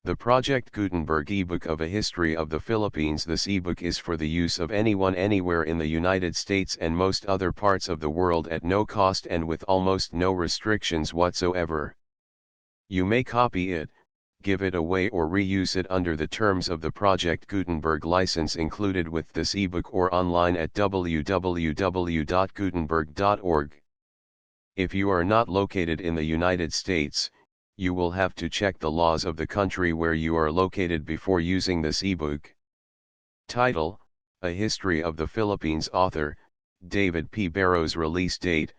The Project Gutenberg ebook of A History of the Philippines. This ebook is for the use of anyone anywhere in the United States and most other parts of the world at no cost and with almost no restrictions whatsoever. You may copy it, give it away or reuse it under the terms of the Project Gutenberg license included with this ebook or online at www.gutenberg.org. If you are not located in the United States, you will have to check the laws of the country where you are located before using this ebook. Title: A History of the Philippines. Author: David P. Barrows. Release date: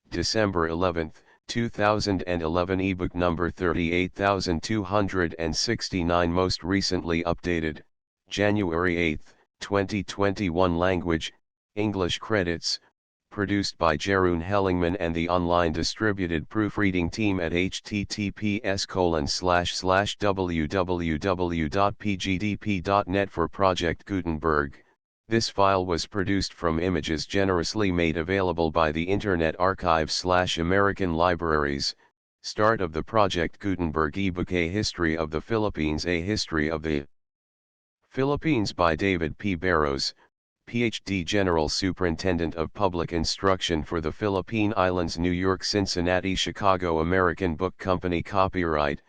December 11, 2011. Ebook number 38269. Most recently updated, January 8, 2021. Language: English. Credits: produced by Jeroen Hellingman and the online distributed proofreading team at https://www.pgdp.net. For Project Gutenberg, this file was produced from images generously made available by the Internet Archive/American Libraries. Start of the Project Gutenberg ebook. A History of the Philippines. A History of the Philippines by David P. Barrows, Ph.D. General Superintendent of Public Instruction for the Philippine Islands, New York, Cincinnati, Chicago. American Book Company. Copyright,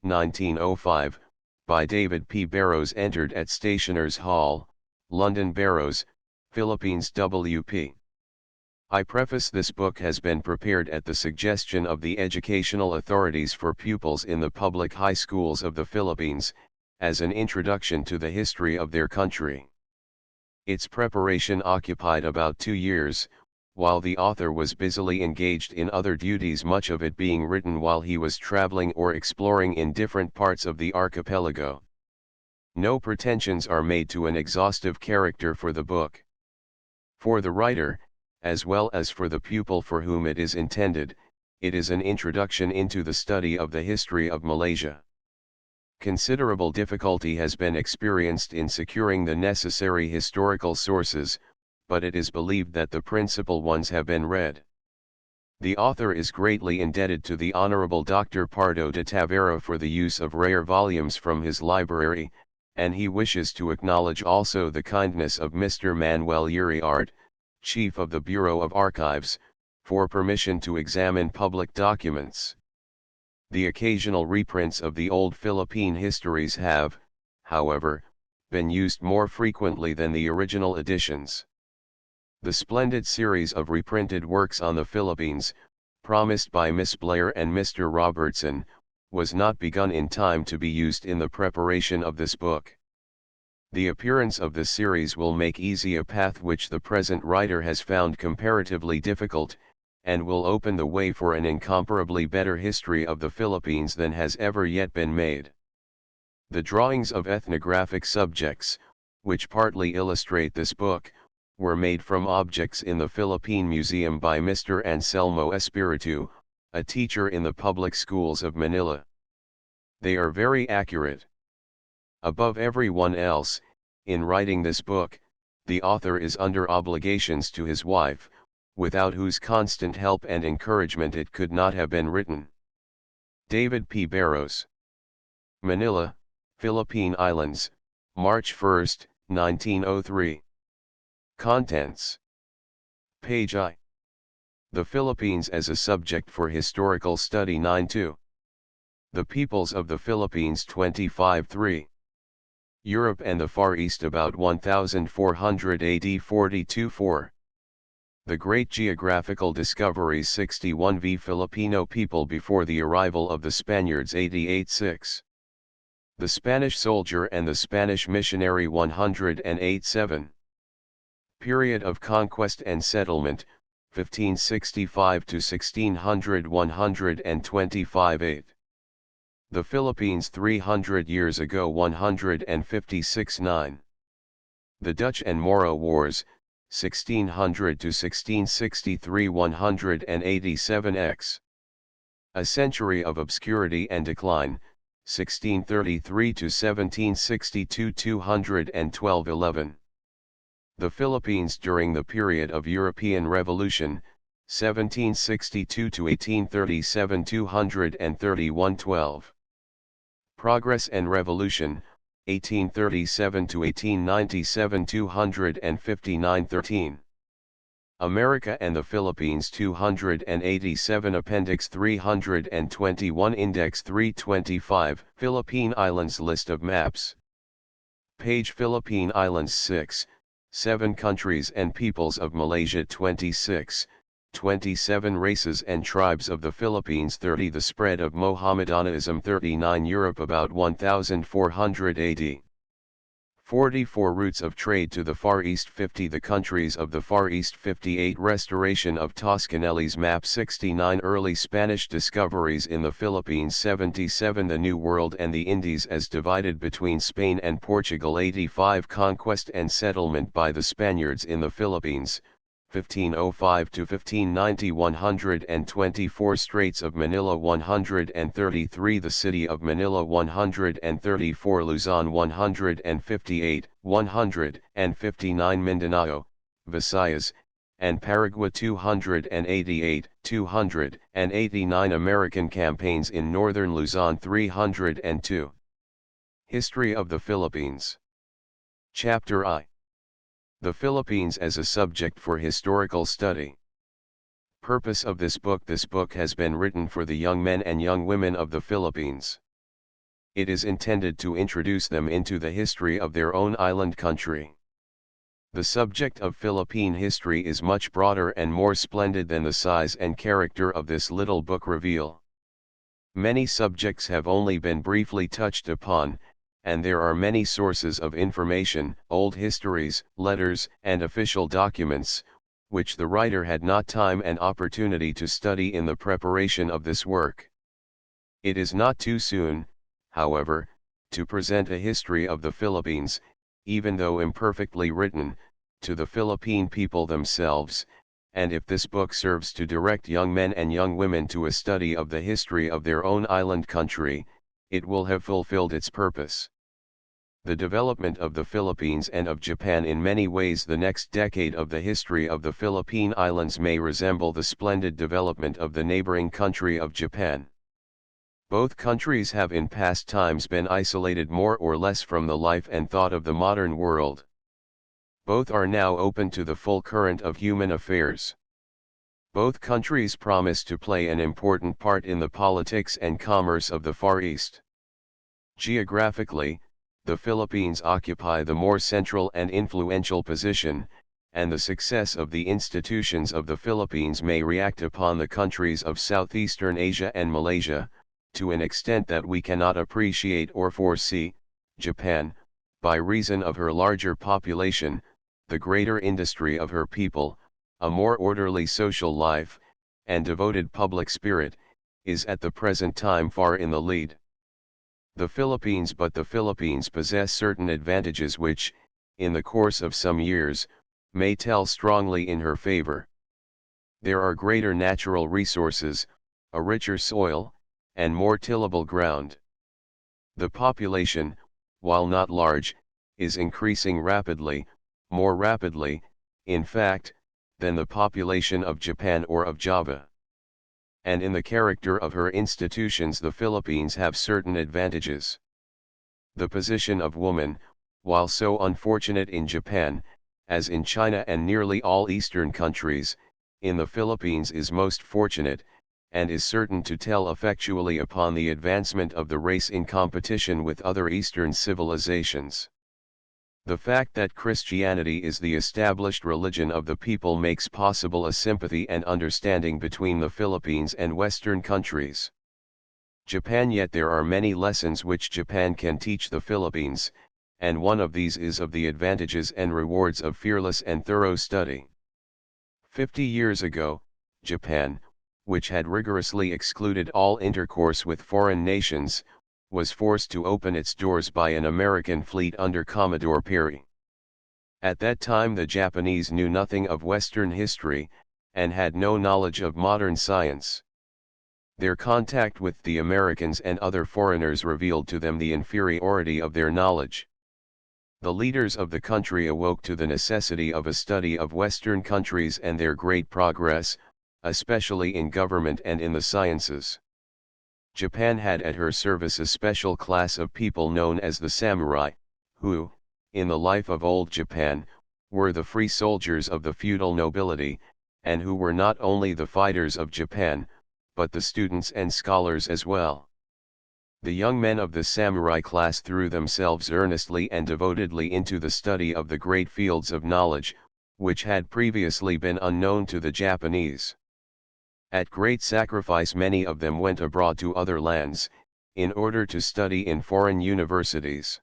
1905, by David P. Barrows. Entered at Stationers' Hall, London. Barrows, Philippines. W.P. I preface: this book has been prepared at the suggestion of the educational authorities for pupils in the public high schools of the Philippines, as an introduction to the history of their country. Its preparation occupied about 2 years, while the author was busily engaged in other duties, much of it being written while he was traveling or exploring in different parts of the archipelago. No pretensions are made to an exhaustive character for the book. For the writer, as well as for the pupil for whom it is intended, it is an introduction into the study of the history of Malaysia. Considerable difficulty has been experienced in securing the necessary historical sources, but it is believed that the principal ones have been read. The author is greatly indebted to the Honorable Dr. Pardo de Tavera for the use of rare volumes from his library, and he wishes to acknowledge also the kindness of Mr. Manuel Uriarte, Chief of the Bureau of Archives, for permission to examine public documents. The occasional reprints of the old Philippine histories have, however, been used more frequently than the original editions. The splendid series of reprinted works on the Philippines, promised by Miss Blair and Mr. Robertson, was not begun in time to be used in the preparation of this book. The appearance of the series will make easy a path which the present writer has found comparatively difficult, and will open the way for an incomparably better history of the Philippines than has ever yet been made. The drawings of ethnographic subjects, which partly illustrate this book, were made from objects in the Philippine Museum by Mr. Anselmo Espiritu, a teacher in the public schools of Manila. They are very accurate. Above everyone else, in writing this book, the author is under obligations to his wife, without whose constant help and encouragement it could not have been written. David P. Barrows. Manila, Philippine Islands, March 1, 1903. Contents. Page I. The Philippines as a subject for historical study. 9-2. The peoples of the Philippines. 25-3. Europe and the Far East about 1400 AD. 42-4. The Great Geographical Discoveries. 61v. Filipino people before the arrival of the Spaniards. 88-6. The Spanish Soldier and the Spanish Missionary. 108-7. Period of Conquest and Settlement, 1565 to 1600. 125-8. The Philippines 300 years ago. 156-9. The Dutch and Moro Wars, 1600 to 1663. 187-x. A Century of Obscurity and Decline, 1633 to 1762. 212-11. The Philippines during the period of European Revolution, 1762 to 1837. 231-12. Progress and Revolution, 1837 to 1897, 259, 13. America and the Philippines, 287, Appendix 321, Index 325, Philippine Islands List of Maps. Page Philippine Islands 6, 7 Countries and Peoples of Malaysia 26, 27 Races and Tribes of the Philippines 30 The spread of Mohammedanism 39 Europe about 1400 AD 44 Routes of trade to the Far East 50 The countries of the Far East 58 Restoration of Toscanelli's map 69 Early Spanish discoveries in the Philippines 77 The New World and the Indies as divided between Spain and Portugal 85 Conquest and settlement by the Spaniards in the Philippines 1505 to 1590 124 Straits of Manila 133 The City of Manila 134 Luzon 158, 159 Mindanao, Visayas, and Paragua 288, 289 American campaigns in northern Luzon 302. History of the Philippines. Chapter I. The Philippines as a subject for historical study. Purpose of this book has been written for the young men and young women of the Philippines. It is intended to introduce them into the history of their own island country. The subject of Philippine history is much broader and more splendid than the size and character of this little book reveal. Many subjects have only been briefly touched upon, and there are many sources of information, old histories, letters, and official documents, which the writer had not time and opportunity to study in the preparation of this work. It is not too soon, however, to present a history of the Philippines, even though imperfectly written, to the Philippine people themselves, and if this book serves to direct young men and young women to a study of the history of their own island country, it will have fulfilled its purpose. The development of the Philippines and of Japan in many ways the next decade of the history of the Philippine Islands may resemble the splendid development of the neighboring country of Japan. Both countries have in past times been isolated more or less from the life and thought of the modern world. Both are now open to the full current of human affairs. Both countries promise to play an important part in the politics and commerce of the Far East. Geographically, the Philippines occupy the more central and influential position, and the success of the institutions of the Philippines may react upon the countries of Southeastern Asia and Malaysia, to an extent that we cannot appreciate or foresee. Japan, by reason of her larger population, the greater industry of her people, a more orderly social life, and devoted public spirit, is at the present time far in the lead. The Philippines possess certain advantages which, in the course of some years, may tell strongly in her favor. There are greater natural resources, a richer soil, and more tillable ground. The population, while not large, is increasing rapidly, more rapidly, in fact, than the population of Japan or of Java. And in the character of her institutions the Philippines have certain advantages. The position of woman, while so unfortunate in Japan, as in China and nearly all Eastern countries, in the Philippines is most fortunate, and is certain to tell effectually upon the advancement of the race in competition with other Eastern civilizations. The fact that Christianity is the established religion of the people makes possible a sympathy and understanding between the Philippines and Western countries. Japan. Yet there are many lessons which Japan can teach the Philippines, and one of these is of the advantages and rewards of fearless and thorough study. 50 years ago, Japan, which had rigorously excluded all intercourse with foreign nations, was forced to open its doors by an American fleet under Commodore Perry. At that time the Japanese knew nothing of Western history, and had no knowledge of modern science. Their contact with the Americans and other foreigners revealed to them the inferiority of their knowledge. The leaders of the country awoke to the necessity of a study of Western countries and their great progress, especially in government and in the sciences. Japan had at her service a special class of people known as the samurai, who, in the life of old Japan, were the free soldiers of the feudal nobility, and who were not only the fighters of Japan, but the students and scholars as well. The young men of the samurai class threw themselves earnestly and devotedly into the study of the great fields of knowledge, which had previously been unknown to the Japanese. At great sacrifice many of them went abroad to other lands, in order to study in foreign universities.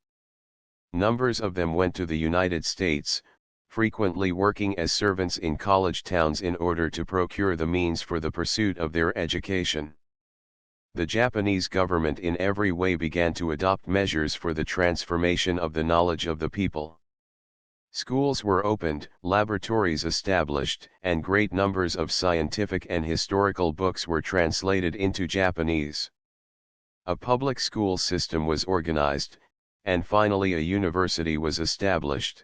Numbers of them went to the United States, frequently working as servants in college towns in order to procure the means for the pursuit of their education. The Japanese government in every way began to adopt measures for the transformation of the knowledge of the people. Schools were opened, laboratories established, and great numbers of scientific and historical books were translated into Japanese. A public school system was organized, and finally a university was established.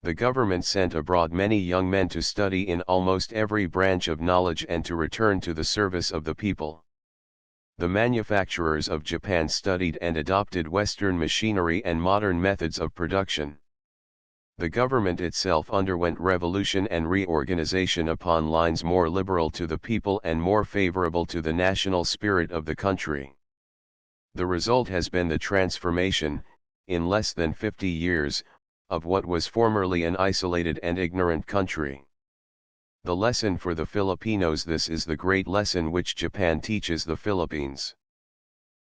The government sent abroad many young men to study in almost every branch of knowledge and to return to the service of the people. The manufacturers of Japan studied and adopted Western machinery and modern methods of production. The government itself underwent revolution and reorganization upon lines more liberal to the people and more favorable to the national spirit of the country. The result has been the transformation, in less than 50 years, of what was formerly an isolated and ignorant country. The lesson for the Filipinos. This is the great lesson which Japan teaches the Philippines.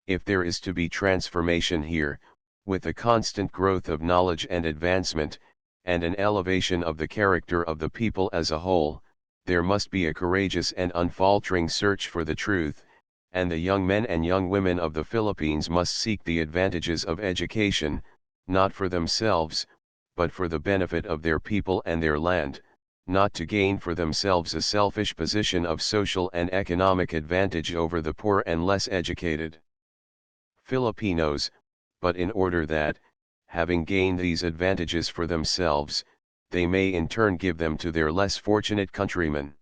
If there is to be transformation here, with a constant growth of knowledge and advancement, and an elevation of the character of the people as a whole, there must be a courageous and unfaltering search for the truth, and the young men and young women of the Philippines must seek the advantages of education, not for themselves, but for the benefit of their people and their land, not to gain for themselves a selfish position of social and economic advantage over the poor and less educated Filipinos, but in order that, having gained these advantages for themselves, they may in turn give them to their less fortunate countrymen.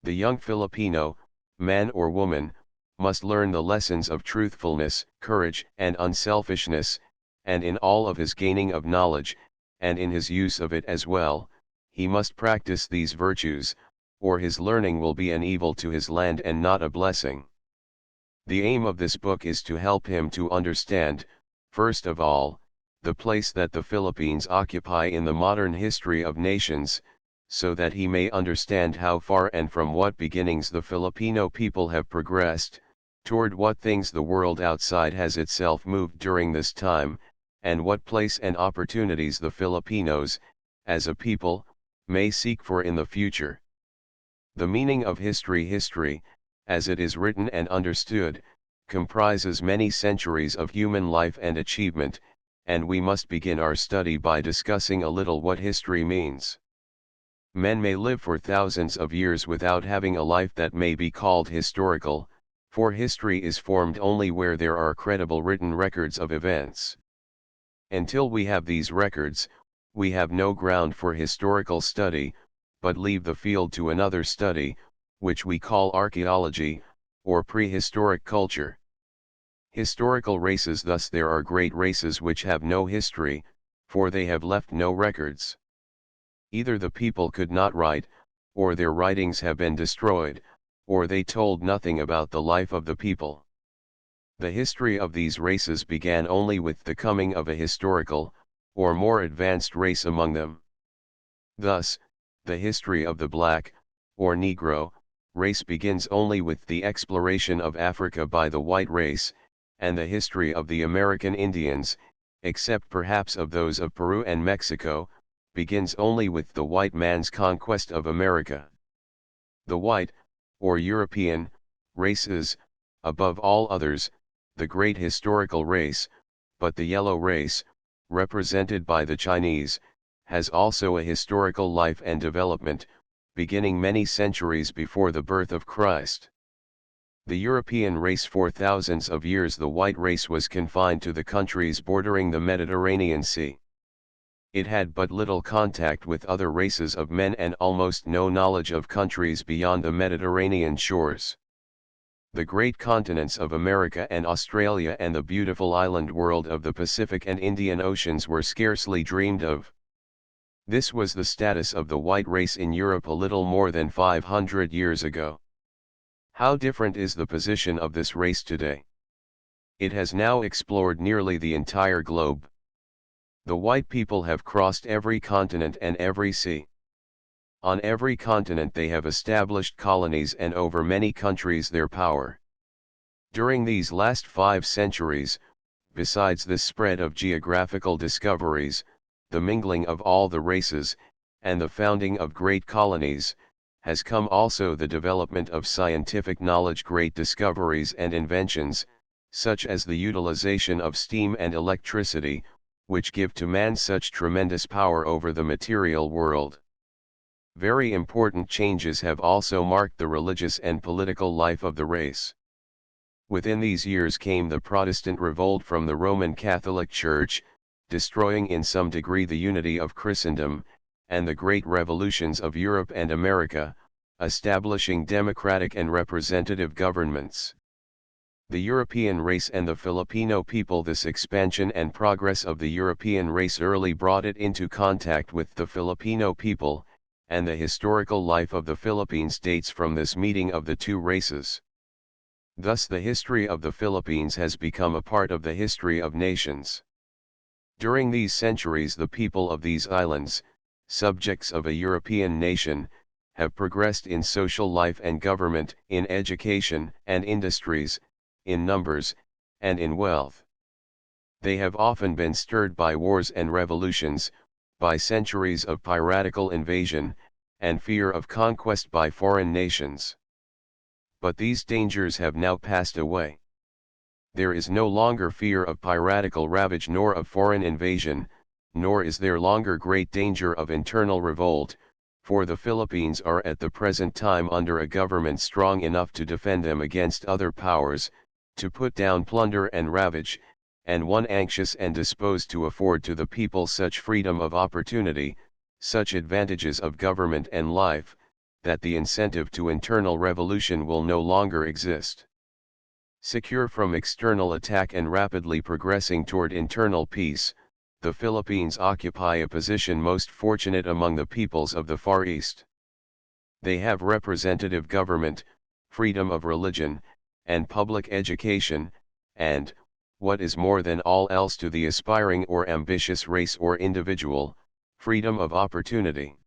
The young Filipino, man or woman, must learn the lessons of truthfulness, courage, and unselfishness, and in all of his gaining of knowledge, and in his use of it as well, he must practice these virtues, or his learning will be an evil to his land and not a blessing. The aim of this book is to help him to understand, first of all, the place that the Philippines occupy in the modern history of nations, so that he may understand how far and from what beginnings the Filipino people have progressed, toward what things the world outside has itself moved during this time, and what place and opportunities the Filipinos, as a people, may seek for in the future. The meaning of history, as it is written and understood, comprises many centuries of human life and achievement, and we must begin our study by discussing a little what history means. Men may live for thousands of years without having a life that may be called historical, for history is formed only where there are credible written records of events. Until we have these records, we have no ground for historical study, but leave the field to another study, which we call archaeology, or prehistoric culture. Historical races. Thus there are great races which have no history, for they have left no records. Either the people could not write, or their writings have been destroyed, or they told nothing about the life of the people. The history of these races began only with the coming of a historical, or more advanced race among them. Thus, the history of the black, or Negro, race begins only with the exploration of Africa by the white race, and the history of the American Indians, except perhaps of those of Peru and Mexico, begins only with the white man's conquest of America. The white, or European, race is, above all others, the great historical race, but the yellow race, represented by the Chinese, has also a historical life and development, beginning many centuries before the birth of Christ. The European race. For thousands of years the white race was confined to the countries bordering the Mediterranean Sea. It had but little contact with other races of men and almost no knowledge of countries beyond the Mediterranean shores. the great continents of America and Australia and the beautiful island world of the Pacific and Indian Oceans were scarcely dreamed of. This was the status of the white race in Europe a little more than 500 years ago. How different is the position of this race today? It has now explored nearly the entire globe. The white people have crossed every continent and every sea. On every continent they have established colonies and over many countries their power. During these last 5 centuries, besides this spread of geographical discoveries, the mingling of all the races, and the founding of great colonies, has come also the development of scientific knowledge, great discoveries and inventions, such as the utilization of steam and electricity, which give to man such tremendous power over the material world. Very important changes have also marked the religious and political life of the race. Within these years came the Protestant revolt from the Roman Catholic Church, destroying in some degree the unity of Christendom, and the great revolutions of Europe and America, establishing democratic and representative governments. The European race and the Filipino people. This expansion and progress of the European race early brought it into contact with the Filipino people, and the historical life of the Philippines dates from this meeting of the two races. Thus the history of the Philippines has become a part of the history of nations. During these centuries the people of these islands, subjects of a European nation, have progressed in social life and government, in education and industries, in numbers, and in wealth. They have often been stirred by wars and revolutions, by centuries of piratical invasion, and fear of conquest by foreign nations. But these dangers have now passed away. There is no longer fear of piratical ravage nor of foreign invasion, nor is there longer great danger of internal revolt, for the Philippines are at the present time under a government strong enough to defend them against other powers, to put down plunder and ravage, and one anxious and disposed to afford to the people such freedom of opportunity, such advantages of government and life, that the incentive to internal revolution will no longer exist. Secure from external attack and rapidly progressing toward internal peace, the Philippines occupy a position most fortunate among the peoples of the Far East. They have representative government, freedom of religion, and public education, and, what is more than all else to the aspiring or ambitious race or individual, freedom of opportunity.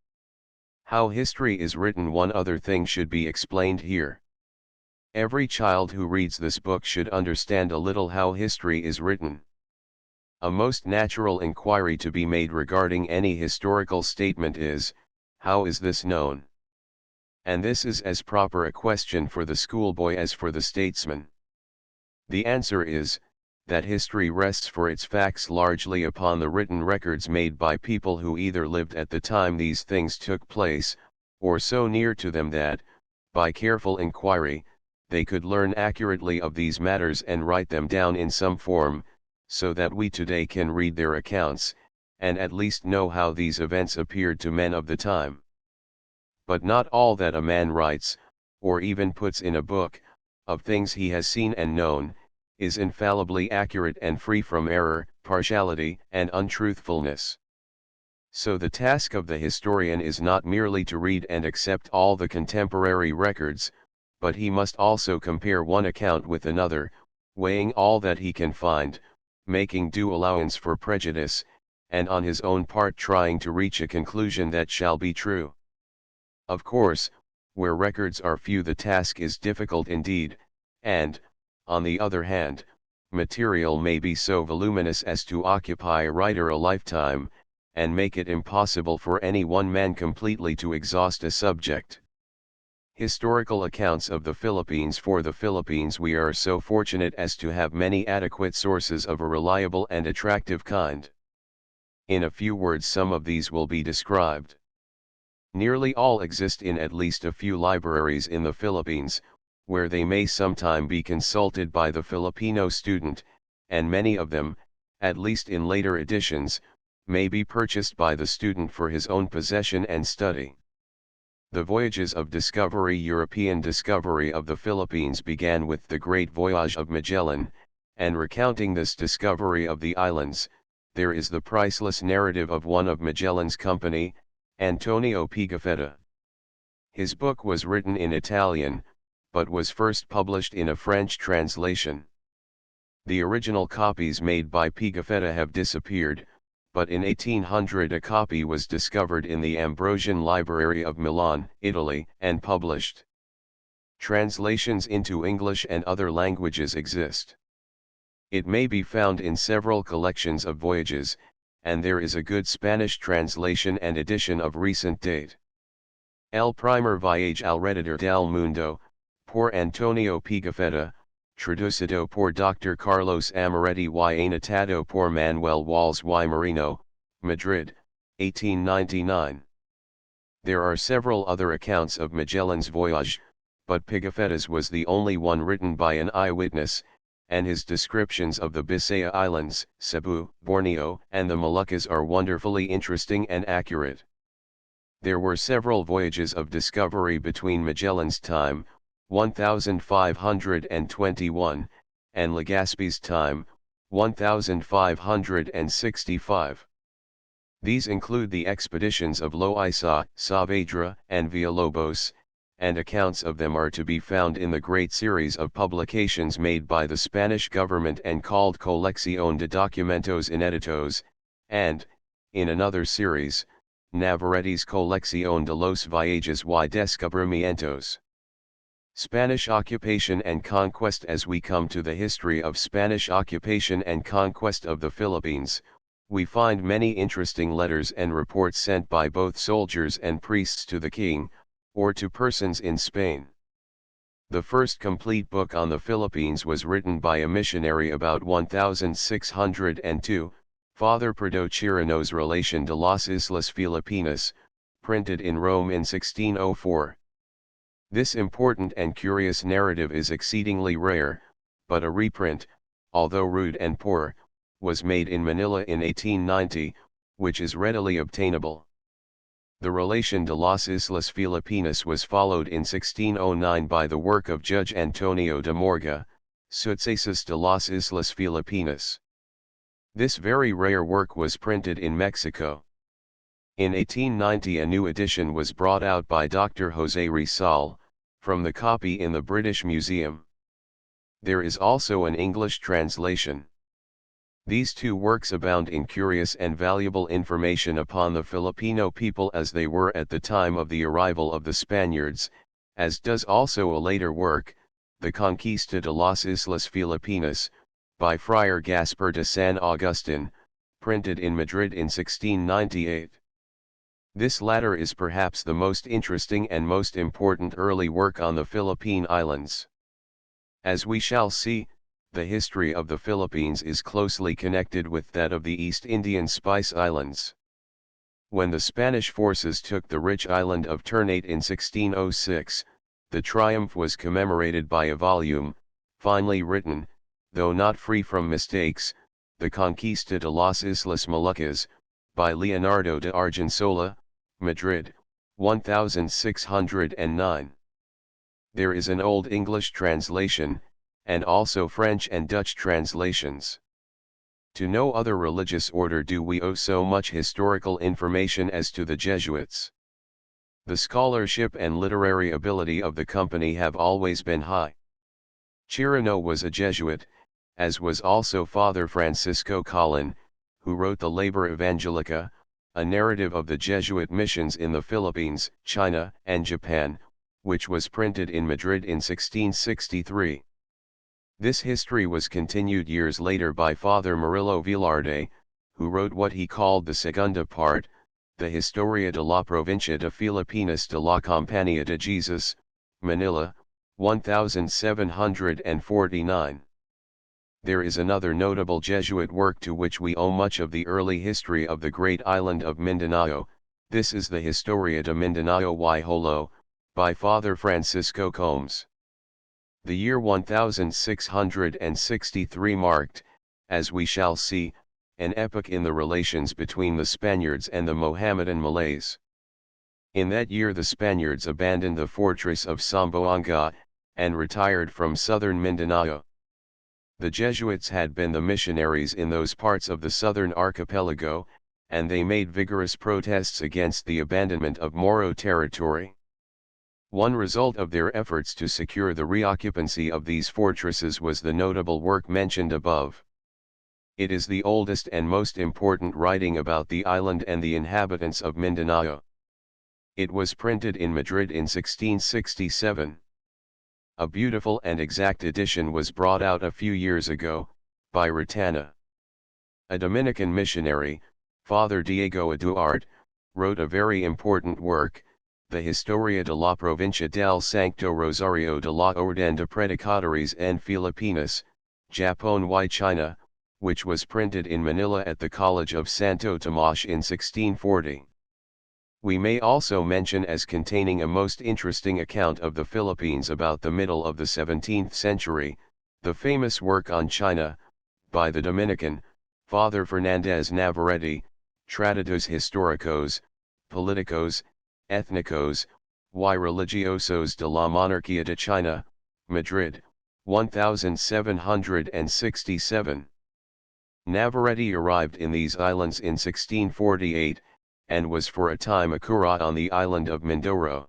How history is written. One other thing should be explained here. Every child who reads this book should understand a little how history is written. A most natural inquiry to be made regarding any historical statement is, how is this known? And this is as proper a question for the schoolboy as for the statesman. The answer is, that history rests for its facts largely upon the written records made by people who either lived at the time these things took place, or so near to them that, by careful inquiry, they could learn accurately of these matters and write them down in some form, so that we today can read their accounts, and at least know how these events appeared to men of the time. But not all that a man writes, or even puts in a book, of things he has seen and known, is infallibly accurate and free from error, partiality, and untruthfulness. So the task of the historian is not merely to read and accept all the contemporary records, but he must also compare one account with another, weighing all that he can find, making due allowance for prejudice, and on his own part trying to reach a conclusion that shall be true. Of course, where records are few the task is difficult indeed, and, on the other hand, material may be so voluminous as to occupy a writer a lifetime, and make it impossible for any one man completely to exhaust a subject. Historical accounts of the Philippines. For the Philippines we are so fortunate as to have many adequate sources of a reliable and attractive kind. In a few words some of these will be described. Nearly all exist in at least a few libraries in the Philippines, where they may sometime be consulted by the Filipino student, and many of them, at least in later editions, may be purchased by the student for his own possession and study. The voyages of discovery. European discovery of the Philippines began with the Great Voyage of Magellan, and recounting this discovery of the islands, there is the priceless narrative of one of Magellan's company, Antonio Pigafetta. His book was written in Italian, but was first published in a French translation. The original copies made by Pigafetta have disappeared, but in 1800 a copy was discovered in the Ambrosian Library of Milan, Italy, and published. Translations into English and other languages exist. It may be found in several collections of voyages, and there is a good Spanish translation and edition of recent date. El primer viaje alrededor del mundo, por Antonio Pigafetta, traducido por Dr. Carlos Amaretti y anotado por Manuel Walls y Marino, Madrid, 1899. There are several other accounts of Magellan's voyage, but Pigafetta's was the only one written by an eyewitness, and his descriptions of the Bisaya Islands, Cebu, Borneo, and the Moluccas are wonderfully interesting and accurate. There were several voyages of discovery between Magellan's time, 1521, and Legazpi's time, 1565. These include the expeditions of Loaiza, Saavedra, and Villalobos, and accounts of them are to be found in the great series of publications made by the Spanish government and called Colección de Documentos Inéditos, and, in another series, Navarrete's Colección de los Viajes y Descubrimientos. Spanish occupation and conquest. As we come to the history of Spanish occupation and conquest of the Philippines, we find many interesting letters and reports sent by both soldiers and priests to the king, or to persons in Spain. The first complete book on the Philippines was written by a missionary about 1602, Father Prado Chirino's Relation de las Islas Filipinas, printed in Rome in 1604. This important and curious narrative is exceedingly rare, but a reprint, although rude and poor, was made in Manila in 1890, which is readily obtainable. The Relation de las Islas Filipinas was followed in 1609 by the work of Judge Antonio de Morga, Sucesos de las Islas Filipinas. This very rare work was printed in Mexico. In 1890 a new edition was brought out by Dr. José Rizal, from the copy in the British Museum. There is also an English translation. These two works abound in curious and valuable information upon the Filipino people as they were at the time of the arrival of the Spaniards, as does also a later work, The Conquista de las Islas Filipinas, by Friar Gaspar de San Agustin, printed in Madrid in 1698. This latter is perhaps the most interesting and most important early work on the Philippine Islands. As we shall see, the history of the Philippines is closely connected with that of the East Indian Spice Islands. When the Spanish forces took the rich island of Ternate in 1606, the triumph was commemorated by a volume, finely written, though not free from mistakes, The Conquista de las Islas Moluccas, by Leonardo de Argensola, Madrid, 1609. There is an Old English translation, and also French and Dutch translations. To no other religious order do we owe so much historical information as to the Jesuits. The scholarship and literary ability of the company have always been high. Chirino was a Jesuit, as was also Father Francisco Colin, who wrote the Labor Evangelica, a narrative of the Jesuit missions in the Philippines, China, and Japan, which was printed in Madrid in 1663. This history was continued years later by Father Murillo Velarde, who wrote what he called the Segunda Part, the Historia de la Provincia de Filipinas de la Compañía de Jesus, Manila, 1749. There is another notable Jesuit work to which we owe much of the early history of the great island of Mindanao. This is the Historia de Mindanao y Jolo, by Father Francisco Combs. The year 1663 marked, as we shall see, an epoch in the relations between the Spaniards and the Mohammedan Malays. In that year the Spaniards abandoned the fortress of Zamboanga, and retired from southern Mindanao. The Jesuits had been the missionaries in those parts of the southern archipelago, and they made vigorous protests against the abandonment of Moro territory. One result of their efforts to secure the reoccupancy of these fortresses was the notable work mentioned above. It is the oldest and most important writing about the island and the inhabitants of Mindanao. It was printed in Madrid in 1667. A beautiful and exact edition was brought out a few years ago, by Ratana. A Dominican missionary, Father Diego Eduard, wrote a very important work, the Historia de la Provincia del Sancto Rosario de la Orden de Predicadores en Filipinas, Japón y China, which was printed in Manila at the College of Santo Tomas in 1640. We may also mention as containing a most interesting account of the Philippines about the middle of the 17th century, the famous work on China, by the Dominican, Father Fernandez Navarrete, Tratados Históricos, Políticos, Étnicos, y Religiosos de la Monarquía de China, Madrid, 1767. Navarrete arrived in these islands in 1648, and was for a time a curate on the island of Mindoro.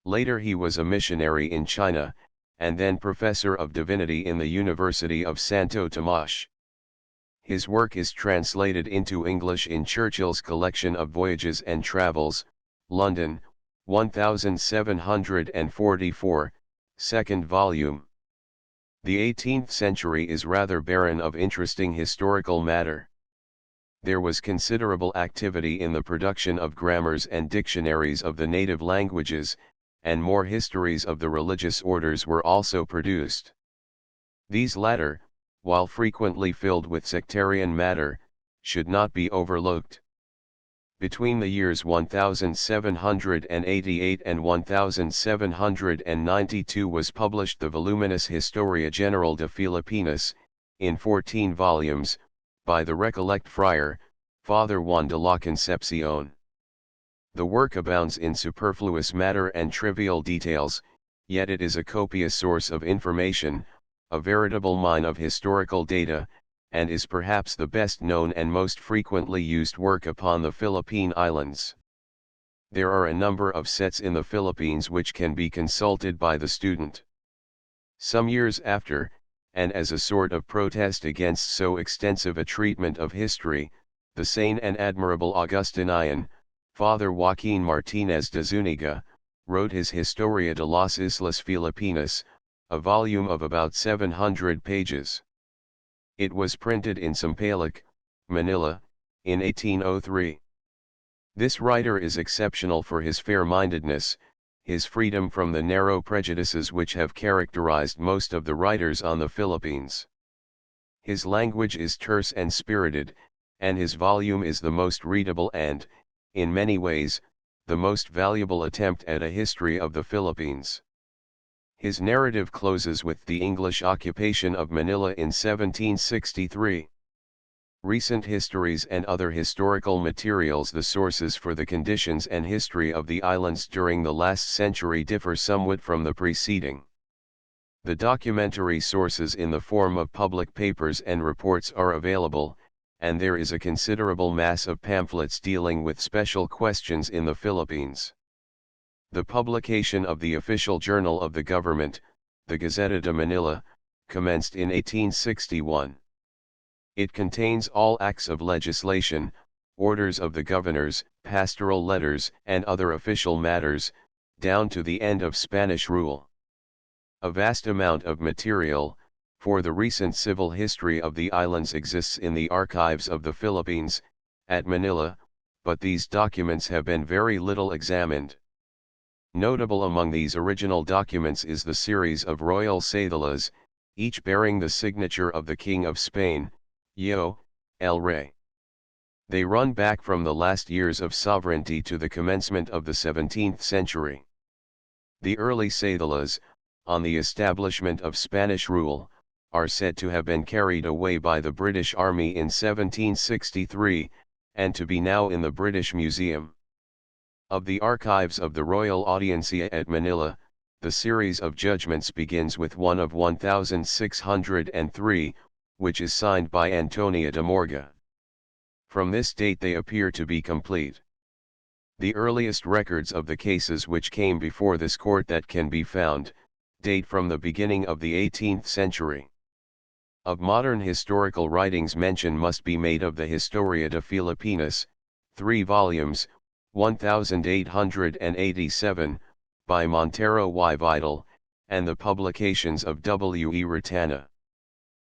Later he was a missionary in China, and then professor of divinity in the University of Santo Tomas. His work is translated into English in Churchill's collection of Voyages and Travels, London, 1744, second volume. The 18th century is rather barren of interesting historical matter. There was considerable activity in the production of grammars and dictionaries of the native languages, and more histories of the religious orders were also produced. These latter, while frequently filled with sectarian matter, should not be overlooked. Between the years 1788 and 1792 was published the voluminous Historia General de Filipinas, in 14 volumes, by the Recollect friar, Father Juan de la Concepcion. The work abounds in superfluous matter and trivial details, yet it is a copious source of information, a veritable mine of historical data, and is perhaps the best known and most frequently used work upon the Philippine Islands. There are a number of sets in the Philippines which can be consulted by the student. Some years after, and as a sort of protest against so extensive a treatment of history, the sane and admirable Augustinian, Father Joaquin Martinez de Zuniga, wrote his Historia de las Islas Filipinas, a volume of about 700 pages. It was printed in Sampaloc, Manila, in 1803. This writer is exceptional for his fair-mindedness, his freedom from the narrow prejudices which have characterized most of the writers on the Philippines. His language is terse and spirited, and his volume is the most readable and, in many ways, the most valuable attempt at a history of the Philippines. His narrative closes with the English occupation of Manila in 1763. Recent histories and other historical materials. The sources for the conditions and history of the islands during the last century differ somewhat from the preceding. The documentary sources in the form of public papers and reports are available, and there is a considerable mass of pamphlets dealing with special questions in the Philippines. The publication of the official journal of the government, the Gazeta de Manila, commenced in 1861. It contains all acts of legislation, orders of the governors, pastoral letters, and other official matters, down to the end of Spanish rule. A vast amount of material, for the recent civil history of the islands exists in the archives of the Philippines, at Manila, but these documents have been very little examined. Notable among these original documents is the series of royal cédulas, each bearing the signature of the King of Spain, Yo, el Rey. They run back from the last years of sovereignty to the commencement of the 17th century. The early cédulas, on the establishment of Spanish rule, are said to have been carried away by the British Army in 1763, and to be now in the British Museum. Of the archives of the Royal Audiencia at Manila, the series of judgments begins with one of 1603, which is signed by Antonia de Morga. From this date they appear to be complete. The earliest records of the cases which came before this court that can be found, date from the beginning of the 18th century. Of modern historical writings mention must be made of the Historia de Filipinas, 3 volumes, 1887, by Montero y Vidal, and the publications of W. E. Retana.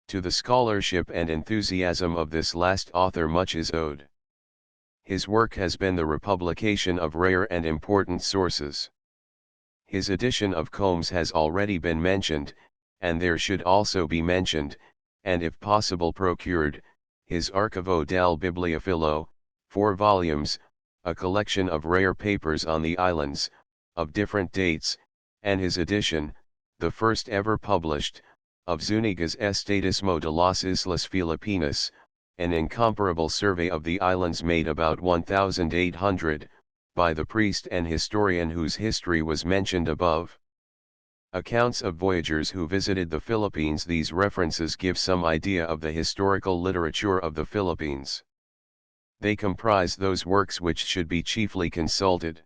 To the scholarship and enthusiasm of this last author much is owed. His work has been the republication of rare and important sources. His edition of Combes has already been mentioned, and there should also be mentioned, and if possible procured, his Archivo del Bibliofilo, 4 volumes, a collection of rare papers on the islands, of different dates, and his edition, the first ever published, of Zuniga's Estatismo de las Islas Filipinas, an incomparable survey of the islands made about 1800, by the priest and historian whose history was mentioned above. Accounts of voyagers who visited the Philippines. These references give some idea of the historical literature of the Philippines. They comprise those works which should be chiefly consulted.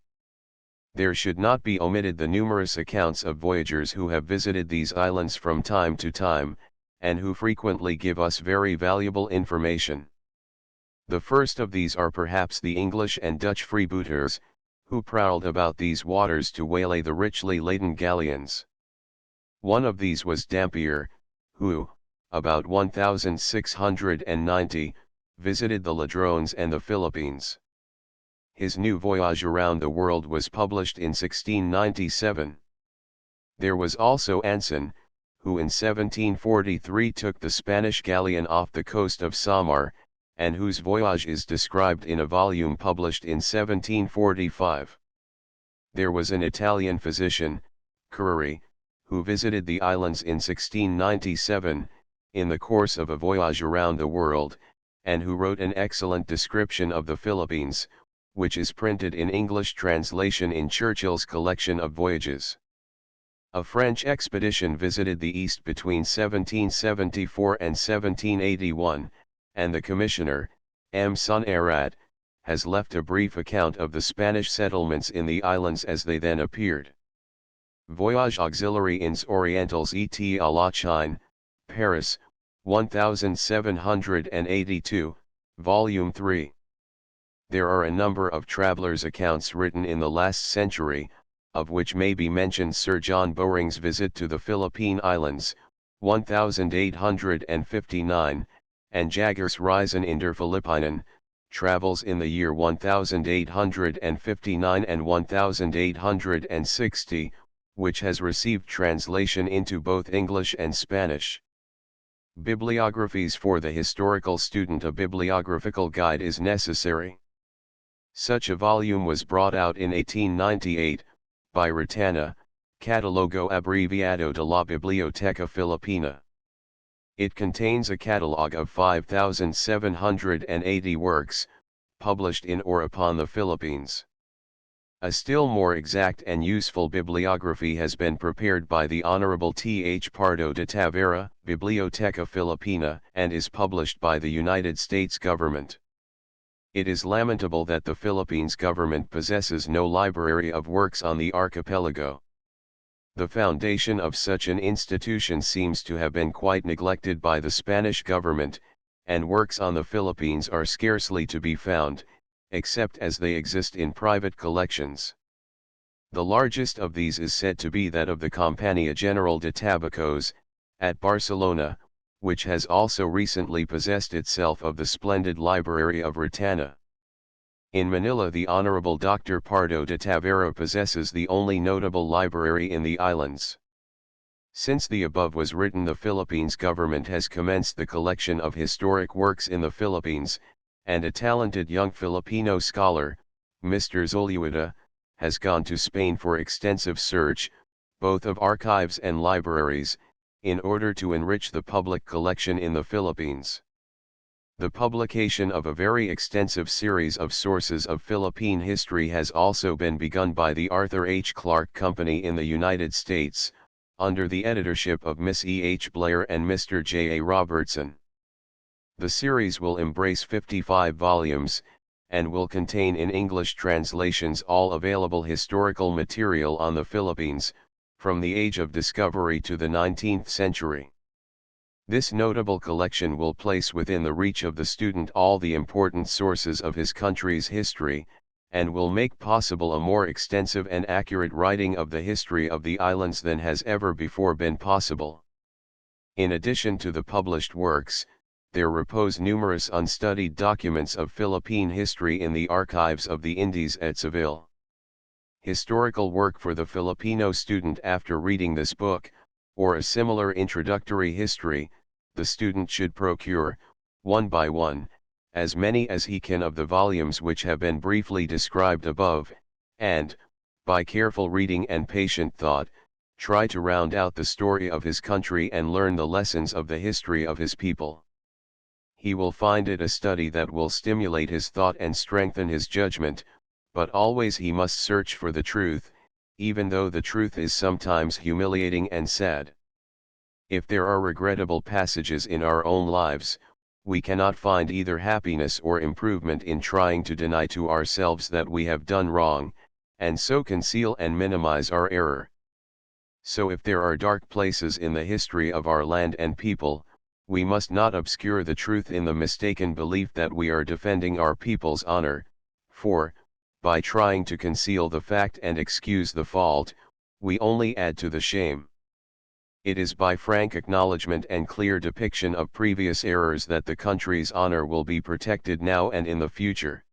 There should not be omitted the numerous accounts of voyagers who have visited these islands from time to time, and who frequently give us very valuable information. The first of these are perhaps the English and Dutch freebooters, who prowled about these waters to waylay the richly laden galleons. One of these was Dampier, who, about 1690, visited the Ladrones and the Philippines. His new voyage around the world was published in 1697. There was also Anson, who in 1743 took the Spanish galleon off the coast of Samar, and whose voyage is described in a volume published in 1745. There was an Italian physician, Curri, who visited the islands in 1697, in the course of a voyage around the world, and who wrote an excellent description of the Philippines, which is printed in English translation in Churchill's collection of voyages. A French expedition visited the East between 1774 and 1781, and the commissioner, M. Son Arad, has left a brief account of the Spanish settlements in the islands as they then appeared. Voyage Auxiliary ins Orientals et à la Chine, Paris, 1782, Volume 3. There are a number of travelers' accounts written in the last century, of which may be mentioned Sir John Bowring's visit to the Philippine Islands, 1859, and Jager's Reisen in der Philippinen, travels in the year 1859 and 1860, which has received translation into both English and Spanish. Bibliographies for the historical student. A bibliographical guide is necessary. Such a volume was brought out in 1898, by Retana, Catalogo Abreviado de la Biblioteca Filipina. It contains a catalogue of 5,780 works, published in or upon the Philippines. A still more exact and useful bibliography has been prepared by the Honorable T. H. Pardo de Tavera, Biblioteca Filipina, and is published by the United States government. It is lamentable that the Philippines government possesses no library of works on the archipelago. The foundation of such an institution seems to have been quite neglected by the Spanish government, and works on the Philippines are scarcely to be found, except as they exist in private collections. The largest of these is said to be that of the Compañía General de Tabacos, at Barcelona, which has also recently possessed itself of the splendid library of Retana. In Manila the Honorable Dr. Pardo de Tavera possesses the only notable library in the islands. Since the above was written, the Philippines government has commenced the collection of historic works in the Philippines, and a talented young Filipino scholar, Mr. Zulueta, has gone to Spain for extensive search, both of archives and libraries, in order to enrich the public collection in the Philippines. The publication of a very extensive series of sources of Philippine history has also been begun by the Arthur H. Clarke Company in the United States, under the editorship of Miss E. H. Blair and Mr. J. A. Robertson. The series will embrace 55 volumes, and will contain in English translations all available historical material on the Philippines, from the Age of Discovery to the 19th century. This notable collection will place within the reach of the student all the important sources of his country's history, and will make possible a more extensive and accurate writing of the history of the islands than has ever before been possible. In addition to the published works, there repose numerous unstudied documents of Philippine history in the archives of the Indies at Seville. Historical work for the Filipino student. After reading this book, or a similar introductory history, the student should procure, one by one, as many as he can of the volumes which have been briefly described above, and, by careful reading and patient thought, try to round out the story of his country and learn the lessons of the history of his people. He will find it a study that will stimulate his thought and strengthen his judgment, but always he must search for the truth, even though the truth is sometimes humiliating and sad. If there are regrettable passages in our own lives, we cannot find either happiness or improvement in trying to deny to ourselves that we have done wrong, and so conceal and minimize our error. So if there are dark places in the history of our land and people, we must not obscure the truth in the mistaken belief that we are defending our people's honor, for, by trying to conceal the fact and excuse the fault, we only add to the shame. It is by frank acknowledgement and clear depiction of previous errors that the country's honor will be protected now and in the future.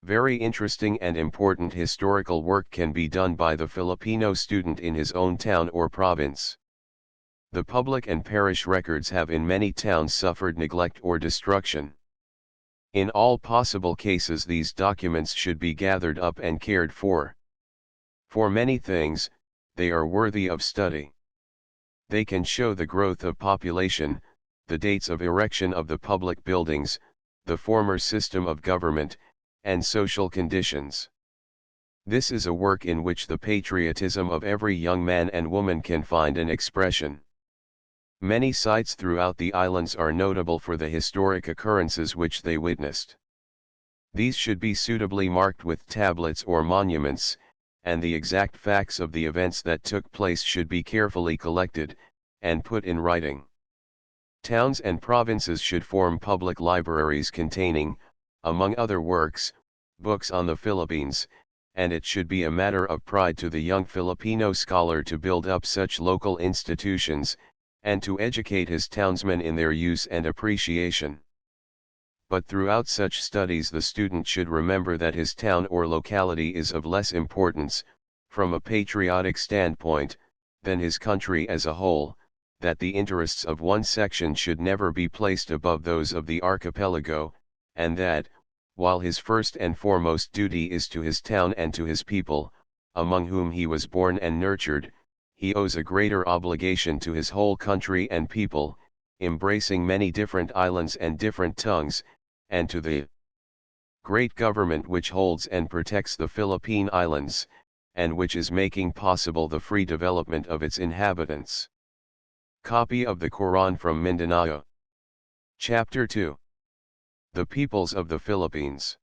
Very interesting and important historical work can be done by the Filipino student in his own town or province. The public and parish records have in many towns suffered neglect or destruction. In all possible cases these documents should be gathered up and cared for. For many things, they are worthy of study. They can show the growth of population, the dates of erection of the public buildings, the former system of government, and social conditions. This is a work in which the patriotism of every young man and woman can find an expression. Many sites throughout the islands are notable for the historic occurrences which they witnessed. These should be suitably marked with tablets or monuments, and the exact facts of the events that took place should be carefully collected, and put in writing. Towns and provinces should form public libraries containing, among other works, books on the Philippines, and it should be a matter of pride to the young Filipino scholar to build up such local institutions, and to educate his townsmen in their use and appreciation. But throughout such studies the student should remember that his town or locality is of less importance, from a patriotic standpoint, than his country as a whole, that the interests of one section should never be placed above those of the archipelago, and that, while his first and foremost duty is to his town and to his people, among whom he was born and nurtured, he owes a greater obligation to his whole country and people, embracing many different islands and different tongues, and to the great government which holds and protects the Philippine Islands, and which is making possible the free development of its inhabitants. Copy of the Quran from Mindanao. Chapter 2. The Peoples of the Philippines.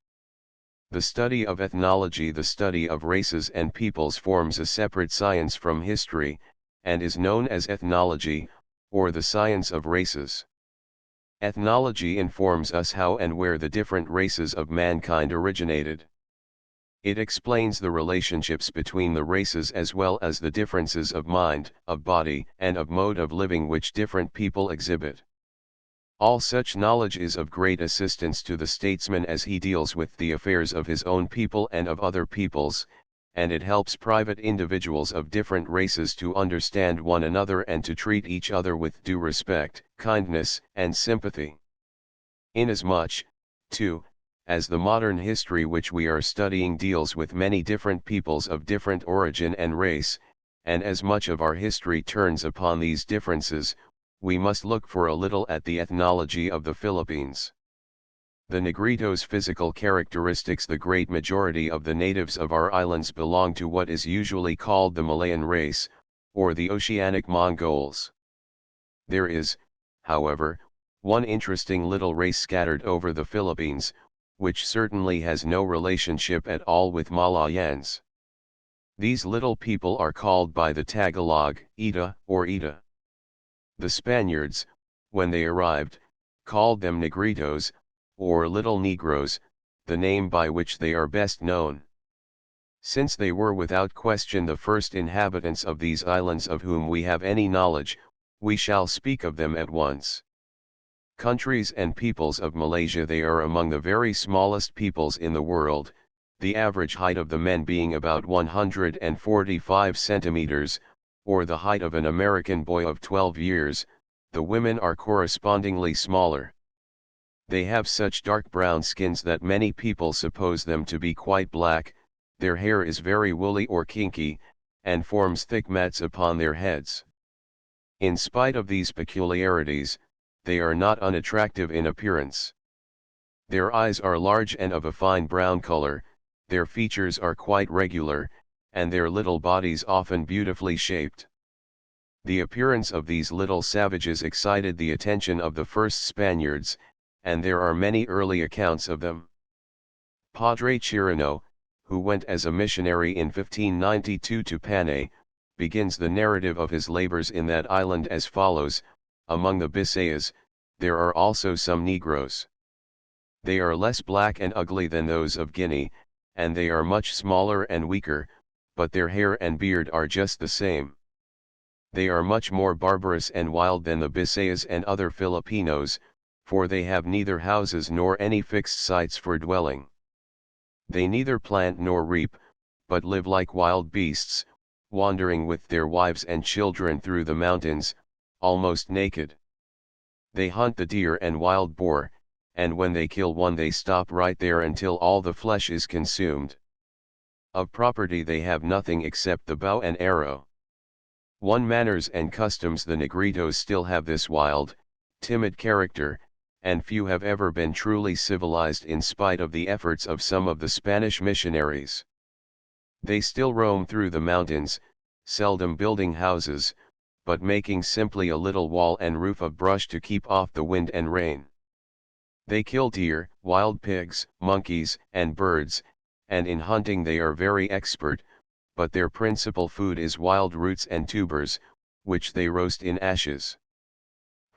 The study of ethnology. The study of races and peoples forms a separate science from history, and is known as ethnology, or the science of races. Ethnology informs us how and where the different races of mankind originated. It explains the relationships between the races as well as the differences of mind, of body, and of mode of living which different people exhibit. All such knowledge is of great assistance to the statesman as he deals with the affairs of his own people and of other peoples, and it helps private individuals of different races to understand one another and to treat each other with due respect, kindness, and sympathy. Inasmuch, too, as the modern history which we are studying deals with many different peoples of different origin and race, and as much of our history turns upon these differences, we must look for a little at the ethnology of the Philippines. The Negritos' physical characteristics. The great majority of the natives of our islands belong to what is usually called the Malayan race, or the Oceanic Mongols. There is, however, one interesting little race scattered over the Philippines, which certainly has no relationship at all with Malayans. These little people are called by the Tagalog, Ita or Ita. The Spaniards, when they arrived, called them Negritos, or Little Negroes, the name by which they are best known. Since they were without question the first inhabitants of these islands of whom we have any knowledge, we shall speak of them at once. Countries and peoples of Malaysia. They are among the very smallest peoples in the world, the average height of the men being about 145 centimeters, or the height of an American boy of 12 years, the women are correspondingly smaller. They have such dark brown skins that many people suppose them to be quite black. Their hair is very woolly or kinky, and forms thick mats upon their heads. In spite of these peculiarities, they are not unattractive in appearance. Their eyes are large and of a fine brown color, their features are quite regular, and their little bodies often beautifully shaped. The appearance of these little savages excited the attention of the first Spaniards, and there are many early accounts of them. Padre Chirino, who went as a missionary in 1592 to Panay, begins the narrative of his labors in that island as follows: among the Bisayas, there are also some Negroes. They are less black and ugly than those of Guinea, and they are much smaller and weaker, but their hair and beard are just the same. They are much more barbarous and wild than the Bisayas and other Filipinos, for they have neither houses nor any fixed sites for dwelling. They neither plant nor reap, but live like wild beasts, wandering with their wives and children through the mountains, almost naked. They hunt the deer and wild boar, and when they kill one they stop right there until all the flesh is consumed. Of property they have nothing except the bow and arrow. One manners and customs. The Negritos still have this wild, timid character, and few have ever been truly civilized in spite of the efforts of some of the Spanish missionaries. They still roam through the mountains, seldom building houses, but making simply a little wall and roof of brush to keep off the wind and rain. They kill deer, wild pigs, monkeys, and birds, and in hunting they are very expert, but their principal food is wild roots and tubers, which they roast in ashes.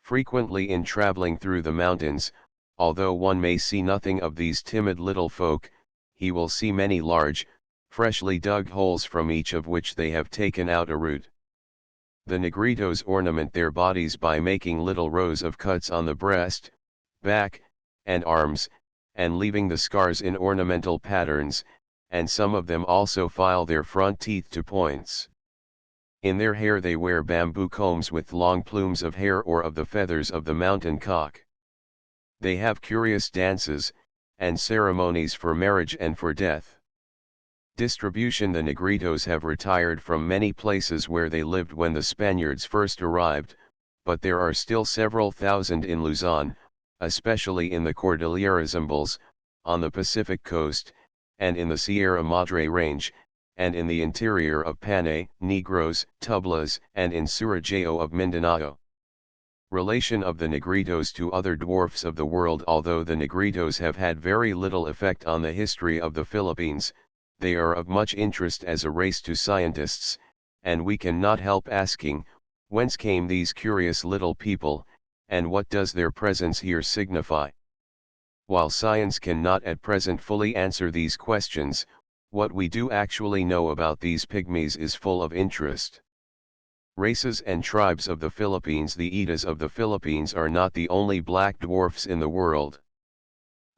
Frequently in traveling through the mountains, although one may see nothing of these timid little folk, he will see many large, freshly dug holes from each of which they have taken out a root. The Negritos ornament their bodies by making little rows of cuts on the breast, back, and arms, and leaving the scars in ornamental patterns, and some of them also file their front teeth to points. In their hair they wear bamboo combs with long plumes of hair or of the feathers of the mountain cock. They have curious dances, and ceremonies for marriage and for death. Distribution. The Negritos have retired from many places where they lived when the Spaniards first arrived, but there are still several thousand in Luzon, especially in the Cordillera Zambales, on the Pacific coast, and in the Sierra Madre Range, and in the interior of Panay, Negros, Tublas, and in Surigao of Mindanao. Relation of the Negritos to other dwarfs of the world. Although the Negritos have had very little effect on the history of the Philippines, they are of much interest as a race to scientists, and we cannot help asking, whence came these curious little people, and what does their presence here signify? While science cannot at present fully answer these questions, what we do actually know about these pygmies is full of interest. Races and tribes of the Philippines. The Itas of the Philippines are not the only black dwarfs in the world.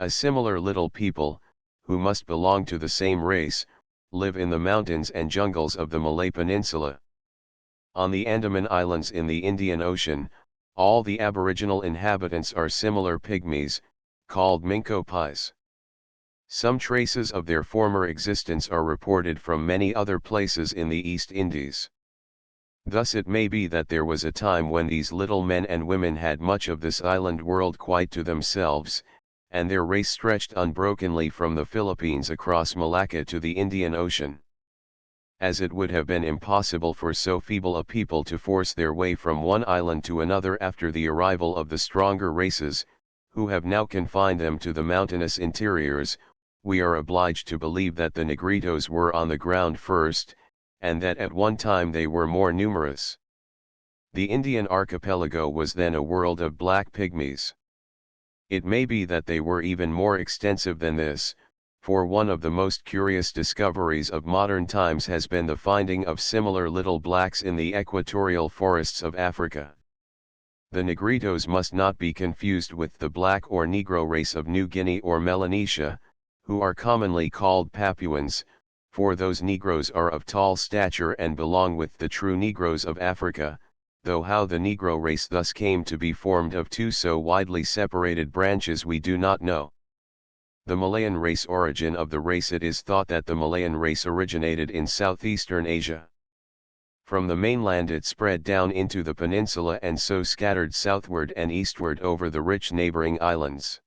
A similar little people, who must belong to the same race, live in the mountains and jungles of the Malay Peninsula. On the Andaman Islands in the Indian Ocean, all the aboriginal inhabitants are similar pygmies, called Minkopis. Some traces of their former existence are reported from many other places in the East Indies. Thus it may be that there was a time when these little men and women had much of this island world quite to themselves, and their race stretched unbrokenly from the Philippines across Malacca to the Indian Ocean. As it would have been impossible for so feeble a people to force their way from one island to another after the arrival of the stronger races, who have now confined them to the mountainous interiors, we are obliged to believe that the Negritos were on the ground first, and that at one time they were more numerous. The Indian archipelago was then a world of black pygmies. It may be that they were even more extensive than this, for one of the most curious discoveries of modern times has been the finding of similar little blacks in the equatorial forests of Africa. The Negritos must not be confused with the black or Negro race of New Guinea or Melanesia, who are commonly called Papuans, for those Negroes are of tall stature and belong with the true Negroes of Africa, though how the Negro race thus came to be formed of two so widely separated branches we do not know. The Malayan race. Origin of the race. It is thought that the Malayan race originated in southeastern Asia. From the mainland it spread down into the peninsula and so scattered southward and eastward over the rich neighboring islands.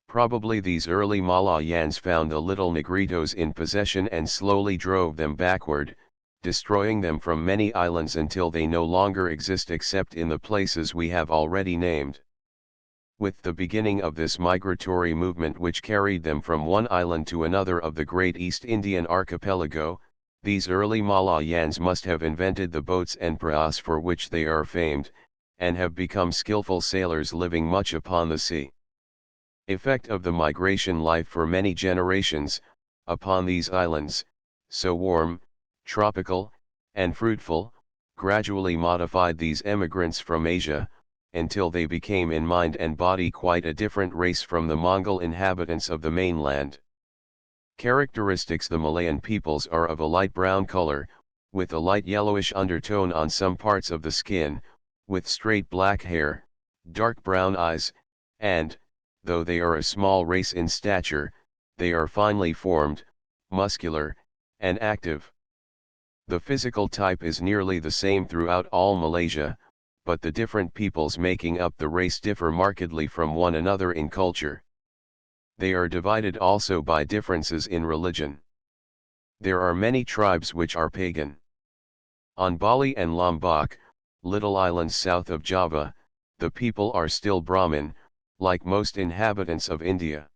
Probably these early Malayans found the little Negritos in possession and slowly drove them backward, destroying them from many islands until they no longer exist except in the places we have already named. With the beginning of this migratory movement which carried them from one island to another of the great East Indian archipelago, these early Malayans must have invented the boats and praus for which they are famed, and have become skillful sailors living much upon the sea. Effect of the migration life for many generations, upon these islands, so warm, tropical, and fruitful, gradually modified these emigrants from Asia, until they became in mind and body quite a different race from the Mongol inhabitants of the mainland. Characteristics. The Malayan peoples are of a light brown color, with a light yellowish undertone on some parts of the skin, with straight black hair, dark brown eyes, and, though they are a small race in stature, they are finely formed, muscular, and active. The physical type is nearly the same throughout all Malaysia, but the different peoples making up the race differ markedly from one another in culture. They are divided also by differences in religion. There are many tribes which are pagan. On Bali and Lombok, little islands south of Java, the people are still Brahmin, like most inhabitants of India.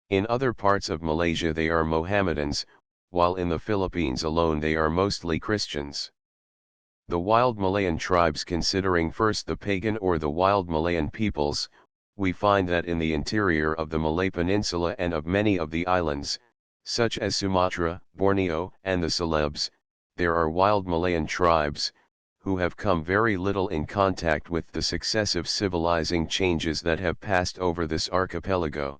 In other parts of Malaysia they are Mohammedans, while in the Philippines alone they are mostly Christians. The wild Malayan tribes. Considering first the pagan or the wild Malayan peoples, we find that in the interior of the Malay Peninsula and of many of the islands, such as Sumatra, Borneo, and the Celebes, there are wild Malayan tribes, who have come very little in contact with the successive civilizing changes that have passed over this archipelago.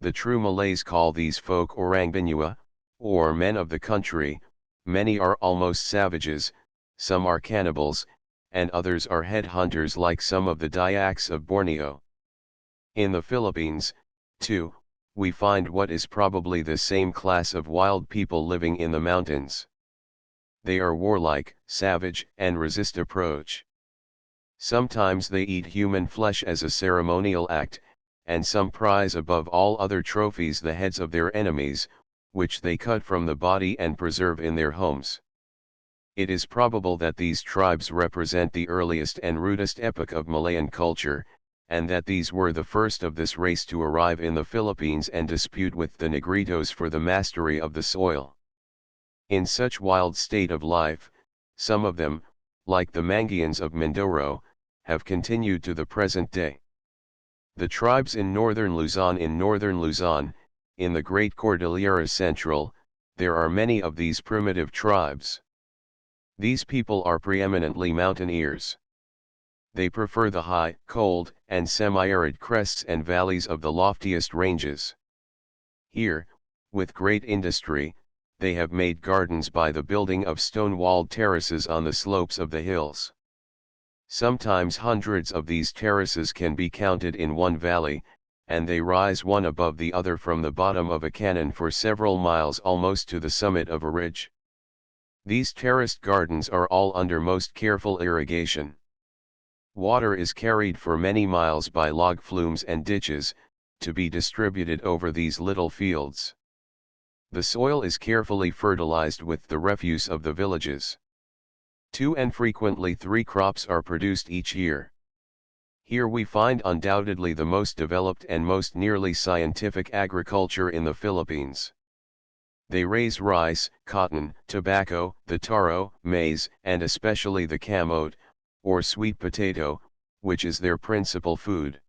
The true Malays call these folk Orang Binua, or men of the country. Many are almost savages, some are cannibals, and others are headhunters like some of the Dayaks of Borneo. In the Philippines, too, we find what is probably the same class of wild people living in the mountains. They are warlike, savage, and resist approach. Sometimes they eat human flesh as a ceremonial act, and some prize above all other trophies the heads of their enemies, which they cut from the body and preserve in their homes. It is probable that these tribes represent the earliest and rudest epoch of Malayan culture, and that these were the first of this race to arrive in the Philippines and dispute with the Negritos for the mastery of the soil. In such wild state of life, some of them, like the Mangyans of Mindoro, have continued to the present day. The tribes in northern Luzon. In the Great Cordillera Central, there are many of these primitive tribes. These people are preeminently mountaineers. They prefer the high, cold, and semi-arid crests and valleys of the loftiest ranges. Here, with great industry, they have made gardens by the building of stone-walled terraces on the slopes of the hills. Sometimes hundreds of these terraces can be counted in one valley, and they rise one above the other from the bottom of a canon for several miles almost to the summit of a ridge. These terraced gardens are all under most careful irrigation. Water is carried for many miles by log flumes and ditches, to be distributed over these little fields. The soil is carefully fertilized with the refuse of the villages. 2 and frequently 3 crops are produced each year. Here we find undoubtedly the most developed and most nearly scientific agriculture in the Philippines. They raise rice, cotton, tobacco, the taro, maize, and especially the camote, or sweet potato, which is their principal food.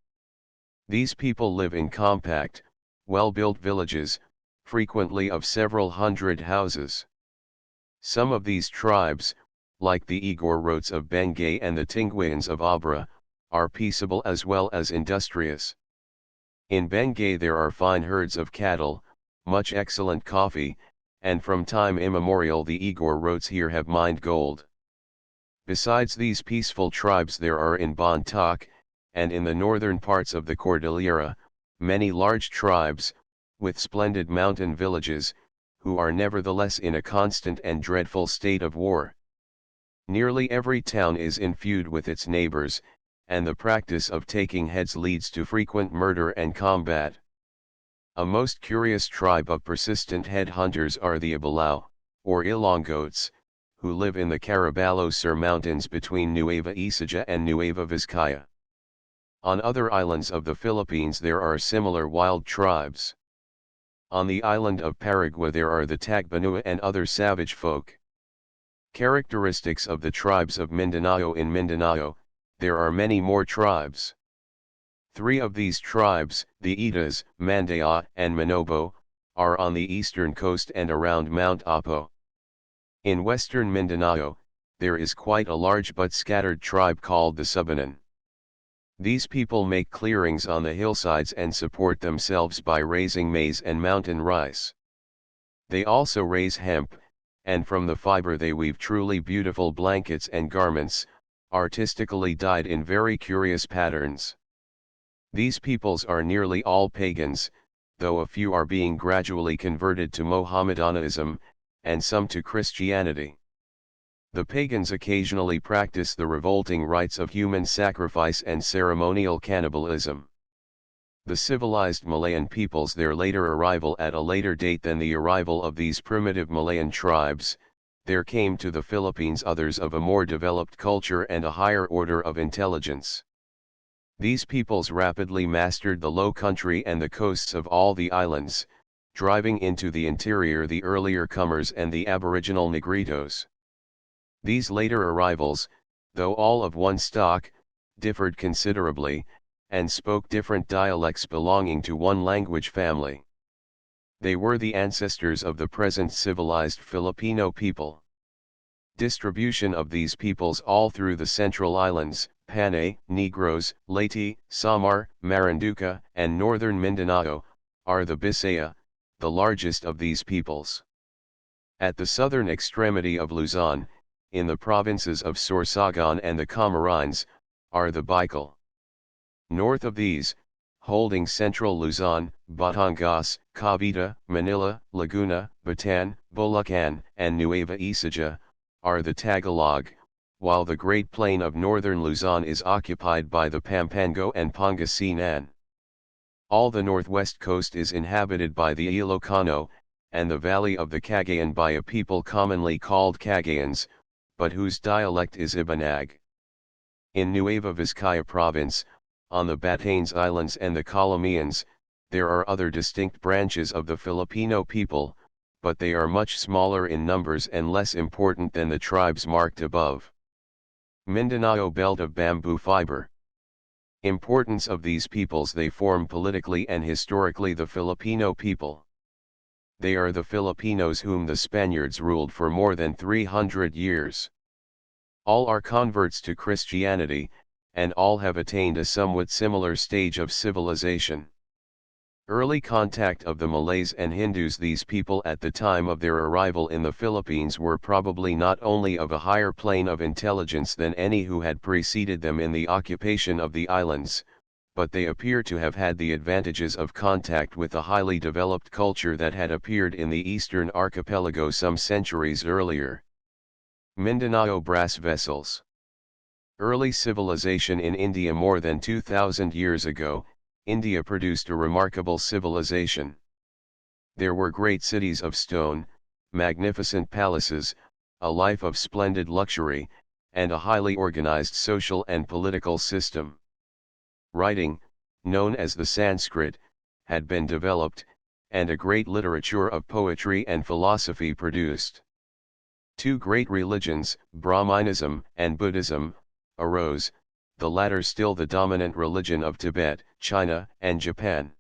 These people live in compact, well-built villages, frequently of several hundred houses. Some of these tribes, like the Igorotes of Benguet and the Tinguians of Abra, are peaceable as well as industrious. In Benguet there are fine herds of cattle, much excellent coffee, and from time immemorial the Igorotes here have mined gold. Besides these peaceful tribes there are in Bontoc, and in the northern parts of the Cordillera, many large tribes, with splendid mountain villages, who are nevertheless in a constant and dreadful state of war. Nearly every town is in feud with its neighbors, and the practice of taking heads leads to frequent murder and combat. A most curious tribe of persistent head hunters are the Ibalao, or Ilongotes, who live in the Caraballo Sur Mountains between Nueva Ecija and Nueva Vizcaya. On other islands of the Philippines there are similar wild tribes. On the island of Paragua there are the Tagbanua and other savage folk. Characteristics of the tribes of Mindanao. In Mindanao, there are many more tribes. 3 of these tribes, the Itas, Mandaya, and Manobo, are on the eastern coast and around Mount Apo. In western Mindanao, there is quite a large but scattered tribe called the Subanan. These people make clearings on the hillsides and support themselves by raising maize and mountain rice. They also raise hemp, and from the fiber they weave truly beautiful blankets and garments, artistically dyed in very curious patterns. These peoples are nearly all pagans, though a few are being gradually converted to Mohammedanism, and some to Christianity. The pagans occasionally practice the revolting rites of human sacrifice and ceremonial cannibalism. The civilized Malayan peoples, their later arrival at a later date than the arrival of these primitive Malayan tribes, there came to the Philippines others of a more developed culture and a higher order of intelligence. These peoples rapidly mastered the low country and the coasts of all the islands, driving into the interior the earlier comers and the aboriginal Negritos. These later arrivals, though all of one stock, differed considerably, and spoke different dialects belonging to one language family. They were the ancestors of the present civilized Filipino people. Distribution of these peoples all through the Central Islands, Panay, Negros, Leyte, Samar, Marinduque, and northern Mindanao, are the Bisaya, the largest of these peoples. At the southern extremity of Luzon, in the provinces of Sorsogon and the Camarines, are the Bicol. North of these, holding central Luzon, Batangas, Cavite, Manila, Laguna, Bataan, Bulacan, and Nueva Ecija, are the Tagalog, while the Great Plain of northern Luzon is occupied by the Pampango and Pangasinan. All the northwest coast is inhabited by the Ilocano, and the valley of the Cagayan by a people commonly called Cagayans, but whose dialect is Ibanag. In Nueva Vizcaya province, on the Batanes Islands and the Calamians, there are other distinct branches of the Filipino people, but they are much smaller in numbers and less important than the tribes marked above. Mindanao belt of bamboo fiber. Importance of these peoples: they form politically and historically the Filipino people. They are the Filipinos whom the Spaniards ruled for more than 300 years. All are converts to Christianity, and all have attained a somewhat similar stage of civilization. Early contact of the Malays and Hindus: these people at the time of their arrival in the Philippines were probably not only of a higher plane of intelligence than any who had preceded them in the occupation of the islands, but they appear to have had the advantages of contact with a highly developed culture that had appeared in the eastern archipelago some centuries earlier. Mindanao brass vessels. Early civilization in India more than 2,000 years ago, India produced a remarkable civilization. There were great cities of stone, magnificent palaces, a life of splendid luxury, and a highly organized social and political system. Writing, known as the Sanskrit, had been developed, and a great literature of poetry and philosophy produced. Two great religions, Brahmanism and Buddhism, arose, the latter still the dominant religion of Tibet, China, and Japan.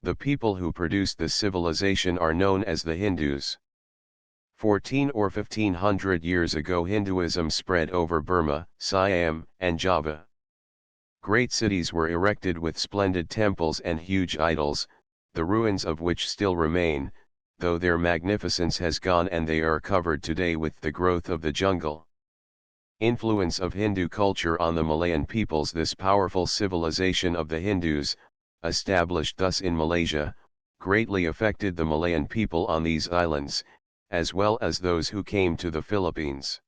The people who produced this civilization are known as the Hindus. 14 or 1500 years ago Hinduism spread over Burma, Siam, and Java. Great cities were erected with splendid temples and huge idols, the ruins of which still remain, though their magnificence has gone and they are covered today with the growth of the jungle. Influence of Hindu culture on the Malayan peoples. This powerful civilization of the Hindus, established thus in Malaysia, greatly affected the Malayan people on these islands, as well as those who came to the Philippines.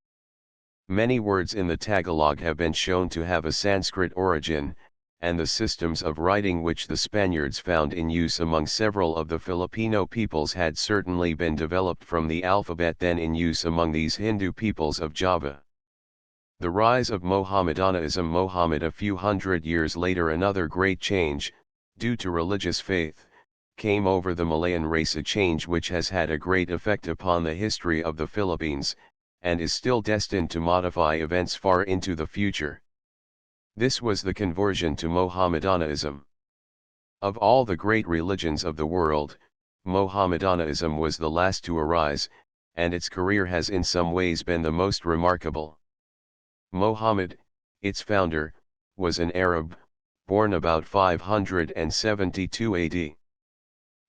Many words in the Tagalog have been shown to have a Sanskrit origin, and the systems of writing which the Spaniards found in use among several of the Filipino peoples had certainly been developed from the alphabet then in use among these Hindu peoples of Java. The rise of Mohammedanism. Mohammed a few hundred years later, another great change, due to religious faith, came over the Malayan race, a change which has had a great effect upon the history of the Philippines, and is still destined to modify events far into the future. This was the conversion to Mohammedanism. Of all the great religions of the world, Mohammedanism was the last to arise, and its career has in some ways been the most remarkable. Mohammed, its founder, was an Arab, born about 572 AD.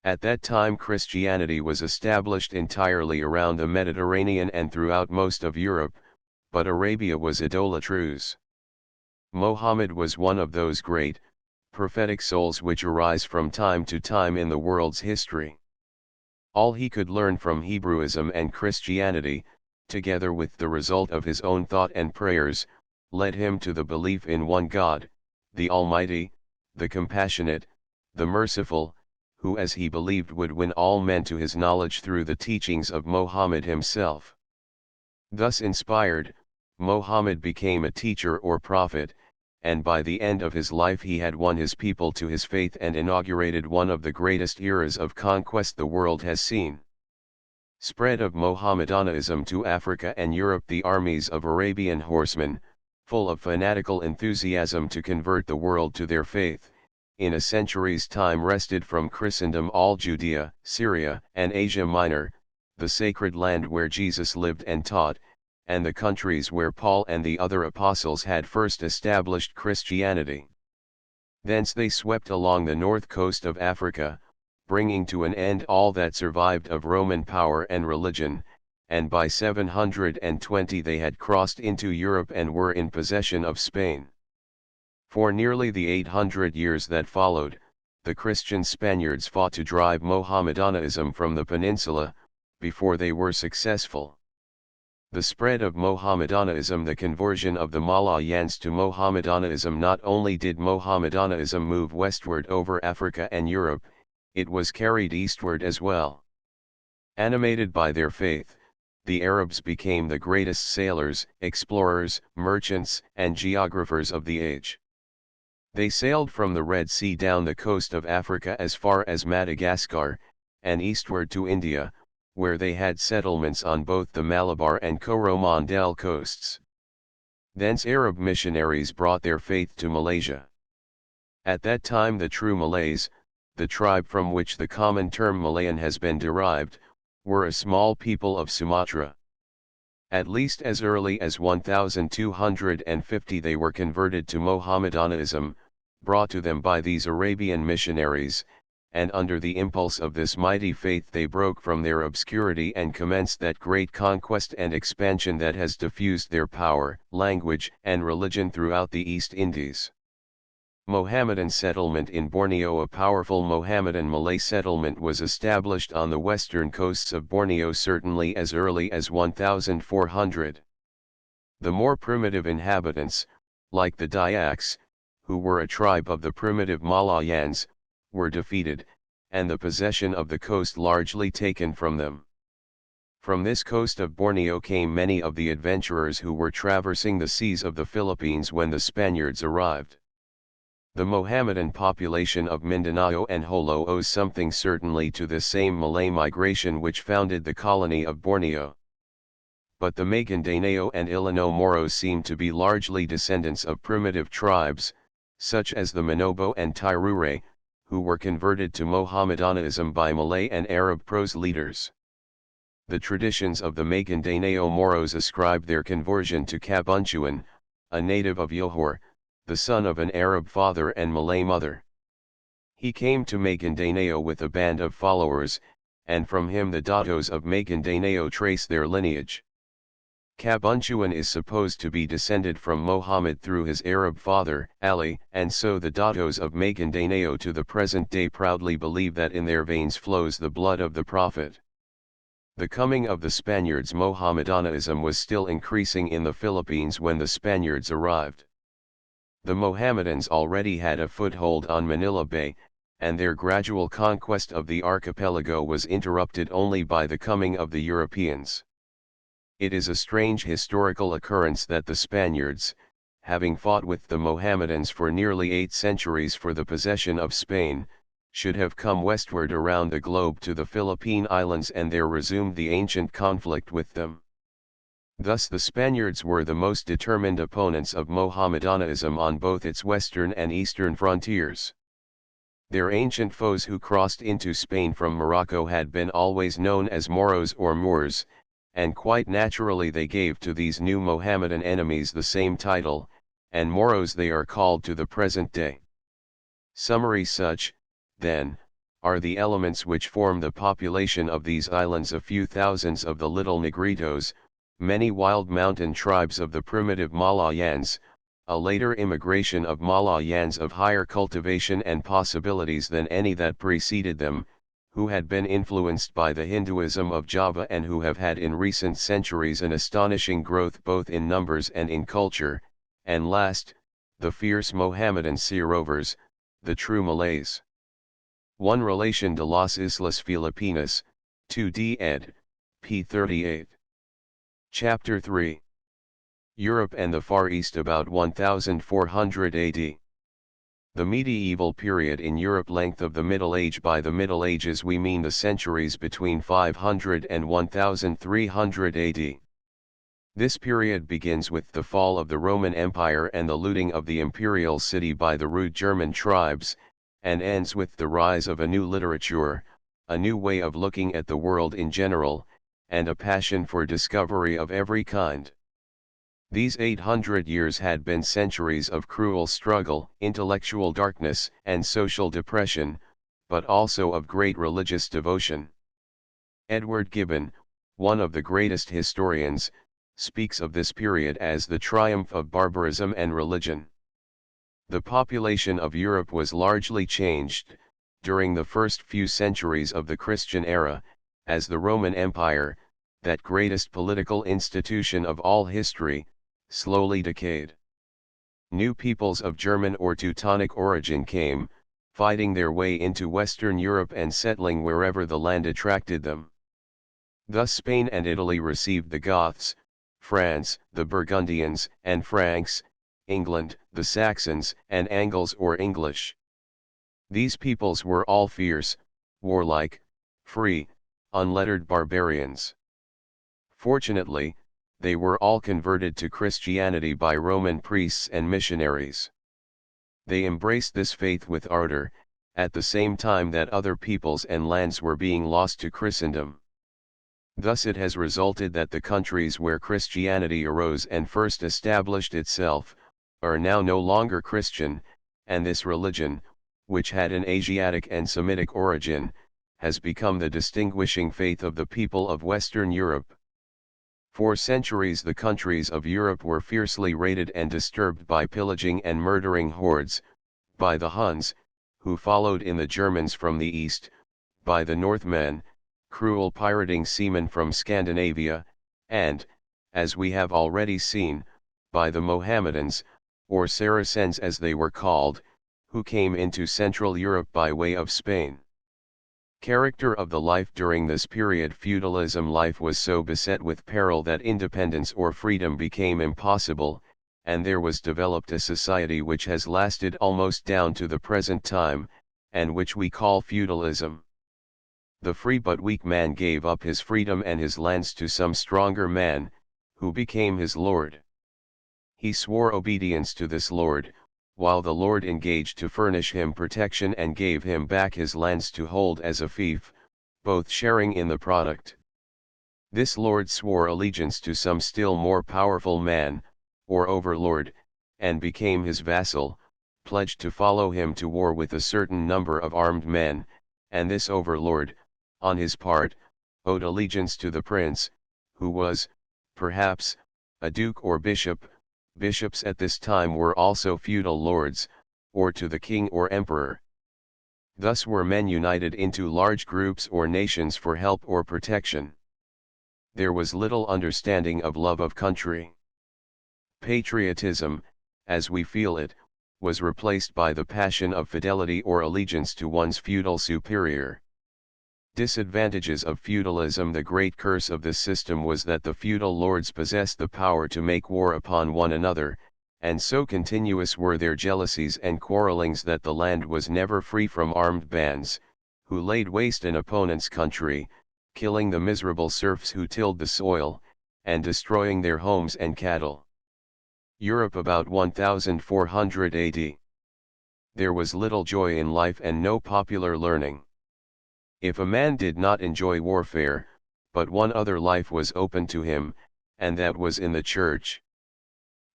At that time Christianity was established entirely around the Mediterranean and throughout most of Europe, but Arabia was idolatrous. Mohammed was one of those great, prophetic souls which arise from time to time in the world's history. All he could learn from Hebrewism and Christianity, together with the result of his own thought and prayers, led him to the belief in one God, the Almighty, the Compassionate, the Merciful, who as he believed would win all men to his knowledge through the teachings of Mohammed himself. Thus inspired, Mohammed became a teacher or prophet, and by the end of his life he had won his people to his faith and inaugurated one of the greatest eras of conquest the world has seen. Spread of Mohammedanism to Africa and Europe. The armies of Arabian horsemen, full of fanatical enthusiasm to convert the world to their faith, in a century's time wrested from Christendom all Judea, Syria, and Asia Minor, the sacred land where Jesus lived and taught, and the countries where Paul and the other apostles had first established Christianity. Thence they swept along the north coast of Africa, bringing to an end all that survived of Roman power and religion, and by 720 they had crossed into Europe and were in possession of Spain. For nearly the 800 years that followed, the Christian Spaniards fought to drive Mohammedanism from the peninsula, before they were successful. The spread of Mohammedanism. The conversion of the Malayans to Mohammedanism. Not only did Mohammedanism move westward over Africa and Europe, it was carried eastward as well. Animated by their faith, the Arabs became the greatest sailors, explorers, merchants, and geographers of the age. They sailed from the Red Sea down the coast of Africa as far as Madagascar, and eastward to India, where they had settlements on both the Malabar and Coromandel coasts. Thence Arab missionaries brought their faith to Malaysia. At that time the true Malays, the tribe from which the common term Malayan has been derived, were a small people of Sumatra. At least as early as 1250 they were converted to Mohammedanism, brought to them by these Arabian missionaries, and under the impulse of this mighty faith they broke from their obscurity and commenced that great conquest and expansion that has diffused their power, language, and religion throughout the East Indies. Mohammedan settlement in Borneo. A powerful Mohammedan Malay settlement was established on the western coasts of Borneo certainly as early as 1400. The more primitive inhabitants, like the Dayaks, who were a tribe of the primitive Malayans, were defeated, and the possession of the coast largely taken from them. From this coast of Borneo came many of the adventurers who were traversing the seas of the Philippines when the Spaniards arrived. The Mohammedan population of Mindanao and Jolo owes something certainly to this same Malay migration which founded the colony of Borneo. But the Maguindanao and Ilocano Moros seem to be largely descendants of primitive tribes, such as the Manobo and Tirure, who were converted to Mohammedanism by Malay and Arab prose leaders. The traditions of the Maguindanao Moros ascribe their conversion to Kabuntuan, a native of Johor, the son of an Arab father and Malay mother. He came to Maguindanao with a band of followers, and from him the Datos of Maguindanao trace their lineage. Kabuntuan is supposed to be descended from Muhammad through his Arab father, Ali, and so the Datos of Maguindanao to the present day proudly believe that in their veins flows the blood of the Prophet. The coming of the Spaniards. Mohammedanism was still increasing in the Philippines when the Spaniards arrived. The Mohammedans already had a foothold on Manila Bay, and their gradual conquest of the archipelago was interrupted only by the coming of the Europeans. It is a strange historical occurrence that the Spaniards, having fought with the Mohammedans for nearly 8 centuries for the possession of Spain, should have come westward around the globe to the Philippine Islands and there resumed the ancient conflict with them. Thus the Spaniards were the most determined opponents of Mohammedanism on both its western and eastern frontiers. Their ancient foes who crossed into Spain from Morocco had been always known as Moros or Moors, and quite naturally they gave to these new Mohammedan enemies the same title, and Moros they are called to the present day. Summary: such, then, are the elements which form the population of these islands: a few thousands of the little Negritos, many wild mountain tribes of the primitive Malayans, a later immigration of Malayans of higher cultivation and possibilities than any that preceded them, who had been influenced by the Hinduism of Java and who have had in recent centuries an astonishing growth both in numbers and in culture, and last, the fierce Mohammedan sea rovers, the true Malays. 1 Relation de las Islas Filipinas, 2d ed. p. 38. Chapter 3. Europe and the Far East about 1400 AD. The medieval period in Europe. Length of the Middle Age. By the Middle Ages we mean the centuries between 500 and 1300 AD. This period begins with the fall of the Roman Empire and the looting of the imperial city by the rude German tribes, and ends with the rise of a new literature, a new way of looking at the world in general, and a passion for discovery of every kind. These 800 years had been centuries of cruel struggle, intellectual darkness, and social depression, but also of great religious devotion. Edward Gibbon, one of the greatest historians, speaks of this period as the triumph of barbarism and religion. The population of Europe was largely changed, during the first few centuries of the Christian era, as the Roman Empire, that greatest political institution of all history, slowly decayed. New peoples of German or Teutonic origin came, fighting their way into Western Europe and settling wherever the land attracted them. Thus Spain and Italy received the Goths, France, the Burgundians and Franks, England, the Saxons and Angles or English. These peoples were all fierce, warlike, free, unlettered barbarians. Fortunately, they were all converted to Christianity by Roman priests and missionaries. They embraced this faith with ardor, at the same time that other peoples and lands were being lost to Christendom. Thus it has resulted that the countries where Christianity arose and first established itself, are now no longer Christian, and this religion, which had an Asiatic and Semitic origin, has become the distinguishing faith of the people of Western Europe. For centuries the countries of Europe were fiercely raided and disturbed by pillaging and murdering hordes, by the Huns, who followed in the Germans from the east, by the Northmen, cruel pirating seamen from Scandinavia, and, as we have already seen, by the Mohammedans, or Saracens as they were called, who came into Central Europe by way of Spain. Character of the life during this period. Feudalism life was so beset with peril that independence or freedom became impossible, and there was developed a society which has lasted almost down to the present time, and which we call feudalism. The free but weak man gave up his freedom and his lands to some stronger man, who became his lord. He swore obedience to this lord, while the lord engaged to furnish him protection and gave him back his lands to hold as a fief, both sharing in the product. This lord swore allegiance to some still more powerful man, or overlord, and became his vassal, pledged to follow him to war with a certain number of armed men, and this overlord, on his part, owed allegiance to the prince, who was, perhaps, a duke or bishop. Bishops at this time were also feudal lords, or to the king or emperor. Thus were men united into large groups or nations for help or protection. There was little understanding of love of country. Patriotism, as we feel it, was replaced by the passion of fidelity or allegiance to one's feudal superior. Disadvantages of feudalism. The great curse of this system was that the feudal lords possessed the power to make war upon one another, and so continuous were their jealousies and quarrelings that the land was never free from armed bands, who laid waste an opponent's country, killing the miserable serfs who tilled the soil, and destroying their homes and cattle. Europe about 1400 AD. There was little joy in life and no popular learning. If a man did not enjoy warfare, but one other life was open to him, and that was in the church.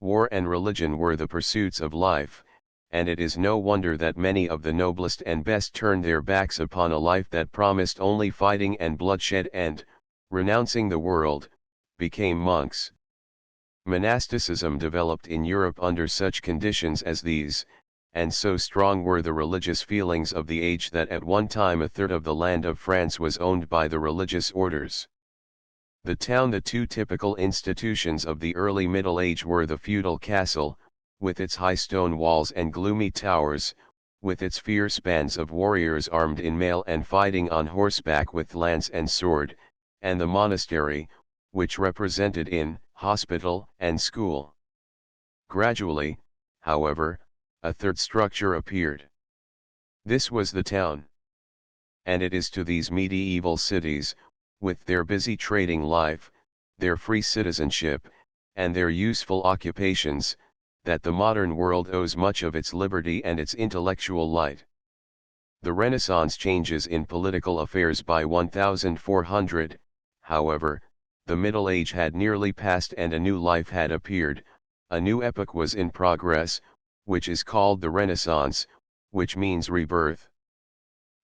War and religion were the pursuits of life, and it is no wonder that many of the noblest and best turned their backs upon a life that promised only fighting and bloodshed and, renouncing the world, became monks. Monasticism developed in Europe under such conditions as these, and so strong were the religious feelings of the age that at one time a third of the land of France was owned by the religious orders. The town. The two typical institutions of the early Middle Age were the feudal castle, with its high stone walls and gloomy towers, with its fierce bands of warriors armed in mail and fighting on horseback with lance and sword, and the monastery, which represented inn, hospital, and school. Gradually, however, a third structure appeared. This was the town. And it is to these medieval cities, with their busy trading life, their free citizenship, and their useful occupations, that the modern world owes much of its liberty and its intellectual light. The Renaissance changes in political affairs. By 1400, however, the Middle Age had nearly passed and a new life had appeared, a new epoch was in progress, which is called the Renaissance, which means rebirth.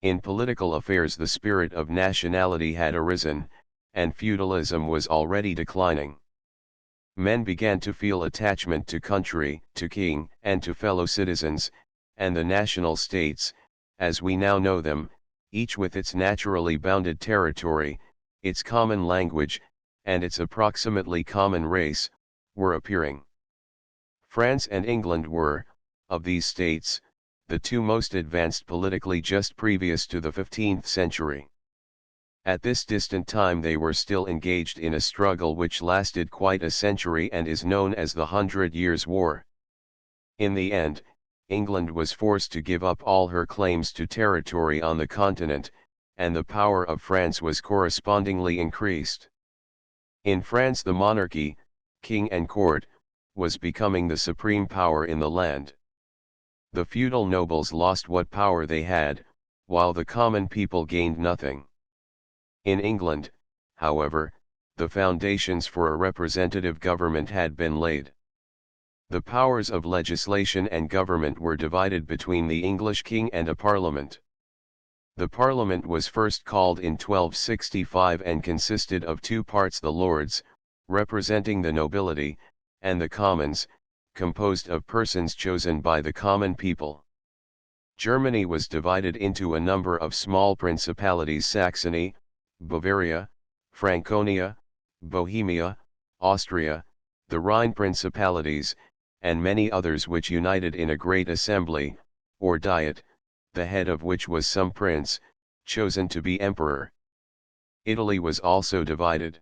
In political affairs the spirit of nationality had arisen, and feudalism was already declining. Men began to feel attachment to country, to king, and to fellow citizens, and the national states, as we now know them, each with its naturally bounded territory, its common language, and its approximately common race, were appearing. France and England were, of these states, the two most advanced politically just previous to the 15th century. At this distant time they were still engaged in a struggle which lasted quite a century and is known as the 100 Years' War. In the end, England was forced to give up all her claims to territory on the continent, and the power of France was correspondingly increased. In France the monarchy, king and court, was becoming the supreme power in the land. The feudal nobles lost what power they had, while the common people gained nothing. In England, however, the foundations for a representative government had been laid. The powers of legislation and government were divided between the English king and a parliament. The parliament was first called in 1265 and consisted of two parts: the lords, representing the nobility, and the commons, composed of persons chosen by the common people. Germany was divided into a number of small principalities: Saxony, Bavaria, Franconia, Bohemia, Austria, the Rhine principalities, and many others which united in a great assembly, or diet, the head of which was some prince, chosen to be emperor. Italy was also divided.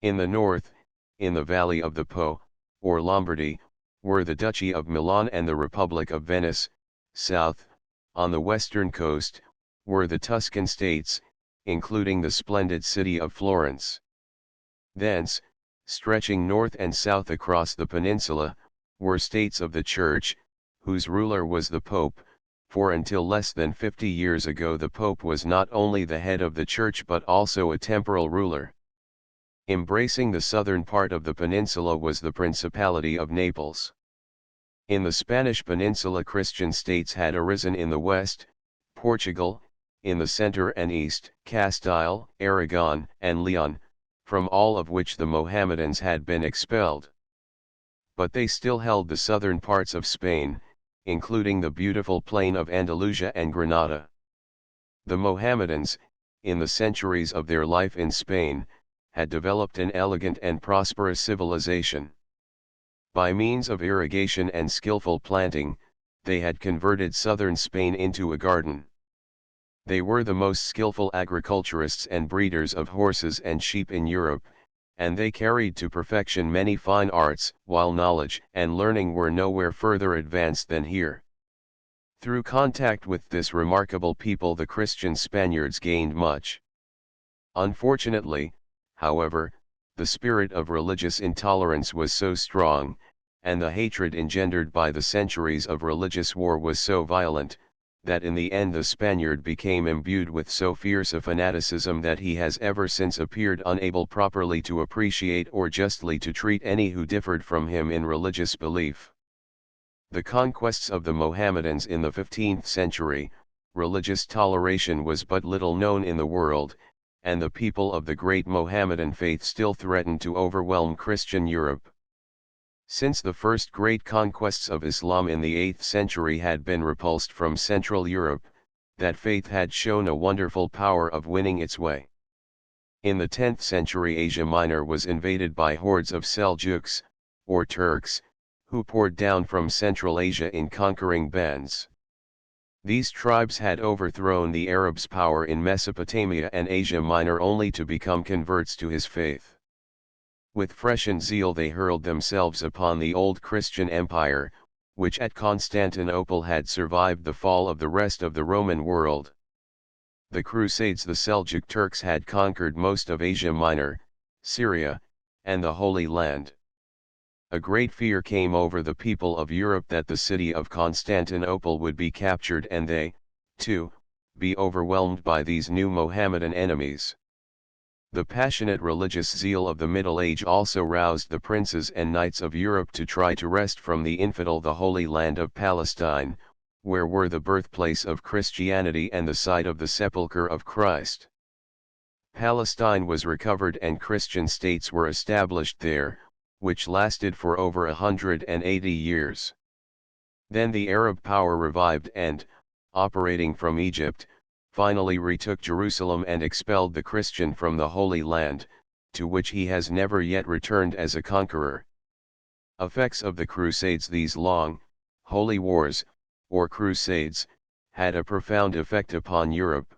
In the north, in the valley of the Po, or Lombardy, were the Duchy of Milan and the Republic of Venice. South, on the western coast, were the Tuscan states, including the splendid city of Florence. Thence, stretching north and south across the peninsula, were states of the Church, whose ruler was the Pope, for until less than 50 years ago the Pope was not only the head of the Church but also a temporal ruler. Embracing the southern part of the peninsula was the Principality of Naples. In the Spanish peninsula Christian states had arisen in the west, Portugal, in the center and east, Castile, Aragon, and Leon, from all of which the Mohammedans had been expelled. But they still held the southern parts of Spain, including the beautiful plain of Andalusia and Granada. The Mohammedans, in the centuries of their life in Spain, had developed an elegant and prosperous civilization. By means of irrigation and skillful planting, they had converted southern Spain into a garden. They were the most skillful agriculturists and breeders of horses and sheep in Europe, and they carried to perfection many fine arts, while knowledge and learning were nowhere further advanced than here. Through contact with this remarkable people the Christian Spaniards gained much. Unfortunately, however, the spirit of religious intolerance was so strong, and the hatred engendered by the centuries of religious war was so violent, that in the end the Spaniard became imbued with so fierce a fanaticism that he has ever since appeared unable properly to appreciate or justly to treat any who differed from him in religious belief. The conquests of the Mohammedans in the 15th century, religious toleration was but little known in the world, and the people of the great Mohammedan faith still threatened to overwhelm Christian Europe. Since the first great conquests of Islam in the 8th century had been repulsed from Central Europe, that faith had shown a wonderful power of winning its way. In the 10th century Asia Minor was invaded by hordes of Seljuks, or Turks, who poured down from Central Asia in conquering bands. These tribes had overthrown the Arabs' power in Mesopotamia and Asia Minor only to become converts to his faith. With freshened zeal they hurled themselves upon the old Christian Empire, which at Constantinople had survived the fall of the rest of the Roman world. The Crusades the Seljuk Turks had conquered most of Asia Minor, Syria, and the Holy Land. A great fear came over the people of Europe that the city of Constantinople would be captured and they, too, be overwhelmed by these new Mohammedan enemies. The passionate religious zeal of the Middle Age also roused the princes and knights of Europe to try to wrest from the infidel the Holy Land of Palestine, where were the birthplace of Christianity and the site of the sepulchre of Christ. Palestine was recovered and Christian states were established there, which lasted for over 180 years. Then the Arab power revived and, operating from Egypt, finally retook Jerusalem and expelled the Christian from the Holy Land, to which he has never yet returned as a conqueror. Effects of the Crusades. These long, holy wars, or crusades, had a profound effect upon Europe.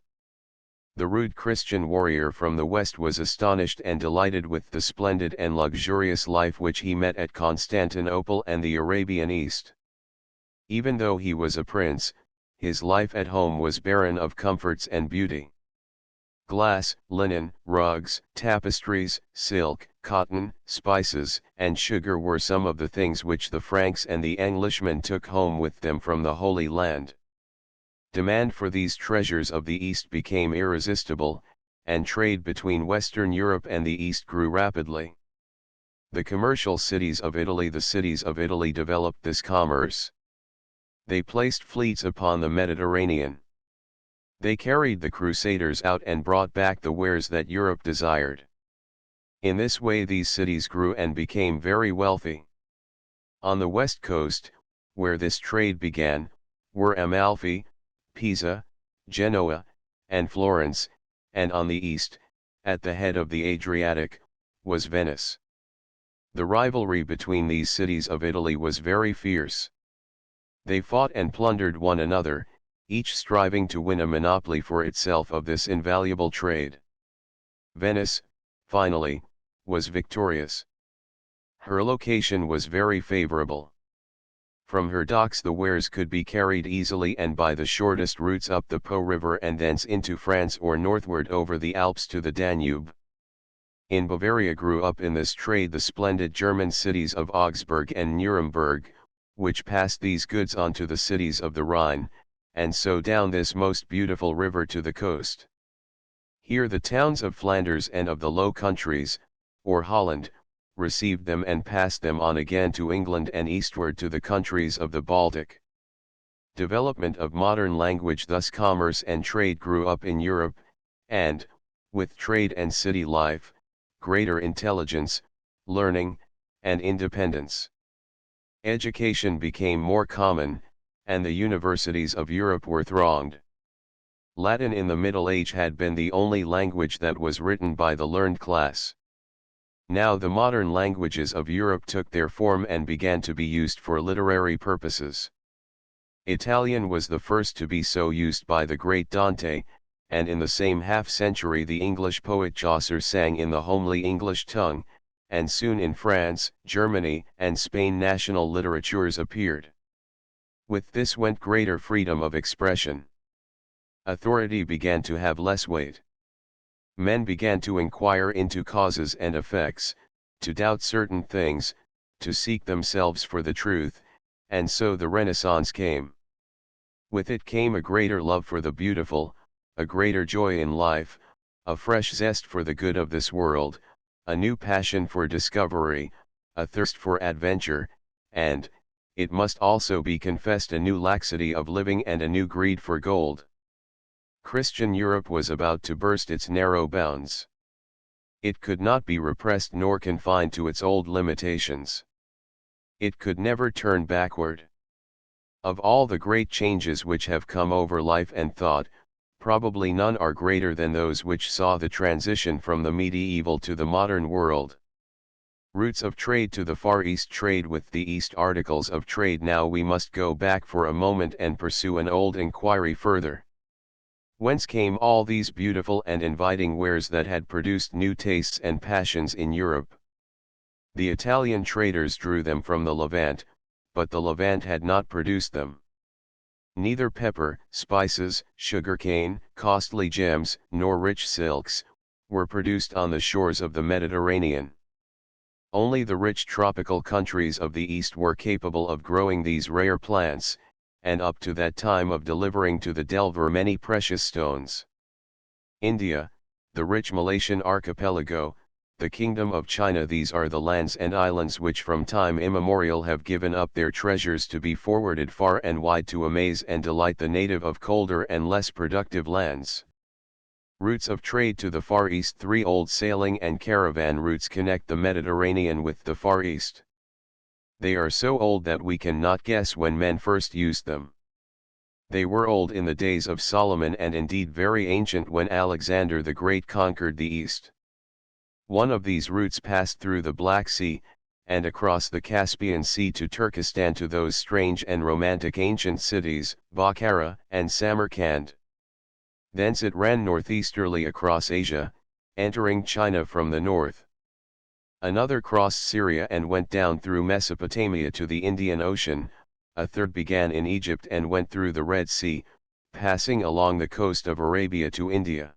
The rude Christian warrior from the west was astonished and delighted with the splendid and luxurious life which he met at Constantinople and the Arabian East. Even though he was a prince, his life at home was barren of comforts and beauty. Glass, linen, rugs, tapestries, silk, cotton, spices, and sugar were some of the things which the Franks and the Englishmen took home with them from the Holy Land. Demand for these treasures of the East became irresistible, and trade between Western Europe and the East grew rapidly. The commercial cities of Italy. The cities of Italy developed this commerce. They placed fleets upon the Mediterranean. They carried the Crusaders out and brought back the wares that Europe desired. In this way these cities grew and became very wealthy. On the west coast, where this trade began, were Amalfi, Pisa, Genoa, and Florence, and on the east, at the head of the Adriatic, was Venice. The rivalry between these cities of Italy was very fierce. They fought and plundered one another, each striving to win a monopoly for itself of this invaluable trade. Venice, finally, was victorious. Her location was very favorable. From her docks the wares could be carried easily and by the shortest routes up the Po River and thence into France or northward over the Alps to the Danube. In Bavaria grew up in this trade the splendid German cities of Augsburg and Nuremberg, which passed these goods on to the cities of the Rhine, and so down this most beautiful river to the coast. Here the towns of Flanders and of the Low Countries, or Holland, received them and passed them on again to England and eastward to the countries of the Baltic. Development of modern language, thus commerce and trade grew up in Europe, and, with trade and city life, greater intelligence, learning, and independence. Education became more common, and the universities of Europe were thronged. Latin in the Middle Age had been the only language that was written by the learned class. Now the modern languages of Europe took their form and began to be used for literary purposes. Italian was the first to be so used by the great Dante, and in the same half-century the English poet Chaucer sang in the homely English tongue, and soon in France, Germany, and Spain national literatures appeared. With this went greater freedom of expression. Authority began to have less weight. Men began to inquire into causes and effects, to doubt certain things, to seek themselves for the truth, and so the Renaissance came. With it came a greater love for the beautiful, a greater joy in life, a fresh zest for the good of this world, a new passion for discovery, a thirst for adventure, and, it must also be confessed, a new laxity of living and a new greed for gold. Christian Europe was about to burst its narrow bounds. It could not be repressed nor confined to its old limitations. It could never turn backward. Of all the great changes which have come over life and thought, probably none are greater than those which saw the transition from the medieval to the modern world. Routes of trade to the Far East, trade with the East, articles of trade. Now we must go back for a moment and pursue an old inquiry further. Whence came all these beautiful and inviting wares that had produced new tastes and passions in Europe? The Italian traders drew them from the Levant, but the Levant had not produced them. Neither pepper, spices, sugarcane, costly gems, nor rich silks, were produced on the shores of the Mediterranean. Only the rich tropical countries of the East were capable of growing these rare plants, and up to that time of delivering to the delver many precious stones. India, the rich Malaysian archipelago, the kingdom of China, these are the lands and islands which from time immemorial have given up their treasures to be forwarded far and wide to amaze and delight the native of colder and less productive lands. Routes of trade to the Far East. 3 old sailing and caravan routes connect the Mediterranean with the Far East. They are so old that we can not guess when men first used them. They were old in the days of Solomon and indeed very ancient when Alexander the Great conquered the East. One of these routes passed through the Black Sea, and across the Caspian Sea to Turkestan, to those strange and romantic ancient cities, Bokhara and Samarkand. Thence it ran northeasterly across Asia, entering China from the north. Another crossed Syria and went down through Mesopotamia to the Indian Ocean, a third began in Egypt and went through the Red Sea, passing along the coast of Arabia to India.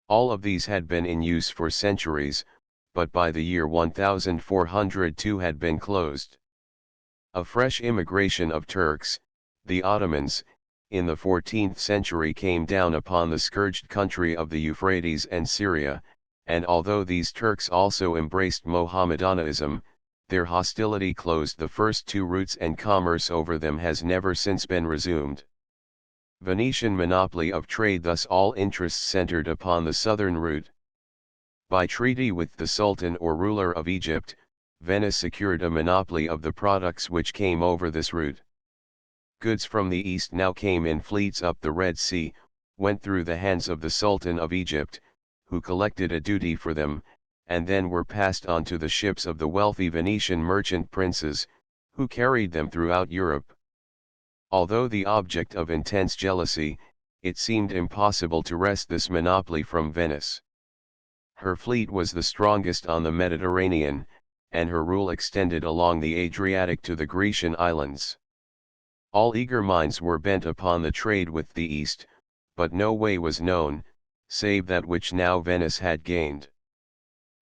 All of these had been in use for centuries, but by the year 1402 had been closed. A fresh immigration of Turks, the Ottomans, in the 14th century came down upon the scourged country of the Euphrates and Syria, and although these Turks also embraced Mohammedanism, their hostility closed the first 2 routes and commerce over them has never since been resumed. Venetian monopoly of trade. Thus all interests centered upon the southern route. By treaty with the Sultan or ruler of Egypt, Venice secured a monopoly of the products which came over this route. Goods from the east now came in fleets up the Red Sea, went through the hands of the Sultan of Egypt, who collected a duty for them, and then were passed on to the ships of the wealthy Venetian merchant princes, who carried them throughout Europe. Although the object of intense jealousy, it seemed impossible to wrest this monopoly from Venice. Her fleet was the strongest on the Mediterranean, and her rule extended along the Adriatic to the Grecian islands. All eager minds were bent upon the trade with the East, but no way was known, save that which now Venice had gained.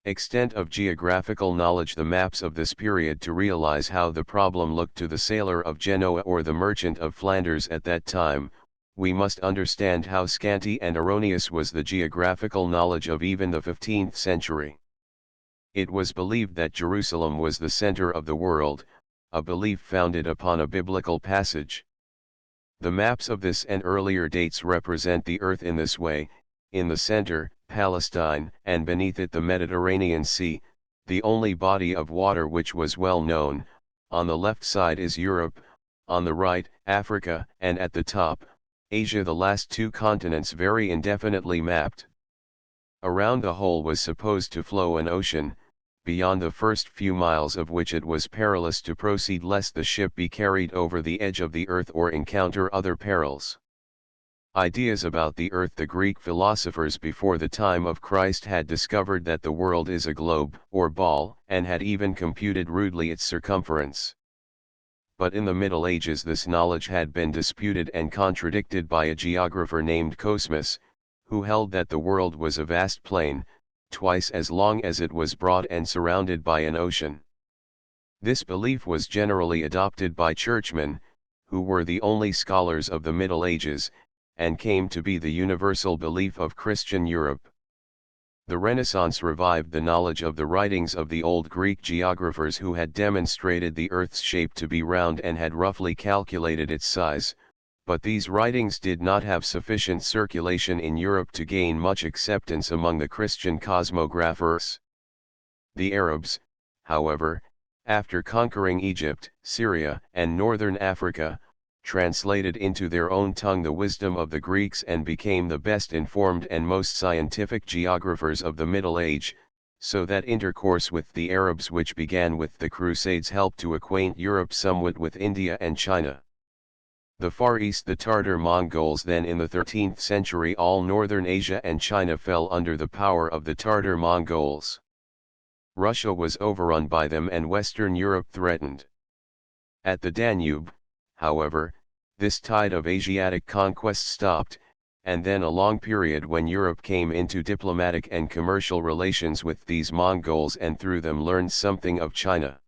Extent of geographical knowledge. The maps of this period to realize how the problem looked to the sailor of Genoa or the merchant of Flanders at that time, we must understand how scanty and erroneous was the geographical knowledge of even the 15th century. It was believed that Jerusalem was the center of the world, a belief founded upon a biblical passage. The maps of this and earlier dates represent the earth in this way: in the center, Palestine, and beneath it the Mediterranean Sea, the only body of water which was well known. On the left side is Europe, on the right, Africa, and at the top, Asia. The last two continents very indefinitely mapped. Around the whole was supposed to flow an ocean, beyond the first few miles of which it was perilous to proceed lest the ship be carried over the edge of the earth or encounter other perils. Ideas about the earth. The Greek philosophers before the time of Christ had discovered that the world is a globe or ball, and had even computed rudely its circumference. But in the Middle Ages this knowledge had been disputed and contradicted by a geographer named Cosmas, who held that the world was a vast plain, twice as long as it was broad and surrounded by an ocean. This belief was generally adopted by churchmen, who were the only scholars of the Middle Ages, and came to be the universal belief of Christian Europe. The Renaissance revived the knowledge of the writings of the old Greek geographers who had demonstrated the earth's shape to be round and had roughly calculated its size, but these writings did not have sufficient circulation in Europe to gain much acceptance among the Christian cosmographers. The Arabs, however, after conquering Egypt, Syria, and northern Africa, translated into their own tongue the wisdom of the Greeks and became the best informed and most scientific geographers of the Middle Age, so that intercourse with the Arabs which began with the Crusades helped to acquaint Europe somewhat with India and China. The Far East. The Tartar Mongols. Then in the 13th century all northern Asia and China fell under the power of the Tartar Mongols. Russia was overrun by them and Western Europe threatened. At the Danube, however, this tide of Asiatic conquest stopped, and then a long period when Europe came into diplomatic and commercial relations with these Mongols and through them learned something of China.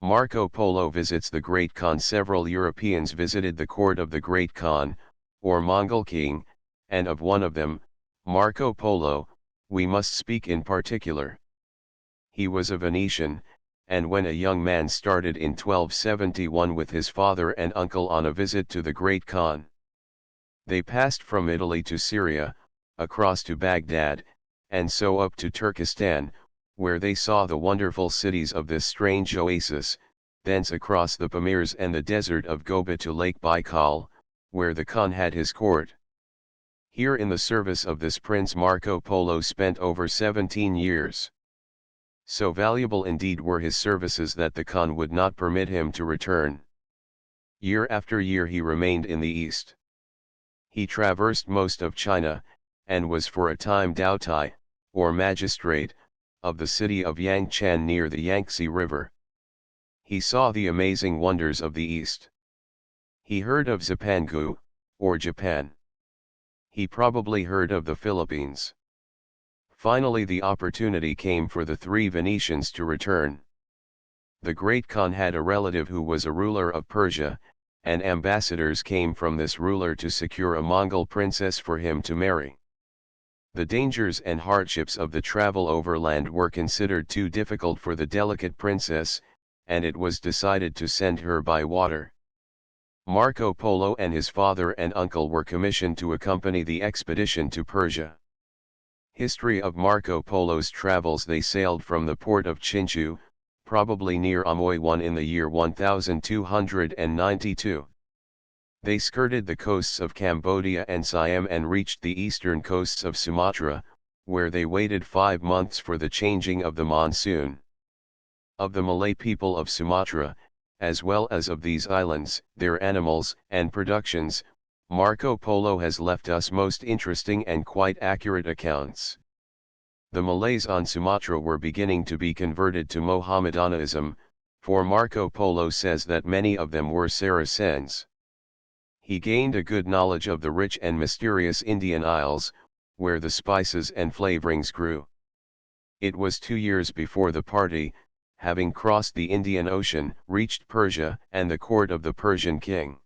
Marco Polo visits the Great Khan. Several Europeans visited the court of the Great Khan, or Mongol king, and of one of them, Marco Polo, we must speak in particular. He was a Venetian, and when a young man started in 1271 with his father and uncle on a visit to the Great Khan. They passed from Italy to Syria, across to Baghdad, and so up to Turkestan, where they saw the wonderful cities of this strange oasis, thence across the Pamirs and the desert of Gobi to Lake Baikal, where the Khan had his court. Here in the service of this prince Marco Polo spent over 17 years. So valuable indeed were his services that the Khan would not permit him to return. Year after year he remained in the east. He traversed most of China, and was for a time Daotai, or magistrate, of the city of Yangchan near the Yangtze River. He saw the amazing wonders of the East. He heard of Zipangu, or Japan. He probably heard of the Philippines. Finally the opportunity came for the three Venetians to return. The Great Khan had a relative who was a ruler of Persia, and ambassadors came from this ruler to secure a Mongol princess for him to marry. The dangers and hardships of the travel overland were considered too difficult for the delicate princess, and it was decided to send her by water. Marco Polo and his father and uncle were commissioned to accompany the expedition to Persia. History of Marco Polo's travels. They sailed from the port of Chinchu, probably near Amoy I in the year 1292. They skirted the coasts of Cambodia and Siam and reached the eastern coasts of Sumatra, where they waited 5 months for the changing of the monsoon. Of the Malay people of Sumatra, as well as of these islands, their animals and productions, Marco Polo has left us most interesting and quite accurate accounts. The Malays on Sumatra were beginning to be converted to Mohammedanism, for Marco Polo says that many of them were Saracens. He gained a good knowledge of the rich and mysterious Indian Isles, where the spices and flavorings grew. It was 2 years before the party, having crossed the Indian Ocean, reached Persia and the court of the Persian king.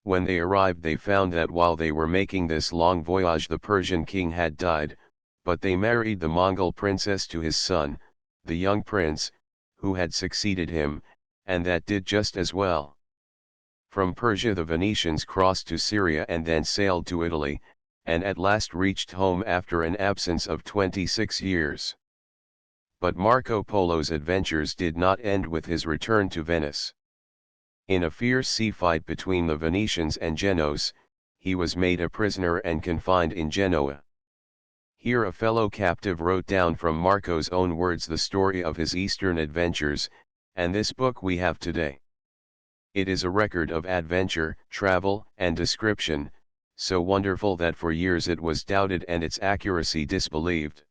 When they arrived they found that while they were making this long voyage the Persian king had died, but they married the Mongol princess to his son, the young prince, who had succeeded him, and that did just as well. From Persia the Venetians crossed to Syria and then sailed to Italy, and at last reached home after an absence of 26 years. But Marco Polo's adventures did not end with his return to Venice. In a fierce sea fight between the Venetians and Genoese, he was made a prisoner and confined in Genoa. Here a fellow captive wrote down from Marco's own words the story of his eastern adventures, and this book we have today. It is a record of adventure, travel, and description, so wonderful that for years it was doubted and its accuracy disbelieved.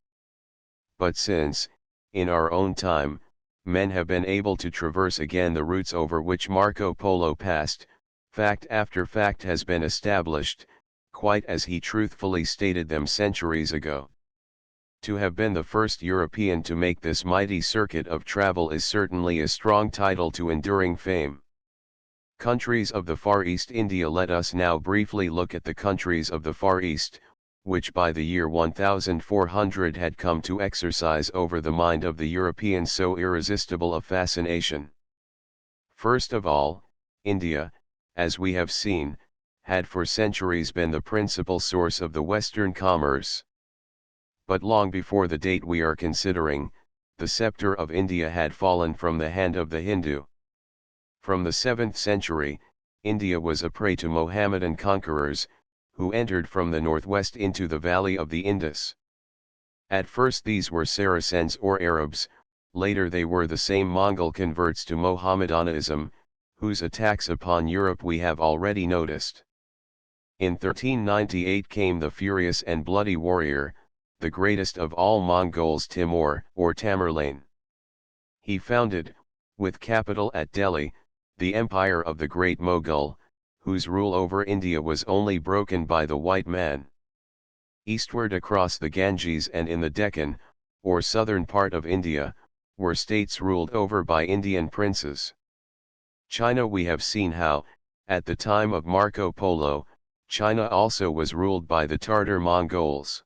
But since, in our own time, men have been able to traverse again the routes over which Marco Polo passed, fact after fact has been established, quite as he truthfully stated them centuries ago. To have been the first European to make this mighty circuit of travel is certainly a strong title to enduring fame. Countries of the Far East India. Let us now briefly look at the countries of the Far East, which by the year 1400 had come to exercise over the mind of the European so irresistible a fascination. First of all, India, as we have seen, had for centuries been the principal source of the Western commerce. But long before the date we are considering, the scepter of India had fallen from the hand of the Hindu. From the 7th century, India was a prey to Mohammedan conquerors, who entered from the northwest into the valley of the Indus. At first these were Saracens or Arabs, later they were the same Mongol converts to Mohammedanism, whose attacks upon Europe we have already noticed. In 1398 came the furious and bloody warrior, the greatest of all Mongols, Timur, or Tamerlane. He founded, with capital at Delhi, the empire of the Great Mughal, whose rule over India was only broken by the white man. Eastward across the Ganges and in the Deccan, or southern part of India, were states ruled over by Indian princes. China we have seen how, at the time of Marco Polo, China also was ruled by the Tartar Mongols.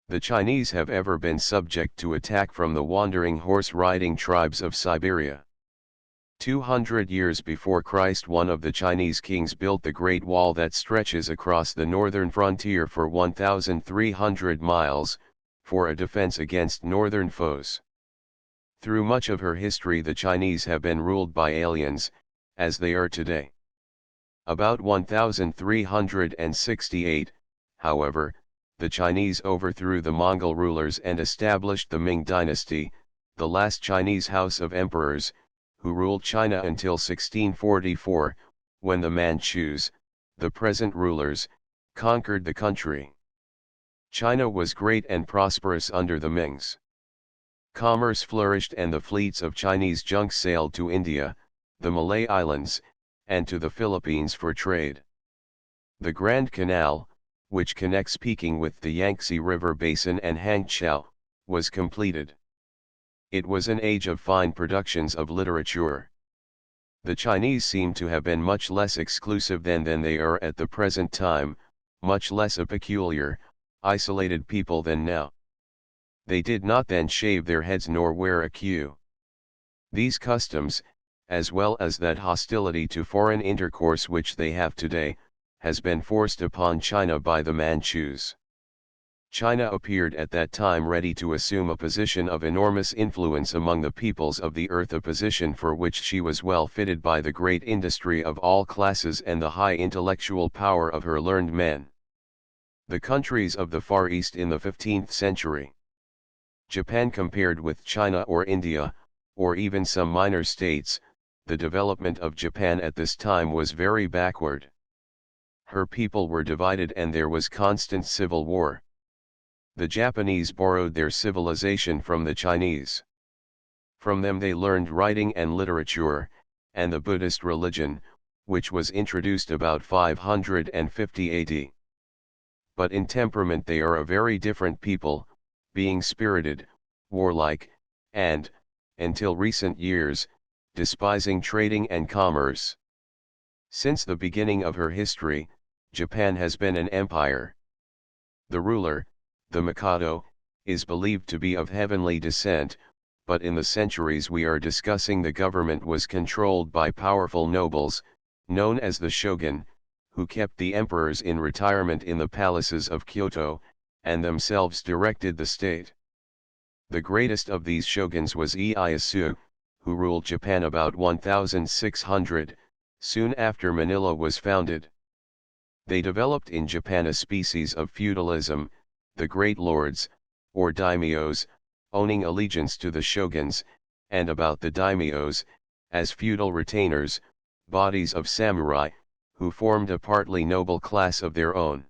The Chinese have ever been subject to attack from the wandering horse-riding tribes of Siberia. 200 years before Christ one of the Chinese kings built the Great Wall that stretches across the northern frontier for 1,300 miles, for a defense against northern foes. Through much of her history the Chinese have been ruled by aliens, as they are today. About 1368, however, the Chinese overthrew the Mongol rulers and established the Ming dynasty, the last Chinese house of emperors, who ruled China until 1644, when the Manchus, the present rulers, conquered the country. China was great and prosperous under the Mings. Commerce flourished and the fleets of Chinese junks sailed to India, the Malay Islands, and to the Philippines for trade. The Grand Canal, which connects Peking with the Yangtze River basin and Hangzhou, was completed. It was an age of fine productions of literature. The Chinese seem to have been much less exclusive then than they are at the present time, much less a peculiar, isolated people than now. They did not then shave their heads nor wear a queue. These customs, as well as that hostility to foreign intercourse which they have today, has been forced upon China by the Manchus. China appeared at that time ready to assume a position of enormous influence among the peoples of the earth, a position for which she was well fitted by the great industry of all classes and the high intellectual power of her learned men. The countries of the Far East in the 15th century. Japan compared with China or India, or even some minor states, the development of Japan at this time was very backward. Her people were divided and there was constant civil war. The Japanese borrowed their civilization from the Chinese. From them they learned writing and literature, and the Buddhist religion, which was introduced about 550 AD. But in temperament they are a very different people, being spirited, warlike, and, until recent years, despising trading and commerce. Since the beginning of her history, Japan has been an empire. The ruler, the Mikado, is believed to be of heavenly descent, but in the centuries we are discussing the government was controlled by powerful nobles, known as the shogun, who kept the emperors in retirement in the palaces of Kyoto, and themselves directed the state. The greatest of these shoguns was Ieyasu, who ruled Japan about 1600, soon after Manila was founded. They developed in Japan a species of feudalism, the great lords, or daimyos, owning allegiance to the shoguns, and about the daimyos, as feudal retainers, bodies of samurai, who formed a partly noble class of their own.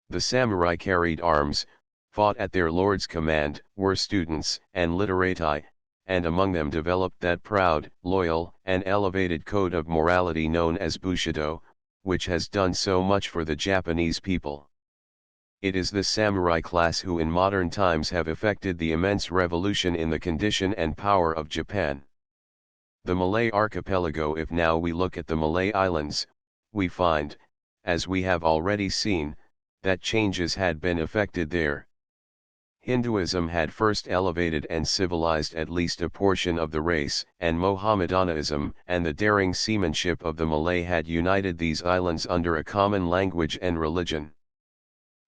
The samurai carried arms, fought at their lord's command, were students and literati, and among them developed that proud, loyal, and elevated code of morality known as Bushido, which has done so much for the Japanese people. It is this samurai class who in modern times have effected the immense revolution in the condition and power of Japan. The Malay archipelago. If now we look at the Malay Islands, we find, as we have already seen, that changes had been effected there. Hinduism had first elevated and civilized at least a portion of the race, and Mohammedanism and the daring seamanship of the Malay had united these islands under a common language and religion.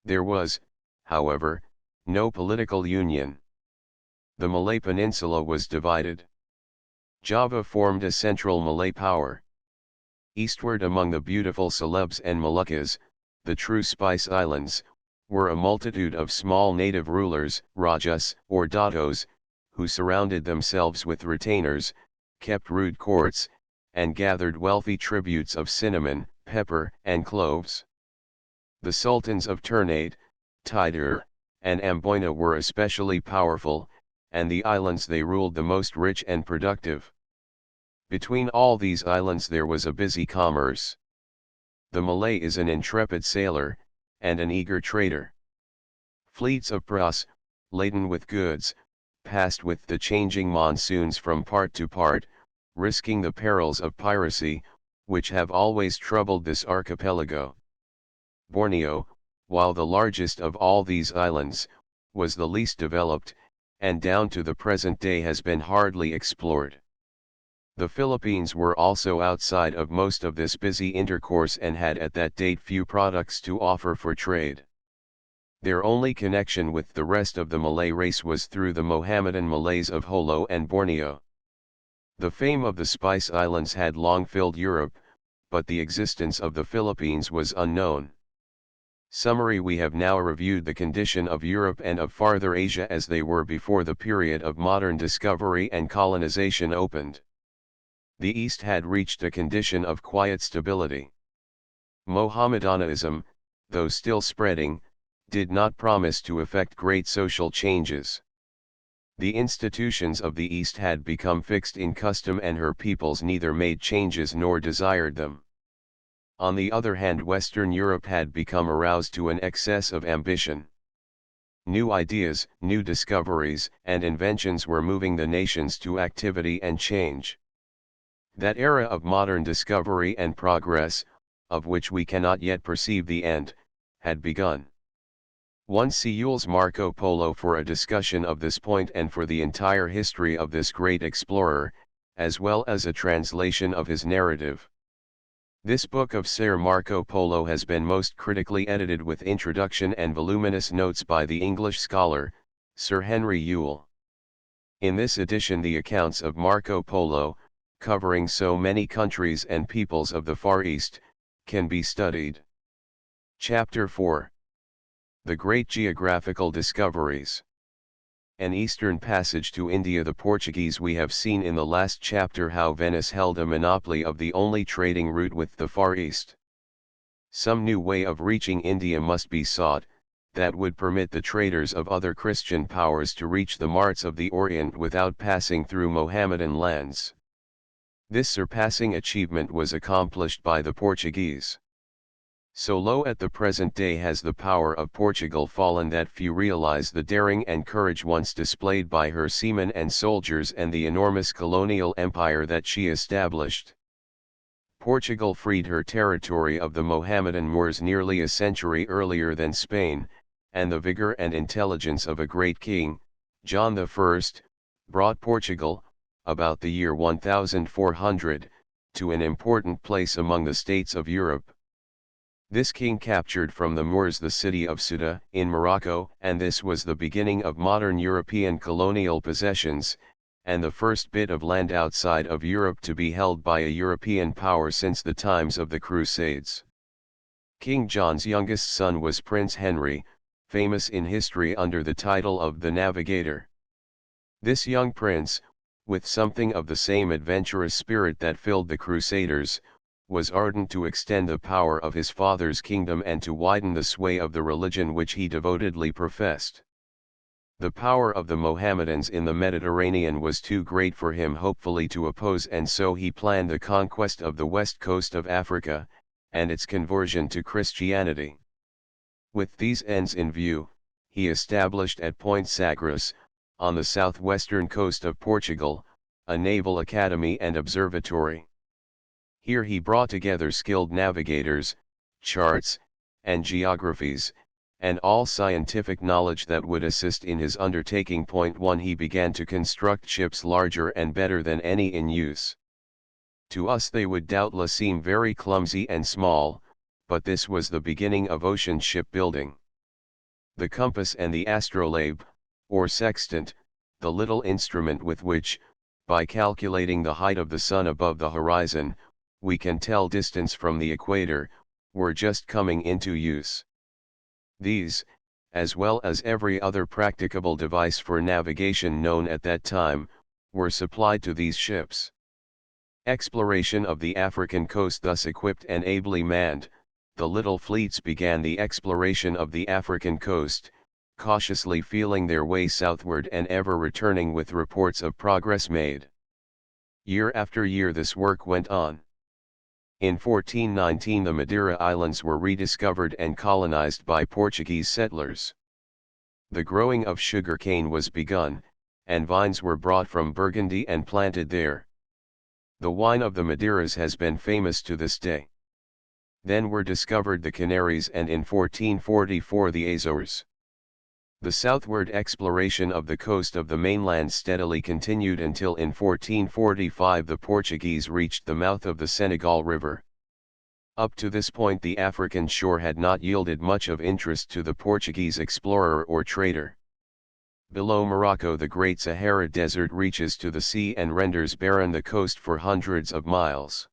There was, however, no political union. The Malay Peninsula was divided. Java formed a central Malay power. Eastward among the beautiful Celebes and Moluccas, the true Spice Islands, were a multitude of small native rulers, rajas, or datos, who surrounded themselves with retainers, kept rude courts, and gathered wealthy tributes of cinnamon, pepper, and cloves. The sultans of Ternate, Tidore, and Amboina were especially powerful, and the islands they ruled the most rich and productive. Between all these islands there was a busy commerce. The Malay is an intrepid sailor, and an eager trader. Fleets of praus, laden with goods, passed with the changing monsoons from part to part, risking the perils of piracy, which have always troubled this archipelago. Borneo, while the largest of all these islands, was the least developed, and down to the present day has been hardly explored. The Philippines were also outside of most of this busy intercourse and had at that date few products to offer for trade. Their only connection with the rest of the Malay race was through the Mohammedan Malays of Jolo and Borneo. The fame of the Spice Islands had long filled Europe, but the existence of the Philippines was unknown. Summary: we have now reviewed the condition of Europe and of farther Asia as they were before the period of modern discovery and colonization opened. The East had reached a condition of quiet stability. Mohammedanism, though still spreading, did not promise to effect great social changes. The institutions of the East had become fixed in custom and her peoples neither made changes nor desired them. On the other hand, Western Europe had become aroused to an excess of ambition. New ideas, new discoveries, and inventions were moving the nations to activity and change. That era of modern discovery and progress, of which we cannot yet perceive the end, had begun. 1. See Jules Marco Polo for a discussion of this point and for the entire history of this great explorer, as well as a translation of his narrative. This book of Sir Marco Polo has been most critically edited with introduction and voluminous notes by the English scholar, Sir Henry Yule. In this edition the accounts of Marco Polo, covering so many countries and peoples of the Far East, can be studied. Chapter 4 The Great Geographical Discoveries. An eastern passage to India. The Portuguese. We have seen in the last chapter how Venice held a monopoly of the only trading route with the Far East. Some new way of reaching India must be sought, that would permit the traders of other Christian powers to reach the marts of the Orient without passing through Mohammedan lands. This surpassing achievement was accomplished by the Portuguese. So low at the present day has the power of Portugal fallen that few realize the daring and courage once displayed by her seamen and soldiers and the enormous colonial empire that she established. Portugal freed her territory of the Mohammedan Moors nearly a century earlier than Spain, and the vigor and intelligence of a great king, John I, brought Portugal, about the year 1400, to an important place among the states of Europe. This king captured from the Moors the city of Ceuta in Morocco, and this was the beginning of modern European colonial possessions, and the first bit of land outside of Europe to be held by a European power since the times of the Crusades. King John's youngest son was Prince Henry, famous in history under the title of the Navigator. This young prince, with something of the same adventurous spirit that filled the Crusaders, was ardent to extend the power of his father's kingdom and to widen the sway of the religion which he devotedly professed. The power of the Mohammedans in the Mediterranean was too great for him hopefully to oppose, and so he planned the conquest of the west coast of Africa, and its conversion to Christianity. With these ends in view, he established at Point Sagres, on the southwestern coast of Portugal, a naval academy and observatory. Here he brought together skilled navigators, charts, and geographies, and all scientific knowledge that would assist in his undertaking. 1. He began to construct ships larger and better than any in use. To us they would doubtless seem very clumsy and small, but this was the beginning of ocean shipbuilding. The compass and the astrolabe, or sextant, the little instrument with which, by calculating the height of the sun above the horizon, we can tell distance from the equator, were just coming into use. These, as well as every other practicable device for navigation known at that time, were supplied to these ships. Exploration of the African coast. Thus equipped and ably manned, the little fleets began the exploration of the African coast, cautiously feeling their way southward and ever returning with reports of progress made. Year after year this work went on. In 1419 the Madeira Islands were rediscovered and colonized by Portuguese settlers. The growing of sugar cane was begun, and vines were brought from Burgundy and planted there. The wine of the Madeiras has been famous to this day. Then were discovered the Canaries and in 1444 the Azores. The southward exploration of the coast of the mainland steadily continued until in 1445 the Portuguese reached the mouth of the Senegal River. Up to this point the African shore had not yielded much of interest to the Portuguese explorer or trader. Below Morocco the Great Sahara Desert reaches to the sea and renders barren the coast for hundreds of miles.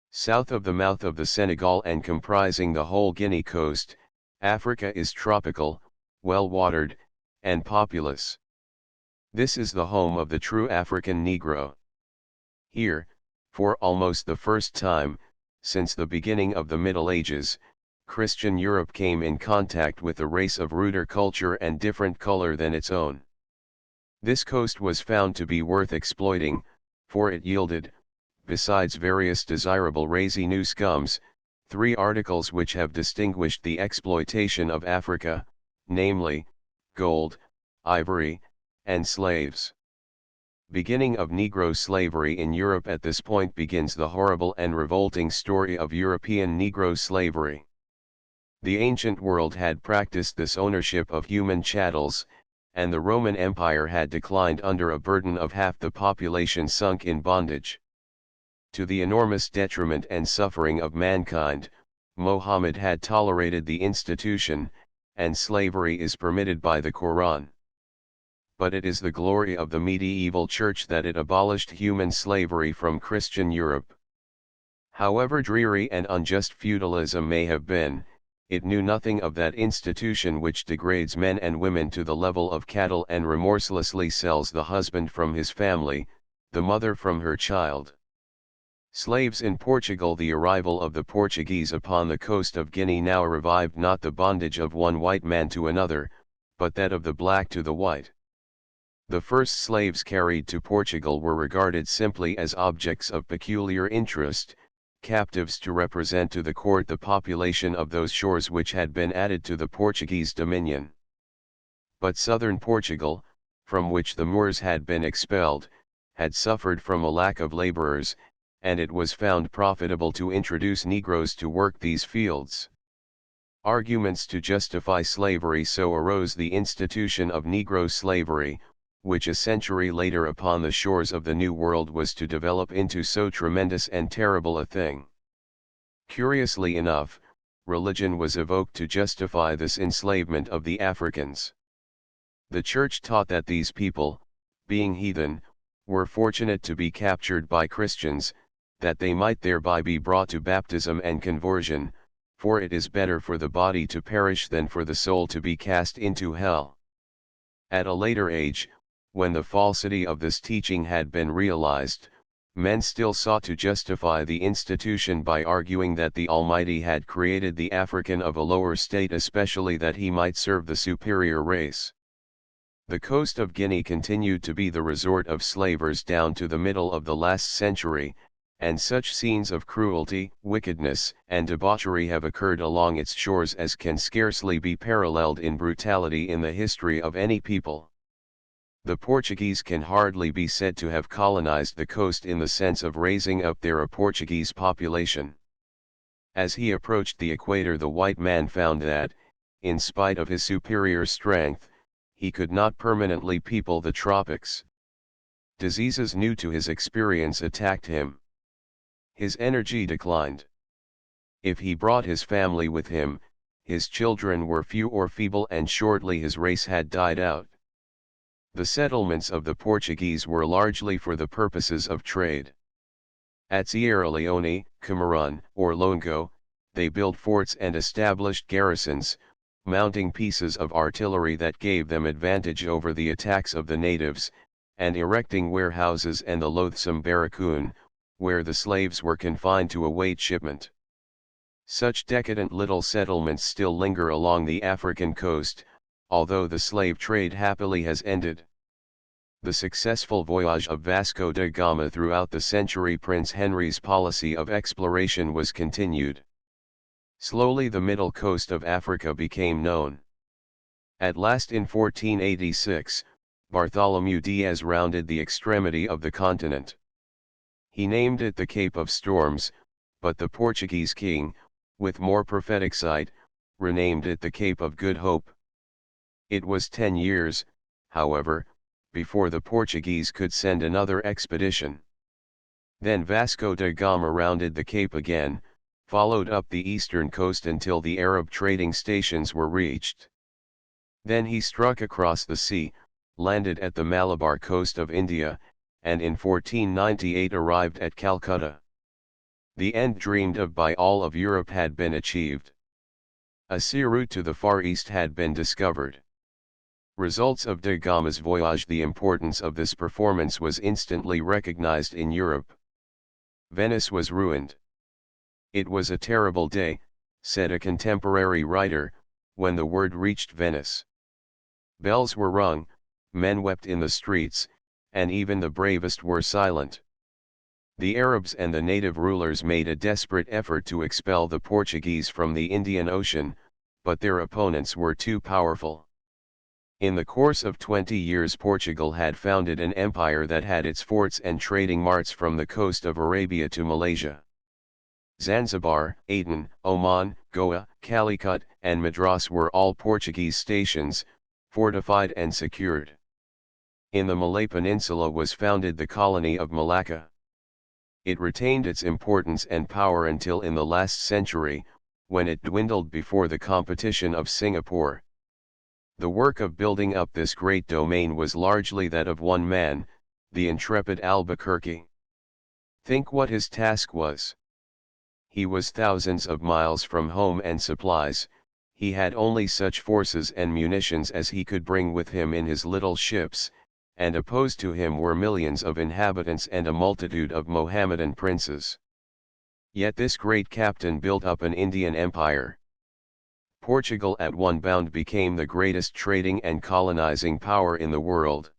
South of the mouth of the Senegal and comprising the whole Guinea coast, Africa is tropical, well-watered, and populous. This is the home of the true African Negro. Here, for almost the first time, since the beginning of the Middle Ages, Christian Europe came in contact with a race of ruder culture and different color than its own. This coast was found to be worth exploiting, for it yielded, besides various desirable resinous gums, three articles which have distinguished the exploitation of Africa, namely, gold, ivory, and slaves. Beginning of Negro slavery in Europe. At this point begins the horrible and revolting story of European Negro slavery. The ancient world had practiced this ownership of human chattels, and the Roman Empire had declined under a burden of half the population sunk in bondage. To the enormous detriment and suffering of mankind, Mohammed had tolerated the institution, and slavery is permitted by the Quran. But it is the glory of the medieval church that it abolished human slavery from Christian Europe. However dreary and unjust feudalism may have been, it knew nothing of that institution which degrades men and women to the level of cattle and remorselessly sells the husband from his family, the mother from her child. Slaves in Portugal. The arrival of the Portuguese upon the coast of Guinea now revived not the bondage of one white man to another, but that of the black to the white. The first slaves carried to Portugal were regarded simply as objects of peculiar interest, captives to represent to the court the population of those shores which had been added to the Portuguese dominion. But southern Portugal, from which the Moors had been expelled, had suffered from a lack of laborers, and it was found profitable to introduce Negroes to work these fields. Arguments to justify slavery. So arose the institution of Negro slavery, which a century later upon the shores of the New World was to develop into so tremendous and terrible a thing. Curiously enough, religion was evoked to justify this enslavement of the Africans. The Church taught that these people, being heathen, were fortunate to be captured by Christians, that they might thereby be brought to baptism and conversion, for it is better for the body to perish than for the soul to be cast into hell. At a later age, when the falsity of this teaching had been realized, men still sought to justify the institution by arguing that the Almighty had created the African of a lower state, especially that he might serve the superior race. The coast of Guinea continued to be the resort of slavers down to the middle of the last century, and such scenes of cruelty, wickedness, and debauchery have occurred along its shores as can scarcely be paralleled in brutality in the history of any people. The Portuguese can hardly be said to have colonized the coast in the sense of raising up there a Portuguese population. As he approached the equator, the white man found that, in spite of his superior strength, he could not permanently people the tropics. Diseases new to his experience attacked him. His energy declined. If he brought his family with him, his children were few or feeble, and shortly his race had died out. The settlements of the Portuguese were largely for the purposes of trade. At Sierra Leone, Cameroon, or Longo, they built forts and established garrisons, mounting pieces of artillery that gave them advantage over the attacks of the natives, and erecting warehouses and the loathsome barracoon, where the slaves were confined to await shipment. Such decadent little settlements still linger along the African coast, although the slave trade happily has ended. The successful voyage of Vasco da Gama throughout the century, Prince Henry's policy of exploration was continued. Slowly the middle coast of Africa became known. At last in 1486, Bartholomew Diaz rounded the extremity of the continent. He named it the Cape of Storms, but the Portuguese king, with more prophetic sight, renamed it the Cape of Good Hope. It was 10 years, however, before the Portuguese could send another expedition. Then Vasco da Gama rounded the Cape again, followed up the eastern coast until the Arab trading stations were reached. Then he struck across the sea, landed at the Malabar coast of India, and in 1498 arrived at Calcutta. The end dreamed of by all of Europe had been achieved. A sea route to the Far East had been discovered. Results of da Gama's voyage. The importance of this performance was instantly recognized in Europe. Venice was ruined. It was a terrible day, said a contemporary writer, when the word reached Venice. Bells were rung, men wept in the streets, and even the bravest were silent. The Arabs and the native rulers made a desperate effort to expel the Portuguese from the Indian Ocean, but their opponents were too powerful. In the course of 20 years Portugal had founded an empire that had its forts and trading marts from the coast of Arabia to Malaysia. Zanzibar, Aden, Oman, Goa, Calicut, and Madras were all Portuguese stations, fortified and secured. In the Malay Peninsula was founded the colony of Malacca. It retained its importance and power until in the last century, when it dwindled before the competition of Singapore. The work of building up this great domain was largely that of one man, the intrepid Albuquerque. Think what his task was. he was thousands of miles from home and supplies, he had only such forces and munitions as he could bring with him in his little ships, and opposed to him were millions of inhabitants and a multitude of Mohammedan princes. Yet this great captain built up an Indian empire. Portugal at one bound became the greatest trading and colonizing power in the world.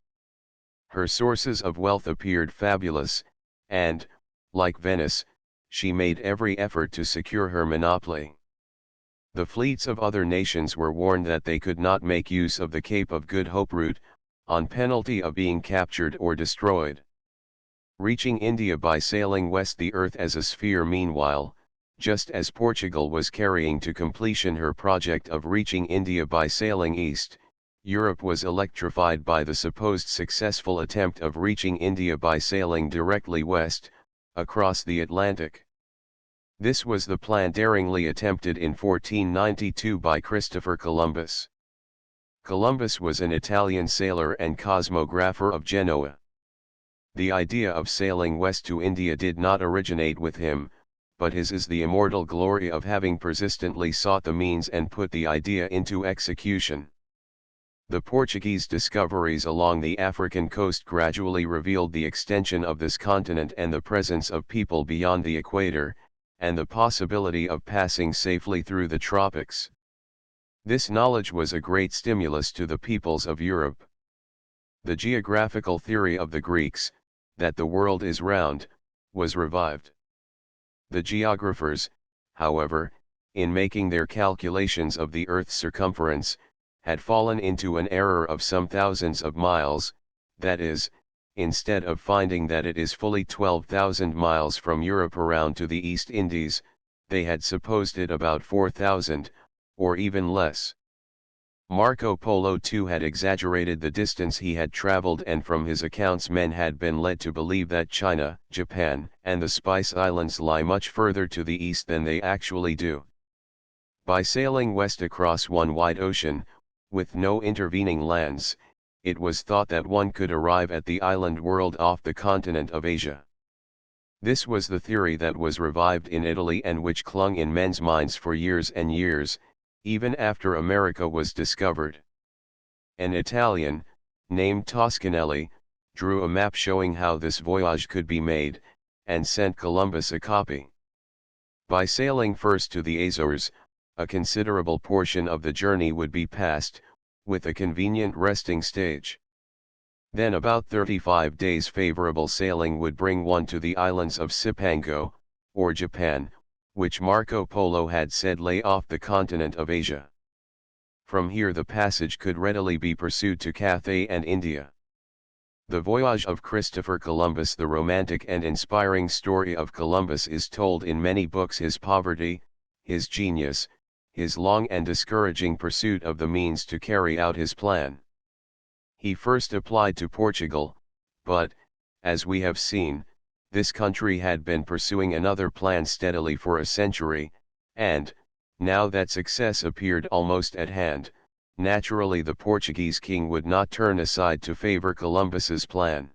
Her sources of wealth appeared fabulous, and, like Venice, she made every effort to secure her monopoly. The fleets of other nations were warned that they could not make use of the Cape of Good Hope route, on penalty of being captured or destroyed. Reaching India by sailing west the earth as a sphere meanwhile, just as Portugal was carrying to completion her project of reaching India by sailing east, Europe was electrified by the supposed successful attempt of reaching India by sailing directly west, across the Atlantic. This was the plan daringly attempted in 1492 by Christopher Columbus. Columbus was an Italian sailor and cosmographer of Genoa. The idea of sailing west to India did not originate with him, but his is the immortal glory of having persistently sought the means and put the idea into execution. The Portuguese discoveries along the African coast gradually revealed the extension of this continent and the presence of people beyond the equator, and the possibility of passing safely through the tropics. This knowledge was a great stimulus to the peoples of Europe. The geographical theory of the Greeks, that the world is round, was revived. The geographers, however, in making their calculations of the Earth's circumference, had fallen into an error of some thousands of miles, that is, instead of finding that it is fully 12,000 miles from Europe around to the East Indies, they had supposed it about 4,000, or even less. Marco Polo too had exaggerated the distance he had traveled, and from his accounts men had been led to believe that China, Japan, and the Spice Islands lie much further to the east than they actually do. By sailing west across one wide ocean, with no intervening lands, it was thought that one could arrive at the island world off the continent of Asia. This was the theory that was revived in Italy and which clung in men's minds for years and years, even after America was discovered. An Italian, named Toscanelli, drew a map showing how this voyage could be made, and sent Columbus a copy. By sailing first to the Azores, a considerable portion of the journey would be passed, with a convenient resting stage. Then about 35 days favorable sailing would bring one to the islands of Cipango, or Japan, which Marco Polo had said lay off the continent of Asia. From here the passage could readily be pursued to Cathay and India. The voyage of Christopher Columbus, the romantic and inspiring story of Columbus, is told in many books. His poverty, his genius, his long and discouraging pursuit of the means to carry out his plan. He first applied to Portugal, but, as we have seen, this country had been pursuing another plan steadily for a century, and, now that success appeared almost at hand, naturally the Portuguese king would not turn aside to favor Columbus's plan.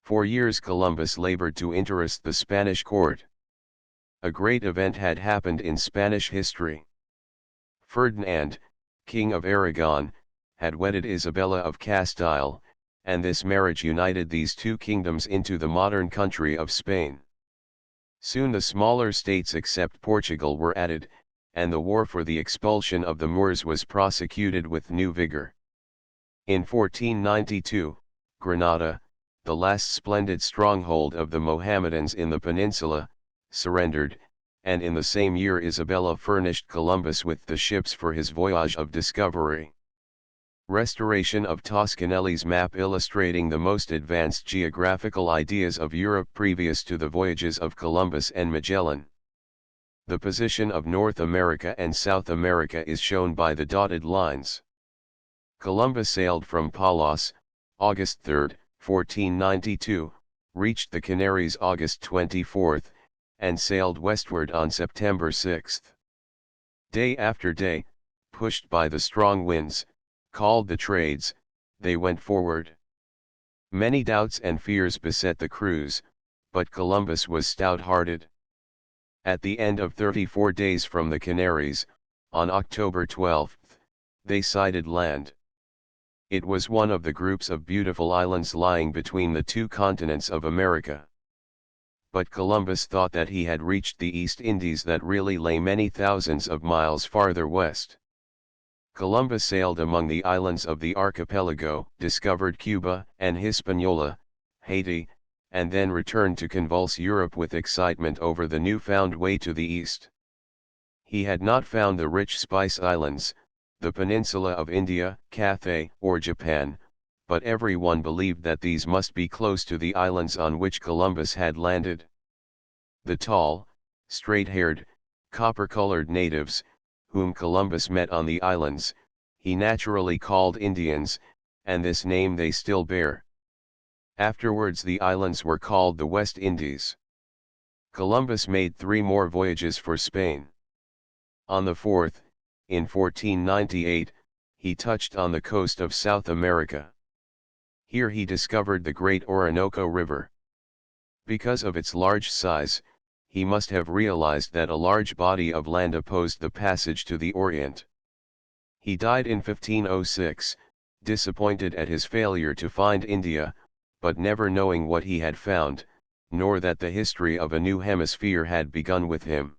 For years Columbus labored to interest the Spanish court. A great event had happened in Spanish history. Ferdinand, King of Aragon, had wedded Isabella of Castile, and this marriage united these two kingdoms into the modern country of Spain. Soon the smaller states except Portugal were added, and the war for the expulsion of the Moors was prosecuted with new vigor. In 1492, Granada, the last splendid stronghold of the Mohammedans in the peninsula, surrendered, and in the same year Isabella furnished Columbus with the ships for his voyage of discovery. Restoration of Toscanelli's map illustrating the most advanced geographical ideas of Europe previous to the voyages of Columbus and Magellan. The position of North America and South America is shown by the dotted lines. Columbus sailed from Palos, August 3, 1492, reached the Canaries August 24, and sailed westward on September 6. Day after day, pushed by the strong winds, called the trades, they went forward. Many doubts and fears beset the crews, but Columbus was stout-hearted. At the end of 34 days from the Canaries, on October 12, they sighted land. It was one of the groups of beautiful islands lying between the two continents of America. But Columbus thought that he had reached the East Indies that really lay many thousands of miles farther west. Columbus sailed among the islands of the archipelago, discovered Cuba and Hispaniola, Haiti, and then returned to convulse Europe with excitement over the new-found way to the east. He had not found the rich Spice Islands, the peninsula of India, Cathay, or Japan, but everyone believed that these must be close to the islands on which Columbus had landed. The tall, straight-haired, copper-colored natives, whom Columbus met on the islands, he naturally called Indians, and this name they still bear. Afterwards the islands were called the West Indies. Columbus made 3 more voyages for Spain. On the 4th, in 1498, he touched on the coast of South America. Here he discovered the great Orinoco River. Because of its large size, he must have realized that a large body of land opposed the passage to the Orient. He died in 1506, disappointed at his failure to find India, but never knowing what he had found, nor that the history of a new hemisphere had begun with him.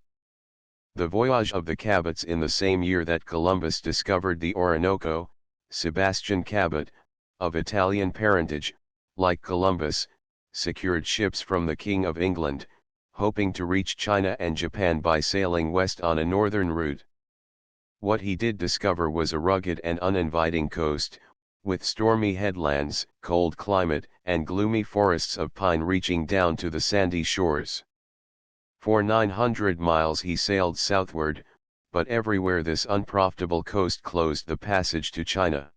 The voyage of the Cabots in the same year that Columbus discovered the Orinoco, Sebastian Cabot, of Italian parentage, like Columbus, secured ships from the King of England, hoping to reach China and Japan by sailing west on a northern route. What he did discover was a rugged and uninviting coast, with stormy headlands, cold climate, and gloomy forests of pine reaching down to the sandy shores. For 900 miles he sailed southward, but everywhere this unprofitable coast closed the passage to China.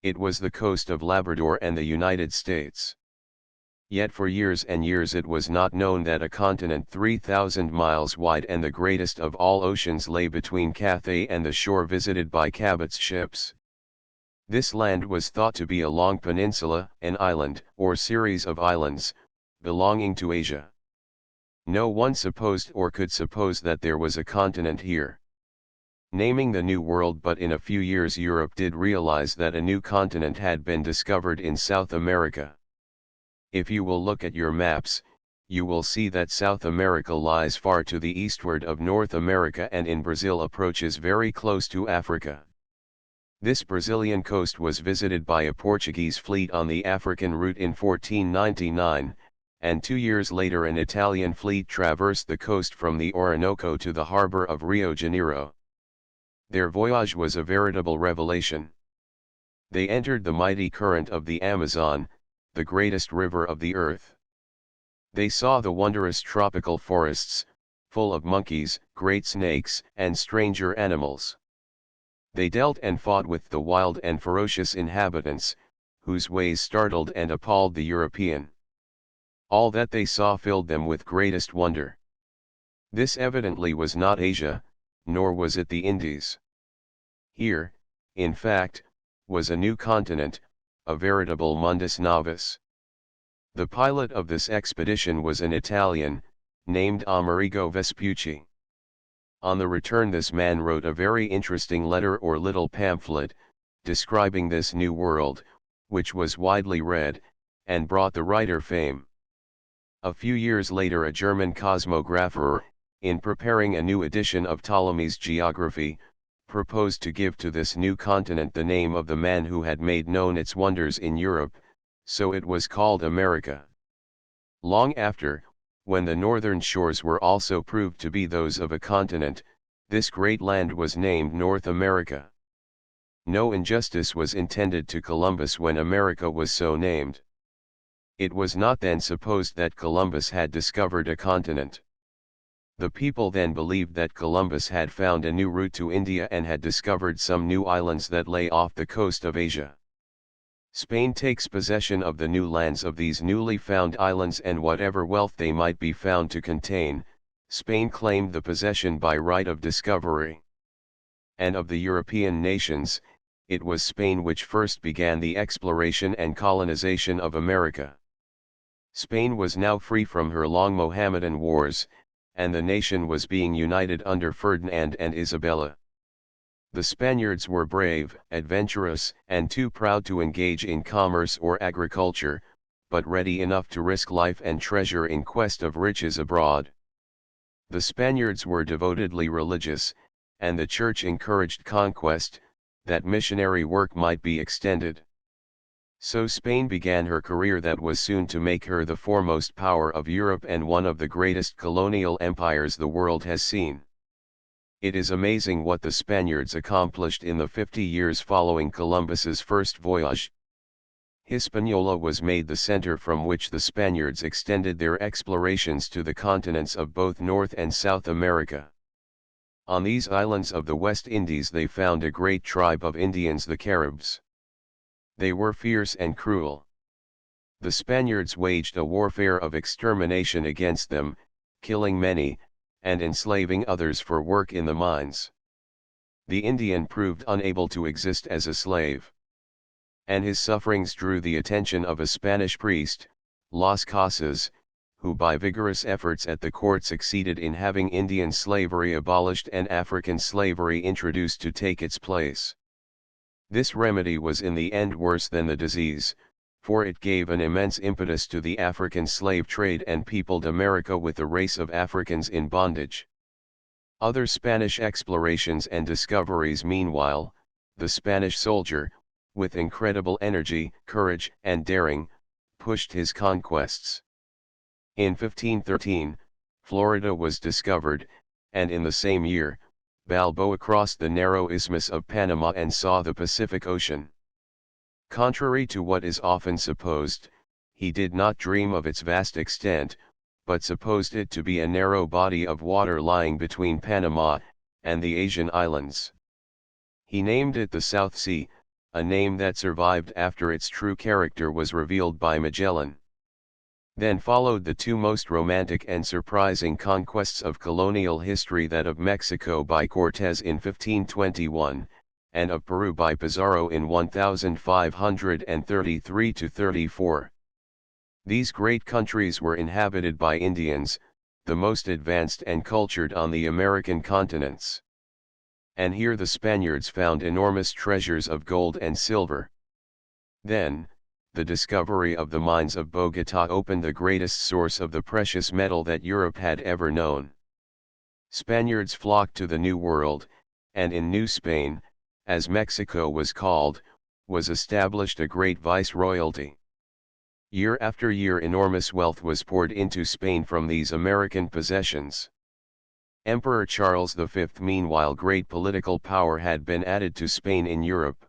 It was the coast of Labrador and the United States. Yet for years and years it was not known that a continent 3,000 miles wide and the greatest of all oceans lay between Cathay and the shore visited by Cabot's ships. This land was thought to be a long peninsula, an island, or series of islands, belonging to Asia. No one supposed or could suppose that there was a continent here. Naming the New World, but in a few years Europe did realize that a new continent had been discovered in South America. If you will look at your maps, you will see that South America lies far to the eastward of North America and in Brazil approaches very close to Africa. This Brazilian coast was visited by a Portuguese fleet on the African route in 1499, and 2 years later an Italian fleet traversed the coast from the Orinoco to the harbor of Rio Janeiro. Their voyage was a veritable revelation. They entered the mighty current of the Amazon, the greatest river of the earth. They saw the wondrous tropical forests, full of monkeys, great snakes, and stranger animals. They dealt and fought with the wild and ferocious inhabitants, whose ways startled and appalled the European. All that they saw filled them with greatest wonder. This evidently was not Asia, nor was it the Indies. Here, in fact, was a new continent, a veritable mundus novus. The pilot of this expedition was an Italian, named Amerigo Vespucci. On the return this man wrote a very interesting letter or little pamphlet, describing this new world, which was widely read, and brought the writer fame. A few years later a German cosmographer, in preparing a new edition of Ptolemy's Geography, proposed to give to this new continent the name of the man who had made known its wonders in Europe, so it was called America. Long after, when the northern shores were also proved to be those of a continent, this great land was named North America. No injustice was intended to Columbus when America was so named. It was not then supposed that Columbus had discovered a continent. The people then believed that Columbus had found a new route to India and had discovered some new islands that lay off the coast of Asia. Spain takes possession of the new lands of these newly found islands, and whatever wealth they might be found to contain, Spain claimed the possession by right of discovery. And of the European nations, it was Spain which first began the exploration and colonization of America. Spain was now free from her long Mohammedan wars, and the nation was being united under Ferdinand and Isabella. The Spaniards were brave, adventurous, and too proud to engage in commerce or agriculture, but ready enough to risk life and treasure in quest of riches abroad. The Spaniards were devotedly religious, and the Church encouraged conquest, that missionary work might be extended. So Spain began her career that was soon to make her the foremost power of Europe and one of the greatest colonial empires the world has seen. It is amazing what the Spaniards accomplished in the 50 years following Columbus's first voyage. Hispaniola was made the center from which the Spaniards extended their explorations to the continents of both North and South America. On these islands of the West Indies they found a great tribe of Indians, the Caribs. They were fierce and cruel. The Spaniards waged a warfare of extermination against them, killing many, and enslaving others for work in the mines. The Indian proved unable to exist as a slave. And his sufferings drew the attention of a Spanish priest, Las Casas, who by vigorous efforts at the court succeeded in having Indian slavery abolished and African slavery introduced to take its place. This remedy was in the end worse than the disease, for it gave an immense impetus to the African slave trade and peopled America with a race of Africans in bondage. Other Spanish explorations and discoveries meanwhile, the Spanish soldier, with incredible energy, courage, and daring, pushed his conquests. In 1513, Florida was discovered, and in the same year, Balboa crossed the narrow Isthmus of Panama and saw the Pacific Ocean. Contrary to what is often supposed, he did not dream of its vast extent, but supposed it to be a narrow body of water lying between Panama and the Asian islands. He named it the South Sea, a name that survived after its true character was revealed by Magellan. Then followed the two most romantic and surprising conquests of colonial history, that of Mexico by Cortés in 1521, and of Peru by Pizarro in 1533–34. These great countries were inhabited by Indians, the most advanced and cultured on the American continents. And here the Spaniards found enormous treasures of gold and silver. Then, the discovery of the mines of Bogotá opened the greatest source of the precious metal that Europe had ever known. Spaniards flocked to the New World, and in New Spain, as Mexico was called, was established a great viceroyalty. Year after year enormous wealth was poured into Spain from these American possessions. Emperor Charles V meanwhile great political power had been added to Spain in Europe.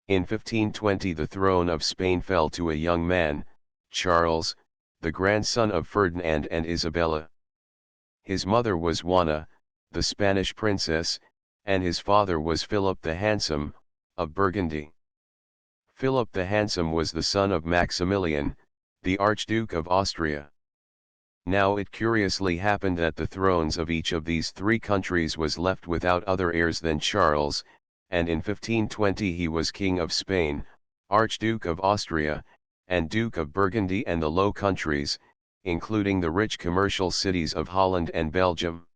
In 1520 the throne of Spain fell to a young man, Charles, the grandson of Ferdinand and Isabella. His mother was Juana, the Spanish princess, and his father was Philip the Handsome, of Burgundy. Philip the Handsome was the son of Maximilian, the Archduke of Austria. Now it curiously happened that the thrones of each of these three countries was left without other heirs than Charles, and in 1520 he was King of Spain, Archduke of Austria, and Duke of Burgundy and the Low Countries, including the rich commercial cities of Holland and Belgium.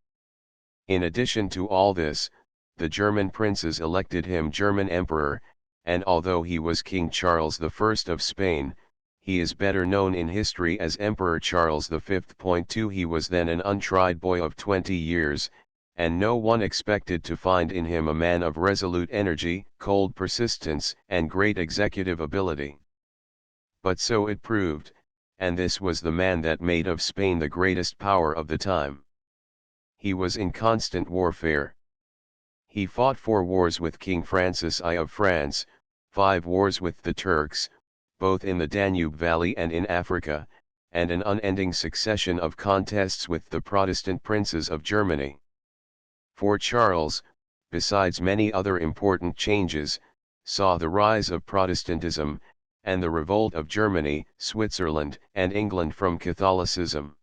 In addition to all this, the German princes elected him German Emperor, and although he was King Charles I of Spain, he is better known in history as Emperor Charles V. 2. He was then an untried boy of 20 years, and no one expected to find in him a man of resolute energy, cold persistence, and great executive ability. But so it proved, and this was the man that made of Spain the greatest power of the time. He was in constant warfare. He fought 4 wars with King Francis I of France, 5 wars with the Turks, both in the Danube Valley and in Africa, and an unending succession of contests with the Protestant princes of Germany. For Charles, besides many other important changes, saw the rise of Protestantism, and the revolt of Germany, Switzerland, and England from Catholicism.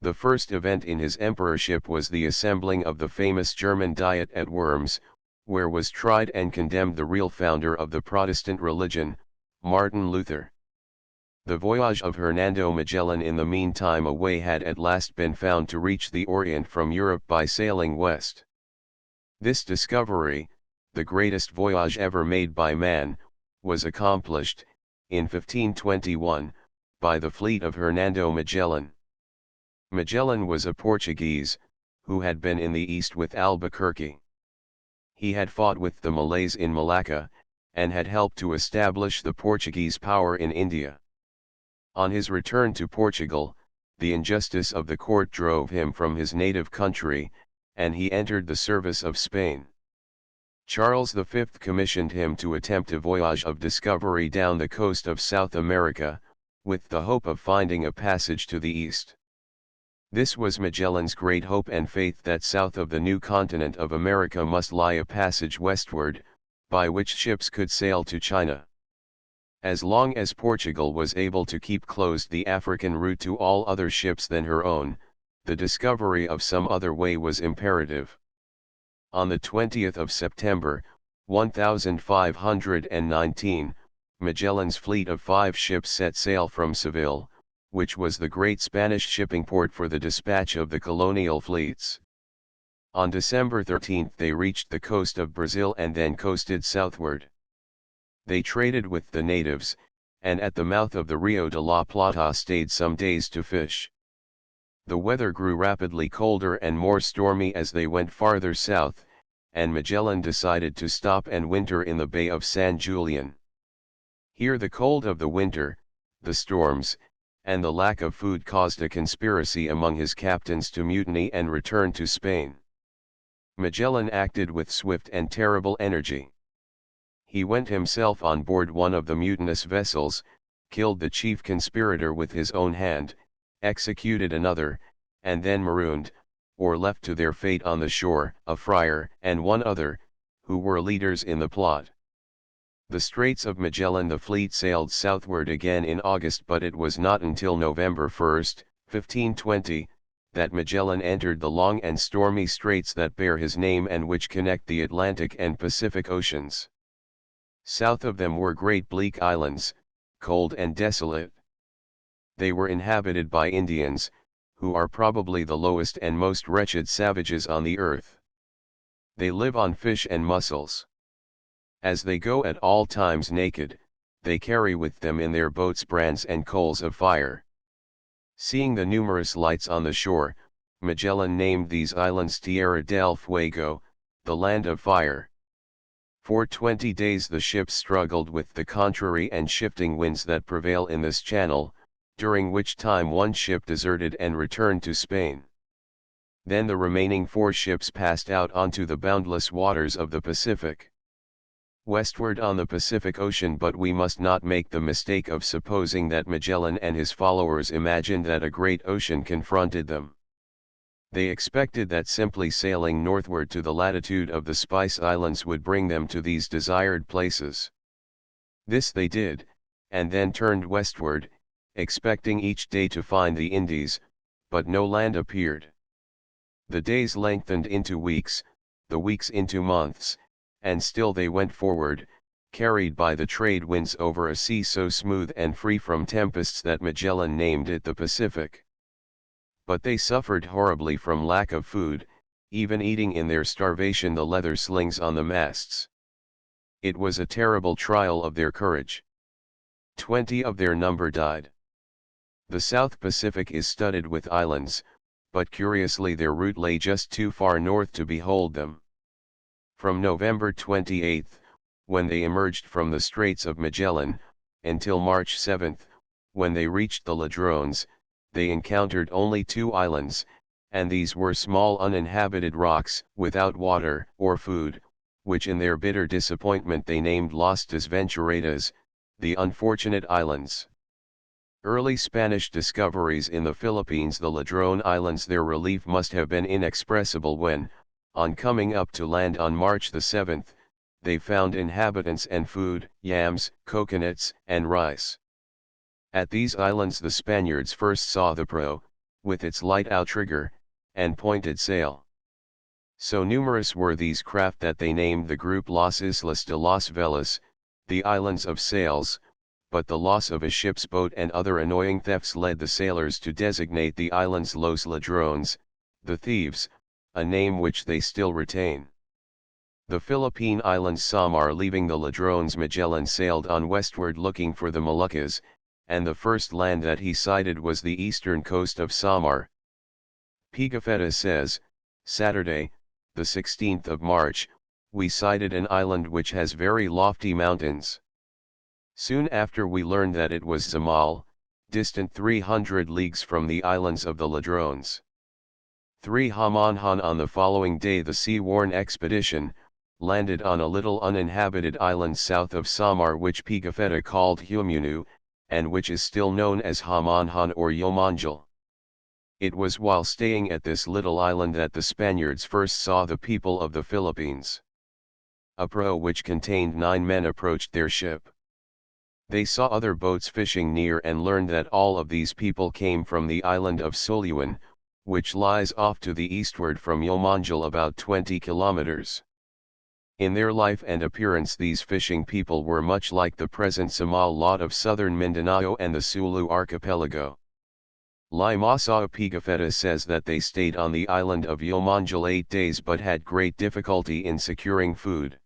The first event in his emperorship was the assembling of the famous German Diet at Worms, where was tried and condemned the real founder of the Protestant religion, Martin Luther. The voyage of Hernando Magellan in the meantime a way had at last been found to reach the Orient from Europe by sailing west. This discovery, the greatest voyage ever made by man, was accomplished, in 1521, by the fleet of Hernando Magellan. Magellan was a Portuguese, who had been in the East with Albuquerque. He had fought with the Malays in Malacca, and had helped to establish the Portuguese power in India. On his return to Portugal, the injustice of the court drove him from his native country, and he entered the service of Spain. Charles V commissioned him to attempt a voyage of discovery down the coast of South America, with the hope of finding a passage to the east. This was Magellan's great hope and faith that south of the new continent of America must lie a passage westward, by which ships could sail to China. As long as Portugal was able to keep closed the African route to all other ships than her own, the discovery of some other way was imperative. On the 20th of September, 1519, Magellan's fleet of 5 ships set sail from Seville, which was the great Spanish shipping port for the dispatch of the colonial fleets. On December 13 they reached the coast of Brazil and then coasted southward. They traded with the natives, and at the mouth of the Rio de la Plata stayed some days to fish. The weather grew rapidly colder and more stormy as they went farther south, and Magellan decided to stop and winter in the Bay of San Julian. Here the cold of the winter, the storms, and the lack of food caused a conspiracy among his captains to mutiny and return to Spain. Magellan acted with swift and terrible energy. He went himself on board one of the mutinous vessels, killed the chief conspirator with his own hand, executed another, and then marooned, or left to their fate on the shore, a friar and one other, who were leaders in the plot. The Straits of Magellan. The fleet sailed southward again in August, but it was not until November 1, 1520, that Magellan entered the long and stormy straits that bear his name and which connect the Atlantic and Pacific Oceans. South of them were great bleak islands, cold and desolate. They were inhabited by Indians, who are probably the lowest and most wretched savages on the earth. They live on fish and mussels. As they go at all times naked, they carry with them in their boats brands and coals of fire. Seeing the numerous lights on the shore, Magellan named these islands Tierra del Fuego, the land of fire. For 20 days the ships struggled with the contrary and shifting winds that prevail in this channel, during which time one ship deserted and returned to Spain. Then the remaining 4 ships passed out onto the boundless waters of the Pacific. Westward on the Pacific Ocean, but we must not make the mistake of supposing that Magellan and his followers imagined that a great ocean confronted them. They expected that simply sailing northward to the latitude of the Spice Islands would bring them to these desired places. This they did, and then turned westward, expecting each day to find the Indies, but no land appeared. The days lengthened into weeks, the weeks into months, and still they went forward, carried by the trade winds over a sea so smooth and free from tempests that Magellan named it the Pacific. But they suffered horribly from lack of food, even eating in their starvation the leather slings on the masts. It was a terrible trial of their courage. 20 of their number died. The South Pacific is studded with islands, but curiously their route lay just too far north to behold them. From November 28, when they emerged from the Straits of Magellan, until March 7, when they reached the Ladrones, they encountered only 2 islands, and these were small uninhabited rocks, without water or food, which in their bitter disappointment they named Las Desventuradas, the Unfortunate Islands. Early Spanish discoveries in the Philippines, the Ladrone Islands, their relief must have been inexpressible when, on coming up to land on March the 7th, they found inhabitants and food, yams, coconuts, and rice. At these islands the Spaniards first saw the prow, with its light outrigger, and pointed sail. So numerous were these craft that they named the group Las Islas de las Velas, the Islands of Sails, but the loss of a ship's boat and other annoying thefts led the sailors to designate the islands Los Ladrones, the thieves, a name which they still retain. The Philippine islands Samar. Leaving the Ladrones, Magellan sailed on westward looking for the Moluccas, and the first land that he sighted was the eastern coast of Samar. Pigafetta says, Saturday, the 16th of March, we sighted an island which has very lofty mountains. Soon after we learned that it was Zamal, distant 300 leagues from the islands of the Ladrones. 3 Hamonhan. On the following day the sea-worn expedition landed on a little uninhabited island south of Samar which Pigafetta called Humunu, and which is still known as Hamonhan or Yomanjal. It was while staying at this little island that the Spaniards first saw the people of the Philippines. A prow which contained 9 men approached their ship. They saw other boats fishing near and learned that all of these people came from the island of Soluan, which lies off to the eastward from Yomanjal about 20 kilometers. In their life and appearance these fishing people were much like the present Samal lot of southern Mindanao and the Sulu archipelago. Limasaw Pigafetta says that they stayed on the island of Yomanjal 8 days but had great difficulty in securing food.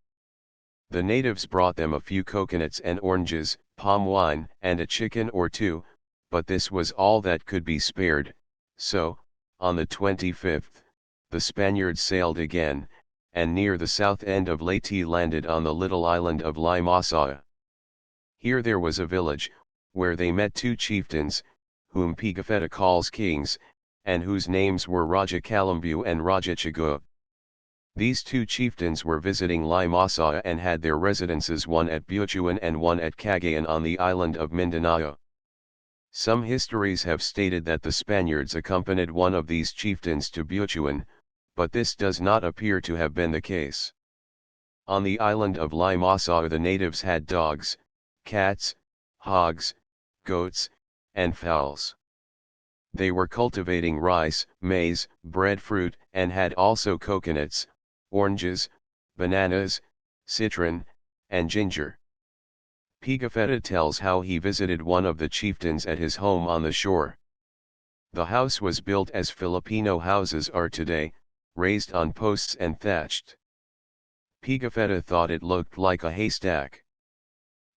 The natives brought them a few coconuts and oranges, palm wine, and a chicken or two, but this was all that could be spared, so, on the 25th, the Spaniards sailed again, and near the south end of Leyte landed on the little island of Limasaw. Here there was a village, where they met 2 chieftains, whom Pigafetta calls kings, and whose names were Raja Kalambu and Raja Chagua. These 2 chieftains were visiting Limasaw and had their residences one at Butuan and one at Cagayan on the island of Mindanao. Some histories have stated that the Spaniards accompanied one of these chieftains to Butuan, but this does not appear to have been the case. On the island of Limasaw the natives had dogs, cats, hogs, goats, and fowls. They were cultivating rice, maize, breadfruit, and had also coconuts, oranges, bananas, citron, and ginger. Pigafetta tells how he visited one of the chieftains at his home on the shore. The house was built as Filipino houses are today, raised on posts and thatched. Pigafetta thought it looked like a haystack.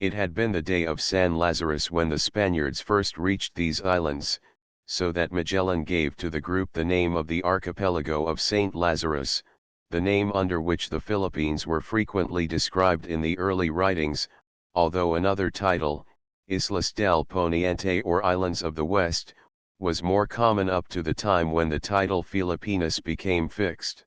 It had been the day of San Lazarus when the Spaniards first reached these islands, so that Magellan gave to the group the name of the archipelago of Saint Lazarus, the name under which the Philippines were frequently described in the early writings, although another title, Islas del Poniente or Islands of the West, was more common up to the time when the title Filipinas became fixed.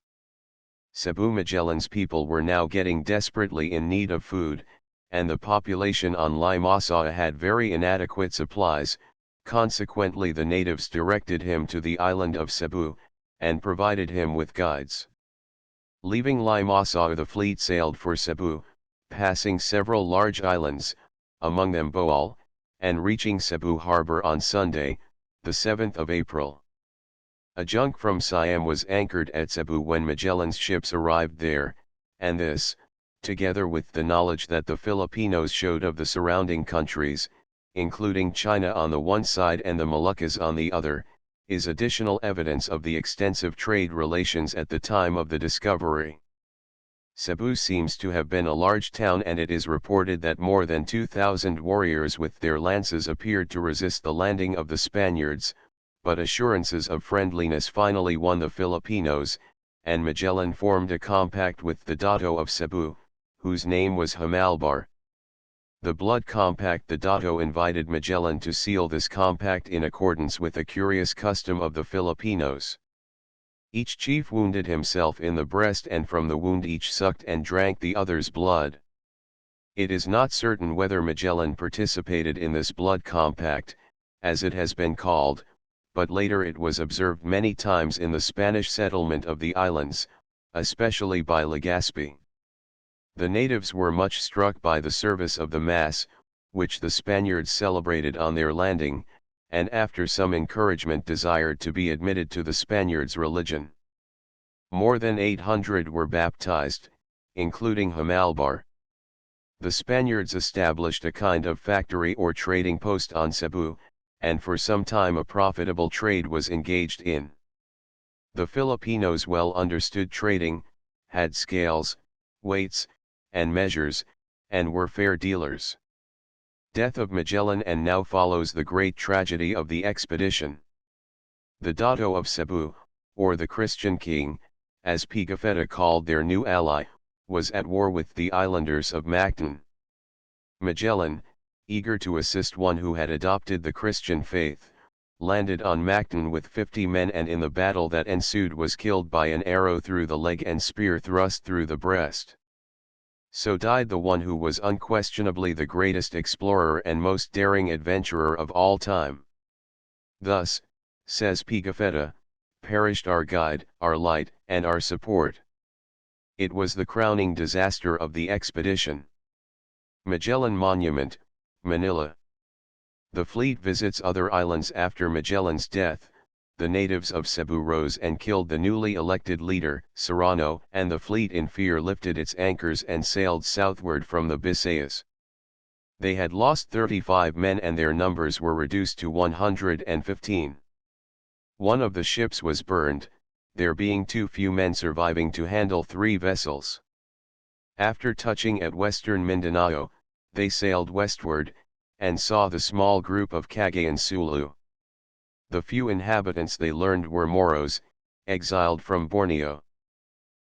Cebu. Magellan's people were now getting desperately in need of food, and the population on Limasaw had very inadequate supplies, consequently the natives directed him to the island of Cebu, and provided him with guides. Leaving Limasaw the fleet sailed for Cebu, passing several large islands, among them Bohol, and reaching Cebu harbor on Sunday, the 7th of April. A junk from Siam was anchored at Cebu when Magellan's ships arrived there, and this, together with the knowledge that the Filipinos showed of the surrounding countries, including China on the one side and the Moluccas on the other, is additional evidence of the extensive trade relations at the time of the discovery. Cebu seems to have been a large town, and it is reported that more than 2,000 warriors with their lances appeared to resist the landing of the Spaniards, but assurances of friendliness finally won the Filipinos, and Magellan formed a compact with the Dato of Cebu, whose name was Hamalbar. The blood compact. The Dato invited Magellan to seal this compact in accordance with a curious custom of the Filipinos. Each chief wounded himself in the breast, and from the wound each sucked and drank the other's blood. It is not certain whether Magellan participated in this blood compact, as it has been called, but later it was observed many times in the Spanish settlement of the islands, especially by Legazpi. The natives were much struck by the service of the Mass, which the Spaniards celebrated on their landing, and after some encouragement desired to be admitted to the Spaniards' religion. More than 800 were baptized, including Hamalbar. The Spaniards established a kind of factory or trading post on Cebu, and for some time a profitable trade was engaged in. The Filipinos well understood trading, had scales, weights, and measures, and were fair dealers. Death of Magellan, and now follows the great tragedy of the expedition. The Dato of Cebu, or the Christian king, as Pigafetta called their new ally, was at war with the islanders of Mactan. Magellan, eager to assist one who had adopted the Christian faith, landed on Mactan with 50 men, and in the battle that ensued was killed by an arrow through the leg and spear thrust through the breast. So died the one who was unquestionably the greatest explorer and most daring adventurer of all time. Thus, says Pigafetta, perished our guide, our light, and our support. It was the crowning disaster of the expedition. Magellan Monument, Manila. The fleet visits other islands after Magellan's death. The natives of Cebu rose and killed the newly elected leader, Serrano, and the fleet in fear lifted its anchors and sailed southward from the Bisayas. They had lost 35 men and their numbers were reduced to 115. One of the ships was burned, there being too few men surviving to handle 3 vessels. After touching at western Mindanao, they sailed westward, and saw the small group of Cagayan Sulu. The few inhabitants they learned were Moros, exiled from Borneo.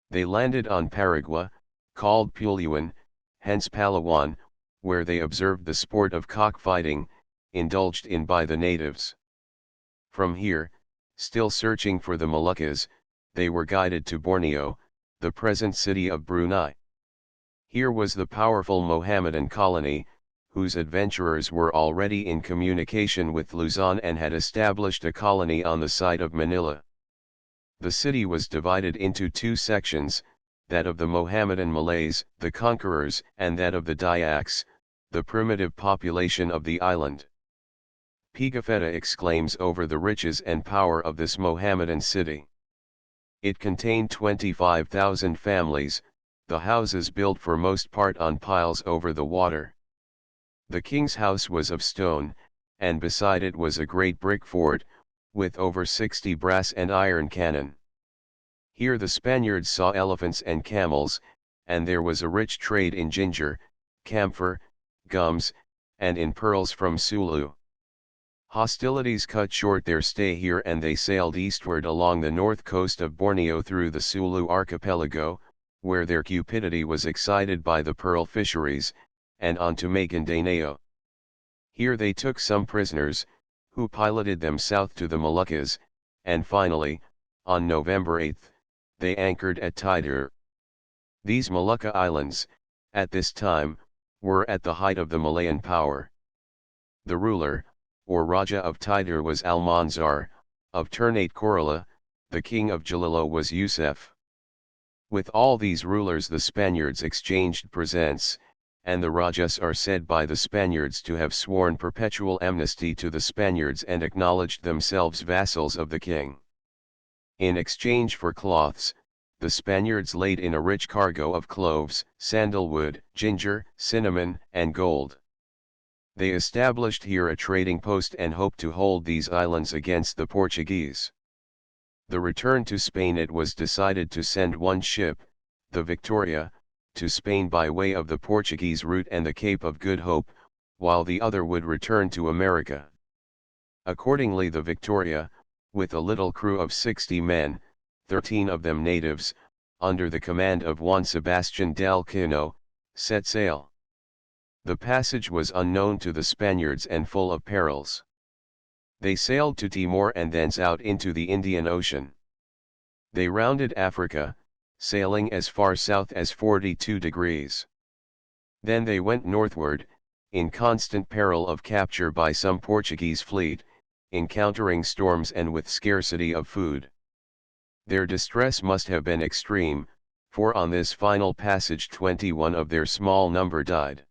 They landed on Paragua, called Puluan, hence Palawan, where they observed the sport of cockfighting, indulged in by the natives. From here, still searching for the Moluccas, they were guided to Borneo, the present city of Brunei. Here was the powerful Mohammedan colony, whose adventurers were already in communication with Luzon and had established a colony on the site of Manila. The city was divided into 2 sections, that of the Mohammedan Malays, the conquerors, and that of the Dayaks, the primitive population of the island. Pigafetta exclaims over the riches and power of this Mohammedan city. It contained 25,000 families, the houses built for most part on piles over the water. The king's house was of stone, and beside it was a great brick fort, with over 60 brass and iron cannon. Here the Spaniards saw elephants and camels, and there was a rich trade in ginger, camphor, gums, and in pearls from Sulu. Hostilities cut short their stay here and they sailed eastward along the north coast of Borneo through the Sulu archipelago, where their cupidity was excited by the pearl fisheries, and on to Maguindanao. Here they took some prisoners, who piloted them south to the Moluccas, and finally, on November 8, they anchored at Tidore. These Molucca Islands, at this time, were at the height of the Malayan power. The ruler, or Raja of Tidore was Almanzar, of Ternate Corala, the king of Jalilo was Yusef. With all these rulers the Spaniards exchanged presents, and the Rajas are said by the Spaniards to have sworn perpetual amnesty to the Spaniards and acknowledged themselves vassals of the king. In exchange for cloths, the Spaniards laid in a rich cargo of cloves, sandalwood, ginger, cinnamon, and gold. They established here a trading post and hoped to hold these islands against the Portuguese. The return to Spain, it was decided to send one ship, the Victoria, to Spain by way of the Portuguese route and the Cape of Good Hope, while the other would return to America. Accordingly the Victoria, with a little crew of 60 men, 13 of them natives, under the command of Juan Sebastian del Cano, set sail. The passage was unknown to the Spaniards and full of perils. They sailed to Timor and thence out into the Indian Ocean. They rounded Africa, sailing as far south as 42 degrees. Then they went northward, in constant peril of capture by some Portuguese fleet, encountering storms and with scarcity of food. Their distress must have been extreme, for on this final passage 21 of their small number died.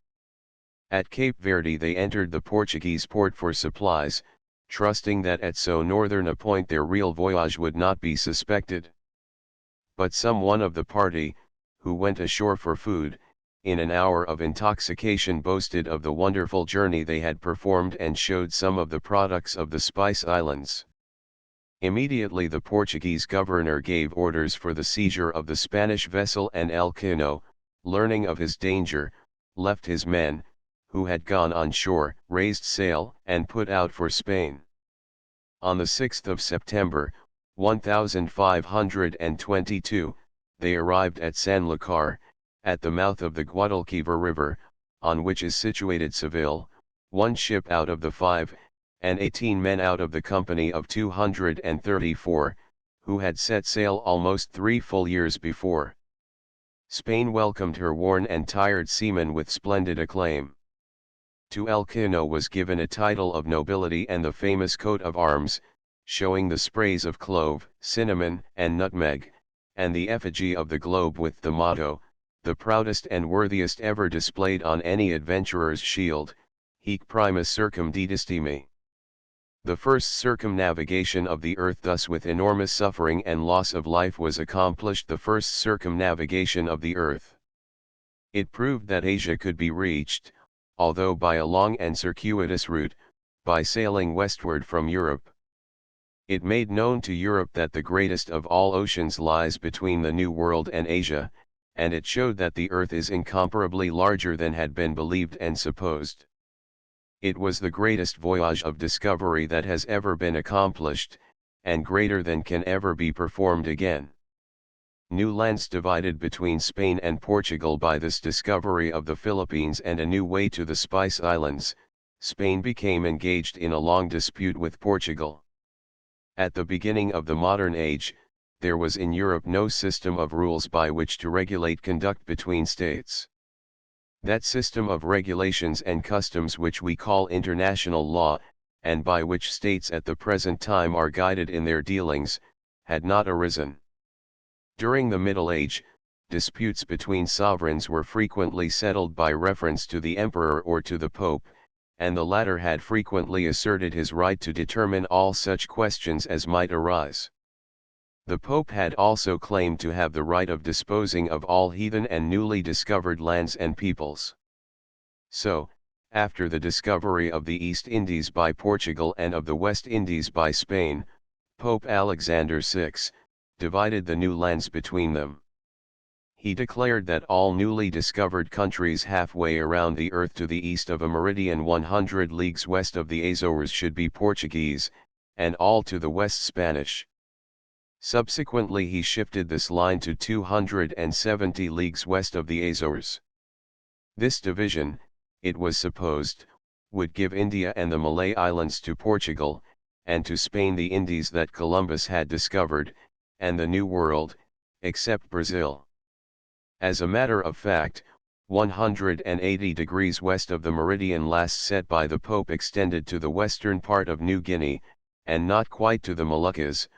At Cape Verde they entered the Portuguese port for supplies, trusting that at so northern a point their real voyage would not be suspected. But some one of the party, who went ashore for food, in an hour of intoxication boasted of the wonderful journey they had performed and showed some of the products of the Spice Islands. Immediately the Portuguese governor gave orders for the seizure of the Spanish vessel, and Elcano, learning of his danger, left his men, who had gone on shore, raised sail, and put out for Spain. On the 6th of September, 1522, they arrived at Sanlúcar, at the mouth of the Guadalquivir River, on which is situated Seville, one ship out of the 5, and 18 men out of the company of 234, who had set sail almost 3 full years before. Spain welcomed her worn and tired seamen with splendid acclaim. To Elcano was given a title of nobility and the famous coat of arms, showing the sprays of clove, cinnamon, and nutmeg, and the effigy of the globe with the motto, "The proudest and worthiest ever displayed on any adventurer's shield, hic primus circumdedesti me." The first circumnavigation of the earth thus with enormous suffering and loss of life was accomplished, the first circumnavigation of the earth. It proved that Asia could be reached, although by a long and circuitous route, by sailing westward from Europe. It made known to Europe that the greatest of all oceans lies between the New World and Asia, and it showed that the earth is incomparably larger than had been believed and supposed. It was the greatest voyage of discovery that has ever been accomplished, and greater than can ever be performed again. New lands divided between Spain and Portugal by this discovery of the Philippines and a new way to the Spice Islands. Spain became engaged in a long dispute with Portugal. At the beginning of the modern age, there was in Europe no system of rules by which to regulate conduct between states. That system of regulations and customs which we call international law, and by which states at the present time are guided in their dealings, had not arisen. During the Middle Age, disputes between sovereigns were frequently settled by reference to the emperor or to the pope, and the latter had frequently asserted his right to determine all such questions as might arise. The Pope had also claimed to have the right of disposing of all heathen and newly discovered lands and peoples. So, after the discovery of the East Indies by Portugal and of the West Indies by Spain, Pope Alexander VI divided the new lands between them. He declared that all newly discovered countries halfway around the earth to the east of a meridian 100 leagues west of the Azores should be Portuguese, and all to the west Spanish. Subsequently he shifted this line to 270 leagues west of the Azores. This division, it was supposed, would give India and the Malay Islands to Portugal, and to Spain the Indies that Columbus had discovered, and the New World, except Brazil. As a matter of fact, 180 degrees west of the meridian last set by the Pope extended to the western part of New Guinea, and not quite to the Moluccas,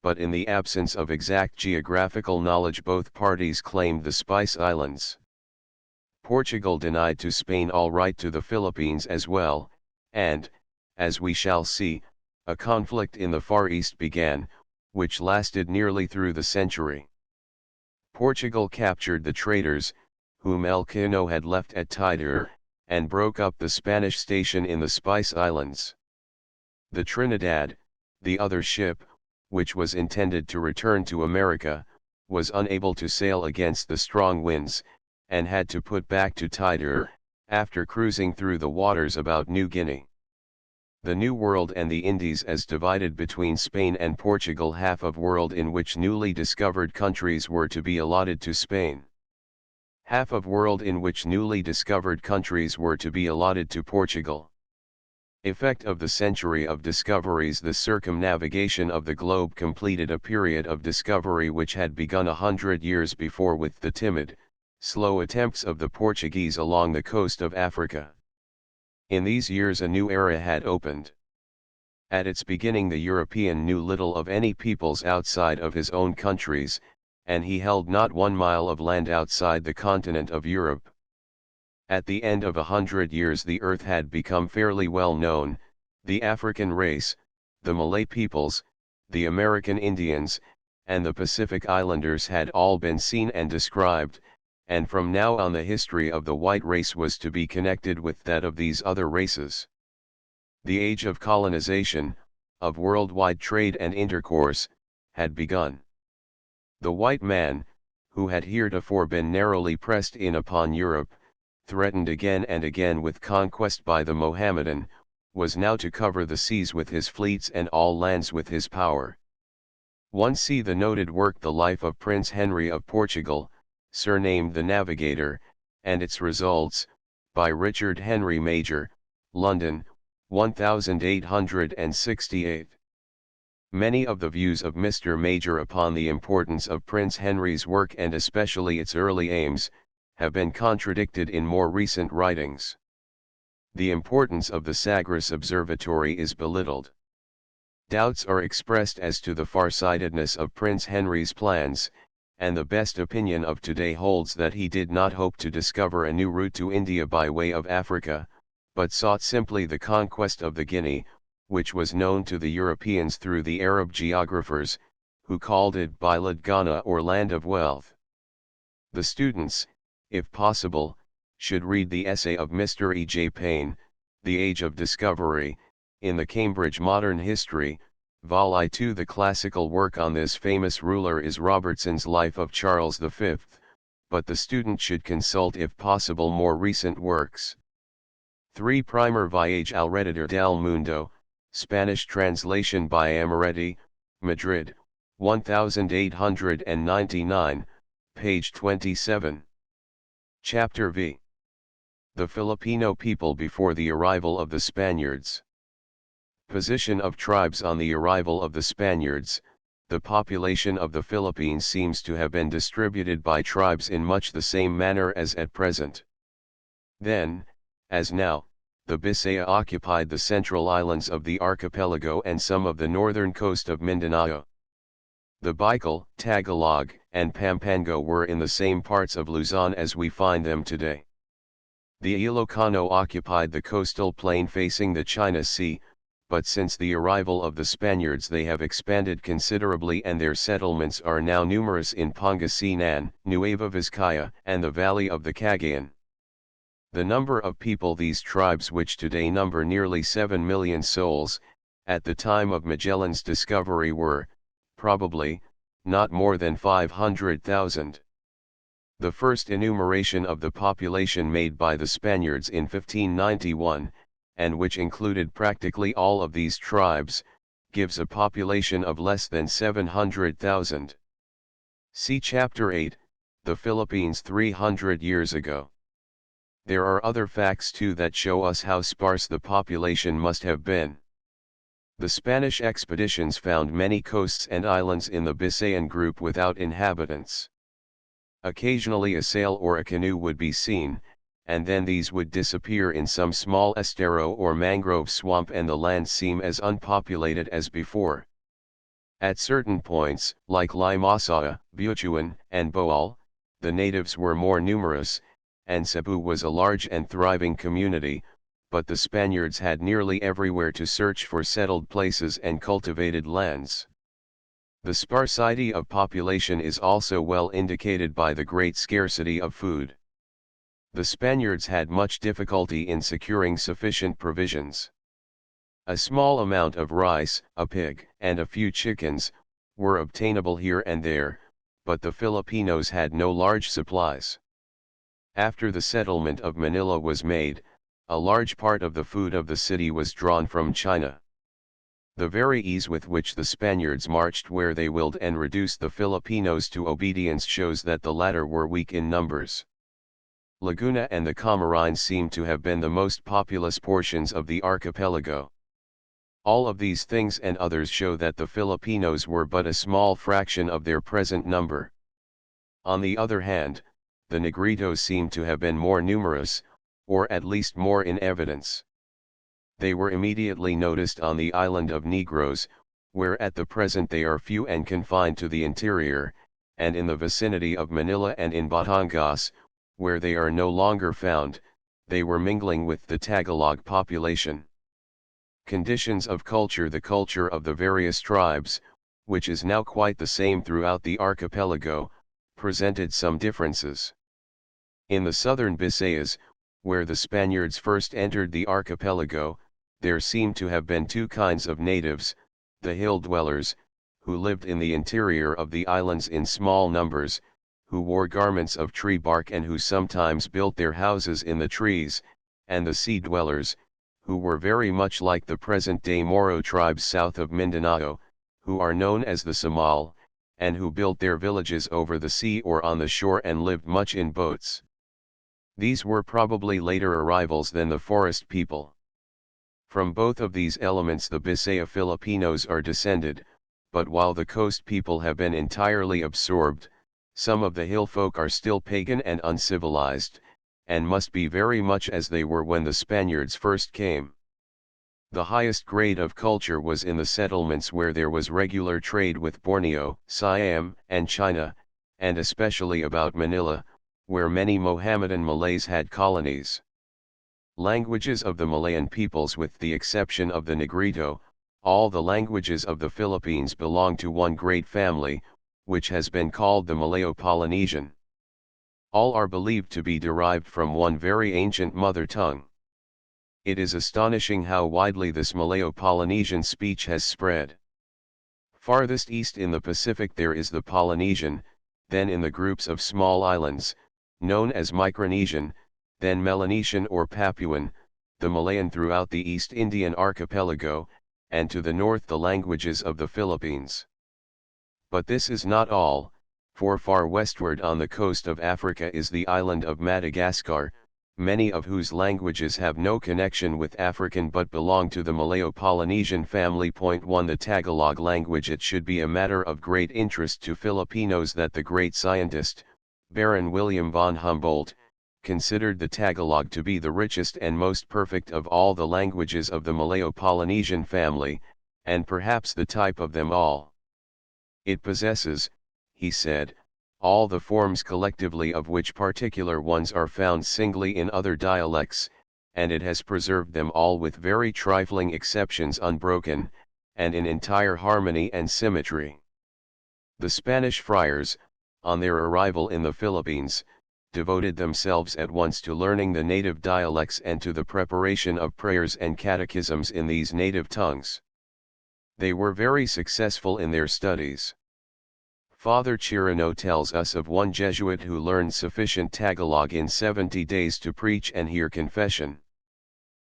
but in the absence of exact geographical knowledge both parties claimed the Spice Islands. Portugal denied to Spain all right to the Philippines as well, and, as we shall see, a conflict in the Far East began, which lasted nearly through the century. Portugal captured the traders, whom Elcano had left at Tidore, and broke up the Spanish station in the Spice Islands. The Trinidad, the other ship, which was intended to return to America, was unable to sail against the strong winds, and had to put back to Tidore, after cruising through the waters about New Guinea. The New World and the Indies as divided between Spain and Portugal, half of world in which newly discovered countries were to be allotted to Spain. Half of world in which newly discovered countries were to be allotted to Portugal. Effect of the century of discoveries. The circumnavigation of the globe completed a period of discovery which had begun 100 years before with the timid, slow attempts of the Portuguese along the coast of Africa. In these years a new era had opened. At its beginning the European knew little of any peoples outside of his own countries, and he held not 1 mile of land outside the continent of Europe. At the end of 100 years the earth had become fairly well known, the African race, the Malay peoples, the American Indians, and the Pacific Islanders had all been seen and described, and from now on the history of the white race was to be connected with that of these other races. The age of colonization, of worldwide trade and intercourse, had begun. The white man, who had heretofore been narrowly pressed in upon Europe, threatened again and again with conquest by the Mohammedan, was now to cover the seas with his fleets and all lands with his power. One see the noted work The Life of Prince Henry of Portugal, surnamed the Navigator, and its results, by Richard Henry Major, London, 1868. Many of the views of Mr. Major upon the importance of Prince Henry's work and especially its early aims, have been contradicted in more recent writings. The importance of the Sagres Observatory is belittled. Doubts are expressed as to the farsightedness of Prince Henry's plans, and the best opinion of today holds that he did not hope to discover a new route to India by way of Africa, but sought simply the conquest of the Guinea, which was known to the Europeans through the Arab geographers, who called it Bilad Ghana or Land of Wealth. The students, if possible, should read the essay of Mr. E. J. Payne, The Age of Discovery, in the Cambridge Modern History, Vol. I. The classical work on this famous ruler is Robertson's Life of Charles V, but the student should consult if possible more recent works. 3. Primer Viaje alrededor del Mundo, Spanish translation by Amoretti, Madrid, 1899, page 27. Chapter V. The Filipino people before the arrival of the Spaniards. Position of tribes on the arrival of the Spaniards. The population of the Philippines seems to have been distributed by tribes in much the same manner as at present. Then, as now, the Bisaya occupied the central islands of the archipelago and some of the northern coast of Mindanao. The Bicol, Tagalog, and Pampanga were in the same parts of Luzon as we find them today. The Ilocano occupied the coastal plain facing the China Sea, but since the arrival of the Spaniards they have expanded considerably and their settlements are now numerous in Pangasinan, Nueva Vizcaya, and the valley of the Cagayan. The number of people these tribes, which today number nearly 7 million souls, at the time of Magellan's discovery were, probably, not more than 500,000. The first enumeration of the population made by the Spaniards in 1591, and which included practically all of these tribes, gives a population of less than 700,000. See Chapter 8, The Philippines 300 years ago. There are other facts too that show us how sparse the population must have been. The Spanish expeditions found many coasts and islands in the Bisayan group without inhabitants. Occasionally a sail or a canoe would be seen, and then these would disappear in some small estero or mangrove swamp and the land seem as unpopulated as before. At certain points, like Limasaua, Butuan, and Boal, the natives were more numerous, and Cebu was a large and thriving community, but the Spaniards had nearly everywhere to search for settled places and cultivated lands. The sparsity of population is also well indicated by the great scarcity of food. The Spaniards had much difficulty in securing sufficient provisions. A small amount of rice, a pig, and a few chickens, were obtainable here and there, but the Filipinos had no large supplies. After the settlement of Manila was made, a large part of the food of the city was drawn from China. The very ease with which the Spaniards marched where they willed and reduced the Filipinos to obedience shows that the latter were weak in numbers. Laguna and the Camarines seem to have been the most populous portions of the archipelago. All of these things and others show that the Filipinos were but a small fraction of their present number. On the other hand, the Negritos seem to have been more numerous, or at least more in evidence. They were immediately noticed on the island of Negros, where at the present they are few and confined to the interior, and in the vicinity of Manila and in Batangas, where they are no longer found, they were mingling with the Tagalog population. Conditions of culture. The culture of the various tribes, which is now quite the same throughout the archipelago, presented some differences. In the southern Bisayas, where the Spaniards first entered the archipelago, there seem to have been two kinds of natives, the hill dwellers, who lived in the interior of the islands in small numbers, who wore garments of tree bark and who sometimes built their houses in the trees, and the sea dwellers, who were very much like the present-day Moro tribes south of Mindanao, who are known as the Samal, and who built their villages over the sea or on the shore and lived much in boats. These were probably later arrivals than the forest people. From both of these elements the Bisaya Filipinos are descended, but while the coast people have been entirely absorbed, some of the hill folk are still pagan and uncivilized, and must be very much as they were when the Spaniards first came. The highest grade of culture was in the settlements where there was regular trade with Borneo, Siam, and China, and especially about Manila, where many Mohammedan Malays had colonies. Languages of the Malayan peoples with the exception of the Negrito, all the languages of the Philippines belong to one great family, which has been called the Malayo-Polynesian. All are believed to be derived from one very ancient mother tongue. It is astonishing how widely this Malayo-Polynesian speech has spread. Farthest east in the Pacific there is the Polynesian, then in the groups of small islands, known as Micronesian, then Melanesian or Papuan, the Malayan throughout the East Indian archipelago, and to the north the languages of the Philippines. But this is not all, for far westward on the coast of Africa is the island of Madagascar, many of whose languages have no connection with African but belong to the Malayo-Polynesian family. 1 The Tagalog language. It should be a matter of great interest to Filipinos that the great scientist, Baron William von Humboldt, considered the Tagalog to be the richest and most perfect of all the languages of the Malayo-Polynesian family, and perhaps the type of them all. It possesses, he said, all the forms collectively of which particular ones are found singly in other dialects, and it has preserved them all with very trifling exceptions unbroken, and in entire harmony and symmetry. The Spanish friars, on their arrival in the Philippines, devoted themselves at once to learning the native dialects and to the preparation of prayers and catechisms in these native tongues. They were very successful in their studies. Father Chirino tells us of one Jesuit who learned sufficient Tagalog in 70 days to preach and hear confession.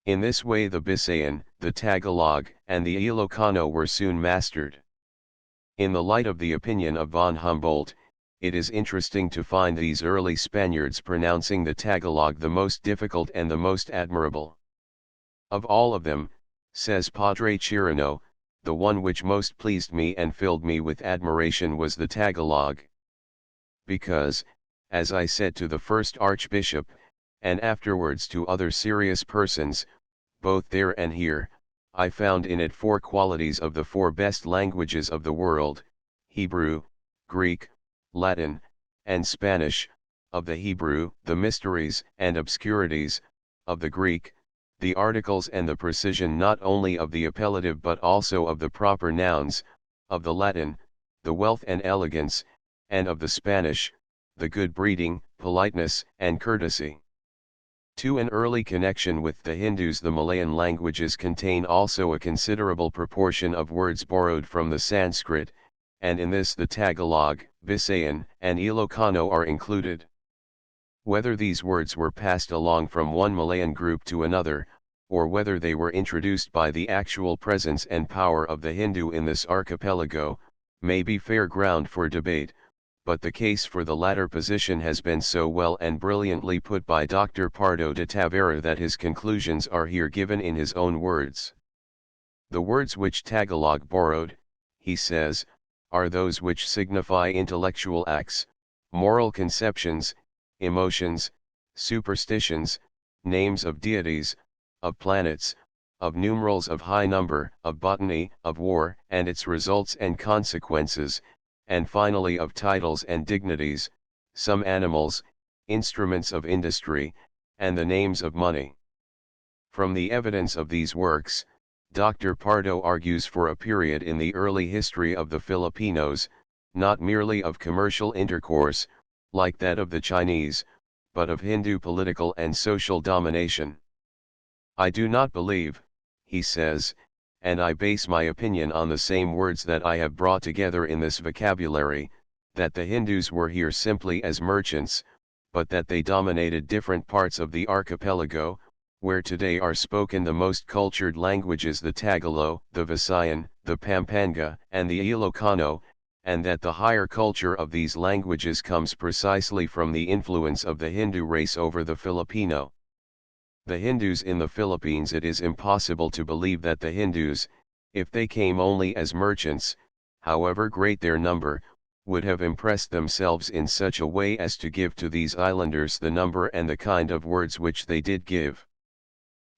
In this way the Bisayan, the Tagalog, and the Ilocano were soon mastered. In the light of the opinion of von Humboldt, it is interesting to find these early Spaniards pronouncing the Tagalog the most difficult and the most admirable. Of all of them, says Padre Chirino, the one which most pleased me and filled me with admiration was the Tagalog. Because, as I said to the first Archbishop, and afterwards to other serious persons, both there and here, I found in it 4 qualities of the 4 best languages of the world, Hebrew, Greek, Latin, and Spanish. Of the Hebrew, the mysteries and obscurities; of the Greek, the articles and the precision not only of the appellative but also of the proper nouns; of the Latin, the wealth and elegance; and of the Spanish, the good breeding, politeness, and courtesy. To an early connection with the Hindus, the Malayan languages contain also a considerable proportion of words borrowed from the Sanskrit, and in this the Tagalog, Bisayan, and Ilocano are included. Whether these words were passed along from one Malayan group to another, or whether they were introduced by the actual presence and power of the Hindu in this archipelago, may be fair ground for debate, but the case for the latter position has been so well and brilliantly put by Dr. Pardo de Tavera that his conclusions are here given in his own words. The words which Tagalog borrowed, he says, are those which signify intellectual acts, moral conceptions, emotions, superstitions, names of deities, of planets, of numerals of high number, of botany, of war and its results and consequences, and finally of titles and dignities, some animals, instruments of industry, and the names of money. From the evidence of these works, Dr. Pardo argues for a period in the early history of the Filipinos, not merely of commercial intercourse, like that of the Chinese, but of Hindu political and social domination. I do not believe, he says, and I base my opinion on the same words that I have brought together in this vocabulary, that the Hindus were here simply as merchants, but that they dominated different parts of the archipelago, where today are spoken the most cultured languages, the Tagalog, the Visayan, the Pampanga, and the Ilocano, and that the higher culture of these languages comes precisely from the influence of the Hindu race over the Filipino. The Hindus in the Philippines, it is impossible to believe that the Hindus, if they came only as merchants, however great their number, would have impressed themselves in such a way as to give to these islanders the number and the kind of words which they did give.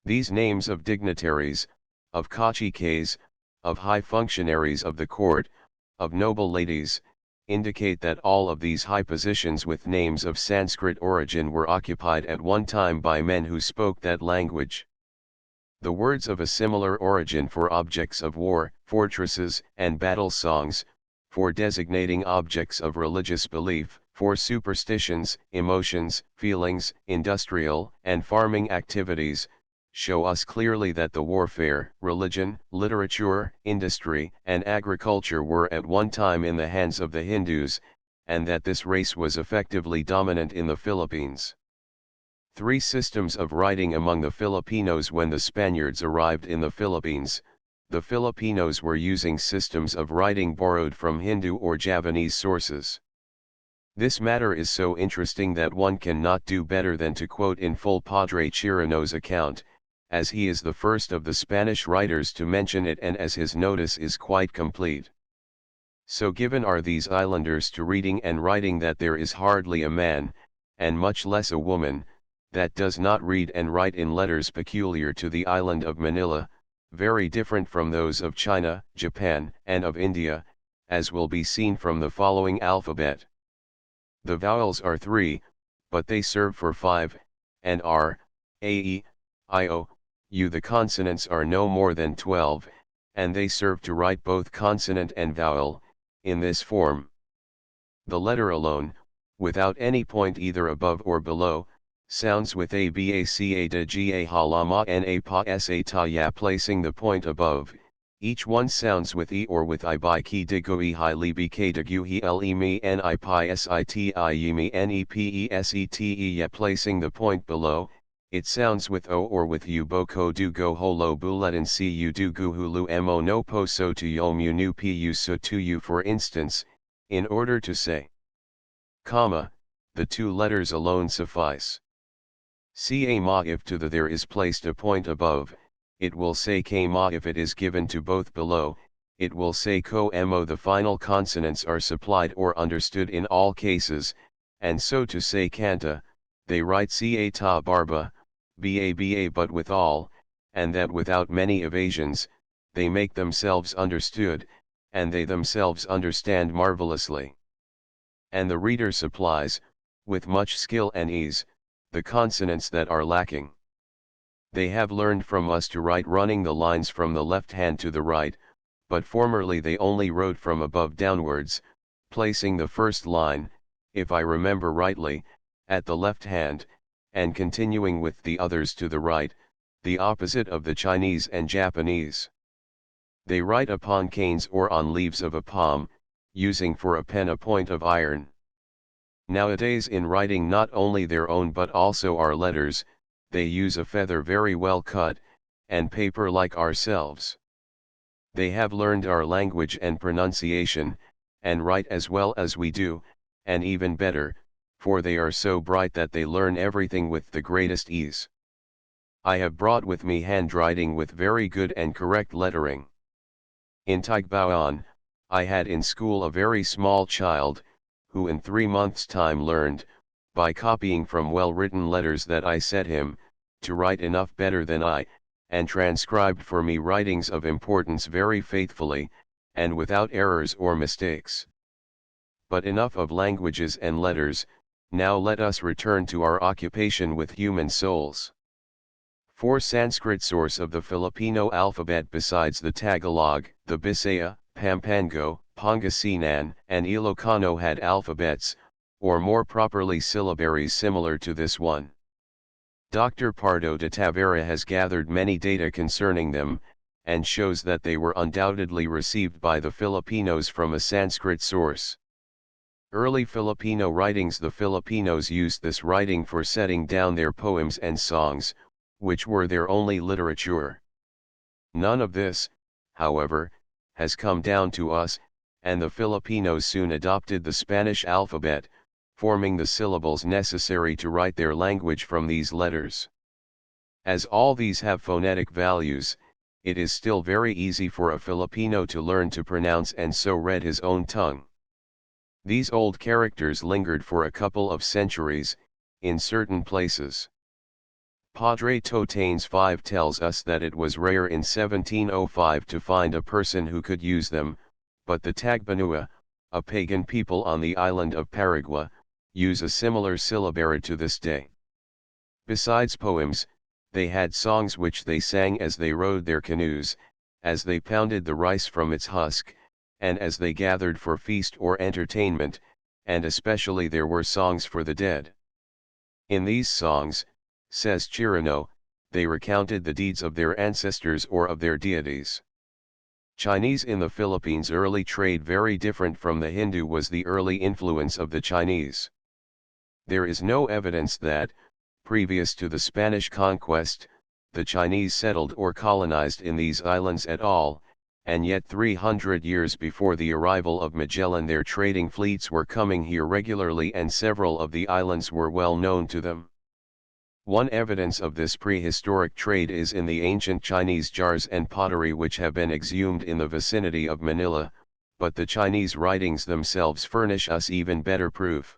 These names of dignitaries, of caciques, of high functionaries of the court, of noble ladies, indicate that all of these high positions with names of Sanskrit origin were occupied at one time by men who spoke that language. The words of a similar origin for objects of war, fortresses, and battle songs, for designating objects of religious belief, for superstitions, emotions, feelings, industrial and farming activities, show us clearly that the warfare, religion, literature, industry, and agriculture were at one time in the hands of the Hindus, and that this race was effectively dominant in the Philippines. 3 systems of writing among the Filipinos. When the Spaniards arrived in the Philippines, the Filipinos were using systems of writing borrowed from Hindu or Javanese sources. This matter is so interesting that one cannot do better than to quote in full Padre Chirino's account, as he is the first of the Spanish writers to mention it and as his notice is quite complete. So given are these islanders to reading and writing that there is hardly a man, and much less a woman, that does not read and write in letters peculiar to the island of Manila, very different from those of China, Japan, and of India, as will be seen from the following alphabet. The vowels are 3, but they serve for 5, and R, A, E, I, O, U. The consonants are no more than 12, and they serve to write both consonant and vowel, in this form. The letter alone, without any point either above or below, sounds with a b a c a d g a ha la ma n a pa s a ta ya, placing the point above. Each one sounds with e or with I by ki digu e hi li b k digu he l e mi n I pi s I t I e mi n e p e s e t e ya, placing the point below. It sounds with o or with u. Boko du go holo buletin si u du gu hulu mo no po so to yom u nu pu so to you. For instance, in order to say comma, the 2 letters alone suffice. Ca ma, if to the there is placed a point above, it will say k ma. If it is given to both below, it will say ko mo. The final consonants are supplied or understood in all cases, and so to say canta, they write ca ta barba, ba but with all, and that without many evasions, they make themselves understood, and they themselves understand marvelously. And the reader supplies, with much skill and ease, the consonants that are lacking. They have learned from us to write running the lines from the left hand to the right, but formerly they only wrote from above downwards, placing the first line, if I remember rightly, at the left hand, and continuing with the others to the right, the opposite of the Chinese and Japanese. They write upon canes or on leaves of a palm, using for a pen a point of iron. Nowadays, in writing not only their own but also our letters, they use a feather very well cut, and paper like ourselves. They have learned our language and pronunciation, and write as well as we do, and even better, for they are so bright that they learn everything with the greatest ease. I have brought with me handwriting with very good and correct lettering. In Tigbaon, I had in school a very small child, who in 3 months' time learned, by copying from well-written letters that I set him, to write enough better than I, and transcribed for me writings of importance very faithfully, and without errors or mistakes. But enough of languages and letters. Now let us return to our occupation with human souls. 4 Sanskrit source of the Filipino alphabet besides the Tagalog, the Bisaya, Pampango, Pangasinan, and Ilocano had alphabets, or more properly syllabaries similar to this one. Dr. Pardo de Tavera has gathered many data concerning them, and shows that they were undoubtedly received by the Filipinos from a Sanskrit source. Early Filipino writings. The Filipinos used this writing for setting down their poems and songs, which were their only literature. None of this, however, has come down to us, and the Filipinos soon adopted the Spanish alphabet, forming the syllables necessary to write their language from these letters. As all these have phonetic values, it is still very easy for a Filipino to learn to pronounce and so read his own tongue. These old characters lingered for a couple of centuries, in certain places. Padre Totanes 5 tells us that it was rare in 1705 to find a person who could use them, but the Tagbanua, a pagan people on the island of Paraguay, use a similar syllabary to this day. Besides poems, they had songs which they sang as they rowed their canoes, as they pounded the rice from its husk, and as they gathered for feast or entertainment, and especially there were songs for the dead. In these songs, says Chirino, they recounted the deeds of their ancestors or of their deities. Chinese in the Philippines. Early trade. Very different from the Hindu was the early influence of the Chinese. There is no evidence that, previous to the Spanish conquest, the Chinese settled or colonized in these islands at all, and yet 300 years before the arrival of Magellan their trading fleets were coming here regularly and several of the islands were well known to them. One evidence of this prehistoric trade is in the ancient Chinese jars and pottery which have been exhumed in the vicinity of Manila, but the Chinese writings themselves furnish us even better proof.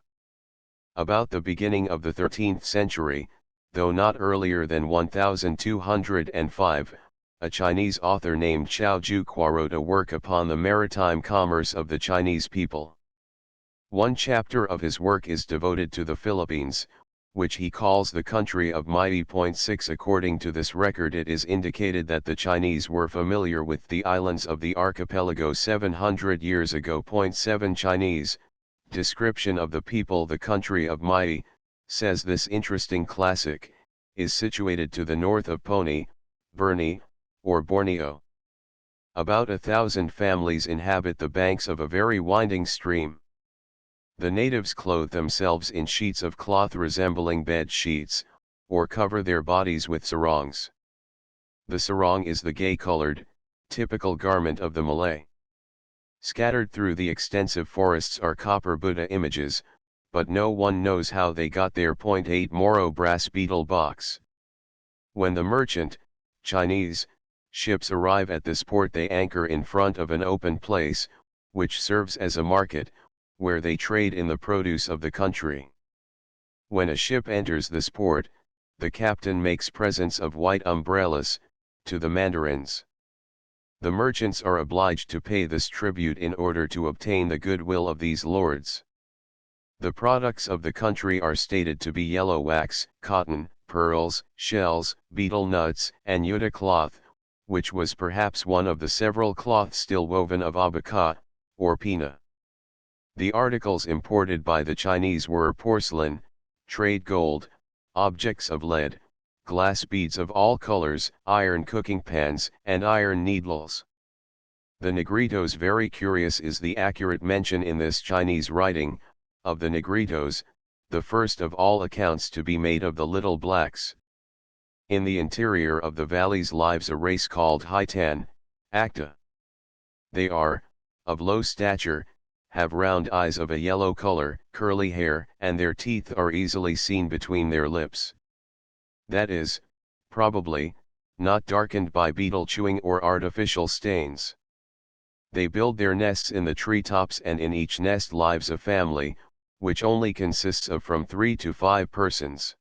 About the beginning of the 13th century, though not earlier than 1205, a Chinese author named Chao Juqua wrote a work upon the maritime commerce of the Chinese people. One chapter of his work is devoted to the Philippines, which he calls the country of mighty. 6 According to this record it is indicated that the Chinese were familiar with the islands of the archipelago 700 years ago. 7 Chinese, description of the people. The country of mighty, says this interesting classic, is situated to the north of Poni, Burni, or Borneo. About 1,000 families inhabit the banks of a very winding stream. The natives clothe themselves in sheets of cloth resembling bed sheets, or cover their bodies with sarongs. The sarong is the gay-colored, typical garment of the Malay. Scattered through the extensive forests are copper Buddha images, but no one knows how they got their. 8 Moro brass beetle box. When the merchant, Chinese, ships arrive at this port they anchor in front of an open place, which serves as a market, where they trade in the produce of the country. When a ship enters this port, the captain makes presents of white umbrellas, to the mandarins. The merchants are obliged to pay this tribute in order to obtain the goodwill of these lords. The products of the country are stated to be yellow wax, cotton, pearls, shells, betel nuts, and yuta cloth, which was perhaps one of the several cloths still woven of abaca, or pina. The articles imported by the Chinese were porcelain, trade gold, objects of lead, glass beads of all colors, iron cooking pans, and iron needles. The Negritos. Very curious is the accurate mention in this Chinese writing, of the Negritos, the first of all accounts to be made of the little blacks. In the interior of the valleys lives a race called Hitan, Acta. They are, of low stature, have round eyes of a yellow color, curly hair, and their teeth are easily seen between their lips. That is, probably, not darkened by beetle chewing or artificial stains. They build their nests in the treetops and in each nest lives a family, which only consists of from 3 to 5 persons.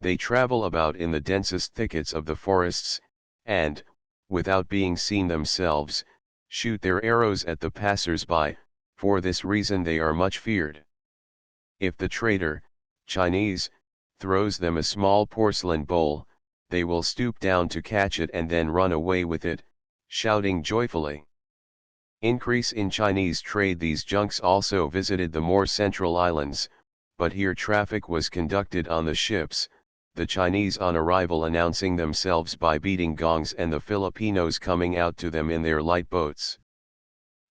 They travel about in the densest thickets of the forests, and, without being seen themselves, shoot their arrows at the passers-by. For this reason they are much feared. If the trader, Chinese, throws them a small porcelain bowl, they will stoop down to catch it and then run away with it, shouting joyfully. Increase in Chinese trade. These junks also visited the more central islands, but here traffic was conducted on the ships, the Chinese on arrival announcing themselves by beating gongs and the Filipinos coming out to them in their light boats.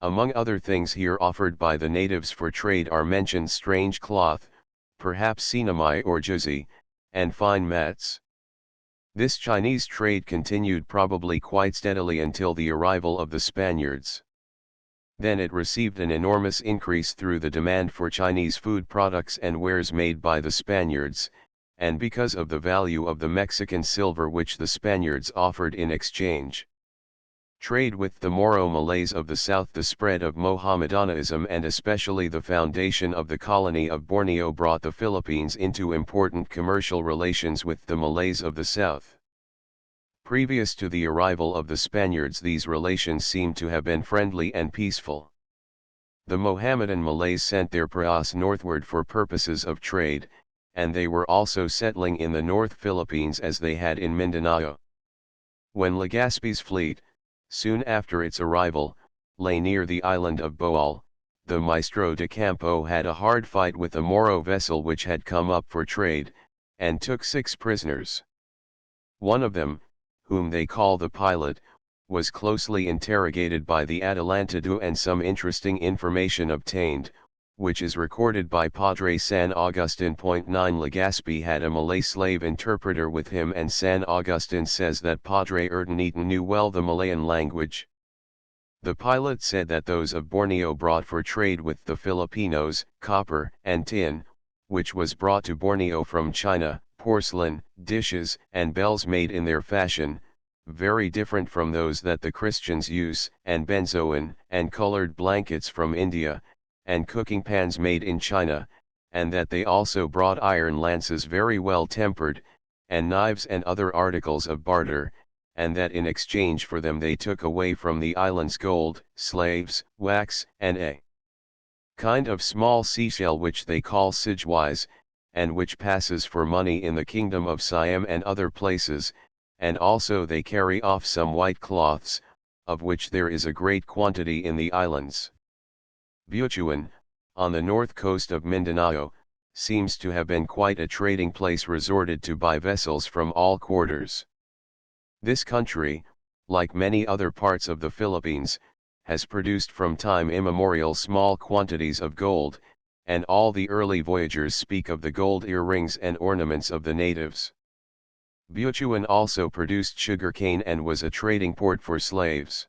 Among other things here offered by the natives for trade are mentioned strange cloth, perhaps sinamay or juzi, and fine mats. This Chinese trade continued probably quite steadily until the arrival of the Spaniards. Then it received an enormous increase through the demand for Chinese food products and wares made by the Spaniards, and because of the value of the Mexican silver which the Spaniards offered in exchange. Trade with the Moro Malays of the south. The spread of Mohammedanism and especially the foundation of the colony of Borneo brought the Philippines into important commercial relations with the Malays of the south. Previous to the arrival of the Spaniards, these relations seem to have been friendly and peaceful. The Mohammedan Malays sent their praus northward for purposes of trade, and they were also settling in the North Philippines as they had in Mindanao. When Legazpi's fleet, soon after its arrival, lay near the island of Bohol, the Maestro de Campo had a hard fight with a Moro vessel which had come up for trade, and took 6 prisoners. One of them, whom they call the pilot, was closely interrogated by the Adelantado and some interesting information obtained, which is recorded by Padre San Agustin. 9 Legazpi had a Malay slave interpreter with him, and San Agustin says that Padre Urdaneta knew well the Malayan language. The pilot said that those of Borneo brought for trade with the Filipinos, copper and tin, which was brought to Borneo from China, porcelain, dishes and bells made in their fashion, very different from those that the Christians use, and benzoin, and colored blankets from India, and cooking pans made in China, and that they also brought iron lances very well tempered, and knives and other articles of barter, and that in exchange for them they took away from the islands gold, slaves, wax, and a kind of small seashell which they call sijwise, and which passes for money in the kingdom of Siam and other places, and also they carry off some white cloths, of which there is a great quantity in the islands. Butuan, on the north coast of Mindanao, seems to have been quite a trading place resorted to by vessels from all quarters. This country, like many other parts of the Philippines, has produced from time immemorial small quantities of gold, and all the early voyagers speak of the gold earrings and ornaments of the natives. Butuan also produced sugarcane and was a trading port for slaves.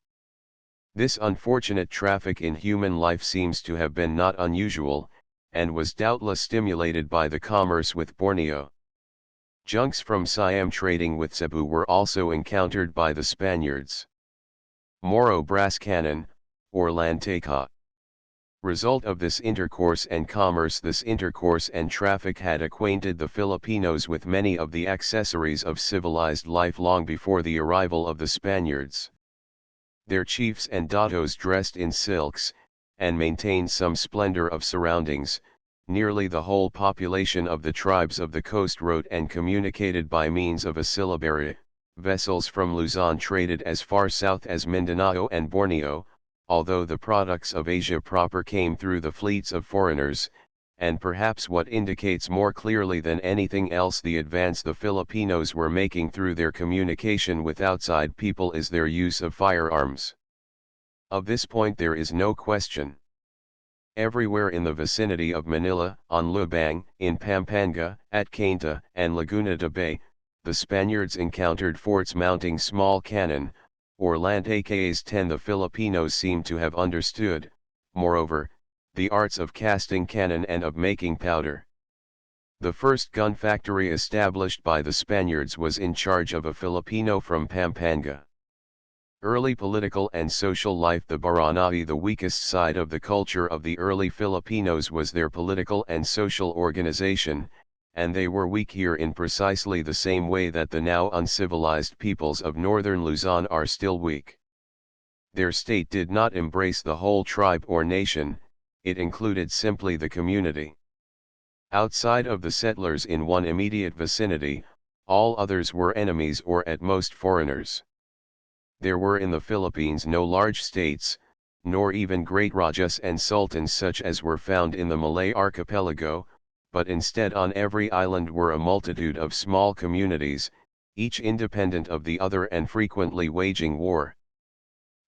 This unfortunate traffic in human life seems to have been not unusual, and was doubtless stimulated by the commerce with Borneo. Junks from Siam trading with Cebu were also encountered by the Spaniards. Moro brass cannon, or lanteka. Result of this intercourse and commerce. This intercourse and traffic had acquainted the Filipinos with many of the accessories of civilized life long before the arrival of the Spaniards. Their chiefs and datos dressed in silks, and maintained some splendor of surroundings. Nearly the whole population of the tribes of the coast wrote and communicated by means of a syllabary. Vessels from Luzon traded as far south as Mindanao and Borneo, although the products of Asia proper came through the fleets of foreigners, and perhaps what indicates more clearly than anything else the advance the Filipinos were making through their communication with outside people is their use of firearms. Of this point there is no question. Everywhere in the vicinity of Manila, on Lubang, in Pampanga, at Cainta, and Laguna de Bay, the Spaniards encountered forts mounting small cannon, or lantakas 10. The Filipinos seem to have understood, moreover, the arts of casting cannon and of making powder. The first gun factory established by the Spaniards was in charge of a Filipino from Pampanga. Early political and social life. The Barangay. The weakest side of the culture of the early Filipinos was their political and social organization, and they were weak here in precisely the same way that the now uncivilized peoples of northern Luzon are still weak. Their state did not embrace the whole tribe or nation, it included simply the community. Outside of the settlers in one immediate vicinity, all others were enemies or at most foreigners. There were in the Philippines no large states, nor even great Rajas and Sultans such as were found in the Malay archipelago, but instead on every island were a multitude of small communities, each independent of the other and frequently waging war.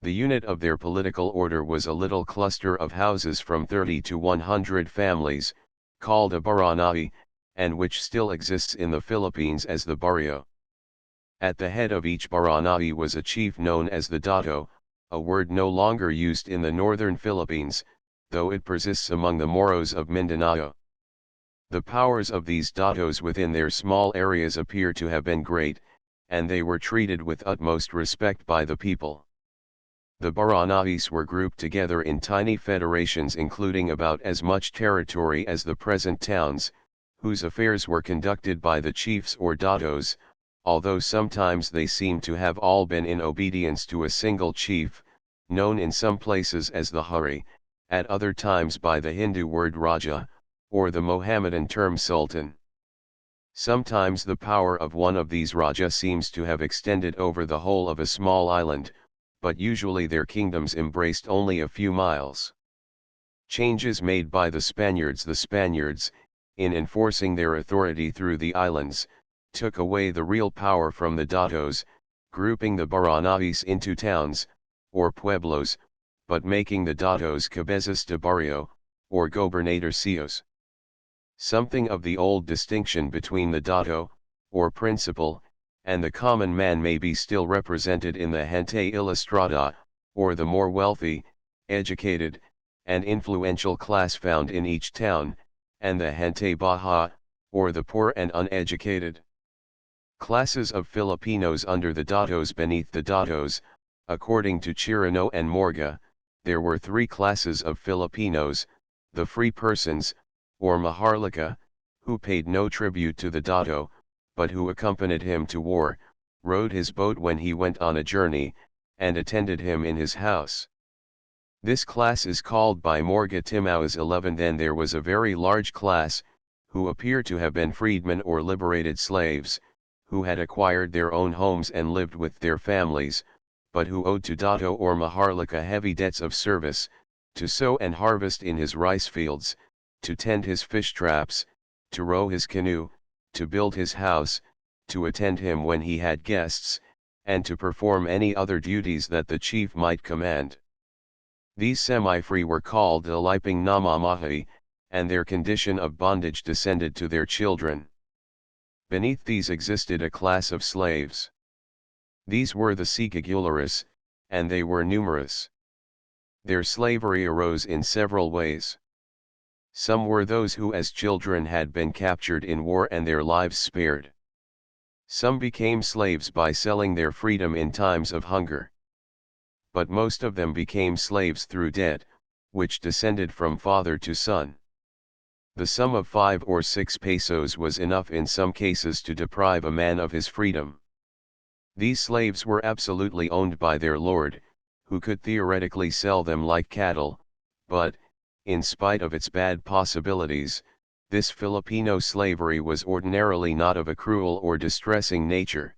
The unit of their political order was a little cluster of houses from 30 to 100 families, called a barangay, and which still exists in the Philippines as the barrio. At the head of each barangay was a chief known as the dato, a word no longer used in the northern Philippines, though it persists among the Moros of Mindanao. The powers of these datos within their small areas appear to have been great, and they were treated with utmost respect by the people. The barangays were grouped together in tiny federations including about as much territory as the present towns, whose affairs were conducted by the chiefs or datos, although sometimes they seem to have all been in obedience to a single chief, known in some places as the Hari, at other times by the Hindu word Raja, or the Mohammedan term Sultan. Sometimes the power of one of these Raja seems to have extended over the whole of a small island, but usually their kingdoms embraced only a few miles. Changes made by the Spaniards, in enforcing their authority through the islands, took away the real power from the datos, grouping the barangays into towns, or pueblos, but making the datos cabezas de barrio, or gobernadorcillos. Something of the old distinction between the dato, or principal, and the common man may be still represented in the gente ilustrada, or the more wealthy, educated, and influential class found in each town, and the gente baja, or the poor and uneducated. Classes of Filipinos under the datos. Beneath the datos, according to Chirino and Morga, there were three classes of Filipinos: the free persons, or maharlika, who paid no tribute to the dato, but who accompanied him to war, rowed his boat when he went on a journey, and attended him in his house. This class is called by Morga Timao's 11. Then there was a very large class, who appear to have been freedmen or liberated slaves, who had acquired their own homes and lived with their families, but who owed to dato or maharlika heavy debts of service, to sow and harvest in his rice fields, to tend his fish traps, to row his canoe, to build his house, to attend him when he had guests, and to perform any other duties that the chief might command. These semi-free were called aliping namamahi, and their condition of bondage descended to their children. Beneath these existed a class of slaves. These were the sigigularis, and they were numerous. Their slavery arose in several ways. Some were those who as children had been captured in war and their lives spared. Some became slaves by selling their freedom in times of hunger. But most of them became slaves through debt, which descended from father to son. The sum of 5 or 6 pesos was enough in some cases to deprive a man of his freedom. These slaves were absolutely owned by their lord, who could theoretically sell them like cattle, but, in spite of its bad possibilities, this Filipino slavery was ordinarily not of a cruel or distressing nature.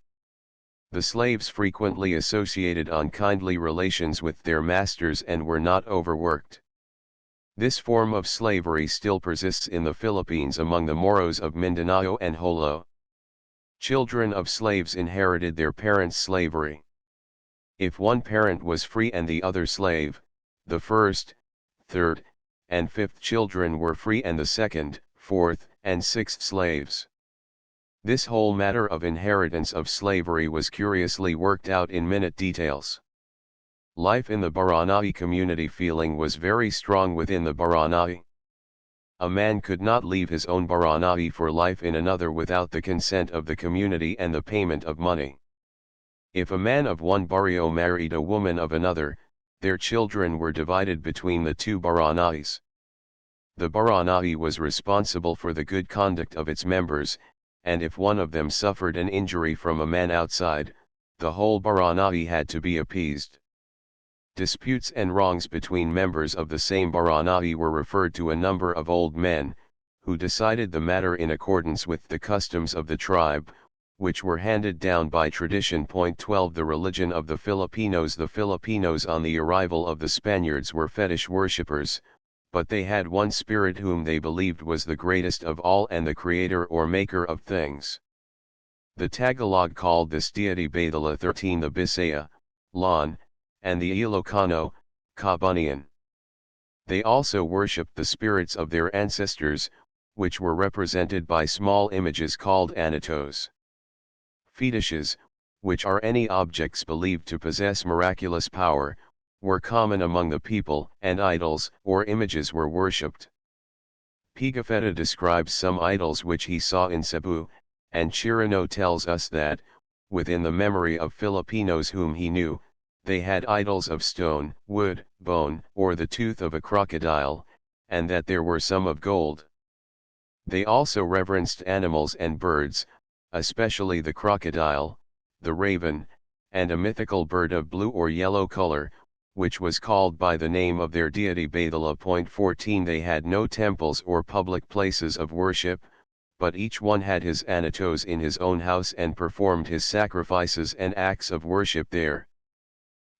The slaves frequently associated unkindly relations with their masters and were not overworked. This form of slavery still persists in the Philippines among the Moros of Mindanao and Jolo. Children of slaves inherited their parents' slavery. If one parent was free and the other slave, the first, third, and fifth children were free and the second, fourth, and sixth slaves. This whole matter of inheritance of slavery was curiously worked out in minute details. Life in the barangay community feeling was very strong within the barangay. A man could not leave his own barangay for life in another without the consent of the community and the payment of money. If a man of one barrio married a woman of another, their children were divided between the two barangays. The barangay was responsible for the good conduct of its members, and if one of them suffered an injury from a man outside, the whole barangay had to be appeased. Disputes and wrongs between members of the same barangay were referred to a number of old men, who decided the matter in accordance with the customs of the tribe, which were handed down by tradition. 12 The religion of the Filipinos. The Filipinos on the arrival of the Spaniards were fetish worshippers, but they had one spirit whom they believed was the greatest of all and the creator or maker of things. The Tagalog called this deity Baydala. 13 The Bisaya, Lon, and the Ilocano, Kabunian. They also worshipped the spirits of their ancestors, which were represented by small images called anitos. Fetishes, which are any objects believed to possess miraculous power, were common among the people, and idols or images were worshipped. Pigafetta describes some idols which he saw in Cebu, and Chirino tells us that, within the memory of Filipinos whom he knew, they had idols of stone, wood, bone, or the tooth of a crocodile, and that there were some of gold. They also reverenced animals and birds, especially the crocodile, the raven, and a mythical bird of blue or yellow color, which was called by the name of their deity Baydala. 14 They had no temples or public places of worship, but each one had his anitos in his own house and performed his sacrifices and acts of worship there.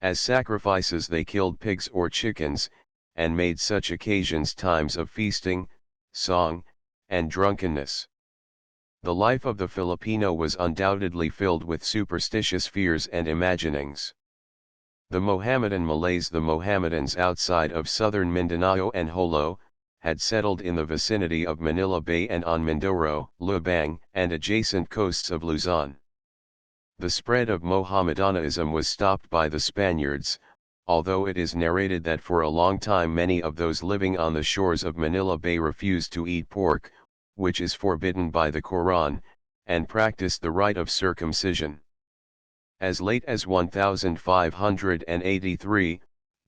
As sacrifices they killed pigs or chickens, and made such occasions times of feasting, song, and drunkenness. The life of the Filipino was undoubtedly filled with superstitious fears and imaginings. The Mohammedan Malays. The Mohammedans outside of southern Mindanao and Jolo, had settled in the vicinity of Manila Bay and on Mindoro, Lubang, and adjacent coasts of Luzon. The spread of Mohammedanism was stopped by the Spaniards, although it is narrated that for a long time many of those living on the shores of Manila Bay refused to eat pork, which is forbidden by the Quran, and practiced the rite of circumcision. As late as 1583,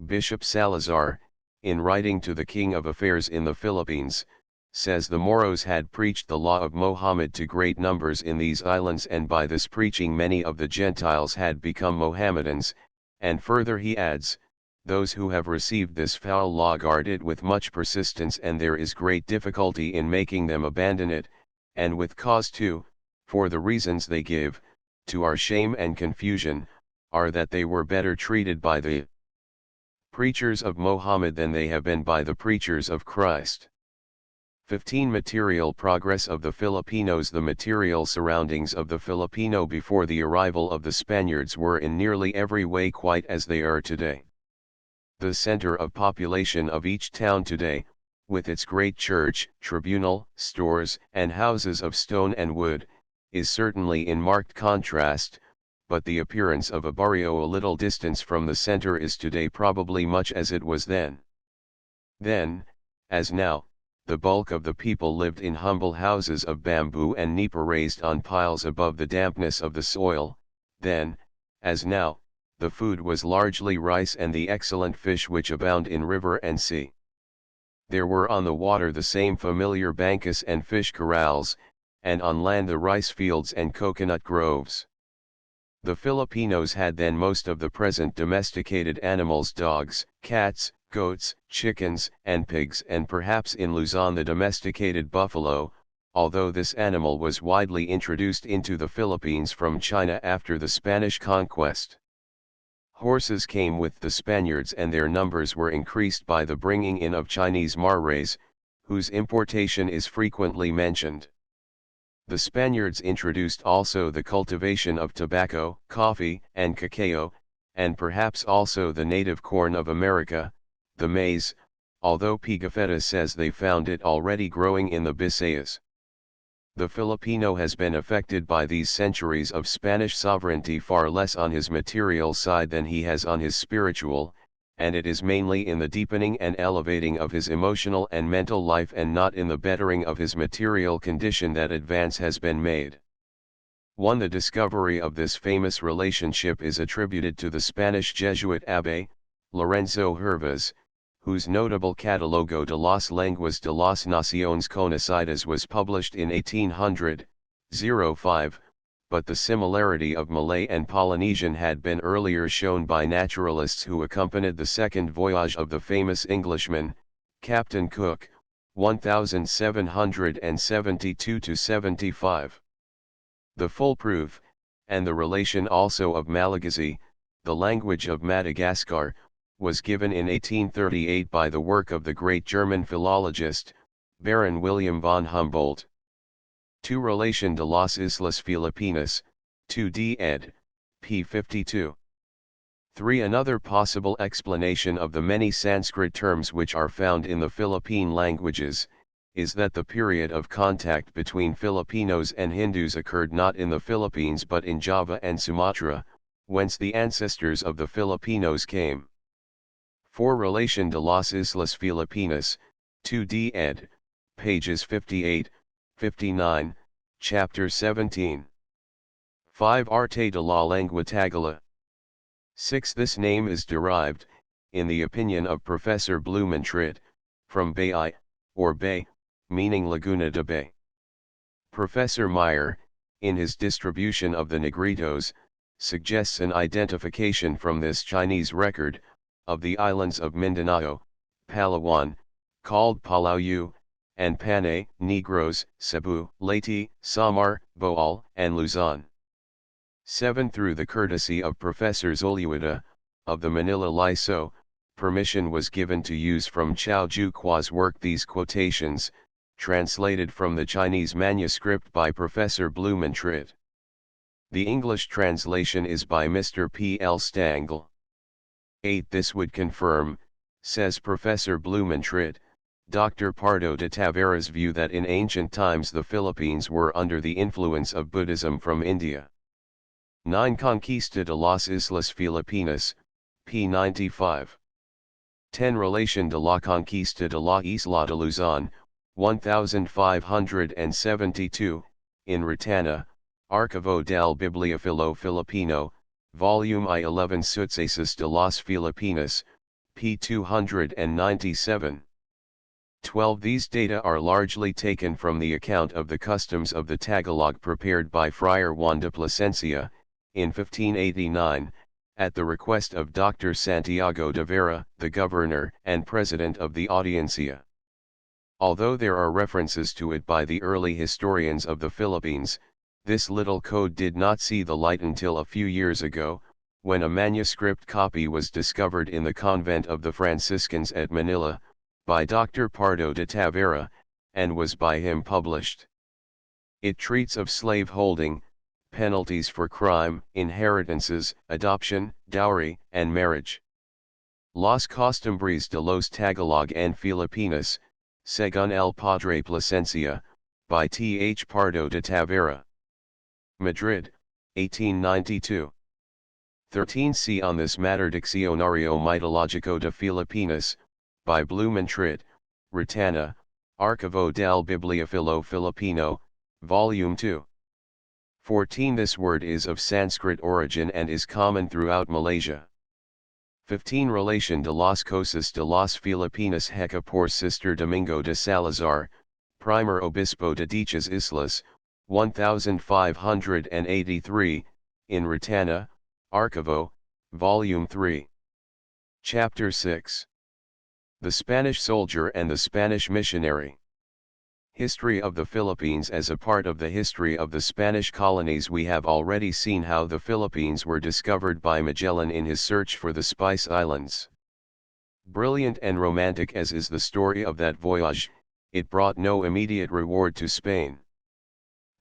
Bishop Salazar, in writing to the King of Affairs in the Philippines, says the Moros had preached the law of Mohammed to great numbers in these islands, and by this preaching many of the Gentiles had become Mohammedans, and further he adds, those who have received this foul law guard it with much persistence, and there is great difficulty in making them abandon it, and with cause too, for the reasons they give, to our shame and confusion, are that they were better treated by the preachers of Mohammed than they have been by the preachers of Christ. 15 Material progress of the Filipinos. The material surroundings of the Filipino before the arrival of the Spaniards were in nearly every way quite as they are today. The center of population of each town today, with its great church, tribunal, stores, and houses of stone and wood, is certainly in marked contrast, but the appearance of a barrio a little distance from the center is today probably much as it was then. Then, as now, the bulk of the people lived in humble houses of bamboo and nipa raised on piles above the dampness of the soil. Then, as now, the food was largely rice and the excellent fish which abound in river and sea. There were on the water the same familiar bancas and fish corrals, and on land the rice fields and coconut groves. The Filipinos had then most of the present domesticated animals: dogs, cats, goats, chickens, and pigs, and perhaps in Luzon the domesticated buffalo, although this animal was widely introduced into the Philippines from China after the Spanish conquest. Horses came with the Spaniards, and their numbers were increased by the bringing in of Chinese marais, whose importation is frequently mentioned. The Spaniards introduced also the cultivation of tobacco, coffee, and cacao, and perhaps also the native corn of America, the maize, although Pigafetta says they found it already growing in the Visayas. The Filipino has been affected by these centuries of Spanish sovereignty far less on his material side than he has on his spiritual, and it is mainly in the deepening and elevating of his emotional and mental life and not in the bettering of his material condition that advance has been made. The discovery of this famous relationship is attributed to the Spanish Jesuit Abbé, Lorenzo Hervas, whose notable Catalogo de las Lenguas de las Naciones Conocidas was published in 1805, but the similarity of Malay and Polynesian had been earlier shown by naturalists who accompanied the second voyage of the famous Englishman, Captain Cook, 1772–75. The full proof, and the relation also of Malagasy, the language of Madagascar, was given in 1838 by the work of the great German philologist, Baron William von Humboldt. 2. Relation de las Islas Filipinas, 2d ed. p. 52. 3. Another possible explanation of the many Sanskrit terms which are found in the Philippine languages, is that the period of contact between Filipinos and Hindus occurred not in the Philippines but in Java and Sumatra, whence the ancestors of the Filipinos came. 4. Relation de las Islas Filipinas, 2d ed. pages 58, 59, chapter 17. 5. Arte de la lengua tagala. 6. This name is derived, in the opinion of Professor Blumentritt, from Bay, or Bay, meaning Laguna de Bay. Professor Meyer, in his distribution of the Negritos, suggests an identification from this Chinese record, of the islands of Mindanao, Palawan, called Palau, and Panay, Negros, Cebu, Leyte, Samar, Bohol, and Luzon. 7. Through the courtesy of Professor Zulueta, of the Manila Lyceum, permission was given to use from Chao Juqua's work these quotations, translated from the Chinese manuscript by Professor Blumentritt. The English translation is by Mr. P. L. Stangl. 8. This would confirm, says Professor Blumentritt, Dr. Pardo de Tavera's view that in ancient times the Philippines were under the influence of Buddhism from India. 9. Conquista de las Islas Filipinas, p. 95. 10. Relation de la Conquista de la Isla de Luzon, 1572, in Ratana, Archivo del Bibliofilo Filipino, Volume I11 Sucesos de las Filipinas, p. 297. 12. These data are largely taken from the account of the customs of the Tagalog prepared by Friar Juan de Plasencia, in 1589, at the request of Dr. Santiago de Vera, the governor and president of the Audiencia. Although there are references to it by the early historians of the Philippines, this little code did not see the light until a few years ago, when a manuscript copy was discovered in the convent of the Franciscans at Manila, by Dr. Pardo de Tavera, and was by him published. It treats of slave holding, penalties for crime, inheritances, adoption, dowry, and marriage. Las Costumbres de los Tagalog and Filipinas, según el Padre Plasencia, by T. H. Pardo de Tavera. Madrid, 1892. 13. See on this matter Diccionario Mitológico de Filipinas, by Blumentritt, Ratana, Archivo del Bibliofilo Filipino, Volume 2. 14. This word is of Sanskrit origin and is common throughout Malaysia. 15. Relation de las Cosas de las Filipinas Heca por Sister Domingo de Salazar, Primer Obispo de Dichas Islas, 1583, in Ratana, Archivo, Volume 3. Chapter 6. The Spanish Soldier and the Spanish Missionary. History of the Philippines. As a part of the history of the Spanish colonies, we have already seen how the Philippines were discovered by Magellan in his search for the Spice Islands. Brilliant and romantic as is the story of that voyage, it brought no immediate reward to Spain.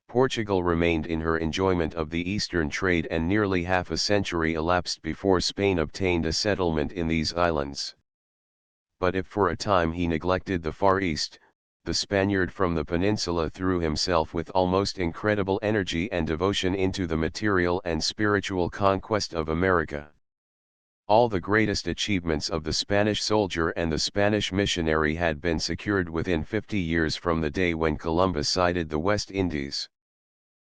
Portugal remained in her enjoyment of the eastern trade, and nearly half a century elapsed before Spain obtained a settlement in these islands. But if for a time he neglected the Far East, the Spaniard from the peninsula threw himself with almost incredible energy and devotion into the material and spiritual conquest of America. All the greatest achievements of the Spanish soldier and the Spanish missionary had been secured within 50 years from the day when Columbus sighted the West Indies.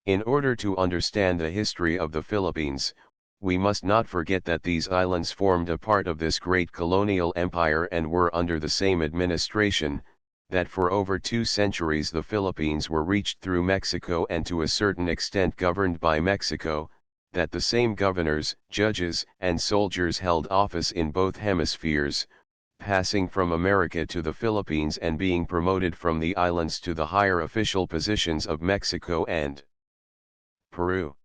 In order to understand the history of the Philippines, we must not forget that these islands formed a part of this great colonial empire and were under the same administration, that for over 2 centuries the Philippines were reached through Mexico and to a certain extent governed by Mexico, that the same governors, judges, and soldiers held office in both hemispheres, passing from America to the Philippines and being promoted from the islands to the higher official positions of Mexico and Peru.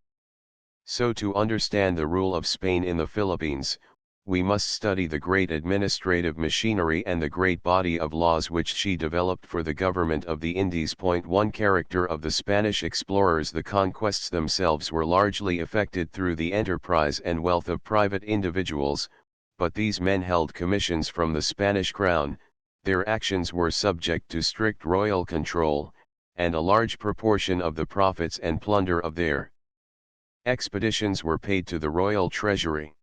So to understand the rule of Spain in the Philippines, we must study the great administrative machinery and the great body of laws which she developed for the government of the Indies. 1 Character of the Spanish explorers. The conquests themselves were largely effected through the enterprise and wealth of private individuals, but these men held commissions from the Spanish crown, their actions were subject to strict royal control, and a large proportion of the profits and plunder of their expeditions were paid to the royal treasury.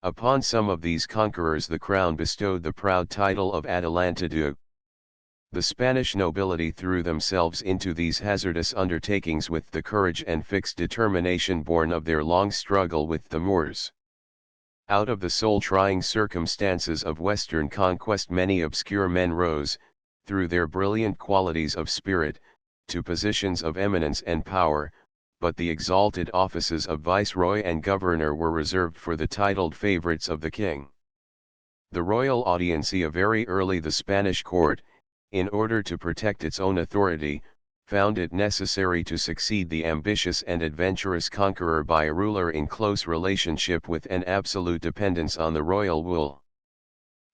Upon some of these conquerors the crown bestowed the proud title of Adelantado. The Spanish nobility threw themselves into these hazardous undertakings with the courage and fixed determination born of their long struggle with the Moors. Out of the soul-trying circumstances of Western conquest many obscure men rose, through their brilliant qualities of spirit, to positions of eminence and power, but the exalted offices of viceroy and governor were reserved for the titled favorites of the king. The royal audiencia, very early the Spanish court, in order to protect its own authority, found it necessary to succeed the ambitious and adventurous conqueror by a ruler in close relationship with an absolute dependence on the royal will.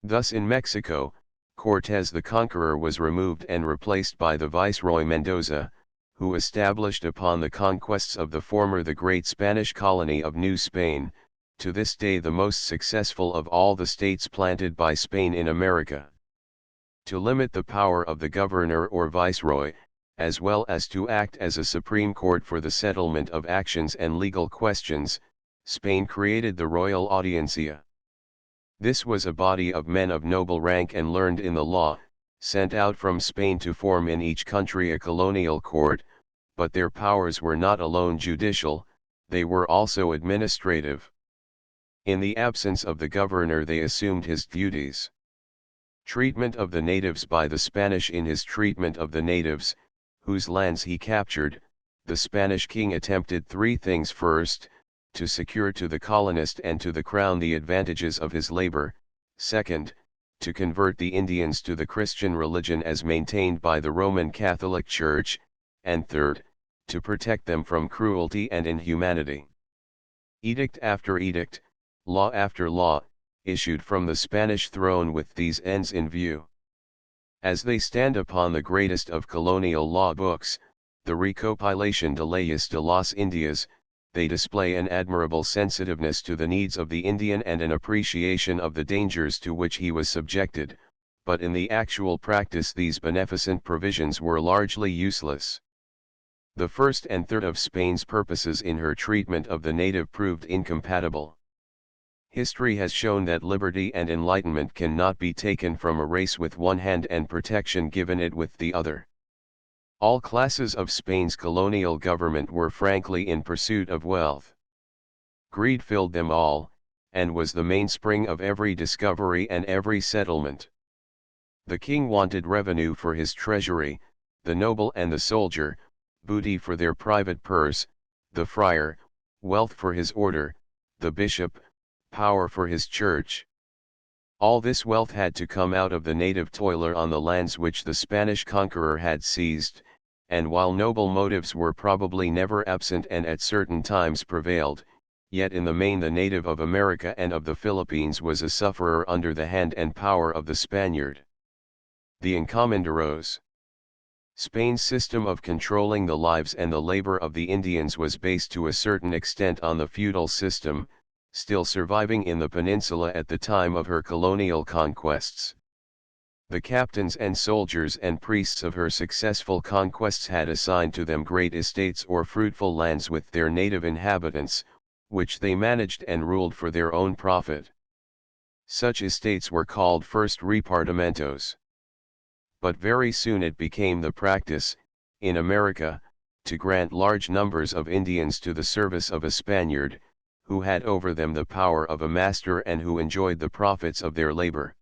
Thus in Mexico, Cortés the conqueror was removed and replaced by the viceroy Mendoza, who established upon the conquests of the former the great Spanish colony of New Spain, to this day the most successful of all the states planted by Spain in America. To limit the power of the governor or viceroy, as well as to act as a supreme court for the settlement of actions and legal questions, Spain created the Royal Audiencia. This was a body of men of noble rank and learned in the law, sent out from Spain to form in each country a colonial court, but their powers were not alone judicial, they were also administrative. In the absence of the governor they assumed his duties. Treatment of the natives. By the Spanish. In his treatment of the natives, whose lands he captured, the Spanish king attempted three things. First, to secure to the colonist and to the crown the advantages of his labor; second, to convert the Indians to the Christian religion as maintained by the Roman Catholic Church, and third, to protect them from cruelty and inhumanity. Edict after edict, law after law, issued from the Spanish throne with these ends in view. As they stand upon the greatest of colonial law books, the Recopilation de Leyes de las Indias, they display an admirable sensitiveness to the needs of the Indian and an appreciation of the dangers to which he was subjected, but in the actual practice these beneficent provisions were largely useless. The first and third of Spain's purposes in her treatment of the native proved incompatible. History has shown that liberty and enlightenment cannot be taken from a race with one hand and protection given it with the other. All classes of Spain's colonial government were frankly in pursuit of wealth. Greed filled them all, and was the mainspring of every discovery and every settlement. The king wanted revenue for his treasury, the noble and the soldier, booty for their private purse, the friar, wealth for his order, the bishop, power for his church. All this wealth had to come out of the native toiler on the lands which the Spanish conqueror had seized, and while noble motives were probably never absent and at certain times prevailed, yet in the main the native of America and of the Philippines was a sufferer under the hand and power of the Spaniard. The encomenderos. Spain's system of controlling the lives and the labor of the Indians was based to a certain extent on the feudal system, still surviving in the peninsula at the time of her colonial conquests. The captains and soldiers and priests of her successful conquests had assigned to them great estates or fruitful lands with their native inhabitants, which they managed and ruled for their own profit. Such estates were called first repartimentos. But very soon it became the practice, in America, to grant large numbers of Indians to the service of a Spaniard, who had over them the power of a master and who enjoyed the profits of their labor.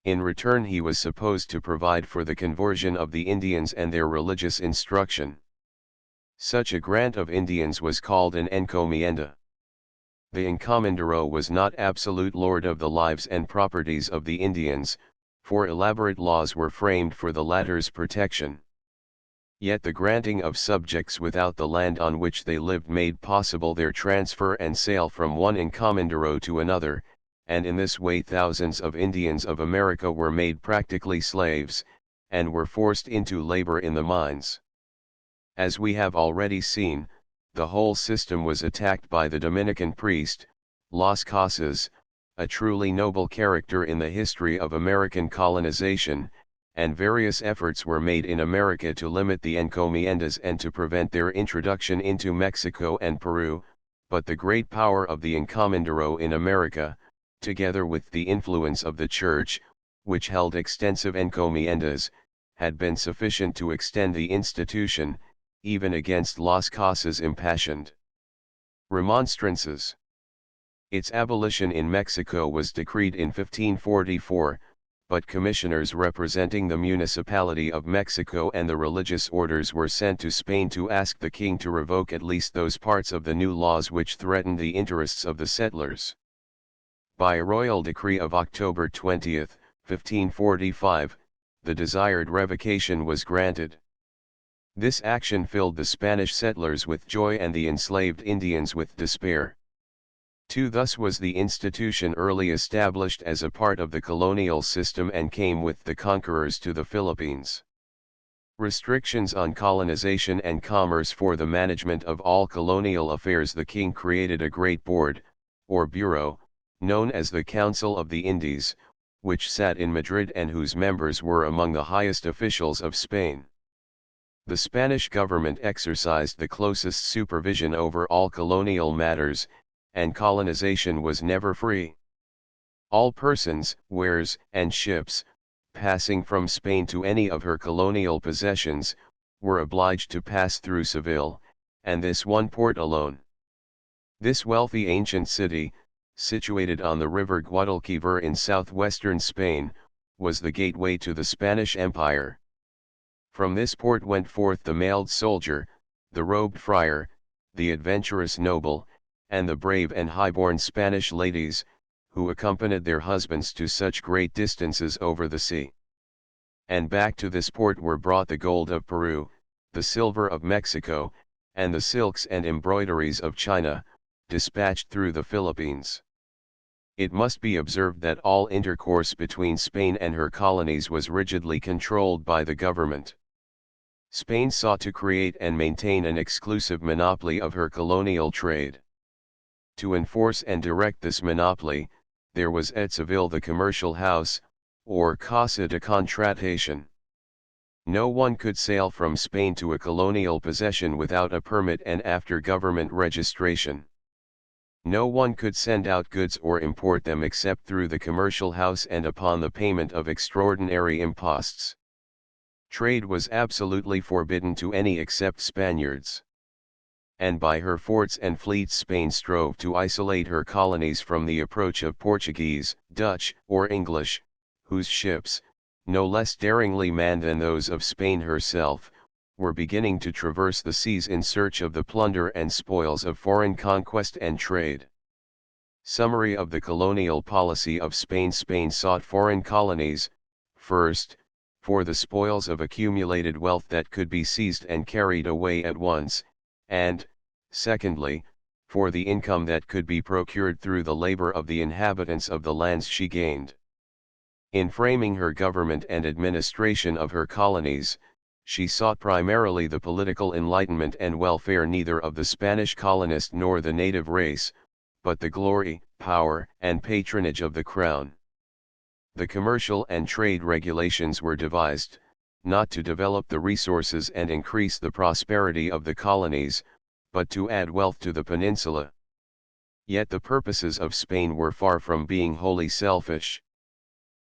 In return he was supposed to provide for the conversion of the Indians and their religious instruction. Such a grant of Indians was called an encomienda. The encomendero was not absolute lord of the lives and properties of the Indians, for elaborate laws were framed for the latter's protection. Yet the granting of subjects without the land on which they lived made possible their transfer and sale from one encomendero to another, and in this way thousands of Indians of America were made practically slaves, and were forced into labor in the mines. As we have already seen, the whole system was attacked by the Dominican priest, Las Casas, a truly noble character in the history of American colonization, and various efforts were made in America to limit the encomiendas and to prevent their introduction into Mexico and Peru, but the great power of the encomendero in America, together with the influence of the Church, which held extensive encomiendas, had been sufficient to extend the institution, even against Las Casas' impassioned remonstrances. Its abolition in Mexico was decreed in 1544, but commissioners representing the municipality of Mexico and the religious orders were sent to Spain to ask the king to revoke at least those parts of the new laws which threatened the interests of the settlers. By a royal decree of October 20, 1545, the desired revocation was granted. This action filled the Spanish settlers with joy and the enslaved Indians with despair. Thus was the institution early established as a part of the colonial system and came with the conquerors to the Philippines. Restrictions on colonization and commerce. For the management of all colonial affairs, the king created a great board, or bureau, known as the Council of the Indies, which sat in Madrid and whose members were among the highest officials of Spain. The Spanish government exercised the closest supervision over all colonial matters, and colonization was never free. All persons, wares, and ships, passing from Spain to any of her colonial possessions, were obliged to pass through Seville, and this one port alone. This wealthy ancient city, situated on the river Guadalquivir in southwestern Spain, was the gateway to the Spanish Empire. From this port went forth the mailed soldier, the robed friar, the adventurous noble, and the brave and high-born Spanish ladies, who accompanied their husbands to such great distances over the sea. And back to this port were brought the gold of Peru, the silver of Mexico, and the silks and embroideries of China, dispatched through the Philippines. It must be observed that all intercourse between Spain and her colonies was rigidly controlled by the government. Spain sought to create and maintain an exclusive monopoly of her colonial trade. To enforce and direct this monopoly, there was at Seville the commercial house, or Casa de Contratación. No one could sail from Spain to a colonial possession without a permit and after government registration. No one could send out goods or import them except through the commercial house and upon the payment of extraordinary imposts. Trade was absolutely forbidden to any except Spaniards. And by her forts and fleets Spain strove to isolate her colonies from the approach of Portuguese, Dutch, or English, whose ships, no less daringly manned than those of Spain herself, were beginning to traverse the seas in search of the plunder and spoils of foreign conquest and trade. Summary of the colonial policy of Spain. Spain sought foreign colonies, first, for the spoils of accumulated wealth that could be seized and carried away at once, and, secondly, for the income that could be procured through the labor of the inhabitants of the lands she gained. In framing her government and administration of her colonies, she sought primarily the political enlightenment and welfare neither of the Spanish colonist nor the native race, but the glory, power, and patronage of the crown. The commercial and trade regulations were devised, not to develop the resources and increase the prosperity of the colonies, but to add wealth to the peninsula. Yet the purposes of Spain were far from being wholly selfish.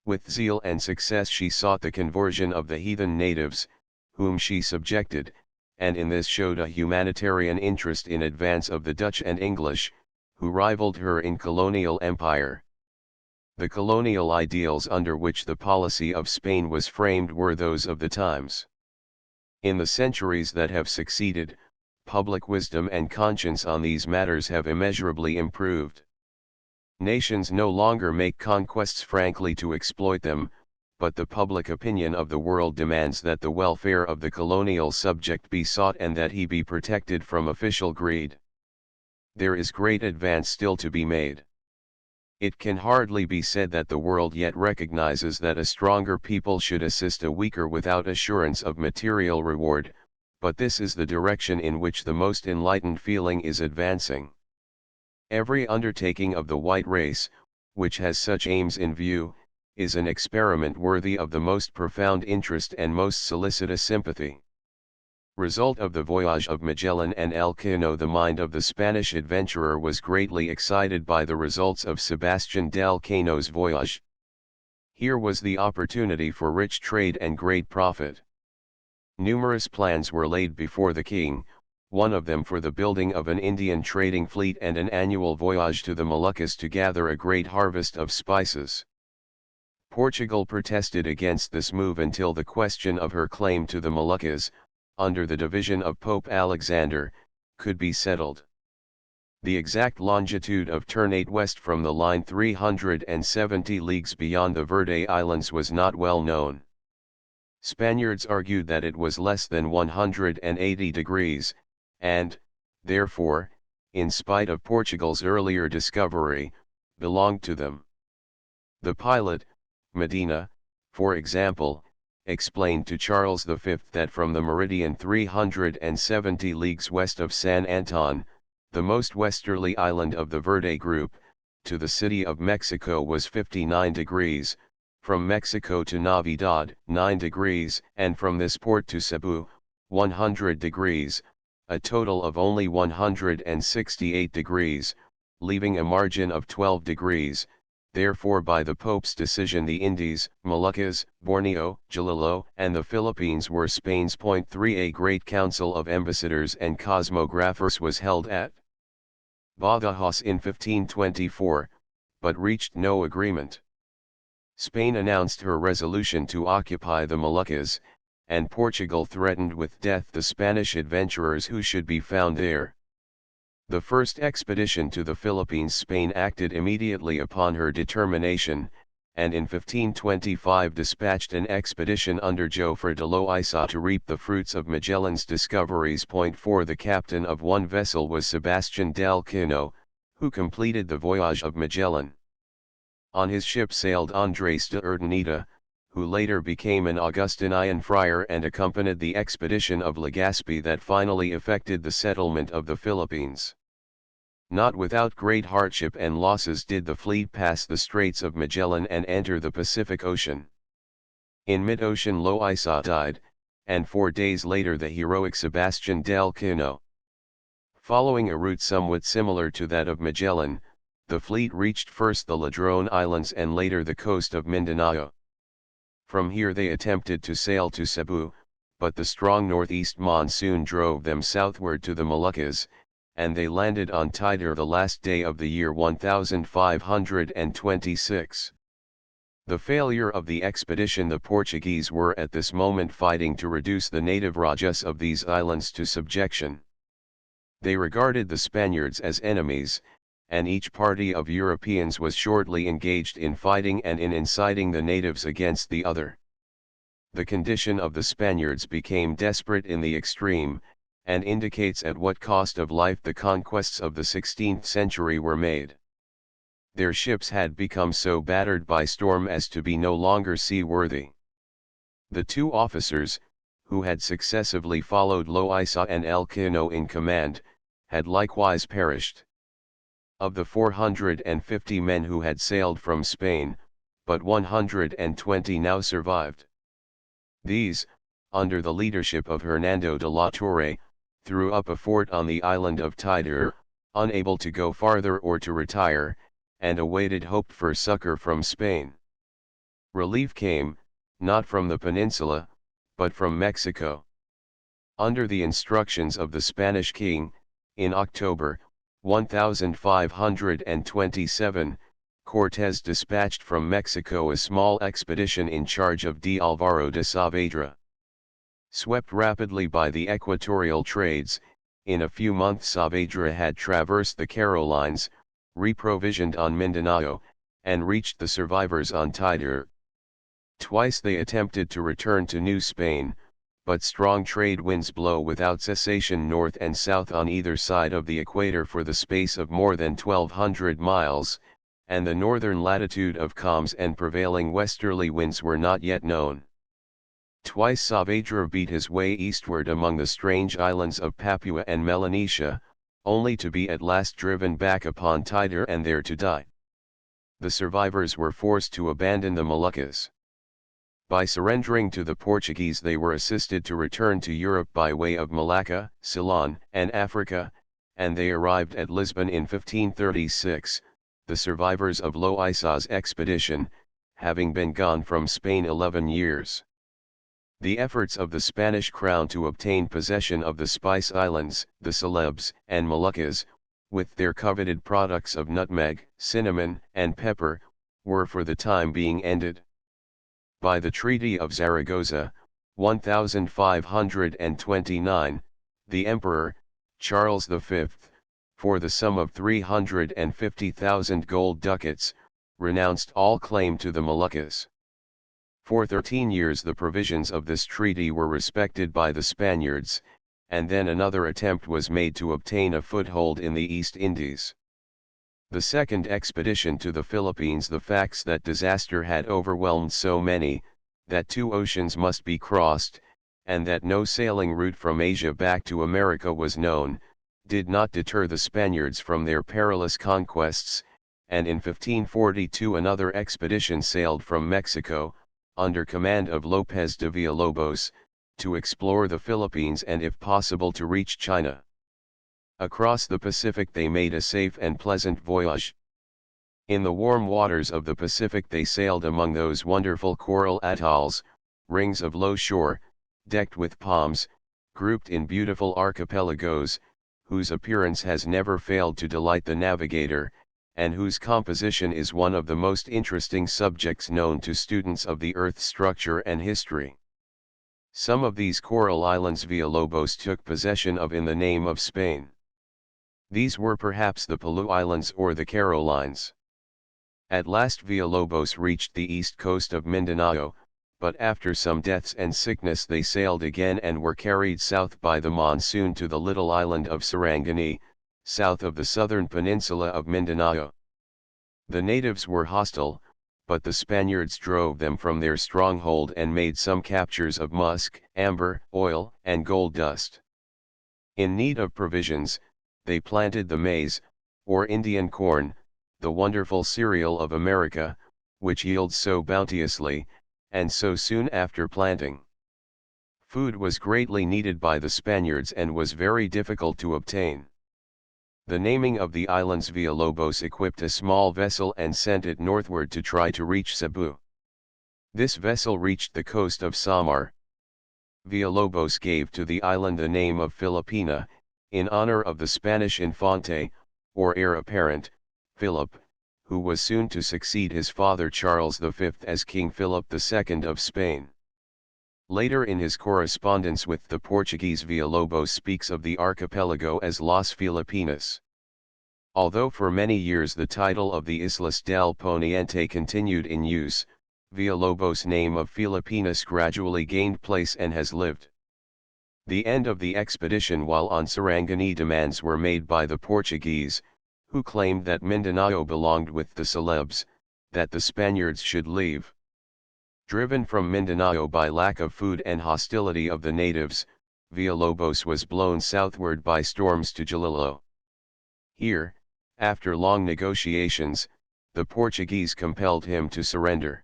With zeal and success she sought the conversion of the heathen natives, whom she subjected, and in this showed a humanitarian interest in advance of the Dutch and English, who rivaled her in colonial empire. The colonial ideals under which the policy of Spain was framed were those of the times. In the centuries that have succeeded, public wisdom and conscience on these matters have immeasurably improved. Nations no longer make conquests frankly to exploit them, but the public opinion of the world demands that the welfare of the colonial subject be sought and that he be protected from official greed. There is great advance still to be made. It can hardly be said that the world yet recognizes that a stronger people should assist a weaker without assurance of material reward, but this is the direction in which the most enlightened feeling is advancing. Every undertaking of the white race, which has such aims in view, is an experiment worthy of the most profound interest and most solicitous sympathy. Result of the voyage of Magellan and Elcano. The mind of the Spanish adventurer was greatly excited by the results of Sebastian d'Elcano's voyage. Here was the opportunity for rich trade and great profit. Numerous plans were laid before the king, one of them for the building of an Indian trading fleet and an annual voyage to the Moluccas to gather a great harvest of spices. Portugal protested against this move until the question of her claim to the Moluccas, under the division of Pope Alexander, could be settled. The exact longitude of Ternate west from the line 370 leagues beyond the Verde Islands was not well known. Spaniards argued that it was less than 180 degrees, and, therefore, in spite of Portugal's earlier discovery, belonged to them. The pilot, Medina, for example, explained to Charles V that from the meridian 370 leagues west of San Anton, the most westerly island of the Verde group, to the city of Mexico was 59 degrees, from Mexico to Navidad 9 degrees, and from this port to Cebu, 100 degrees, a total of only 168 degrees, leaving a margin of 12 degrees. Therefore by the Pope's decision the Indies, Moluccas, Borneo, Jalilo, and the Philippines were Spain's point. 3 A great council of ambassadors and cosmographers was held at Badajoz in 1524, but reached no agreement. Spain announced her resolution to occupy the Moluccas, and Portugal threatened with death the Spanish adventurers who should be found there. The first expedition to the Philippines. Spain acted immediately upon her determination, and in 1525 dispatched an expedition under Jofre de Loaiza to reap the fruits of Magellan's discoveries. 4 The captain of one vessel was Sebastian d'Elcano, who completed the voyage of Magellan. On his ship sailed Andres de Urdaneta, who later became an Augustinian friar and accompanied the expedition of Legazpi that finally effected the settlement of the Philippines. Not without great hardship and losses did the fleet pass the Straits of Magellan and enter the Pacific Ocean. In mid-ocean Loaiza died, and 4 days later the heroic Sebastian d'Elcano. Following a route somewhat similar to that of Magellan, the fleet reached first the Ladrone Islands and later the coast of Mindanao. From here they attempted to sail to Cebu, but the strong northeast monsoon drove them southward to the Moluccas, and they landed on Tidor the last day of the year 1526. The failure of the expedition. The Portuguese were at this moment fighting to reduce the native rajas of these islands to subjection. They regarded the Spaniards as enemies, and each party of Europeans was shortly engaged in fighting and in inciting the natives against the other. The condition of the Spaniards became desperate in the extreme, and indicates at what cost of life the conquests of the 16th century were made. Their ships had become so battered by storm as to be no longer seaworthy. The 2 officers, who had successively followed Loaiza and Elcano in command, had likewise perished. Of the 450 men who had sailed from Spain, but 120 now survived. These, under the leadership of Hernando de la Torre, threw up a fort on the island of Tidor, unable to go farther or to retire, and awaited hoped for succor from Spain. Relief came, not from the peninsula, but from Mexico. Under the instructions of the Spanish king, in October 1527, Cortés dispatched from Mexico a small expedition in charge of D. Álvaro de Saavedra. Swept rapidly by the equatorial trades, in a few months Saavedra had traversed the Carolines, reprovisioned on Mindanao, and reached the survivors on Tidor. Twice they attempted to return to New Spain, but strong trade winds blow without cessation north and south on either side of the equator for the space of more than 1,200 miles, and the northern latitude of calms and prevailing westerly winds were not yet known. Twice Saavedra beat his way eastward among the strange islands of Papua and Melanesia, only to be at last driven back upon Tidor and there to die. The survivors were forced to abandon the Moluccas. By surrendering to the Portuguese they were assisted to return to Europe by way of Malacca, Ceylon, and Africa, and they arrived at Lisbon in 1536, the survivors of Loisa's expedition, having been gone from Spain 11 years. The efforts of the Spanish crown to obtain possession of the Spice Islands, the Celebes, and Moluccas, with their coveted products of nutmeg, cinnamon, and pepper, were for the time being ended. By the Treaty of Zaragoza, 1529, the Emperor, Charles V, for the sum of 350,000 gold ducats, renounced all claim to the Moluccas. For 13 years the provisions of this treaty were respected by the Spaniards, and then another attempt was made to obtain a foothold in the East Indies. The second expedition to the Philippines, the facts that disaster had overwhelmed so many, that 2 oceans must be crossed, and that no sailing route from Asia back to America was known, did not deter the Spaniards from their perilous conquests, and in 1542 another expedition sailed from Mexico, under command of López de Villalobos, to explore the Philippines and if possible to reach China. Across the Pacific they made a safe and pleasant voyage. In the warm waters of the Pacific they sailed among those wonderful coral atolls, rings of low shore, decked with palms, grouped in beautiful archipelagos, whose appearance has never failed to delight the navigator, and whose composition is one of the most interesting subjects known to students of the Earth's structure and history. Some of these coral islands Villalobos took possession of in the name of Spain. These were perhaps the Pelew Islands or the Carolines. At last Villalobos reached the east coast of Mindanao, but after some deaths and sickness they sailed again and were carried south by the monsoon to the little island of Sarangani, south of the southern peninsula of Mindanao. The natives were hostile, but the Spaniards drove them from their stronghold and made some captures of musk, amber, oil, and gold dust. In need of provisions, they planted the maize, or Indian corn, the wonderful cereal of America, which yields so bounteously, and so soon after planting. Food was greatly needed by the Spaniards and was very difficult to obtain. The naming of the islands Villalobos equipped a small vessel and sent it northward to try to reach Cebu. This vessel reached the coast of Samar. Villalobos gave to the island the name of Filipina, in honor of the Spanish Infante, or heir apparent, Philip, who was soon to succeed his father Charles V as King Philip II of Spain. Later in his correspondence with the Portuguese, Villalobos speaks of the archipelago as Las Filipinas. Although for many years the title of the Islas del Poniente continued in use, Villalobos' name of Filipinas gradually gained place and has lived. The end of the expedition while on Sarangani demands were made by the Portuguese, who claimed that Mindanao belonged with the Celebes, that the Spaniards should leave. Driven from Mindanao by lack of food and hostility of the natives, Villalobos was blown southward by storms to Jalilo. Here, after long negotiations, the Portuguese compelled him to surrender.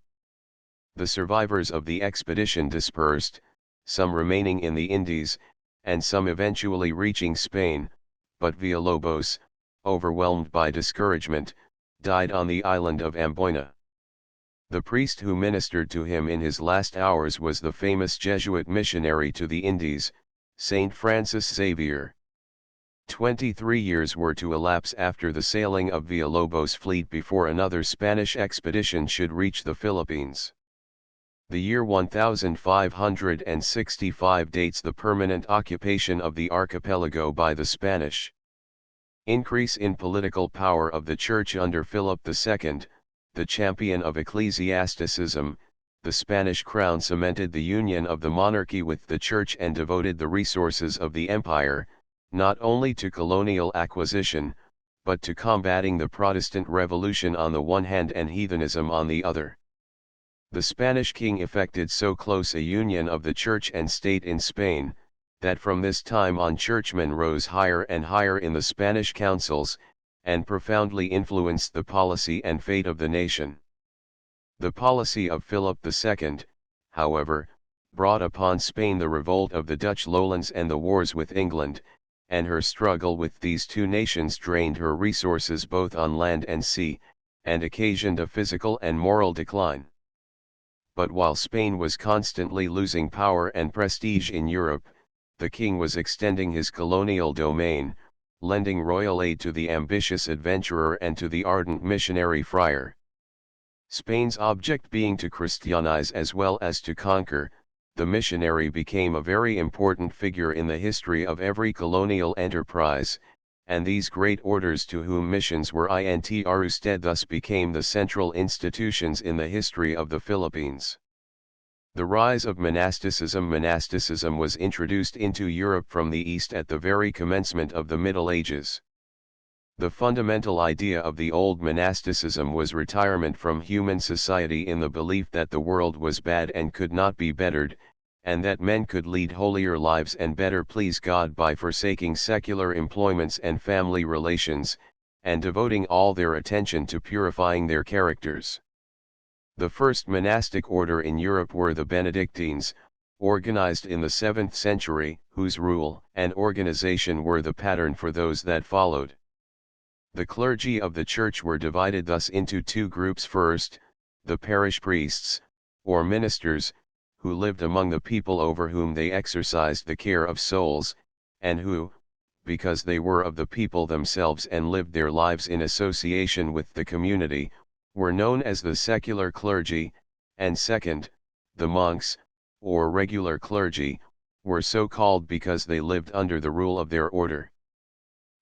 The survivors of the expedition dispersed, some remaining in the Indies, and some eventually reaching Spain, but Villalobos, overwhelmed by discouragement, died on the island of Amboyna. The priest who ministered to him in his last hours was the famous Jesuit missionary to the Indies, Saint Francis Xavier. 23 years were to elapse after the sailing of Villalobos' fleet before another Spanish expedition should reach the Philippines. The year 1565 dates the permanent occupation of the archipelago by the Spanish. Increase in political power of the Church under Philip II, the champion of ecclesiasticism, the Spanish crown cemented the union of the monarchy with the church and devoted the resources of the empire, not only to colonial acquisition, but to combating the Protestant Revolution on the one hand and heathenism on the other. The Spanish king effected so close a union of the church and state in Spain, that from this time on churchmen rose higher and higher in the Spanish councils, and profoundly influenced the policy and fate of the nation. The policy of Philip II, however, brought upon Spain the revolt of the Dutch lowlands and the wars with England, and her struggle with these two nations drained her resources both on land and sea, and occasioned a physical and moral decline. But while Spain was constantly losing power and prestige in Europe, the king was extending his colonial domain, lending royal aid to the ambitious adventurer and to the ardent missionary friar. Spain's object being to Christianize as well as to conquer, the missionary became a very important figure in the history of every colonial enterprise, and these great orders to whom missions were intrusted thus became the central institutions in the history of the Philippines. The rise of monasticism. Monasticism was introduced into Europe from the East at the very commencement of the Middle Ages. The fundamental idea of the old monasticism was retirement from human society in the belief that the world was bad and could not be bettered, and that men could lead holier lives and better please God by forsaking secular employments and family relations, and devoting all their attention to purifying their characters. The first monastic order in Europe were the Benedictines, organized in the 7th century, whose rule and organization were the pattern for those that followed. The clergy of the church were divided thus into two groups. First, the parish priests, or ministers, who lived among the people over whom they exercised the care of souls, and who, because they were of the people themselves and lived their lives in association with the community, were known as the secular clergy, and second, the monks, or regular clergy, were so called because they lived under the rule of their order.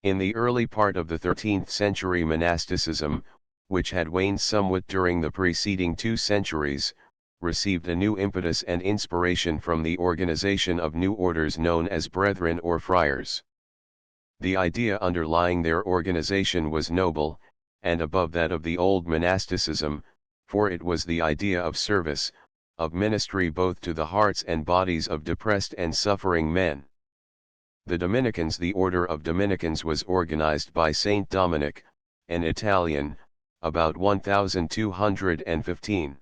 In the early part of the 13th century, monasticism, which had waned somewhat during the preceding 2 centuries, received a new impetus and inspiration from the organization of new orders known as brethren or friars. The idea underlying their organization was noble, and above that of the old monasticism, for it was the idea of service, of ministry both to the hearts and bodies of depressed and suffering men. The Dominicans. The order of Dominicans was organized by Saint Dominic, an Italian, about 1215.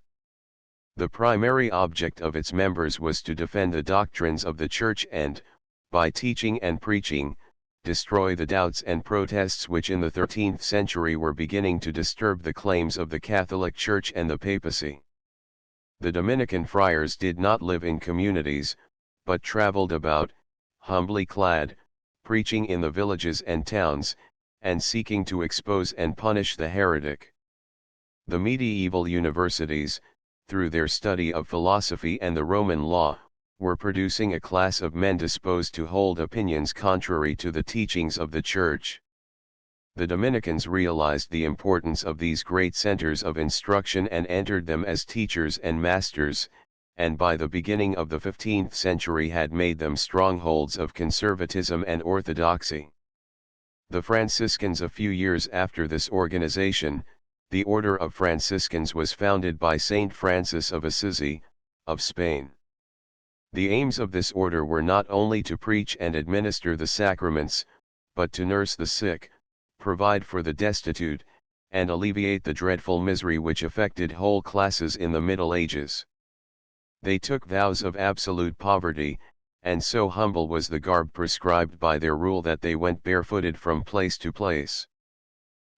The primary object of its members was to defend the doctrines of the Church and, by teaching and preaching, destroy the doubts and protests which in the 13th century were beginning to disturb the claims of the Catholic Church and the papacy. The Dominican friars did not live in communities, but traveled about, humbly clad, preaching in the villages and towns, and seeking to expose and punish the heretic. The medieval universities, through their study of philosophy and the Roman law, were producing a class of men disposed to hold opinions contrary to the teachings of the Church. The Dominicans realized the importance of these great centers of instruction and entered them as teachers and masters, and by the beginning of the 15th century had made them strongholds of conservatism and orthodoxy. The Franciscans. A few years after this organization, the Order of Franciscans was founded by Saint Francis of Assisi, of Spain. The aims of this order were not only to preach and administer the sacraments, but to nurse the sick, provide for the destitute, and alleviate the dreadful misery which affected whole classes in the Middle Ages. They took vows of absolute poverty, and so humble was the garb prescribed by their rule that they went barefooted from place to place.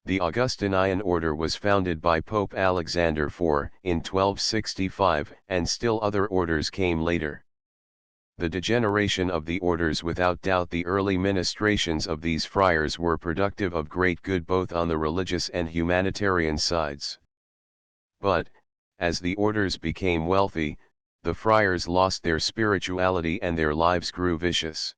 The Augustinian order was founded by Pope Alexander IV in 1265, and still other orders came later. The degeneration of the orders. Without doubt the early ministrations of these friars were productive of great good both on the religious and humanitarian sides. But, as the orders became wealthy, the friars lost their spirituality and their lives grew vicious.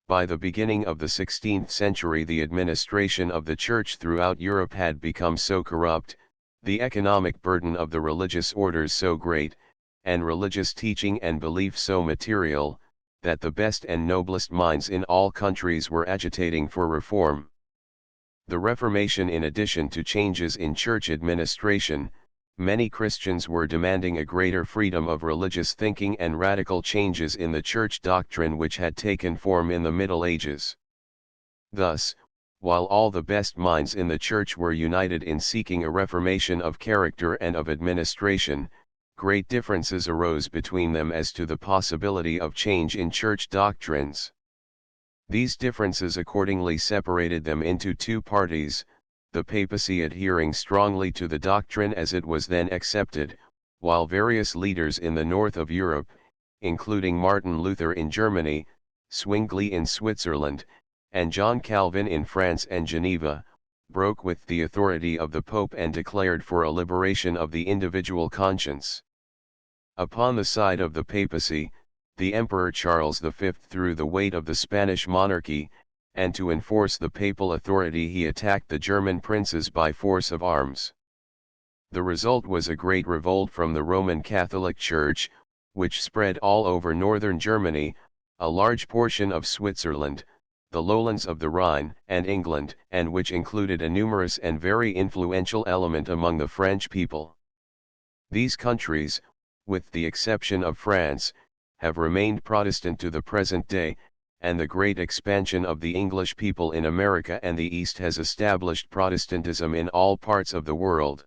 By the beginning of the 16th century the administration of the Church throughout Europe had become so corrupt, the economic burden of the religious orders so great, and religious teaching and belief so material, that the best and noblest minds in all countries were agitating for reform. The Reformation, in addition to changes in church administration, many Christians were demanding a greater freedom of religious thinking and radical changes in the church doctrine which had taken form in the Middle Ages. Thus, while all the best minds in the church were united in seeking a reformation of character and of administration, great differences arose between them as to the possibility of change in church doctrines. These differences accordingly separated them into two parties, the papacy adhering strongly to the doctrine as it was then accepted, while various leaders in the north of Europe, including Martin Luther in Germany, Zwingli in Switzerland, and John Calvin in France and Geneva, broke with the authority of the Pope and declared for a liberation of the individual conscience. Upon the side of the papacy, the Emperor Charles V, threw the weight of the Spanish monarchy, and to enforce the papal authority he attacked the German princes by force of arms. The result was a great revolt from the Roman Catholic Church, which spread all over northern Germany, a large portion of Switzerland, the lowlands of the Rhine and England, and which included a numerous and very influential element among the French people. These countries, with the exception of France, have remained Protestant to the present day, and the great expansion of the English people in America and the East has established Protestantism in all parts of the world.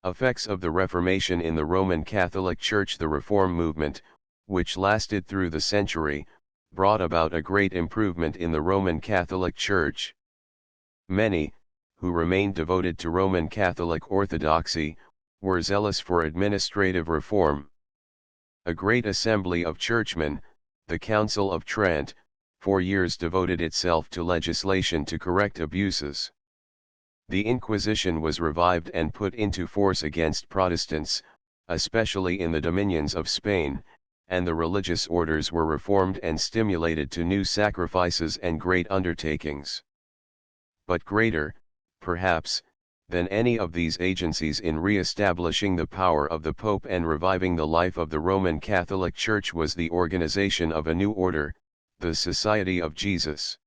Effects of the Reformation in the Roman Catholic Church. The Reform movement, which lasted through the century, brought about a great improvement in the Roman Catholic Church. Many, who remained devoted to Roman Catholic orthodoxy, were zealous for administrative reform. A great assembly of churchmen, the Council of Trent, for years devoted itself to legislation to correct abuses. The Inquisition was revived and put into force against Protestants, especially in the dominions of Spain, and the religious orders were reformed and stimulated to new sacrifices and great undertakings. But greater, perhaps, than any of these agencies in re-establishing the power of the Pope and reviving the life of the Roman Catholic Church was the organization of a new order, the Society of Jesus.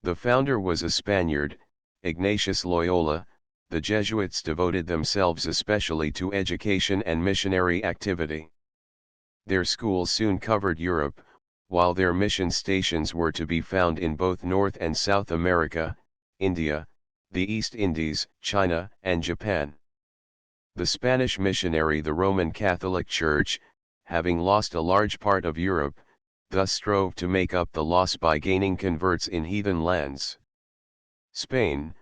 The founder was a Spaniard, Ignatius Loyola. The Jesuits devoted themselves especially to education and missionary activity. Their schools soon covered Europe, while their mission stations were to be found in both North and South America, India, the East Indies, China, and Japan. The Spanish missionary, the Roman Catholic Church, having lost a large part of Europe, thus strove to make up the loss by gaining converts in heathen lands. Spain,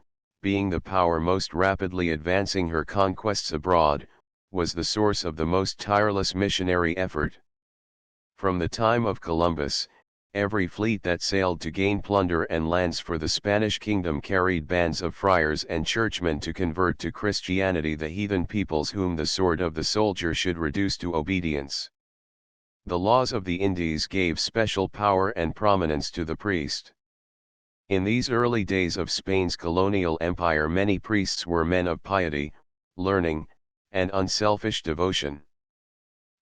being the power most rapidly advancing her conquests abroad, was the source of the most tireless missionary effort. From the time of Columbus, every fleet that sailed to gain plunder and lands for the Spanish kingdom carried bands of friars and churchmen to convert to Christianity the heathen peoples whom the sword of the soldier should reduce to obedience. The laws of the Indies gave special power and prominence to the priest. In these early days of Spain's colonial empire, many priests were men of piety, learning, and unselfish devotion.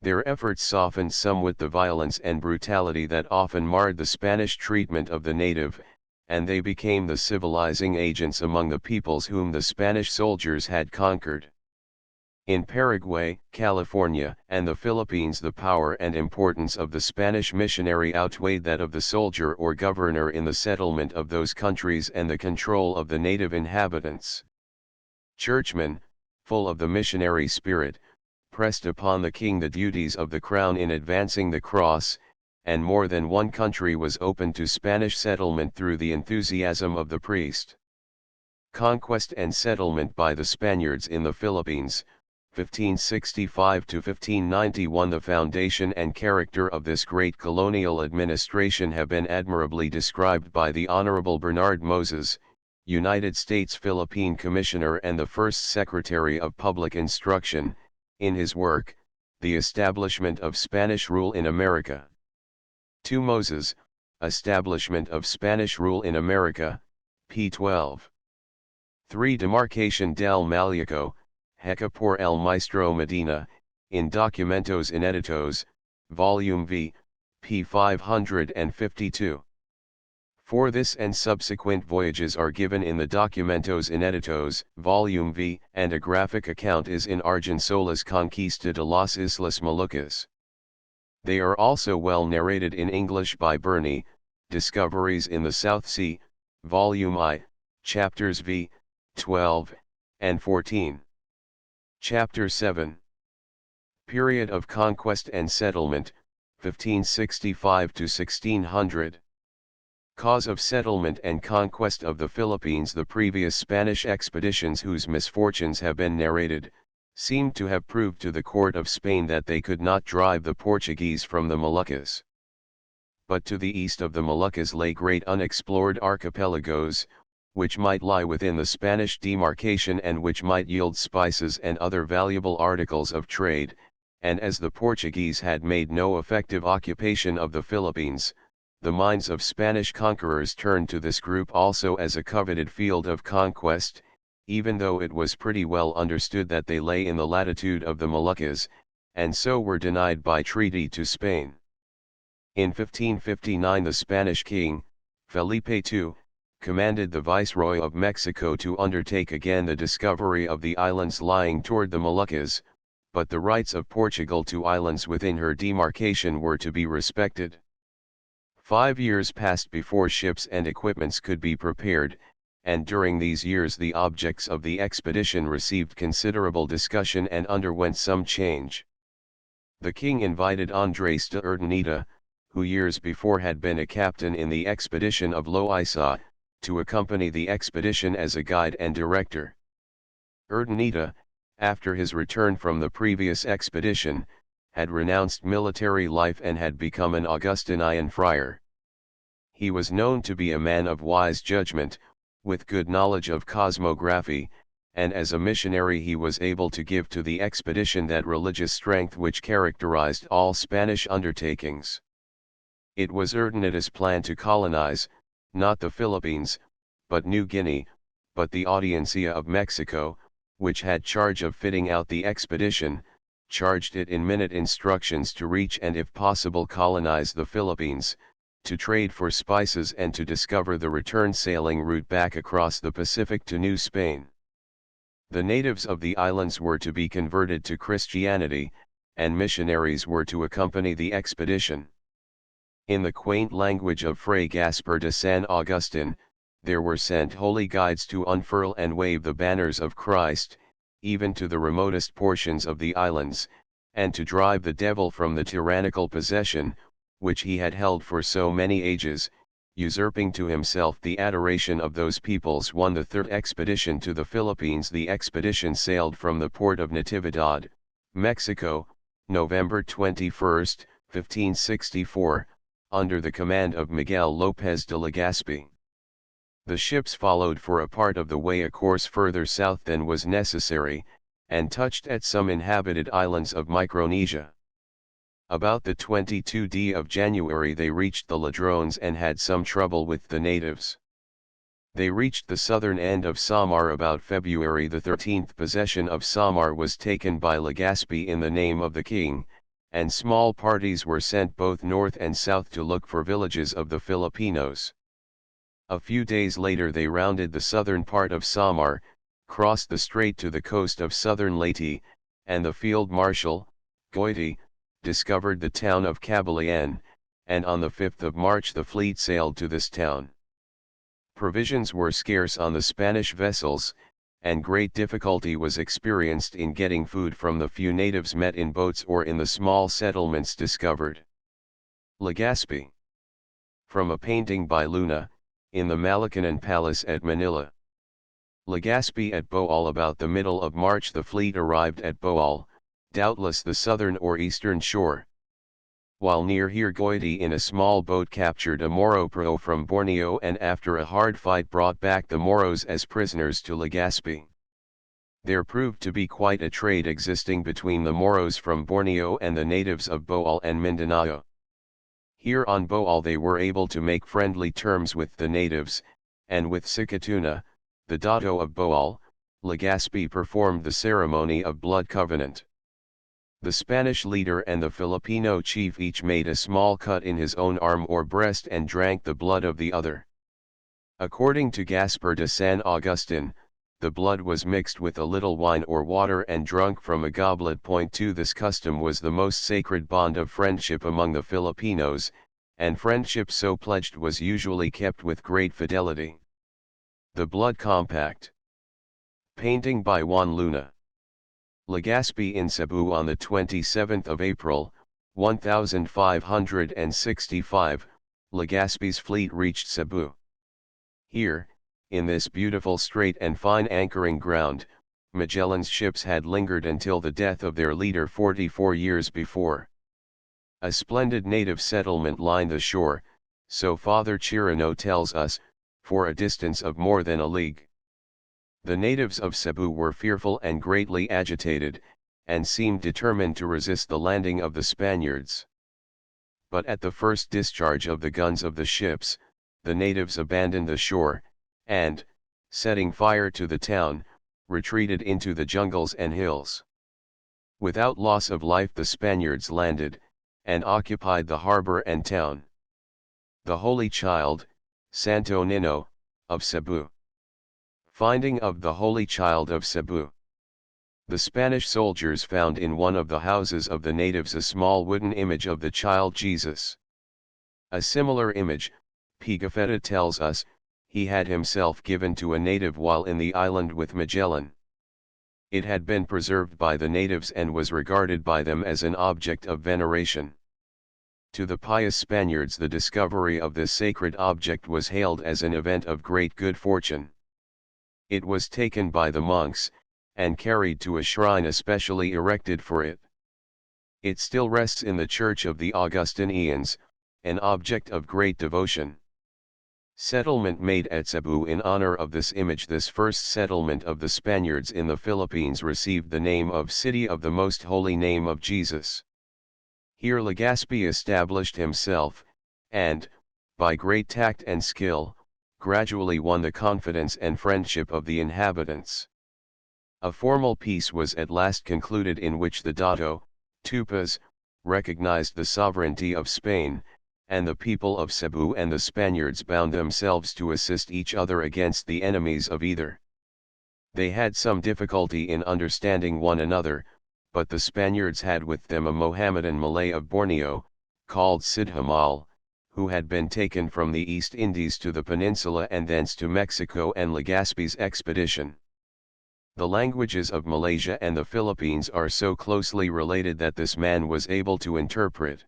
Their efforts softened somewhat the violence and brutality that often marred the Spanish treatment of the native, and they became the civilizing agents among the peoples whom the Spanish soldiers had conquered. In Paraguay, California, and the Philippines, the power and importance of the Spanish missionary outweighed that of the soldier or governor in the settlement of those countries and the control of the native inhabitants. Churchmen, full of the missionary spirit, pressed upon the king the duties of the crown in advancing the cross, and more than one country was open to Spanish settlement through the enthusiasm of the priest. Conquest and settlement by the Spaniards in the Philippines, 1565 to 1591. The foundation and character of this great colonial administration have been admirably described by the Honorable Bernard Moses, United States Philippine Commissioner and the first Secretary of Public Instruction, in his work, The Establishment of Spanish Rule in America. 2 Moses, Establishment of Spanish Rule in America, p. 12. 3 Demarcación del Maliaco, Heca por el Maestro Medina, in Documentos Ineditos, Volume V, p. 552. For this and subsequent voyages are given in the Documentos Ineditos, Volume V, and a graphic account is in Argensola's Conquista de las Islas Moluccas. They are also well narrated in English by Burney, Discoveries in the South Sea, Volume I, Chapters V, 12, and 14. Chapter 7. Period of Conquest and Settlement, 1565 to 1600. Cause of settlement and conquest of the Philippines. The previous Spanish expeditions whose misfortunes have been narrated, seemed to have proved to the court of Spain that they could not drive the Portuguese from the Moluccas. But to the east of the Moluccas lay great unexplored archipelagos, which might lie within the Spanish demarcation and which might yield spices and other valuable articles of trade, and as the Portuguese had made no effective occupation of the Philippines, the minds of Spanish conquerors turned to this group also as a coveted field of conquest, even though it was pretty well understood that they lay in the latitude of the Moluccas, and so were denied by treaty to Spain. In 1559 the Spanish king, Felipe II, commanded the Viceroy of Mexico to undertake again the discovery of the islands lying toward the Moluccas, but the rights of Portugal to islands within her demarcation were to be respected. 5 years passed before ships and equipments could be prepared, and during these years the objects of the expedition received considerable discussion and underwent some change. The king invited Andres de Urdaneta, who years before had been a captain in the expedition of Loaiza, to accompany the expedition as a guide and director. Urdaneta, after his return from the previous expedition, had renounced military life and had become an Augustinian friar. He was known to be a man of wise judgment, with good knowledge of cosmography, and as a missionary he was able to give to the expedition that religious strength which characterized all Spanish undertakings. It was Urdaneta's plan to colonize, not the Philippines, but New Guinea, but the Audiencia of Mexico, which had charge of fitting out the expedition, charged it in minute instructions to reach and if possible colonize the Philippines, to trade for spices and to discover the return sailing route back across the Pacific to New Spain. The natives of the islands were to be converted to Christianity, and missionaries were to accompany the expedition. In the quaint language of Fray Gaspar de San Agustin, there were sent holy guides to unfurl and wave the banners of Christ, even to the remotest portions of the islands, and to drive the devil from the tyrannical possession, which he had held for so many ages, usurping to himself the adoration of those peoples. The third expedition to the Philippines. The expedition sailed from the port of Natividad, Mexico, November 21, 1564, under the command of Miguel López de Legazpi. The ships followed for a part of the way a course further south than was necessary, and touched at some inhabited islands of Micronesia. About the 22d of January they reached the Ladrones and had some trouble with the natives. They reached the southern end of Samar about February the 13th. Possession of Samar was taken by Legazpi in the name of the king, and small parties were sent both north and south to look for villages of the Filipinos. A few days later they rounded the southern part of Samar, crossed the strait to the coast of southern Leyte, and the field marshal, Goiti, discovered the town of Cavalian, and on the 5th of March the fleet sailed to this town. Provisions were scarce on the Spanish vessels, and great difficulty was experienced in getting food from the few natives met in boats or in the small settlements discovered. Legazpi. From a painting by Luna, in the Malacanan Palace at Manila. Legazpi at Bohol. About the middle of March the fleet arrived at Bohol, doubtless the southern or eastern shore. While near here Goiti in a small boat captured a Moro pro from Borneo and after a hard fight brought back the Moros as prisoners to Legazpi. There proved to be quite a trade existing between the Moros from Borneo and the natives of Bohol and Mindanao. Here on Bohol they were able to make friendly terms with the natives, and with Sikatuna, the Dato of Bohol, Legazpi performed the ceremony of blood covenant. The Spanish leader and the Filipino chief each made a small cut in his own arm or breast and drank the blood of the other. According to Gaspar de San Agustin, the blood was mixed with a little wine or water and drunk from a goblet. 2 This custom was the most sacred bond of friendship among the Filipinos, and friendship so pledged was usually kept with great fidelity. The Blood Compact. Painting by Juan Luna. Legazpi in Cebu on the 27th of April, 1565, Legazpi's fleet reached Cebu. Here, in this beautiful strait and fine anchoring ground, Magellan's ships had lingered until the death of their leader 44 years before. A splendid native settlement lined the shore, so Father Chirino tells us, for a distance of more than a league. The natives of Cebu were fearful and greatly agitated, and seemed determined to resist the landing of the Spaniards. But at the first discharge of the guns of the ships, the natives abandoned the shore, and, setting fire to the town, retreated into the jungles and hills. Without loss of life the Spaniards landed, and occupied the harbor and town. The Holy Child, Santo Niño, of Cebu. Finding of the Holy Child of Cebu. The Spanish soldiers found in one of the houses of the natives a small wooden image of the child Jesus. A similar image, Pigafetta tells us, he had himself given to a native while in the island with Magellan. It had been preserved by the natives and was regarded by them as an object of veneration. To the pious Spaniards the discovery of this sacred object was hailed as an event of great good fortune. It was taken by the monks, and carried to a shrine especially erected for it. It still rests in the church of the Augustinians, an object of great devotion. Settlement made at Cebu in honor of this image. This first settlement of the Spaniards in the Philippines received the name of City of the Most Holy Name of Jesus. Here Legazpi established himself, and, by great tact and skill, gradually won the confidence and friendship of the inhabitants. A formal peace was at last concluded in which the Dato, Tupas, recognized the sovereignty of Spain, and the people of Cebu and the Spaniards bound themselves to assist each other against the enemies of either. They had some difficulty in understanding one another, but the Spaniards had with them a Mohammedan Malay of Borneo, called Sidhamal, who had been taken from the East Indies to the peninsula and thence to Mexico and Legazpi's expedition. The languages of Malaysia and the Philippines are so closely related that this man was able to interpret.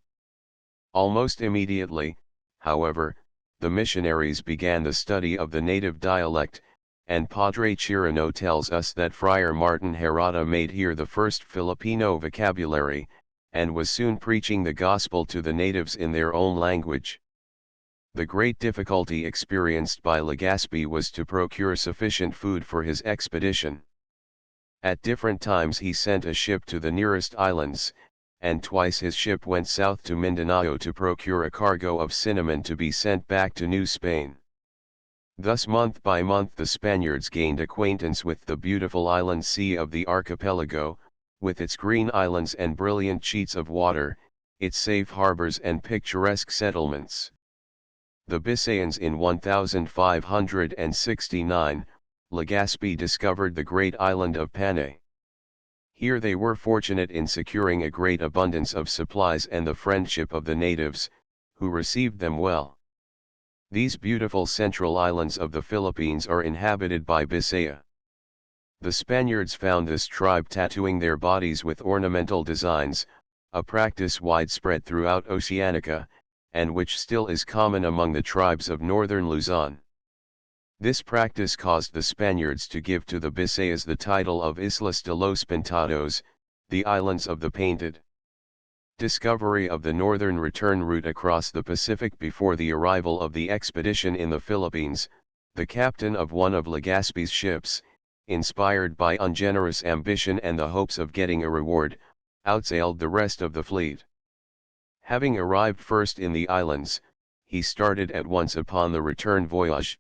Almost immediately, however, the missionaries began the study of the native dialect, and Padre Chirino tells us that Friar Martin Herrada made here the first Filipino vocabulary, and was soon preaching the gospel to the natives in their own language. The great difficulty experienced by Legazpi was to procure sufficient food for his expedition. At different times he sent a ship to the nearest islands, and twice his ship went south to Mindanao to procure a cargo of cinnamon to be sent back to New Spain. Thus month by month the Spaniards gained acquaintance with the beautiful island sea of the archipelago, with its green islands and brilliant sheets of water, its safe harbors and picturesque settlements. The Bisayans in 1569, Legazpi discovered the great island of Panay. Here they were fortunate in securing a great abundance of supplies and the friendship of the natives, who received them well. These beautiful central islands of the Philippines are inhabited by Bisaya. The Spaniards found this tribe tattooing their bodies with ornamental designs, a practice widespread throughout Oceanica, and which still is common among the tribes of northern Luzon. This practice caused the Spaniards to give to the Bisayas the title of Islas de los Pintados, the Islands of the Painted. Discovery of the northern return route across the Pacific. Before the arrival of the expedition in the Philippines, the captain of one of Legazpi's ships, inspired by ungenerous ambition and the hopes of getting a reward, outsailed the rest of the fleet. Having arrived first in the islands, he started at once upon the return voyage.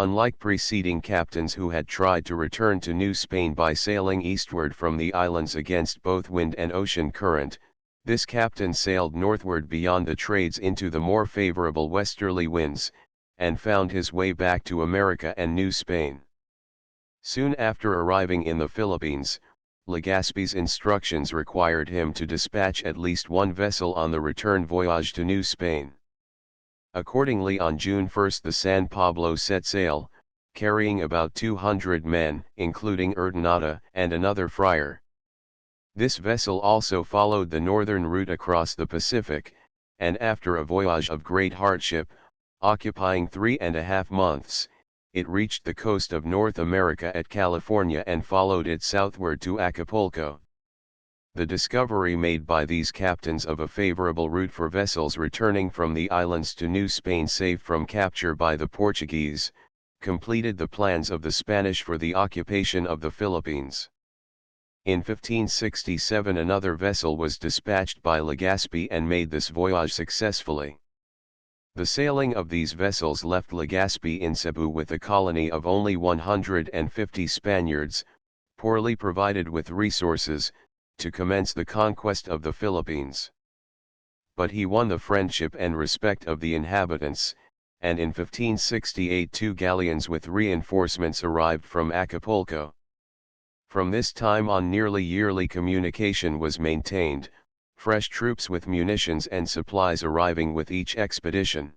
Unlike preceding captains who had tried to return to New Spain by sailing eastward from the islands against both wind and ocean current, this captain sailed northward beyond the trades into the more favorable westerly winds, and found his way back to America and New Spain. Soon after arriving in the Philippines, Legazpi's instructions required him to dispatch at least one vessel on the return voyage to New Spain. Accordingly, on June 1 the San Pablo set sail, carrying about 200 men, including Urdaneta and another friar. This vessel also followed the northern route across the Pacific, and after a voyage of great hardship, occupying 3.5 months, it reached the coast of North America at California and followed it southward to Acapulco. The discovery made by these captains of a favorable route for vessels returning from the islands to New Spain safe from capture by the Portuguese, completed the plans of the Spanish for the occupation of the Philippines. In 1567 another vessel was dispatched by Legazpi and made this voyage successfully. The sailing of these vessels left Legazpi in Cebu with a colony of only 150 Spaniards, poorly provided with resources, to commence the conquest of the Philippines. But he won the friendship and respect of the inhabitants, and in 1568 two galleons with reinforcements arrived from Acapulco. From this time on nearly yearly communication was maintained, fresh troops with munitions and supplies arriving with each expedition.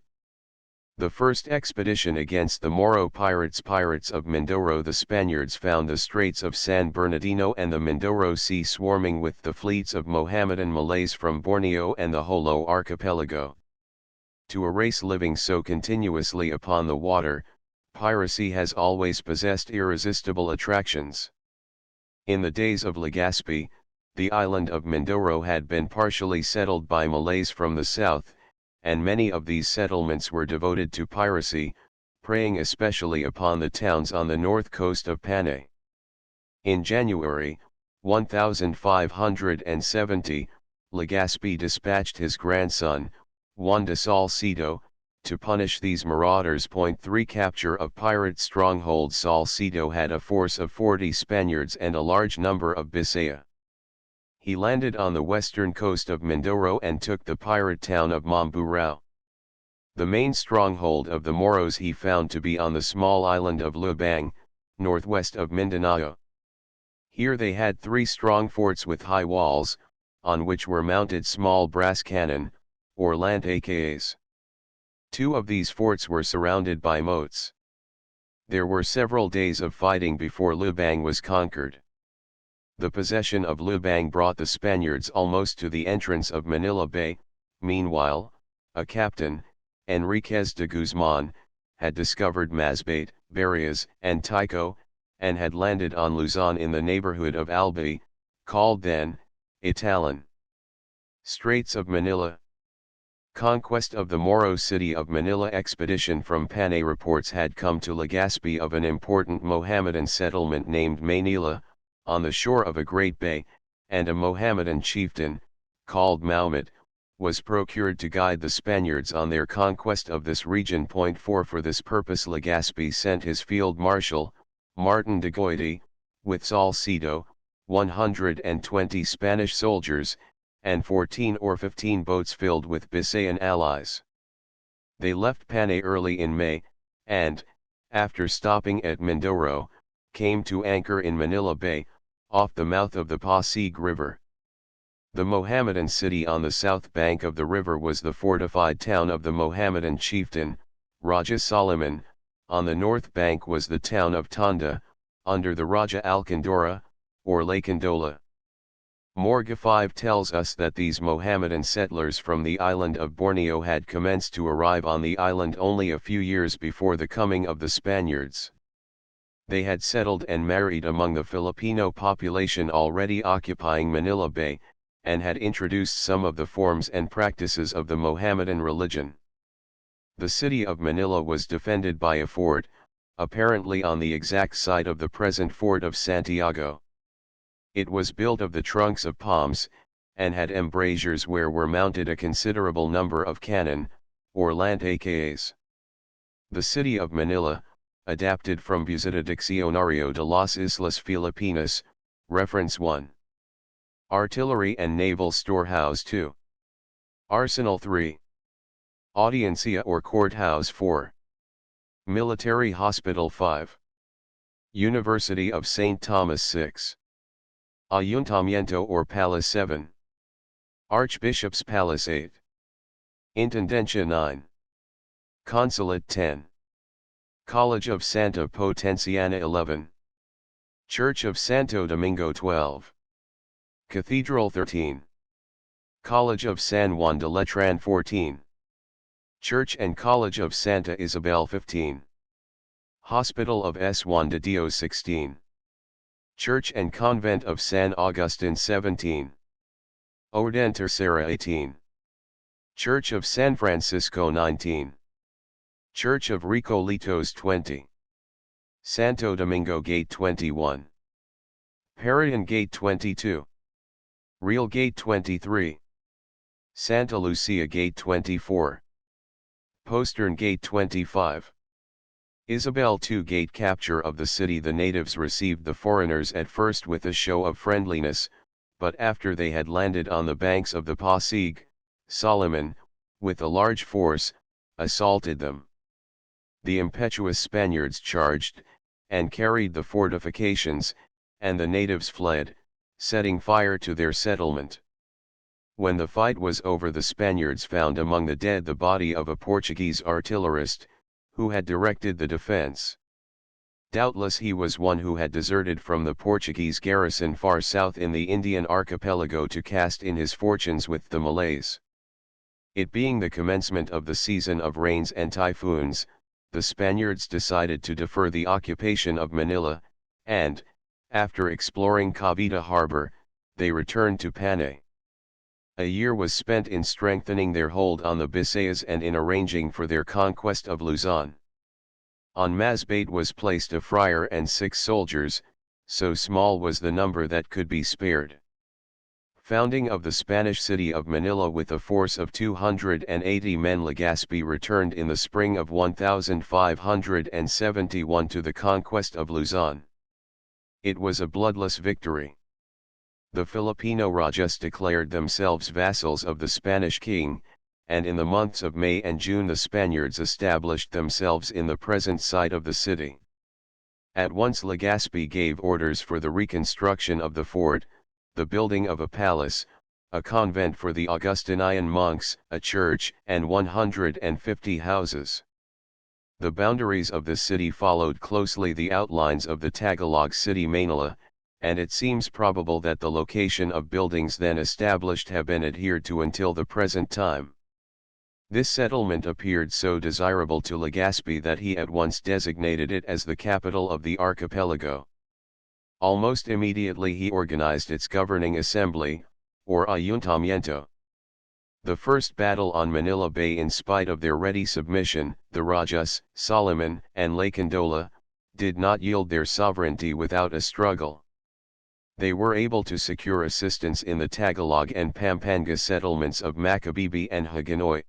The first expedition against the Moro pirates of Mindoro, the Spaniards found the Straits of San Bernardino and the Mindoro Sea swarming with the fleets of Mohammedan Malays from Borneo and the Jolo archipelago. To a race living so continuously upon the water, piracy has always possessed irresistible attractions. In the days of Legazpi, the island of Mindoro had been partially settled by Malays from the south, and many of these settlements were devoted to piracy, preying especially upon the towns on the north coast of Panay. In January, 1570, Legazpi dispatched his grandson, Juan de Salcedo, to punish these marauders. 3 Capture of pirate stronghold. Salcedo had a force of 40 Spaniards and a large number of Bisaya. He landed on the western coast of Mindoro and took the pirate town of Mamburao. The main stronghold of the Moros he found to be on the small island of Lubang, northwest of Mindanao. Here they had 3 strong forts with high walls, on which were mounted small brass cannon, or lantakas. 2 of these forts were surrounded by moats. There were several days of fighting before Lubang was conquered. The possession of Lubang brought the Spaniards almost to the entrance of Manila Bay. Meanwhile, a captain, Enriquez de Guzman, had discovered Masbate, Barrows, and Tycho, and had landed on Luzon in the neighborhood of Albay, called then, Italan. Straits of Manila. Conquest of the Moro city of Manila. Expedition from Panay. Reports had come to Legazpi of an important Mohammedan settlement named Manila, on the shore of a great bay, and a Mohammedan chieftain, called Mahmud, was procured to guide the Spaniards on their conquest of this region. 4 For this purpose Legazpi sent his field marshal, Martin de Goiti, with Salcedo, 120 Spanish soldiers, and 14 or 15 boats filled with Bisayan allies. They left Panay early in May, and, after stopping at Mindoro, came to anchor in Manila Bay, off the mouth of the Pasig River. The Mohammedan city on the south bank of the river was the fortified town of the Mohammedan chieftain, Raja Soliman. On the north bank was the town of Tanda, under the Raja Alcandora, or Lacandola. Morga 5 tells us that these Mohammedan settlers from the island of Borneo had commenced to arrive on the island only a few years before the coming of the Spaniards. They had settled and married among the Filipino population already occupying Manila Bay, and had introduced some of the forms and practices of the Mohammedan religion. The city of Manila was defended by a fort, apparently on the exact site of the present fort of Santiago. It was built of the trunks of palms, and had embrasures where were mounted a considerable number of cannon, or lantakas. The city of Manila, adapted from Visita Diccionario de las Islas Filipinas, reference 1. Artillery and Naval Storehouse 2. Arsenal 3. Audiencia or Courthouse 4. Military Hospital 5. University of St. Thomas 6. Ayuntamiento or Palace 7. Archbishop's Palace 8. Intendencia 9. Consulate 10. College of Santa Potenciana 11. Church of Santo Domingo 12. Cathedral 13. College of San Juan de Letran 14. Church and College of Santa Isabel 15. Hospital of S. Juan de Dios 16. Church and Convent of San Agustin 17. Orden Tercera 18. Church of San Francisco 19. Church of Recolitos 20. Santo Domingo Gate 21. Parian Gate 22. Real Gate 23. Santa Lucia Gate 24. Postern Gate 25. Isabel II Gate capture of the city. The natives received the foreigners at first with a show of friendliness, but after they had landed on the banks of the Pasig, Solomon, with a large force, assaulted them. The impetuous Spaniards charged, and carried the fortifications, and the natives fled, setting fire to their settlement. When the fight was over, the Spaniards found among the dead the body of a Portuguese artillerist, who had directed the defense. Doubtless he was one who had deserted from the Portuguese garrison far south in the Indian archipelago to cast in his fortunes with the Malays. It being the commencement of the season of rains and typhoons, the Spaniards decided to defer the occupation of Manila, and, after exploring Cavite harbor, they returned to Panay. A year was spent in strengthening their hold on the Bisayas and in arranging for their conquest of Luzon. On Masbate was placed a friar and 6 soldiers, so small was the number that could be spared. Founding of the Spanish city of Manila with a force of 280 men. Legazpi returned in the spring of 1571 to the conquest of Luzon. It was a bloodless victory. The Filipino Rajas declared themselves vassals of the Spanish king, and in the months of May and June the Spaniards established themselves in the present site of the city. At once Legazpi gave orders for the reconstruction of the fort, the building of a palace, a convent for the Augustinian monks, a church, and 150 houses. The boundaries of the city followed closely the outlines of the Tagalog city Manila, and it seems probable that the location of buildings then established have been adhered to until the present time. This settlement appeared so desirable to Legazpi that he at once designated it as the capital of the archipelago. Almost immediately he organized its governing assembly, or ayuntamiento. The first battle on Manila Bay, in spite of their ready submission, the Rajas, Solomon, and Lacandola, did not yield their sovereignty without a struggle. They were able to secure assistance in the Tagalog and Pampanga settlements of Macabebe and Hagonoy.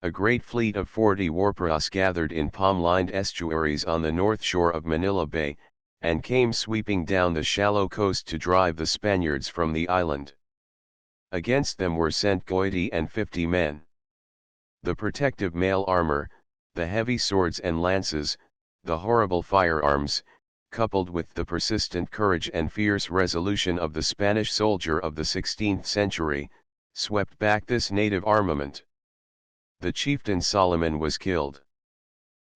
A great fleet of 40 warparas gathered in palm-lined estuaries on the north shore of Manila Bay, and came sweeping down the shallow coast to drive the Spaniards from the island. Against them were sent Goiti and 50 men. The protective mail armor, the heavy swords and lances, the horrible firearms, coupled with the persistent courage and fierce resolution of the Spanish soldier of the 16th century, swept back this native armament. The chieftain Solomon was killed.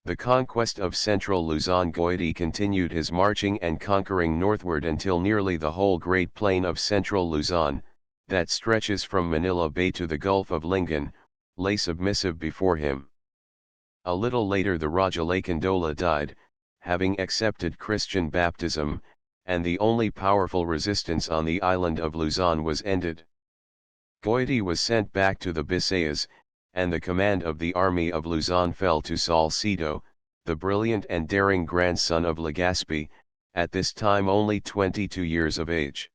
The conquest of central Luzon. Goiti continued his marching and conquering northward until nearly the whole great plain of central Luzon, that stretches from Manila Bay to the Gulf of Lingan, lay submissive before him. A little later the Raja Lacandola died, having accepted Christian baptism, and the only powerful resistance on the island of Luzon was ended. Goiti was sent back to the Bisayas, and the command of the army of Luzon fell to Salcedo, the brilliant and daring grandson of Legazpi, at this time only 22 years of age.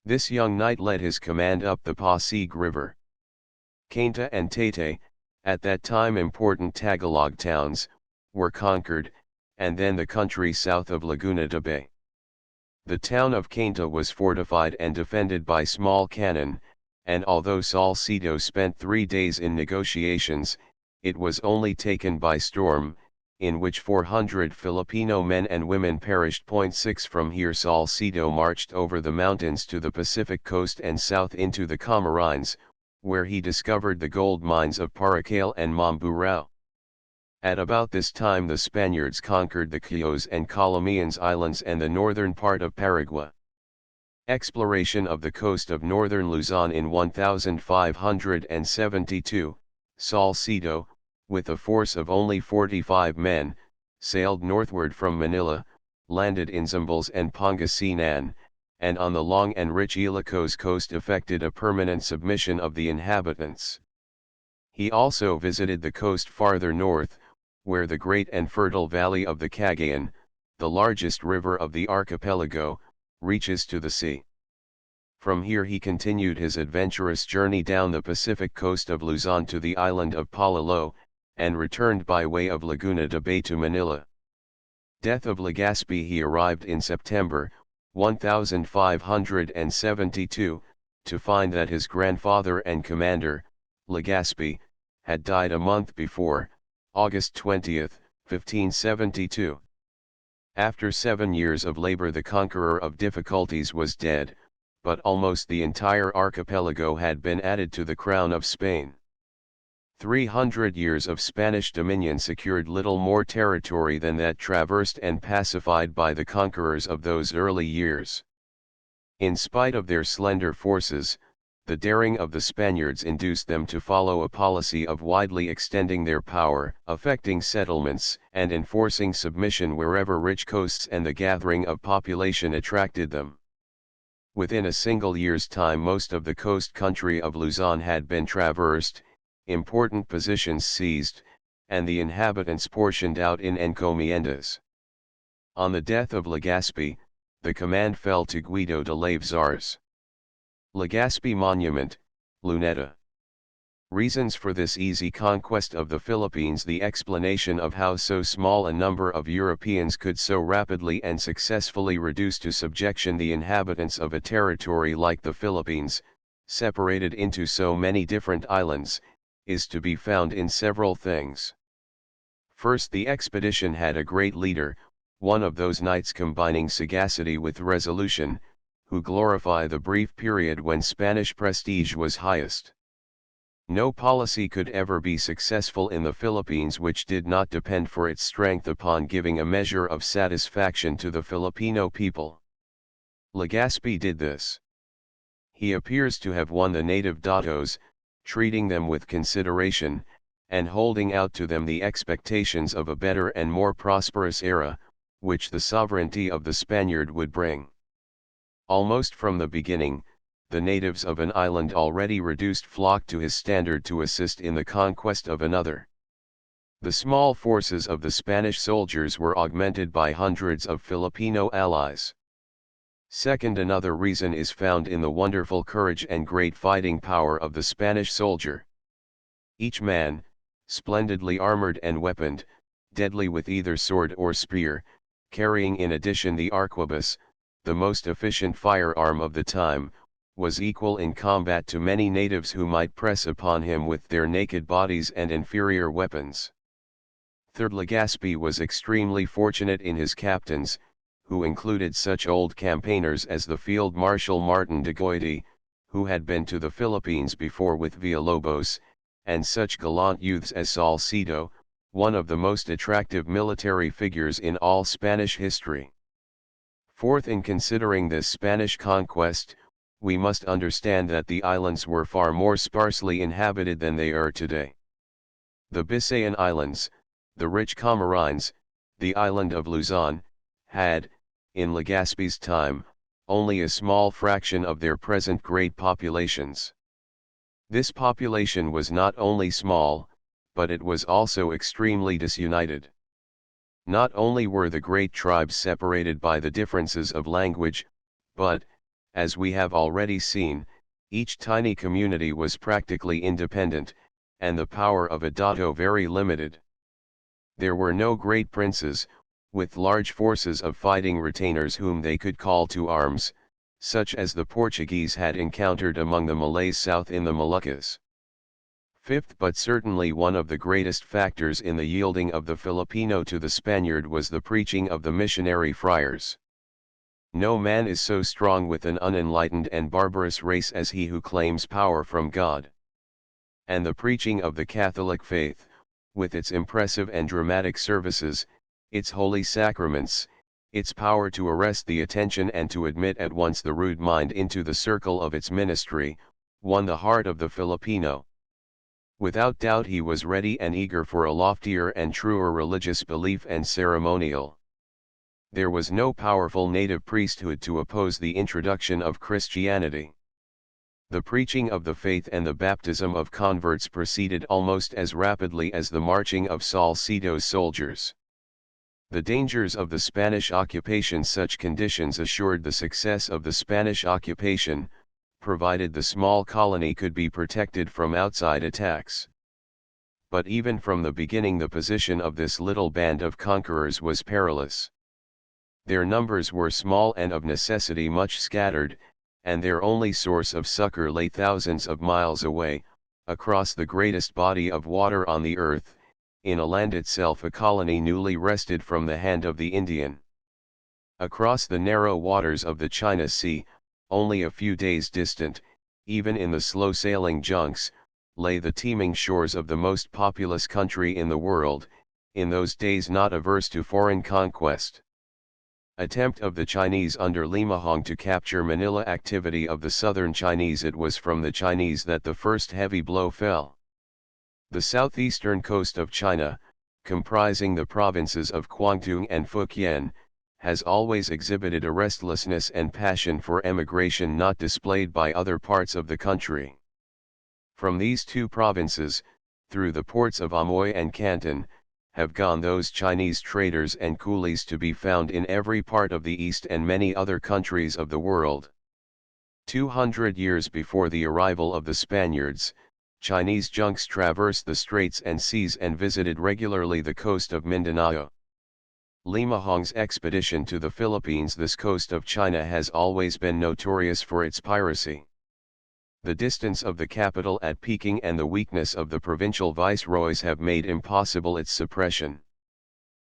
This young knight led his command up the Pasig River. Cainta and Taytay, at that time important Tagalog towns, were conquered, and then the country south of Laguna de Bay. The town of Cainta was fortified and defended by small cannon, and although Salcedo spent 3 days in negotiations, it was only taken by storm, in which 400 Filipino men and women perished. 6 From here Salcedo marched over the mountains to the Pacific coast and south into the Camarines, where he discovered the gold mines of Paracale and Mamburao. At about this time the Spaniards conquered the Cayos and Calamians Islands and the northern part of Paraguay. Exploration of the coast of northern Luzon. In 1572, Salcedo, with a force of only 45 men, sailed northward from Manila, landed in Zambales and Pangasinan, and on the long and rich Ilocos coast effected a permanent submission of the inhabitants. He also visited the coast farther north, where the great and fertile valley of the Cagayan, the largest river of the archipelago, reaches to the sea. From here he continued his adventurous journey down the Pacific coast of Luzon to the island of Palalo, and returned by way of Laguna de Bay to Manila. Death of Legazpi. He arrived in September 1572, to find that his grandfather and commander, Legazpi, had died a month before, August 20, 1572. After 7 years of labor the conqueror of difficulties was dead, but almost the entire archipelago had been added to the crown of Spain. 300 years of Spanish dominion secured little more territory than that traversed and pacified by the conquerors of those early years. In spite of their slender forces, the daring of the Spaniards induced them to follow a policy of widely extending their power, effecting settlements, and enforcing submission wherever rich coasts and the gathering of population attracted them. Within a single year's time most of the coast country of Luzon had been traversed, important positions seized, and the inhabitants portioned out in encomiendas. On the death of Legazpi, the command fell to Guido de Lavezars. Legazpi Monument, Luneta. Reasons for this easy conquest of the Philippines. The explanation of how so small a number of Europeans could so rapidly and successfully reduce to subjection the inhabitants of a territory like the Philippines, separated into so many different islands, is to be found in several things. First, the expedition had a great leader, one of those knights combining sagacity with resolution, who glorify the brief period when Spanish prestige was highest. No policy could ever be successful in the Philippines which did not depend for its strength upon giving a measure of satisfaction to the Filipino people. Legazpi did this. He appears to have won the native datos, treating them with consideration, and holding out to them the expectations of a better and more prosperous era, which the sovereignty of the Spaniard would bring. Almost from the beginning, the natives of an island already reduced flocked to his standard to assist in the conquest of another. The small forces of the Spanish soldiers were augmented by hundreds of Filipino allies. Second, another reason is found in the wonderful courage and great fighting power of the Spanish soldier. Each man, splendidly armored and weaponed, deadly with either sword or spear, carrying in addition the arquebus, the most efficient firearm of the time, was equal in combat to many natives who might press upon him with their naked bodies and inferior weapons. Third, Legazpi was extremely fortunate in his captains, who included such old campaigners as the Field Marshal Martin de Goiti, who had been to the Philippines before with Villalobos, and such gallant youths as Salcedo, one of the most attractive military figures in all Spanish history. Fourth, in considering this Spanish conquest, we must understand that the islands were far more sparsely inhabited than they are today. The Bisayan Islands, the rich Camarines, the island of Luzon, had, in Legazpi's time, only a small fraction of their present great populations. This population was not only small, but it was also extremely disunited. Not only were the great tribes separated by the differences of language, but, as we have already seen, each tiny community was practically independent, and the power of a dato very limited. There were no great princes, with large forces of fighting retainers whom they could call to arms, such as the Portuguese had encountered among the Malays south in the Moluccas. Fifth, but certainly one of the greatest factors in the yielding of the Filipino to the Spaniard, was the preaching of the missionary friars. No man is so strong with an unenlightened and barbarous race as he who claims power from God. And the preaching of the Catholic faith, with its impressive and dramatic services, its holy sacraments, its power to arrest the attention and to admit at once the rude mind into the circle of its ministry, won the heart of the Filipino. Without doubt he was ready and eager for a loftier and truer religious belief and ceremonial. There was no powerful native priesthood to oppose the introduction of Christianity. The preaching of the faith and the baptism of converts proceeded almost as rapidly as the marching of Salcedo's soldiers. The dangers of the Spanish occupation. Such conditions assured the success of the Spanish occupation, provided the small colony could be protected from outside attacks. But even from the beginning the position of this little band of conquerors was perilous. Their numbers were small and of necessity much scattered, and their only source of succor lay thousands of miles away, across the greatest body of water on the earth, in a land itself a colony newly wrested from the hand of the Indian. Across the narrow waters of the China Sea, only a few days distant, even in the slow-sailing junks, lay the teeming shores of the most populous country in the world, in those days not averse to foreign conquest. Attempt of the Chinese under Limahong to capture Manila. Activity of the southern Chinese. It was from the Chinese that the first heavy blow fell. The southeastern coast of China, comprising the provinces of Guangdong and Fujian, has always exhibited a restlessness and passion for emigration not displayed by other parts of the country. From these two provinces, through the ports of Amoy and Canton, have gone those Chinese traders and coolies to be found in every part of the East and many other countries of the world. 200 years before the arrival of the Spaniards, Chinese junks traversed the straits and seas and visited regularly the coast of Mindanao. Limahong's expedition to the Philippines. This coast of China has always been notorious for its piracy. The distance of the capital at Peking and the weakness of the provincial viceroys have made impossible its suppression.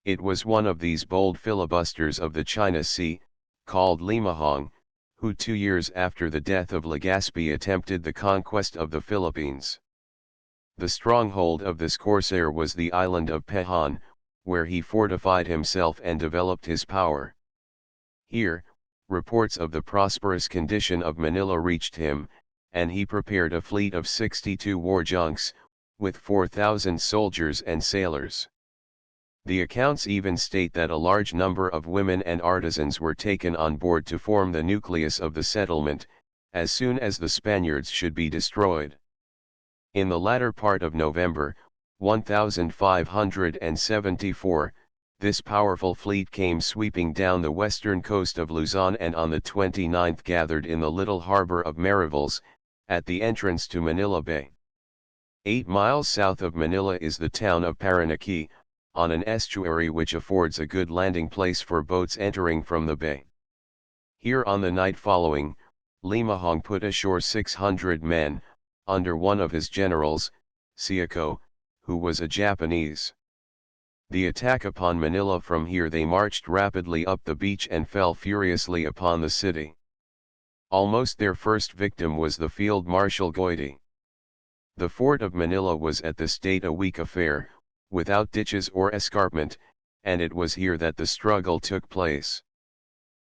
It was one of these bold filibusters of the China Sea, called Limahong, who 2 years after the death of Legazpi attempted the conquest of the Philippines. The stronghold of this corsair was the island of Pahon, where he fortified himself and developed his power. Here, reports of the prosperous condition of Manila reached him, and he prepared a fleet of 62 war junks, with 4,000 soldiers and sailors. The accounts even state that a large number of women and artisans were taken on board to form the nucleus of the settlement, as soon as the Spaniards should be destroyed. In the latter part of November, 1574, this powerful fleet came sweeping down the western coast of Luzon and on the 29th gathered in the little harbor of Mariveles, at the entrance to Manila Bay. 8 miles south of Manila is the town of Paranaque, on an estuary which affords a good landing place for boats entering from the bay. Here on the night following, Limahong put ashore 600 men, under one of his generals, Siako, who was a Japanese. The attack upon Manila. From here they marched rapidly up the beach and fell furiously upon the city. Almost their first victim was the Field Marshal Goiti. The fort of Manila was at this date a weak affair, without ditches or escarpment, and it was here that the struggle took place.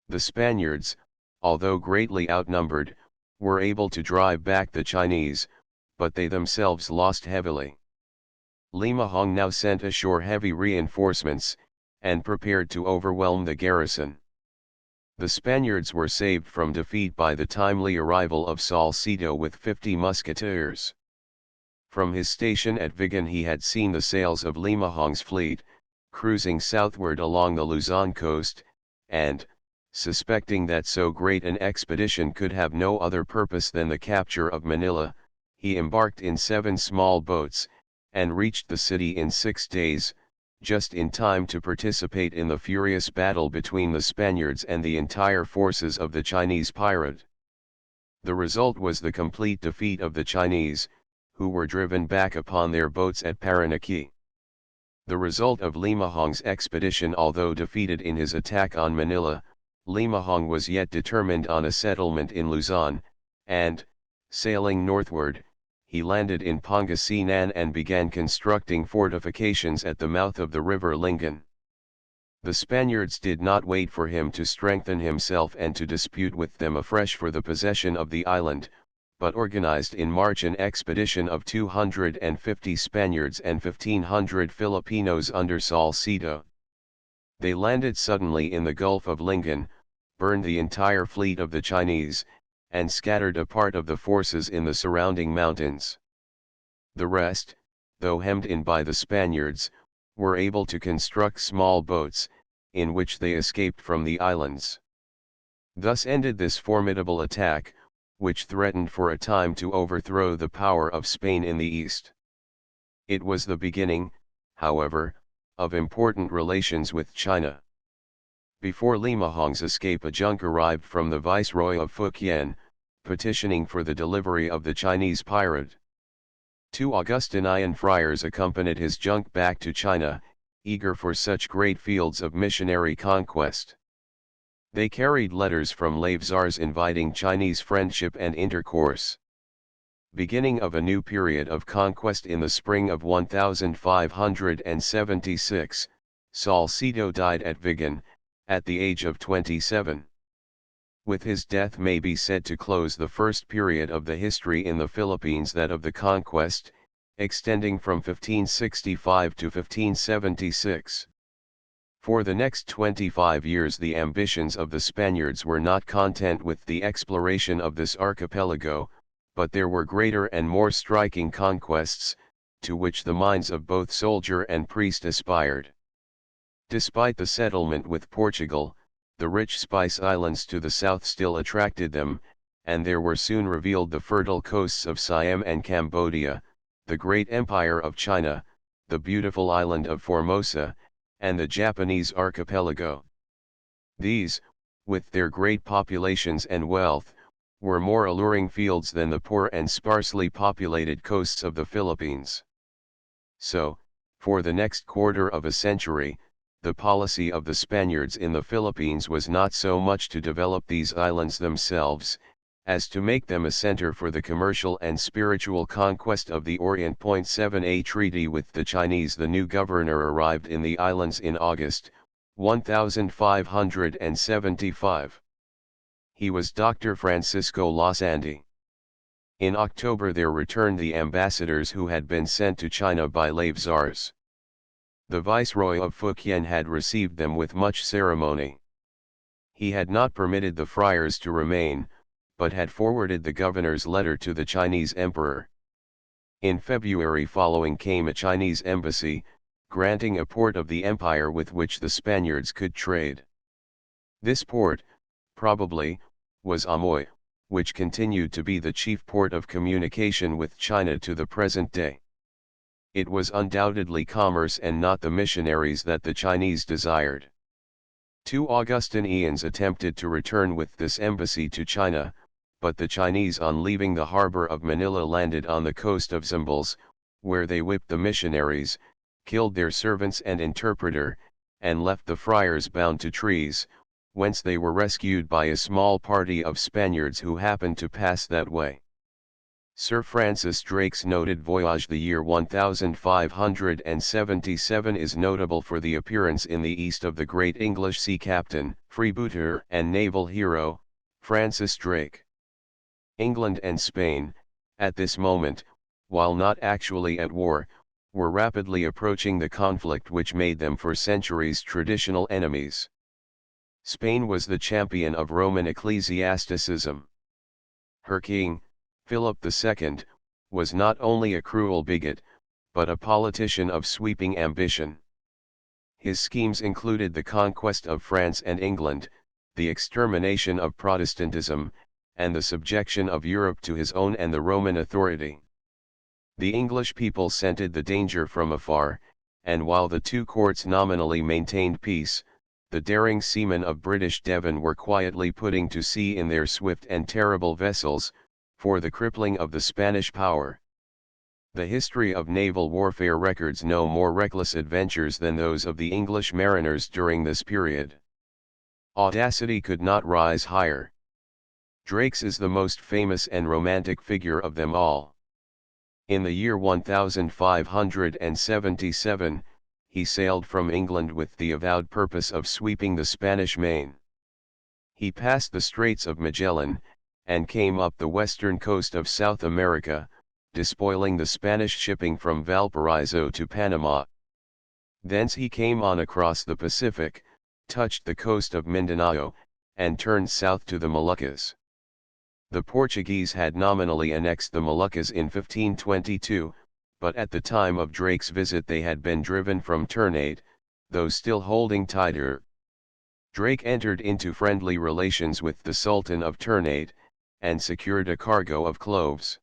The Spaniards, although greatly outnumbered, were able to drive back the Chinese, but they themselves lost heavily. Limahong now sent ashore heavy reinforcements, and prepared to overwhelm the garrison. The Spaniards were saved from defeat by the timely arrival of Salcedo with 50 musketeers. From his station at Vigan he had seen the sails of Limahong's fleet, cruising southward along the Luzon coast, and, suspecting that so great an expedition could have no other purpose than the capture of Manila, he embarked in 7 small boats, and reached the city in 6 days, just in time to participate in the furious battle between the Spaniards and the entire forces of the Chinese pirate. The result was the complete defeat of the Chinese, who were driven back upon their boats at Paranaki. The result of Limahong's expedition. Although defeated in his attack on Manila, Limahong was yet determined on a settlement in Luzon, and, sailing northward, he landed in Pangasinan and began constructing fortifications at the mouth of the river Lingan. The Spaniards did not wait for him to strengthen himself and to dispute with them afresh for the possession of the island, but organized in March an expedition of 250 Spaniards and 1,500 Filipinos under Salcedo. They landed suddenly in the Gulf of Lingan, burned the entire fleet of the Chinese, and scattered a part of the forces in the surrounding mountains. The rest, though hemmed in by the Spaniards, were able to construct small boats, in which they escaped from the islands. Thus ended this formidable attack, which threatened for a time to overthrow the power of Spain in the east. It was the beginning, however, of important relations with China. Before Limahong's escape, a junk arrived from the Viceroy of Fukien, petitioning for the delivery of the Chinese pirate. 2 Augustinian friars accompanied his junk back to China, eager for such great fields of missionary conquest. They carried letters from lave czars inviting Chinese friendship and intercourse. Beginning of a new period of conquest. In the spring of 1576, Salcedo died at Vigan, at the age of 27. With his death may be said to close the first period of the history in the Philippines, that of the conquest, extending from 1565 to 1576. For the next 25 years the ambitions of the Spaniards were not content with the exploration of this archipelago, but there were greater and more striking conquests, to which the minds of both soldier and priest aspired. Despite the settlement with Portugal, the rich Spice Islands to the south still attracted them, and there were soon revealed the fertile coasts of Siam and Cambodia, the great empire of China, the beautiful island of Formosa, and the Japanese archipelago. These, with their great populations and wealth, were more alluring fields than the poor and sparsely populated coasts of the Philippines. So, for the next quarter of a century, the policy of the Spaniards in the Philippines was not so much to develop these islands themselves, as to make them a center for the commercial and spiritual conquest of the Orient. 7 A treaty with the Chinese. The new governor arrived in the islands in August, 1575. He was Dr. Francisco Losandi. In October there returned the ambassadors who had been sent to China by lave czars. The Viceroy of Fukien had received them with much ceremony. He had not permitted the friars to remain, but had forwarded the governor's letter to the Chinese emperor. In February following came a Chinese embassy, granting a port of the empire with which the Spaniards could trade. This port, probably, was Amoy, which continued to be the chief port of communication with China to the present day. It was undoubtedly commerce and not the missionaries that the Chinese desired. 2 Augustinians attempted to return with this embassy to China, but the Chinese on leaving the harbor of Manila landed on the coast of Zambales, where they whipped the missionaries, killed their servants and interpreter, and left the friars bound to trees, whence they were rescued by a small party of Spaniards who happened to pass that way. Sir Francis Drake's noted voyage, the year 1577, is notable for the appearance in the east of the great English sea captain, freebooter and naval hero, Francis Drake. England and Spain, at this moment, while not actually at war, were rapidly approaching the conflict which made them for centuries traditional enemies. Spain was the champion of Roman ecclesiasticism. Her king, Philip II, was not only a cruel bigot, but a politician of sweeping ambition. His schemes included the conquest of France and England, the extermination of Protestantism, and the subjection of Europe to his own and the Roman authority. The English people scented the danger from afar, and while the two courts nominally maintained peace, the daring seamen of British Devon were quietly putting to sea in their swift and terrible vessels, for the crippling of the Spanish power. The history of naval warfare records no more reckless adventures than those of the English mariners during this period. Audacity could not rise higher. Drake's is the most famous and romantic figure of them all. In the year 1577, he sailed from England with the avowed purpose of sweeping the Spanish Main. He passed the Straits of Magellan, and came up the western coast of South America, despoiling the Spanish shipping from Valparaiso to Panama. Thence he came on across the Pacific, touched the coast of Mindanao, and turned south to the Moluccas. The Portuguese had nominally annexed the Moluccas in 1522, but at the time of Drake's visit they had been driven from Ternate, though still holding Tidore. Drake entered into friendly relations with the Sultan of Ternate, and secured a cargo of cloves.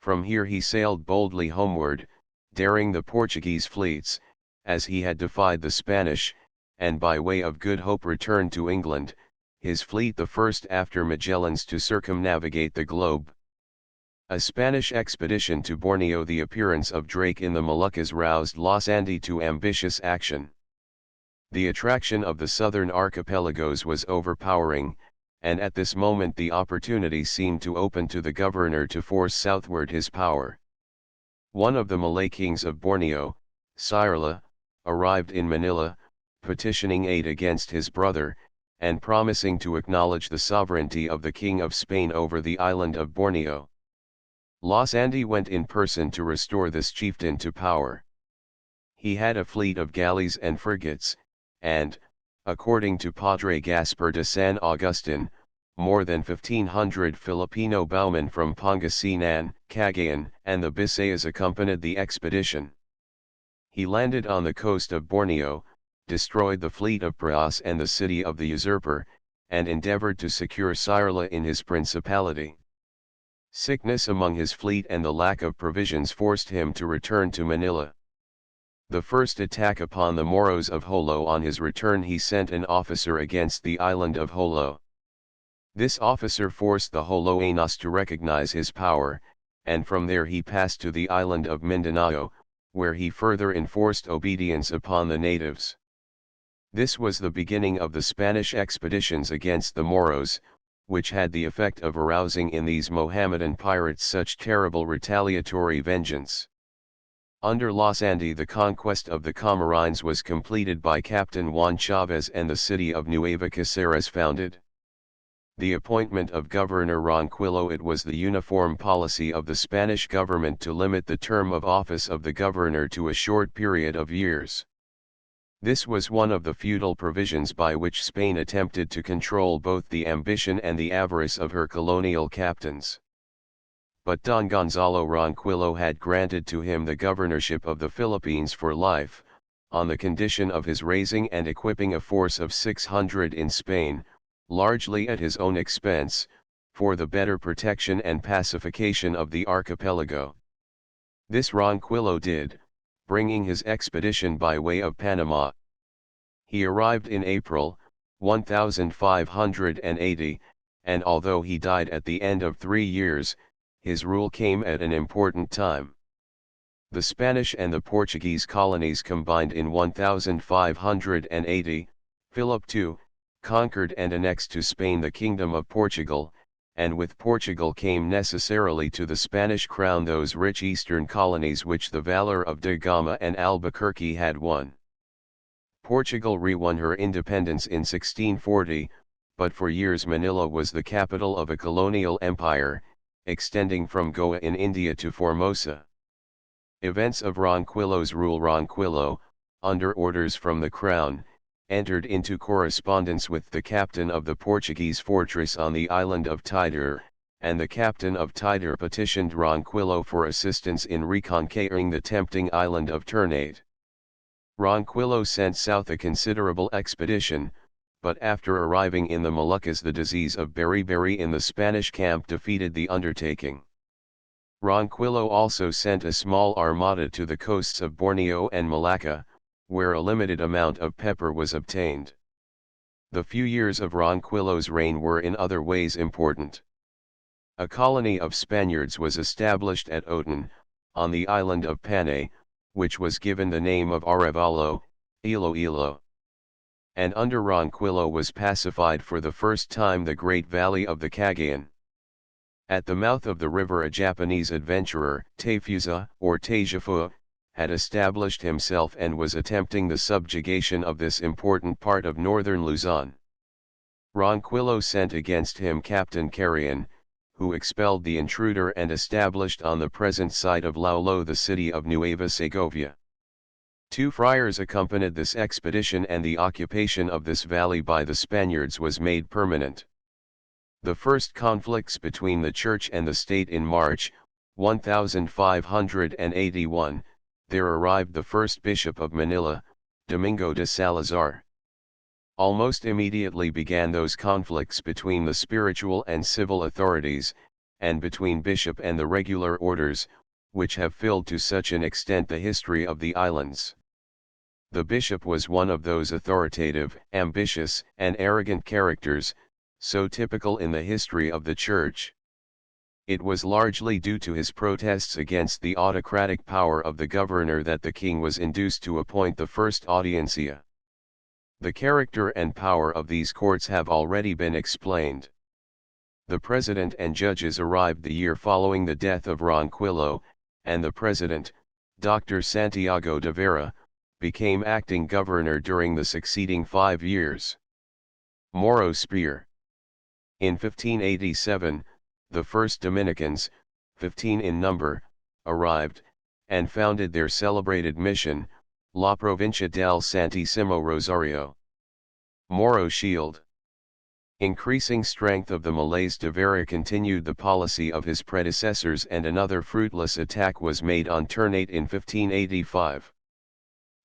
From here he sailed boldly homeward, daring the Portuguese fleets, as he had defied the Spanish, and by way of Good Hope returned to England, his fleet the first after Magellan's to circumnavigate the globe. A Spanish expedition to Borneo. The appearance of Drake in the Moluccas roused Los Andes to ambitious action. The attraction of the southern archipelagos was overpowering, and at this moment the opportunity seemed to open to the governor to force southward his power. One of the Malay kings of Borneo, Sirla, arrived in Manila, petitioning aid against his brother, and promising to acknowledge the sovereignty of the King of Spain over the island of Borneo. Los Andes went in person to restore this chieftain to power. He had a fleet of galleys and frigates, and, according to Padre Gaspar de San Agustin, more than 1,500 Filipino bowmen from Pangasinan, Cagayan, and the Bisayas accompanied the expedition. He landed on the coast of Borneo, destroyed the fleet of Praas and the city of the usurper, and endeavored to secure Sirla in his principality. Sickness among his fleet and the lack of provisions forced him to return to Manila. The first attack upon the Moros of Jolo. On his return he sent an officer against the island of Jolo. This officer forced the Joloanos to recognize his power, and from there he passed to the island of Mindanao, where he further enforced obedience upon the natives. This was the beginning of the Spanish expeditions against the Moros, which had the effect of arousing in these Mohammedan pirates such terrible retaliatory vengeance. Under Los Andes the conquest of the Camarines was completed by Captain Juan Chavez and the city of Nueva Caceres founded. The appointment of Governor Ronquillo. It was the uniform policy of the Spanish government to limit the term of office of the governor to a short period of years. This was one of the feudal provisions by which Spain attempted to control both the ambition and the avarice of her colonial captains. But Don Gonzalo Ronquillo had granted to him the governorship of the Philippines for life, on the condition of his raising and equipping a force of 600 in Spain, largely at his own expense, for the better protection and pacification of the archipelago. This Ronquillo did, bringing his expedition by way of Panama. He arrived in April, 1580, and although he died at the end of 3 years, his rule came at an important time. The Spanish and the Portuguese colonies combined in 1580, Philip II, conquered and annexed to Spain the Kingdom of Portugal, and with Portugal came necessarily to the Spanish crown those rich eastern colonies which the valor of da Gama and Albuquerque had won. Portugal re-won her independence in 1640, but for years Manila was the capital of a colonial empire, extending from Goa in India to Formosa. Events of Ronquillo's rule. Ronquillo, under orders from the crown, entered into correspondence with the captain of the Portuguese fortress on the island of Tidore, and the captain of Tidore petitioned Ronquillo for assistance in reconquering the tempting island of Ternate. Ronquillo sent south a considerable expedition, but after arriving in the Moluccas the disease of beriberi in the Spanish camp defeated the undertaking. Ronquillo also sent a small armada to the coasts of Borneo and Malacca, where a limited amount of pepper was obtained. The few years of Ronquillo's reign were in other ways important. A colony of Spaniards was established at Oton, on the island of Panay, which was given the name of Arevalo, Iloilo. And under Ronquillo was pacified for the first time the great valley of the Cagayan. At the mouth of the river a Japanese adventurer, Teifusa, or Tejifua, had established himself and was attempting the subjugation of this important part of northern Luzon. Ronquillo sent against him Captain Carrion, who expelled the intruder and established on the present site of Laulo the city of Nueva Segovia. 2 friars accompanied this expedition, and the occupation of this valley by the Spaniards was made permanent. The first conflicts between the Church and the State in March, 1581, there arrived the first Bishop of Manila, Domingo de Salazar. Almost immediately began those conflicts between the spiritual and civil authorities, and between bishop and the regular orders, which have filled to such an extent the history of the islands. The bishop was one of those authoritative, ambitious, and arrogant characters, so typical in the history of the Church. It was largely due to his protests against the autocratic power of the governor that the king was induced to appoint the first audiencia. The character and power of these courts have already been explained. The president and judges arrived the year following the death of Ronquillo, and the president, Dr. Santiago de Vera, became acting governor during the succeeding 5 years. Moro Spear. In 1587, the first Dominicans, 15 in number, arrived, and founded their celebrated mission, La Provincia del Santissimo Rosario. Moro Shield. Increasing strength of the Malays, de Vera continued the policy of his predecessors, and another fruitless attack was made on Ternate in 1585.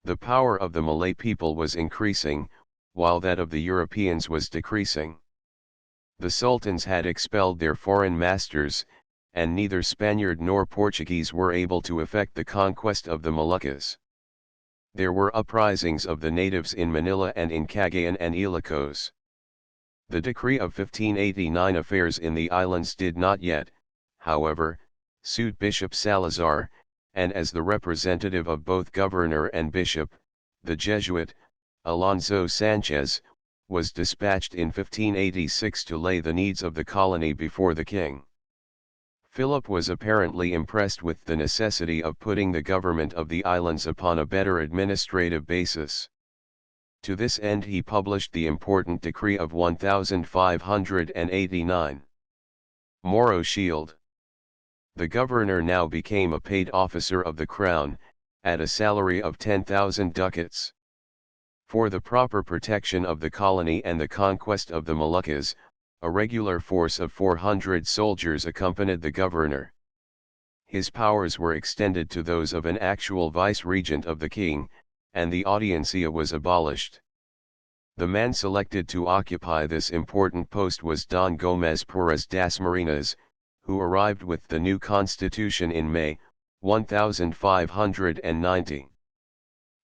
The power of the Malay people was increasing, while that of the Europeans was decreasing. The sultans had expelled their foreign masters, and neither Spaniard nor Portuguese were able to effect the conquest of the Moluccas. There were uprisings of the natives in Manila and in Cagayan and Ilocos. The decree of 1589 affairs in the islands did not yet, however, suit Bishop Salazar, and as the representative of both governor and bishop, the Jesuit, Alonso Sanchez, was dispatched in 1586 to lay the needs of the colony before the king. Philip was apparently impressed with the necessity of putting the government of the islands upon a better administrative basis. To this end he published the important decree of 1589. Moro Shield. The governor now became a paid officer of the crown, at a salary of 10,000 ducats. For the proper protection of the colony and the conquest of the Moluccas, a regular force of 400 soldiers accompanied the governor. His powers were extended to those of an actual vice-regent of the king, and the audiencia was abolished. The man selected to occupy this important post was Don Gomez Perez das Marinas, who arrived with the new constitution in May, 1590.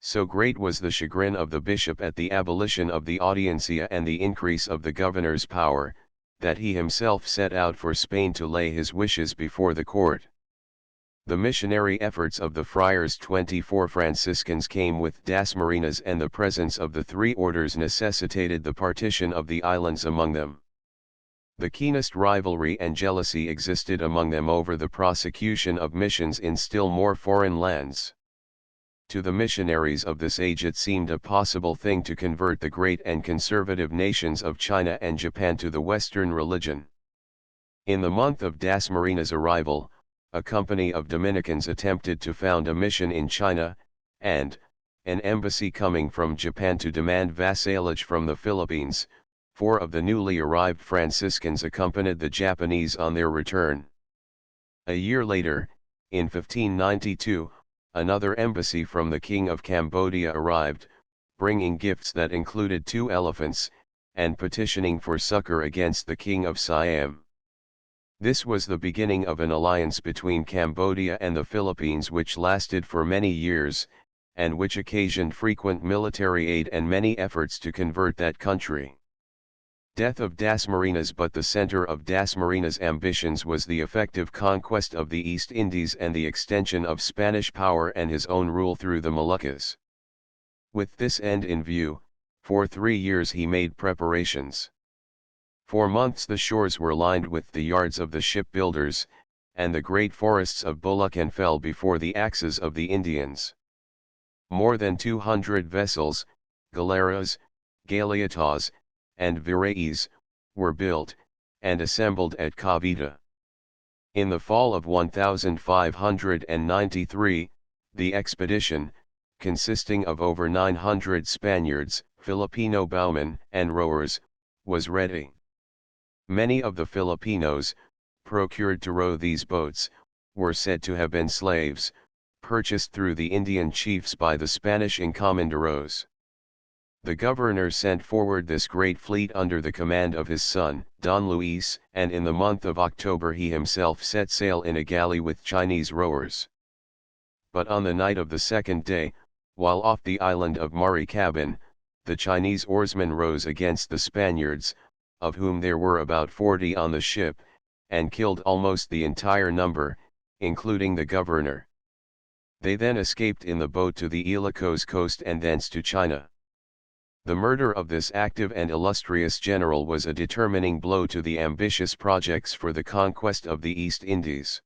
So great was the chagrin of the bishop at the abolition of the audiencia and the increase of the governor's power, that he himself set out for Spain to lay his wishes before the court. The missionary efforts of the friars 24 Franciscans came with das Marinas, and the presence of the 3 orders necessitated the partition of the islands among them. The keenest rivalry and jealousy existed among them over the prosecution of missions in still more foreign lands. To the missionaries of this age it seemed a possible thing to convert the great and conservative nations of China and Japan to the Western religion. In the month of das Marinas' arrival, a company of Dominicans attempted to found a mission in China, and, an embassy coming from Japan to demand vassalage from the Philippines, 4 of the newly arrived Franciscans accompanied the Japanese on their return. A year later, in 1592, another embassy from the King of Cambodia arrived, bringing gifts that included 2 elephants, and petitioning for succor against the King of Siam. This was the beginning of an alliance between Cambodia and the Philippines which lasted for many years, and which occasioned frequent military aid and many efforts to convert that country. Death of Dasmariñas. But the center of Dasmariñas' ambitions was the effective conquest of the East Indies and the extension of Spanish power and his own rule through the Moluccas. With this end in view, for 3 years he made preparations. For months the shores were lined with the yards of the shipbuilders, and the great forests of Bulacan fell before the axes of the Indians. More than 200 vessels, galeras, galeotas, and viraes, were built, and assembled at Cavite. In the fall of 1593, the expedition, consisting of over 900 Spaniards, Filipino bowmen and rowers, was ready. Many of the Filipinos, procured to row these boats, were said to have been slaves, purchased through the Indian chiefs by the Spanish encomenderos. The governor sent forward this great fleet under the command of his son, Don Luis, and in the month of October he himself set sail in a galley with Chinese rowers. But on the night of the second day, while off the island of Maricabin, the Chinese oarsmen rose against the Spaniards, of whom there were about 40 on the ship, and killed almost the entire number, including the governor. They then escaped in the boat to the Ilocos coast and thence to China. The murder of this active and illustrious general was a determining blow to the ambitious projects for the conquest of the East Indies.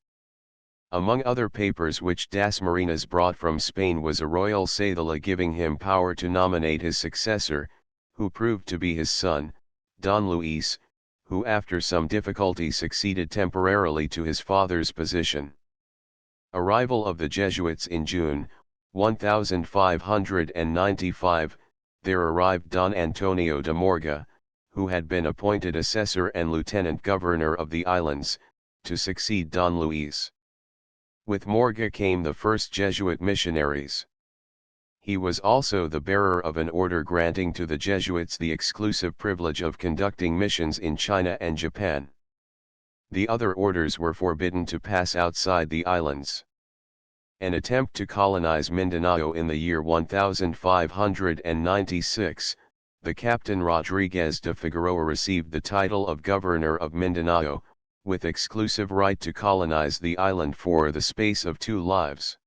Among other papers which Dasmariñas brought from Spain was a royal cedula giving him power to nominate his successor, who proved to be his son, Don Luis, who after some difficulty succeeded temporarily to his father's position. Arrival of the Jesuits in June, 1595, there arrived Don Antonio de Morga, who had been appointed assessor and lieutenant governor of the islands, to succeed Don Luis. With Morga came the first Jesuit missionaries. He was also the bearer of an order granting to the Jesuits the exclusive privilege of conducting missions in China and Japan. The other orders were forbidden to pass outside the islands. An attempt to colonize Mindanao in the year 1596, the Captain Rodriguez de Figueroa received the title of Governor of Mindanao, with exclusive right to colonize the island for the space of 2 lives.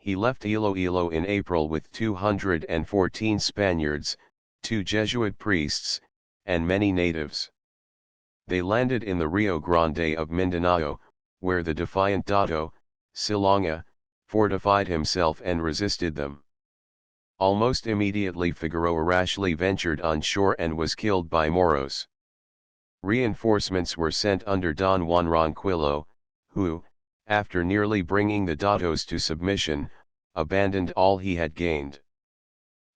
He left Iloilo in April with 214 Spaniards, 2 Jesuit priests, and many natives. They landed in the Rio Grande of Mindanao, where the defiant Dato, Silonga, fortified himself and resisted them. Almost immediately Figueroa rashly ventured on shore and was killed by Moros. Reinforcements were sent under Don Juan Ronquillo, who, after nearly bringing the Datos to submission, abandoned all he had gained.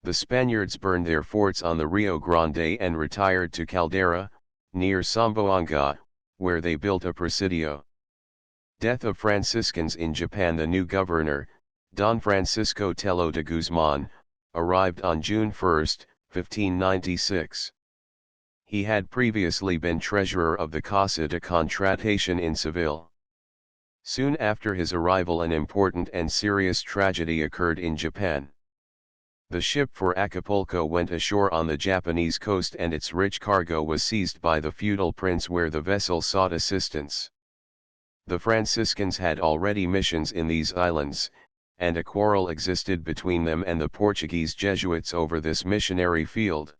The Spaniards burned their forts on the Rio Grande and retired to Caldera, near Zamboanga, where they built a presidio. Death of Franciscans in Japan. The new governor, Don Francisco Tello de Guzman, arrived on June 1, 1596. He had previously been treasurer of the Casa de Contratación in Seville. Soon after his arrival an important and serious tragedy occurred in Japan. The ship for Acapulco went ashore on the Japanese coast and its rich cargo was seized by the feudal prince where the vessel sought assistance. The Franciscans had already missions in these islands, and a quarrel existed between them and the Portuguese Jesuits over this missionary field.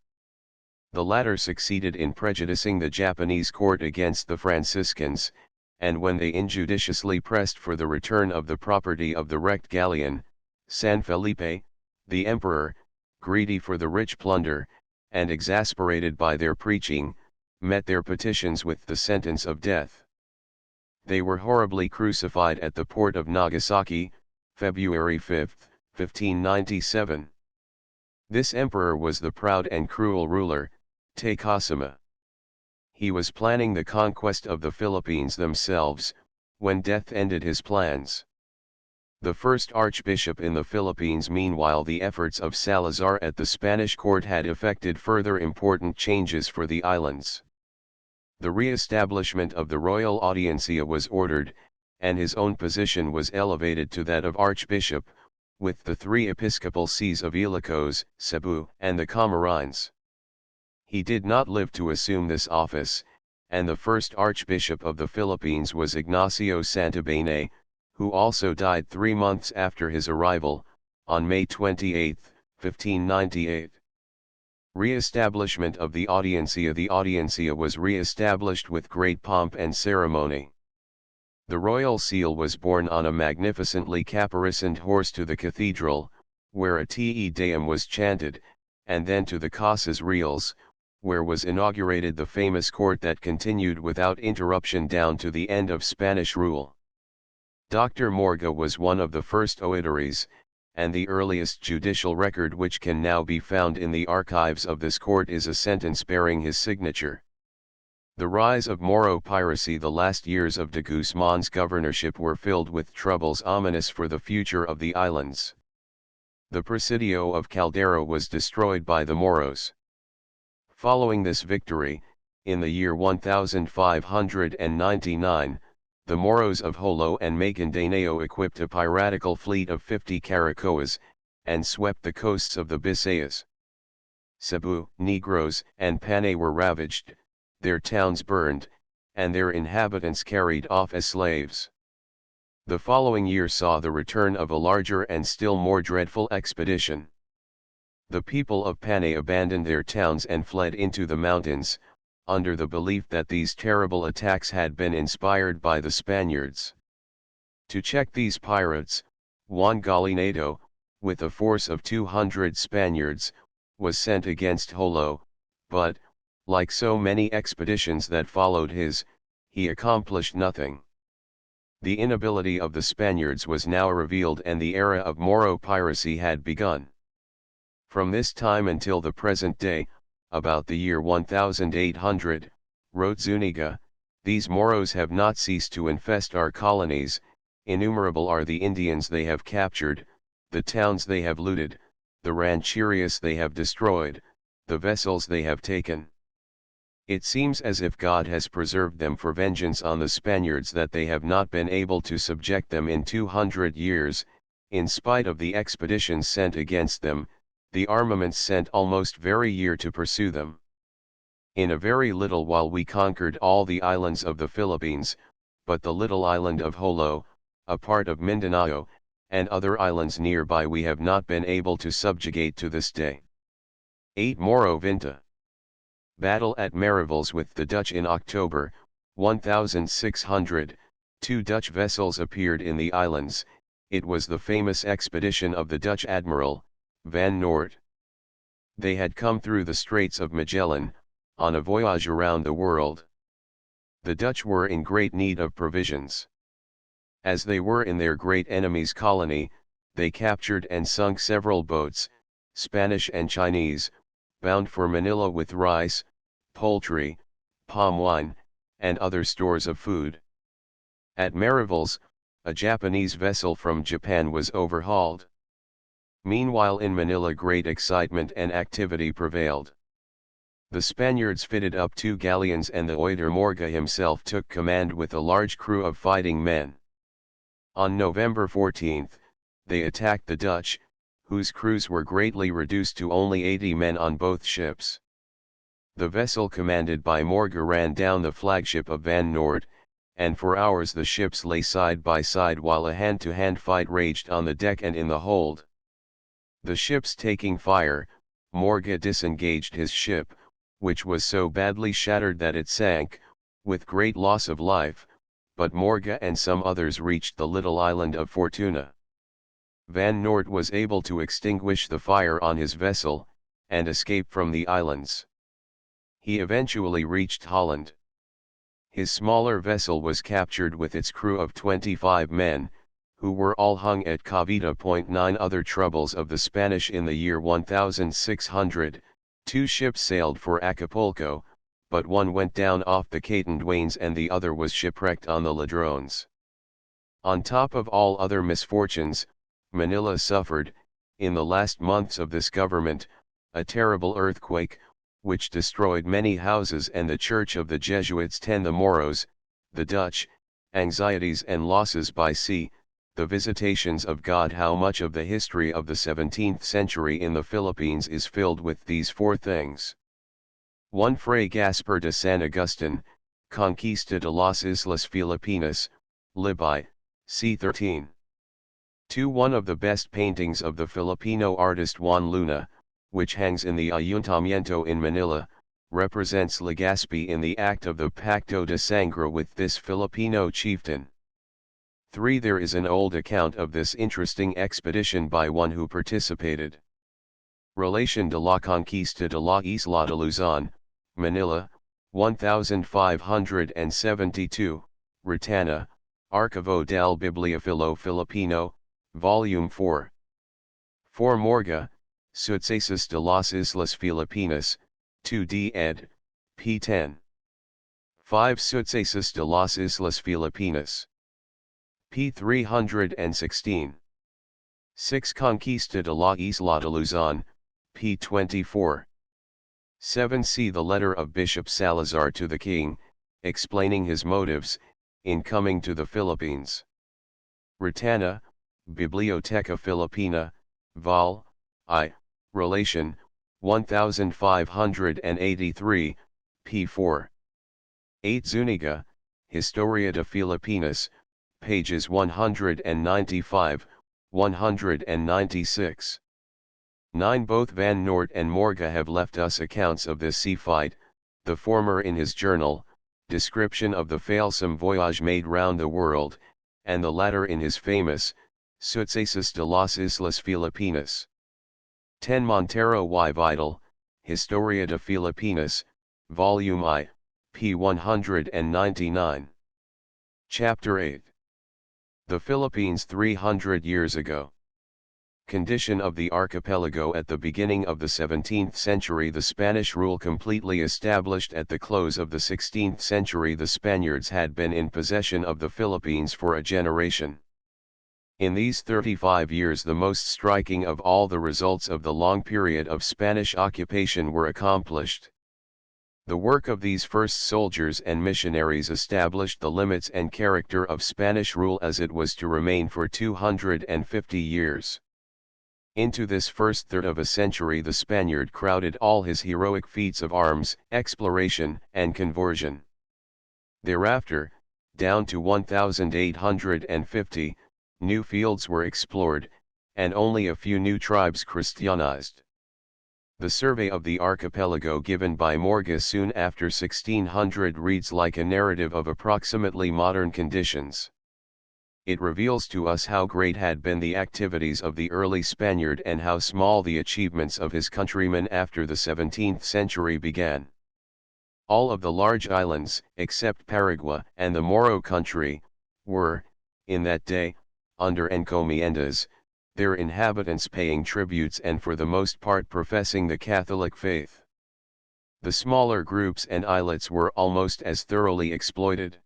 The latter succeeded in prejudicing the Japanese court against the Franciscans, and when they injudiciously pressed for the return of the property of the wrecked galleon, San Felipe, the emperor, greedy for the rich plunder, and exasperated by their preaching, met their petitions with the sentence of death. They were horribly crucified at the port of Nagasaki, February 5, 1597. This emperor was the proud and cruel ruler, Takasuma. He was planning the conquest of the Philippines themselves, when death ended his plans. The first archbishop in the Philippines. Meanwhile, the efforts of Salazar at the Spanish court had effected further important changes for the islands. The re-establishment of the royal audiencia was ordered, and his own position was elevated to that of archbishop, with the three episcopal sees of Ilicos, Cebu, and the Camarines. He did not live to assume this office, and the first archbishop of the Philippines was Ignacio Santabene, who also died 3 months after his arrival, on May 28, 1598. Re-establishment of the audiencia. The audiencia was re-established with great pomp and ceremony. The royal seal was borne on a magnificently caparisoned horse to the cathedral, where a Te Deum was chanted, and then to the Casas Reales, where was inaugurated the famous court that continued without interruption down to the end of Spanish rule. Dr. Morga was one of the first oidores, and the earliest judicial record which can now be found in the archives of this court is a sentence bearing his signature. The rise of Moro piracy. The last years of de Guzman's governorship were filled with troubles ominous for the future of the islands. The Presidio of Caldera was destroyed by the Moros. Following this victory, in the year 1599, the Moros of Jolo and Maguindanao equipped a piratical fleet of 50 caracoas, and swept the coasts of the Bisayas. Cebu, Negros, and Panay were ravaged, their towns burned, and their inhabitants carried off as slaves. The following year saw the return of a larger and still more dreadful expedition. The people of Panay abandoned their towns and fled into the mountains, under the belief that these terrible attacks had been inspired by the Spaniards. To check these pirates, Juan Gallinado, with a force of 200 Spaniards, was sent against Jolo, but, like so many expeditions that followed his, he accomplished nothing. The inability of the Spaniards was now revealed and the era of Moro piracy had begun. From this time until the present day, about the year 1800, wrote Zuniga, these Moros have not ceased to infest our colonies, innumerable are the Indians they have captured, the towns they have looted, the rancherias they have destroyed, the vessels they have taken. It seems as if God has preserved them for vengeance on the Spaniards that they have not been able to subject them in 200 years, in spite of the expeditions sent against them, the armaments sent almost every year to pursue them. In a very little while we conquered all the islands of the Philippines, but the little island of Jolo, a part of Mindanao, and other islands nearby we have not been able to subjugate to this day. 8 Moro Vinta. Battle at Mariveles with the Dutch in October, 1600, 2 Dutch vessels appeared in the islands. It was the famous expedition of the Dutch admiral, Van Noort. They had come through the Straits of Magellan, on a voyage around the world. The Dutch were in great need of provisions. As they were in their great enemy's colony, they captured and sunk several boats, Spanish and Chinese, bound for Manila with rice, poultry, palm wine, and other stores of food. At Mariveles, a Japanese vessel from Japan was overhauled. Meanwhile in Manila great excitement and activity prevailed. The Spaniards fitted up 2 galleons and the oider Morga himself took command with a large crew of fighting men. On November 14, they attacked the Dutch, whose crews were greatly reduced to only 80 men on both ships. The vessel commanded by Morga ran down the flagship of Van Noort, and for hours the ships lay side by side while a hand-to-hand fight raged on the deck and in the hold. The ships taking fire, Morga disengaged his ship, which was so badly shattered that it sank, with great loss of life, but Morga and some others reached the little island of Fortuna. Van Noort was able to extinguish the fire on his vessel, and escape from the islands. He eventually reached Holland. His smaller vessel was captured with its crew of 25 men, who were all hung at Cavite. 9 Other troubles of the Spanish. In the year 1600, 2 ships sailed for Acapulco, but one went down off the Catanduanes and the other was shipwrecked on the Ladrones. On top of all other misfortunes, Manila suffered, in the last months of this government, a terrible earthquake, which destroyed many houses and the church of the Jesuits. 10. The Moros, the Dutch, anxieties and losses by sea, the visitations of God. How much of the history of the 17th century in the Philippines is filled with these four things? 1. Fray Gaspar de San Agustin, Conquista de las Islas Filipinas, Libay, c. 13. 2. One of the best paintings of the Filipino artist Juan Luna, which hangs in the Ayuntamiento in Manila, represents Legazpi in the act of the Pacto de Sangre with this Filipino chieftain. 3. There is an old account of this interesting expedition by one who participated. Relación de la Conquista de la Isla de Luzon, Manila, 1572, Ritana, Archivo del Bibliofilo Filipino, Volume 4. 4. Morga, Sucesos de las Islas Filipinas, 2d ed., p. 10. 5. Sucesos de las Islas Filipinas, p. 316. 6. Conquista de la Isla de Luzon, p. 24. 7. See the letter of Bishop Salazar to the king, explaining his motives, in coming to the Philippines. Ritana, Biblioteca Filipina, Vol. I, Relation, 1583, p. 4. 8. Zuniga, Historia de Filipinas, pages 195, 196. 9. Both Van Noort and Morga have left us accounts of this sea fight, the former in his journal, Description of the Failsome Voyage Made Round the World, and the latter in his famous, Sucesos de las Islas Filipinas. 10. Montero y Vidal, Historia de Filipinas, Volume I, p. 199. Chapter 8. The Philippines 300 years ago. Condition of the archipelago at the beginning of the 17th century. The Spanish rule completely established at the close of the 16th century. The Spaniards had been in possession of the Philippines for a generation. In these 35 years, the most striking of all the results of the long period of Spanish occupation were accomplished. The work of these first soldiers and missionaries established the limits and character of Spanish rule as it was to remain for 250 years. Into this first third of a century the Spaniard crowded all his heroic feats of arms, exploration, and conversion. Thereafter, down to 1850, new fields were explored, and only a few new tribes Christianized. The survey of the archipelago given by Morga soon after 1600 reads like a narrative of approximately modern conditions. It reveals to us how great had been the activities of the early Spaniard and how small the achievements of his countrymen after the 17th century began. All of the large islands, except Paraguay and the Moro country, were, in that day, under encomiendas, their inhabitants paying tributes and for the most part professing the Catholic faith. The smaller groups and islets were almost as thoroughly exploited.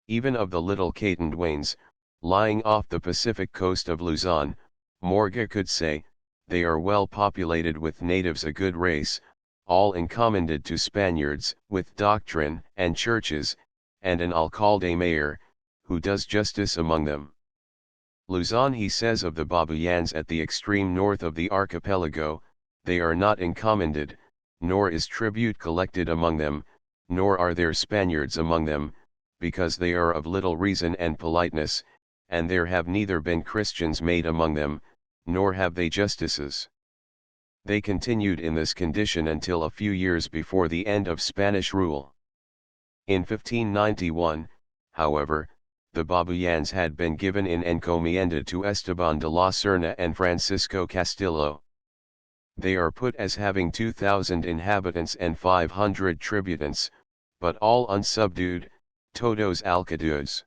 Even of the little Catanduanes, lying off the Pacific coast of Luzon, Morga could say, they are well populated with natives, a good race, all encommended to Spaniards, with doctrine and churches, and an alcalde mayor, who does justice among them. Luzon, he says of the Babayans at the extreme north of the archipelago, they are not encommended, nor is tribute collected among them, nor are there Spaniards among them, because they are of little reason and politeness, and there have neither been Christians made among them, nor have they justices. They continued in this condition until a few years before the end of Spanish rule. In 1591, however, the Babayans had been given in encomienda to Esteban de la Serna and Francisco Castillo. They are put as having 2,000 inhabitants and 500 tributants, but all unsubdued, todos alcadues.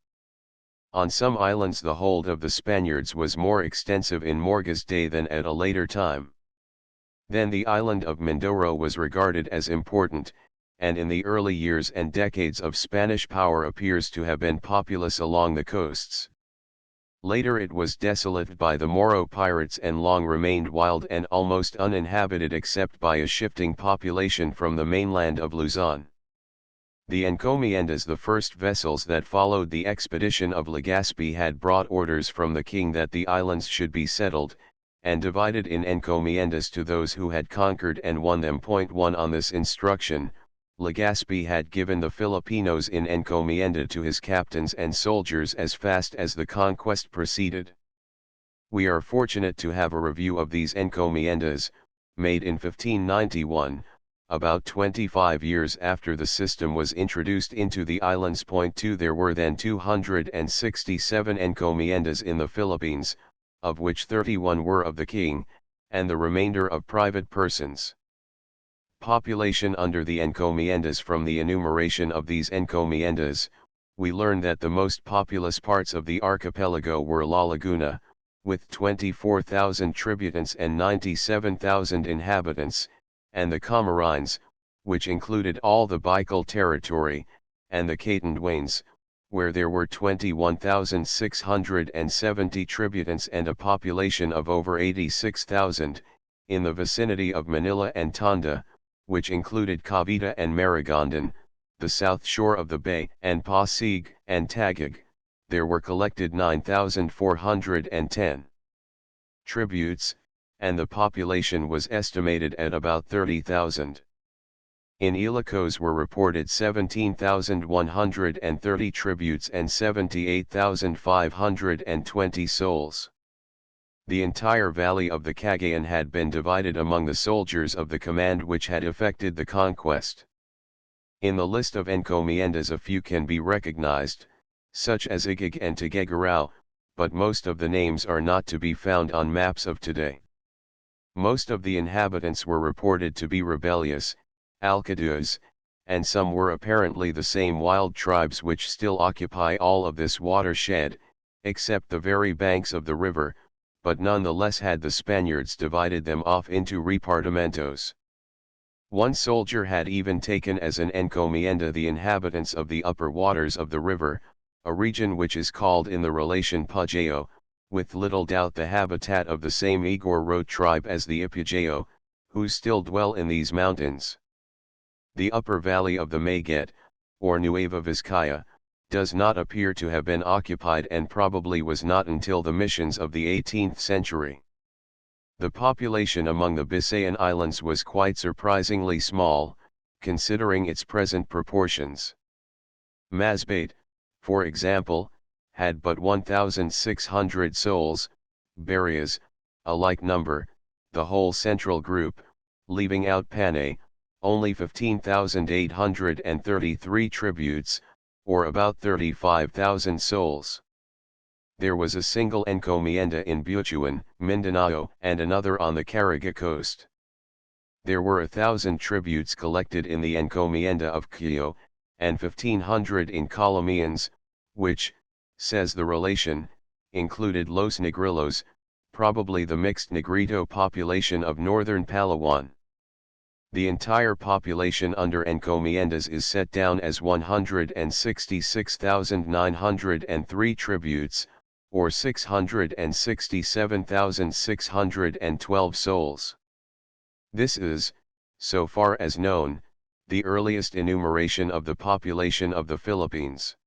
On some islands the hold of the Spaniards was more extensive in Morga's day than at a later time. Then the island of Mindoro was regarded as important, and in the early years and decades of Spanish power appears to have been populous along the coasts. Later it was desolated by the Moro pirates and long remained wild and almost uninhabited except by a shifting population from the mainland of Luzon. The encomiendas, the first vessels that followed the expedition of Legazpi, had brought orders from the king that the islands should be settled, and divided in encomiendas to those who had conquered and won them. 1 On this instruction, Legazpi had given the Filipinos in encomienda to his captains and soldiers as fast as the conquest proceeded. We are fortunate to have a review of these encomiendas, made in 1591, about 25 years after the system was introduced into the islands. 2 There were then 267 encomiendas in the Philippines, of which 31 were of the king, and the remainder of private persons. Population under the encomiendas. From the enumeration of these encomiendas, we learn that the most populous parts of the archipelago were La Laguna, with 24,000 tributants and 97,000 inhabitants, and the Camarines, which included all the Bicol territory, and the Catanduanes, where there were 21,670 tributants and a population of over 86,000, in the vicinity of Manila and Tondo, which included Cavite and Maragondon, the south shore of the bay, and Pasig and Taguig. There were collected 9,410 tributes, and the population was estimated at about 30,000. In Ilocos were reported 17,130 tributes and 78,520 souls. The entire valley of the Cagayan had been divided among the soldiers of the command which had effected the conquest. In the list of encomiendas a few can be recognized, such as Igig and Tuguegarao, but most of the names are not to be found on maps of today. Most of the inhabitants were reported to be rebellious, Alcaduas, and some were apparently the same wild tribes which still occupy all of this watershed, except the very banks of the river, but nonetheless had the Spaniards divided them off into repartimentos. One soldier had even taken as an encomienda the inhabitants of the upper waters of the river, a region which is called in the relation Pajeo, with little doubt the habitat of the same Igorot tribe as the Ipujeo, who still dwell in these mountains. The upper valley of the Maguet, or Nueva Vizcaya, does not appear to have been occupied and probably was not until the missions of the 18th century. The population among the Bisayan Islands was quite surprisingly small, considering its present proportions. Masbate, for example, had but 1,600 souls, Barrows, a like number, the whole central group, leaving out Panay, only 15,833 tributes, or about 35,000 souls. There was a single encomienda in Butuan, Mindanao, and another on the Caraga coast. There were 1,000 tributes collected in the encomienda of Quio, and 1,500 in Calamians, which, says the relation, included Los Negrillos, probably the mixed Negrito population of northern Palawan. The entire population under encomiendas is set down as 166,903 tributes, or 667,612 souls. This is, so far as known, the earliest enumeration of the population of the Philippines.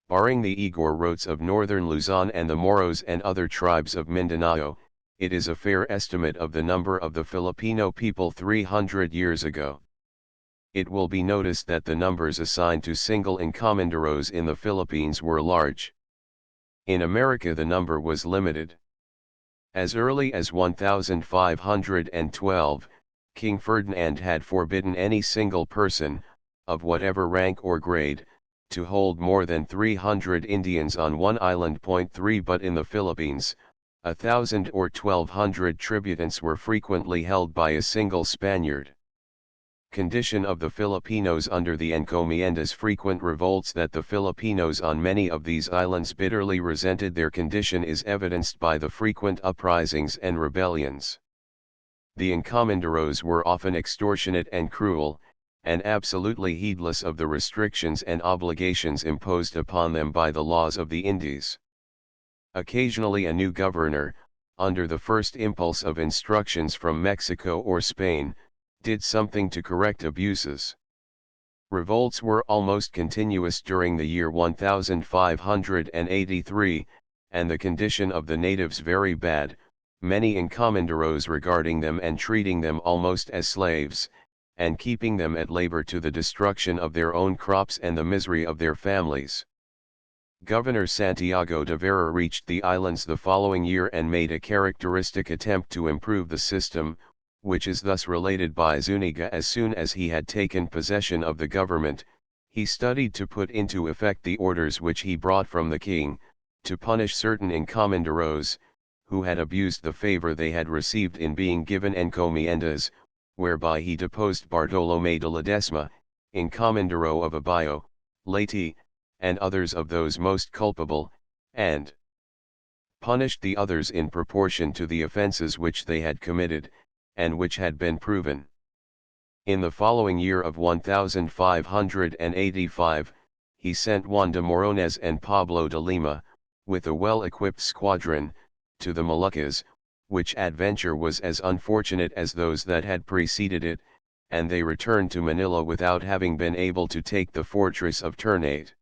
Barring the Igorots of northern Luzon and the Moros and other tribes of Mindanao, it is a fair estimate of the number of the Filipino people 300 years ago. It will be noticed that the numbers assigned to single encomenderos in the Philippines were large. In America the number was limited. As early as 1512, King Ferdinand had forbidden any single person, of whatever rank or grade, to hold more than 300 Indians on one island. 3 But in the Philippines, 1,000 or 1,200 tributants were frequently held by a single Spaniard. Condition of the Filipinos under the encomiendas. Frequent revolts that the Filipinos on many of these islands bitterly resented their condition is evidenced by the frequent uprisings and rebellions. The encomenderos were often extortionate and cruel, and absolutely heedless of the restrictions and obligations imposed upon them by the laws of the Indies. Occasionally a new governor, under the first impulse of instructions from Mexico or Spain, did something to correct abuses. Revolts were almost continuous during the year 1583, and the condition of the natives very bad, many encomenderos regarding them and treating them almost as slaves, and keeping them at labor to the destruction of their own crops and the misery of their families. Governor Santiago de Vera reached the islands the following year and made a characteristic attempt to improve the system, which is thus related by Zuniga. As soon as he had taken possession of the government, he studied to put into effect the orders which he brought from the king, to punish certain encomenderos, who had abused the favor they had received in being given encomiendas, whereby he deposed Bartolomé de Ledesma, encomendero of Abayo, Leyte, and others of those most culpable, and punished the others in proportion to the offences which they had committed, and which had been proven. In the following year of 1585, he sent Juan de Morones and Pablo de Lima, with a well-equipped squadron, to the Moluccas, which adventure was as unfortunate as those that had preceded it, and they returned to Manila without having been able to take the fortress of Ternate.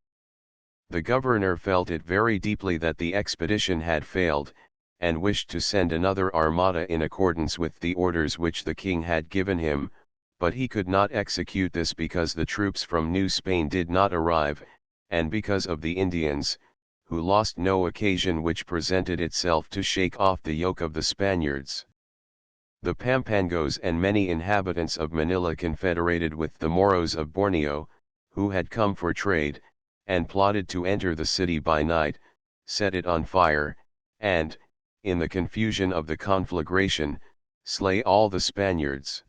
The governor felt it very deeply that the expedition had failed, and wished to send another armada in accordance with the orders which the king had given him, but he could not execute this because the troops from New Spain did not arrive, and because of the Indians, who lost no occasion which presented itself to shake off the yoke of the Spaniards. The Pampangos and many inhabitants of Manila confederated with the Moros of Borneo, who had come for trade, and plotted to enter the city by night, set it on fire, and, in the confusion of the conflagration, slay all the Spaniards.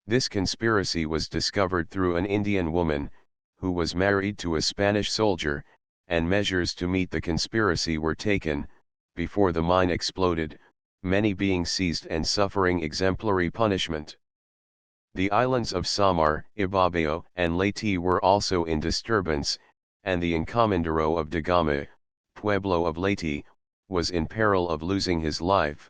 This conspiracy was discovered through an Indian woman, who was married to a Spanish soldier, and measures to meet the conspiracy were taken, before the mine exploded, many being seized and suffering exemplary punishment. The islands of Samar, Ibabayo, and Leyte were also in disturbance, and the encomendero of Dagama, Pueblo of Leyte, was in peril of losing his life,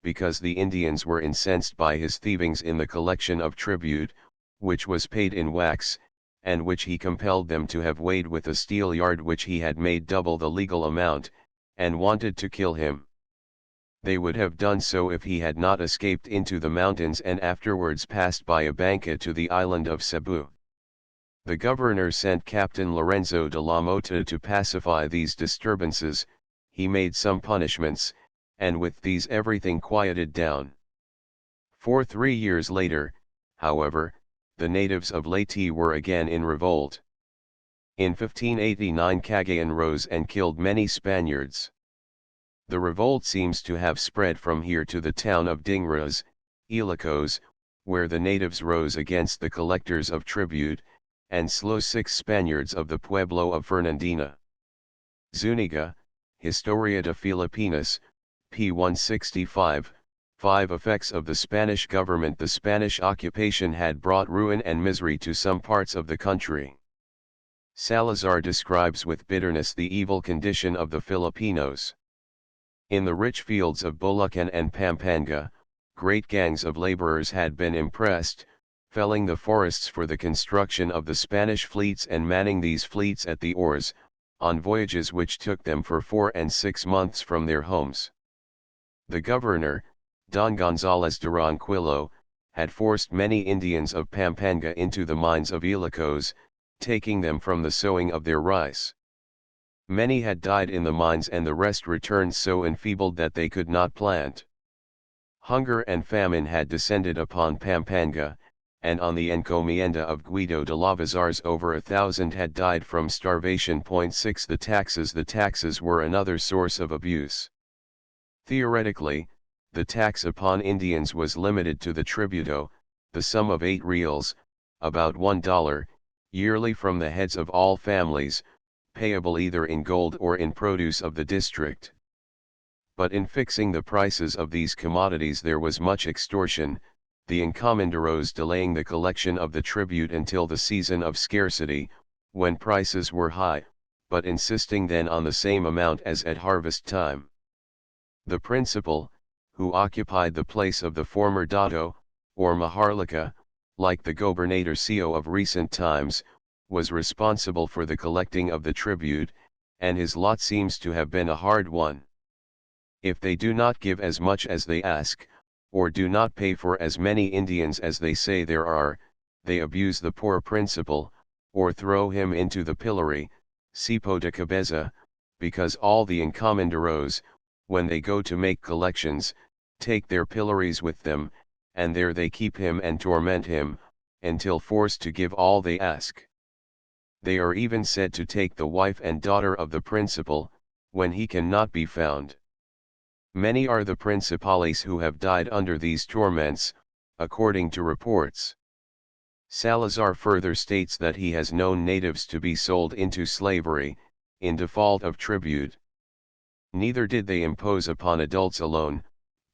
because the Indians were incensed by his thievings in the collection of tribute, which was paid in wax, and which he compelled them to have weighed with a steel yard which he had made double the legal amount, and wanted to kill him. They would have done so if he had not escaped into the mountains and afterwards passed by a banca to the island of Cebu. The governor sent Captain Lorenzo de la Mota to pacify these disturbances. He made some punishments, and with these everything quieted down. 3 years later, however, the natives of Leyte were again in revolt. In 1589 Cagayan rose and killed many Spaniards. The revolt seems to have spread from here to the town of Dingras, Ilocos, where the natives rose against the collectors of tribute, and slew 6 Spaniards of the Pueblo of Fernandina. Zuniga, Historia de Filipinas, p. 165, 5 Effects of the Spanish government. The Spanish occupation had brought ruin and misery to some parts of the country. Salazar describes with bitterness the evil condition of the Filipinos. In the rich fields of Bulacan and Pampanga, great gangs of laborers had been impressed, felling the forests for the construction of the Spanish fleets and manning these fleets at the oars, on voyages which took them for 4 and 6 months from their homes. The governor, Don Gonzales de Ronquillo, had forced many Indians of Pampanga into the mines of Ilocos, taking them from the sowing of their rice. Many had died in the mines and the rest returned so enfeebled that they could not plant. Hunger and famine had descended upon Pampanga, and on the encomienda of Guido de Lavazars over 1,000 had died from starvation. 6 The taxes were another source of abuse. Theoretically, the tax upon Indians was limited to the tributo, the sum of 8 reals, about $1, yearly from the heads of all families, payable either in gold or in produce of the district. But in fixing the prices of these commodities there was much extortion, the encomenderos delaying the collection of the tribute until the season of scarcity, when prices were high, but insisting then on the same amount as at harvest time. The principal, who occupied the place of the former dato, or maharlika, like the gobernadorcillo of recent times, was responsible for the collecting of the tribute, and his lot seems to have been a hard one. If they do not give as much as they ask, or do not pay for as many Indians as they say there are, they abuse the poor principal, or throw him into the pillory, cipo de cabeza, because all the encomenderos, when they go to make collections, take their pillories with them, and there they keep him and torment him, until forced to give all they ask. They are even said to take the wife and daughter of the principal, when he cannot be found. Many are the principales who have died under these torments, according to reports. Salazar further states that he has known natives to be sold into slavery, in default of tribute. Neither did they impose upon adults alone,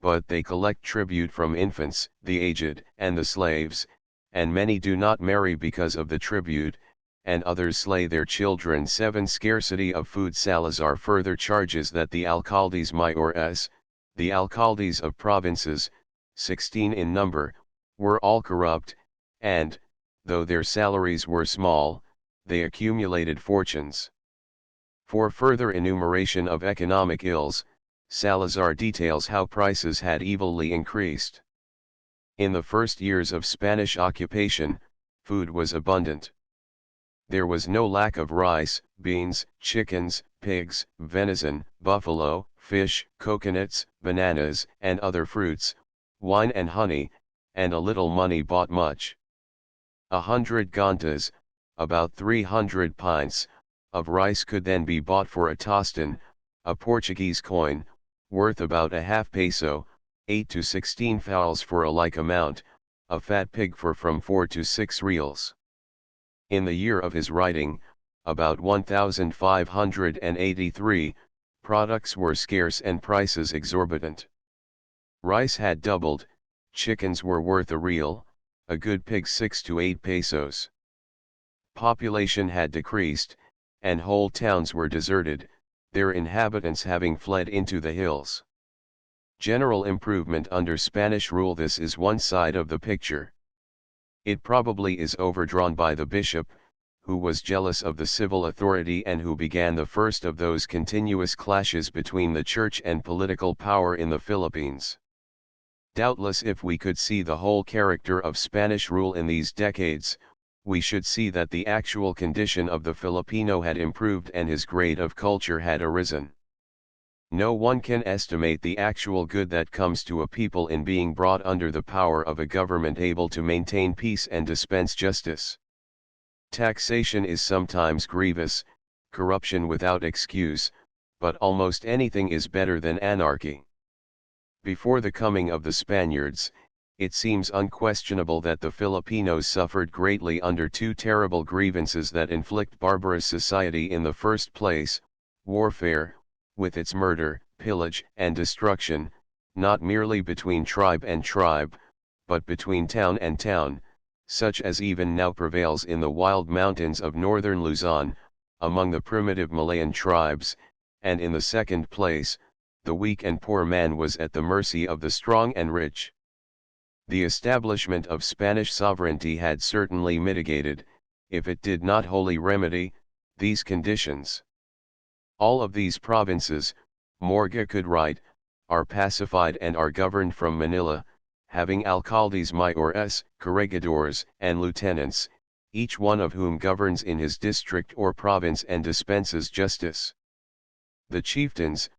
but they collect tribute from infants, the aged, and the slaves, and many do not marry because of the tribute, and others slay their children. 7. Scarcity of food. Salazar further charges that the alcaldes mayores, the alcaldes of provinces, 16 in number, were all corrupt, and, though their salaries were small, they accumulated fortunes. For further enumeration of economic ills, Salazar details how prices had evilly increased. In the first years of Spanish occupation, food was abundant. There was no lack of rice, beans, chickens, pigs, venison, buffalo, fish, coconuts, bananas, and other fruits, wine and honey, and a little money bought much. 100 gantas, about 300 pints, of rice could then be bought for a tostin, a Portuguese coin, worth about a half peso, 8 to 16 fowls for a like amount, a fat pig for from 4 to 6 reals. In the year of his writing, about 1583, products were scarce and prices exorbitant. Rice had doubled, chickens were worth a real, a good pig 6 to 8 pesos. Population had decreased, and whole towns were deserted, their inhabitants having fled into the hills. General improvement under Spanish rule. This is one side of the picture. It probably is overdrawn by the bishop, who was jealous of the civil authority and who began the first of those continuous clashes between the church and political power in the Philippines. Doubtless if we could see the whole character of Spanish rule in these decades, we should see that the actual condition of the Filipino had improved and his grade of culture had arisen. No one can estimate the actual good that comes to a people in being brought under the power of a government able to maintain peace and dispense justice. Taxation is sometimes grievous, corruption without excuse, but almost anything is better than anarchy. Before the coming of the Spaniards, it seems unquestionable that the Filipinos suffered greatly under two terrible grievances that inflict barbarous society. In the first place, warfare, with its murder, pillage, and destruction, not merely between tribe and tribe, but between town and town, such as even now prevails in the wild mountains of northern Luzon, among the primitive Malayan tribes, and in the second place, the weak and poor man was at the mercy of the strong and rich. The establishment of Spanish sovereignty had certainly mitigated, if it did not wholly remedy, these conditions. All of these provinces, Morga could write, are pacified and are governed from Manila, having alcaldes mayores, corregidors, and lieutenants, each one of whom governs in his district or province and dispenses justice. The chieftains,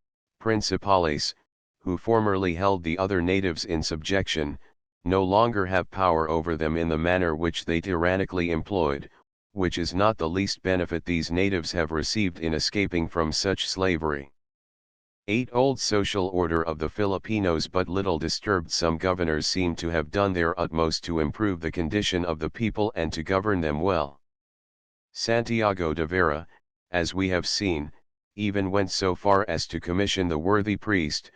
principales, who formerly held the other natives in subjection, no longer have power over them in the manner which they tyrannically employed, which is not the least benefit these natives have received in escaping from such slavery. 8. Old social order of the Filipinos but little disturbed. Some governors seem to have done their utmost to improve the condition of the people and to govern them well. Santiago de Vera, as we have seen, even went so far as to commission the worthy priest,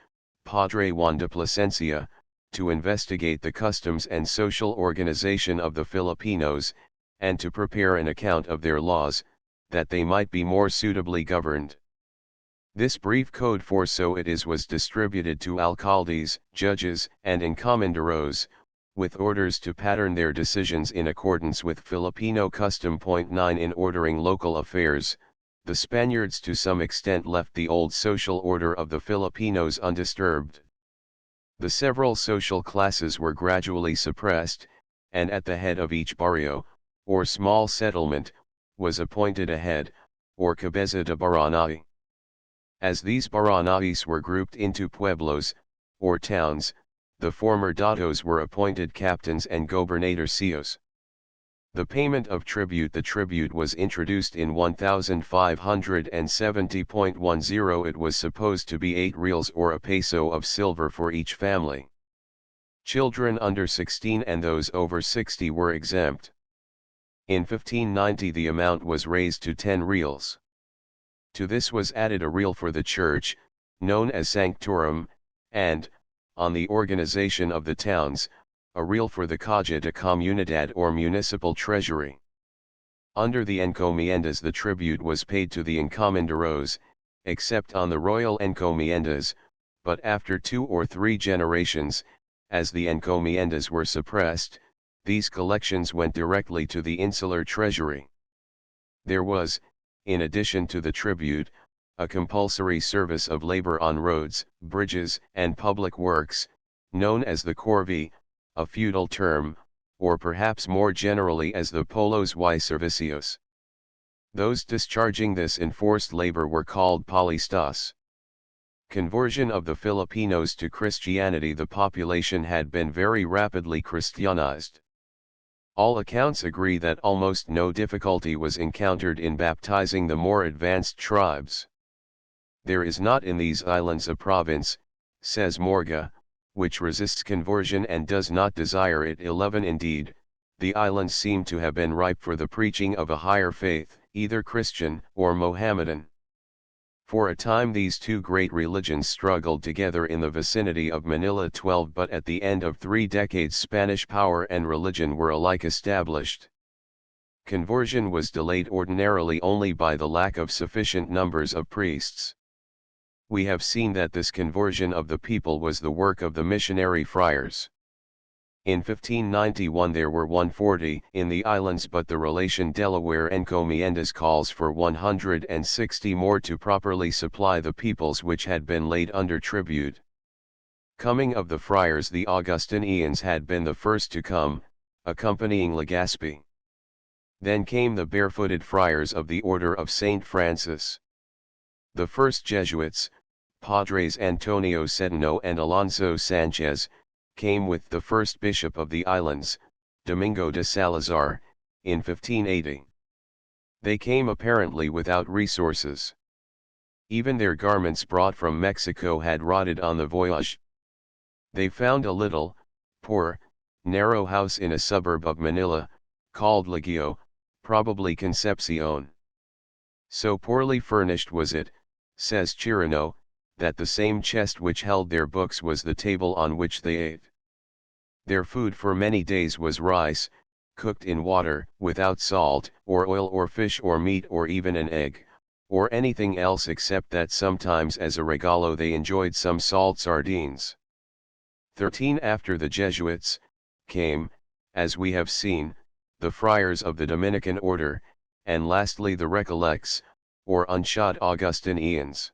Padre Juan de Plasencia, to investigate the customs and social organization of the Filipinos, and to prepare an account of their laws, that they might be more suitably governed. This brief code for so it is was distributed to alcaldes, judges, and encomenderos, with orders to pattern their decisions in accordance with Filipino custom. 9 In ordering local affairs, the Spaniards to some extent left the old social order of the Filipinos undisturbed. The several social classes were gradually suppressed, and at the head of each barrio, or small settlement, was appointed a head, or cabeza de barangay. As these barangays were grouped into pueblos, or towns, the former datos were appointed captains and gobernadorcillos. The payment of tribute. The tribute was introduced in 1570.10. It was supposed to be 8 reals or a peso of silver for each family. Children under 16 and those over 60 were exempt. In 1590 the amount was raised to 10 reals. To this was added a real for the church, known as sanctorum, and, on the organization of the towns, a real for the caja de comunidad or municipal treasury. Under the encomiendas the tribute was paid to the encomenderos, except on the royal encomiendas, but after 2 or 3 generations, as the encomiendas were suppressed, these collections went directly to the insular treasury. There was, in addition to the tribute, a compulsory service of labor on roads, bridges, and public works, known as the corvée, a feudal term, or perhaps more generally as the polos y servicios. Those discharging this enforced labor were called polistas. Conversion of the Filipinos to Christianity. The population had been very rapidly Christianized. All accounts agree that almost no difficulty was encountered in baptizing the more advanced tribes. There is not in these islands a province, says Morga, which resists conversion and does not desire it. 11 Indeed, the islands seem to have been ripe for the preaching of a higher faith, either Christian or Mohammedan. For a time these two great religions struggled together in the vicinity of Manila. 12 But at the end of 3 decades Spanish power and religion were alike established. Conversion was delayed ordinarily only by the lack of sufficient numbers of priests. We have seen that this conversion of the people was the work of the missionary friars. In 1591 there were 140 in the islands, but the relation Delaware encomiendas calls for 160 more to properly supply the peoples which had been laid under tribute. Coming of the friars, the Augustinians had been the first to come, accompanying Legazpi. Then came the barefooted friars of the Order of St. Francis. The first Jesuits, Padres Antonio Sedano and Alonso Sanchez, came with the first bishop of the islands, Domingo de Salazar, in 1580. They came apparently without resources. Even their garments brought from Mexico had rotted on the voyage. They found a little, poor, narrow house in a suburb of Manila, called Legio, probably Concepcion. So poorly furnished was it, says Chirino, that the same chest which held their books was the table on which they ate. Their food for many days was rice, cooked in water, without salt, or oil or fish or meat or even an egg, or anything else except that sometimes as a regalo they enjoyed some salt sardines. 13 After the Jesuits, came, as we have seen, the friars of the Dominican order, and lastly the Recollects, or unshod Augustinians.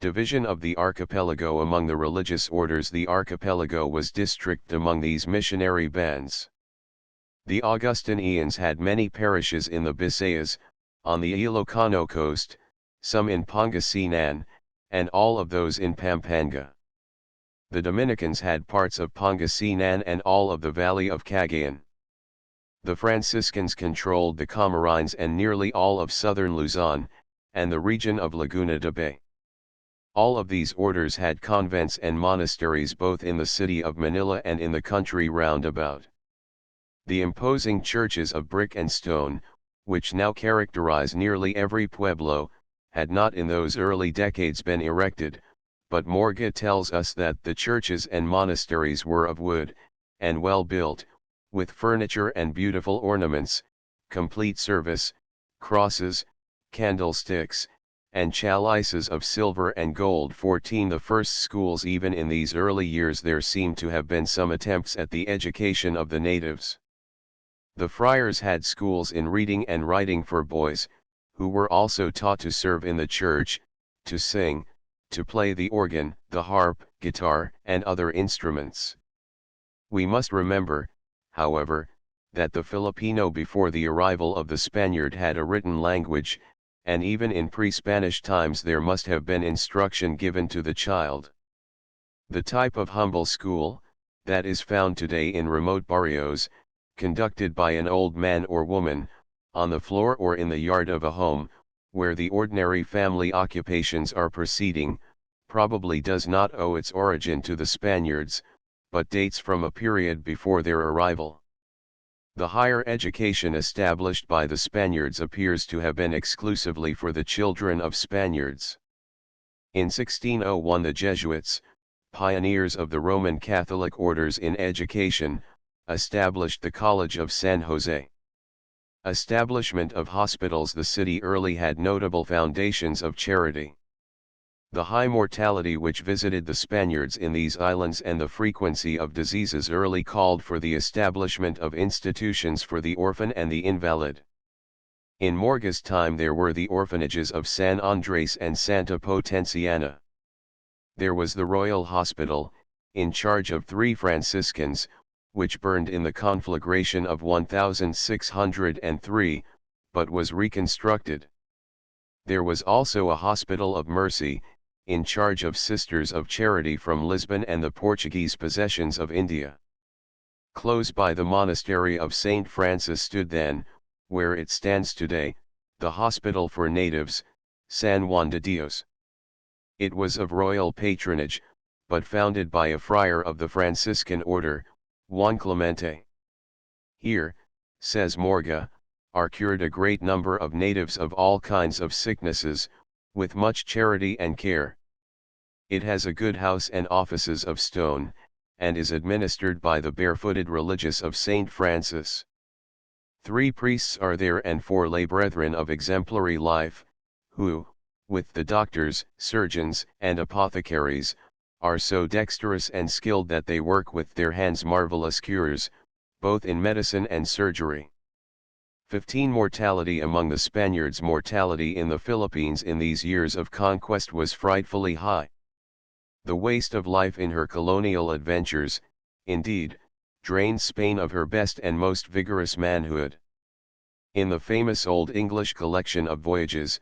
Division of the archipelago among the religious orders. The archipelago was district among these missionary bands. The Augustinians had many parishes in the Visayas, on the Ilocano coast, some in Pangasinan, and all of those in Pampanga. The Dominicans had parts of Pangasinan and all of the valley of Cagayan. The Franciscans controlled the Camarines and nearly all of southern Luzon, and the region of Laguna de Bay. All of these orders had convents and monasteries both in the city of Manila and in the country round about. The imposing churches of brick and stone, which now characterize nearly every pueblo, had not in those early decades been erected, but Morga tells us that the churches and monasteries were of wood, and well built, with furniture and beautiful ornaments, complete service, crosses, candlesticks, and chalices of silver and gold. 14 The first schools. Even in these early years there seem to have been some attempts at the education of the natives. The friars had schools in reading and writing for boys, who were also taught to serve in the church, to sing, to play the organ, the harp, guitar, and other instruments. We must remember, however, that the Filipino before the arrival of the Spaniard had a written language, and even in pre-Spanish times there must have been instruction given to the child. The type of humble school, that is found today in remote barrios, conducted by an old man or woman, on the floor or in the yard of a home, where the ordinary family occupations are proceeding, probably does not owe its origin to the Spaniards, but dates from a period before their arrival. The higher education established by the Spaniards appears to have been exclusively for the children of Spaniards. In 1601 the Jesuits, pioneers of the Roman Catholic orders in education, established the College of San Jose. Establishment of hospitals. The city early had notable foundations of charity. The high mortality which visited the Spaniards in these islands and the frequency of diseases early called for the establishment of institutions for the orphan and the invalid. In Morga's time there were the orphanages of San Andres and Santa Potenciana. There was the Royal Hospital, in charge of 3 Franciscans, which burned in the conflagration of 1603, but was reconstructed. There was also a Hospital of Mercy, in charge of Sisters of Charity from Lisbon and the Portuguese possessions of India. Close by the monastery of St. Francis stood then, where it stands today, the Hospital for Natives, San Juan de Dios. It was of royal patronage, but founded by a friar of the Franciscan order, Juan Clemente. Here, says Morga, are cured a great number of natives of all kinds of sicknesses, with much charity and care. It has a good house and offices of stone, and is administered by the barefooted religious of St. Francis. 3 priests are there and 4 lay brethren of exemplary life, who, with the doctors, surgeons, and apothecaries, are so dexterous and skilled that they work with their hands marvelous cures, both in medicine and surgery. 15 Mortality among the Spaniards. Mortality in the Philippines in these years of conquest was frightfully high. The waste of life in her colonial adventures, indeed, drained Spain of her best and most vigorous manhood. In the famous Old English collection of voyages,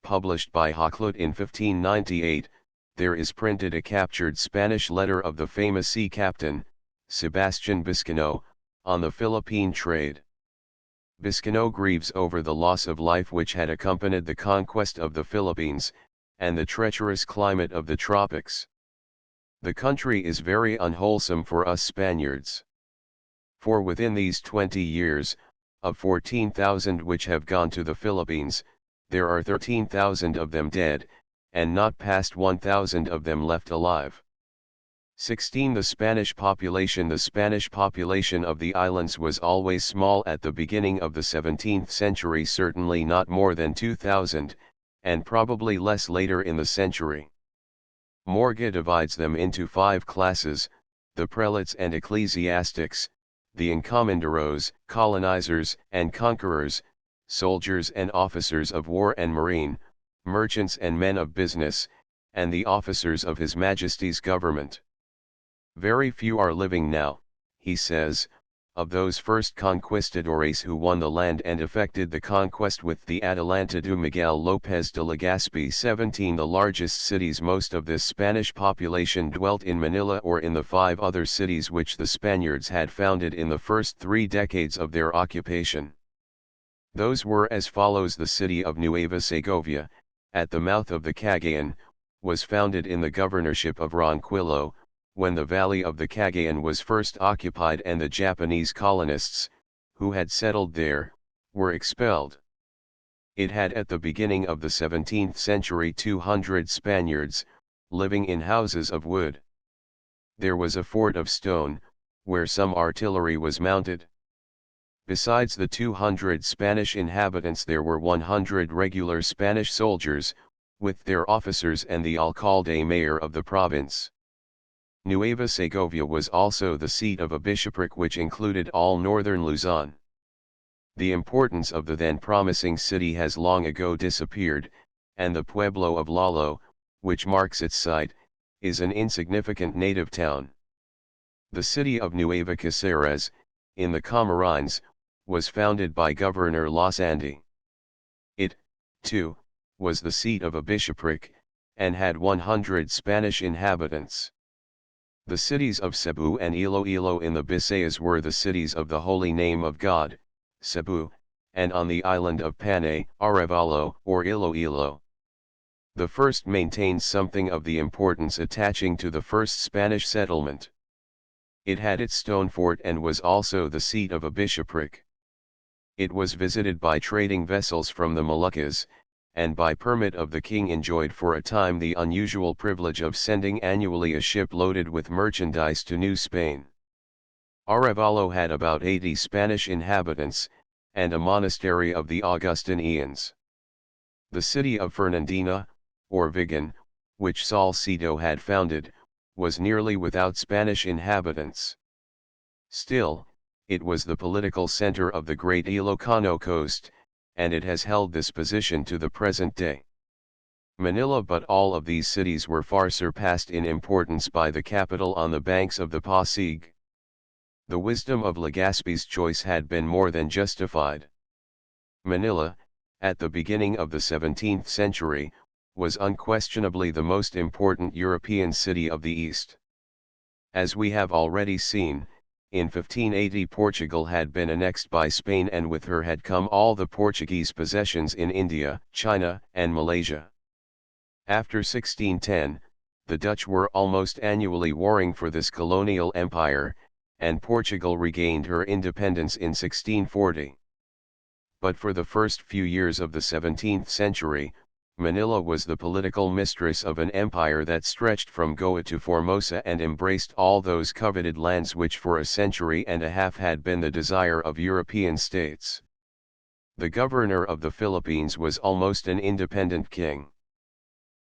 published by Hakluyt in 1598, there is printed a captured Spanish letter of the famous sea captain, Sebastian Biscano, on the Philippine trade. Biscano grieves over the loss of life which had accompanied the conquest of the Philippines, and the treacherous climate of the tropics. The country is very unwholesome for us Spaniards. For within these 20 years, of 14,000 which have gone to the Philippines, there are 13,000 of them dead, and not past 1,000 of them left alive. 16 The Spanish population. The Spanish population of the islands was always small at the beginning of the 17th century, certainly not more than 2,000, and probably less later in the century. Morga divides them into 5 classes, the prelates and ecclesiastics, the encomenderos, colonizers and conquerors, soldiers and officers of war and marine, merchants and men of business, and the officers of His Majesty's government. Very few are living now, he says, of those first conquistadores who won the land and effected the conquest with the Atalanta de Miguel López de Legazpi. 17 The largest cities. Most of this Spanish population dwelt in Manila or in the 5 other cities which the Spaniards had founded in the first 3 decades of their occupation. Those were as follows: the city of Nueva Segovia, at the mouth of the Cagayan, was founded in the governorship of Ronquillo, when the valley of the Cagayan was first occupied and the Japanese colonists, who had settled there, were expelled. It had at the beginning of the 17th century 200 Spaniards, living in houses of wood. There was a fort of stone, where some artillery was mounted. Besides the 200 Spanish inhabitants, there were 100 regular Spanish soldiers, with their officers and the alcalde mayor of the province. Nueva Segovia was also the seat of a bishopric which included all northern Luzon. The importance of the then promising city has long ago disappeared, and the pueblo of Lalo, which marks its site, is an insignificant native town. The city of Nueva Caceres, in the Camarines, was founded by Governor Los Andes. It, too, was the seat of a bishopric, and had 100 Spanish inhabitants. The cities of Cebu and Iloilo in the Visayas were the cities of the Holy Name of God, Cebu, and on the island of Panay, Arevalo or Iloilo. The first maintains something of the importance attaching to the first Spanish settlement. It had its stone fort and was also the seat of a bishopric. It was visited by trading vessels from the Moluccas, and by permit of the king enjoyed for a time the unusual privilege of sending annually a ship loaded with merchandise to New Spain. Arevalo had about 80 Spanish inhabitants, and a monastery of the Augustinians. The city of Fernandina, or Vigan, which Salcedo had founded, was nearly without Spanish inhabitants. Still, it was the political center of the great Ilocano coast, and it has held this position to the present day. Manila, but all of these cities were far surpassed in importance by the capital on the banks of the Pasig. The wisdom of Legazpi's choice had been more than justified. Manila, at the beginning of the 17th century, was unquestionably the most important European city of the East. As we have already seen, in 1580 Portugal had been annexed by Spain, and with her had come all the Portuguese possessions in India, China, and Malaysia. After 1610, the Dutch were almost annually warring for this colonial empire, and Portugal regained her independence in 1640. But for the first few years of the 17th century, Manila was the political mistress of an empire that stretched from Goa to Formosa and embraced all those coveted lands which for a century and a half had been the desire of European states. The governor of the Philippines was almost an independent king.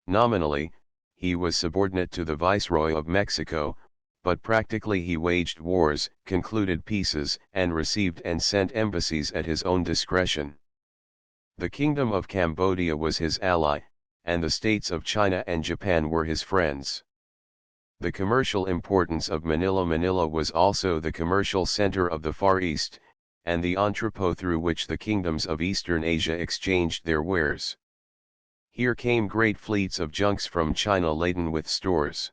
Nominally, he was subordinate to the Viceroy of Mexico, but practically he waged wars, concluded peaces, and received and sent embassies at his own discretion. The Kingdom of Cambodia was his ally, and the states of China and Japan were his friends. The commercial importance of Manila was also the commercial center of the Far East, and the entrepot through which the kingdoms of Eastern Asia exchanged their wares. Here came great fleets of junks from China laden with stores.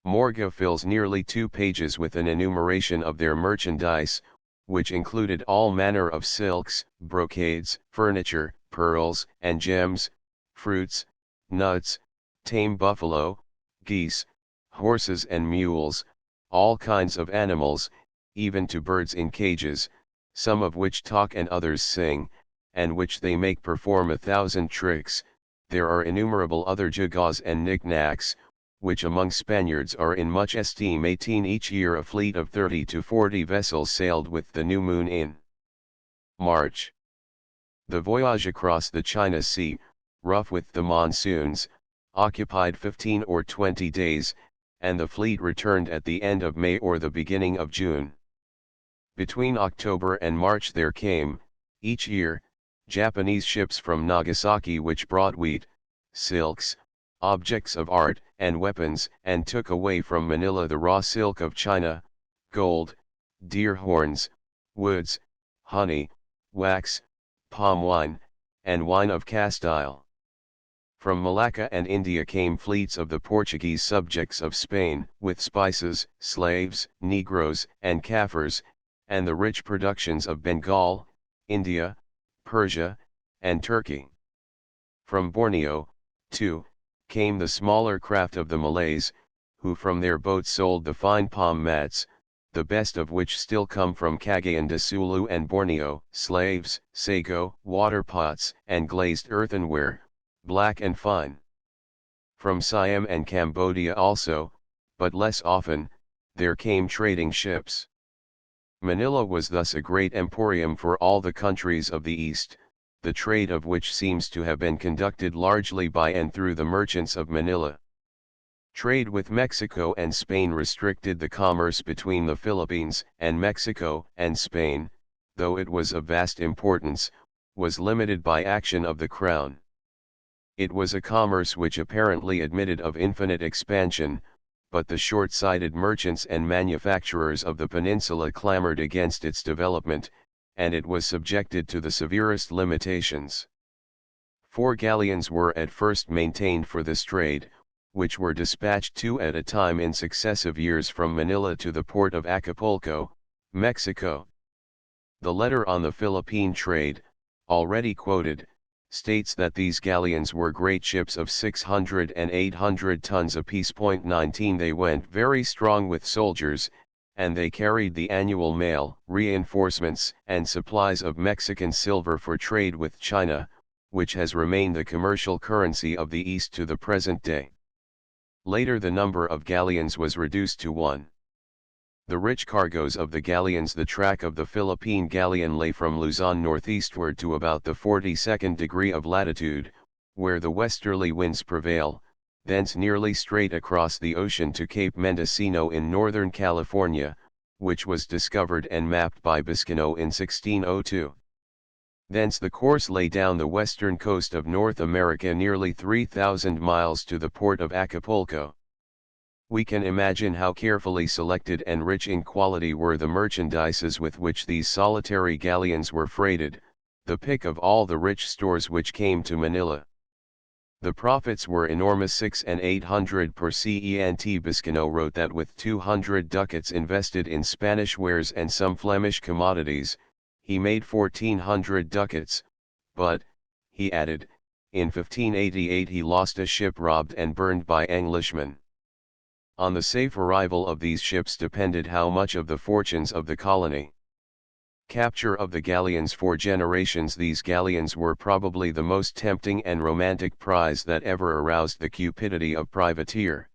Morga fills nearly 2 pages with an enumeration of their merchandise, which included all manner of silks, brocades, furniture, pearls, and gems, fruits, nuts, tame buffalo, geese, horses and mules, all kinds of animals, even to birds in cages, some of which talk and others sing, and which they make perform 1,000 tricks. There are innumerable other gewgaws and knickknacks, which among Spaniards are in much esteem. 18 Each year a fleet of 30 to 40 vessels sailed with the new moon in March. The voyage across the China Sea, rough with the monsoons, occupied 15 or 20 days, and the fleet returned at the end of May or the beginning of June. Between October and March there came, each year, Japanese ships from Nagasaki which brought wheat, silks, objects of art, and weapons, and took away from Manila the raw silk of China, gold, deer horns, woods, honey, wax, palm wine, and wine of Castile. From Malacca and India came fleets of the Portuguese subjects of Spain, with spices, slaves, negroes, and Kaffirs, and the rich productions of Bengal, India, Persia, and Turkey. From Borneo, too, came the smaller craft of the Malays, who from their boats sold the fine palm mats, the best of which still come from Cagayan de Sulu and Borneo, slaves, sago, water pots, and glazed earthenware, black and fine. From Siam and Cambodia also, but less often, there came trading ships. Manila was thus a great emporium for all the countries of the East, the trade of which seems to have been conducted largely by and through the merchants of Manila. Trade with Mexico and Spain restricted the commerce between the Philippines and Mexico and Spain, though it was of vast importance, was limited by action of the Crown. It was a commerce which apparently admitted of infinite expansion, but the short-sighted merchants and manufacturers of the peninsula clamored against its development, and it was subjected to the severest limitations. 4 galleons were at first maintained for this trade, which were dispatched 2 at a time in successive years from Manila to the port of Acapulco, Mexico. The letter on the Philippine trade, already quoted, states that these galleons were great ships of 600 and 800 tons apiece. 19 They went very strong with soldiers, and they carried the annual mail, reinforcements, and supplies of Mexican silver for trade with China, which has remained the commercial currency of the East to the present day. Later the number of galleons was reduced to 1. The rich cargoes of the galleons. The track of the Philippine galleon lay from Luzon northeastward to about the 42nd degree of latitude, where the westerly winds prevail, thence nearly straight across the ocean to Cape Mendocino in northern California, which was discovered and mapped by Biscano in 1602. Thence the course lay down the western coast of North America nearly 3,000 miles to the port of Acapulco. We can imagine how carefully selected and rich in quality were the merchandises with which these solitary galleons were freighted, the pick of all the rich stores which came to Manila. The profits were enormous, 600 and 800 per cent. Biscano wrote that with 200 ducats invested in Spanish wares and some Flemish commodities, he made 1,400 ducats, but, he added, in 1588 he lost a ship robbed and burned by Englishmen. On the safe arrival of these ships depended how much of the fortunes of the colony. Capture of the galleons. For generations these galleons were probably the most tempting and romantic prize that ever aroused the cupidity of privateer.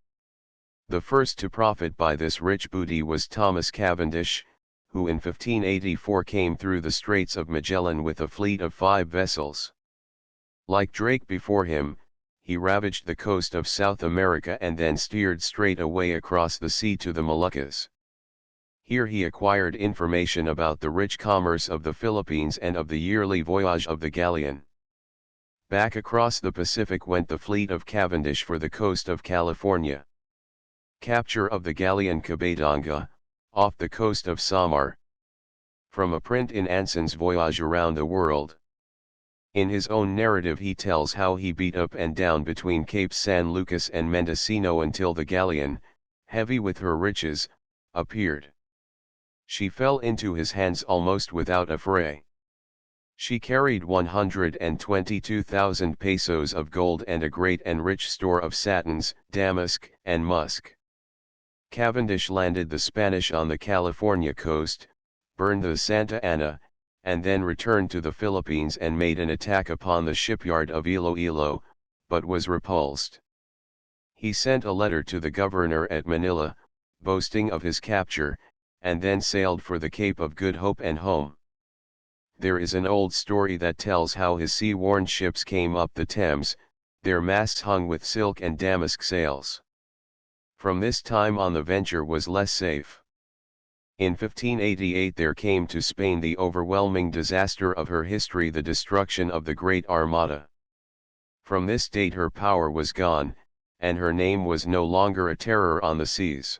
The first to profit by this rich booty was Thomas Cavendish, who in 1584 came through the Straits of Magellan with a fleet of 5 vessels. Like Drake before him, he ravaged the coast of South America and then steered straight away across the sea to the Moluccas. Here he acquired information about the rich commerce of the Philippines and of the yearly voyage of the galleon. Back across the Pacific went the fleet of Cavendish for the coast of California. Capture of the galleon Cabadonga, off the coast of Samar. From a print in Anson's Voyage Around the World. In his own narrative he tells how he beat up and down between Capes San Lucas and Mendocino until the galleon, heavy with her riches, appeared. She fell into his hands almost without affray. She carried 122,000 pesos of gold and a great and rich store of satins, damask, and musk. Cavendish landed the Spanish on the California coast, burned the Santa Ana, and then returned to the Philippines and made an attack upon the shipyard of Iloilo, but was repulsed. He sent a letter to the governor at Manila, boasting of his capture, and then sailed for the Cape of Good Hope and home. There is an old story that tells how his sea-worn ships came up the Thames, their masts hung with silk and damask sails. From this time on the venture was less safe. In 1588 there came to Spain the overwhelming disaster of her history, the destruction of the Great Armada. From this date her power was gone, and her name was no longer a terror on the seas.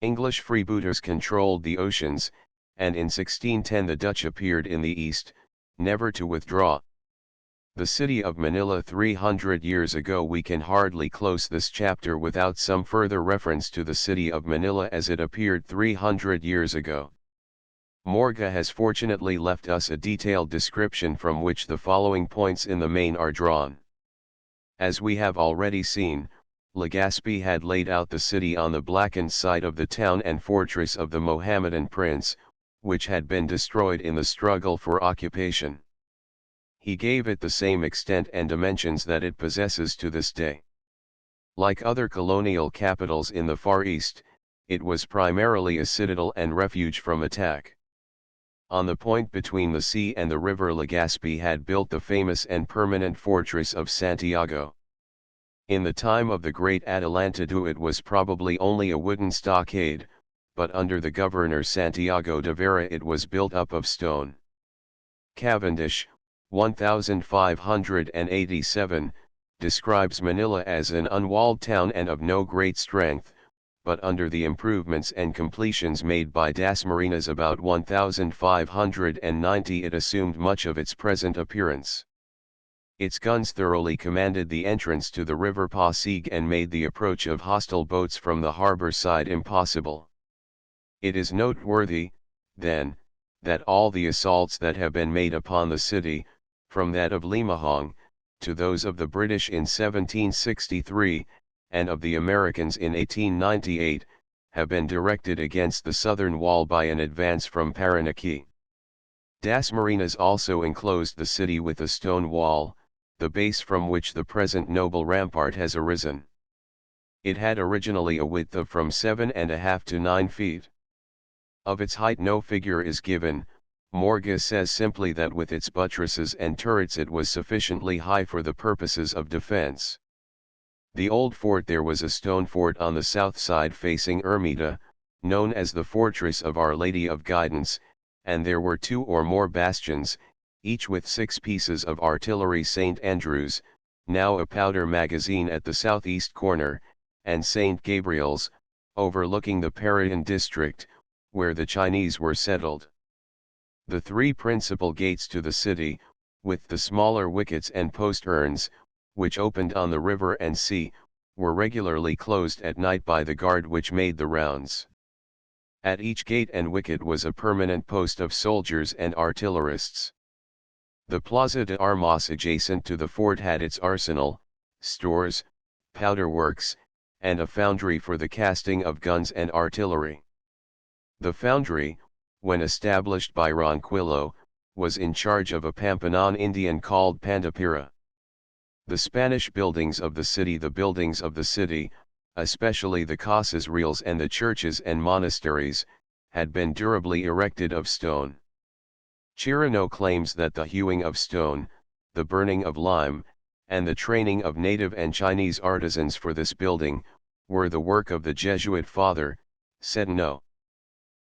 English freebooters controlled the oceans, and in 1610 the Dutch appeared in the east, never to withdraw. The city of Manila 300 years ago. We can hardly close this chapter without some further reference to the city of Manila as it appeared 300 years ago. Morga has fortunately left us a detailed description from which the following points in the main are drawn. As we have already seen, Legazpi had laid out the city on the blackened site of the town and fortress of the Mohammedan prince, which had been destroyed in the struggle for occupation. He gave it the same extent and dimensions that it possesses to this day. Like other colonial capitals in the Far East, it was primarily a citadel and refuge from attack. On the point between the sea and the river Legazpi had built the famous and permanent fortress of Santiago. In the time of the great Adelantado it was probably only a wooden stockade, but under the governor Santiago de Vera it was built up of stone. Cavendish, 1587, describes Manila as an unwalled town and of no great strength, but under the improvements and completions made by Dasmariñas about 1590 it assumed much of its present appearance. Its guns thoroughly commanded the entrance to the river Pasig and made the approach of hostile boats from the harbor side impossible. It is noteworthy, then, that all the assaults that have been made upon the city, from that of Limahong, to those of the British in 1763, and of the Americans in 1898, have been directed against the southern wall by an advance from Paranaque. Dasmariñas also enclosed the city with a stone wall, the base from which the present noble rampart has arisen. It had originally a width of from 7.5 to 9 feet. Of its height no figure is given. Morga says simply that with its buttresses and turrets it was sufficiently high for the purposes of defense. The old fort There was a stone fort on the south side facing Ermita, known as the Fortress of Our Lady of Guidance, and there were 2 or more bastions, each with 6 pieces of artillery. St. Andrew's, now a powder magazine at the southeast corner, and St. Gabriel's, overlooking the Parian district, where the Chinese were settled. The 3 principal gates to the city, with the smaller wickets and posterns, which opened on the river and sea, were regularly closed at night by the guard which made the rounds. At each gate and wicket was a permanent post of soldiers and artillerists. The Plaza de Armas adjacent to the fort had its arsenal, stores, powder works, and a foundry for the casting of guns and artillery. The foundry, when established by Ronquillo, was in charge of a Pampanan Indian called Pandapira. The Spanish buildings of the city especially the casas reales and the churches and monasteries, had been durably erected of stone. Chirano claims that the hewing of stone, the burning of lime, and the training of native and Chinese artisans for this building, were the work of the Jesuit father, Sedano.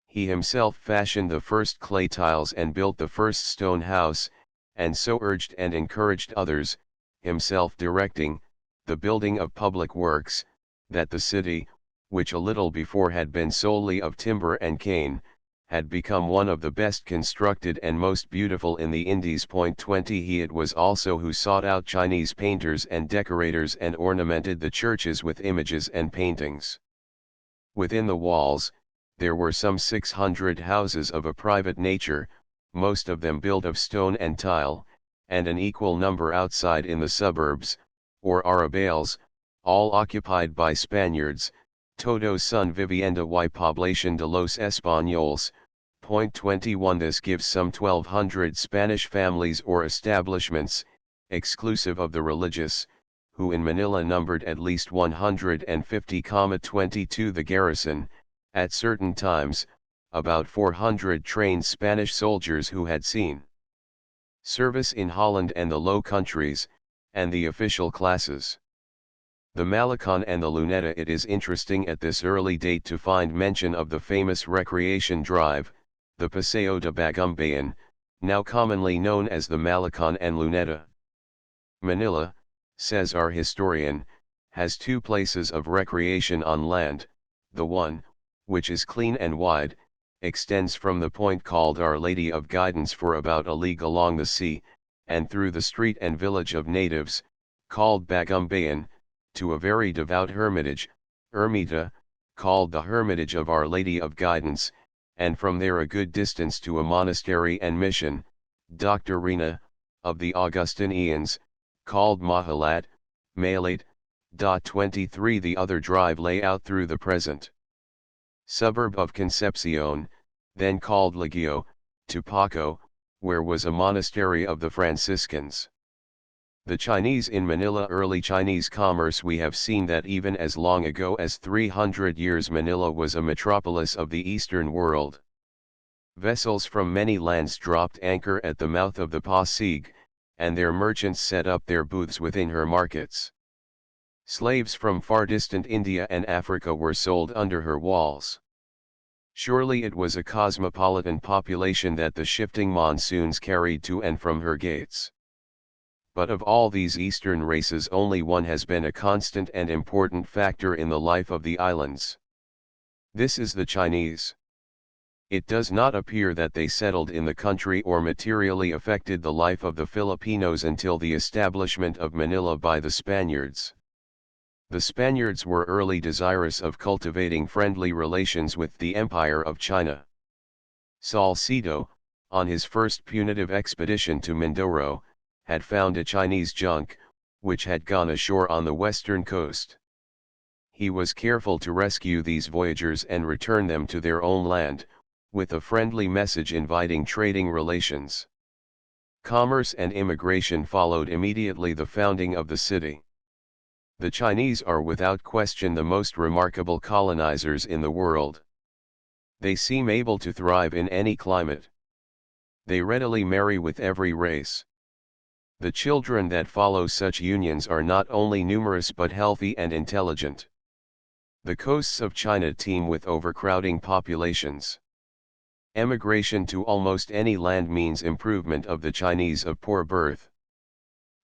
He himself fashioned the first clay tiles and built the first stone house, and so urged and encouraged others, himself directing, the building of public works, that the city, which a little before had been solely of timber and cane, had become one of the best constructed and most beautiful in the Indies. 20 He it was also who sought out Chinese painters and decorators and ornamented the churches with images and paintings. Within the walls, there were some 600 houses of a private nature, most of them built of stone and tile, and an equal number outside in the suburbs, or arrabales, all occupied by Spaniards, todos son vivienda y población de los españoles. 21 This gives some 1,200 Spanish families or establishments, exclusive of the religious, who in Manila numbered at least 150. 22 The garrison, at certain times, about 400 trained Spanish soldiers who had seen service in Holland and the Low Countries, and the official classes. The Malecon and the Luneta. It is interesting at this early date to find mention of the famous recreation drive, the Paseo de Bagumbayan, now commonly known as the Malecon and Luneta. Manila, says our historian, has 2 places of recreation on land. The one, which is clean and wide, extends from the point called Our Lady of Guidance for about a league along the sea, and through the street and village of natives, called Bagumbayan, to a very devout hermitage, Ermita, called the Hermitage of Our Lady of Guidance, and from there a good distance to a monastery and mission, Doctrina, of the Augustinians, called Mahalat, Malate. 23 The other drive lay out through the present suburb of Concepcion, then called Legio, to Paco, where was a monastery of the Franciscans. The Chinese in Manila. Early Chinese commerce. We have seen that even as long ago as 300 years Manila was a metropolis of the Eastern world. Vessels from many lands dropped anchor at the mouth of the Pasig, and their merchants set up their booths within her markets. Slaves from far distant India and Africa were sold under her walls. Surely it was a cosmopolitan population that the shifting monsoons carried to and from her gates. But of all these Eastern races only one has been a constant and important factor in the life of the islands. This is the Chinese. It does not appear that they settled in the country or materially affected the life of the Filipinos until the establishment of Manila by the Spaniards. The Spaniards were early desirous of cultivating friendly relations with the Empire of China. Salcedo, on his first punitive expedition to Mindoro, had found a Chinese junk, which had gone ashore on the western coast. He was careful to rescue these voyagers and return them to their own land, with a friendly message inviting trading relations. Commerce and immigration followed immediately the founding of the city. The Chinese are without question the most remarkable colonizers in the world. They seem able to thrive in any climate. They readily marry with every race. The children that follow such unions are not only numerous but healthy and intelligent. The coasts of China teem with overcrowding populations. Emigration to almost any land means improvement of the Chinese of poor birth.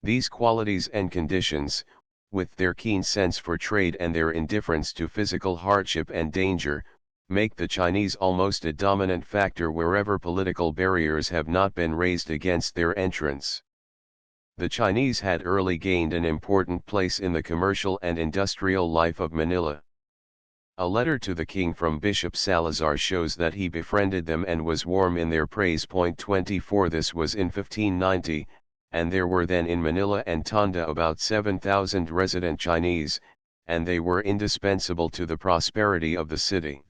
These qualities and conditions, with their keen sense for trade and their indifference to physical hardship and danger, make the Chinese almost a dominant factor wherever political barriers have not been raised against their entrance. The Chinese had early gained an important place in the commercial and industrial life of Manila. A letter to the king from Bishop Salazar shows that he befriended them and was warm in their praise. 24 This was in 1590, and there were then in Manila and Tondo about 7,000 resident Chinese, and they were indispensable to the prosperity of the city.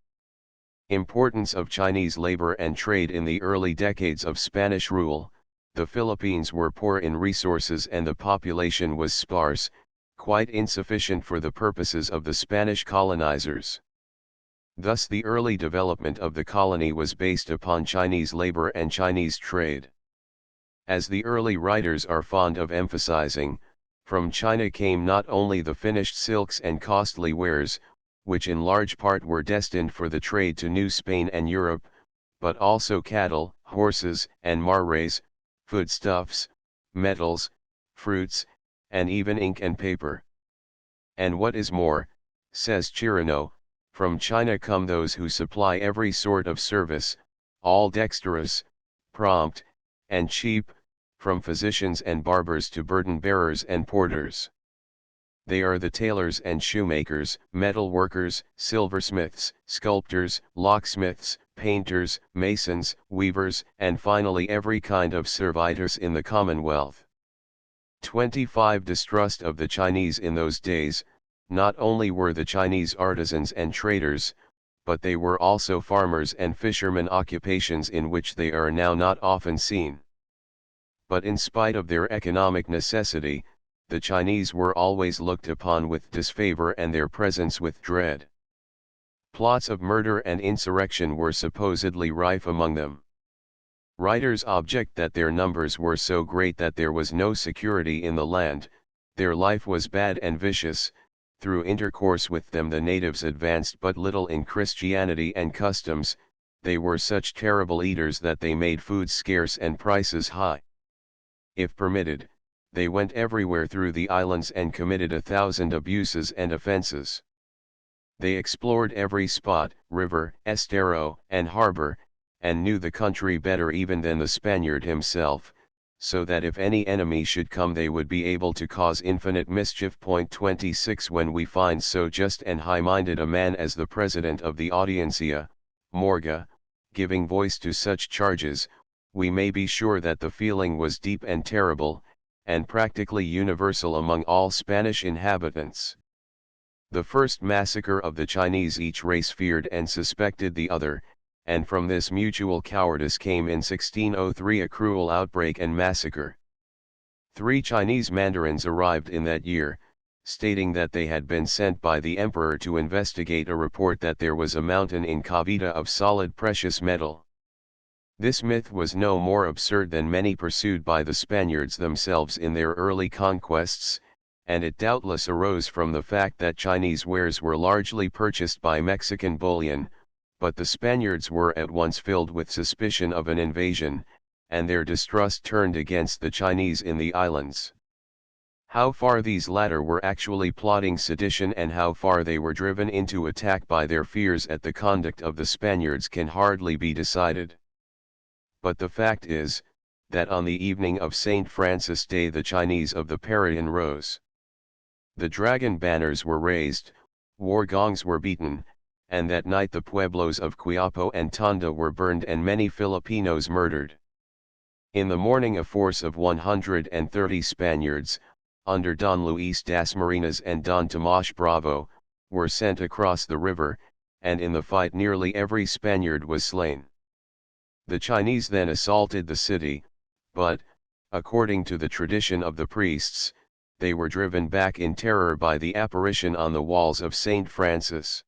Importance of Chinese labor and trade. In the early decades of Spanish rule, the Philippines were poor in resources and the population was sparse, quite insufficient for the purposes of the Spanish colonizers. Thus the early development of the colony was based upon Chinese labor and Chinese trade. As the early writers are fond of emphasizing, from China came not only the finished silks and costly wares, which in large part were destined for the trade to New Spain and Europe, but also cattle, horses, and marais, foodstuffs, metals, fruits, and even ink and paper. And what is more, says Chirino, from China come those who supply every sort of service, all dexterous, prompt, and cheap, from physicians and barbers to burden bearers and porters. They are the tailors and shoemakers, metal workers, silversmiths, sculptors, locksmiths, painters, masons, weavers, and finally every kind of servitors in the Commonwealth. 25 Distrust of the Chinese. In those days, not only were the Chinese artisans and traders, but they were also farmers and fishermen, occupations in which they are now not often seen. But in spite of their economic necessity, the Chinese were always looked upon with disfavor and their presence with dread. Plots of murder and insurrection were supposedly rife among them. Writers object that their numbers were so great that there was no security in the land, their life was bad and vicious, through intercourse with them the natives advanced but little in Christianity and customs, they were such terrible eaters that they made food scarce and prices high. If permitted, they went everywhere through the islands and committed 1,000 abuses and offenses. They explored every spot, river, estero, and harbor, and knew the country better even than the Spaniard himself, so that if any enemy should come they would be able to cause infinite mischief. 26 When we find so just and high-minded a man as the president of the Audiencia, Morga, giving voice to such charges, we may be sure that the feeling was deep and terrible, and practically universal among all Spanish inhabitants. The first massacre of the Chinese, each race feared and suspected the other, and from this mutual cowardice came in 1603 a cruel outbreak and massacre. 3 Chinese mandarins arrived in that year, stating that they had been sent by the emperor to investigate a report that there was a mountain in Cavite of solid precious metal. This myth was no more absurd than many pursued by the Spaniards themselves in their early conquests, and it doubtless arose from the fact that Chinese wares were largely purchased by Mexican bullion, but the Spaniards were at once filled with suspicion of an invasion, and their distrust turned against the Chinese in the islands. How far these latter were actually plotting sedition and how far they were driven into attack by their fears at the conduct of the Spaniards can hardly be decided. But the fact is, that on the evening of St. Francis Day the Chinese of the Parian rose. The dragon banners were raised, war gongs were beaten, and that night the pueblos of Quiapo and Tonda were burned and many Filipinos murdered. In the morning a force of 130 Spaniards, under Don Luis Dasmariñas and Don Tomas Bravo, were sent across the river, and in the fight nearly every Spaniard was slain. The Chinese then assaulted the city, but, according to the tradition of the priests, they were driven back in terror by the apparition on the walls of St. Francis.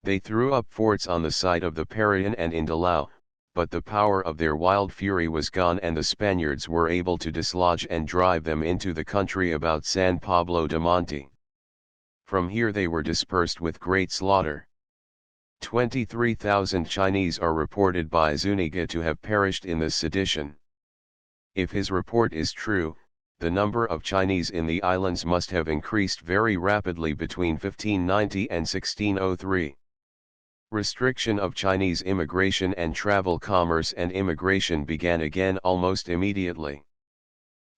They threw up forts on the site of the Parian and in Dilao, but the power of their wild fury was gone and the Spaniards were able to dislodge and drive them into the country about San Pablo de Monte. From here they were dispersed with great slaughter. 23,000 Chinese are reported by Zuniga to have perished in this sedition. If his report is true, the number of Chinese in the islands must have increased very rapidly between 1590 and 1603. Restriction of Chinese immigration and travel. Commerce and immigration began again almost immediately.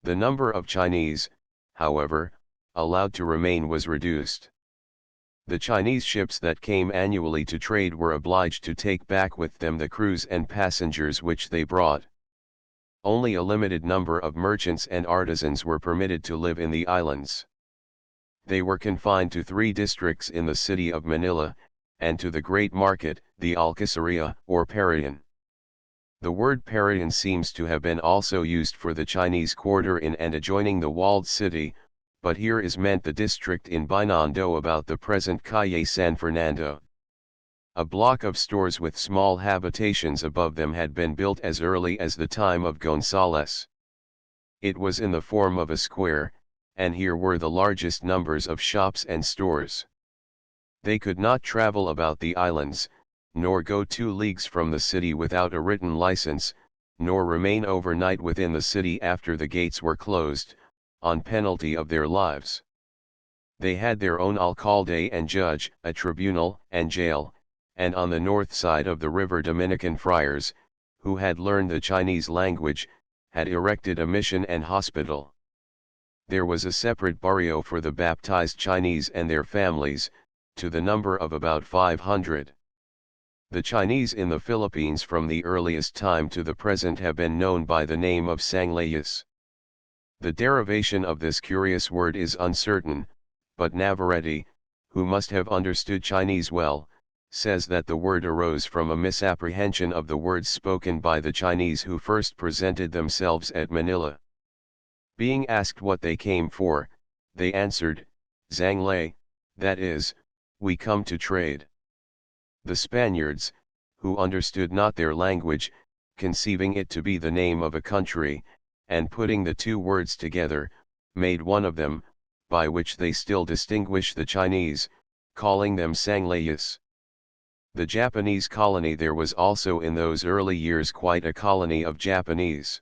The number of Chinese, however, allowed to remain was reduced. The Chinese ships that came annually to trade were obliged to take back with them the crews and passengers which they brought. Only a limited number of merchants and artisans were permitted to live in the islands. They were confined to 3 districts in the city of Manila, and to the great market, the Alcasiria, or Parian. The word Parian seems to have been also used for the Chinese quarter in and adjoining the walled city, but here is meant the district in Binondo about the present Calle San Fernando. A block of stores with small habitations above them had been built as early as the time of Gonzales. It was in the form of a square, and here were the largest numbers of shops and stores. They could not travel about the islands, nor go 2 leagues from the city without a written license, nor remain overnight within the city after the gates were closed, on penalty of their lives. They had their own alcalde and judge, a tribunal and jail, and on the north side of the river Dominican friars, who had learned the Chinese language, had erected a mission and hospital. There was a separate barrio for the baptized Chinese and their families, to the number of about 500. The Chinese in the Philippines from the earliest time to the present have been known by the name of Sanglayas. The derivation of this curious word is uncertain, but Navarrete, who must have understood Chinese well, says that the word arose from a misapprehension of the words spoken by the Chinese who first presented themselves at Manila. Being asked what they came for, they answered, Zanglay, that is, we come to trade. The Spaniards, who understood not their language, conceiving it to be the name of a country, and putting the 2 words together, made one of them, by which they still distinguish the Chinese, calling them Sanglayas. The Japanese colony. There was also in those early years quite a colony of Japanese.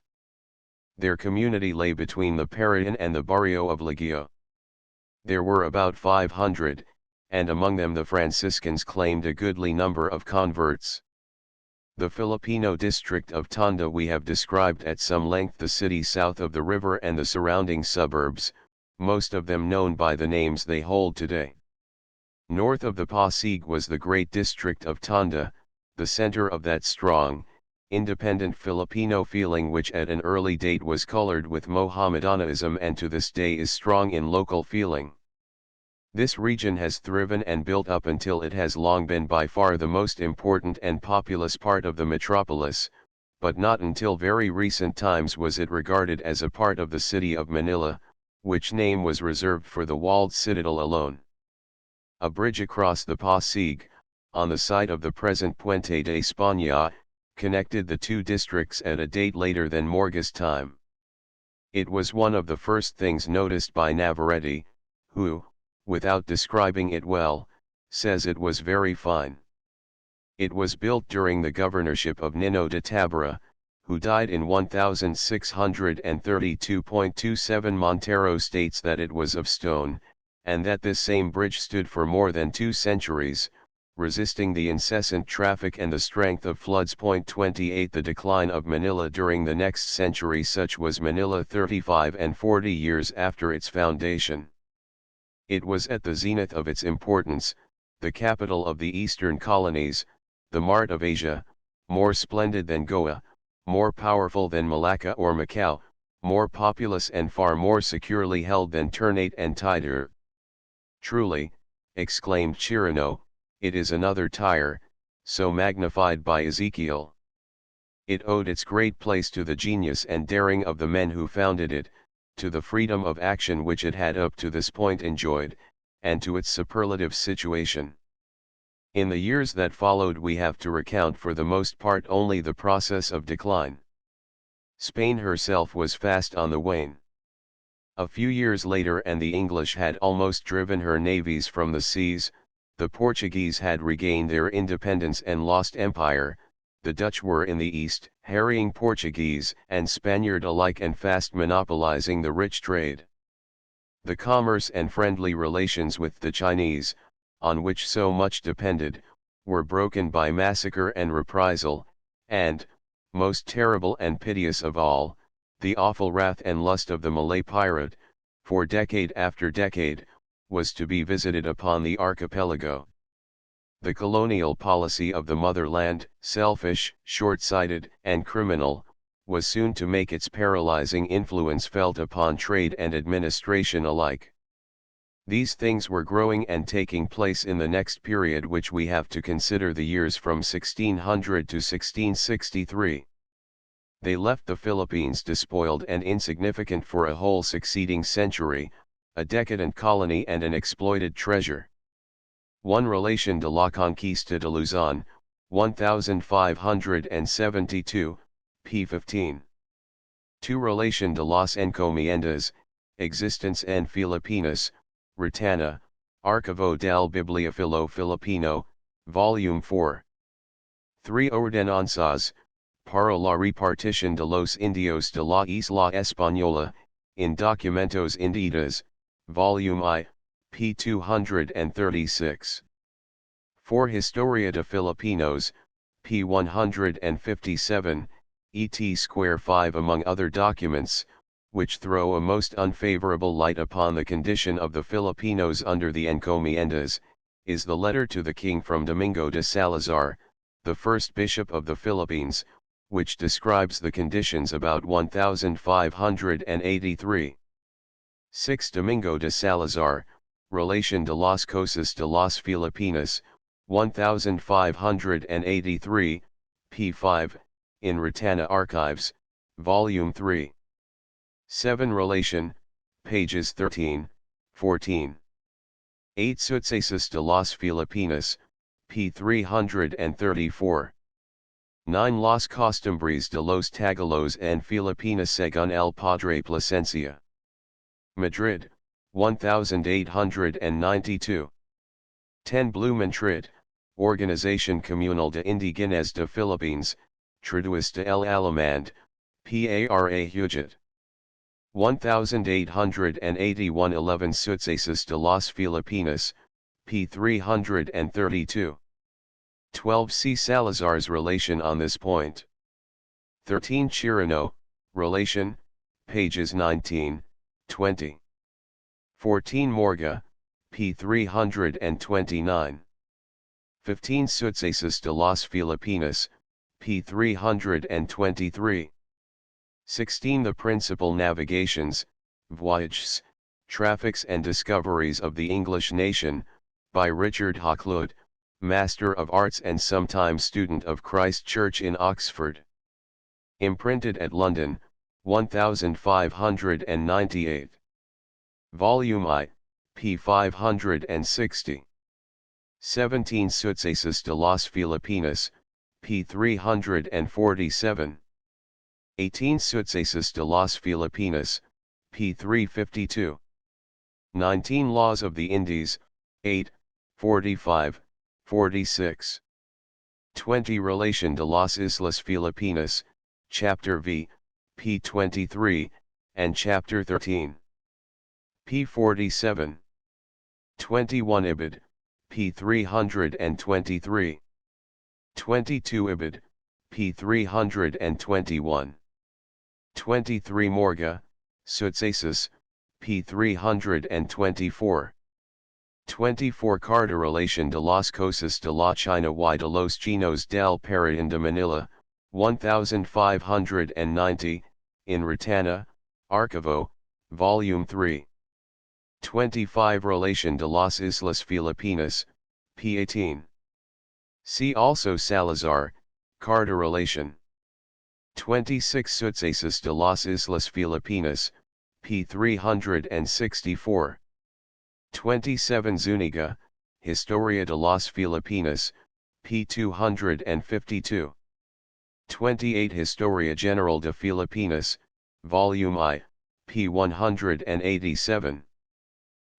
Their community lay between the Parian and the barrio of Legio. There were about 500, and among them the Franciscans claimed a goodly number of converts. The Filipino district of Tonda we have described at some length, the city south of the river and the surrounding suburbs, most of them known by the names they hold today. North of the Pasig was the great district of Tonda, the center of that strong, independent Filipino feeling which at an early date was colored with Mohammedanism and to this day is strong in local feeling. This region has thriven and built up until it has long been by far the most important and populous part of the metropolis, but not until very recent times was it regarded as a part of the city of Manila, which name was reserved for the walled citadel alone. A bridge across the Pasig, on the site of the present Puente de España, connected the two districts at a date later than Morga's time. It was one of the first things noticed by Navarrete, who, without describing it well, says it was very fine. It was built during the governorship of Nino de Tabara, who died in 1632. Montero states that it was of stone, and that this same bridge stood for more than 2 centuries, resisting the incessant traffic and the strength of floods. 28 The decline of Manila during the next century. Such was Manila 35 and 40 years after its foundation. It was at the zenith of its importance, the capital of the eastern colonies, the mart of Asia, more splendid than Goa, more powerful than Malacca or Macau, more populous and far more securely held than Ternate and Tidor. Truly, exclaimed Chirino, it is another Tyre, so magnified by Ezekiel. It owed its great place to the genius and daring of the men who founded it, to the freedom of action which it had up to this point enjoyed, and to its superlative situation. In the years that followed we have to recount for the most part only the process of decline. Spain herself was fast on the wane. A few years later and the English had almost driven her navies from the seas, the Portuguese had regained their independence and lost empire, the Dutch were in the east, harrying Portuguese and Spaniard alike and fast monopolizing the rich trade. The commerce and friendly relations with the Chinese, on which so much depended, were broken by massacre and reprisal, and, most terrible and piteous of all, the awful wrath and lust of the Malay pirate, for decade after decade, was to be visited upon the archipelago. The colonial policy of the motherland, selfish, short-sighted, and criminal, was soon to make its paralyzing influence felt upon trade and administration alike. These things were growing and taking place in the next period which we have to consider, the years from 1600 to 1663. They left the Philippines despoiled and insignificant for a whole succeeding century, a decadent colony and an exploited treasure. 1 Relation de la Conquista de Luzon, 1572, p. 15. 2 Relation de las Encomiendas, Existence en Filipinas, Ritana, Archivo del Bibliófilo Filipino, Volume 4. 3 Ordenanzas, para la repartición de los indios de la Isla Española, in Documentos Indígenas, Volume I, p. 236. 4 Historia de Filipinos, p. 157, et square 5. Among other documents, which throw a most unfavorable light upon the condition of the Filipinos under the encomiendas, is the letter to the king from Domingo de Salazar, the first bishop of the Philippines, which describes the conditions about 1583. 6 Domingo de Salazar, Relation de las Cosas de las Filipinas, 1583, p. 5, in Ritana Archives, Volume 3. 7 Relation, pages 13, 14. 8 Sucesos de las Filipinas, p. 334. 9 Las Costumbres de los Tagalos en Filipinas según el Padre Plasencia. Madrid, 1892. 10 Blumentritt, Organización Comunal de Indígenas de Philippines, Traduce de el Alemán, para Huget. 1881. 11 Sucesos de las Filipinas, p. 332. 12 See Salazar's relation on this point. 13 Chirino, Relation, pages 19, 20. 14 Morga, p. 329. 15 Sucesos de las Filipinas, p. 323. 16 The Principal Navigations, Voyages, Traffics and Discoveries of the English Nation, by Richard Hakluyt, Master of Arts and sometime student of Christ Church in Oxford. Imprinted at London, 1598. Volume I, p. 560. 17 Sucesos de las Filipinas, p. 347. 18 Sucesos de las Filipinas, p. 352. 19 Laws of the Indies, 8, 45, 46. 20 Relation de las Islas Filipinas, Chapter V, p. 23, and Chapter 13. p. 47. 21 Ibid, p. 323. 22 Ibid, p. 321. 23 Morga, Sucesos, p. 324. 24 Carta Relation de las Cosas de la China y de los Chinos del Parian de Manila, 1590, in Ratana, Archivo, Volume 3. 25 Relation de las Islas Filipinas, p. 18. See also Salazar, Carta Relation. 26 Sucesos de las Islas Filipinas, p. 364. 27 Zuniga, Historia de las Filipinas, p. 252. 28 Historia General de Filipinas, Volume I, p. 187.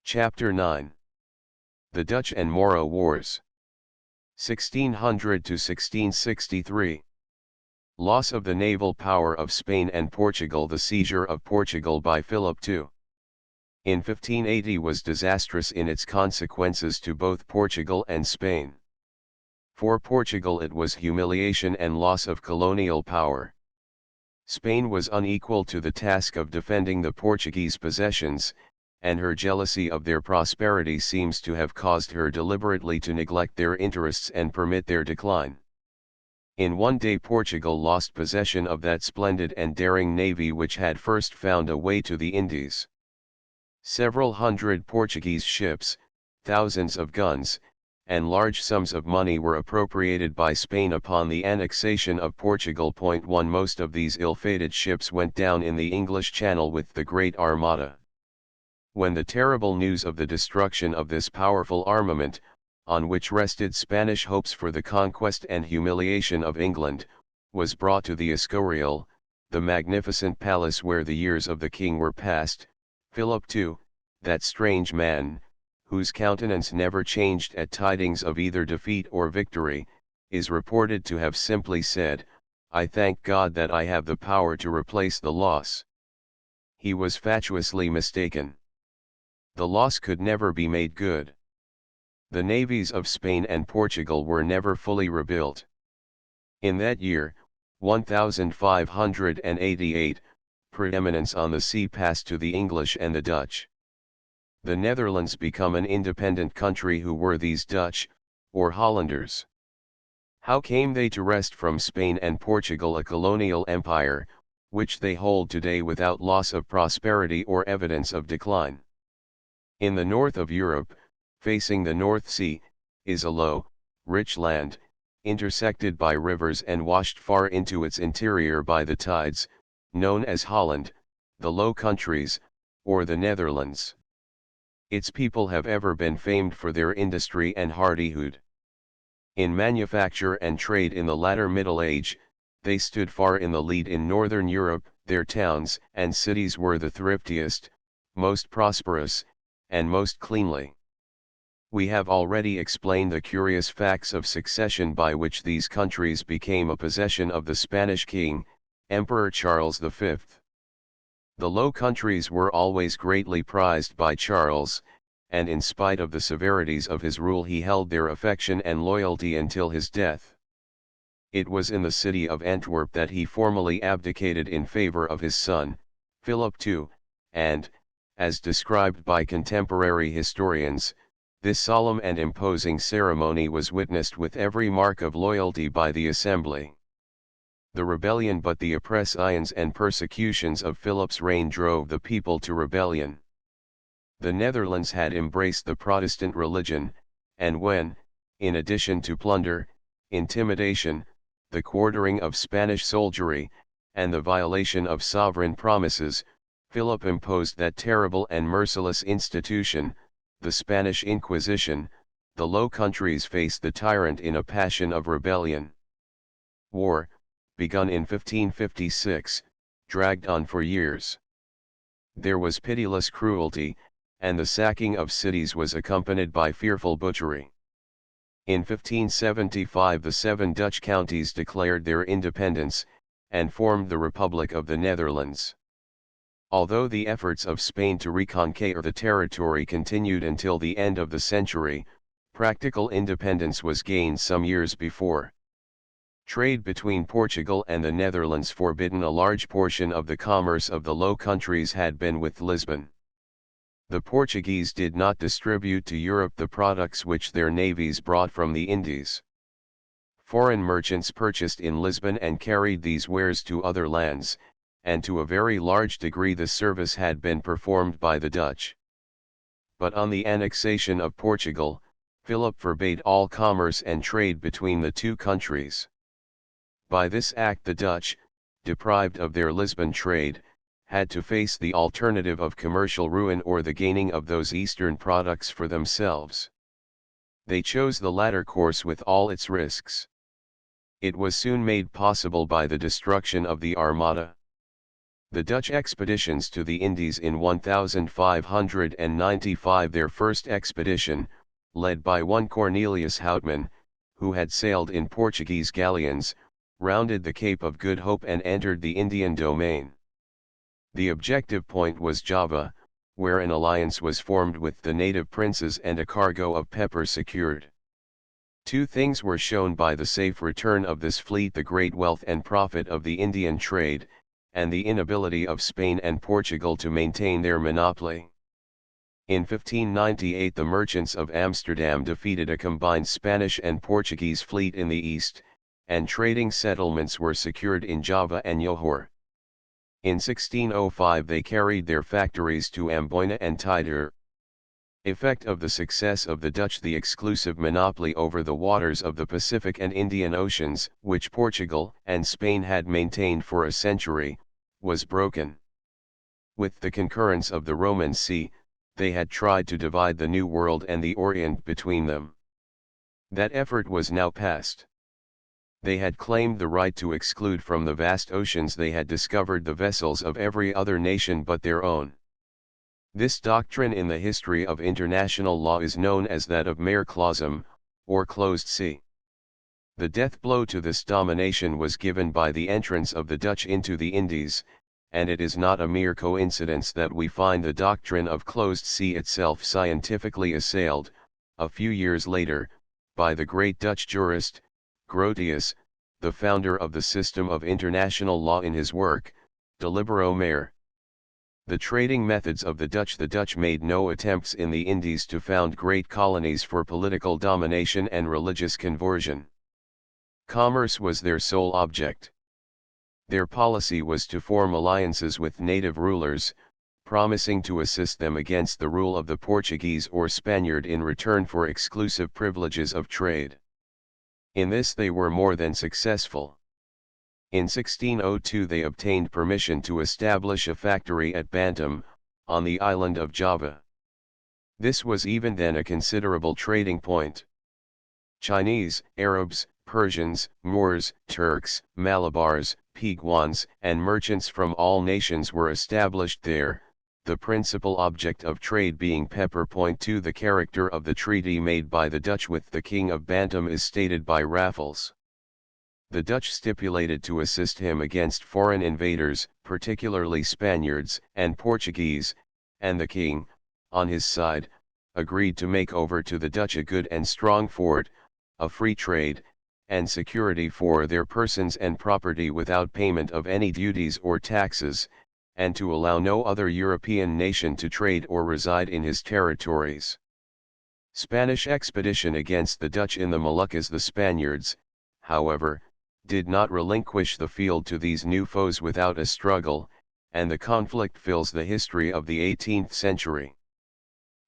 Chapter 9. The Dutch and Moro Wars. 1600 to 1663. Loss of the naval power of Spain and Portugal. The seizure of Portugal by Philip II. In 1580 was disastrous in its consequences to both Portugal and Spain. For Portugal it was humiliation and loss of colonial power. Spain was unequal to the task of defending the Portuguese possessions, and her jealousy of their prosperity seems to have caused her deliberately to neglect their interests and permit their decline. In one day Portugal lost possession of that splendid and daring navy which had first found a way to the Indies. Several hundred Portuguese ships, thousands of guns, and large sums of money were appropriated by Spain upon the annexation of Portugal. 1 Most of these ill-fated ships went down in the English Channel with the Great Armada. When the terrible news of the destruction of this powerful armament, on which rested Spanish hopes for the conquest and humiliation of England, was brought to the Escorial, the magnificent palace where the years of the king were passed, Philip II, that strange man, whose countenance never changed at tidings of either defeat or victory, is reported to have simply said, "I thank God that I have the power to replace the loss." He was fatuously mistaken. The loss could never be made good. The navies of Spain and Portugal were never fully rebuilt. In that year, 1588, preeminence on the sea passed to the English and the Dutch. The Netherlands become an independent country. Who were these Dutch, or Hollanders? How came they to wrest from Spain and Portugal a colonial empire, which they hold today without loss of prosperity or evidence of decline? In the north of Europe, facing the North Sea, is a low, rich land, intersected by rivers and washed far into its interior by the tides, known as Holland, the Low Countries, or the Netherlands. Its people have ever been famed for their industry and hardihood. In manufacture and trade in the latter Middle Age, they stood far in the lead in Northern Europe. Their towns and cities were the thriftiest, most prosperous, and most cleanly. We have already explained the curious facts of succession by which these countries became a possession of the Spanish king, Emperor Charles V. The Low Countries were always greatly prized by Charles, and in spite of the severities of his rule he held their affection and loyalty until his death. It was in the city of Antwerp that he formally abdicated in favor of his son, Philip II, and, as described by contemporary historians, this solemn and imposing ceremony was witnessed with every mark of loyalty by the assembly. The rebellion but the oppressions and persecutions of Philip's reign drove the people to rebellion. The Netherlands had embraced the Protestant religion, and when, in addition to plunder, intimidation, the quartering of Spanish soldiery, and the violation of sovereign promises, Philip imposed that terrible and merciless institution, the Spanish Inquisition. The Low Countries faced the tyrant in a passion of rebellion. War, begun in 1556, dragged on for years. There was pitiless cruelty, and the sacking of cities was accompanied by fearful butchery. In 1575 the 7 Dutch counties declared their independence, and formed the Republic of the Netherlands. Although the efforts of Spain to reconquer the territory continued until the end of the century, practical independence was gained some years before. Trade between Portugal and the Netherlands forbidden a large portion of the commerce of the Low Countries had been with Lisbon. The Portuguese did not distribute to Europe the products which their navies brought from the Indies. Foreign merchants purchased in Lisbon and carried these wares to other lands, and to a very large degree the service had been performed by the Dutch. But on the annexation of Portugal, Philip forbade all commerce and trade between the two countries. By this act the Dutch, deprived of their Lisbon trade, had to face the alternative of commercial ruin or the gaining of those eastern products for themselves. They chose the latter course with all its risks. It was soon made possible by the destruction of the Armada. The Dutch expeditions to the Indies in 1595, their first expedition, led by one Cornelius Houtman, who had sailed in Portuguese galleons, rounded the Cape of Good Hope and entered the Indian domain. The objective point was Java, where an alliance was formed with the native princes and a cargo of pepper secured. Two things were shown by the safe return of this fleet: the great wealth and profit of the Indian trade, and the inability of Spain and Portugal to maintain their monopoly. In 1598 the merchants of Amsterdam defeated a combined Spanish and Portuguese fleet in the east, and trading settlements were secured in Java and Johor. In 1605 they carried their factories to Amboina and Tidor. Effect of the success of the Dutch: the exclusive monopoly over the waters of the Pacific and Indian Oceans, which Portugal and Spain had maintained for a century, was broken. With the concurrence of the Roman See, they had tried to divide the New World and the Orient between them. That effort was now past. They had claimed the right to exclude from the vast oceans they had discovered the vessels of every other nation but their own. This doctrine in the history of international law is known as that of mare clausum, or closed sea. The death blow to this domination was given by the entrance of the Dutch into the Indies, and it is not a mere coincidence that we find the doctrine of closed sea itself scientifically assailed, a few years later, by the great Dutch jurist, Grotius, the founder of the system of international law in his work, De Libero Mare. The trading methods of the Dutch made no attempts in the Indies to found great colonies for political domination and religious conversion. Commerce was their sole object. Their policy was to form alliances with native rulers, promising to assist them against the rule of the Portuguese or Spaniard in return for exclusive privileges of trade. In this they were more than successful. In 1602 they obtained permission to establish a factory at Bantam, on the island of Java. This was even then a considerable trading point. Chinese, Arabs, Persians, Moors, Turks, Malabars, Peguans, and merchants from all nations were established there, the principal object of trade being pepper. 2 The character of the treaty made by the Dutch with the King of Bantam is stated by Raffles. The Dutch stipulated to assist him against foreign invaders, particularly Spaniards and Portuguese, and the king, on his side, agreed to make over to the Dutch a good and strong fort, a free trade, and security for their persons and property without payment of any duties or taxes, and to allow no other European nation to trade or reside in his territories. Spanish expedition against the Dutch in the Moluccas. The Spaniards, however, did not relinquish the field to these new foes without a struggle, and the conflict fills the history of the 18th century.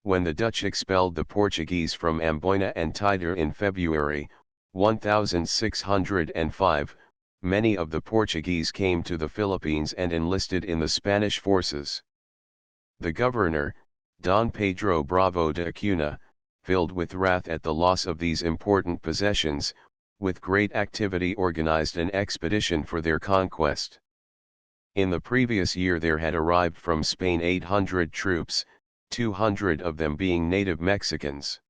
When the Dutch expelled the Portuguese from Amboina and Tidor in February 1605, many of the Portuguese came to the Philippines and enlisted in the Spanish forces. The governor, Don Pedro Bravo de Acuna, filled with wrath at the loss of these important possessions, with great activity organized an expedition for their conquest. In the previous year there had arrived from Spain 800 troops, 200 of them being native Mexicans.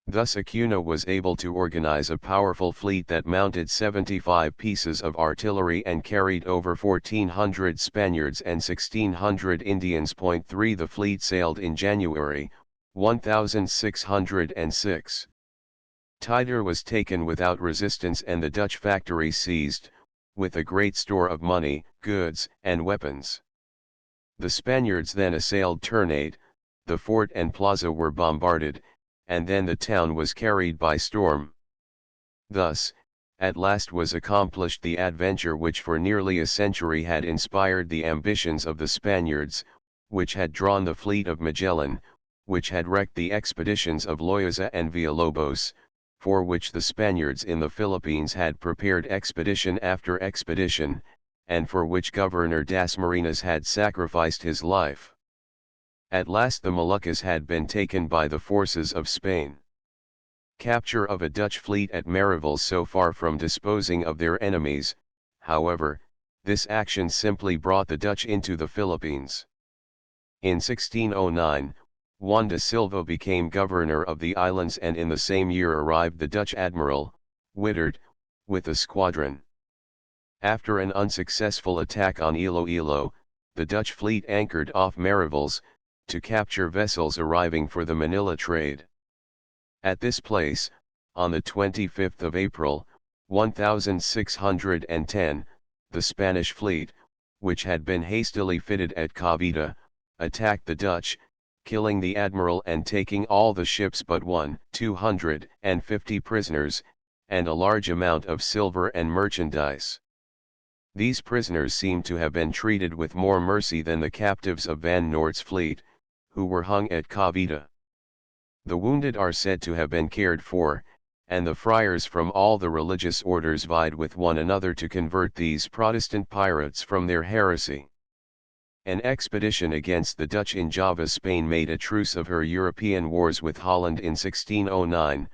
Thus Acuna was able to organize a powerful fleet that mounted 75 pieces of artillery and carried over 1,400 Spaniards and 1,600 Indians. 3 The fleet sailed in January, 1606. Tidor was taken without resistance and the Dutch factory seized, with a great store of money, goods, and weapons. The Spaniards then assailed Ternate, the fort and plaza were bombarded, and then the town was carried by storm. Thus, at last was accomplished the adventure which for nearly a century had inspired the ambitions of the Spaniards, which had drawn the fleet of Magellan, which had wrecked the expeditions of Loaisa and Villalobos, for which the Spaniards in the Philippines had prepared expedition after expedition, and for which Governor Das Marinas had sacrificed his life. At last the Moluccas had been taken by the forces of Spain. Capture of a Dutch fleet at Mariveles. So far from disposing of their enemies, however, this action simply brought the Dutch into the Philippines. In 1609, Juan de Silva became governor of the islands, and in the same year arrived the Dutch admiral, Wittert, with a squadron. After an unsuccessful attack on Iloilo, the Dutch fleet anchored off Mariveles, to capture vessels arriving for the Manila trade. At this place, on the 25th of April, 1610, the Spanish fleet, which had been hastily fitted at Cavite, attacked the Dutch, killing the admiral and taking all the ships but 250 prisoners, and a large amount of silver and merchandise. These prisoners seem to have been treated with more mercy than the captives of Van Noort's fleet, who were hung at Cavite. The wounded are said to have been cared for, and the friars from all the religious orders vied with one another to convert these Protestant pirates from their heresy. An expedition against the Dutch in Java. Spain made a truce of her European wars with Holland in 1609,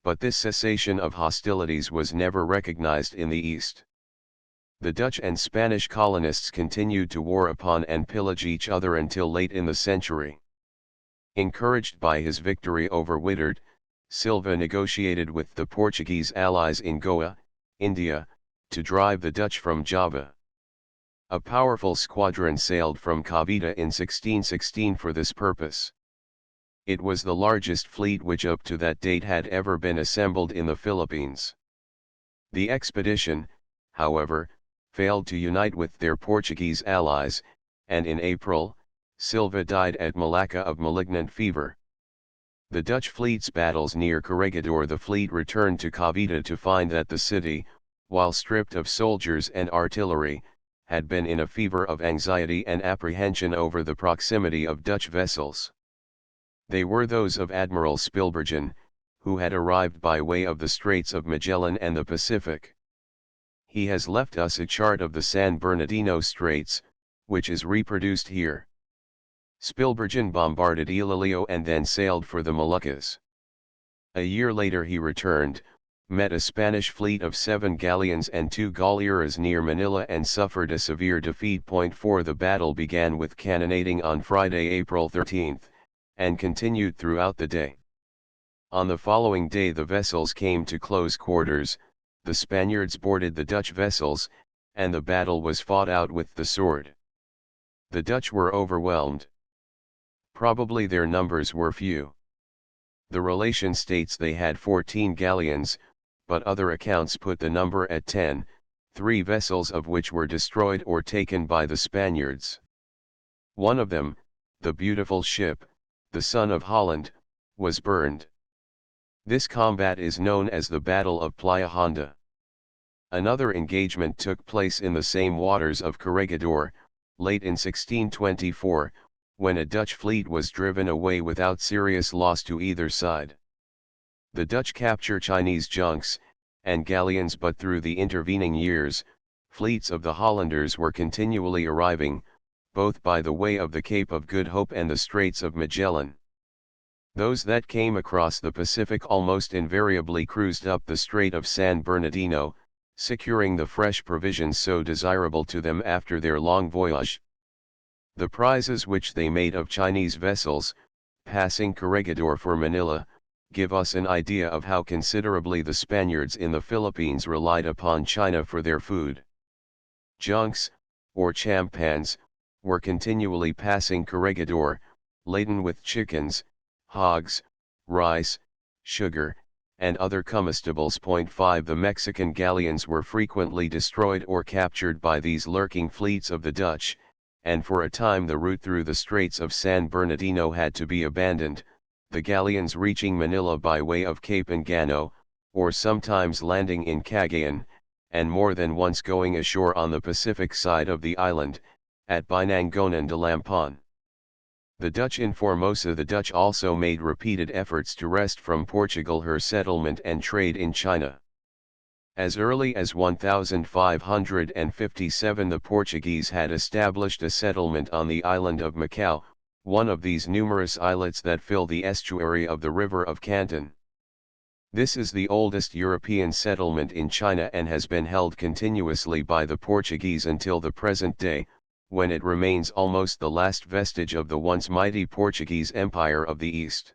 but this cessation of hostilities was never recognized in the East. The Dutch and Spanish colonists continued to war upon and pillage each other until late in the century. Encouraged by his victory over Wittert, Silva negotiated with the Portuguese allies in Goa, India, to drive the Dutch from Java. A powerful squadron sailed from Cavite in 1616 for this purpose. It was the largest fleet which up to that date had ever been assembled in the Philippines. The expedition, however, failed to unite with their Portuguese allies, and in April, Silva died at Malacca of malignant fever. The Dutch fleet's battles near Corregidor. The fleet returned to Cavite to find that the city, while stripped of soldiers and artillery, had been in a fever of anxiety and apprehension over the proximity of Dutch vessels. They were those of Admiral Spilbergen, who had arrived by way of the Straits of Magellan and the Pacific. He has left us a chart of the San Bernardino Straits, which is reproduced here. Spilbergen bombarded Iloilo and then sailed for the Moluccas. A year later he returned, met a Spanish fleet of 7 galleons and 2 galleeras near Manila and suffered a severe defeat. 4 The battle began with cannonading on Friday, April 13, and continued throughout the day. On the following day the vessels came to close quarters, the Spaniards boarded the Dutch vessels, and the battle was fought out with the sword. The Dutch were overwhelmed. Probably their numbers were few. The relation states they had 14 galleons, but other accounts put the number at 10, 3 vessels of which were destroyed or taken by the Spaniards. One of them, the beautiful ship, the Son of Holland, was burned. This combat is known as the Battle of Playa Honda. Another engagement took place in the same waters of Corregidor, late in 1624, when a Dutch fleet was driven away without serious loss to either side. The Dutch capture Chinese junks, and galleons, but through the intervening years, fleets of the Hollanders were continually arriving, both by the way of the Cape of Good Hope and the Straits of Magellan. Those that came across the Pacific almost invariably cruised up the Strait of San Bernardino, securing the fresh provisions so desirable to them after their long voyage. The prizes which they made of Chinese vessels, passing Corregidor for Manila, give us an idea of how considerably the Spaniards in the Philippines relied upon China for their food. Junks, or champans, were continually passing Corregidor, laden with chickens, hogs, rice, sugar, and other comestibles. 5 The Mexican galleons were frequently destroyed or captured by these lurking fleets of the Dutch, and for a time the route through the Straits of San Bernardino had to be abandoned, the galleons reaching Manila by way of Cape Engano, or sometimes landing in Cagayan, and more than once going ashore on the Pacific side of the island, at Binangonan de Lampon. The Dutch in Formosa. The Dutch also made repeated efforts to wrest from Portugal her settlement and trade in China. As early as 1557 the Portuguese had established a settlement on the island of Macau, one of these numerous islets that fill the estuary of the River of Canton. This is the oldest European settlement in China and has been held continuously by the Portuguese until the present day, when it remains almost the last vestige of the once mighty Portuguese Empire of the East.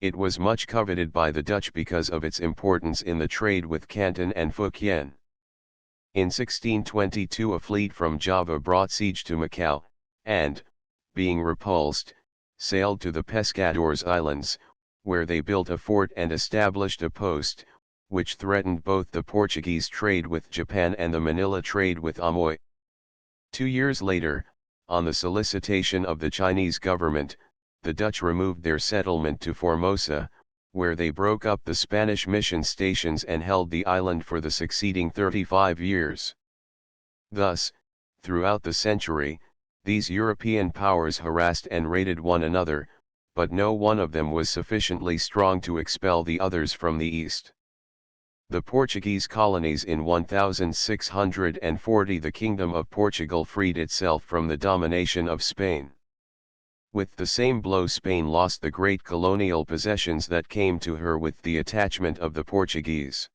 It was much coveted by the Dutch because of its importance in the trade with Canton and Fukien. In 1622 a fleet from Java brought siege to Macau, and, being repulsed, sailed to the Pescadores Islands, where they built a fort and established a post, which threatened both the Portuguese trade with Japan and the Manila trade with Amoy. 2 years later, on the solicitation of the Chinese government, the Dutch removed their settlement to Formosa, where they broke up the Spanish mission stations and held the island for the succeeding 35 years. Thus, throughout the century, these European powers harassed and raided one another, but no one of them was sufficiently strong to expel the others from the east. The Portuguese colonies. In 1640 the Kingdom of Portugal freed itself from the domination of Spain. With the same blow Spain lost the great colonial possessions that came to her with the attachment of the Portuguese.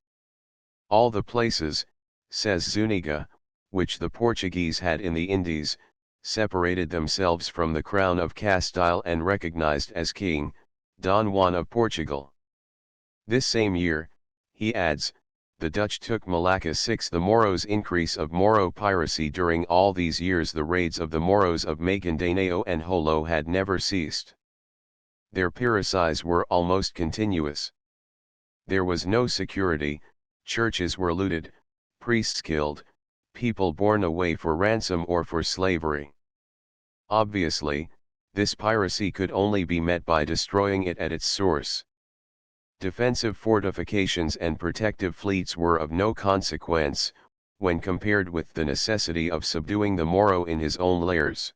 All the places, says Zuniga, which the Portuguese had in the Indies, separated themselves from the crown of Castile and recognized as king, Don Juan of Portugal. This same year, he adds, the Dutch took Malacca. 6 The Moros. Increase of Moro piracy. During all these years the raids of the Moros of Maguindanao and Jolo had never ceased. Their piracies were almost continuous. There was no security, churches were looted, priests killed, people borne away for ransom or for slavery. Obviously, this piracy could only be met by destroying it at its source. Defensive fortifications and protective fleets were of no consequence, when compared with the necessity of subduing the Moro in his own lairs.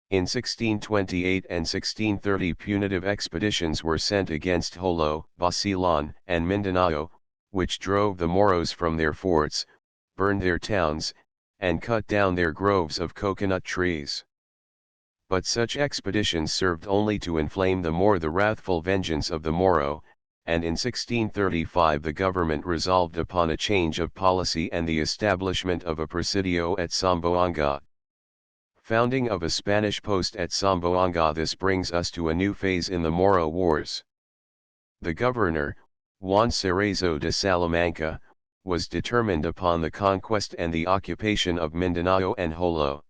In 1628 and 1630 punitive expeditions were sent against Jolo, Basilan, and Mindanao, which drove the Moros from their forts, burned their towns, and cut down their groves of coconut trees. But such expeditions served only to inflame the more the wrathful vengeance of the Moro, and in 1635 the government resolved upon a change of policy and the establishment of a presidio at Zamboanga. Founding of a Spanish post at Zamboanga. This brings us to a new phase in the Moro Wars. The governor, Juan Cerezo de Salamanca, was determined upon the conquest and the occupation of Mindanao and Jolo.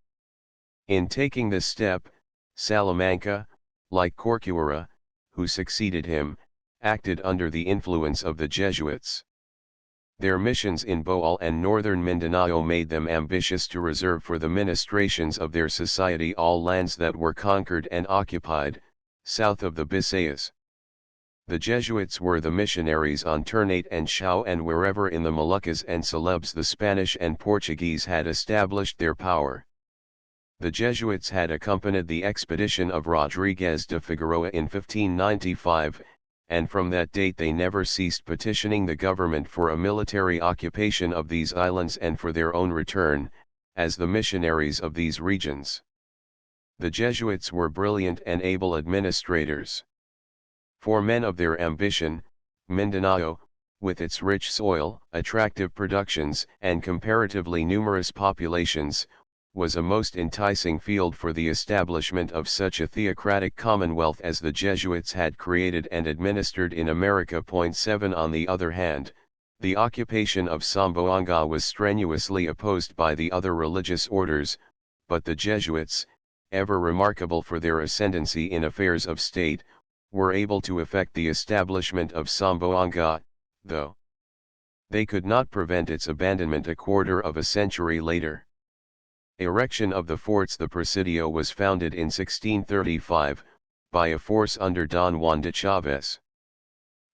In taking this step, Salamanca, like Corcuera, who succeeded him, acted under the influence of the Jesuits. Their missions in Bohol and northern Mindanao made them ambitious to reserve for the ministrations of their society all lands that were conquered and occupied, south of the Bisayas. The Jesuits were the missionaries on Ternate and Shao, and wherever in the Moluccas and Celebes the Spanish and Portuguese had established their power. The Jesuits had accompanied the expedition of Rodriguez de Figueroa in 1595, and from that date they never ceased petitioning the government for a military occupation of these islands and for their own return, as the missionaries of these regions. The Jesuits were brilliant and able administrators. For men of their ambition, Mindanao, with its rich soil, attractive productions, and comparatively numerous populations, was a most enticing field for the establishment of such a theocratic commonwealth as the Jesuits had created and administered in America. 7 On the other hand, the occupation of Zamboanga was strenuously opposed by the other religious orders, but the Jesuits, ever remarkable for their ascendancy in affairs of state, were able to effect the establishment of Zamboanga, though they could not prevent its abandonment a quarter of a century later. Erection of the forts. The Presidio was founded in 1635, by a force under Don Juan de Chaves.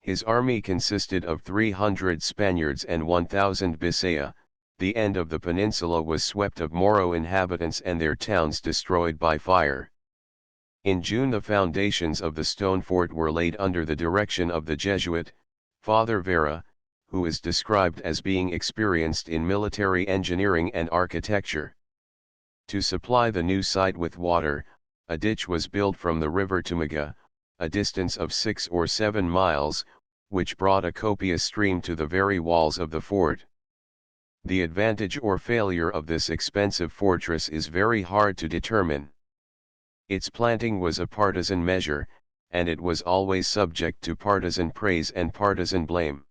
His army consisted of 300 Spaniards and 1,000 Bisaya. The end of the peninsula was swept of Moro inhabitants and their towns destroyed by fire. In June the foundations of the stone fort were laid under the direction of the Jesuit, Father Vera, who is described as being experienced in military engineering and architecture. To supply the new site with water, a ditch was built from the river to Maga, a distance of 6 or 7 miles, which brought a copious stream to the very walls of the fort. The advantage or failure of this expensive fortress is very hard to determine. Its planting was a partisan measure, and it was always subject to partisan praise and partisan blame.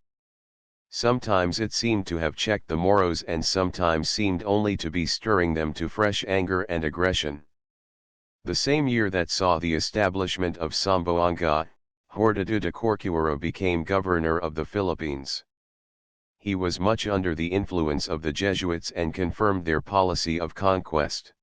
Sometimes it seemed to have checked the Moros and sometimes seemed only to be stirring them to fresh anger and aggression. The same year that saw the establishment of Zamboanga, Hordado de Corcuera became governor of the Philippines. He was much under the influence of the Jesuits and confirmed their policy of conquest.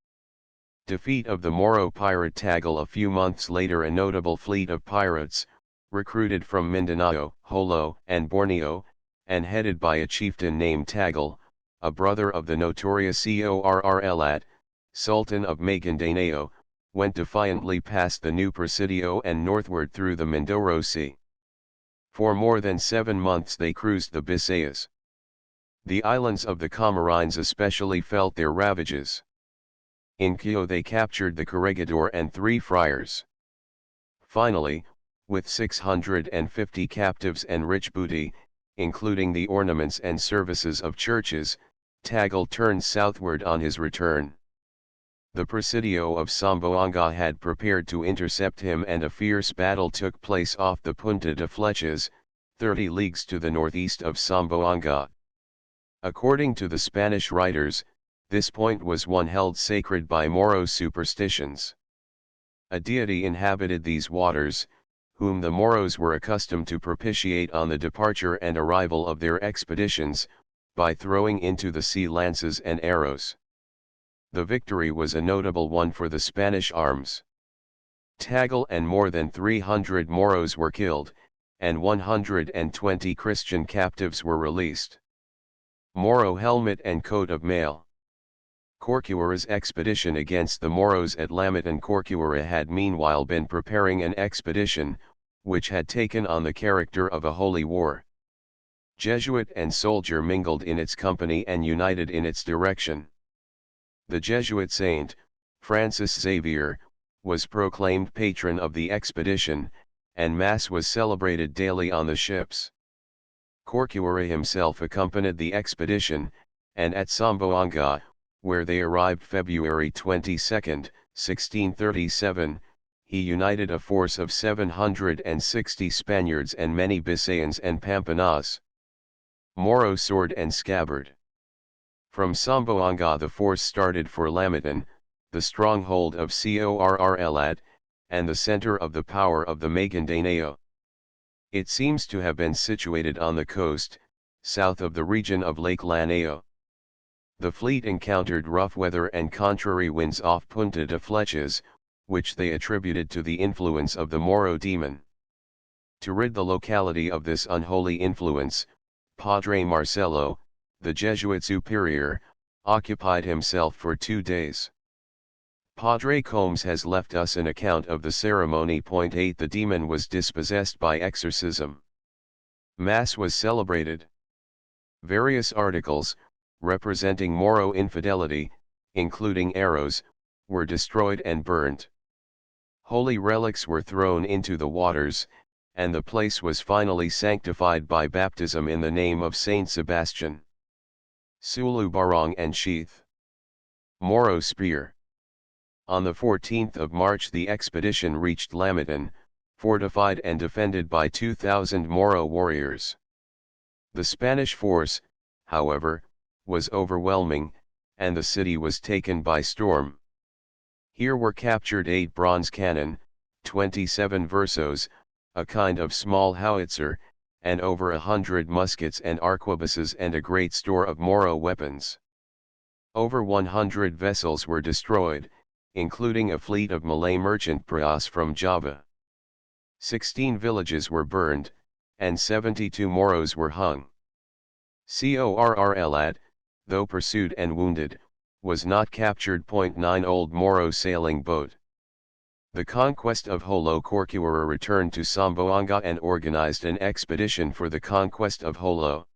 Defeat of the Moro pirate Tagal. A few months later a notable fleet of pirates, recruited from Mindanao, Jolo, and Borneo, and headed by a chieftain named Tagal, a brother of the notorious Corrlat, Sultan of Maguindanao, went defiantly past the new Presidio and northward through the Mindoro Sea. For more than 7 months they cruised the Bisayas. The islands of the Camarines especially felt their ravages. In Quio they captured the corregidor and 3 friars. Finally, with 650 captives and rich booty, including the ornaments and services of churches, Tagal turned southward on his return. The Presidio of Zamboanga had prepared to intercept him and a fierce battle took place off the Punta de Flechas, 30 leagues to the northeast of Zamboanga. According to the Spanish writers, this point was one held sacred by Moro superstitions. A deity inhabited these waters, whom the Moros were accustomed to propitiate on the departure and arrival of their expeditions, by throwing into the sea lances and arrows. The victory was a notable one for the Spanish arms. Tagal and more than 300 Moros were killed, and 120 Christian captives were released. Moro helmet and coat of mail. Corcuera's expedition against the Moros at Lamitan. Corcuera had meanwhile been preparing an expedition, which had taken on the character of a holy war. Jesuit and soldier mingled in its company and united in its direction. The Jesuit saint, Francis Xavier, was proclaimed patron of the expedition, and Mass was celebrated daily on the ships. Corcuera himself accompanied the expedition, and at Zamboanga, where they arrived February 22, 1637, he united a force of 760 Spaniards and many Bisayans and Pampanaz. Moro sword and scabbard. From Zamboanga the force started for Lamitan, the stronghold of Corrlat, and the center of the power of the Maguindanao. It seems to have been situated on the coast, south of the region of Lake Lanao. The fleet encountered rough weather and contrary winds off Punta de Flechas, which they attributed to the influence of the Moro demon. To rid the locality of this unholy influence, Padre Marcelo, the Jesuit superior, occupied himself for 2 days. Padre Combs has left us an account of the ceremony. 8 The demon was dispossessed by exorcism. Mass was celebrated. Various articles, representing Moro infidelity, including arrows, were destroyed and burnt. Holy relics were thrown into the waters, and the place was finally sanctified by baptism in the name of Saint Sebastian. Sulu barong and sheath. Moro spear. On the 14th of March the expedition reached Lamitan, fortified and defended by 2,000 Moro warriors. The Spanish force, however, was overwhelming, and the city was taken by storm. Here were captured 8 bronze cannon, 27 versos, a kind of small howitzer, and over 100 muskets and arquebuses and a great store of Moro weapons. Over 100 vessels were destroyed, including a fleet of Malay merchant praus from Java. 16 villages were burned, and 72 Moros were hung. Corrlad, though pursued and wounded, was not captured. 9 Old Moro sailing boat. The conquest of Holo. Corcuera returned to Samboanga and organized an expedition for the conquest of Holo.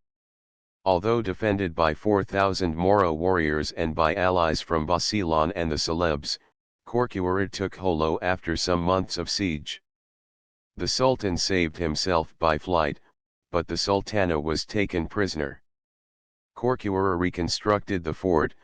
Although defended by 4,000 Moro warriors and by allies from Basilan and the Celebes, Corcuera took Holo after some months of siege. The Sultan saved himself by flight, but the Sultana was taken prisoner. Corcuera reconstructed the fort,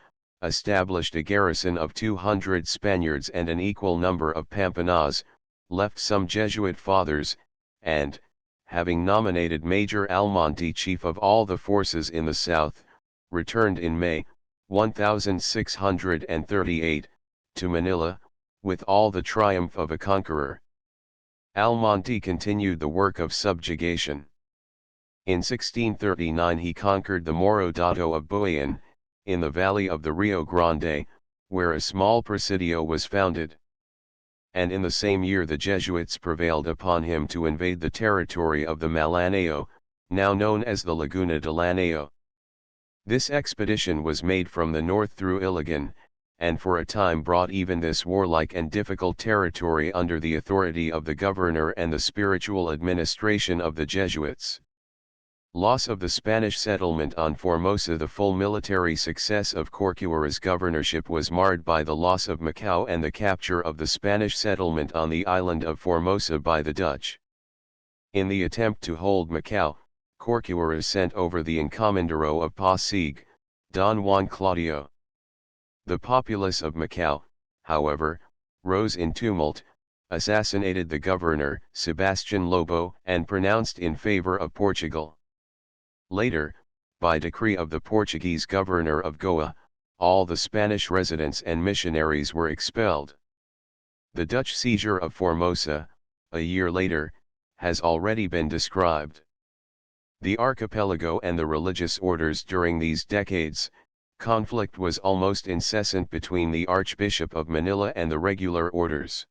established a garrison of 200 Spaniards and an equal number of Pampanas, left some Jesuit fathers, and, having nominated Major Almonte chief of all the forces in the south, returned in May, 1638, to Manila, with all the triumph of a conqueror. Almonte continued the work of subjugation. In 1639 he conquered the Moro Dato of Buayan, in the valley of the Rio Grande, where a small presidio was founded. And in the same year the Jesuits prevailed upon him to invade the territory of the Malanao, now known as the Laguna de Lanao. This expedition was made from the north through Iligan, and for a time brought even this warlike and difficult territory under the authority of the governor and the spiritual administration of the Jesuits. Loss of the Spanish settlement on Formosa. The full military success of Corcuera's governorship was marred by the loss of Macau and the capture of the Spanish settlement on the island of Formosa by the Dutch. In the attempt to hold Macau, Corcuera sent over the encomendero of Pasig, Don Juan Claudio. The populace of Macau, however, rose in tumult, assassinated the governor, Sebastian Lobo, and pronounced in favor of Portugal. Later, by decree of the Portuguese governor of Goa, all the Spanish residents and missionaries were expelled. The Dutch seizure of Formosa, a year later, has already been described. The archipelago and the religious orders. During these decades, conflict was almost incessant between the Archbishop of Manila and the regular orders.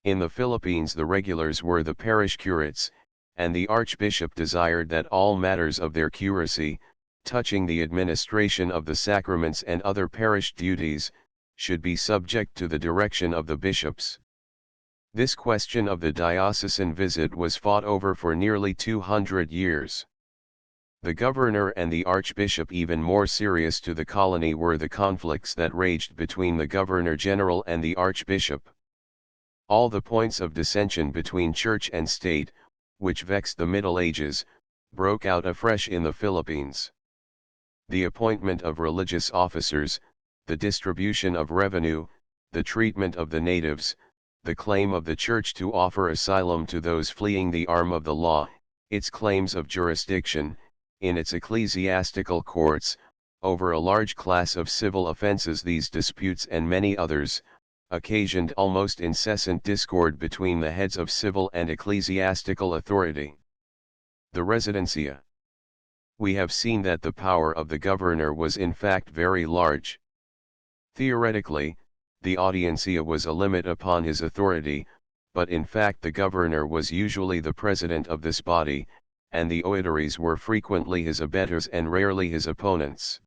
In the Philippines the regulars were the parish curates, and the Archbishop desired that all matters of their curacy, touching the administration of the sacraments and other parish duties, should be subject to the direction of the bishops. This question of the diocesan visit was fought over for nearly 200 years. The governor and the archbishop. Even more serious to the colony were the conflicts that raged between the governor-general and the archbishop. All the points of dissension between church and state, which vexed the Middle Ages, broke out afresh in the Philippines. The appointment of religious officers, the distribution of revenue, the treatment of the natives, the claim of the Church to offer asylum to those fleeing the arm of the law, its claims of jurisdiction, in its ecclesiastical courts, over a large class of civil offences. These disputes and many others, occasioned almost incessant discord between the heads of civil and ecclesiastical authority. The Residencia. We have seen that the power of the governor was in fact very large. Theoretically, the Audiencia was a limit upon his authority, but in fact the governor was usually the president of this body, and the oidores were frequently his abettors and rarely his opponents.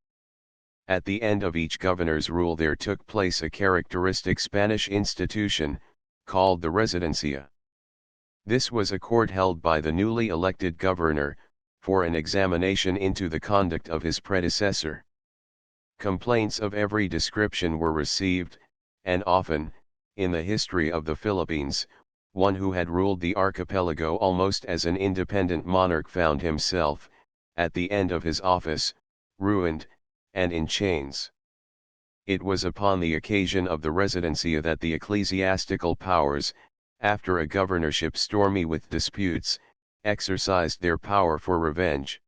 At the end of each governor's rule there took place a characteristic Spanish institution, called the residencia. This was a court held by the newly elected governor, for an examination into the conduct of his predecessor. Complaints of every description were received, and often, in the history of the Philippines, one who had ruled the archipelago almost as an independent monarch found himself, at the end of his office, ruined, and in chains. It was upon the occasion of the residencia that the ecclesiastical powers, after a governorship stormy with disputes, exercised their power for revenge.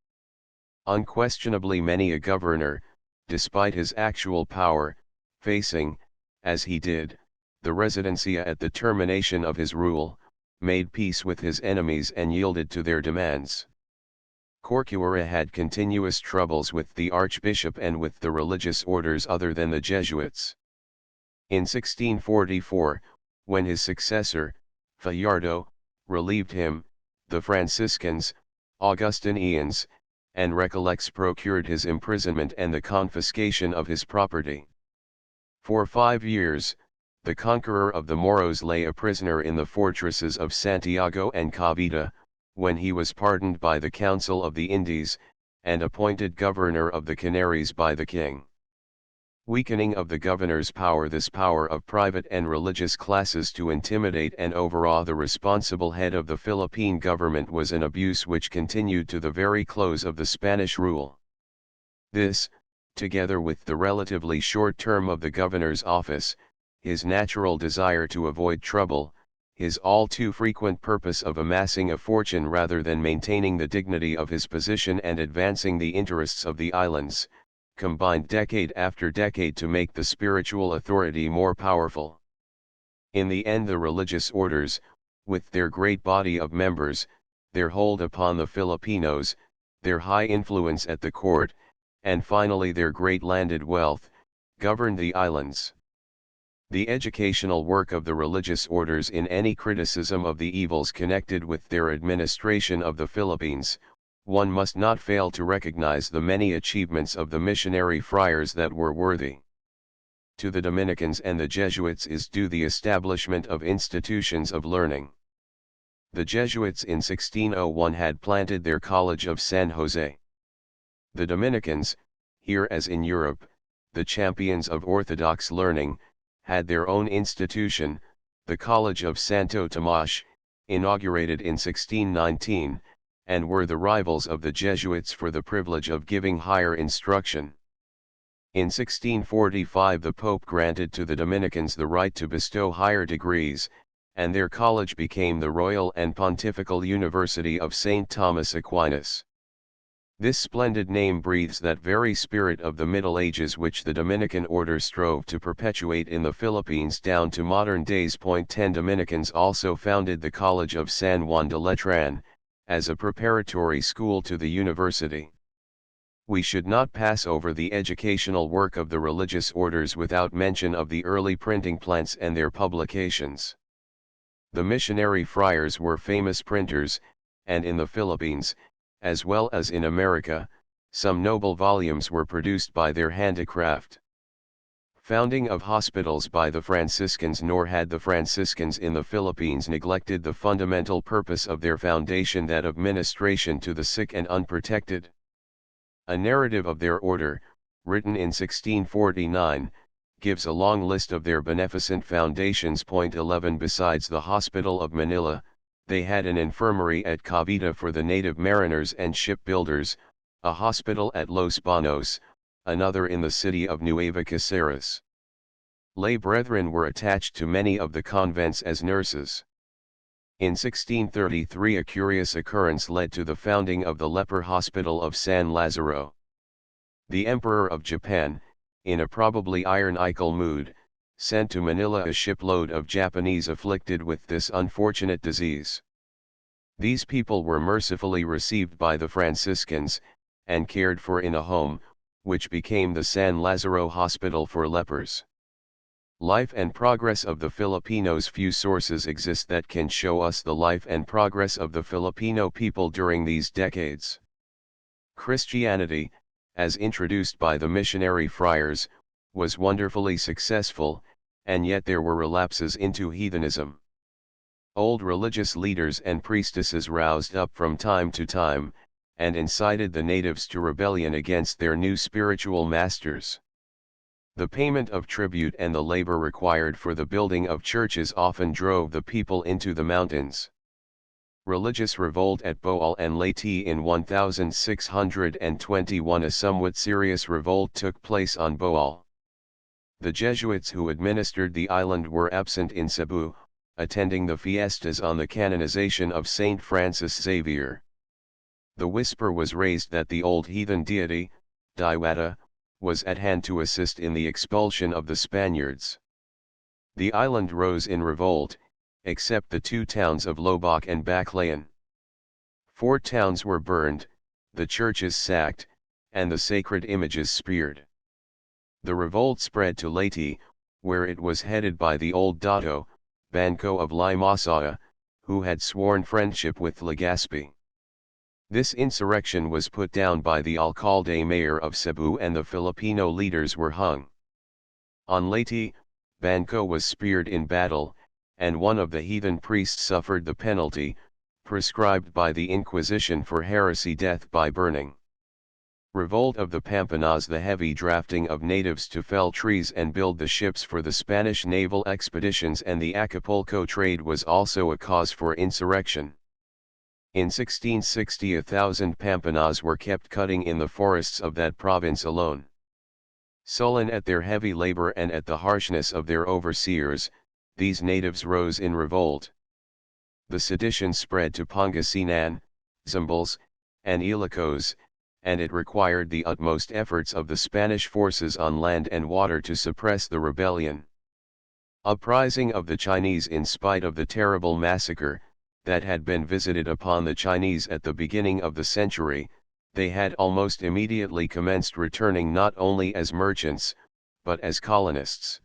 Unquestionably many a governor, despite his actual power, facing, as he did, the residencia at the termination of his rule, made peace with his enemies and yielded to their demands. Corcuera had continuous troubles with the archbishop and with the religious orders other than the Jesuits. In 1644, when his successor, Fajardo, relieved him, the Franciscans, Augustinians, and Recollects procured his imprisonment and the confiscation of his property. For 5 years, the conqueror of the Moros lay a prisoner in the fortresses of Santiago and Cavite, when he was pardoned by the Council of the Indies, and appointed governor of the Canaries by the king. Weakening of the governor's power. This power of private and religious classes to intimidate and overawe the responsible head of the Philippine government was an abuse which continued to the very close of the Spanish rule. This, together with the relatively short term of the governor's office, his natural desire to avoid trouble, his all too frequent purpose of amassing a fortune rather than maintaining the dignity of his position and advancing the interests of the islands, combined decade after decade to make the spiritual authority more powerful. In the end the religious orders, with their great body of members, their hold upon the Filipinos, their high influence at the court, and finally their great landed wealth, governed the islands. The educational work of the religious orders in any criticism of the evils connected with their administration of the Philippines, one must not fail to recognize the many achievements of the missionary friars that were worthy. To the Dominicans and the Jesuits is due the establishment of institutions of learning. The Jesuits in 1601 had planted their College of San Jose. The Dominicans, here as in Europe, the champions of orthodox learning, had their own institution, the College of Santo Tomas, inaugurated in 1619, and were the rivals of the Jesuits for the privilege of giving higher instruction. In 1645 the Pope granted to the Dominicans the right to bestow higher degrees, and their college became the Royal and Pontifical University of St. Thomas Aquinas. This splendid name breathes that very spirit of the Middle Ages which the Dominican order strove to perpetuate in the Philippines down to modern days. 10 Dominicans also founded the College of San Juan de Letran, as a preparatory school to the university. We should not pass over the educational work of the religious orders without mention of the early printing plants and their publications. The missionary friars were famous printers, and in the Philippines, as well as in America, some noble volumes were produced by their handicraft. Founding of hospitals by the Franciscans. Nor had the Franciscans in the Philippines neglected the fundamental purpose of their foundation, that of ministration to the sick and unprotected. A narrative of their order, written in 1649, gives a long list of their beneficent foundations. 11 Besides the Hospital of Manila, they had an infirmary at Cavite for the native mariners and shipbuilders, a hospital at Los Banos, another in the city of Nueva Caceres. Lay brethren were attached to many of the convents as nurses. In 1633 a curious occurrence led to the founding of the leper hospital of San Lazaro. The Emperor of Japan, in a probably ironical mood, sent to Manila a shipload of Japanese afflicted with this unfortunate disease. These people were mercifully received by the Franciscans, and cared for in a home, which became the San Lazaro Hospital for Lepers. Life and progress of the Filipinos. Few sources exist that can show us the life and progress of the Filipino people during these decades. Christianity, as introduced by the missionary friars, was wonderfully successful, and yet there were relapses into heathenism. Old religious leaders and priestesses roused up from time to time, and incited the natives to rebellion against their new spiritual masters. The payment of tribute and the labor required for the building of churches often drove the people into the mountains. Religious revolt at Boal and Leyte in 1621. A somewhat serious revolt took place on Boal. The Jesuits who administered the island were absent in Cebu, attending the fiestas on the canonization of Saint Francis Xavier. The whisper was raised that the old heathen deity, Diwata, was at hand to assist in the expulsion of the Spaniards. The island rose in revolt, except the two towns of Loboc and Baclayan. 4 towns were burned, the churches sacked, and the sacred images speared. The revolt spread to Leyte, where it was headed by the old Dato, Banco of Limasaua, who had sworn friendship with Legazpi. This insurrection was put down by the alcalde mayor of Cebu and the Filipino leaders were hung. On Leyte, Banco was speared in battle, and one of the heathen priests suffered the penalty, prescribed by the Inquisition for heresy, death by burning. Revolt of the Pampanaz. The heavy drafting of natives to fell trees and build the ships for the Spanish naval expeditions and the Acapulco trade was also a cause for insurrection. In 1660 1,000 Pampanaz were kept cutting in the forests of that province alone. Sullen at their heavy labor and at the harshness of their overseers, these natives rose in revolt. The sedition spread to Pangasinan, Zambales, and Ilocos, and it required the utmost efforts of the Spanish forces on land and water to suppress the rebellion. Uprising of the Chinese. In spite of the terrible massacre that had been visited upon the Chinese at the beginning of the century, they had almost immediately commenced returning not only as merchants, but as colonists.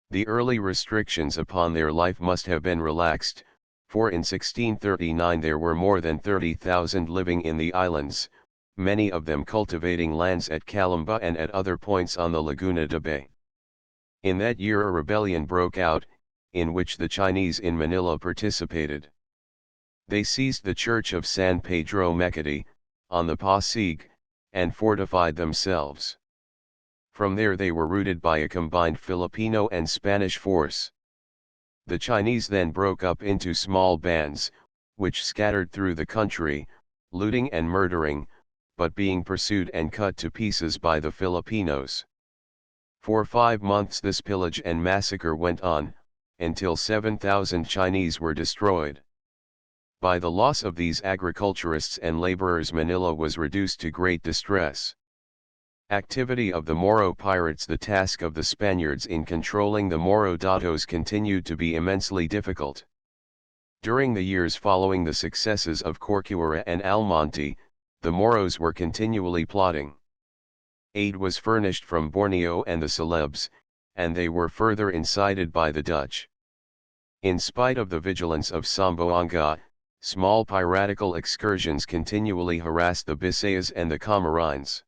The early restrictions upon their life must have been relaxed, for in 1639 there were more than 30,000 living in the islands, many of them cultivating lands at Calamba and at other points on the Laguna de Bay. In that year a rebellion broke out, in which the Chinese in Manila participated. They seized the church of San Pedro Mecati, on the Pasig, and fortified themselves. From there they were routed by a combined Filipino and Spanish force. The Chinese then broke up into small bands, which scattered through the country, looting and murdering, but being pursued and cut to pieces by the Filipinos. For 5 months this pillage and massacre went on, until 7,000 Chinese were destroyed. By the loss of these agriculturists and laborers, Manila was reduced to great distress. Activity of the Moro pirates. The task of the Spaniards in controlling the Moro datos continued to be immensely difficult. During the years following the successes of Corcuera and Almonte, the Moros were continually plotting. Aid was furnished from Borneo and the Celebes, and they were further incited by the Dutch. In spite of the vigilance of Zamboanga, small piratical excursions continually harassed the Bisayas and the Camarines.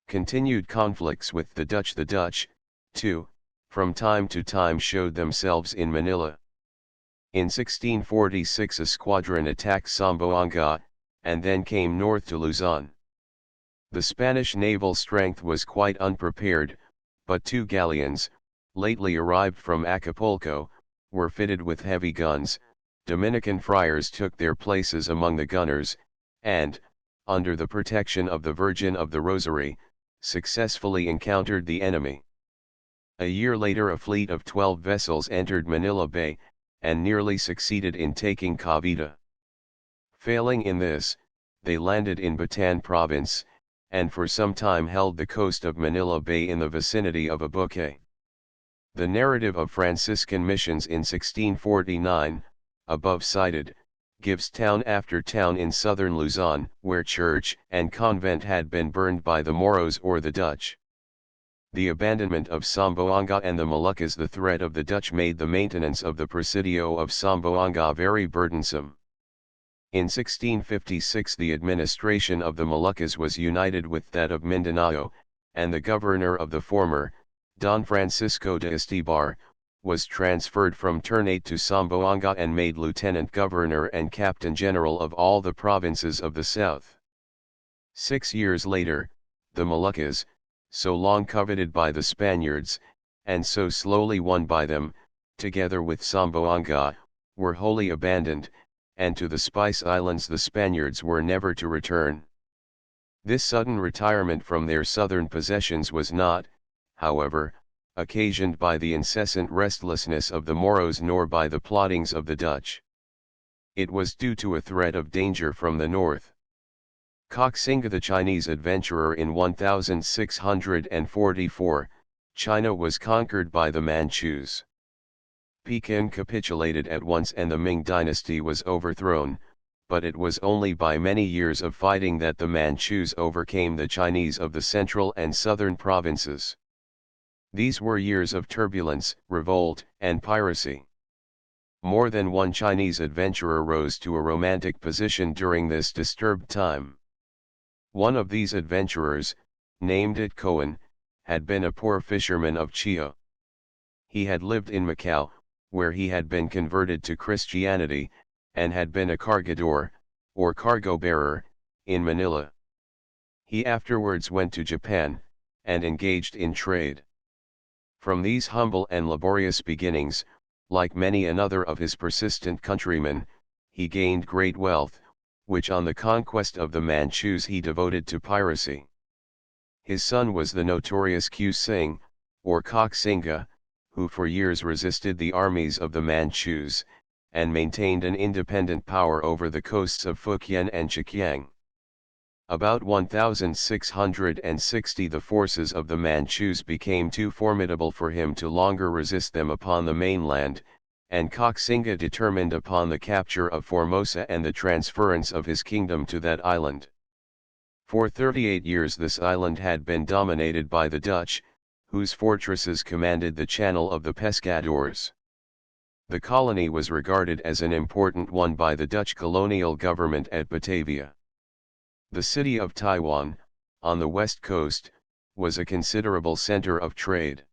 Continued conflicts with the Dutch, too, from time to time showed themselves in Manila. In 1646 a squadron attacked Zamboanga, and then came north to Luzon. The Spanish naval strength was quite unprepared, but 2 galleons, lately arrived from Acapulco, were fitted with heavy guns. Dominican friars took their places among the gunners, and, under the protection of the Virgin of the Rosary, successfully encountered the enemy. A year later a fleet of 12 vessels entered Manila Bay, and nearly succeeded in taking Cavite. Failing in this, they landed in Bataan province, and for some time held the coast of Manila Bay in the vicinity of Abuque. The narrative of Franciscan missions in 1649, above cited, gives town after town in southern Luzon where church and convent had been burned by the Moros or the Dutch. The abandonment of Zamboanga and the Moluccas. The threat of the Dutch made the maintenance of the Presidio of Zamboanga very burdensome. In 1656 the administration of the Moluccas was united with that of Mindanao, and the governor of the former, Don Francisco de Estebar, was transferred from Ternate to Zamboanga and made lieutenant governor and captain general of all the provinces of the south. 6 years later, the Moluccas, so long coveted by the Spaniards, and so slowly won by them, together with Zamboanga, were wholly abandoned, and to the Spice Islands the Spaniards were never to return. This sudden retirement from their southern possessions was not, however, occasioned by the incessant restlessness of the Moros nor by the plottings of the Dutch. It was due to a threat of danger from the north. Koxinga, the Chinese adventurer, in 1644, China was conquered by the Manchus. Peking capitulated at once and the Ming dynasty was overthrown, but it was only by many years of fighting that the Manchus overcame the Chinese of the central and southern provinces. These were years of turbulence, revolt, and piracy. More than one Chinese adventurer rose to a romantic position during this disturbed time. One of these adventurers, named It Cohen, had been a poor fisherman of Chio. He had lived in Macau, where he had been converted to Christianity, and had been a cargador, or cargo bearer, in Manila. He afterwards went to Japan, and engaged in trade. From these humble and laborious beginnings, like many another of his persistent countrymen, he gained great wealth, which on the conquest of the Manchus he devoted to piracy. His son was the notorious Q Sing, or Koxinga, who for years resisted the armies of the Manchus, and maintained an independent power over the coasts of Fukien and Chekiang. About 1660 the forces of the Manchus became too formidable for him to longer resist them upon the mainland, and Koxinga determined upon the capture of Formosa and the transference of his kingdom to that island. For 38 years this island had been dominated by the Dutch, whose fortresses commanded the channel of the Pescadores. The colony was regarded as an important one by the Dutch colonial government at Batavia. The city of Taiwan, on the west coast, was a considerable center of trade.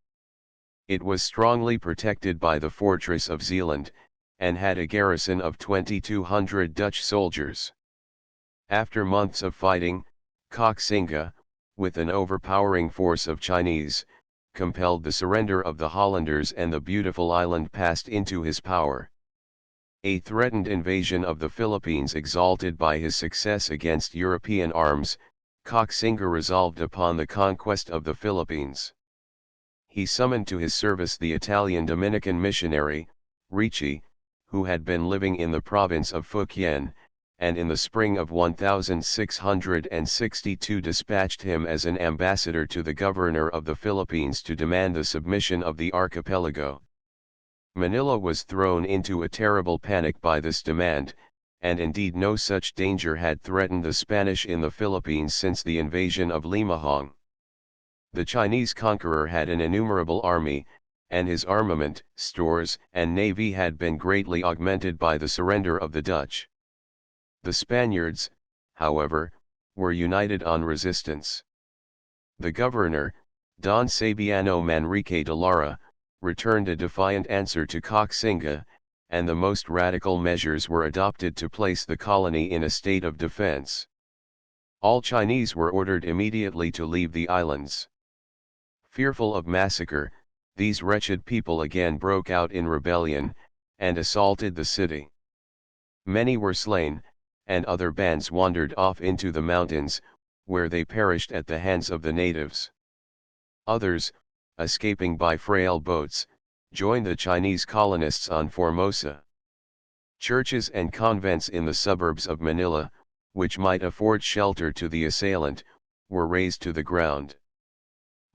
It was strongly protected by the fortress of Zeeland, and had a garrison of 2,200 Dutch soldiers. After months of fighting, Koxinga, with an overpowering force of Chinese, compelled the surrender of the Hollanders and the beautiful island passed into his power. A threatened invasion of the Philippines exalted by his success against European arms, Koxinga resolved upon the conquest of the Philippines. He summoned to his service the Italian Dominican missionary, Ricci, who had been living in the province of Fukien, and in the spring of 1662 dispatched him as an ambassador to the governor of the Philippines to demand the submission of the archipelago. Manila was thrown into a terrible panic by this demand, and indeed no such danger had threatened the Spanish in the Philippines since the invasion of Limahong. The Chinese conqueror had an innumerable army, and his armament, stores, and navy had been greatly augmented by the surrender of the Dutch. The Spaniards, however, were united on resistance. The governor, Don Sabiano Manrique de Lara, returned a defiant answer to Koxinga, and the most radical measures were adopted to place the colony in a state of defense. All Chinese were ordered immediately to leave the islands. Fearful of massacre, these wretched people again broke out in rebellion, and assaulted the city. Many were slain, and other bands wandered off into the mountains, where they perished at the hands of the natives. Others, escaping by frail boats, joined the Chinese colonists on Formosa. Churches and convents in the suburbs of Manila, which might afford shelter to the assailant, were razed to the ground.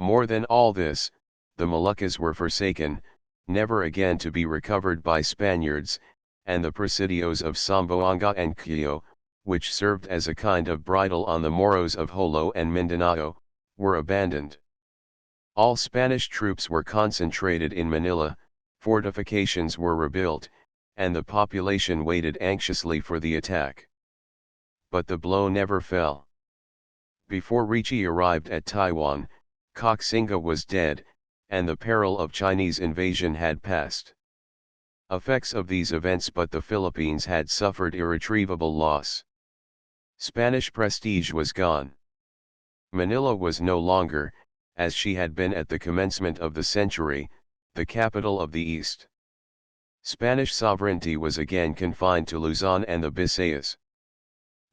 More than all this, the Moluccas were forsaken, never again to be recovered by Spaniards, and the presidios of Zamboanga and Cuyo, which served as a kind of bridle on the Moros of Jolo and Mindanao, were abandoned. All Spanish troops were concentrated in Manila, fortifications were rebuilt, and the population waited anxiously for the attack. but the blow never fell. Before Ricci arrived at Taiwan, Koxinga was dead, and the peril of Chinese invasion had passed. Effects of these events, but the Philippines had suffered irretrievable loss. Spanish prestige was gone. Manila was no longer, as she had been at the commencement of the century, the capital of the East. Spanish sovereignty was again confined to Luzon and the Visayas.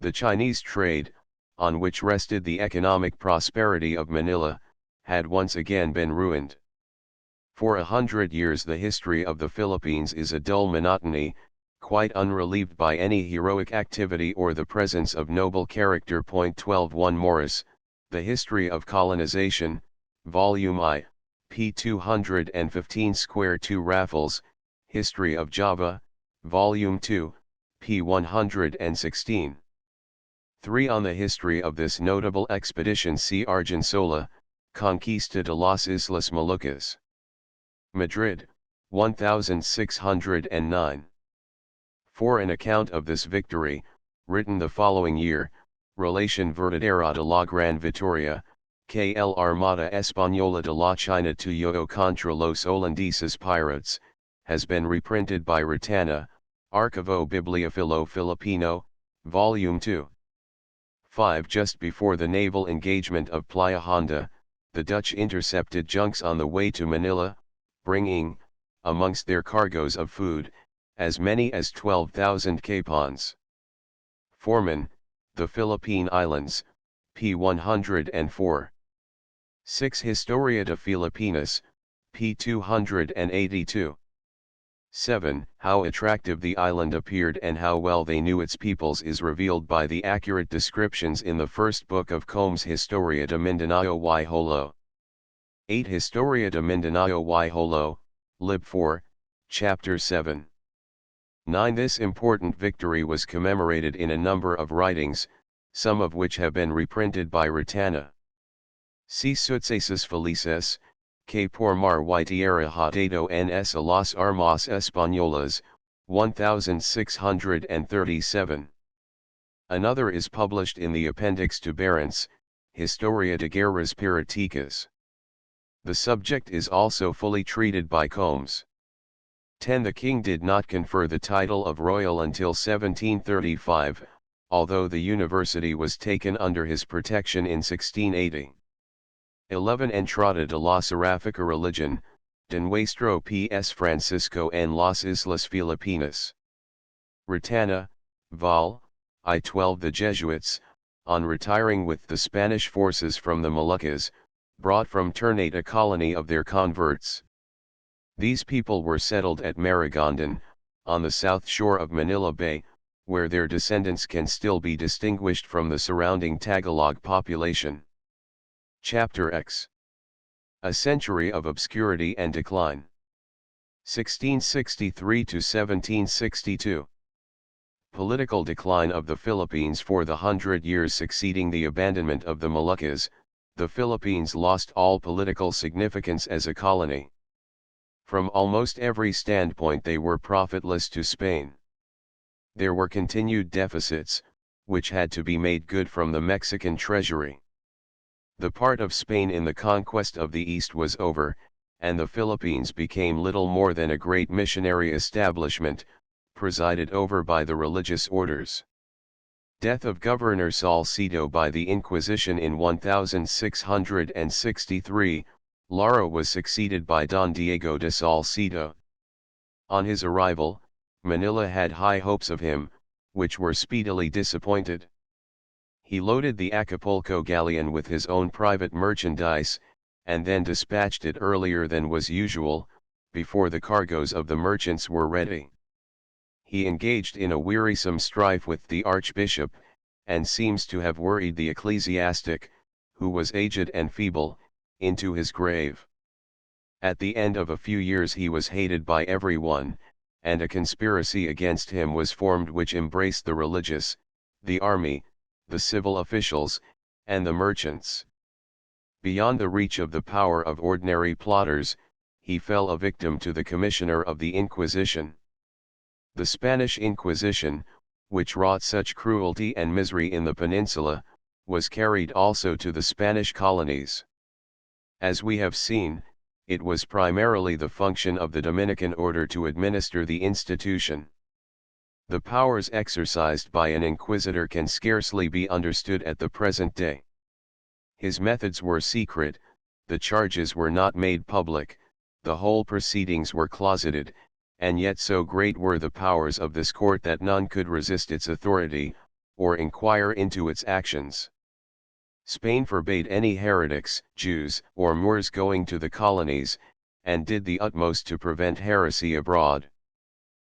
The Chinese trade, on which rested the economic prosperity of Manila, had once again been ruined. For 100 years the history of the Philippines is a dull monotony, quite unrelieved by any heroic activity or the presence of noble character. 12.1 Morris, The History of Colonization, Volume I, p. 215 square 2 Raffles, History of Java, Volume 2, p. 116. 3. On the history of this notable expedition see Argensola, Conquista de las Islas Moluccas. Madrid, 1609. For an account of this victory, written the following year, Relación verdadera de la Gran Victoria, que el Armada Española de la China tuyo contra los holandeses pirates, has been reprinted by Ratana, Archivo Bibliofilo Filipino, Volume 2. 5. Just before the naval engagement of Playa Honda, the Dutch intercepted junks on the way to Manila, bringing, amongst their cargoes of food, as many as 12,000 capons. Foreman, The Philippine Islands, p. 104. 6. Historia de Filipinas, p. 282. 7. How attractive the island appeared and how well they knew its peoples is revealed by the accurate descriptions in the first book of Combes' Historia de Mindanao y Jolo. 8. Historia de Mindanao y Jolo, Lib 4, Chapter 7. 9. This important victory was commemorated in a number of writings, some of which have been reprinted by Ratana. See Sucesos Felices, que por mar y tierra ha dado en a las armas españolas, 1637. Another is published in the appendix to Barrows, Historia de Guerras Piraticas. The subject is also fully treated by Combes. 10. The king did not confer the title of royal until 1735, although the university was taken under his protection in 1680. 11. Entrada de la Seraphica religion, de nuestro P.S. Francisco en las Islas Filipinas. Ratana, Vol. I-12. The Jesuits, on retiring with the Spanish forces from the Moluccas, brought from Ternate a colony of their converts. These people were settled at Maragondon, on the south shore of Manila Bay, where their descendants can still be distinguished from the surrounding Tagalog population. Chapter X. A Century of Obscurity and Decline. 1663 to 1762. Political decline of the Philippines. For the 100 years succeeding the abandonment of the Moluccas, the Philippines lost all political significance as a colony. From almost every standpoint they were profitless to Spain. There were continued deficits, which had to be made good from the Mexican treasury. The part of Spain in the conquest of the East was over, and the Philippines became little more than a great missionary establishment, presided over by the religious orders. Death of Governor Salcedo by the Inquisition in 1663, Lara was succeeded by Don Diego de Salcedo. On his arrival, Manila had high hopes of him, which were speedily disappointed. He loaded the Acapulco galleon with his own private merchandise, and then dispatched it earlier than was usual, before the cargoes of the merchants were ready. He engaged in a wearisome strife with the archbishop, and seems to have worried the ecclesiastic, who was aged and feeble, into his grave. At the end of a few years he was hated by everyone, and a conspiracy against him was formed which embraced the religious, the army, the civil officials, and the merchants. Beyond the reach of the power of ordinary plotters, he fell a victim to the commissioner of the Inquisition. The Spanish Inquisition, which wrought such cruelty and misery in the peninsula, was carried also to the Spanish colonies. As we have seen, it was primarily the function of the Dominican order to administer the institution. The powers exercised by an inquisitor can scarcely be understood at the present day. His methods were secret, the charges were not made public, the whole proceedings were closeted, and yet so great were the powers of this court that none could resist its authority, or inquire into its actions. Spain forbade any heretics, Jews, or Moors going to the colonies, and did the utmost to prevent heresy abroad.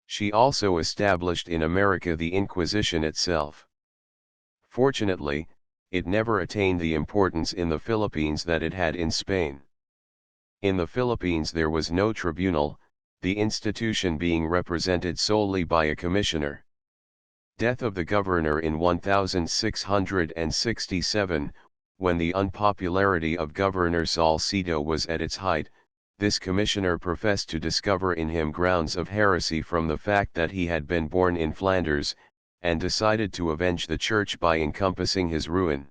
She also established in America the Inquisition itself. Fortunately, it never attained the importance in the Philippines that it had in Spain. In the Philippines there was no tribunal, the institution being represented solely by a commissioner. Death of the governor in 1667, when the unpopularity of Governor Salcedo was at its height, this commissioner professed to discover in him grounds of heresy from the fact that he had been born in Flanders, and decided to avenge the church by encompassing his ruin.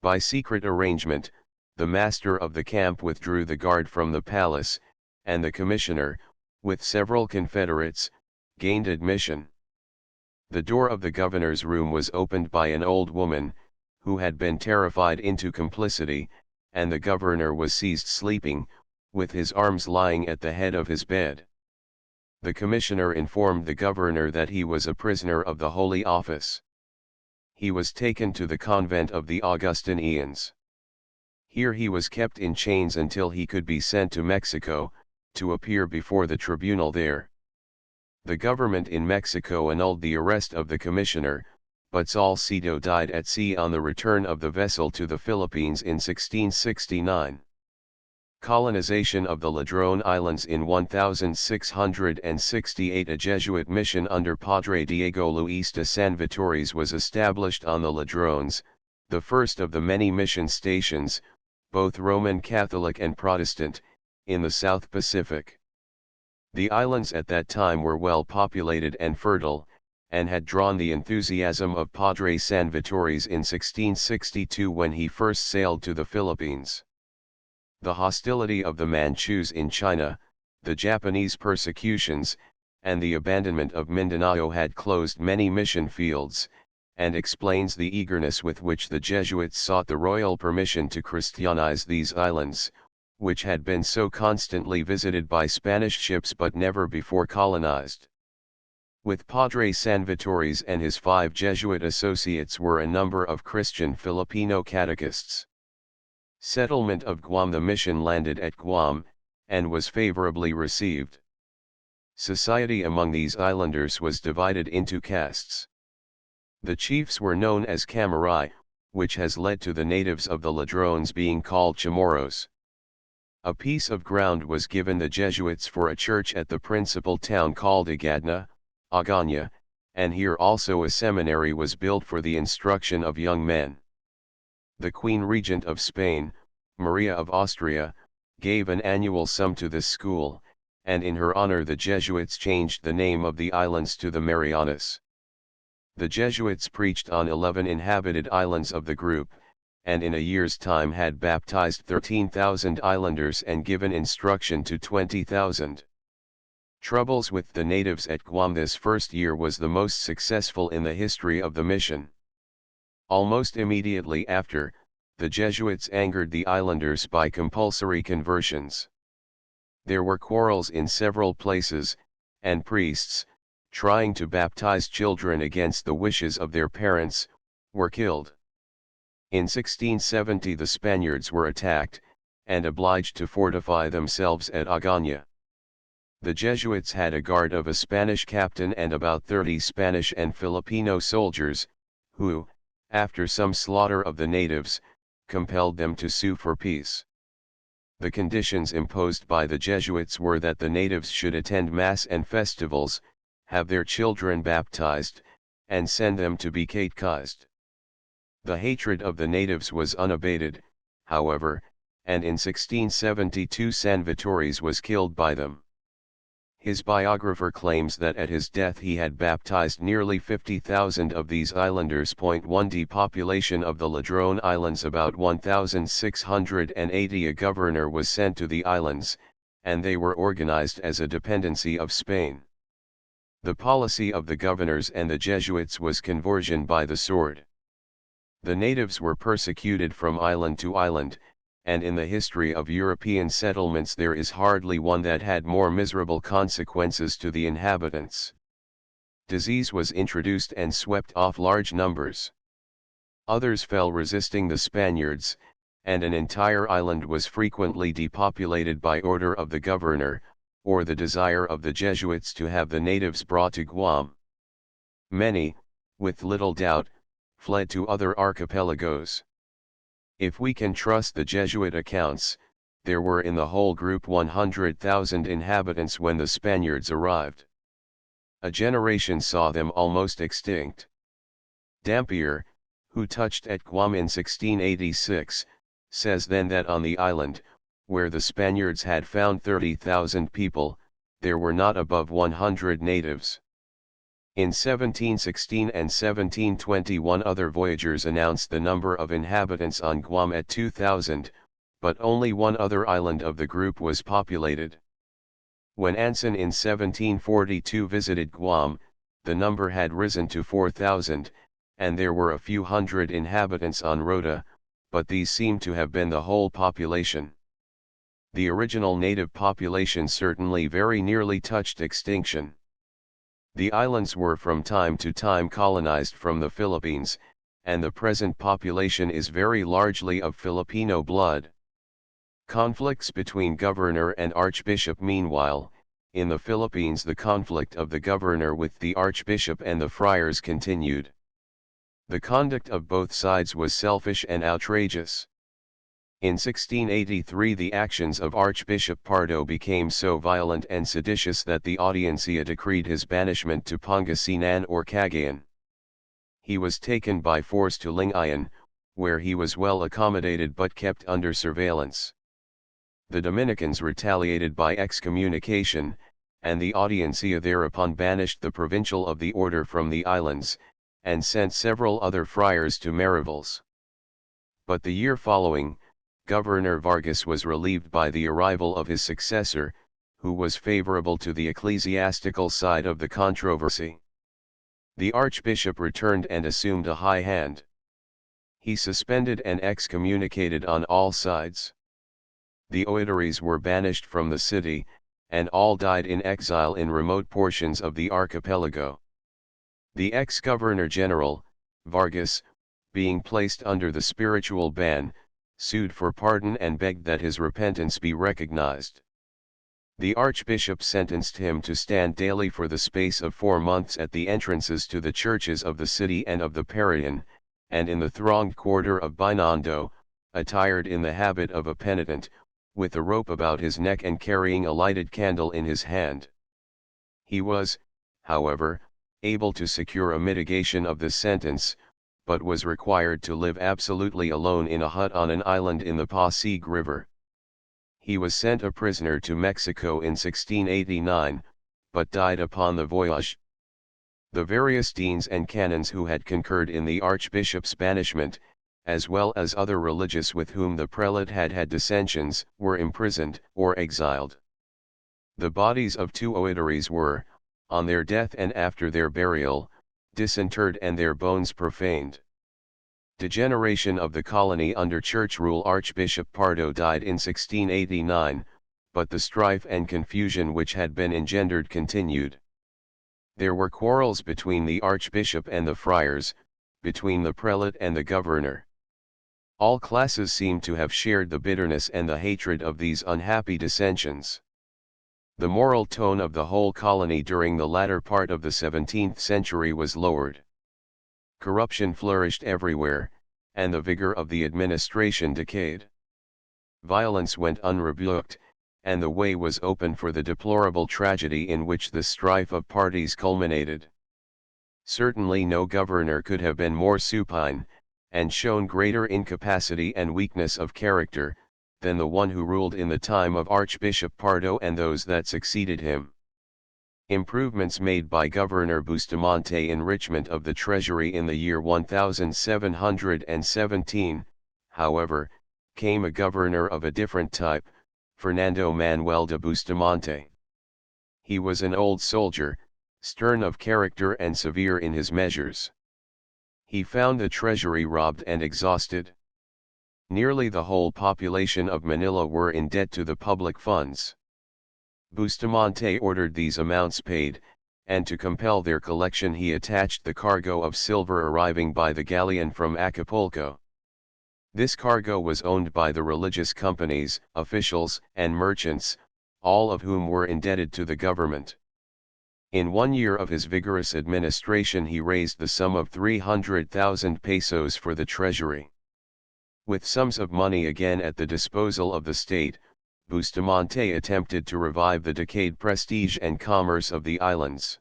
By secret arrangement, the master of the camp withdrew the guard from the palace, and the commissioner, with several confederates, gained admission. The door of the governor's room was opened by an old woman, who had been terrified into complicity, and the governor was seized sleeping, with his arms lying at the head of his bed. The commissioner informed the governor that he was a prisoner of the Holy Office. He was taken to the convent of the Augustinians. Here he was kept in chains until he could be sent to Mexico, to appear before the tribunal there. The government in Mexico annulled the arrest of the commissioner, but Salcedo died at sea on the return of the vessel to the Philippines in 1669. Colonization of the Ladrone Islands in 1668. A Jesuit mission under Padre Diego Luis de San Vitores was established on the Ladrones, the first of the many mission stations, both Roman Catholic and Protestant, in the South Pacific. The islands at that time were well populated and fertile, and had drawn the enthusiasm of Padre San Vitores in 1662 when he first sailed to the Philippines. The hostility of the Manchus in China, the Japanese persecutions, and the abandonment of Mindanao had closed many mission fields, and explains the eagerness with which the Jesuits sought the royal permission to Christianize these islands, which had been so constantly visited by Spanish ships but never before colonized. With Padre San Vitores and his 5 Jesuit associates were a number of Christian Filipino catechists. Settlement of Guam. The mission landed at Guam, and was favorably received. Society among these islanders was divided into castes. The chiefs were known as Camaray, which has led to the natives of the Ladrones being called Chamorros. A piece of ground was given the Jesuits for a church at the principal town called Agadna, Agana, and here also a seminary was built for the instruction of young men. The Queen Regent of Spain, Maria of Austria, gave an annual sum to this school, and in her honor the Jesuits changed the name of the islands to the Marianas. The Jesuits preached on 11 inhabited islands of the group, and in a year's time had baptized 13,000 islanders and given instruction to 20,000. Troubles with the natives at Guam this first year was the most successful in the history of the mission. Almost immediately after, the Jesuits angered the islanders by compulsory conversions. There were quarrels in several places, and priests, trying to baptize children against the wishes of their parents, were killed. In 1670 the Spaniards were attacked, and obliged to fortify themselves at Agana. The Jesuits had a guard of a Spanish captain and about 30 Spanish and Filipino soldiers, who, after some slaughter of the natives, compelled them to sue for peace. The conditions imposed by the Jesuits were that the natives should attend mass and festivals, have their children baptized, and send them to be catechized. The hatred of the natives was unabated, however, and in 1672 San Vitores was killed by them. His biographer claims that at his death he had baptized nearly 50,000 of these islanders. 1 Depopulation of the Ladrone Islands. About 1680 a governor was sent to the islands, and they were organized as a dependency of Spain. The policy of the governors and the Jesuits was conversion by the sword. The natives were persecuted from island to island, and in the history of European settlements there is hardly one that had more miserable consequences to the inhabitants. Disease was introduced and swept off large numbers. Others fell resisting the Spaniards, and an entire island was frequently depopulated by order of the governor, or the desire of the Jesuits to have the natives brought to Guam. Many, with little doubt, fled to other archipelagos. If we can trust the Jesuit accounts, there were in the whole group 100,000 inhabitants when the Spaniards arrived. A generation saw them almost extinct. Dampier, who touched at Guam in 1686, says then that on the island, where the Spaniards had found 30,000 people, there were not above 100 natives. In 1716 and 1721 other voyagers announced the number of inhabitants on Guam at 2,000, but only one other island of the group was populated. When Anson in 1742 visited Guam, the number had risen to 4,000, and there were a few hundred inhabitants on Rota, but these seem to have been the whole population. The original native population certainly very nearly touched extinction. The islands were from time to time colonized from the Philippines, and the present population is very largely of Filipino blood. Conflicts between governor and archbishop. Meanwhile, in the Philippines the conflict of the governor with the archbishop and the friars continued. The conduct of both sides was selfish and outrageous. In 1683 the actions of Archbishop Pardo became so violent and seditious that the Audiencia decreed his banishment to Pangasinan or Cagayan. He was taken by force to Lingayen, where he was well accommodated but kept under surveillance. The Dominicans retaliated by excommunication, and the Audiencia thereupon banished the provincial of the order from the islands, and sent several other friars to Mariveles. But the year following, Governor Vargas was relieved by the arrival of his successor, who was favorable to the ecclesiastical side of the controversy. The archbishop returned and assumed a high hand. He suspended and excommunicated on all sides. The Oidares were banished from the city, and all died in exile in remote portions of the archipelago. The ex-governor general, Vargas, being placed under the spiritual ban, sued for pardon and begged that his repentance be recognized. The archbishop sentenced him to stand daily for the space of 4 months at the entrances to the churches of the city and of the Parian, and in the thronged quarter of Binondo, attired in the habit of a penitent, with a rope about his neck and carrying a lighted candle in his hand. He was, however, able to secure a mitigation of the sentence, but was required to live absolutely alone in a hut on an island in the Pasig River. He was sent a prisoner to Mexico in 1689, but died upon the voyage. The various deans and canons who had concurred in the archbishop's banishment, as well as other religious with whom the prelate had had dissensions, were imprisoned or exiled. The bodies of 2 Oidares were, on their death and after their burial, disinterred and their bones profaned. Degeneration of the colony under church rule. Archbishop Pardo died in 1689, but the strife and confusion which had been engendered continued. There were quarrels between the archbishop and the friars, between the prelate and the governor. All classes seem to have shared the bitterness and the hatred of these unhappy dissensions. The moral tone of the whole colony during the latter part of the 17th century was lowered. Corruption flourished everywhere, and the vigor of the administration decayed. Violence went unrebuked, and the way was open for the deplorable tragedy in which the strife of parties culminated. Certainly no governor could have been more supine, and shown greater incapacity and weakness of character, than the one who ruled in the time of Archbishop Pardo and those that succeeded him. Improvements made by Governor Bustamante. Enrichment of the treasury. In the year 1717, however, came a governor of a different type, Fernando Manuel de Bustamante. He was an old soldier, stern of character and severe in his measures. He found the treasury robbed and exhausted. Nearly the whole population of Manila were in debt to the public funds. Bustamante ordered these amounts paid, and to compel their collection he attached the cargo of silver arriving by the galleon from Acapulco. This cargo was owned by the religious companies, officials, and merchants, all of whom were indebted to the government. In 1 year of his vigorous administration he raised the sum of 300,000 pesos for the treasury. With sums of money again at the disposal of the state, Bustamante attempted to revive the decayed prestige and commerce of the islands.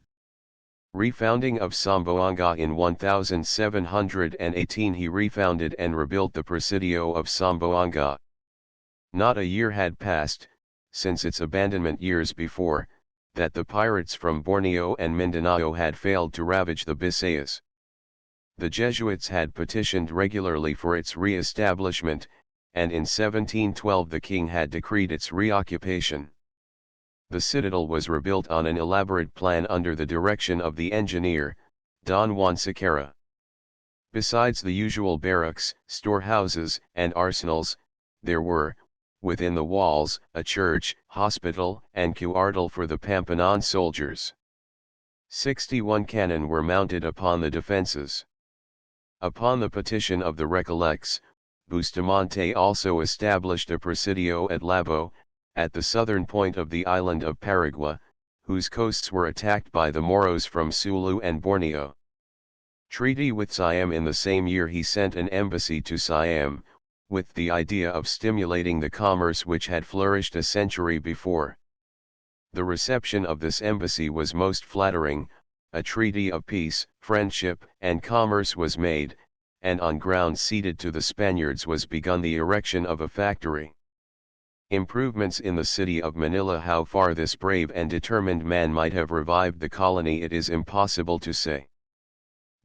Refounding of Zamboanga. In 1718 he refounded and rebuilt the Presidio of Zamboanga. Not a year had passed, since its abandonment years before, that the pirates from Borneo and Mindanao had failed to ravage the Visayas. The Jesuits had petitioned regularly for its re-establishment, and in 1712 the king had decreed its reoccupation. The citadel was rebuilt on an elaborate plan under the direction of the engineer, Don Juan Sequeira. Besides the usual barracks, storehouses, and arsenals, there were, within the walls, a church, hospital, and cuartel for the Pampanan soldiers. 61 cannon were mounted upon the defenses. Upon the petition of the Recollects, Bustamante also established a presidio at Labo, at the southern point of the island of Paragua, whose coasts were attacked by the Moros from Sulu and Borneo. Treaty with Siam. In the same year he sent an embassy to Siam, with the idea of stimulating the commerce which had flourished a century before. The reception of this embassy was most flattering. A treaty of peace, friendship, and commerce was made, and on ground ceded to the Spaniards was begun the erection of a factory. Improvements in the city of Manila. How far this brave and determined man might have revived the colony it is impossible to say.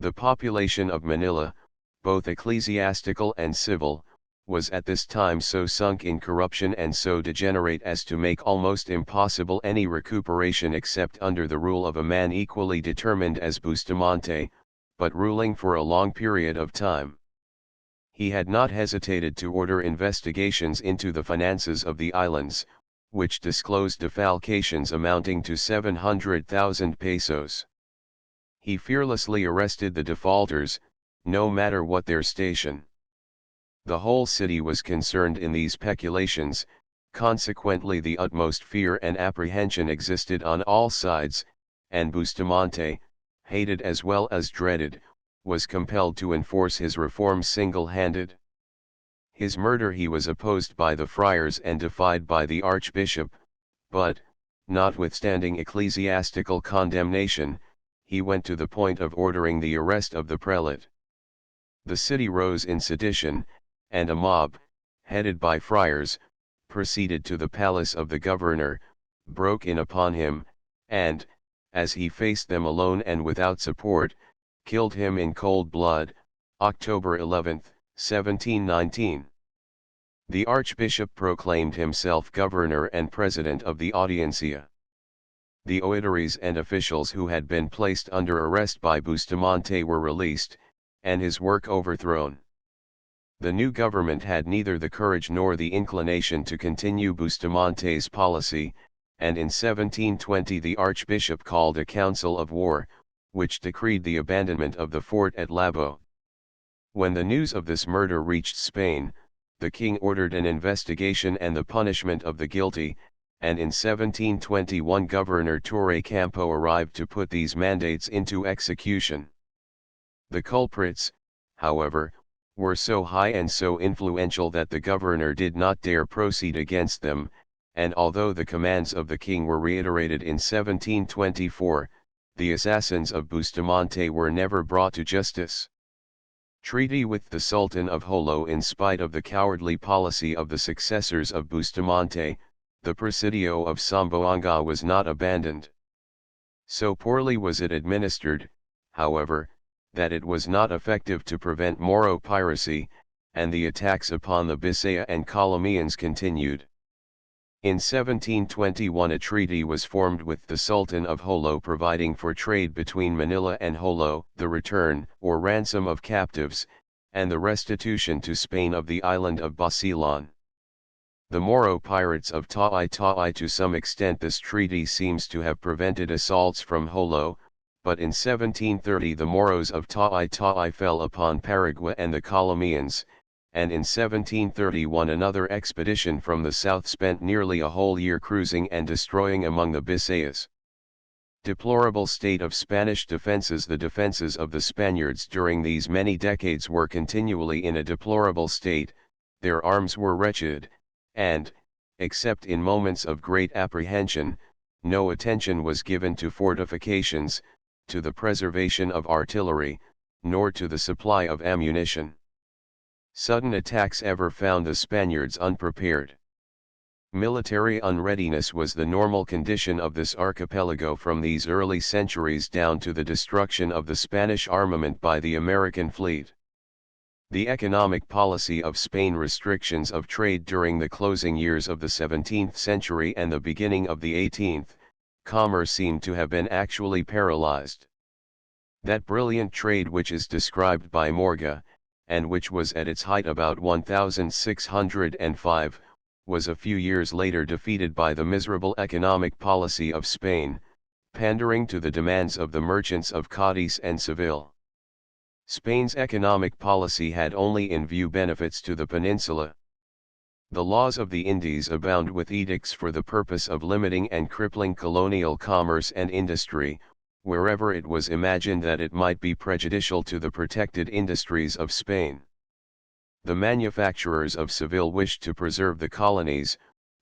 The population of Manila, both ecclesiastical and civil, was at this time so sunk in corruption and so degenerate as to make almost impossible any recuperation except under the rule of a man equally determined as Bustamante, but ruling for a long period of time. He had not hesitated to order investigations into the finances of the islands, which disclosed defalcations amounting to 700,000 pesos. He fearlessly arrested the defaulters, no matter what their station. The whole city was concerned in these peculations, consequently the utmost fear and apprehension existed on all sides, and Bustamante, hated as well as dreaded, was compelled to enforce his reforms single-handed. His murder he was opposed by the friars and defied by the archbishop, but, notwithstanding ecclesiastical condemnation, he went to the point of ordering the arrest of the prelate. The city rose in sedition, and a mob, headed by friars, proceeded to the palace of the governor, broke in upon him, and, as he faced them alone and without support, killed him in cold blood, October 11, 1719. The archbishop proclaimed himself governor and president of the Audiencia. The oidores and officials who had been placed under arrest by Bustamante were released, and his work overthrown. The new government had neither the courage nor the inclination to continue Bustamante's policy, and in 1720 the archbishop called a council of war, which decreed the abandonment of the fort at Labo. When the news of this murder reached Spain, the king ordered an investigation and the punishment of the guilty, and in 1721 Governor Torre Campo arrived to put these mandates into execution. The culprits, however, were so high and so influential that the governor did not dare proceed against them, and although the commands of the king were reiterated in 1724, the assassins of Bustamante were never brought to justice. Treaty with the Sultan of Jolo. In spite of the cowardly policy of the successors of Bustamante, the Presidio of Zamboanga was not abandoned. So poorly was it administered, however, that it was not effective to prevent Moro piracy, and the attacks upon the Bisaya and Colombians continued. In 1721 a treaty was formed with the Sultan of Jolo providing for trade between Manila and Jolo, the return or ransom of captives, and the restitution to Spain of the island of Basilan. The Moro pirates of Taai to some extent this treaty seems to have prevented assaults from Jolo, but in 1730 the Moros of Taai fell upon Paraguay and the Colombians, and in 1731 another expedition from the south spent nearly a whole year cruising and destroying among the Bisayas. Deplorable state of Spanish defenses. The defenses of the Spaniards during these many decades were continually in a deplorable state, their arms were wretched, and, except in moments of great apprehension, no attention was given to fortifications, to the preservation of artillery, nor to the supply of ammunition. Sudden attacks ever found the Spaniards unprepared. Military unreadiness was the normal condition of this archipelago from these early centuries down to the destruction of the Spanish armament by the American fleet. The economic policy of Spain, restrictions of trade during the closing years of the 17th century and the beginning of the 18th, commerce seemed to have been actually paralyzed. That brilliant trade which is described by Morga, and which was at its height about 1605, was a few years later defeated by the miserable economic policy of Spain, pandering to the demands of the merchants of Cadiz and Seville. Spain's economic policy had only in view benefits to the peninsula. The laws of the Indies abound with edicts for the purpose of limiting and crippling colonial commerce and industry, wherever it was imagined that it might be prejudicial to the protected industries of Spain. The manufacturers of Seville wished to preserve the colonies,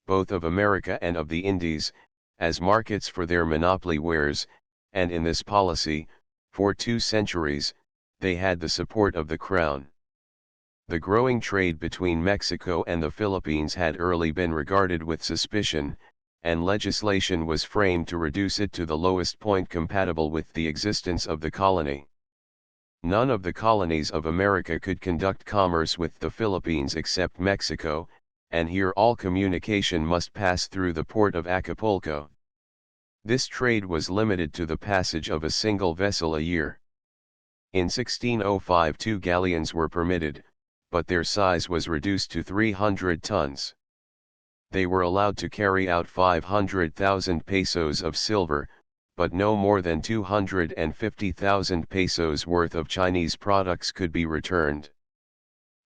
both of America and of the Indies, as markets for their monopoly wares, and in this policy, for 2 centuries, they had the support of the Crown. The growing trade between Mexico and the Philippines had early been regarded with suspicion, and legislation was framed to reduce it to the lowest point compatible with the existence of the colony. None of the colonies of America could conduct commerce with the Philippines except Mexico, and here all communication must pass through the port of Acapulco. This trade was limited to the passage of a single vessel a year. In 1605 2 galleons were permitted, but their size was reduced to 300 tons. They were allowed to carry out 500,000 pesos of silver, but no more than 250,000 pesos worth of Chinese products could be returned.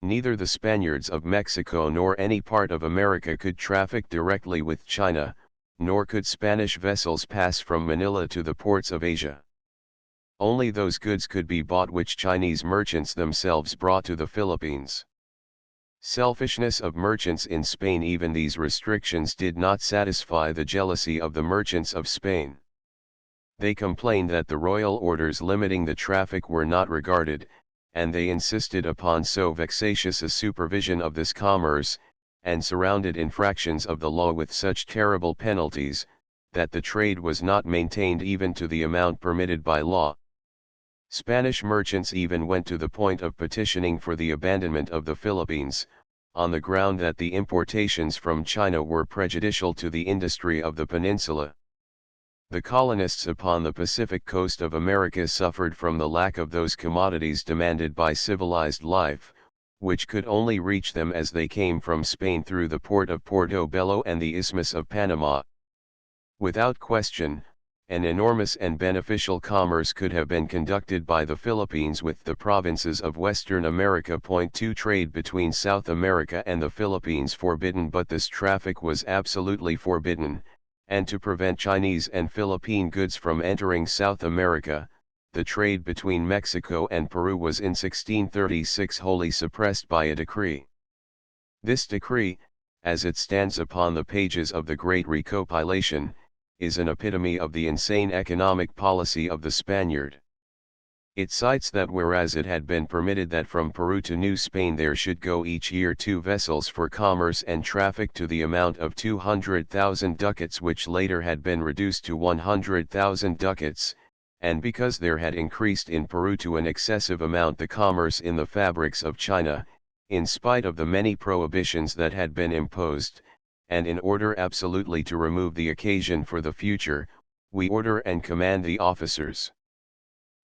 Neither the Spaniards of Mexico nor any part of America could traffic directly with China, nor could Spanish vessels pass from Manila to the ports of Asia. Only those goods could be bought which Chinese merchants themselves brought to the Philippines. Selfishness of merchants in Spain. Even these restrictions did not satisfy the jealousy of the merchants of Spain. They complained that the royal orders limiting the traffic were not regarded, and they insisted upon so vexatious a supervision of this commerce, and surrounded infractions of the law with such terrible penalties, that the trade was not maintained even to the amount permitted by law. Spanish merchants even went to the point of petitioning for the abandonment of the Philippines, on the ground that the importations from China were prejudicial to the industry of the peninsula. The colonists upon the Pacific coast of America suffered from the lack of those commodities demanded by civilized life, which could only reach them as they came from Spain through the port of Porto Bello and the Isthmus of Panama. Without question, an enormous and beneficial commerce could have been conducted by the Philippines with the provinces of Western America. 2 Trade between South America and the Philippines forbidden, but this traffic was absolutely forbidden, and to prevent Chinese and Philippine goods from entering South America, the trade between Mexico and Peru was in 1636 wholly suppressed by a decree. This decree, as it stands upon the pages of the Great Recopilation, is an epitome of the insane economic policy of the Spaniard. It cites that whereas it had been permitted that from Peru to New Spain there should go each year 2 vessels for commerce and traffic to the amount of 200,000 ducats, which later had been reduced to 100,000 ducats, and because there had increased in Peru to an excessive amount the commerce in the fabrics of China, in spite of the many prohibitions that had been imposed, and in order absolutely to remove the occasion for the future, we order and command the officers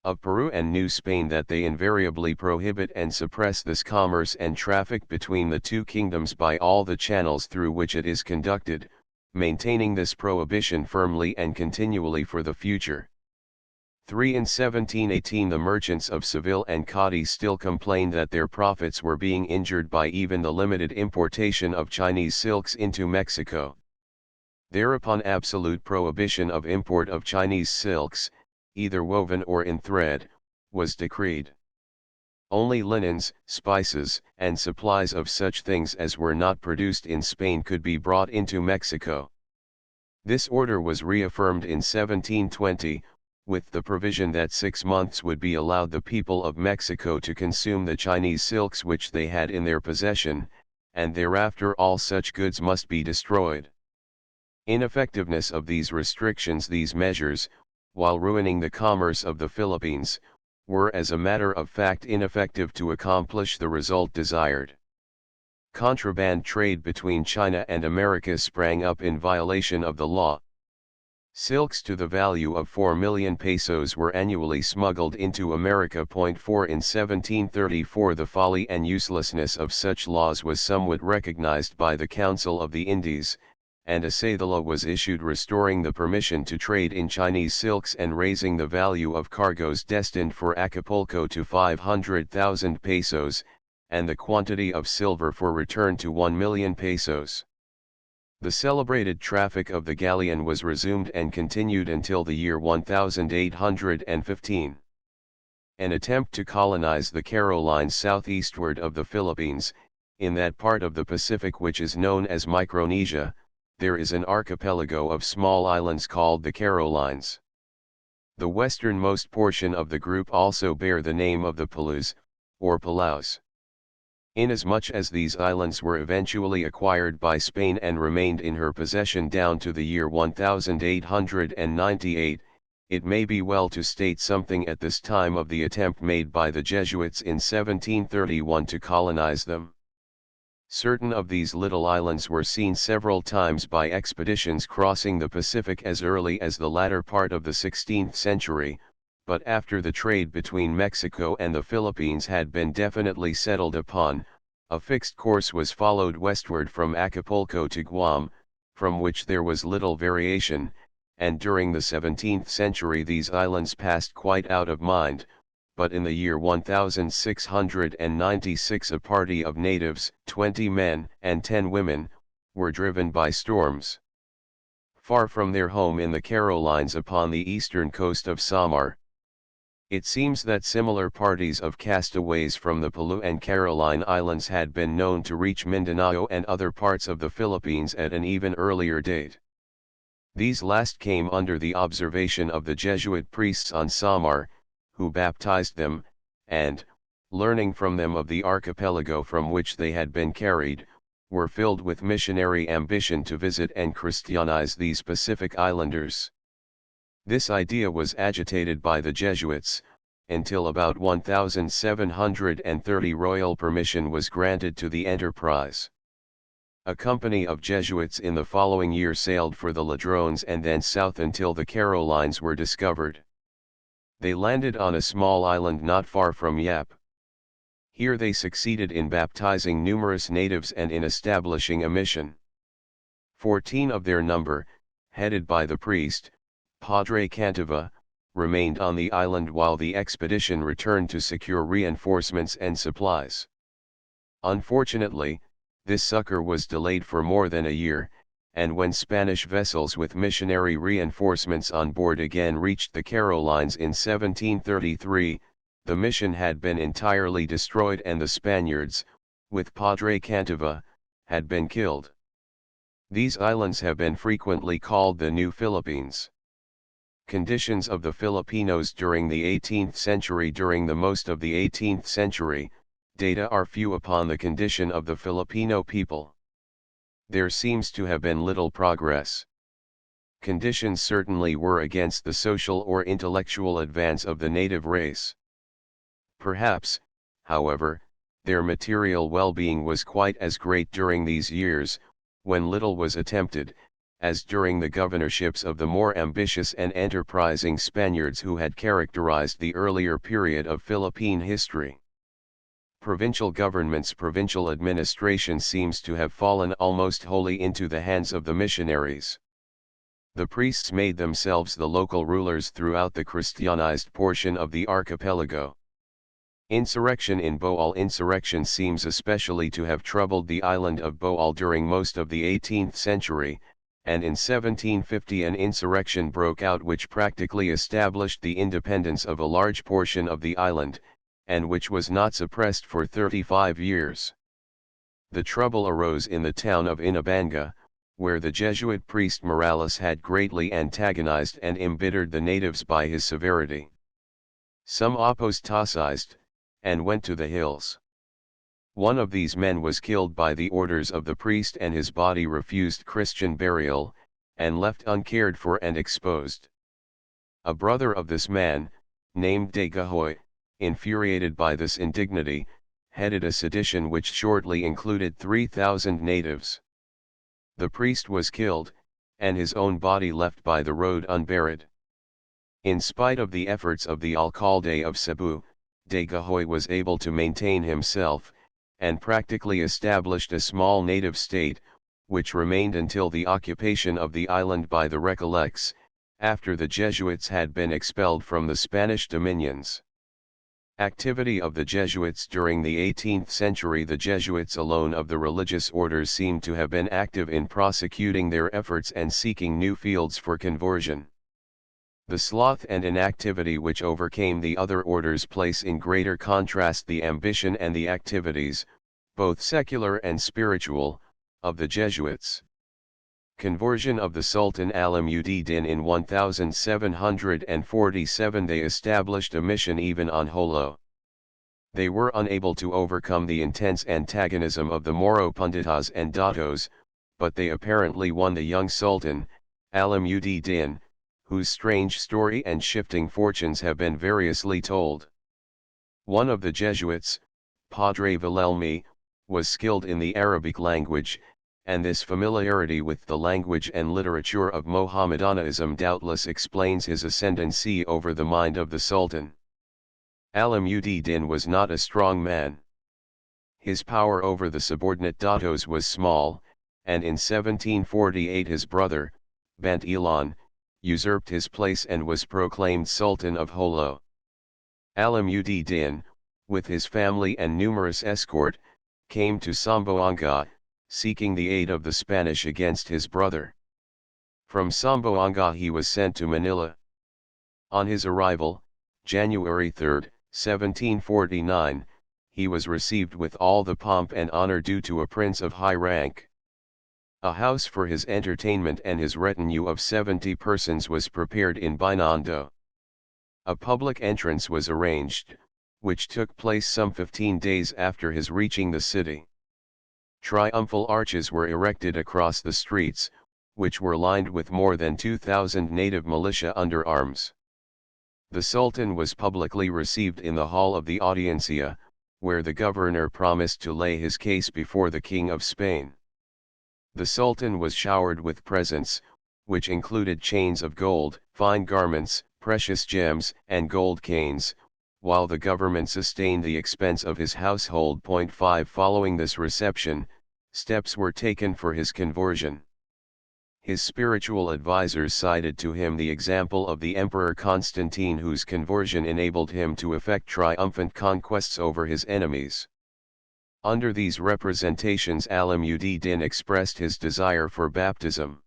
of Peru and New Spain that they invariably prohibit and suppress this commerce and traffic between the two kingdoms by all the channels through which it is conducted, maintaining this prohibition firmly and continually for the future. 3. In 1718 the merchants of Seville and Cadiz still complained that their profits were being injured by even the limited importation of Chinese silks into Mexico. Thereupon absolute prohibition of import of Chinese silks, either woven or in thread, was decreed. Only linens, spices, and supplies of such things as were not produced in Spain could be brought into Mexico. This order was reaffirmed in 1720, with the provision that 6 months would be allowed the people of Mexico to consume the Chinese silks which they had in their possession, and thereafter all such goods must be destroyed. Ineffectiveness of these restrictions, these measures, while ruining the commerce of the Philippines, were as a matter of fact ineffective to accomplish the result desired. Contraband trade between China and America sprang up in violation of the law. Silks to the value of 4 million pesos were annually smuggled into America. 4. In 1734 the folly and uselessness of such laws was somewhat recognized by the Council of the Indies, and a cedula was issued restoring the permission to trade in Chinese silks and raising the value of cargoes destined for Acapulco to 500,000 pesos, and the quantity of silver for return to 1 million pesos. The celebrated traffic of the galleon was resumed and continued until the year 1815. An attempt to colonize the Carolines southeastward of the Philippines, in that part of the Pacific which is known as Micronesia, there is an archipelago of small islands called the Carolines. The westernmost portion of the group also bear the name of the Palaus, or Palaus. Inasmuch as these islands were eventually acquired by Spain and remained in her possession down to the year 1898, it may be well to state something at this time of the attempt made by the Jesuits in 1731 to colonize them. Certain of these little islands were seen several times by expeditions crossing the Pacific as early as the latter part of the 16th century, but after the trade between Mexico and the Philippines had been definitely settled upon, a fixed course was followed westward from Acapulco to Guam, from which there was little variation, and during the 17th century these islands passed quite out of mind. But in the year 1696 a party of natives, 20 men and 10 women, were driven by storms far from their home in the Carolines upon the eastern coast of Samar. It seems that similar parties of castaways from the Palau and Caroline Islands had been known to reach Mindanao and other parts of the Philippines at an even earlier date. These last came under the observation of the Jesuit priests on Samar, who baptized them, and, learning from them of the archipelago from which they had been carried, were filled with missionary ambition to visit and Christianize these Pacific Islanders. This idea was agitated by the Jesuits, until about 1730 royal permission was granted to the enterprise. A company of Jesuits in the following year sailed for the Ladrones and then south until the Carolines were discovered. They landed on a small island not far from Yap. Here they succeeded in baptizing numerous natives and in establishing a mission. 14 of their number, headed by the priest, Padre Cantava, remained on the island while the expedition returned to secure reinforcements and supplies. Unfortunately, this succor was delayed for more than a year, and when Spanish vessels with missionary reinforcements on board again reached the Carolines in 1733, the mission had been entirely destroyed and the Spaniards, with Padre Cantava, had been killed. These islands have been frequently called the New Philippines. Conditions of the Filipinos during the 18th century. During the most of the 18th century, data are few upon the condition of the Filipino people. There seems to have been little progress. Conditions certainly were against the social or intellectual advance of the native race. Perhaps, however, their material well-being was quite as great during these years, when little was attempted, as during the governorships of the more ambitious and enterprising Spaniards who had characterized the earlier period of Philippine history. Provincial governments. Provincial administration seems to have fallen almost wholly into the hands of the missionaries. The priests made themselves the local rulers throughout the Christianized portion of the archipelago. Insurrection in Bohol. Insurrection seems especially to have troubled the island of Bohol during most of the 18th century, and in 1750 an insurrection broke out which practically established the independence of a large portion of the island, and which was not suppressed for 35 years. The trouble arose in the town of Inabanga, where the Jesuit priest Morales had greatly antagonized and embittered the natives by his severity. Some apostatized, and went to the hills. One of these men was killed by the orders of the priest, and his body refused Christian burial, and left uncared for and exposed. A brother of this man, named De Gahoy, infuriated by this indignity, headed a sedition which shortly included 3,000 natives. The priest was killed, and his own body left by the road unburied. In spite of the efforts of the alcalde of Cebu, De Gahoy was able to maintain himself, and practically established a small native state, which remained until the occupation of the island by the Recollects, after the Jesuits had been expelled from the Spanish dominions. Activity of the Jesuits. During the 18th century, the Jesuits alone of the religious orders seem to have been active in prosecuting their efforts and seeking new fields for conversion. The sloth and inactivity which overcame the other orders place in greater contrast the ambition and the activities, both secular and spiritual, of the Jesuits. Conversion of the Sultan Alam-ud-Din. In 1747 they established a mission even on Jolo. They were unable to overcome the intense antagonism of the Moro Punditas and Datos, but they apparently won the young Sultan, Alam-ud-Din, whose strange story and shifting fortunes have been variously told. One of the Jesuits, Padre Villelmi, was skilled in the Arabic language, and this familiarity with the language and literature of Mohammedanism doubtless explains his ascendancy over the mind of the Sultan. Alam-ud-Din was not a strong man. His power over the subordinate Datos was small, and in 1748 his brother, Bant Ilan, usurped his place and was proclaimed Sultan of Jolo. Alam-ud-Din, with his family and numerous escort, came to Zamboanga, seeking the aid of the Spanish against his brother. From Zamboanga he was sent to Manila. On his arrival, January 3, 1749, he was received with all the pomp and honor due to a prince of high rank. A house for his entertainment and his retinue of 70 persons was prepared in Binondo. A public entrance was arranged, which took place some 15 days after his reaching the city. Triumphal arches were erected across the streets, which were lined with more than 2,000 native militia under arms. The Sultan was publicly received in the hall of the Audiencia, where the governor promised to lay his case before the King of Spain. The Sultan was showered with presents, which included chains of gold, fine garments, precious gems, and gold canes, while the government sustained the expense of his household. 5 Following this reception, steps were taken for his conversion. His spiritual advisors cited to him the example of the Emperor Constantine, whose conversion enabled him to effect triumphant conquests over his enemies. Under these representations, Alam-ud-Din expressed his desire for baptism.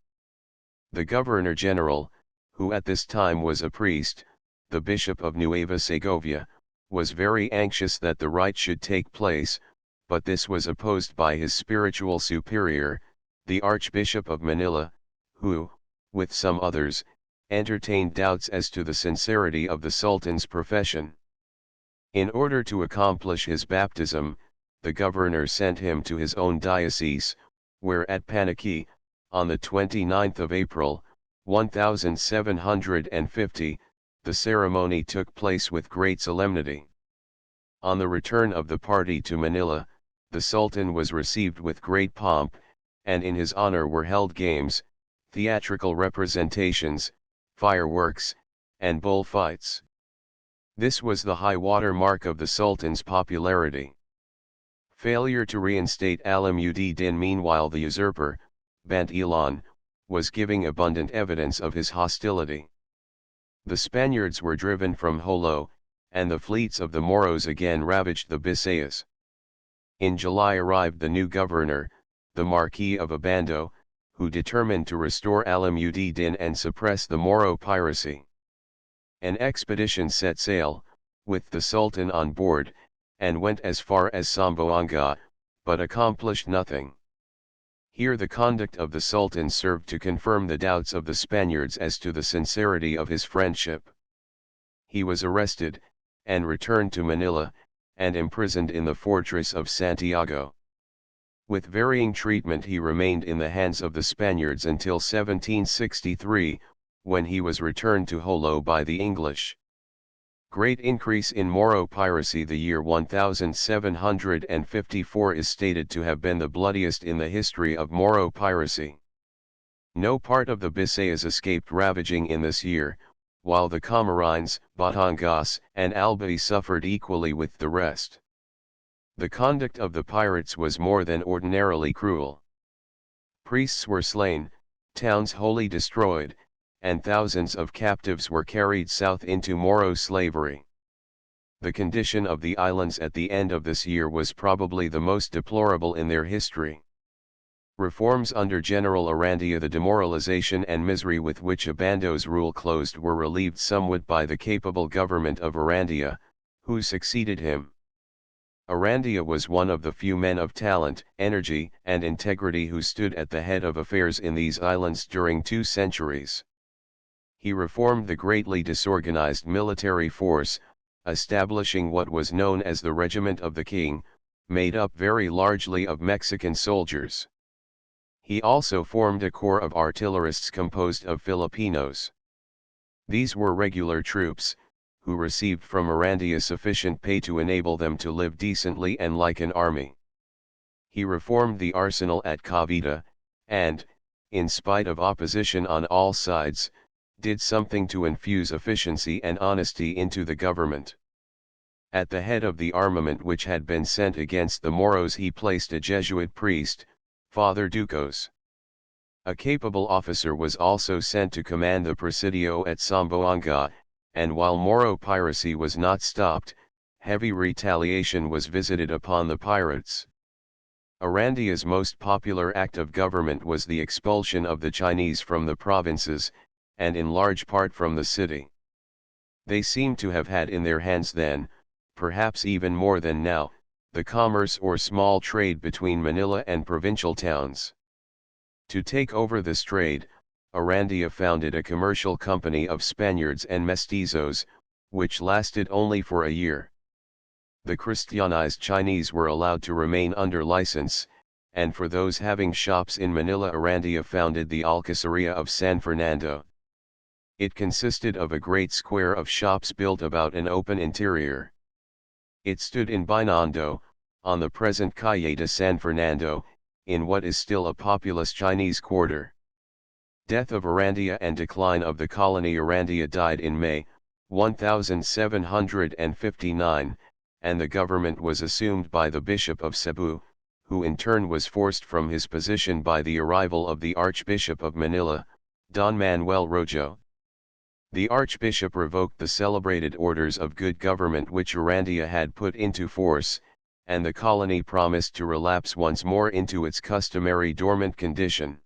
The Governor-General, who at this time was a priest, the Bishop of Nueva Segovia, was very anxious that the rite should take place, but this was opposed by his spiritual superior, the Archbishop of Manila, who, with some others, entertained doubts as to the sincerity of the Sultan's profession. In order to accomplish his baptism, the governor sent him to his own diocese, where at Panaki, on the 29th of April, 1750, the ceremony took place with great solemnity. On the return of the party to Manila, the Sultan was received with great pomp, and in his honor were held games, theatrical representations, fireworks, and bullfights. This was the high water mark of the Sultan's popularity. Failure to reinstate Alam-ud-Din, meanwhile the usurper, Bant Ilan, was giving abundant evidence of his hostility. The Spaniards were driven from Jolo, and the fleets of the Moros again ravaged the Bisayas. In July arrived the new governor, the Marquis of Obando, who determined to restore Alam-ud-Din and suppress the Moro piracy. An expedition set sail, with the Sultan on board, and went as far as Zamboanga, but accomplished nothing. Here the conduct of the Sultan served to confirm the doubts of the Spaniards as to the sincerity of his friendship. He was arrested, and returned to Manila, and imprisoned in the fortress of Santiago. With varying treatment he remained in the hands of the Spaniards until 1763, when he was returned to Jolo by the English. Great increase in Moro piracy. The year 1754 is stated to have been the bloodiest in the history of Moro piracy. No part of the Bisayas escaped ravaging in this year, while the Camarines, Batangas, and Albay suffered equally with the rest. The conduct of the pirates was more than ordinarily cruel. Priests were slain, towns wholly destroyed, and thousands of captives were carried south into Moro slavery. The condition of the islands at the end of this year was probably the most deplorable in their history. Reforms under General Arandia. The demoralization and misery with which Obando's rule closed were relieved somewhat by the capable government of Arandia, who succeeded him. Arandia was one of the few men of talent, energy, and integrity who stood at the head of affairs in these islands during 2 centuries. He reformed the greatly disorganized military force, establishing what was known as the Regiment of the King, made up very largely of Mexican soldiers. He also formed a corps of artillerists composed of Filipinos. These were regular troops, who received from Arandia sufficient pay to enable them to live decently and like an army. He reformed the arsenal at Cavite, and, in spite of opposition on all sides, did something to infuse efficiency and honesty into the government. At the head of the armament which had been sent against the Moros he placed a Jesuit priest, Father Ducos. A capable officer was also sent to command the presidio at Zamboanga, and while Moro piracy was not stopped, heavy retaliation was visited upon the pirates. Arandia's most popular act of government was the expulsion of the Chinese from the provinces, and in large part from the city. They seem to have had in their hands then, perhaps even more than now, the commerce or small trade between Manila and provincial towns. To take over this trade, Arandia founded a commercial company of Spaniards and mestizos, which lasted only for a year. The Christianized Chinese were allowed to remain under license, and for those having shops in Manila Arandia founded the Alcaceria of San Fernando. It consisted of a great square of shops built about an open interior. It stood in Binondo, on the present Calle de San Fernando, in what is still a populous Chinese quarter. Death of Arandia and decline of the colony. Arandia died in May, 1759, and the government was assumed by the Bishop of Cebu, who in turn was forced from his position by the arrival of the Archbishop of Manila, Don Manuel Rojo. The Archbishop revoked the celebrated orders of good government which Arandia had put into force, and the colony promised to relapse once more into its customary dormant condition.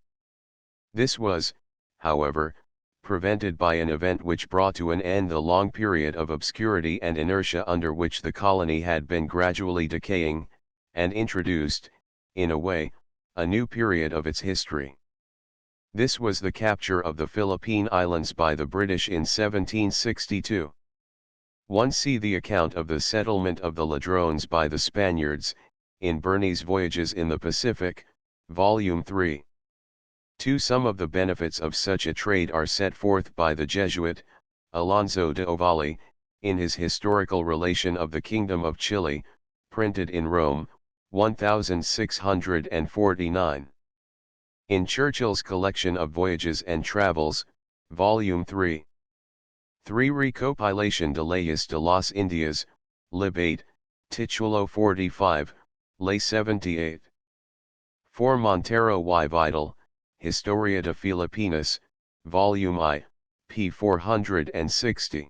This was, however, prevented by an event which brought to an end the long period of obscurity and inertia under which the colony had been gradually decaying, and introduced, in a way, a new period of its history. This was the capture of the Philippine Islands by the British in 1762. 1. See the account of the settlement of the Ladrones by the Spaniards, in Burney's Voyages in the Pacific, Volume 3. 2. Some of the benefits of such a trade are set forth by the Jesuit, Alonso de Ovalle, in his Historical Relation of the Kingdom of Chile, printed in Rome, 1649. In Churchill's Collection of Voyages and Travels, Volume 3. 3. Recopilation de Leyes de las Indias, Lib 8, Titulo 45, Ley 78. 4. Montero y Vidal, Historia de Filipinas, Volume I, p. 460.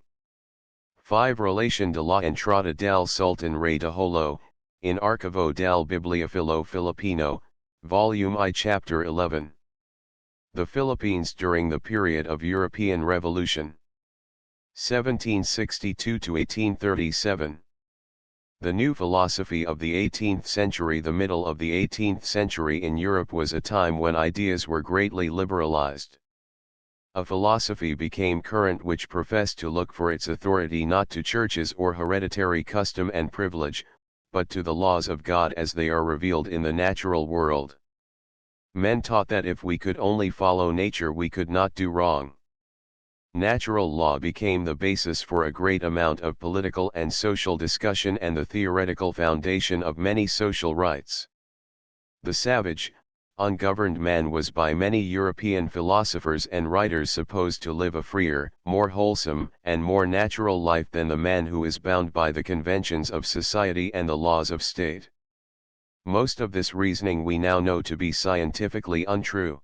5. Relation de la entrada del Sultan Rey de Jolo, in Archivo del Bibliofilo Filipino, Volume I, Chapter 11. The Philippines during the period of European Revolution. 1762 to 1837. The new philosophy of the 18th century. The middle of the 18th century in Europe was a time when ideas were greatly liberalized. A philosophy became current which professed to look for its authority not to churches or hereditary custom and privilege, but to the laws of God as they are revealed in the natural world. Men taught that if we could only follow nature we could not do wrong. Natural law became the basis for a great amount of political and social discussion and the theoretical foundation of many social rights. The savage, ungoverned man was by many European philosophers and writers supposed to live a freer, more wholesome, and more natural life than the man who is bound by the conventions of society and the laws of state. Most of this reasoning we now know to be scientifically untrue.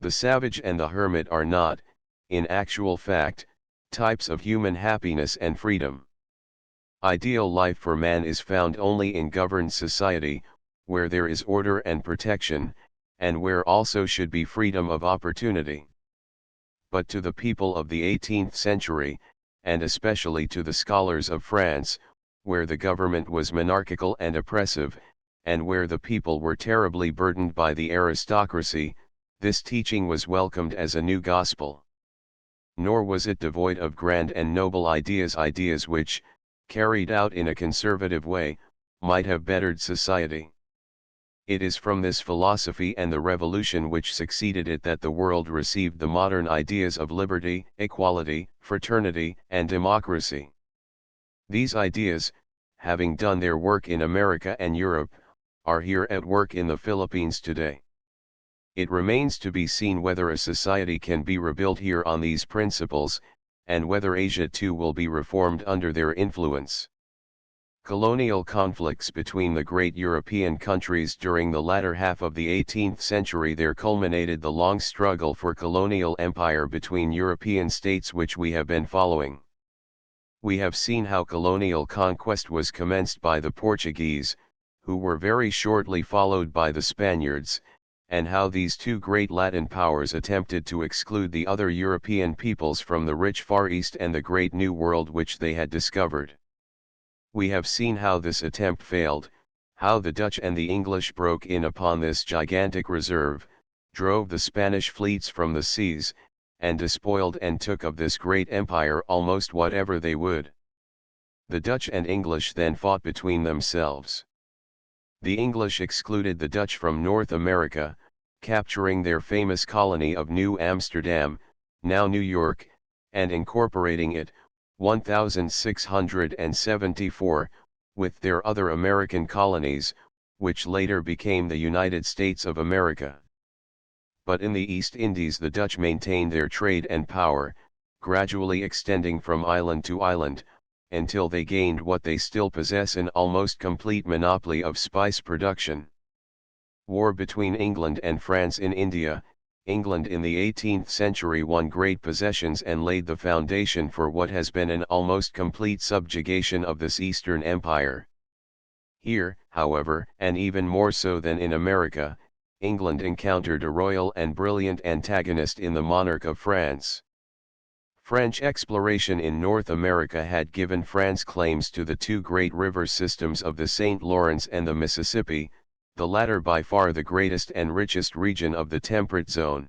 The savage and the hermit are not, in actual fact, types of human happiness and freedom. Ideal life for man is found only in governed society, where there is order and protection, and where also should be freedom of opportunity. But to the people of the 18th century, and especially to the scholars of France, where the government was monarchical and oppressive, and where the people were terribly burdened by the aristocracy, this teaching was welcomed as a new gospel. Nor was it devoid of grand and noble ideas which, carried out in a conservative way, might have bettered society. It is from this philosophy and the revolution which succeeded it that the world received the modern ideas of liberty, equality, fraternity, and democracy. These ideas, having done their work in America and Europe, are here at work in the Philippines today. It remains to be seen whether a society can be rebuilt here on these principles, and whether Asia too will be reformed under their influence. Colonial conflicts between the great European countries during the latter half of the 18th century there culminated the long struggle for colonial empire between European states which we have been following. We have seen how colonial conquest was commenced by the Portuguese, who were very shortly followed by the Spaniards, and how these two great Latin powers attempted to exclude the other European peoples from the rich Far East and the great New World which they had discovered. We have seen how this attempt failed, how the Dutch and the English broke in upon this gigantic reserve, drove the Spanish fleets from the seas, and despoiled and took of this great empire almost whatever they would. The Dutch and English then fought between themselves. The English excluded the Dutch from North America, capturing their famous colony of New Amsterdam, now New York, and incorporating it, 1674, with their other American colonies, which later became the United States of America. But in the East Indies the Dutch maintained their trade and power, gradually extending from island to island, until they gained what they still possess, an almost complete monopoly of spice production. War between England and France in India. England in the 18th century won great possessions and laid the foundation for what has been an almost complete subjugation of this Eastern Empire. Here, however, and even more so than in America, England encountered a royal and brilliant antagonist in the monarch of France. French exploration in North America had given France claims to the two great river systems of the St. Lawrence and the Mississippi, the latter by far the greatest and richest region of the temperate zone.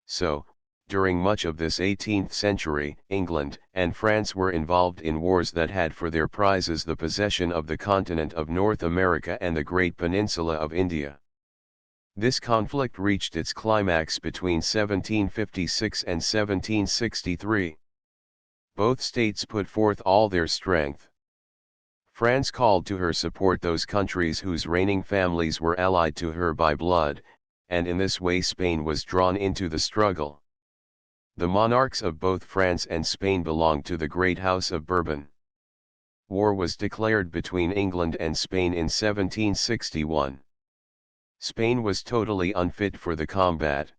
So, during much of this 18th century, England and France were involved in wars that had for their prizes the possession of the continent of North America and the great peninsula of India. This conflict reached its climax between 1756 and 1763. Both states put forth all their strength. France called to her support those countries whose reigning families were allied to her by blood, and in this way Spain was drawn into the struggle. The monarchs of both France and Spain belonged to the great House of Bourbon. War was declared between England and Spain in 1761. Spain was totally unfit for the combat.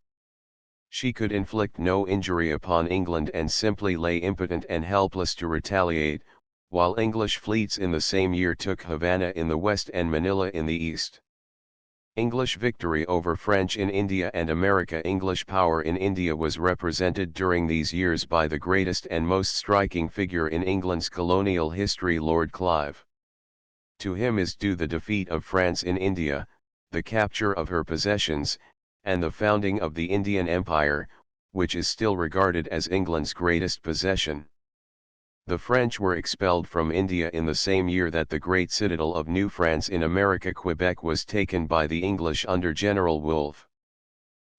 She could inflict no injury upon England and simply lay impotent and helpless to retaliate, while English fleets in the same year took Havana in the west and Manila in the east. English victory over French in India and America. English power in India was represented during these years by the greatest and most striking figure in England's colonial history, Lord Clive. To him is due the defeat of France in India, the capture of her possessions, and the founding of the Indian Empire, which is still regarded as England's greatest possession. The French were expelled from India in the same year that the great citadel of New France in America, Quebec, was taken by the English under General Wolfe.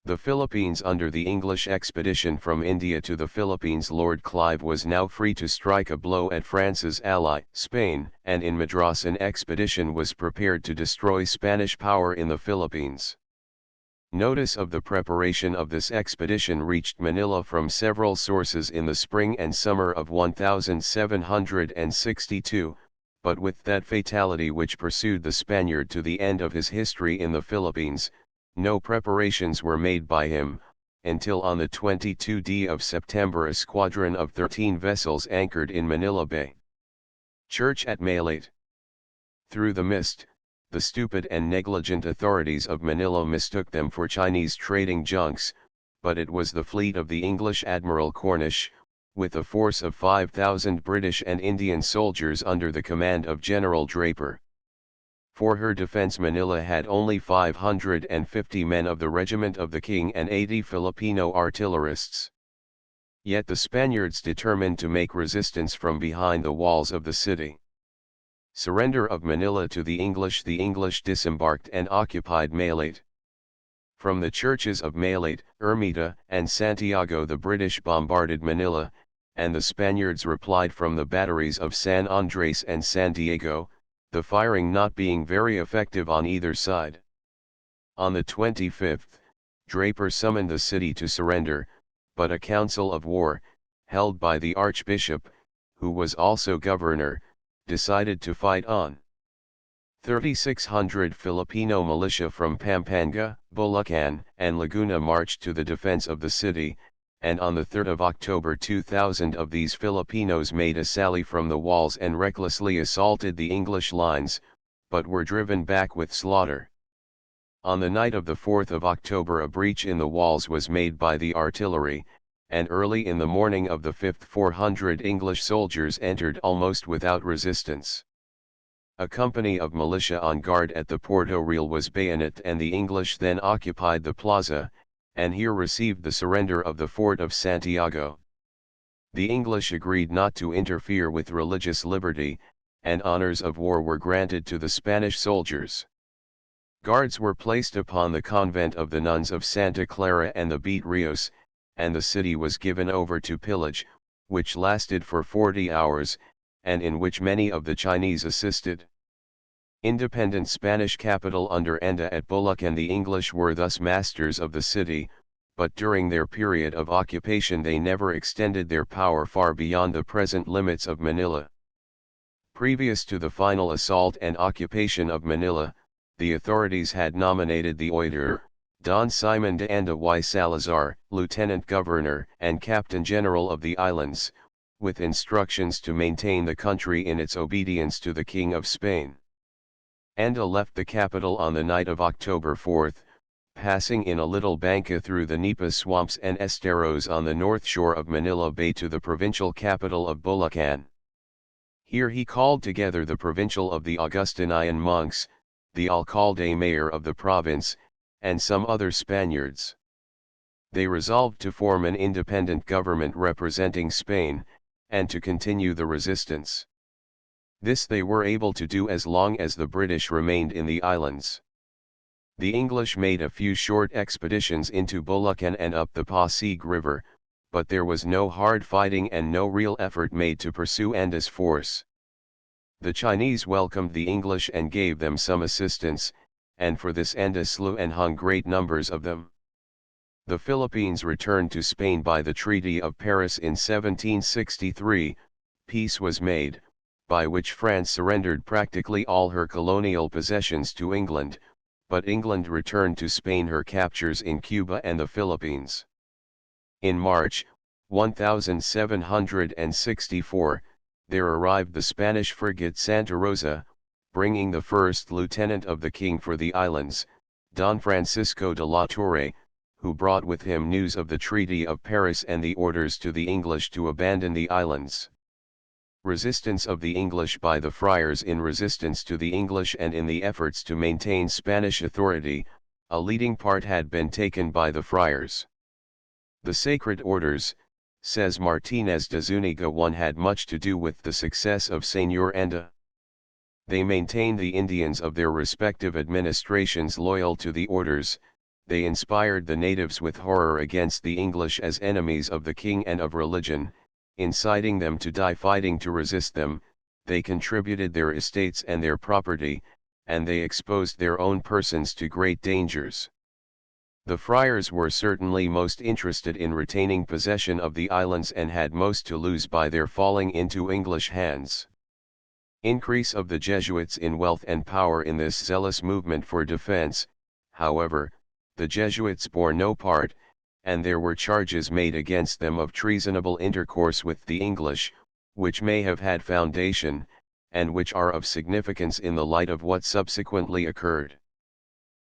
The Philippines. Under the English expedition from India to the Philippines, Lord Clive was now free to strike a blow at France's ally, Spain, and in Madras an expedition was prepared to destroy Spanish power in the Philippines. Notice of the preparation of this expedition reached Manila from several sources in the spring and summer of 1762, but with that fatality which pursued the Spaniard to the end of his history in the Philippines, no preparations were made by him, until on the 22d of September a squadron of 13 vessels anchored in Manila Bay. Church at Malate. Through the mist, the stupid and negligent authorities of Manila mistook them for Chinese trading junks, but it was the fleet of the English Admiral Cornish, with a force of 5,000 British and Indian soldiers under the command of General Draper. For her defense Manila had only 550 men of the Regiment of the King and 80 Filipino artillerists. Yet the Spaniards determined to make resistance from behind the walls of the city. Surrender of Manila to the English. The English disembarked and occupied Malate. From the churches of Malate, Ermita, and Santiago the British bombarded Manila, and the Spaniards replied from the batteries of San Andres and San Diego, the firing not being very effective on either side. On the 25th, Draper summoned the city to surrender, but a council of war, held by the Archbishop, who was also governor, decided to fight on. 3,600 Filipino militia from Pampanga, Bulacan, and Laguna marched to the defense of the city, and on the 3rd of October 2,000 of these Filipinos made a sally from the walls and recklessly assaulted the English lines, but were driven back with slaughter. On the night of the 4th of October a breach in the walls was made by the artillery, and early in the morning of the 5th 400 English soldiers entered almost without resistance. A company of militia on guard at the Porto Real was bayoneted and the English then occupied the plaza, and here received the surrender of the fort of Santiago. The English agreed not to interfere with religious liberty, and honors of war were granted to the Spanish soldiers. Guards were placed upon the convent of the nuns of Santa Clara and the Beat Rios, and the city was given over to pillage, which lasted for 40 hours, and in which many of the Chinese assisted. Independent Spanish capital under Enda at Bulacan. The English were thus masters of the city, but during their period of occupation they never extended their power far beyond the present limits of Manila. Previous to the final assault and occupation of Manila, the authorities had nominated the Oidor, Don Simon de Anda y Salazar, Lieutenant Governor and Captain General of the islands, with instructions to maintain the country in its obedience to the King of Spain. Anda left the capital on the night of October 4, passing in a little banca through the Nipa swamps and esteros on the north shore of Manila Bay to the provincial capital of Bulacan. Here he called together the provincial of the Augustinian monks, the alcalde mayor of the province, and some other Spaniards. They resolved to form an independent government representing Spain, and to continue the resistance. This they were able to do as long as the British remained in the islands. The English made a few short expeditions into Bulacan and up the Pasig River, but there was no hard fighting and no real effort made to pursue Anda's force. The Chinese welcomed the English and gave them some assistance, and for this Anda slew and hung great numbers of them. The Philippines returned to Spain by the Treaty of Paris in 1763, peace was made, by which France surrendered practically all her colonial possessions to England, but England returned to Spain her captures in Cuba and the Philippines. In March, 1764, there arrived the Spanish frigate Santa Rosa, bringing the first lieutenant of the king for the islands, Don Francisco de la Torre, who brought with him news of the Treaty of Paris and the orders to the English to abandon the islands. Resistance of the English by the friars in resistance to the English and in the efforts to maintain Spanish authority, a leading part had been taken by the friars. The sacred orders, says Martinez de Zuniga, one had much to do with the success of Señor Anda. They maintained the Indians of their respective administrations loyal to the orders, they inspired the natives with horror against the English as enemies of the king and of religion, inciting them to die fighting to resist them, they contributed their estates and their property, and they exposed their own persons to great dangers. The friars were certainly most interested in retaining possession of the islands and had most to lose by their falling into English hands. Increase of the Jesuits in wealth and power. In this zealous movement for defense, however, the Jesuits bore no part, and there were charges made against them of treasonable intercourse with the English, which may have had foundation, and which are of significance in the light of what subsequently occurred.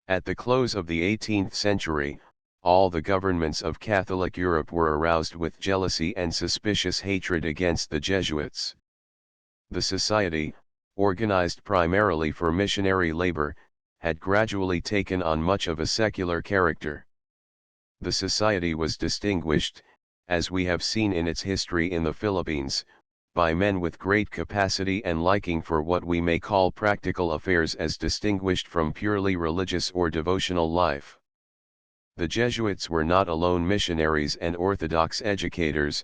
At the close of the 18th century, all the governments of Catholic Europe were aroused with jealousy and suspicious hatred against the Jesuits. The society, organized primarily for missionary labor, had gradually taken on much of a secular character. The society was distinguished, as we have seen in its history in the Philippines, by men with great capacity and liking for what we may call practical affairs as distinguished from purely religious or devotional life. The Jesuits were not alone missionaries and orthodox educators,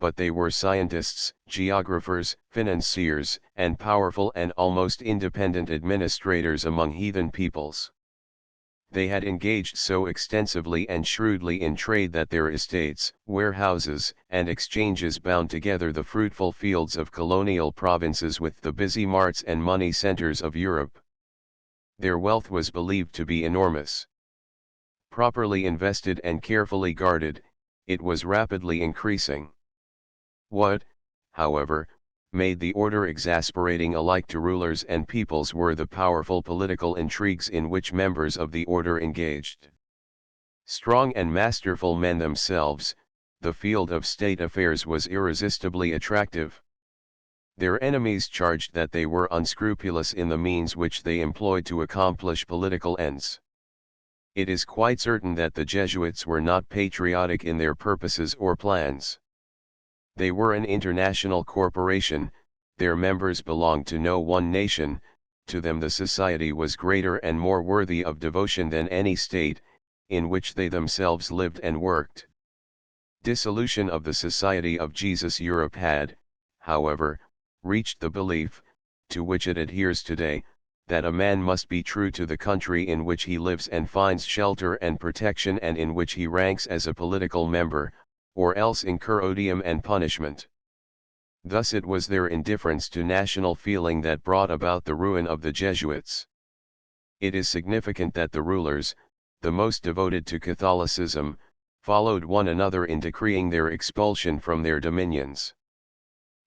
but they were scientists, geographers, financiers, and powerful and almost independent administrators among heathen peoples. They had engaged so extensively and shrewdly in trade that their estates, warehouses, and exchanges bound together the fruitful fields of colonial provinces with the busy marts and money centers of Europe. Their wealth was believed to be enormous. Properly invested and carefully guarded, it was rapidly increasing. What, however, made the order exasperating alike to rulers and peoples were the powerful political intrigues in which members of the order engaged. Strong and masterful men themselves, the field of state affairs was irresistibly attractive. Their enemies charged that they were unscrupulous in the means which they employed to accomplish political ends. It is quite certain that the Jesuits were not patriotic in their purposes or plans. They were an international corporation, their members belonged to no one nation, to them the society was greater and more worthy of devotion than any state, in which they themselves lived and worked. Dissolution of the Society of Jesus Europe had, however, reached the belief, to which it adheres today, that a man must be true to the country in which he lives and finds shelter and protection and in which he ranks as a political member, or else incur odium and punishment. Thus it was their indifference to national feeling that brought about the ruin of the Jesuits. It is significant that the rulers, the most devoted to Catholicism, followed one another in decreeing their expulsion from their dominions.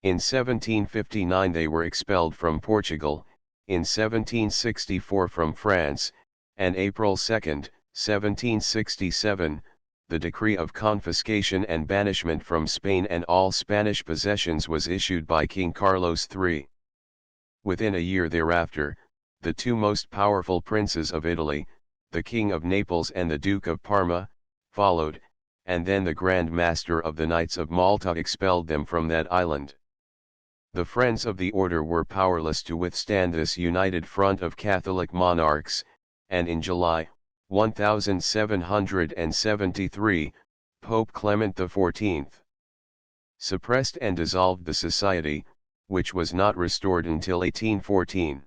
In 1759 they were expelled from Portugal, in 1764 from France, and April 2, 1767, the decree of confiscation and banishment from Spain and all Spanish possessions was issued by King Carlos III. Within a year thereafter, the two most powerful princes of Italy, the King of Naples and the Duke of Parma, followed, and then the Grand Master of the Knights of Malta expelled them from that island. The friends of the order were powerless to withstand this united front of Catholic monarchs, and in July, 1773, Pope Clement XIV suppressed and dissolved the society, which was not restored until 1814.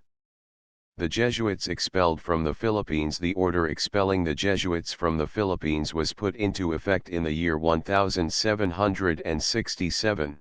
The Jesuits expelled from the Philippines. The order expelling the Jesuits from the Philippines was put into effect in the year 1767.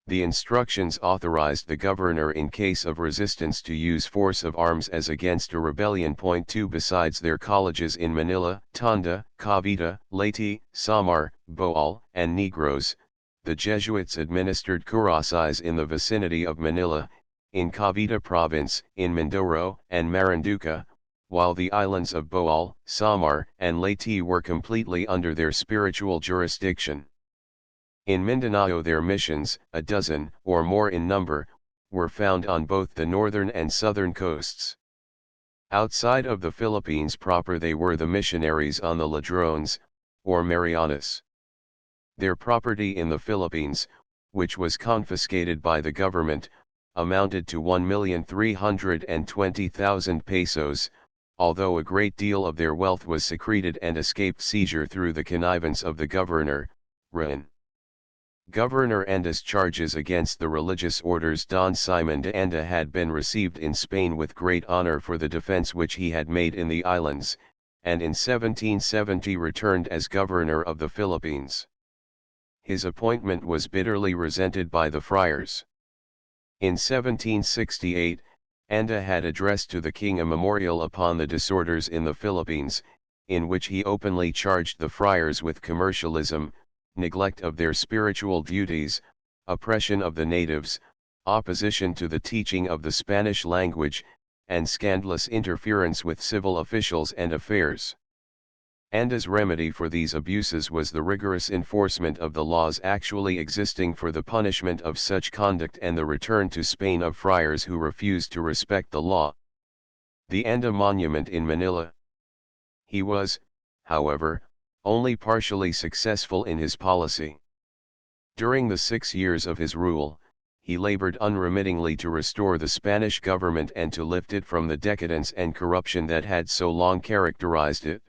The instructions authorized the governor in case of resistance to use force of arms as against a rebellion. 2 Besides their colleges in Manila, Tondo, Cavite, Leyte, Samar, Bohol, and Negros, the Jesuits administered curaçaes in the vicinity of Manila, in Cavite Province, in Mindoro and Marinduque, while the islands of Bohol, Samar, and Leyte were completely under their spiritual jurisdiction. In Mindanao their missions, a dozen, or more in number, were found on both the northern and southern coasts. Outside of the Philippines proper they were the missionaries on the Ladrones, or Marianas. Their property in the Philippines, which was confiscated by the government, amounted to 1,320,000 pesos, although a great deal of their wealth was secreted and escaped seizure through the connivance of the governor, Ren. Governor Anda's charges against the religious orders Don Simon de Anda had been received in Spain with great honor for the defense which he had made in the islands, and in 1770 returned as governor of the Philippines. His appointment was bitterly resented by the friars. In 1768, Anda had addressed to the king a memorial upon the disorders in the Philippines, in which he openly charged the friars with commercialism, neglect of their spiritual duties, oppression of the natives, opposition to the teaching of the Spanish language, and scandalous interference with civil officials and affairs. Anda's remedy for these abuses was the rigorous enforcement of the laws actually existing for the punishment of such conduct and the return to Spain of friars who refused to respect the law. The Anda Monument in Manila. He was, however, only partially successful in his policy. During the 6 years of his rule, he labored unremittingly to restore the Spanish government and to lift it from the decadence and corruption that had so long characterized it.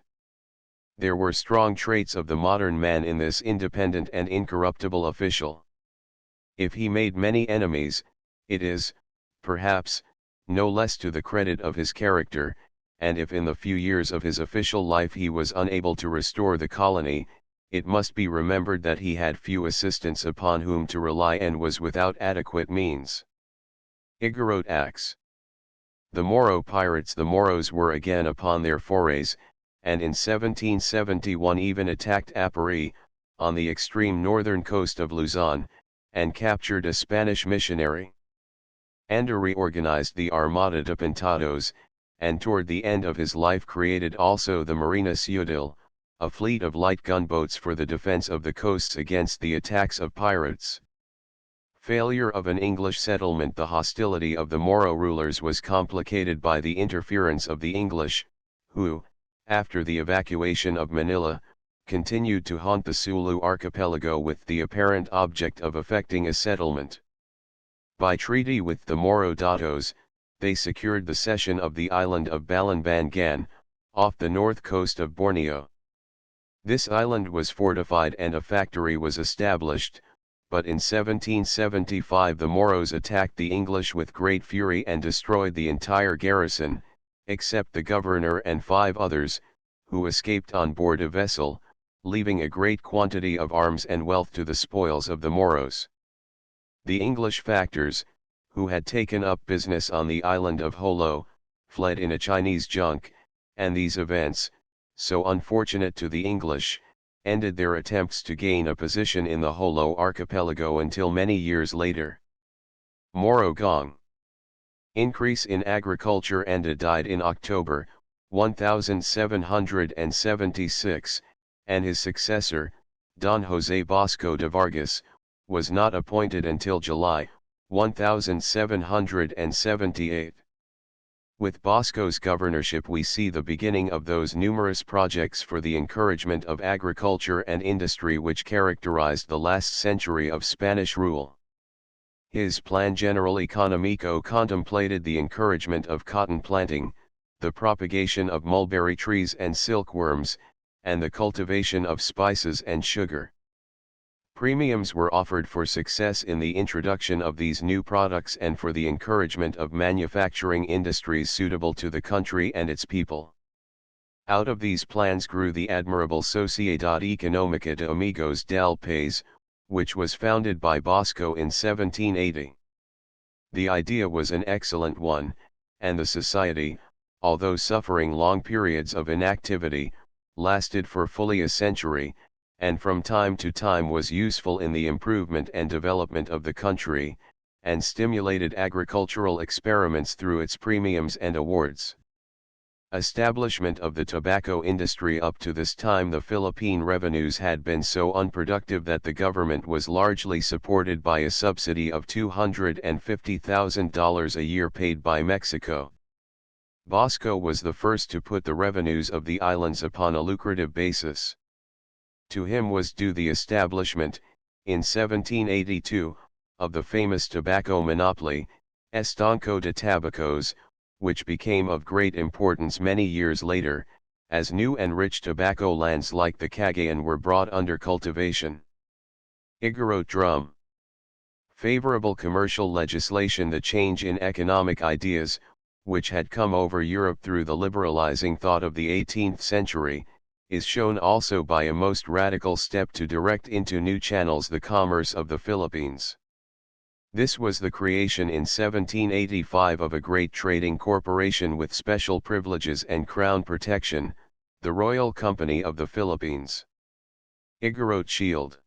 There were strong traits of the modern man in this independent and incorruptible official. If he made many enemies, it is, perhaps, no less to the credit of his character, and if in the few years of his official life he was unable to restore the colony, it must be remembered that he had few assistants upon whom to rely and was without adequate means. Igorot Acts. The Moro pirates. The Moros were again upon their forays, and in 1771 even attacked Apari, on the extreme northern coast of Luzon, and captured a Spanish missionary. Anda reorganized the Armada de Pintados, and toward the end of his life created also the Marina Ciudadil, a fleet of light gunboats for the defense of the coasts against the attacks of pirates. Failure of an English settlement. The hostility of the Moro rulers was complicated by the interference of the English, who, after the evacuation of Manila, continued to haunt the Sulu archipelago with the apparent object of effecting a settlement. By treaty with the Moro Datos, they secured the cession of the island of Balambangan, off the north coast of Borneo. This island was fortified and a factory was established, but in 1775 the Moros attacked the English with great fury and destroyed the entire garrison, except the governor and 5 others, who escaped on board a vessel, leaving a great quantity of arms and wealth to the spoils of the Moros. The English factors, who had taken up business on the island of Jolo, fled in a Chinese junk, and these events, so unfortunate to the English, ended their attempts to gain a position in the Jolo archipelago until many years later. Moro Gong. Increase in agriculture. Anda died in October, 1776, and his successor, Don José Bosco de Vargas, was not appointed until July, 1778. With Bosco's governorship we see the beginning of those numerous projects for the encouragement of agriculture and industry which characterized the last century of Spanish rule. His Plan General Económico contemplated the encouragement of cotton planting, the propagation of mulberry trees and silkworms, and the cultivation of spices and sugar. Premiums were offered for success in the introduction of these new products and for the encouragement of manufacturing industries suitable to the country and its people. Out of these plans grew the admirable Sociedad Económica de Amigos del País, which was founded by Bosco in 1780. The idea was an excellent one, and the society, although suffering long periods of inactivity, lasted for fully a century, and from time to time was useful in the improvement and development of the country, and stimulated agricultural experiments through its premiums and awards. Establishment of the tobacco industry. Up to this time the Philippine revenues had been so unproductive that the government was largely supported by a subsidy of $250,000 a year paid by Mexico. Bosco was the first to put the revenues of the islands upon a lucrative basis. To him was due the establishment, in 1782, of the famous tobacco monopoly, Estanco de Tabacos, which became of great importance many years later, as new and rich tobacco lands like the Cagayan were brought under cultivation. Igorot Drum. Favorable commercial legislation. The change in economic ideas, which had come over Europe through the liberalizing thought of the 18th century, is shown also by a most radical step to direct into new channels the commerce of the Philippines. This was the creation in 1785 of a great trading corporation with special privileges and crown protection, the Royal Company of the Philippines. Igorot Shield.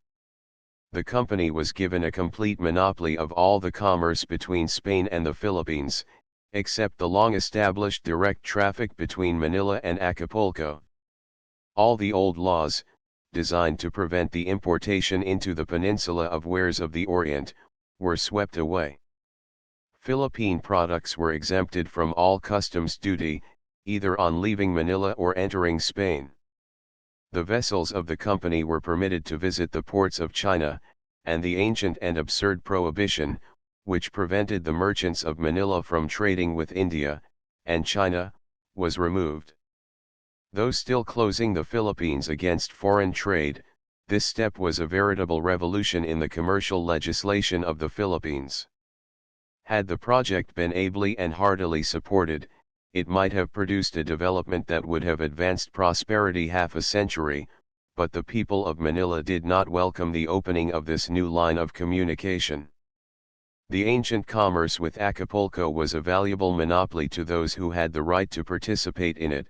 The company was given a complete monopoly of all the commerce between Spain and the Philippines, except the long-established direct traffic between Manila and Acapulco. All the old laws, designed to prevent the importation into the peninsula of wares of the Orient, were swept away. Philippine products were exempted from all customs duty, either on leaving Manila or entering Spain. The vessels of the company were permitted to visit the ports of China, and the ancient and absurd prohibition, which prevented the merchants of Manila from trading with India and China, was removed. Though still closing the Philippines against foreign trade, this step was a veritable revolution in the commercial legislation of the Philippines. Had the project been ably and heartily supported, it might have produced a development that would have advanced prosperity half a century, but the people of Manila did not welcome the opening of this new line of communication. The ancient commerce with Acapulco was a valuable monopoly to those who had the right to participate in it,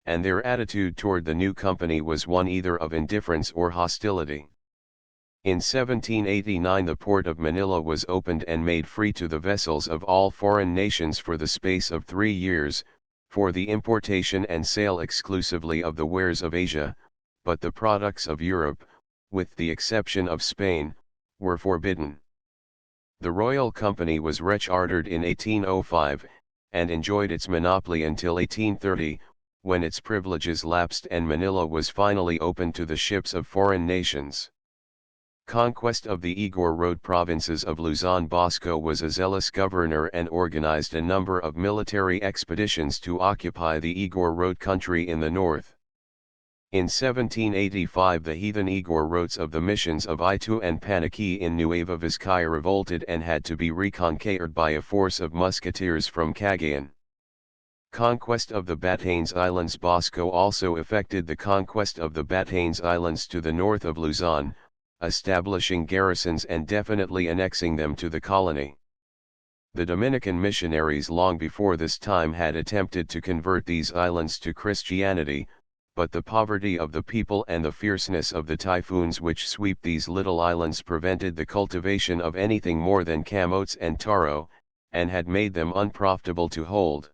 and their attitude toward the new company was one either of indifference or hostility. In 1789 the port of Manila was opened and made free to the vessels of all foreign nations for the space of 3 years, for the importation and sale exclusively of the wares of Asia, but the products of Europe, with the exception of Spain, were forbidden. The Royal Company was rechartered in 1805, and enjoyed its monopoly until 1830, when its privileges lapsed and Manila was finally opened to the ships of foreign nations. Conquest of the Igor Road provinces of Luzon. Bosco was a zealous governor and organized a number of military expeditions to occupy the Igor Road country in the north. In 1785 the heathen Igorotes of the missions of Itu and Paniqui in Nueva Vizcaya revolted and had to be reconquered by a force of musketeers from Cagayan. Conquest of the Batanes Islands. Bosco also effected the conquest of the Batanes Islands to the north of Luzon, establishing garrisons and definitely annexing them to the colony. The Dominican missionaries long before this time had attempted to convert these islands to Christianity, but the poverty of the people and the fierceness of the typhoons which sweep these little islands prevented the cultivation of anything more than camotes and taro, and had made them unprofitable to hold.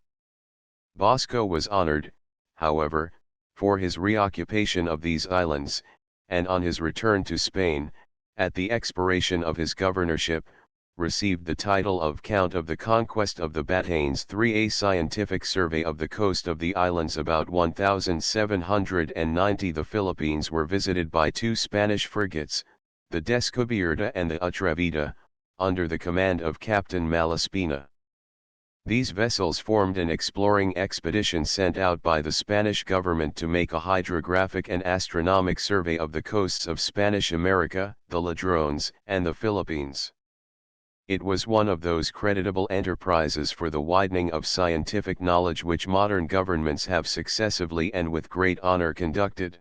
Bosco was honored, however, for his reoccupation of these islands, and on his return to Spain, at the expiration of his governorship, received the title of Count of the Conquest of the Batanes 3. A scientific survey of the coast of the islands about 1790. The Philippines were visited by two Spanish frigates, the Descubierta and the Atrevida, under the command of Captain Malaspina. These vessels formed an exploring expedition sent out by the Spanish government to make a hydrographic and astronomic survey of the coasts of Spanish America, the Ladrones, and the Philippines. It was one of those creditable enterprises for the widening of scientific knowledge which modern governments have successively and with great honor conducted.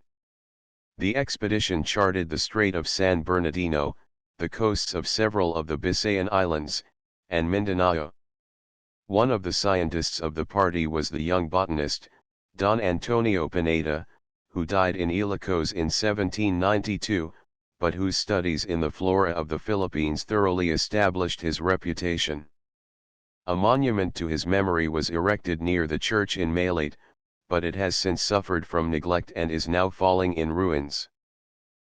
The expedition charted the Strait of San Bernardino, the coasts of several of the Bisayan Islands, and Mindanao. One of the scientists of the party was the young botanist, Don Antonio Pineda, who died in Ilocos in 1792, but whose studies in the flora of the Philippines thoroughly established his reputation. A monument to his memory was erected near the church in Malate, but it has since suffered from neglect and is now falling in ruins.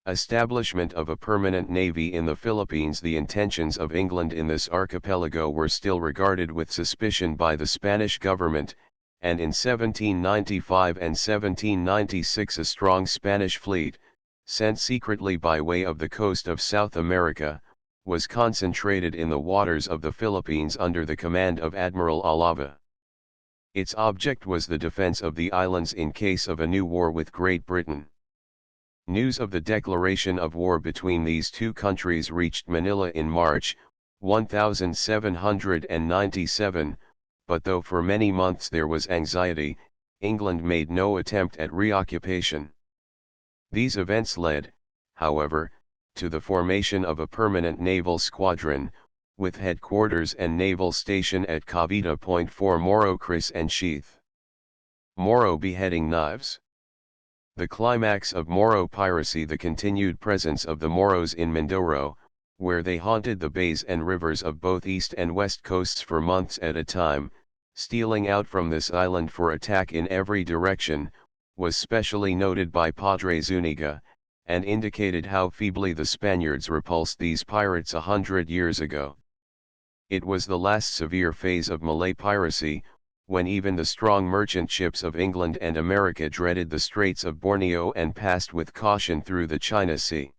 Establishment of a permanent navy in the Philippines. The intentions of England in this archipelago were still regarded with suspicion by the Spanish government, and in 1795 and 1796 a strong Spanish fleet, sent secretly by way of the coast of South America, was concentrated in the waters of the Philippines under the command of Admiral Alava. Its object was the defense of the islands in case of a new war with Great Britain. News of the declaration of war between these two countries reached Manila in March, 1797, but though for many months there was anxiety, England made no attempt at reoccupation. These events led, however, to the formation of a permanent naval squadron, with headquarters and naval station at Cavite Point for Moro Kris and Sheath. Moro beheading knives. The climax of Moro piracy. The continued presence of the Moros in Mindoro, where they haunted the bays and rivers of both east and west coasts for months at a time, stealing out from this island for attack in every direction, was specially noted by Padre Zuniga, and indicated how feebly the Spaniards repulsed these pirates 100 years ago. It was the last severe phase of Malay piracy, when even the strong merchant ships of England and America dreaded the Straits of Borneo and passed with caution through the China Sea.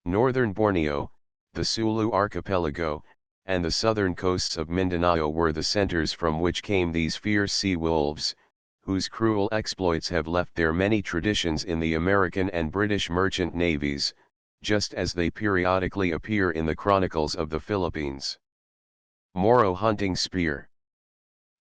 Northern Borneo, the Sulu archipelago, and the southern coasts of Mindanao were the centers from which came these fierce sea wolves, whose cruel exploits have left their many traditions in the American and British merchant navies, just as they periodically appear in the chronicles of the Philippines. Moro hunting spear.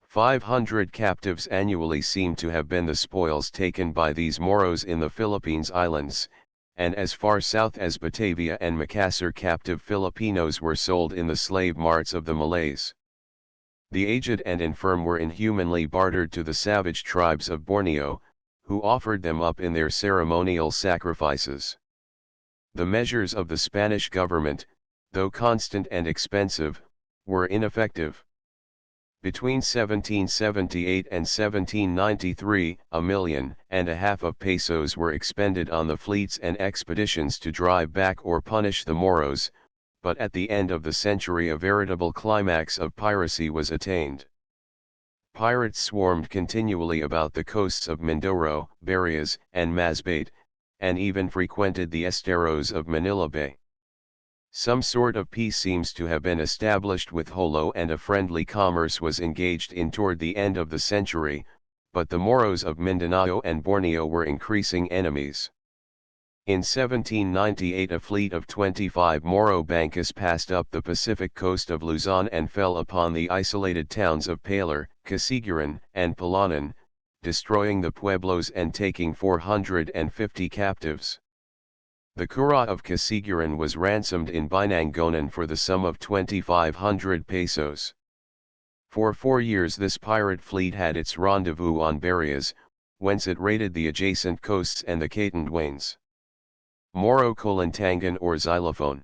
500 captives annually seem to have been the spoils taken by these Moros in the Philippines Islands, and as far south as Batavia and Makassar captive Filipinos were sold in the slave marts of the Malays. The aged and infirm were inhumanly bartered to the savage tribes of Borneo, who offered them up in their ceremonial sacrifices. The measures of the Spanish government, though constant and expensive, were ineffective. Between 1778 and 1793, 1.5 million of pesos were expended on the fleets and expeditions to drive back or punish the Moros, but at the end of the century a veritable climax of piracy was attained. Pirates swarmed continually about the coasts of Mindoro, Barrows, and Masbate, and even frequented the esteros of Manila Bay. Some sort of peace seems to have been established with Jolo and a friendly commerce was engaged in toward the end of the century, but the Moros of Mindanao and Borneo were increasing enemies. In 1798 a fleet of 25 Moro bankas passed up the Pacific coast of Luzon and fell upon the isolated towns of Palar, Casiguran, and Palanan, destroying the pueblos and taking 450 captives. The Kura of Casiguran was ransomed in Binangonan for the sum of 2,500 pesos. For 4 years this pirate fleet had its rendezvous on Barrows, whence it raided the adjacent coasts and the Catanduanes. Moro Kolantangan or Xylophone.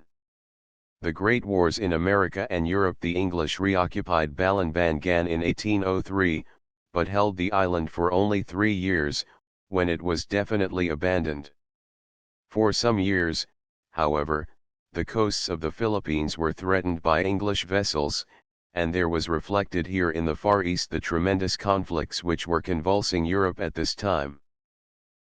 The Great Wars in America and Europe. The English reoccupied Balambangan in 1803, but held the island for only 3 years, when it was definitely abandoned. For some years, however, the coasts of the Philippines were threatened by English vessels, and there was reflected here in the Far East the tremendous conflicts which were convulsing Europe at this time.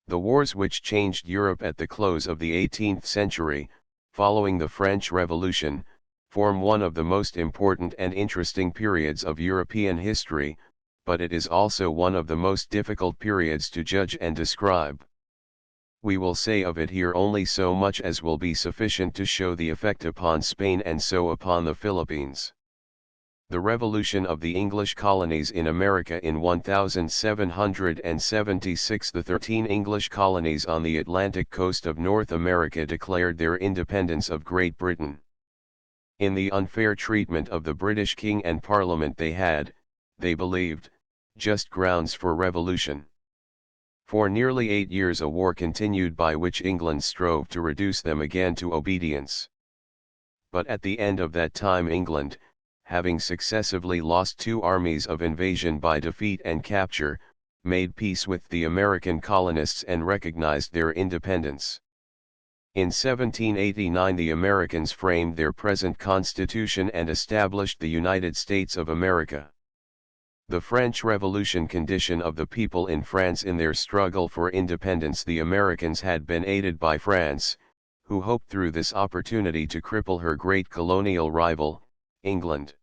The wars which changed Europe at the close of the 18th century, following the French Revolution, form one of the most important and interesting periods of European history, but it is also one of the most difficult periods to judge and describe. We will say of it here only so much as will be sufficient to show the effect upon Spain and so upon the Philippines. The revolution of the English colonies in America in 1776. The 13 English colonies on the Atlantic coast of North America declared their independence of Great Britain. In the unfair treatment of the British King and Parliament they had, they believed, just grounds for revolution. For nearly 8 years a war continued by which England strove to reduce them again to obedience. But at the end of that time England, having successively lost 2 armies of invasion by defeat and capture, made peace with the American colonists and recognized their independence. In 1789 the Americans framed their present Constitution and established the United States of America. The French Revolution condition of the people in France in their struggle for independence. The Americans had been aided by France, who hoped through this opportunity to cripple her great colonial rival, England.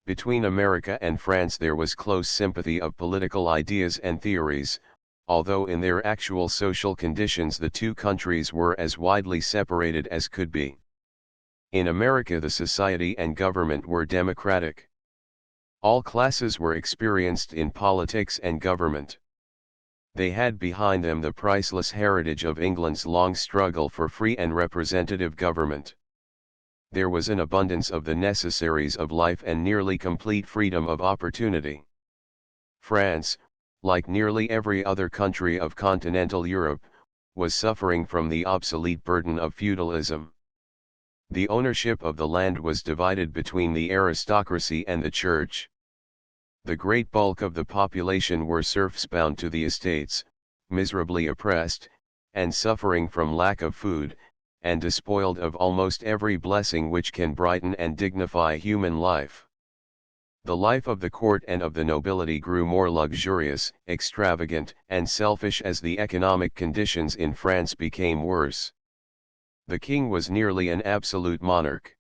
Between America and France there was close sympathy of political ideas and theories, although in their actual social conditions the two countries were as widely separated as could be. In America the society and government were democratic. All classes were experienced in politics and government. They had behind them the priceless heritage of England's long struggle for free and representative government. There was an abundance of the necessaries of life and nearly complete freedom of opportunity. France, like nearly every other country of continental Europe, was suffering from the obsolete burden of feudalism. The ownership of the land was divided between the aristocracy and the church. The great bulk of the population were serfs bound to the estates, miserably oppressed, and suffering from lack of food, and despoiled of almost every blessing which can brighten and dignify human life. The life of the court and of the nobility grew more luxurious, extravagant, and selfish as the economic conditions in France became worse. The king was nearly an absolute monarch.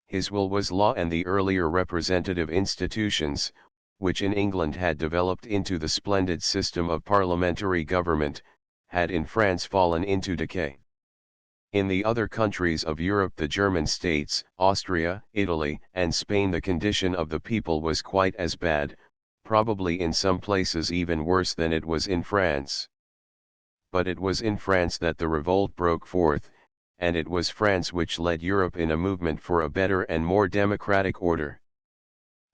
His will was law, and the earlier representative institutions, which in England had developed into the splendid system of parliamentary government, had in France fallen into decay. In the other countries of Europe, the German states, Austria, Italy, and Spain, the condition of the people was quite as bad, probably in some places even worse than it was in France. But it was in France that the revolt broke forth, and it was France which led Europe in a movement for a better and more democratic order.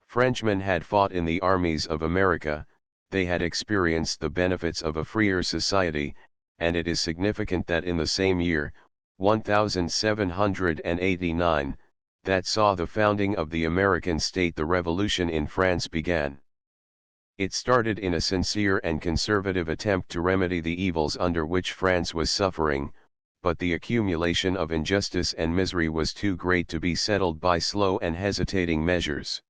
Frenchmen had fought in the armies of America, they had experienced the benefits of a freer society, and it is significant that in the same year, 1789, that saw the founding of the American state, the revolution in France began. It started in a sincere and conservative attempt to remedy the evils under which France was suffering, but the accumulation of injustice and misery was too great to be settled by slow and hesitating measures.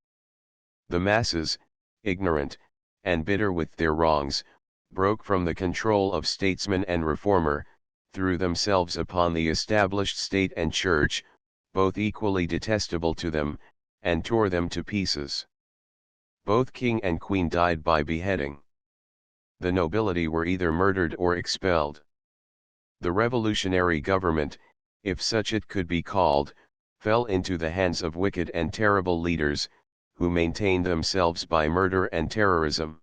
The masses, ignorant, and bitter with their wrongs, broke from the control of statesman and reformer, threw themselves upon the established state and church, both equally detestable to them, and tore them to pieces. Both king and queen died by beheading. The nobility were either murdered or expelled. The revolutionary government, if such it could be called, fell into the hands of wicked and terrible leaders, who maintained themselves by murder and terrorism.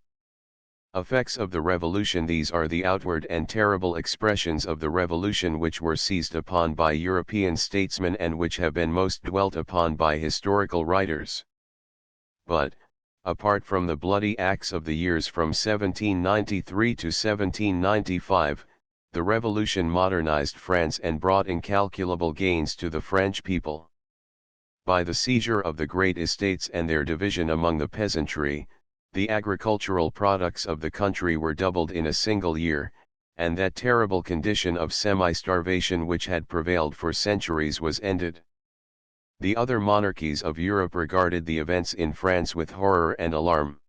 Effects of the revolution. These are the outward and terrible expressions of the revolution which were seized upon by European statesmen and which have been most dwelt upon by historical writers. But, apart from the bloody acts of the years from 1793 to 1795, the revolution modernized France and brought incalculable gains to the French people. By the seizure of the great estates and their division among the peasantry, the agricultural products of the country were doubled in a single year, and that terrible condition of semi-starvation which had prevailed for centuries was ended. The other monarchies of Europe regarded the events in France with horror and alarm.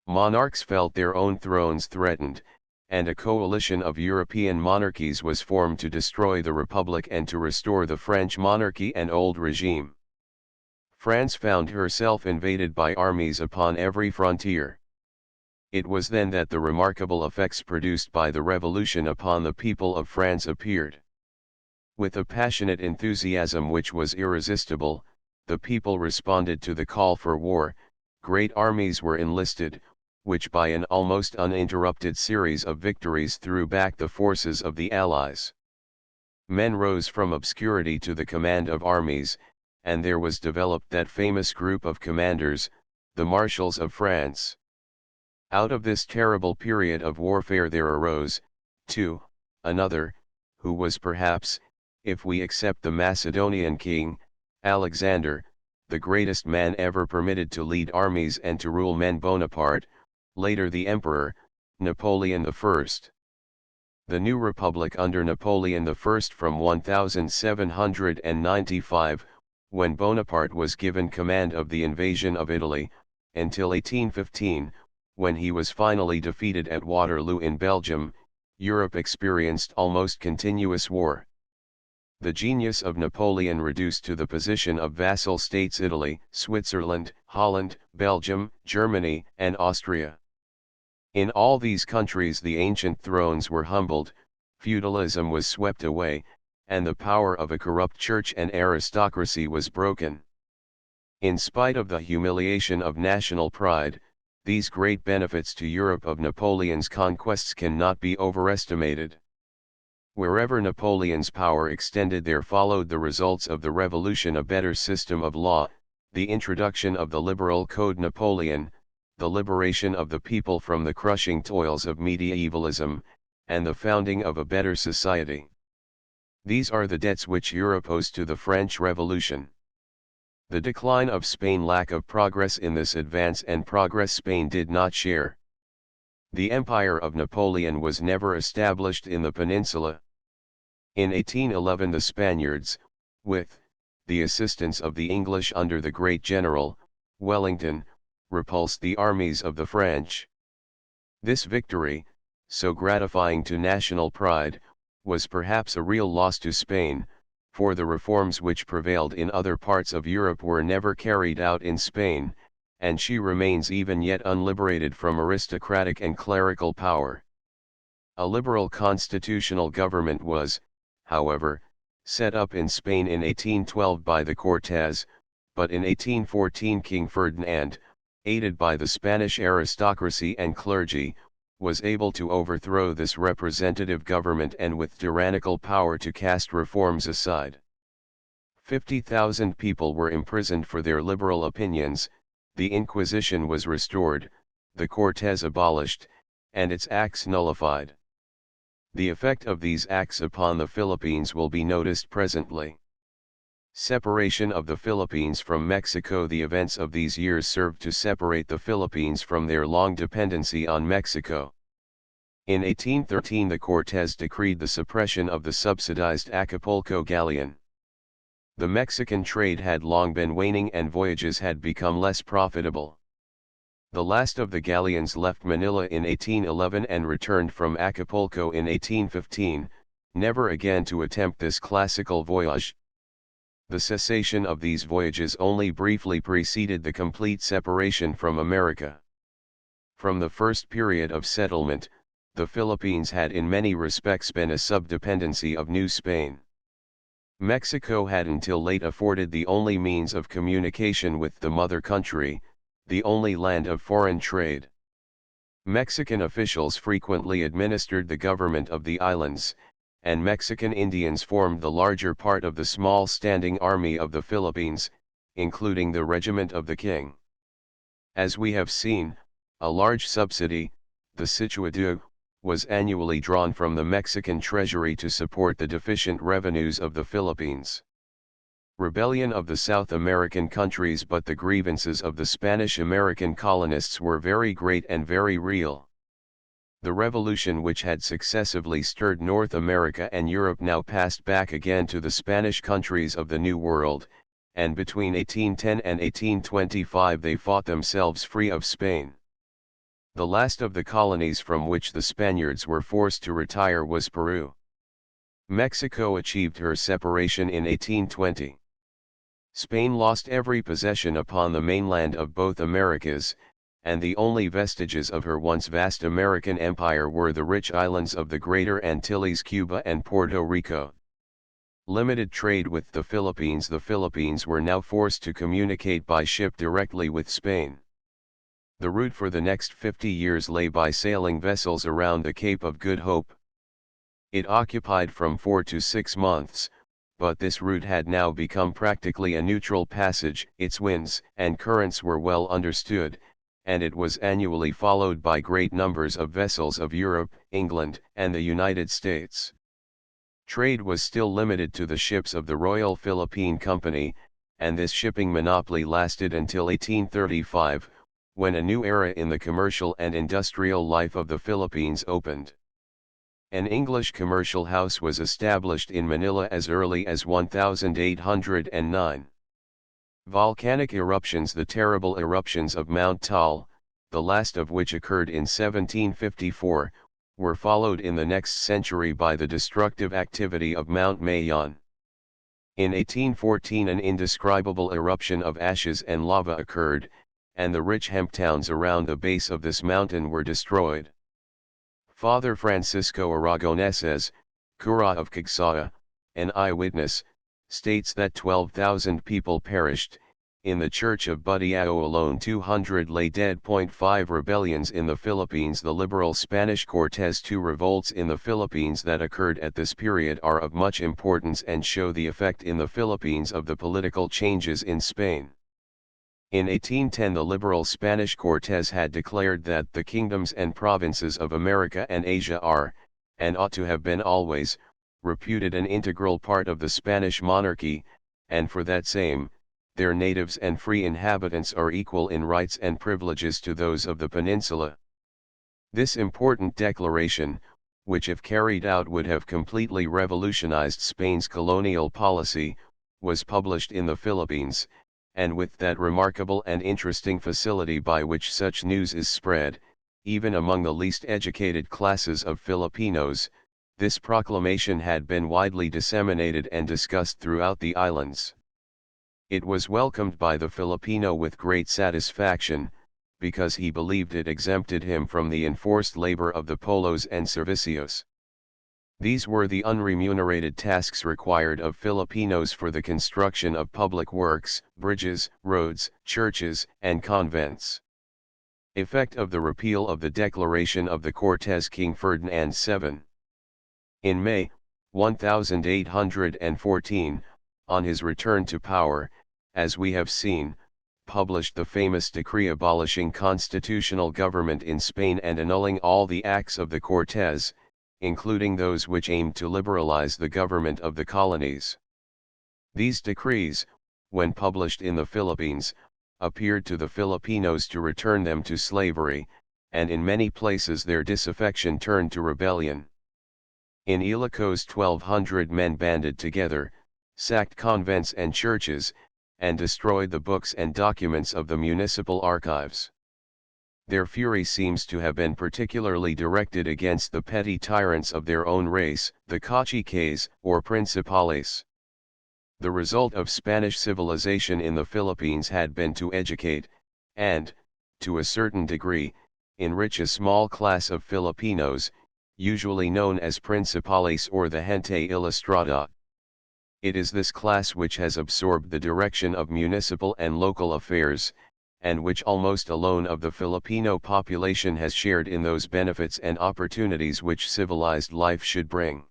Monarchs felt their own thrones threatened, and a coalition of European monarchies was formed to destroy the Republic and to restore the French monarchy and old regime. France found herself invaded by armies upon every frontier. It was then that the remarkable effects produced by the revolution upon the people of France appeared. With a passionate enthusiasm which was irresistible, the people responded to the call for war. Great armies were enlisted, which by an almost uninterrupted series of victories threw back the forces of the Allies. Men rose from obscurity to the command of armies, and there was developed that famous group of commanders, the Marshals of France. Out of this terrible period of warfare there arose, too, another, who was perhaps, if we accept the Macedonian king, Alexander, the greatest man ever permitted to lead armies and to rule men. Bonaparte, later the Emperor, Napoleon I. The new republic under Napoleon I from 1795, when Bonaparte was given command of the invasion of Italy, until 1815, when he was finally defeated at Waterloo in Belgium, Europe experienced almost continuous war. The genius of Napoleon reduced to the position of vassal states Italy, Switzerland, Holland, Belgium, Germany, and Austria. In all these countries the ancient thrones were humbled, feudalism was swept away, and the power of a corrupt church and aristocracy was broken. In spite of the humiliation of national pride, these great benefits to Europe of Napoleon's conquests cannot be overestimated. Wherever Napoleon's power extended there followed the results of the revolution a better system of law, the introduction of the liberal Code Napoleon, the liberation of the people from the crushing toils of medievalism, and the founding of a better society. These are the debts which Europe owes to the French Revolution. The decline of Spain, lack of progress in this advance and progress Spain did not share. The empire of Napoleon was never established in the peninsula. In 1811 the Spaniards, with the assistance of the English under the great general, Wellington, repulsed the armies of the French. This victory, so gratifying to national pride, was perhaps a real loss to Spain, for the reforms which prevailed in other parts of Europe were never carried out in Spain, and she remains even yet unliberated from aristocratic and clerical power. A liberal constitutional government was, however, set up in Spain in 1812 by the Cortes, but in 1814 King Ferdinand, aided by the Spanish aristocracy and clergy, was able to overthrow this representative government and with tyrannical power to cast reforms aside. 50,000 people were imprisoned for their liberal opinions, the Inquisition was restored, the Cortes abolished, and its acts nullified. The effect of these acts upon the Philippines will be noticed presently. Separation of the Philippines from Mexico. The events of these years served to separate the Philippines from their long dependency on Mexico. In 1813 the Cortes decreed the suppression of the subsidized Acapulco galleon. The Mexican trade had long been waning and voyages had become less profitable. The last of the galleons left Manila in 1811 and returned from Acapulco in 1815, never again to attempt this classical voyage. The cessation of these voyages only briefly preceded the complete separation from America. From the first period of settlement, the Philippines had in many respects been a subdependency of New Spain. Mexico had until late afforded the only means of communication with the mother country, the only land of foreign trade. Mexican officials frequently administered the government of the islands, and Mexican Indians formed the larger part of the small standing army of the Philippines, including the regiment of the king. As we have seen, a large subsidy, the Situado, was annually drawn from the Mexican treasury to support the deficient revenues of the Philippines. Rebellion of the South American countries. But the grievances of the Spanish American colonists were very great and very real. The revolution which had successively stirred North America and Europe now passed back again to the Spanish countries of the New World, and between 1810 and 1825 they fought themselves free of Spain. The last of the colonies from which the Spaniards were forced to retire was Peru. Mexico achieved her separation in 1820. Spain lost every possession upon the mainland of both Americas, and the only vestiges of her once vast American empire were the rich islands of the Greater Antilles, Cuba and Puerto Rico. Limited trade with the Philippines were now forced to communicate by ship directly with Spain. The route for the next 50 years lay by sailing vessels around the Cape of Good Hope. It occupied from 4 to 6 months, but this route had now become practically a neutral passage. Its winds and currents were well understood, and it was annually followed by great numbers of vessels of Europe, England, and the United States. Trade was still limited to the ships of the Royal Philippine Company, and this shipping monopoly lasted until 1835, when a new era in the commercial and industrial life of the Philippines opened. An English commercial house was established in Manila as early as 1809. Volcanic eruptions, the terrible eruptions of Mount Taal, the last of which occurred in 1754, were followed in the next century by the destructive activity of Mount Mayon. In 1814 an indescribable eruption of ashes and lava occurred, and the rich hemp towns around the base of this mountain were destroyed. Father Francisco Aragoneses, cura of Cagsaa, an eyewitness, states that 12,000 people perished. In the church of Butiao alone 200 lay dead. 5 Rebellions in the Philippines. The liberal Spanish Cortes II revolts in the Philippines that occurred at this period are of much importance and show the effect in the Philippines of the political changes in Spain. In 1810 the liberal Spanish Cortes had declared that the kingdoms and provinces of America and Asia are, and ought to have been always, reputed an integral part of the Spanish monarchy, and for that same, their natives and free inhabitants are equal in rights and privileges to those of the peninsula. This important declaration, which if carried out would have completely revolutionized Spain's colonial policy, was published in the Philippines, and with that remarkable and interesting facility by which such news is spread, even among the least educated classes of Filipinos, this proclamation had been widely disseminated and discussed throughout the islands. It was welcomed by the Filipino with great satisfaction, because he believed it exempted him from the enforced labor of the polos and servicios. These were the unremunerated tasks required of Filipinos for the construction of public works, bridges, roads, churches, and convents. Effect of the repeal of the declaration of the Cortes. King Ferdinand VII. In May, 1814, on his return to power, as we have seen, published the famous decree abolishing constitutional government in Spain and annulling all the acts of the Cortes, including those which aimed to liberalize the government of the colonies. These decrees, when published in the Philippines, appeared to the Filipinos to return them to slavery, and in many places their disaffection turned to rebellion. In Ilocos 1,200 men banded together, sacked convents and churches, and destroyed the books and documents of the municipal archives. Their fury seems to have been particularly directed against the petty tyrants of their own race, the caciques, or principales. The result of Spanish civilization in the Philippines had been to educate, and, to a certain degree, enrich a small class of Filipinos, usually known as principales or the gente ilustrada. It is this class which has absorbed the direction of municipal and local affairs, and which almost alone of the Filipino population has shared in those benefits and opportunities which civilized life should bring.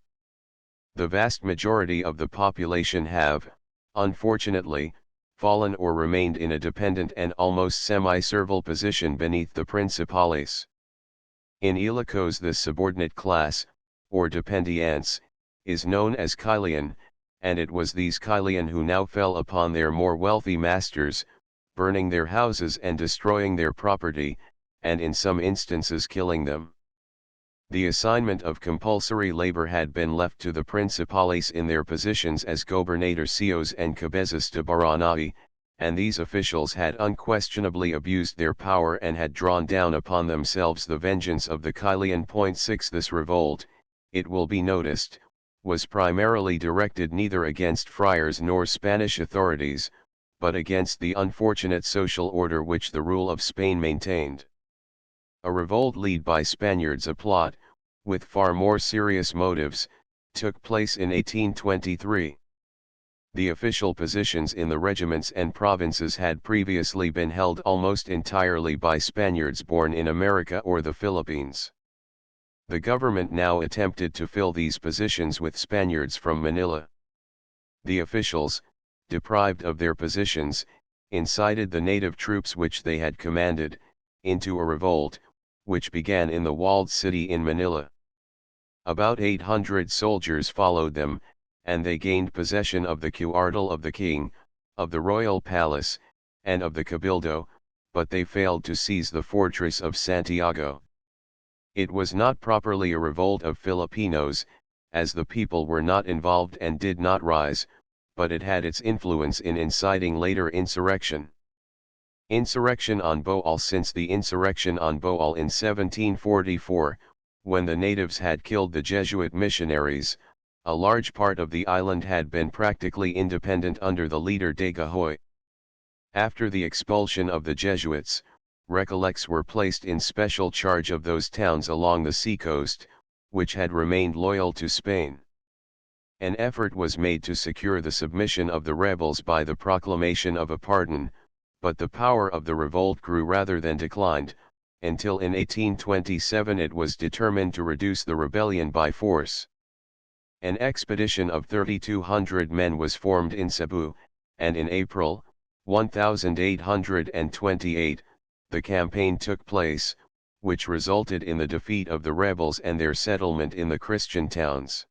The vast majority of the population have, unfortunately, fallen or remained in a dependent and almost semi-servile position beneath the principales. In Ilocos this subordinate class, or dependientes, is known as Kailian, and it was these Kailian who now fell upon their more wealthy masters, burning their houses and destroying their property, and in some instances killing them. The assignment of compulsory labor had been left to the principales in their positions as gobernadorcillos and cabezas de barangay, and these officials had unquestionably abused their power and had drawn down upon themselves the vengeance of the Kilian. 6 This revolt, it will be noticed, was primarily directed neither against friars nor Spanish authorities, but against the unfortunate social order which the rule of Spain maintained. A revolt led by Spaniards, a plot, with far more serious motives, took place in 1823. The official positions in the regiments and provinces had previously been held almost entirely by Spaniards born in America or the Philippines. The government now attempted to fill these positions with Spaniards from Manila. The officials, deprived of their positions, incited the native troops which they had commanded, into a revolt, which began in the walled city in Manila. About 800 soldiers followed them, and they gained possession of the cuartel of the king, of the royal palace, and of the cabildo, but they failed to seize the fortress of Santiago. It was not properly a revolt of Filipinos, as the people were not involved and did not rise, but it had its influence in inciting later insurrection. Insurrection on Bohol. Since the insurrection on Bohol in 1744, when the natives had killed the Jesuit missionaries, a large part of the island had been practically independent under the leader de Gahoy. After the expulsion of the Jesuits, Recollects were placed in special charge of those towns along the seacoast, which had remained loyal to Spain. An effort was made to secure the submission of the rebels by the proclamation of a pardon, but the power of the revolt grew rather than declined, until in 1827 it was determined to reduce the rebellion by force. An expedition of 3,200 men was formed in Cebu, and in April, 1828, the campaign took place, which resulted in the defeat of the rebels and their settlement in the Christian towns.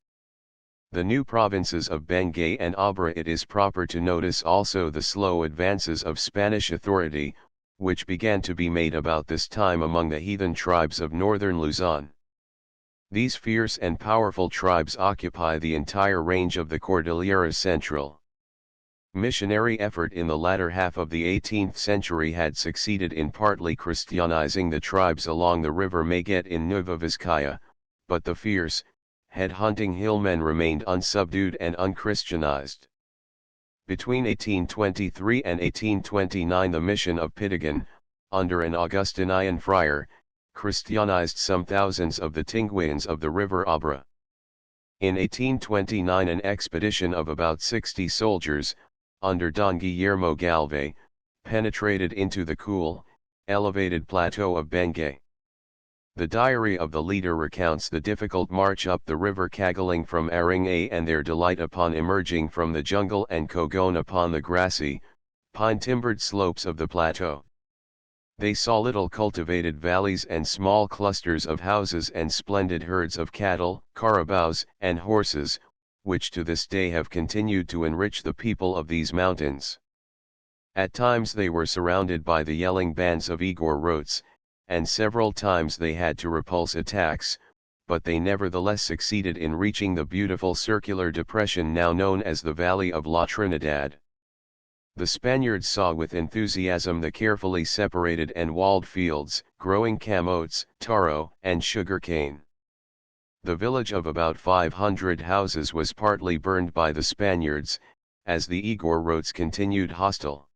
The new provinces of Benguet and Abra. It is proper to notice also the slow advances of Spanish authority, which began to be made about this time among the heathen tribes of northern Luzon. These fierce and powerful tribes occupy the entire range of the Cordillera Central. Missionary effort in the latter half of the 18th century had succeeded in partly Christianizing the tribes along the river Maguete in Nueva Vizcaya, but the fierce, head-hunting hillmen remained unsubdued and unchristianized. Between 1823 and 1829 the mission of Pitagan, under an Augustinian friar, Christianized some thousands of the Tinguians of the river Abra. In 1829 an expedition of about 60 soldiers, under Don Guillermo Galvez, penetrated into the cool, elevated plateau of Benguet. The diary of the leader recounts the difficult march up the river Cagaling from Aringay and their delight upon emerging from the jungle and Cogon upon the grassy, pine-timbered slopes of the plateau. They saw little cultivated valleys and small clusters of houses and splendid herds of cattle, carabaos, and horses, which to this day have continued to enrich the people of these mountains. At times they were surrounded by the yelling bands of Igorotes, and several times they had to repulse attacks, but they nevertheless succeeded in reaching the beautiful circular depression now known as the Valley of La Trinidad. The Spaniards saw with enthusiasm the carefully separated and walled fields, growing camotes, taro, and sugar cane. The village of about 500 houses was partly burned by the Spaniards, as the Igorotes continued hostile.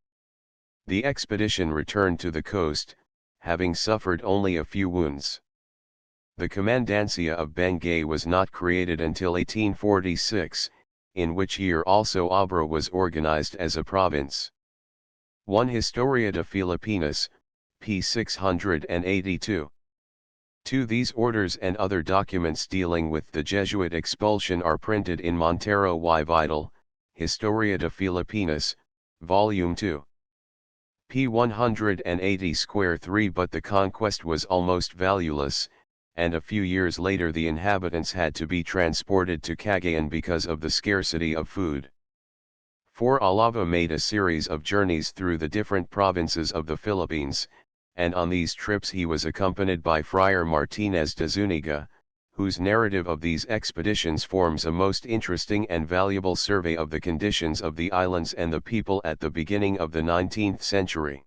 The expedition returned to the coast, having suffered only a few wounds. The Commandancia of Benguet was not created until 1846, in which year also Abra was organized as a province. 1 Historia de Filipinas, p. 682. 2 These orders and other documents dealing with the Jesuit expulsion are printed in Montero y Vidal, Historia de Filipinas, Volume 2. p. 180 square 3. But the conquest was almost valueless, and a few years later the inhabitants had to be transported to Cagayan because of the scarcity of food. 4 Alava made a series of journeys through the different provinces of the Philippines, and on these trips he was accompanied by Friar Martinez de Zuniga, whose narrative of these expeditions forms a most interesting and valuable survey of the conditions of the islands and the people at the beginning of the 19th century.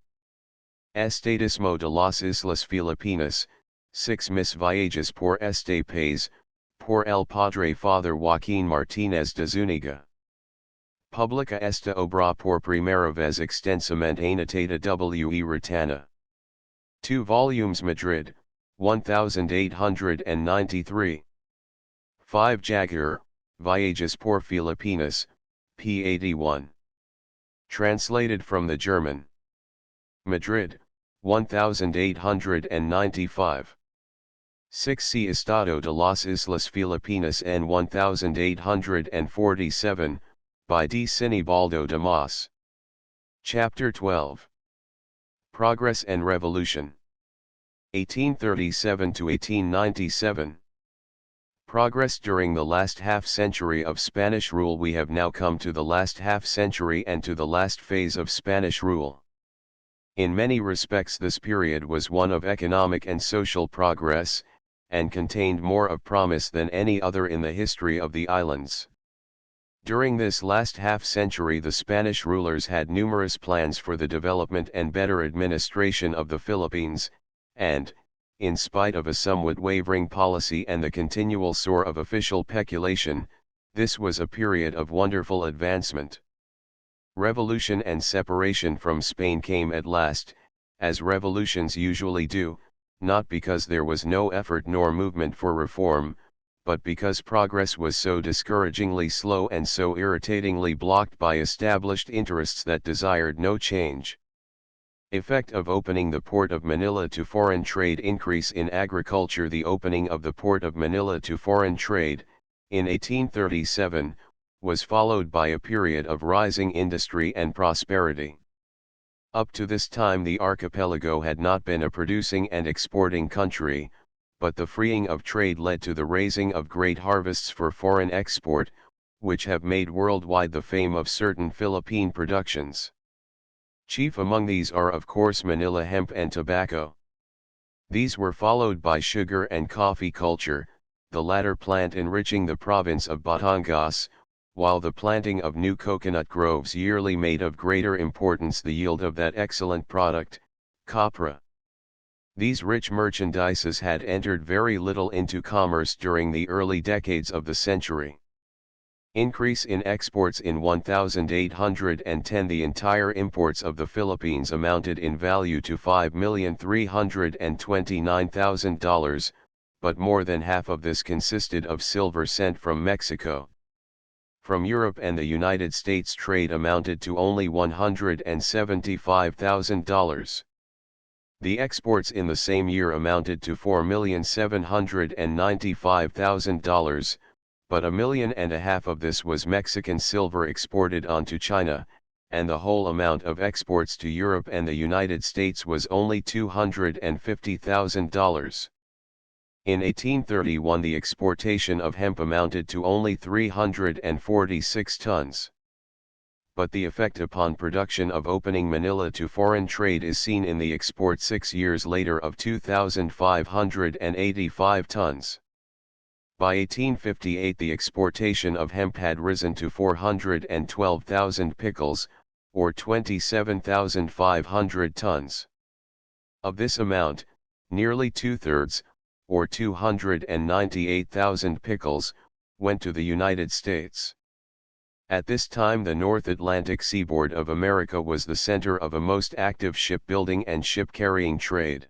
Estadismo de las Islas Filipinas, 6 Mis Viajes por este país, por el Padre Father Joaquín Martínez de Zúñiga. Publica esta obra por primera vez extensamente annotada W. E. Ratana. 2 volumes Madrid, 1893. 5 Jaguar, Viajes por Filipinas, p. 81. Translated from the German. Madrid, 1895. 6 Estado de las Islas Filipinas en 1847, by D. Sinibaldo de Mas. Chapter 12. Progress and Revolution. 1837 to 1897. Progress during the last half-century of Spanish rule. We have now come to the last half-century and to the last phase of Spanish rule. In many respects this period was one of economic and social progress, and contained more of promise than any other in the history of the islands. During this last half-century the Spanish rulers had numerous plans for the development and better administration of the Philippines, and, in spite of a somewhat wavering policy and the continual soar of official peculation, this was a period of wonderful advancement. Revolution and separation from Spain came at last, as revolutions usually do, not because there was no effort nor movement for reform, but because progress was so discouragingly slow and so irritatingly blocked by established interests that desired no change. Effect of opening the port of Manila to foreign trade. Increase in agriculture. The opening of the port of Manila to foreign trade, in 1837, was followed by a period of rising industry and prosperity. Up to this time the archipelago had not been a producing and exporting country, but the freeing of trade led to the raising of great harvests for foreign export, which have made worldwide the fame of certain Philippine productions. Chief among these are of course Manila hemp and tobacco. These were followed by sugar and coffee culture, the latter plant enriching the province of Batangas, while the planting of new coconut groves yearly made of greater importance the yield of that excellent product, copra. These rich merchandises had entered very little into commerce during the early decades of the century. Increase in exports. In 1810 the entire imports of the Philippines amounted in value to $5,329,000, but more than half of this consisted of silver sent from Mexico. From Europe and the United States trade amounted to only $175,000. The exports in the same year amounted to $4,795,000, but $1.5 million of this was Mexican silver exported onto China, and the whole amount of exports to Europe and the United States was only $250,000. In 1831 the exportation of hemp amounted to only 346 tons. But the effect upon production of opening Manila to foreign trade is seen in the export 6 years later of 2,585 tons. By 1858 the exportation of hemp had risen to 412,000 pickles, or 27,500 tons. Of this amount, nearly two-thirds, or 298,000 pickles, went to the United States. At this time the North Atlantic seaboard of America was the center of a most active shipbuilding and ship-carrying trade.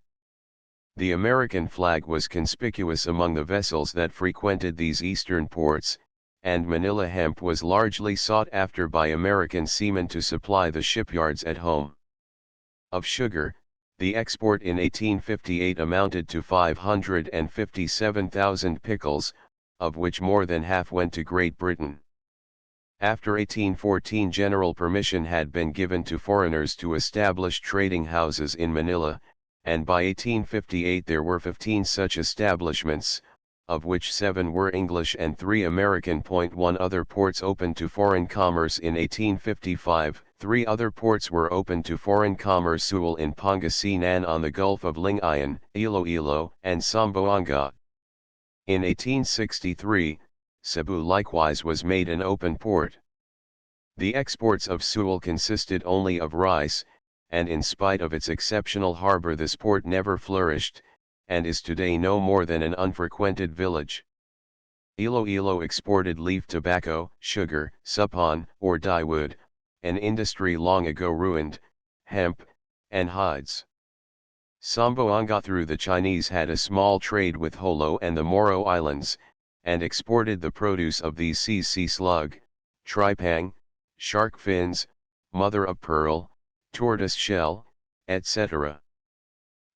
The American flag was conspicuous among the vessels that frequented these eastern ports, and Manila hemp was largely sought after by American seamen to supply the shipyards at home. Of sugar, the export in 1858 amounted to 557,000 pickles, of which more than half went to Great Britain. After 1814 general permission had been given to foreigners to establish trading houses in Manila, and by 1858 there were 15 such establishments, of which 7 were English and 3 American. 1 other ports opened to foreign commerce in 1855, 3 other ports were opened to foreign commerce: Sewell in Pangasinan on the Gulf of Lingayen, Iloilo, and Zamboanga. In 1863, Cebu likewise was made an open port. The exports of Sewell consisted only of rice, and in spite of its exceptional harbor this port never flourished, and is today no more than an unfrequented village. Iloilo exported leaf tobacco, sugar, supon, or dyewood, an industry long ago ruined, hemp, and hides. Zamboanga through the Chinese had a small trade with Jolo and the Moro Islands, and exported the produce of these seas: sea slug, tripang, shark fins, mother of pearl, tortoise shell, etc.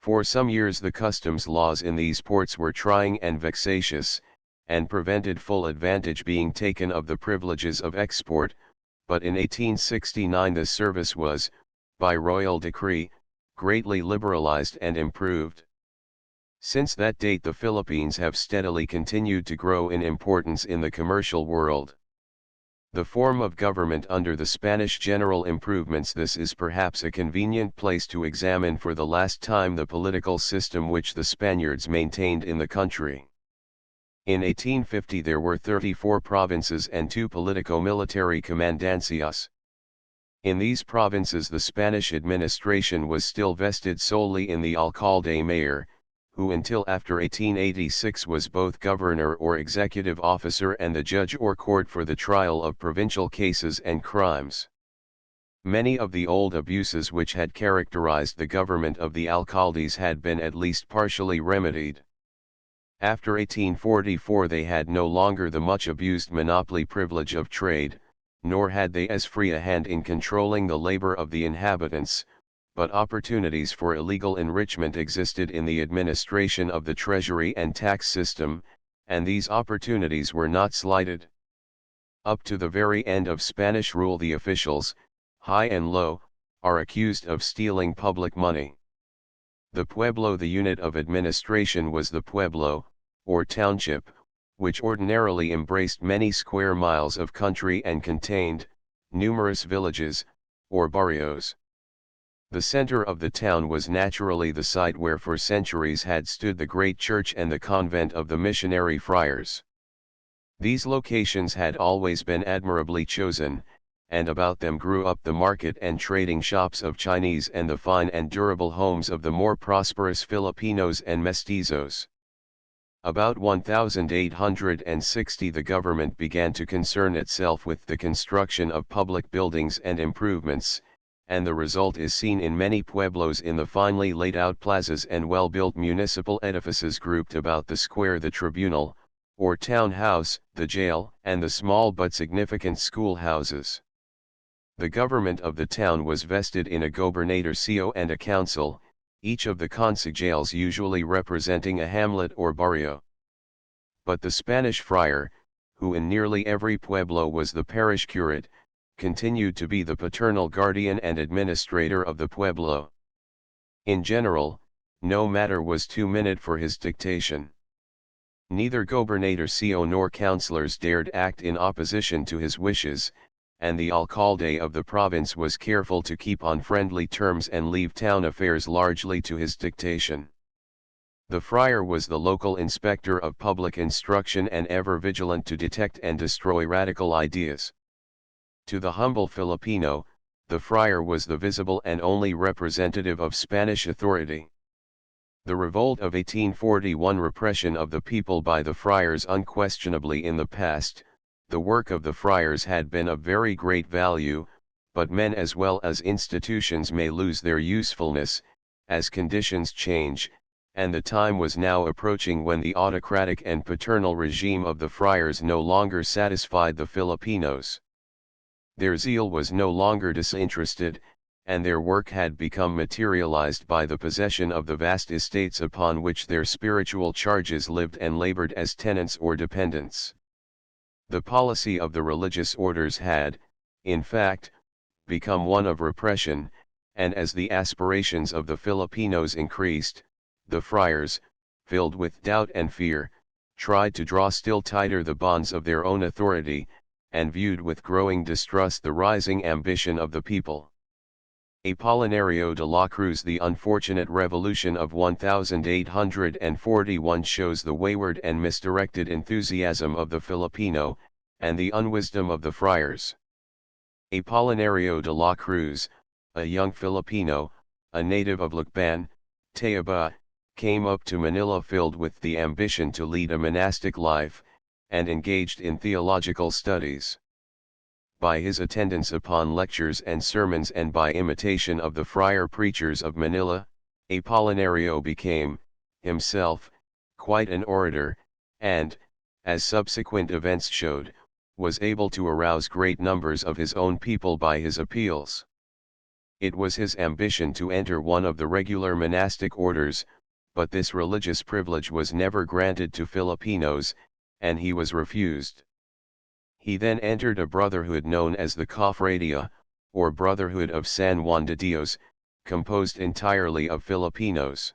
For some years the customs laws in these ports were trying and vexatious, and prevented full advantage being taken of the privileges of export, but in 1869 the service was, by royal decree, greatly liberalized and improved. Since that date the Philippines have steadily continued to grow in importance in the commercial world. The form of government under the Spanish general improvements. This is perhaps a convenient place to examine for the last time the political system which the Spaniards maintained in the country. In 1850 there were 34 provinces and 2 politico-military commandancias. In these provinces the Spanish administration was still vested solely in the alcalde-mayor, who until after 1886 was both governor or executive officer and the judge or court for the trial of provincial cases and crimes. Many of the old abuses which had characterized the government of the alcaldes had been at least partially remedied. After 1844 they had no longer the much abused monopoly privilege of trade, nor had they as free a hand in controlling the labor of the inhabitants, but opportunities for illegal enrichment existed in the administration of the treasury and tax system, and these opportunities were not slighted. Up to the very end of Spanish rule the officials, high and low, are accused of stealing public money. The pueblo, the unit of administration, was the pueblo, or township, which ordinarily embraced many square miles of country and contained numerous villages, or barrios. The center of the town was naturally the site where for centuries had stood the great church and the convent of the missionary friars. These locations had always been admirably chosen, and about them grew up the market and trading shops of Chinese and the fine and durable homes of the more prosperous Filipinos and mestizos. About 1860 the government began to concern itself with the construction of public buildings and improvements, and the result is seen in many pueblos in the finely laid out plazas and well-built municipal edifices grouped about the square: the tribunal, or town house, the jail, and the small but significant schoolhouses. The government of the town was vested in a gobernadorcillo and a council, each of the concejales usually representing a hamlet or barrio. But the Spanish friar, who in nearly every pueblo was the parish curate, continued to be the paternal guardian and administrator of the pueblo. In general, no matter was too minute for his dictation. Neither gobernadorcillo nor councillors dared act in opposition to his wishes, and the alcalde of the province was careful to keep on friendly terms and leave town affairs largely to his dictation. The friar was the local inspector of public instruction and ever vigilant to detect and destroy radical ideas. To the humble Filipino, the friar was the visible and only representative of Spanish authority. The revolt of 1841, repression of the people by the friars. Unquestionably in the past, the work of the friars had been of very great value, but men as well as institutions may lose their usefulness, as conditions change, and the time was now approaching when the autocratic and paternal regime of the friars no longer satisfied the Filipinos. Their zeal was no longer disinterested, and their work had become materialized by the possession of the vast estates upon which their spiritual charges lived and labored as tenants or dependents. The policy of the religious orders had, in fact, become one of repression, and as the aspirations of the Filipinos increased, the friars, filled with doubt and fear, tried to draw still tighter the bonds of their own authority, and viewed with growing distrust the rising ambition of the people. Apolinario de la Cruz. The unfortunate revolution of 1841 shows the wayward and misdirected enthusiasm of the Filipino, and the unwisdom of the friars. Apolinario de la Cruz, a young Filipino, a native of Lucban, Tayaba, came up to Manila filled with the ambition to lead a monastic life, and engaged in theological studies. By his attendance upon lectures and sermons and by imitation of the friar preachers of Manila, Apolinario became, himself, quite an orator, and, as subsequent events showed, was able to arouse great numbers of his own people by his appeals. It was his ambition to enter one of the regular monastic orders, but this religious privilege was never granted to Filipinos, and he was refused. He then entered a brotherhood known as the Cofradia, or Brotherhood of San Juan de Dios, composed entirely of Filipinos.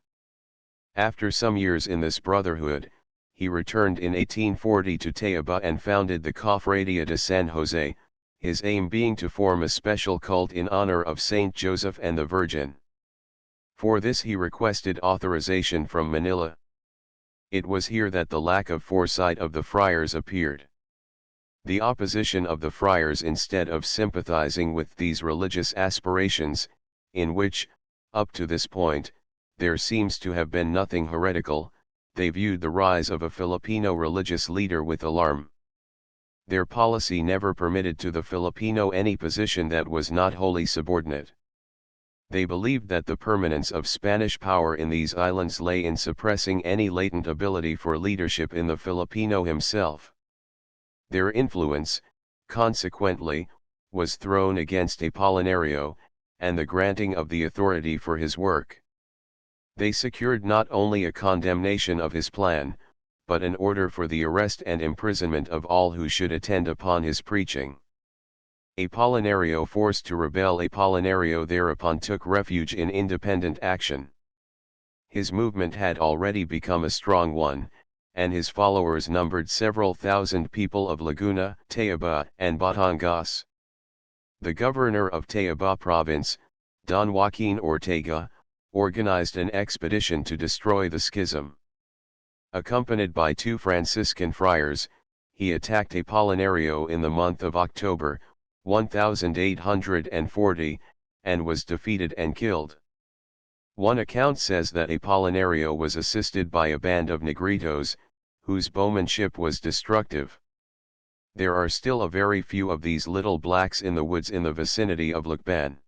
After some years in this brotherhood, he returned in 1840 to Tayaba and founded the Cofradia de San Jose, his aim being to form a special cult in honor of Saint Joseph and the Virgin. For this he requested authorization from Manila. It was here that the lack of foresight of the friars appeared. The opposition of the friars, instead of sympathizing with these religious aspirations, in which, up to this point, there seems to have been nothing heretical, they viewed the rise of a Filipino religious leader with alarm. Their policy never permitted to the Filipino any position that was not wholly subordinate. They believed that the permanence of Spanish power in these islands lay in suppressing any latent ability for leadership in the Filipino himself. Their influence, consequently, was thrown against Apolinario, and the granting of the authority for his work. They secured not only a condemnation of his plan, but an order for the arrest and imprisonment of all who should attend upon his preaching. Apolinario, forced to rebel, Apolinario thereupon took refuge in independent action. His movement had already become a strong one, and his followers numbered several thousand people of Laguna, Tayaba, and Batangas. The governor of Tayaba province, Don Joaquin Ortega, organized an expedition to destroy the schism. Accompanied by 2 Franciscan friars, he attacked Apolinario in the month of October, 1840, and was defeated and killed. One account says that Apolinario was assisted by a band of Negritos, whose bowmanship was destructive. There are still a very few of these little blacks in the woods in the vicinity of Lucban.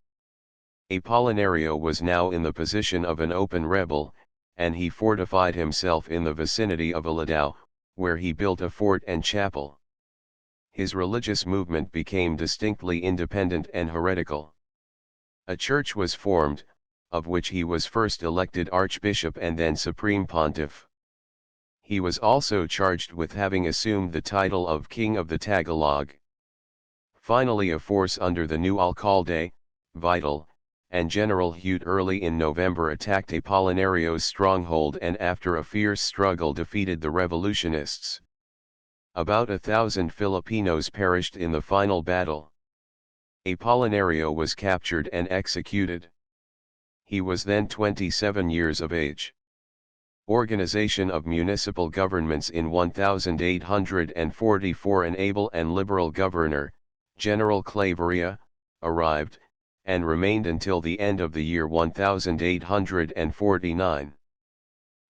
Apolinario was now in the position of an open rebel, and he fortified himself in the vicinity of Aladao, where he built a fort and chapel. His religious movement became distinctly independent and heretical. A church was formed, of which he was first elected archbishop and then supreme pontiff. He was also charged with having assumed the title of King of the Tagalog. Finally, a force under the new alcalde, Vital, and General Hute early in November attacked Apollinario's stronghold and after a fierce struggle defeated the revolutionists. About 1,000 Filipinos perished in the final battle. Apolinario was captured and executed. He was then 27 years of age. Organization of municipal governments in 1844. An able and liberal governor, General Claveria, arrived, and remained until the end of the year 1849.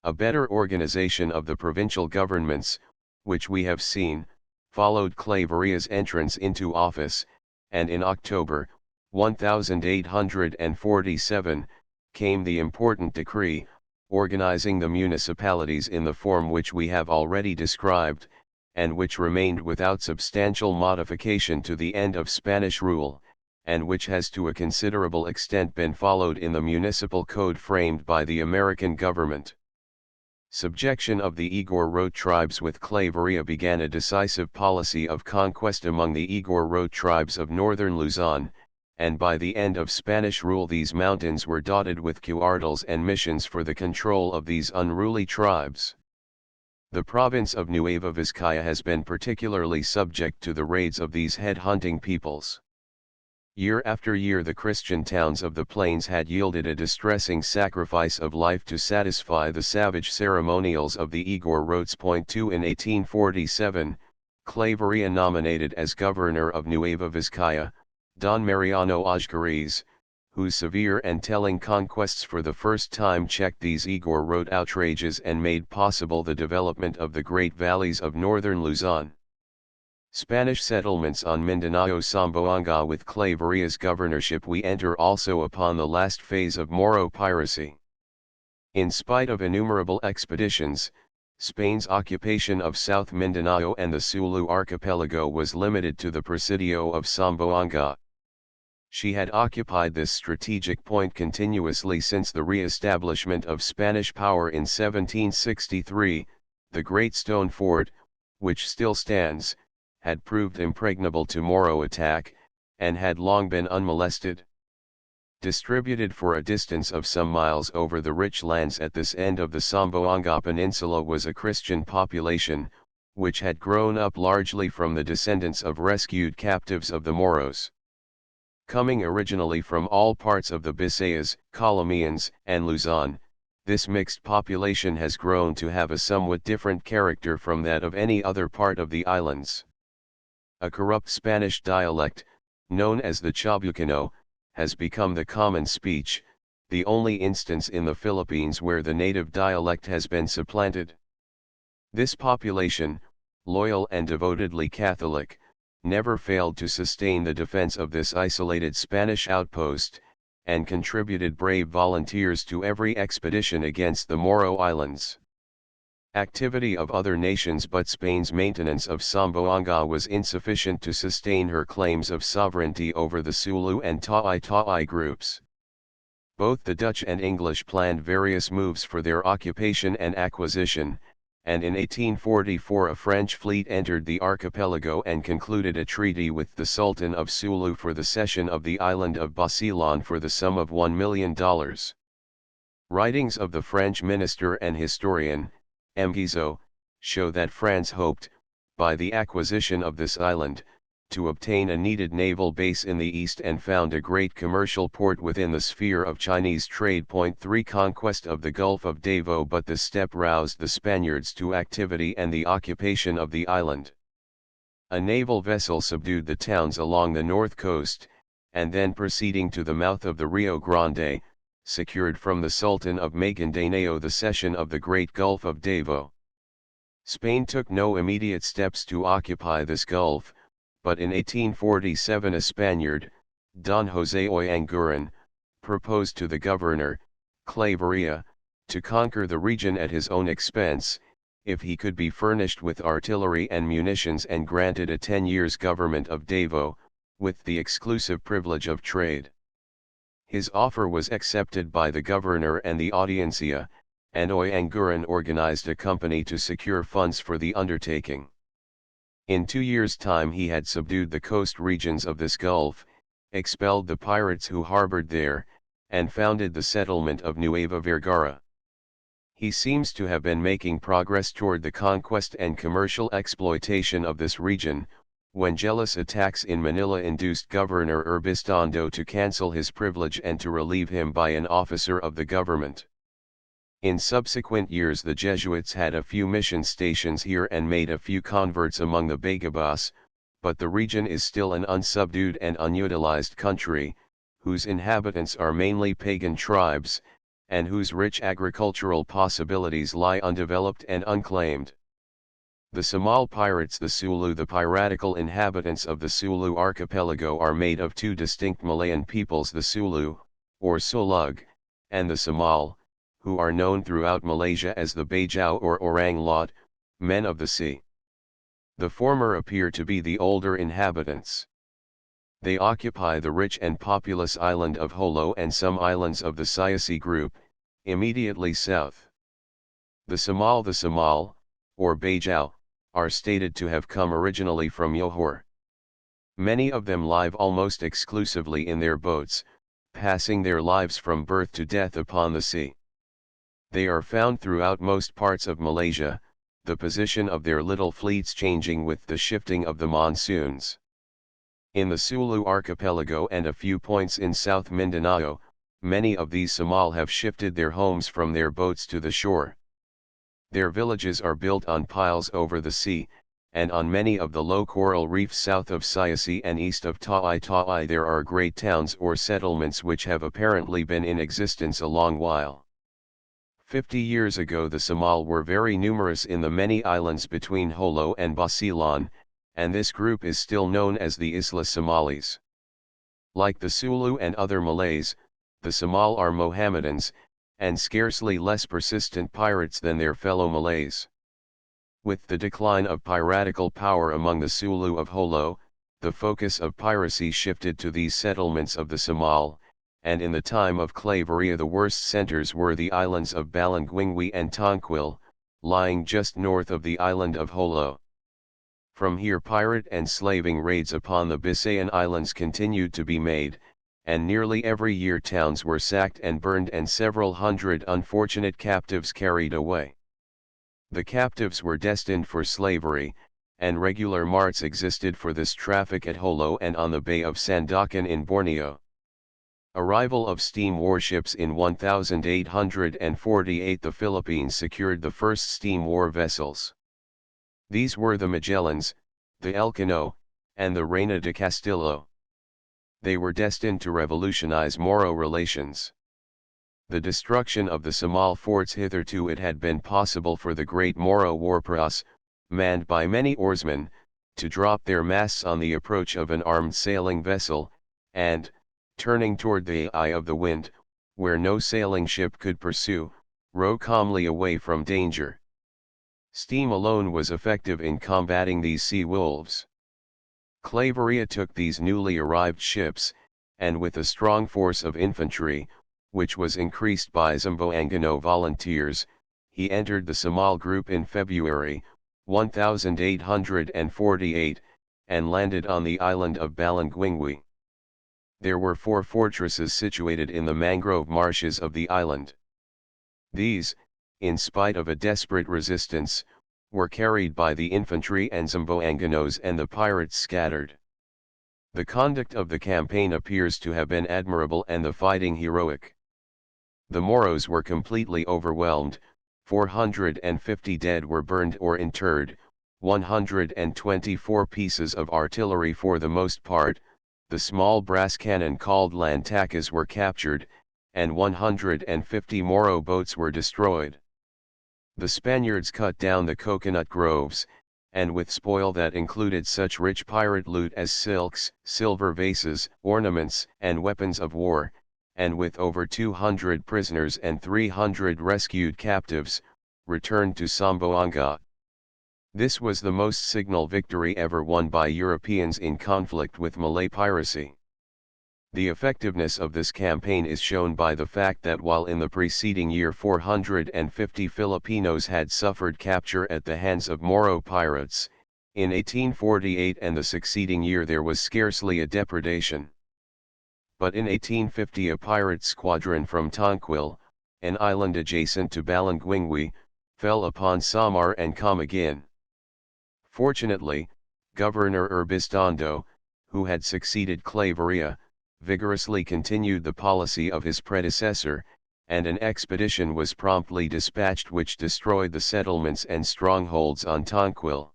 A better organization of the provincial governments, which we have seen, followed Claveria's entrance into office, and in October, 1847, came the important decree, organizing the municipalities in the form which we have already described, and which remained without substantial modification to the end of Spanish rule, and which has to a considerable extent been followed in the municipal code framed by the American government. Subjection of the Igor Rote tribes with Claveria began a decisive policy of conquest among the Igor Rote tribes of northern Luzon, and by the end of Spanish rule these mountains were dotted with cuartels and missions for the control of these unruly tribes. The province of Nueva Vizcaya has been particularly subject to the raids of these head-hunting peoples. Year after year the Christian towns of the plains had yielded a distressing sacrifice of life to satisfy the savage ceremonials of the Igor Rotes. Point 2 In 1847, Claveria nominated as governor of Nueva Vizcaya, Don Mariano Ojgariz, whose severe and telling conquests for the first time checked these Igor Rote outrages and made possible the development of the great valleys of northern Luzon. Spanish settlements on Mindanao. Zamboanga. With Claveria's governorship we enter also upon the last phase of Moro piracy. In spite of innumerable expeditions, Spain's occupation of South Mindanao and the Sulu archipelago was limited to the Presidio of Zamboanga. She had occupied this strategic point continuously since the re-establishment of Spanish power in 1763. The Great Stone Fort, which still stands, had proved impregnable to Moro attack, and had long been unmolested. Distributed for a distance of some miles over the rich lands at this end of the Zamboanga Peninsula was a Christian population, which had grown up largely from the descendants of rescued captives of the Moros. Coming originally from all parts of the Bisayas, Calamians, and Luzon, this mixed population has grown to have a somewhat different character from that of any other part of the islands. A corrupt Spanish dialect, known as the Chabucano, has become the common speech, the only instance in the Philippines where the native dialect has been supplanted. This population, loyal and devotedly Catholic, never failed to sustain the defense of this isolated Spanish outpost, and contributed brave volunteers to every expedition against the Moro Islands. Activity of other nations but Spain's maintenance of Zamboanga was insufficient to sustain her claims of sovereignty over the Sulu and Taai groups. Both the Dutch and English planned various moves for their occupation and acquisition, and in 1844 a French fleet entered the archipelago and concluded a treaty with the Sultan of Sulu for the cession of the island of Basilan for the sum of $1 million. Writings of the French minister and historian, M. Guizot, show that France hoped, by the acquisition of this island, to obtain a needed naval base in the east and found a great commercial port within the sphere of Chinese trade. 3 Conquest of the Gulf of Davao. But this step roused the Spaniards to activity and the occupation of the island. A naval vessel subdued the towns along the north coast, and then proceeding to the mouth of the Rio Grande, secured from the Sultan of Maguindanao the cession of the Great Gulf of Davao. Spain took no immediate steps to occupy this gulf, but in 1847 a Spaniard, Don José Oyanguran, proposed to the governor, Claveria, to conquer the region at his own expense, if he could be furnished with artillery and munitions and granted a 10 years government of Davao, with the exclusive privilege of trade. His offer was accepted by the governor and the audiencia, and Oyanguran organized a company to secure funds for the undertaking. In 2 years' time he had subdued the coast regions of this gulf, expelled the pirates who harbored there, and founded the settlement of Nueva Vergara. He seems to have been making progress toward the conquest and commercial exploitation of this region, when jealous attacks in Manila induced Governor Urbistondo to cancel his privilege and to relieve him by an officer of the government. In subsequent years the Jesuits had a few mission stations here and made a few converts among the Bagabas, but the region is still an unsubdued and unutilized country, whose inhabitants are mainly pagan tribes, and whose rich agricultural possibilities lie undeveloped and unclaimed. The Samal pirates, the Sulu, the piratical inhabitants of the Sulu archipelago are made of two distinct Malayan peoples, the Sulu, or Sulug, and the Samal, who are known throughout Malaysia as the Bajau or Orang Laut, men of the sea. The former appear to be the older inhabitants. They occupy the rich and populous island of Holo and some islands of the Siace group, immediately south. The Samal, or Bajau, are stated to have come originally from Johor. Many of them live almost exclusively in their boats, passing their lives from birth to death upon the sea. They are found throughout most parts of Malaysia, the position of their little fleets changing with the shifting of the monsoons. In the Sulu archipelago and a few points in South Mindanao, many of these Samal have shifted their homes from their boats to the shore. Their villages are built on piles over the sea, and on many of the low coral reefs south of Siasi and east of Taai there are great towns or settlements which have apparently been in existence a long while. 50 years ago the Samal were very numerous in the many islands between Holo and Basilan, and this group is still known as the Isla Somalis. Like the Sulu and other Malays, the Samal are Mohammedans, and scarcely less persistent pirates than their fellow Malays. With the decline of piratical power among the Sulu of Holo, the focus of piracy shifted to these settlements of the Samal, and in the time of Claveria the worst centers were the islands of Balangwingwi and Tonquil, lying just north of the island of Holo. From here pirate and slaving raids upon the Bisayan Islands continued to be made, and nearly every year towns were sacked and burned and several hundred unfortunate captives carried away. The captives were destined for slavery, and regular marts existed for this traffic at Holo and on the Bay of Sandakan in Borneo. Arrival of steam warships in 1848. The Philippines secured the first steam war vessels. These were the Magellans, the Elcano, and the Reina de Castillo. They were destined to revolutionize Moro relations. The destruction of the Samal forts. Hitherto it had been possible for the great Moro war-praus, manned by many oarsmen, to drop their masts on the approach of an armed sailing vessel, and, turning toward the eye of the wind, where no sailing ship could pursue, row calmly away from danger. Steam alone was effective in combating these sea wolves. Claveria took these newly arrived ships, and with a strong force of infantry, which was increased by Zamboangano volunteers, he entered the Samal group in February, 1848, and landed on the island of Balangwingwi. There were 4 fortresses situated in the mangrove marshes of the island. These, in spite of a desperate resistance, were carried by the infantry and Zamboanganos, and the pirates scattered. The conduct of the campaign appears to have been admirable and the fighting heroic. The Moros were completely overwhelmed, 450 dead were burned or interred, 124 pieces of artillery for the most part, the small brass cannon called lantakas were captured, and 150 Moro boats were destroyed. The Spaniards cut down the coconut groves, and with spoil that included such rich pirate loot as silks, silver vases, ornaments, and weapons of war, and with over 200 prisoners and 300 rescued captives, returned to Zamboanga. This was the most signal victory ever won by Europeans in conflict with Malay piracy. The effectiveness of this campaign is shown by the fact that while in the preceding year 450 Filipinos had suffered capture at the hands of Moro pirates, in 1848 and the succeeding year there was scarcely a depredation. But in 1850 a pirate squadron from Tonquil, an island adjacent to Balangwingwi, fell upon Samar and Camiguin. Fortunately, Governor Urbistondo, who had succeeded Claveria, vigorously continued the policy of his predecessor, and an expedition was promptly dispatched which destroyed the settlements and strongholds on Tonquil.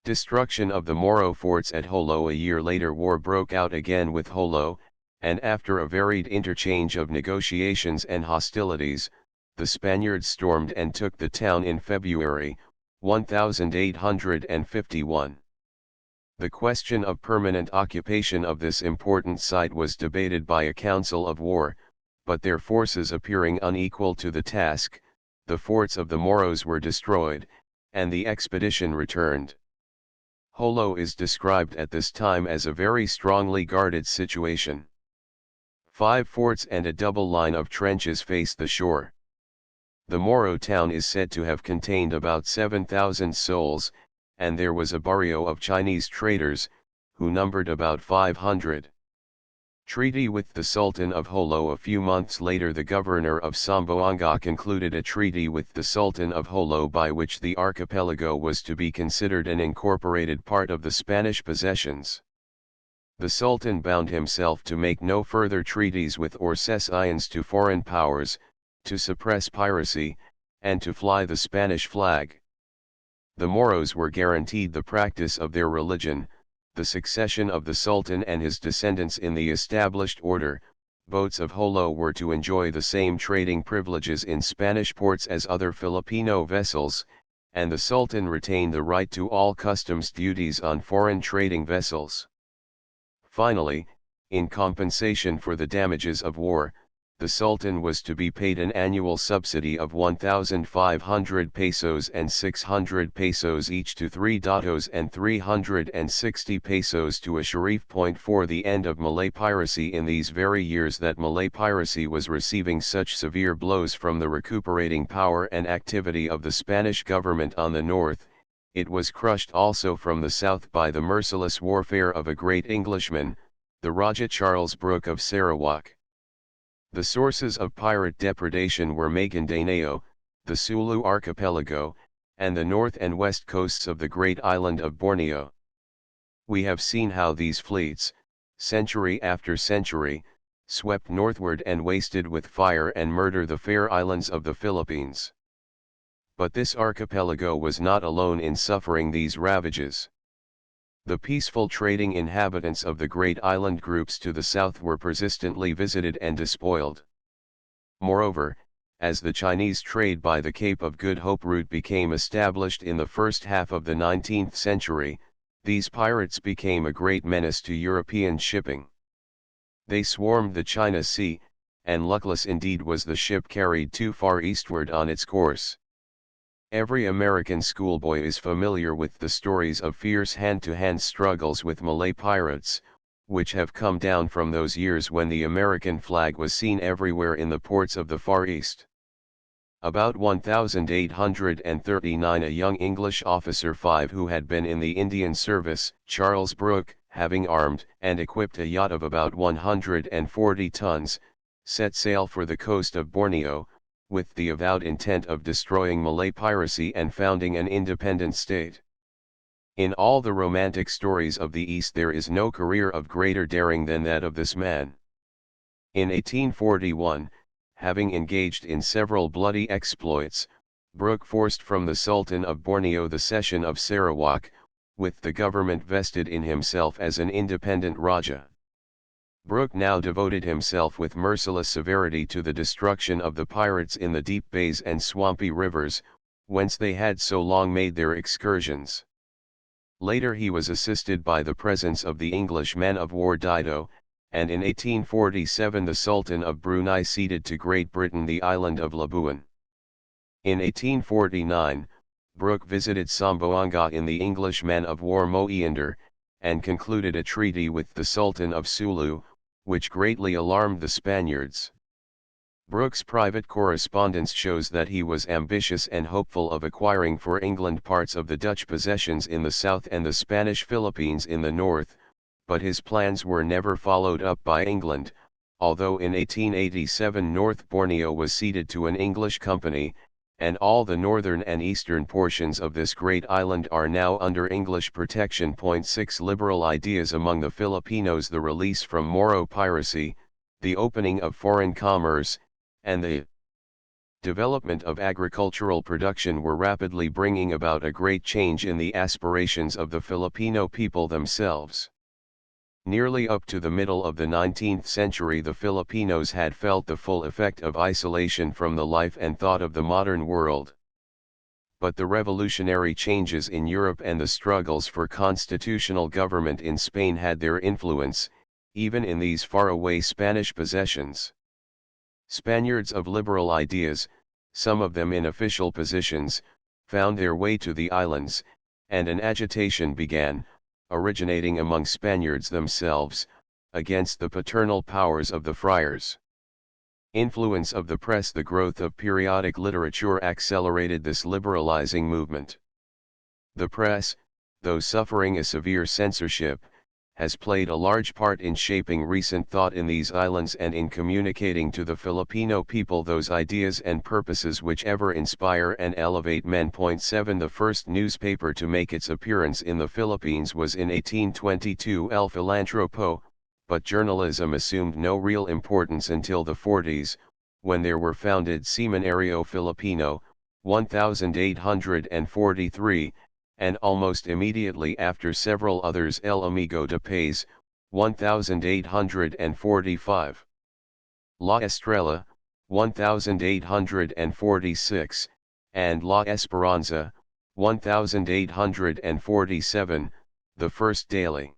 Destruction of the Moro forts at Holo. A year later war broke out again with Holo, and after a varied interchange of negotiations and hostilities, the Spaniards stormed and took the town in February, 1851. The question of permanent occupation of this important site was debated by a council of war, but their forces appearing unequal to the task, the forts of the Moros were destroyed, and the expedition returned. Holo is described at this time as a very strongly guarded situation. 5 forts and a double line of trenches face the shore. The Moro town is said to have contained about 7,000 souls, and there was a barrio of Chinese traders, who numbered about 500. Treaty with the Sultan of Holo. A few months later the governor of Zamboanga concluded a treaty with the Sultan of Holo by which the archipelago was to be considered an incorporated part of the Spanish possessions. The Sultan bound himself to make no further treaties with or cessions to foreign powers, to suppress piracy, and to fly the Spanish flag. The Moros were guaranteed the practice of their religion, the succession of the Sultan and his descendants in the established order. Boats of Jolo were to enjoy the same trading privileges in Spanish ports as other Filipino vessels, and the Sultan retained the right to all customs duties on foreign trading vessels. Finally, in compensation for the damages of war, the Sultan was to be paid an annual subsidy of 1,500 pesos and 600 pesos each to 3 datos and 360 pesos to a sharif. For the end of Malay piracy. In these very years that Malay piracy was receiving such severe blows from the recuperating power and activity of the Spanish government on the north, it was crushed also from the south by the merciless warfare of a great Englishman, the Raja Charles Brooke of Sarawak. The sources of pirate depredation were Maguindanao, the Sulu archipelago, and the north and west coasts of the great island of Borneo. We have seen how these fleets, century after century, swept northward and wasted with fire and murder the fair islands of the Philippines. But this archipelago was not alone in suffering these ravages. The peaceful trading inhabitants of the great island groups to the south were persistently visited and despoiled. Moreover, as the Chinese trade by the Cape of Good Hope route became established in the first half of the 19th century, these pirates became a great menace to European shipping. They swarmed the China Sea, and luckless indeed was the ship carried too far eastward on its course. Every American schoolboy is familiar with the stories of fierce hand-to-hand struggles with Malay pirates, which have come down from those years when the American flag was seen everywhere in the ports of the Far East. About 1839 a young English officer who had been in the Indian service, Charles Brooke, having armed and equipped a yacht of about 140 tons, set sail for the coast of Borneo, with the avowed intent of destroying Malay piracy and founding an independent state. In all the romantic stories of the East there is no career of greater daring than that of this man. In 1841, having engaged in several bloody exploits, Brooke forced from the Sultan of Borneo the cession of Sarawak, with the government vested in himself as an independent Raja. Brooke now devoted himself with merciless severity to the destruction of the pirates in the deep bays and swampy rivers, whence they had so long made their excursions. Later he was assisted by the presence of the English man of war Dido, and in 1847 the Sultan of Brunei ceded to Great Britain the island of Labuan. In 1849, Brooke visited Samboanga in the English man of war Moeander, and concluded a treaty with the Sultan of Sulu, which greatly alarmed the Spaniards. Brooke's private correspondence shows that he was ambitious and hopeful of acquiring for England parts of the Dutch possessions in the south and the Spanish Philippines in the north, but his plans were never followed up by England, although in 1887 North Borneo was ceded to an English company, and all the northern and eastern portions of this great island are now under English protection. 6 Liberal ideas among the Filipinos. The release from Moro piracy, the opening of foreign commerce, and the development of agricultural production were rapidly bringing about a great change in the aspirations of the Filipino people themselves. Nearly up to the middle of the 19th century the Filipinos had felt the full effect of isolation from the life and thought of the modern world. But the revolutionary changes in Europe and the struggles for constitutional government in Spain had their influence, even in these faraway Spanish possessions. Spaniards of liberal ideas, some of them in official positions, found their way to the islands, and an agitation began, originating among Spaniards themselves, against the paternal powers of the friars. Influence of the press. The growth of periodic literature accelerated this liberalizing movement. The press, though suffering a severe censorship, has played a large part in shaping recent thought in these islands and in communicating to the Filipino people those ideas and purposes which ever inspire and elevate men. Point 7 The first newspaper to make its appearance in the Philippines was in 1822 El Filantropo, but journalism assumed no real importance until the 40s, when there were founded Semanario Filipino, 1843, and almost immediately after several others El Amigo de Paz, 1845. La Estrella, 1846, and La Esperanza, 1847, the first daily.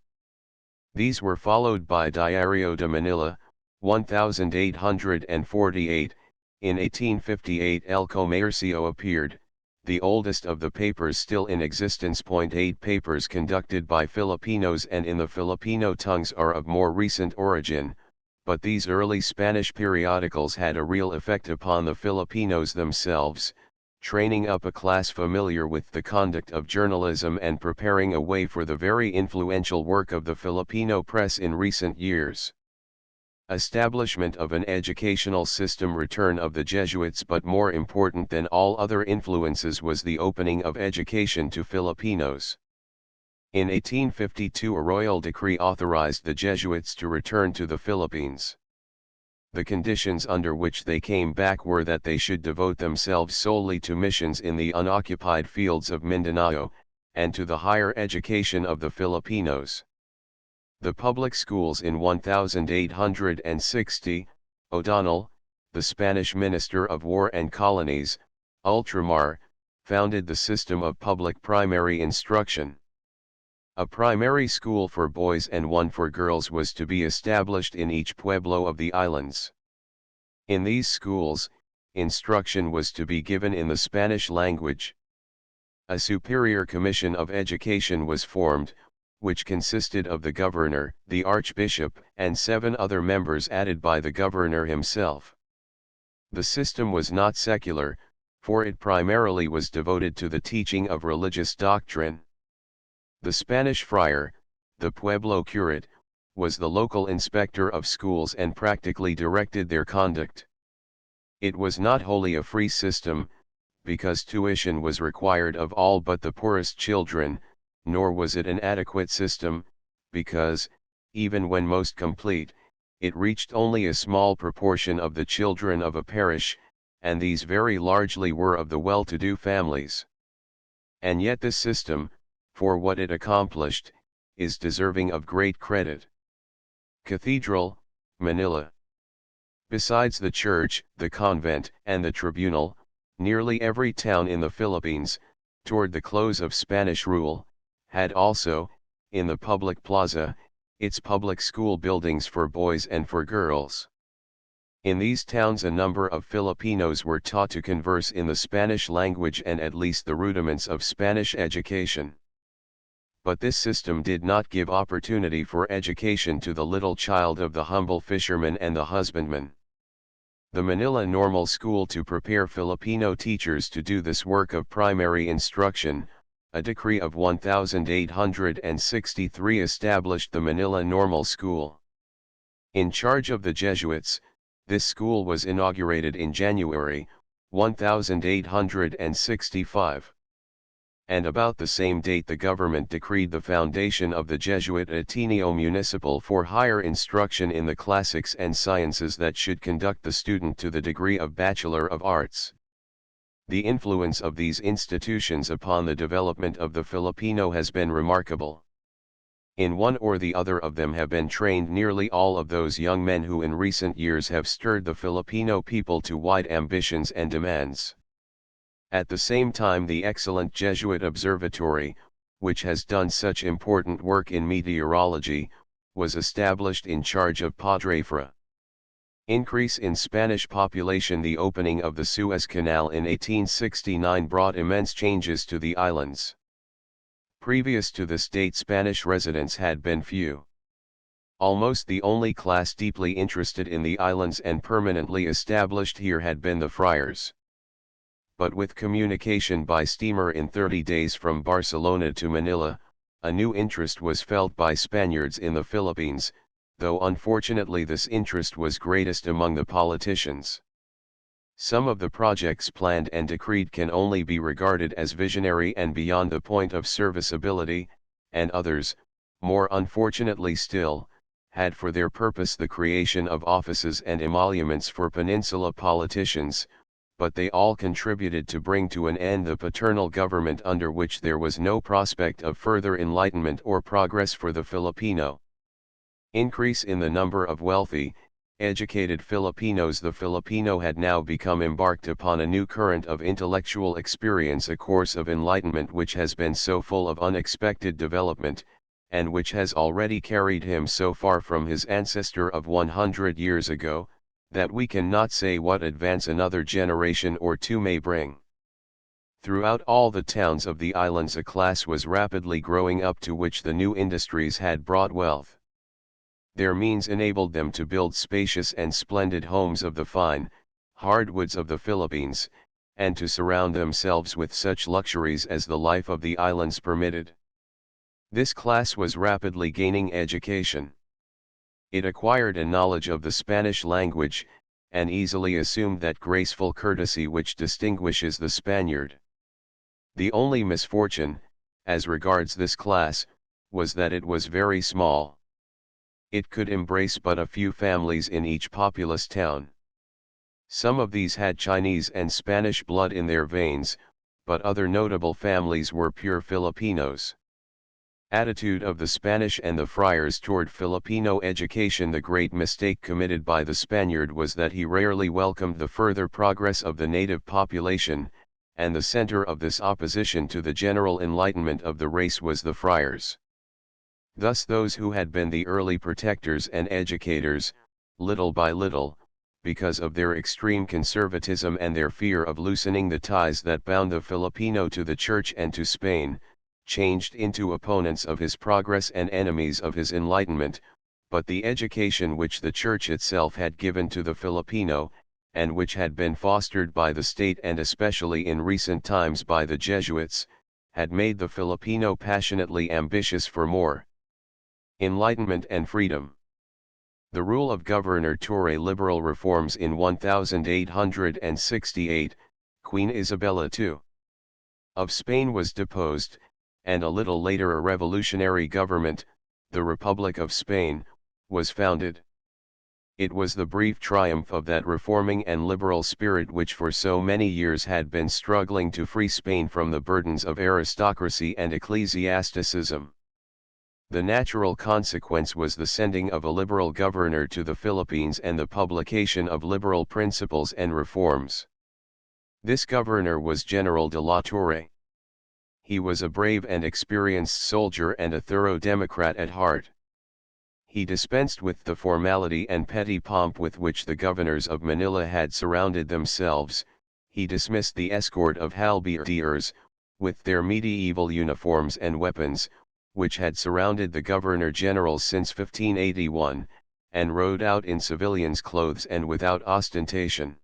These were followed by Diario de Manila, 1848, in 1858 El Comercio appeared, the oldest of the papers still in existence. 8 Papers conducted by Filipinos and in the Filipino tongues are of more recent origin, but these early Spanish periodicals had a real effect upon the Filipinos themselves, training up a class familiar with the conduct of journalism and preparing a way for the very influential work of the Filipino press in recent years. Establishment of an educational system, return of the Jesuits, but more important than all other influences was the opening of education to Filipinos. In 1852 a royal decree authorized the Jesuits to return to the Philippines. The conditions under which they came back were that they should devote themselves solely to missions in the unoccupied fields of Mindanao, and to the higher education of the Filipinos. The public schools in 1860, O'Donnell, the Spanish Minister of War and Colonies, Ultramar, founded the system of public primary instruction. A primary school for boys and one for girls was to be established in each pueblo of the islands. In these schools, instruction was to be given in the Spanish language. A superior commission of education was formed, which consisted of the governor, the archbishop, and 7 other members added by the governor himself. The system was not secular, for it primarily was devoted to the teaching of religious doctrine. The Spanish friar, the pueblo curate, was the local inspector of schools and practically directed their conduct. It was not wholly a free system, because tuition was required of all but the poorest children, nor was it an adequate system, because, even when most complete, it reached only a small proportion of the children of a parish, and these very largely were of the well-to-do families. And yet this system, for what it accomplished, is deserving of great credit. Cathedral, Manila. Besides the church, the convent, and the tribunal, nearly every town in the Philippines, toward the close of Spanish rule, had also, in the public plaza, its public school buildings for boys and for girls. In these towns a number of Filipinos were taught to converse in the Spanish language and at least the rudiments of Spanish education. But this system did not give opportunity for education to the little child of the humble fisherman and the husbandman. The Manila Normal School, to prepare Filipino teachers to do this work of primary instruction, a decree of 1863 established the Manila Normal School. In charge of the Jesuits, this school was inaugurated in January, 1865. And about the same date the government decreed the foundation of the Jesuit Ateneo Municipal for higher instruction in the classics and sciences that should conduct the student to the degree of Bachelor of Arts. The influence of these institutions upon the development of the Filipino has been remarkable. In one or the other of them have been trained nearly all of those young men who in recent years have stirred the Filipino people to wide ambitions and demands. At the same time the excellent Jesuit Observatory, which has done such important work in meteorology, was established in charge of Padre Fra. Increase in Spanish population. The opening of the Suez Canal in 1869 brought immense changes to the islands. Previous to this date Spanish residents had been few. Almost the only class deeply interested in the islands and permanently established here had been the friars. But with communication by steamer in 30 days from Barcelona to Manila, a new interest was felt by Spaniards in the Philippines, though unfortunately this interest was greatest among the politicians. Some of the projects planned and decreed can only be regarded as visionary and beyond the point of serviceability, and others, more unfortunately still, had for their purpose the creation of offices and emoluments for peninsula politicians, but they all contributed to bring to an end the paternal government under which there was no prospect of further enlightenment or progress for the Filipino. Increase in the number of wealthy, educated Filipinos. The Filipino had now become embarked upon a new current of intellectual experience, a course of enlightenment which has been so full of unexpected development, and which has already carried him so far from his ancestor of 100 years ago, that we cannot say what advance another generation or two may bring. Throughout all the towns of the islands a class was rapidly growing up to which the new industries had brought wealth. Their means enabled them to build spacious and splendid homes of the fine, hardwoods of the Philippines, and to surround themselves with such luxuries as the life of the islands permitted. This class was rapidly gaining education. It acquired a knowledge of the Spanish language, and easily assumed that graceful courtesy which distinguishes the Spaniard. The only misfortune, as regards this class, was that it was very small. It could embrace but a few families in each populous town. Some of these had Chinese and Spanish blood in their veins, but other notable families were pure Filipinos. Attitude of the Spanish and the friars toward Filipino education. The great mistake committed by the Spaniard was that he rarely welcomed the further progress of the native population, and the center of this opposition to the general enlightenment of the race was the friars. Thus those who had been the early protectors and educators, little by little, because of their extreme conservatism and their fear of loosening the ties that bound the Filipino to the Church and to Spain, changed into opponents of his progress and enemies of his enlightenment. But the education which the Church itself had given to the Filipino, and which had been fostered by the state and especially in recent times by the Jesuits, had made the Filipino passionately ambitious for more enlightenment and freedom. The rule of Governor Torre liberal reforms in 1868, Queen Isabella II of Spain was deposed, and a little later a revolutionary government, the Republic of Spain, was founded. It was the brief triumph of that reforming and liberal spirit which for so many years had been struggling to free Spain from the burdens of aristocracy and ecclesiasticism. The natural consequence was the sending of a liberal governor to the Philippines and the publication of liberal principles and reforms. This governor was General de la Torre. He was a brave and experienced soldier and a thorough democrat at heart. He dispensed with the formality and petty pomp with which the governors of Manila had surrounded themselves. He dismissed the escort of halberdiers, with their medieval uniforms and weapons, which had surrounded the governor-generals since 1581, and rode out in civilians' clothes and without ostentation.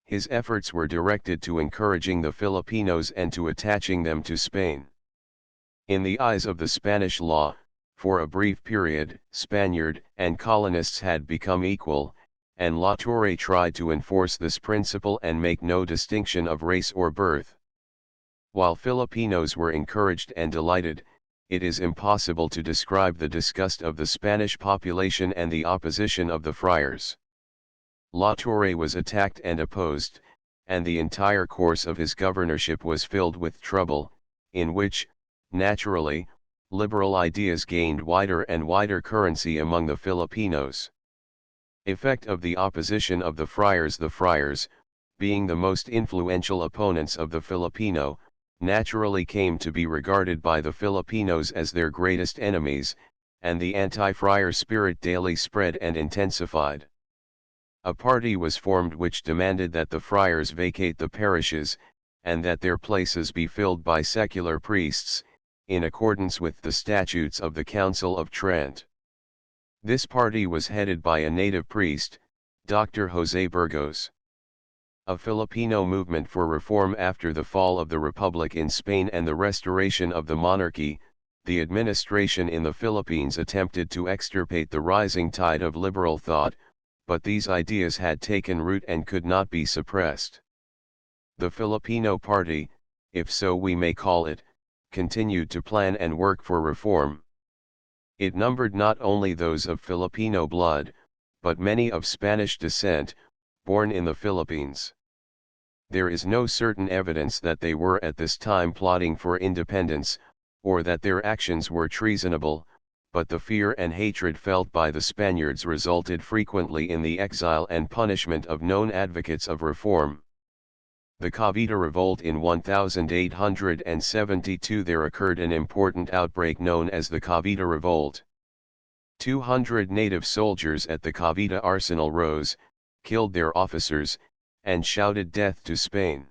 His efforts were directed to encouraging the Filipinos and to attaching them to Spain. In the eyes of the Spanish law, for a brief period, Spaniard and colonists had become equal, and La Torre tried to enforce this principle and make no distinction of race or birth. While Filipinos were encouraged and delighted, it is impossible to describe the disgust of the Spanish population and the opposition of the friars. La Torre was attacked and opposed, and the entire course of his governorship was filled with trouble, in which, naturally, liberal ideas gained wider and wider currency among the Filipinos. Effect of the opposition of the friars. The friars, being the most influential opponents of the Filipino, naturally came to be regarded by the Filipinos as their greatest enemies, and the anti-friar spirit daily spread and intensified. A party was formed which demanded that the friars vacate the parishes, and that their places be filled by secular priests, in accordance with the statutes of the Council of Trent. This party was headed by a native priest, Dr. José Burgos. A Filipino movement for reform after the fall of the Republic in Spain and the restoration of the monarchy, the administration in the Philippines attempted to extirpate the rising tide of liberal thought, but these ideas had taken root and could not be suppressed. The Filipino Party, if so we may call it, continued to plan and work for reform. It numbered not only those of Filipino blood, but many of Spanish descent, born in the Philippines. There is no certain evidence that they were at this time plotting for independence, or that their actions were treasonable, but the fear and hatred felt by the Spaniards resulted frequently in the exile and punishment of known advocates of reform. The Cavite Revolt in 1872. There occurred an important outbreak known as the Cavite Revolt. 200 native soldiers at the Cavite arsenal rose, killed their officers, and shouted death to Spain.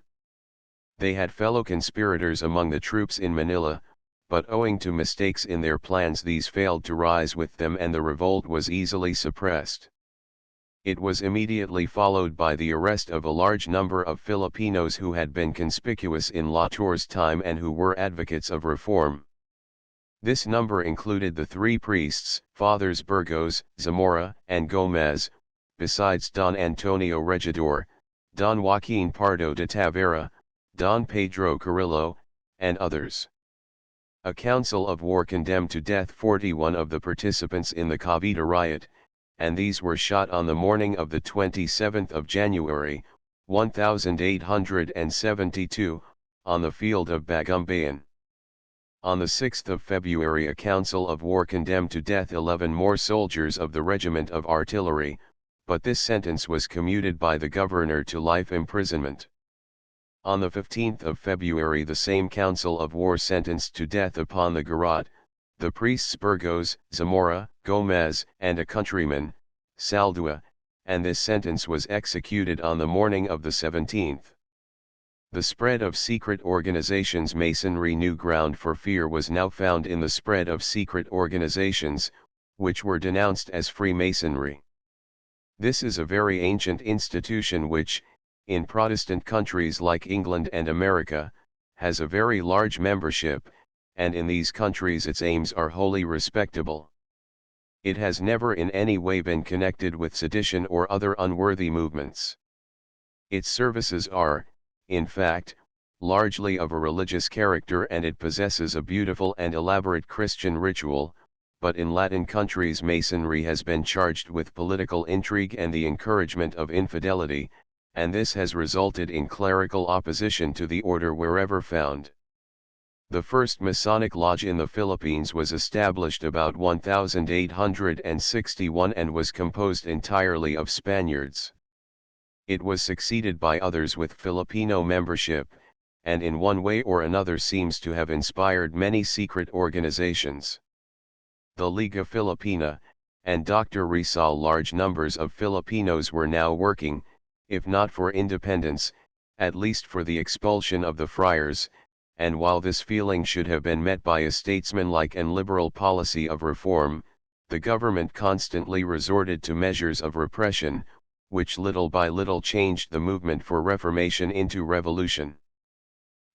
They had fellow conspirators among the troops in Manila, but owing to mistakes in their plans these failed to rise with them and the revolt was easily suppressed. It was immediately followed by the arrest of a large number of Filipinos who had been conspicuous in La Torre's time and who were advocates of reform. This number included the three priests, Fathers Barrows, Zamora, and Gomez, besides Don Antonio Regidor, Don Joaquin Pardo de Tavera, Don Pedro Carrillo, and others. A council of war condemned to death 41 of the participants in the Cavite riot, and these were shot on the morning of the 27th of January, 1872, on the field of Bagumbayan. On the 6th of February a council of war condemned to death 11 more soldiers of the regiment of artillery, but this sentence was commuted by the governor to life imprisonment. On the 15th of February the same council of war sentenced to death upon the garrote, the priests Barrows, Zamora, Gomez, and a countryman, Saldua, and this sentence was executed on the morning of the 17th. The spread of secret organizations. Masonry. New ground for fear was now found in the spread of secret organizations, which were denounced as Freemasonry. This is a very ancient institution which, in Protestant countries like England and America, has a very large membership, and in these countries its aims are wholly respectable. It has never in any way been connected with sedition or other unworthy movements. Its services are, in fact, largely of a religious character and it possesses a beautiful and elaborate Christian ritual, but in Latin countries Masonry has been charged with political intrigue and the encouragement of infidelity, and this has resulted in clerical opposition to the order wherever found. The first Masonic lodge in the Philippines was established about 1861 and was composed entirely of Spaniards. It was succeeded by others with Filipino membership, and in one way or another seems to have inspired many secret organizations. The Liga Filipina, and Dr. Rizal. Large numbers of Filipinos were now working, if not for independence, at least for the expulsion of the friars, and while this feeling should have been met by a statesmanlike and liberal policy of reform, the government constantly resorted to measures of repression, which little by little changed the movement for reformation into revolution.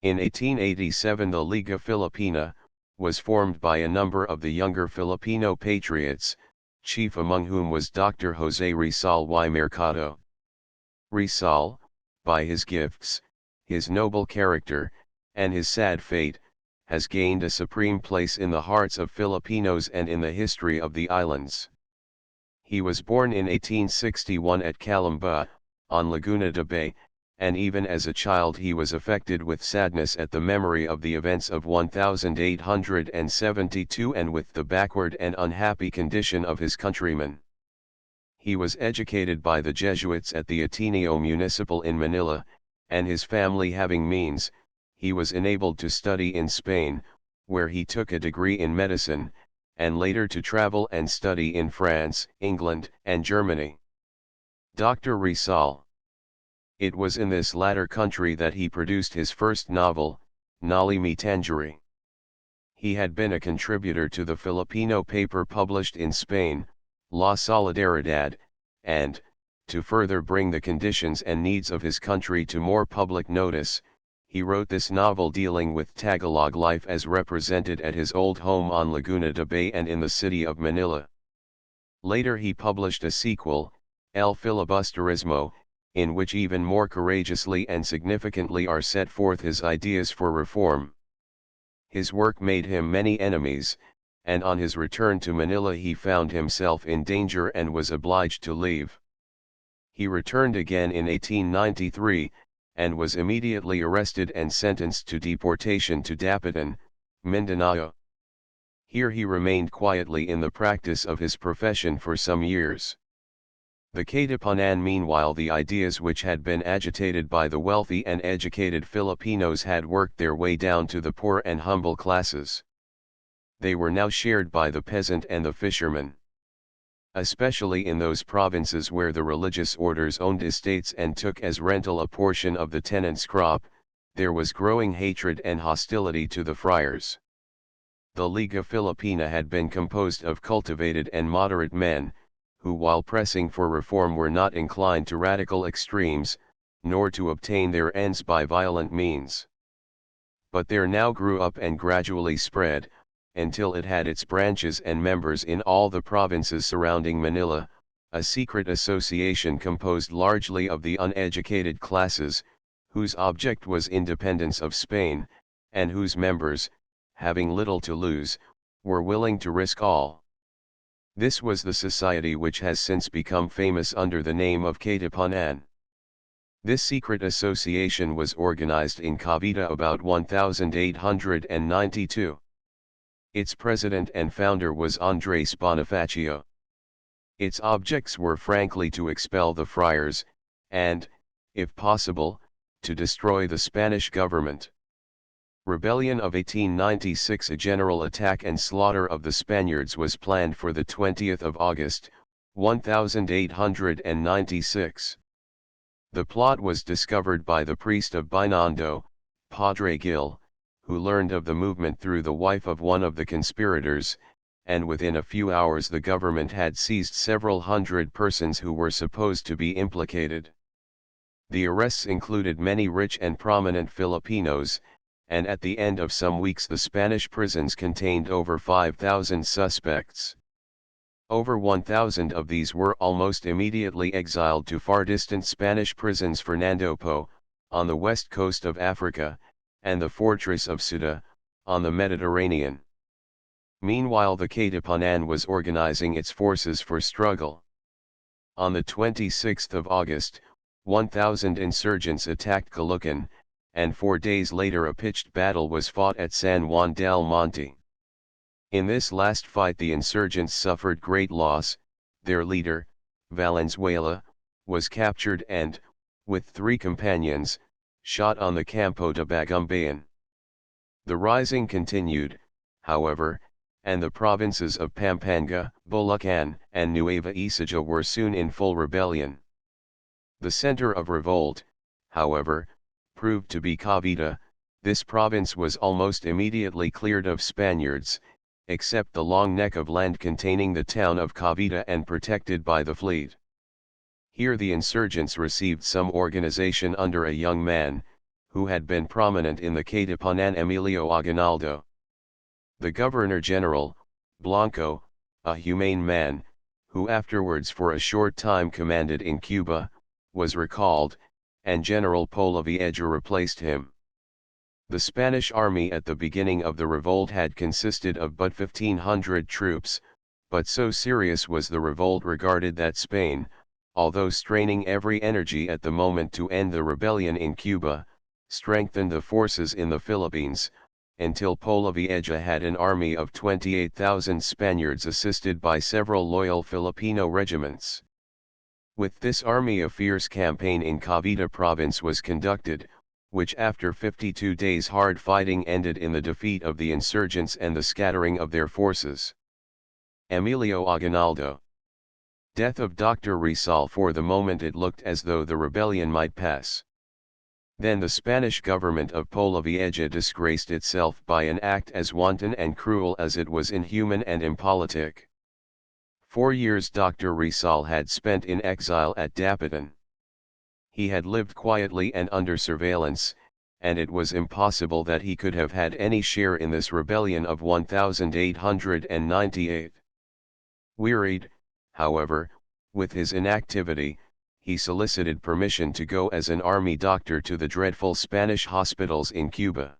In 1887 the Liga Filipina was formed by a number of the younger Filipino patriots, chief among whom was Dr. Jose Rizal y Mercado. Rizal, by his gifts, his noble character, and his sad fate, has gained a supreme place in the hearts of Filipinos and in the history of the islands. He was born in 1861 at Calamba, on Laguna de Bay, and even as a child he was affected with sadness at the memory of the events of 1872 and with the backward and unhappy condition of his countrymen. He was educated by the Jesuits at the Ateneo Municipal in Manila, and his family having means, he was enabled to study in Spain, where he took a degree in medicine, and later to travel and study in France, England, and Germany. Dr. Rizal. It was in this latter country that he produced his first novel, Nali Me Tangerine. He had been a contributor to the Filipino paper published in Spain, La Solidaridad, and, to further bring the conditions and needs of his country to more public notice, he wrote this novel dealing with Tagalog life as represented at his old home on Laguna de Bay and in the city of Manila. Later he published a sequel, El Filibusterismo, in which even more courageously and significantly are set forth his ideas for reform. His work made him many enemies, and on his return to Manila he found himself in danger and was obliged to leave. He returned again in 1893, and was immediately arrested and sentenced to deportation to Dapitan, Mindanao. Here he remained quietly in the practice of his profession for some years. The Katipunan meanwhile, the ideas which had been agitated by the wealthy and educated Filipinos had worked their way down to the poor and humble classes. They were now shared by the peasant and the fisherman. Especially in those provinces where the religious orders owned estates and took as rental a portion of the tenant's crop, there was growing hatred and hostility to the friars. The Liga Filipina had been composed of cultivated and moderate men, who while pressing for reform were not inclined to radical extremes, nor to obtain their ends by violent means. But there now grew up and gradually spread, until it had its branches and members in all the provinces surrounding Manila, a secret association composed largely of the uneducated classes, whose object was independence of Spain, and whose members, having little to lose, were willing to risk all. This was the society which has since become famous under the name of Katipunan. This secret association was organized in Cavite about 1892. Its president and founder was Andres Bonifacio. Its objects were frankly to expel the friars, and, if possible, to destroy the Spanish government. Rebellion of 1896. A general attack and slaughter of the Spaniards was planned for the 20th of August, 1896. The plot was discovered by the priest of Binondo, Padre Gil, who learned of the movement through the wife of one of the conspirators, and within a few hours the government had seized several hundred persons who were supposed to be implicated. The arrests included many rich and prominent Filipinos, and at the end of some weeks the Spanish prisons contained over 5,000 suspects. Over 1,000 of these were almost immediately exiled to far-distant Spanish prisons, Fernando Po, on the west coast of Africa, and the fortress of Ceuta, on the Mediterranean. Meanwhile the Katipunan was organizing its forces for struggle. On the 26th of August, 1,000 insurgents attacked Caloocan, and 4 days later a pitched battle was fought at San Juan del Monte. In this last fight the insurgents suffered great loss. Their leader, Valenzuela, was captured and, with 3 companions, shot on the Campo de Bagumbayan. The rising continued, however, and the provinces of Pampanga, Bulacan, and Nueva Ecija were soon in full rebellion. The center of revolt, however, proved to be Cavite. This province was almost immediately cleared of Spaniards, except the long neck of land containing the town of Cavite and protected by the fleet. Here the insurgents received some organization under a young man, who had been prominent in the Katipunan, Emilio Aguinaldo. The Governor-General, Blanco, a humane man, who afterwards for a short time commanded in Cuba, was recalled, and General Polavieja replaced him. The Spanish army at the beginning of the revolt had consisted of but 1,500 troops, but so serious was the revolt regarded that Spain, although straining every energy at the moment to end the rebellion in Cuba, strengthened the forces in the Philippines, until Polavieja had an army of 28,000 Spaniards assisted by several loyal Filipino regiments. With this army a fierce campaign in Cavite province was conducted, which after 52 days hard fighting ended in the defeat of the insurgents and the scattering of their forces. Emilio Aguinaldo. Death of Dr. Rizal. For the moment it looked as though the rebellion might pass. Then the Spanish government of Polavieja disgraced itself by an act as wanton and cruel as it was inhuman and impolitic. 4 years Dr. Rizal had spent in exile at Dapitan. He had lived quietly and under surveillance, and it was impossible that he could have had any share in this rebellion of 1898. Wearied, however, with his inactivity, he solicited permission to go as an army doctor to the dreadful Spanish hospitals in Cuba.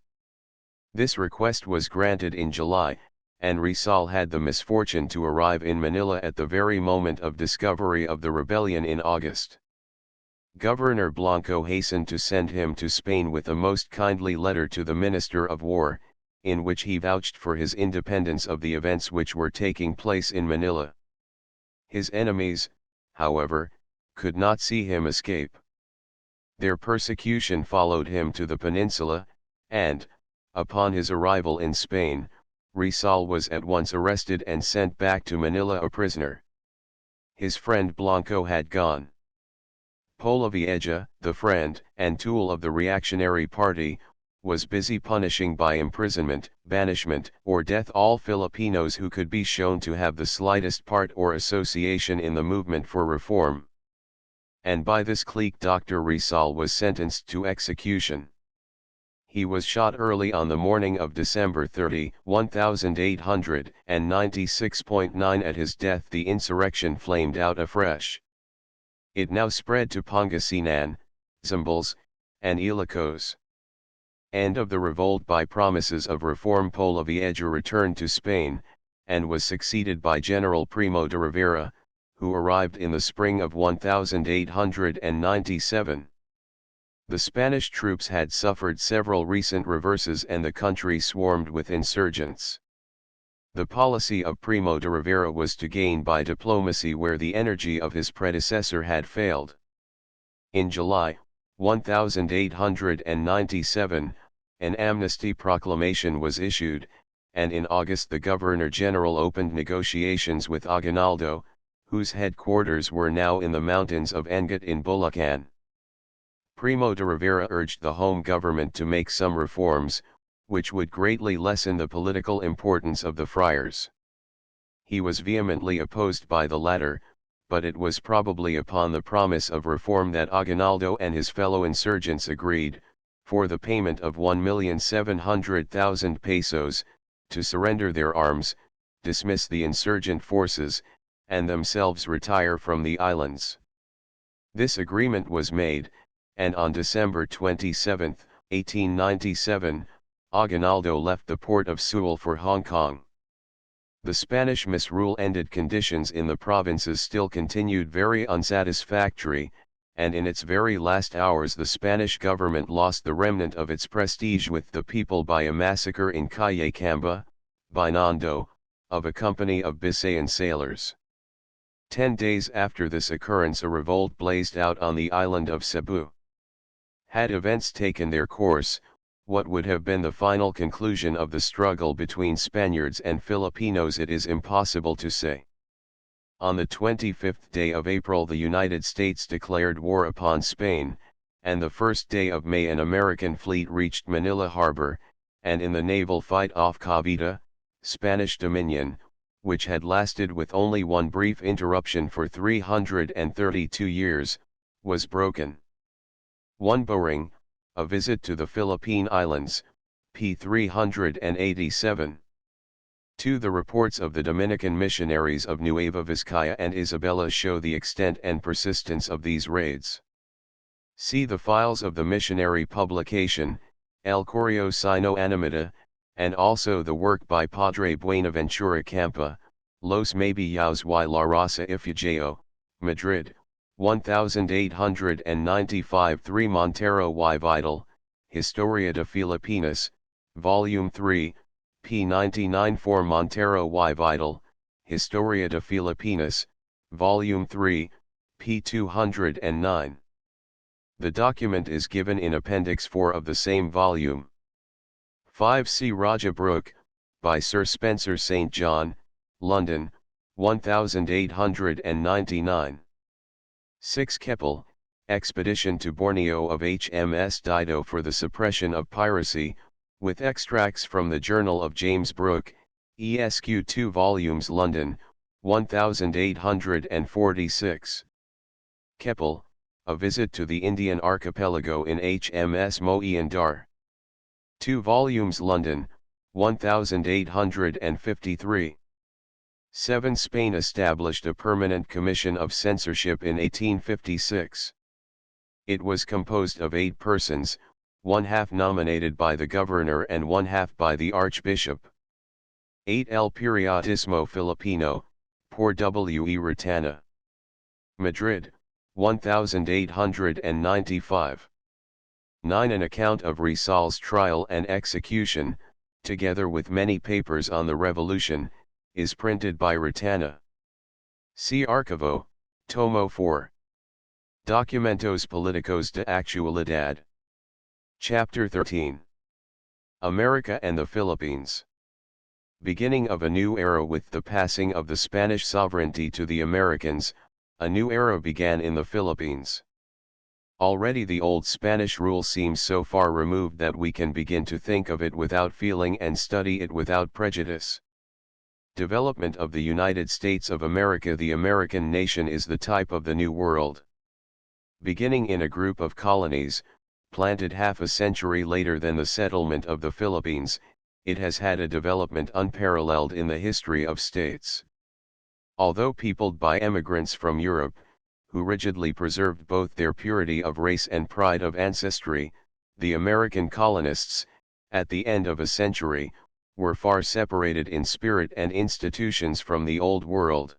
This request was granted in July, and Rizal had the misfortune to arrive in Manila at the very moment of discovery of the rebellion in August. Governor Blanco hastened to send him to Spain with a most kindly letter to the Minister of War, in which he vouched for his independence of the events which were taking place in Manila. His enemies, however, could not see him escape. Their persecution followed him to the peninsula, and, upon his arrival in Spain, Rizal was at once arrested and sent back to Manila a prisoner. His friend Blanco had gone. Polavieja, the friend and tool of the reactionary party, was busy punishing by imprisonment, banishment, or death all Filipinos who could be shown to have the slightest part or association in the movement for reform. And by this clique Dr. Rizal was sentenced to execution. He was shot early on the morning of December 30, 1896.9. At his death the insurrection flamed out afresh. It now spread to Pangasinan, Zambales, and Ilocos. End of the revolt. By promises of reform, Polavieja returned to Spain, and was succeeded by General Primo de Rivera, who arrived in the spring of 1897. The Spanish troops had suffered several recent reverses and the country swarmed with insurgents. The policy of Primo de Rivera was to gain by diplomacy where the energy of his predecessor had failed. In July, 1897, an amnesty proclamation was issued, and in August the Governor-General opened negotiations with Aguinaldo, whose headquarters were now in the mountains of Angat in Bulacan. Primo de Rivera urged the home government to make some reforms, which would greatly lessen the political importance of the friars. He was vehemently opposed by the latter, but it was probably upon the promise of reform that Aguinaldo and his fellow insurgents agreed, for the payment of 1,700,000 pesos, to surrender their arms, dismiss the insurgent forces, and themselves retire from the islands. This agreement was made, and on December 27, 1897, Aguinaldo left the port of Sewell for Hong Kong. The Spanish misrule ended conditions in the provinces still continued very unsatisfactory, and in its very last hours the Spanish government lost the remnant of its prestige with the people by a massacre in Calle Camba, Binondo, of a company of Bisayan sailors. 10 days after this occurrence a revolt blazed out on the island of Cebu. Had events taken their course, what would have been the final conclusion of the struggle between Spaniards and Filipinos it is impossible to say. On the 25th day of April the United States declared war upon Spain, and the 1st day of May an American fleet reached Manila Harbor, and in the naval fight off Cavite, Spanish dominion, which had lasted with only one brief interruption for 332 years, was broken. 1 Boring, A Visit to the Philippine Islands, p. 387. 2 The reports of the Dominican missionaries of Nueva Vizcaya and Isabela show the extent and persistence of these raids. See the files of the missionary publication, El Correo Sino Animita, and also the work by Padre Buenaventura Campa, Los Mabiyaos y la Raza Ifugeo, Madrid, 1895. 3 Montero y Vidal, Historia de Filipinas, Volume 3, p. 99. 4 Montero y Vidal, Historia de Filipinas, Volume 3, p. 209. The document is given in Appendix 4 of the same volume. 5 C. Raja Brooke, by Sir Spencer St. John, London, 1899. 6 Keppel, Expedition to Borneo of HMS Dido for the Suppression of Piracy, with extracts from the Journal of James Brooke, ESQ 2 volumes London, 1846. Keppel, A Visit to the Indian Archipelago in HMS Moe and Dar. 2 volumes London, 1853. 7 Spain established a permanent commission of censorship in 1856. It was composed of 8 persons, one half nominated by the governor and one half by the archbishop. 8 El Periodismo Filipino, por W. E. Retana. Madrid, 1895. 9 An account of Rizal's trial and execution, together with many papers on the revolution, is printed by Retana. See Archivo, Tomo 4. Documentos Políticos de Actualidad. Chapter 13. America and the Philippines. Beginning of a new era. With the passing of the Spanish sovereignty to the Americans, a new era began in the Philippines. Already the old Spanish rule seems so far removed that we can begin to think of it without feeling and study it without prejudice. Development of the United States of America. The American nation is the type of the New World. Beginning in a group of colonies, planted half a century later than the settlement of the Philippines, it has had a development unparalleled in the history of states. Although peopled by emigrants from Europe, who rigidly preserved both their purity of race and pride of ancestry, the American colonists, at the end of a century, were far separated in spirit and institutions from the Old World.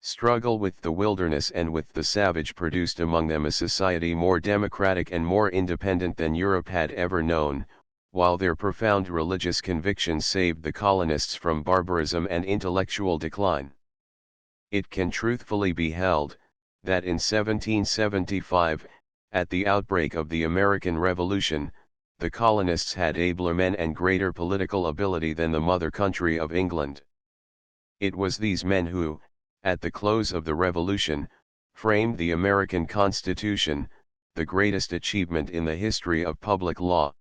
Struggle with the wilderness and with the savage produced among them a society more democratic and more independent than Europe had ever known, while their profound religious convictions saved the colonists from barbarism and intellectual decline. It can truthfully be held, that in 1775, at the outbreak of the American Revolution, the colonists had abler men and greater political ability than the mother country of England. It was these men who, at the close of the Revolution, framed the American Constitution, the greatest achievement in the history of public law.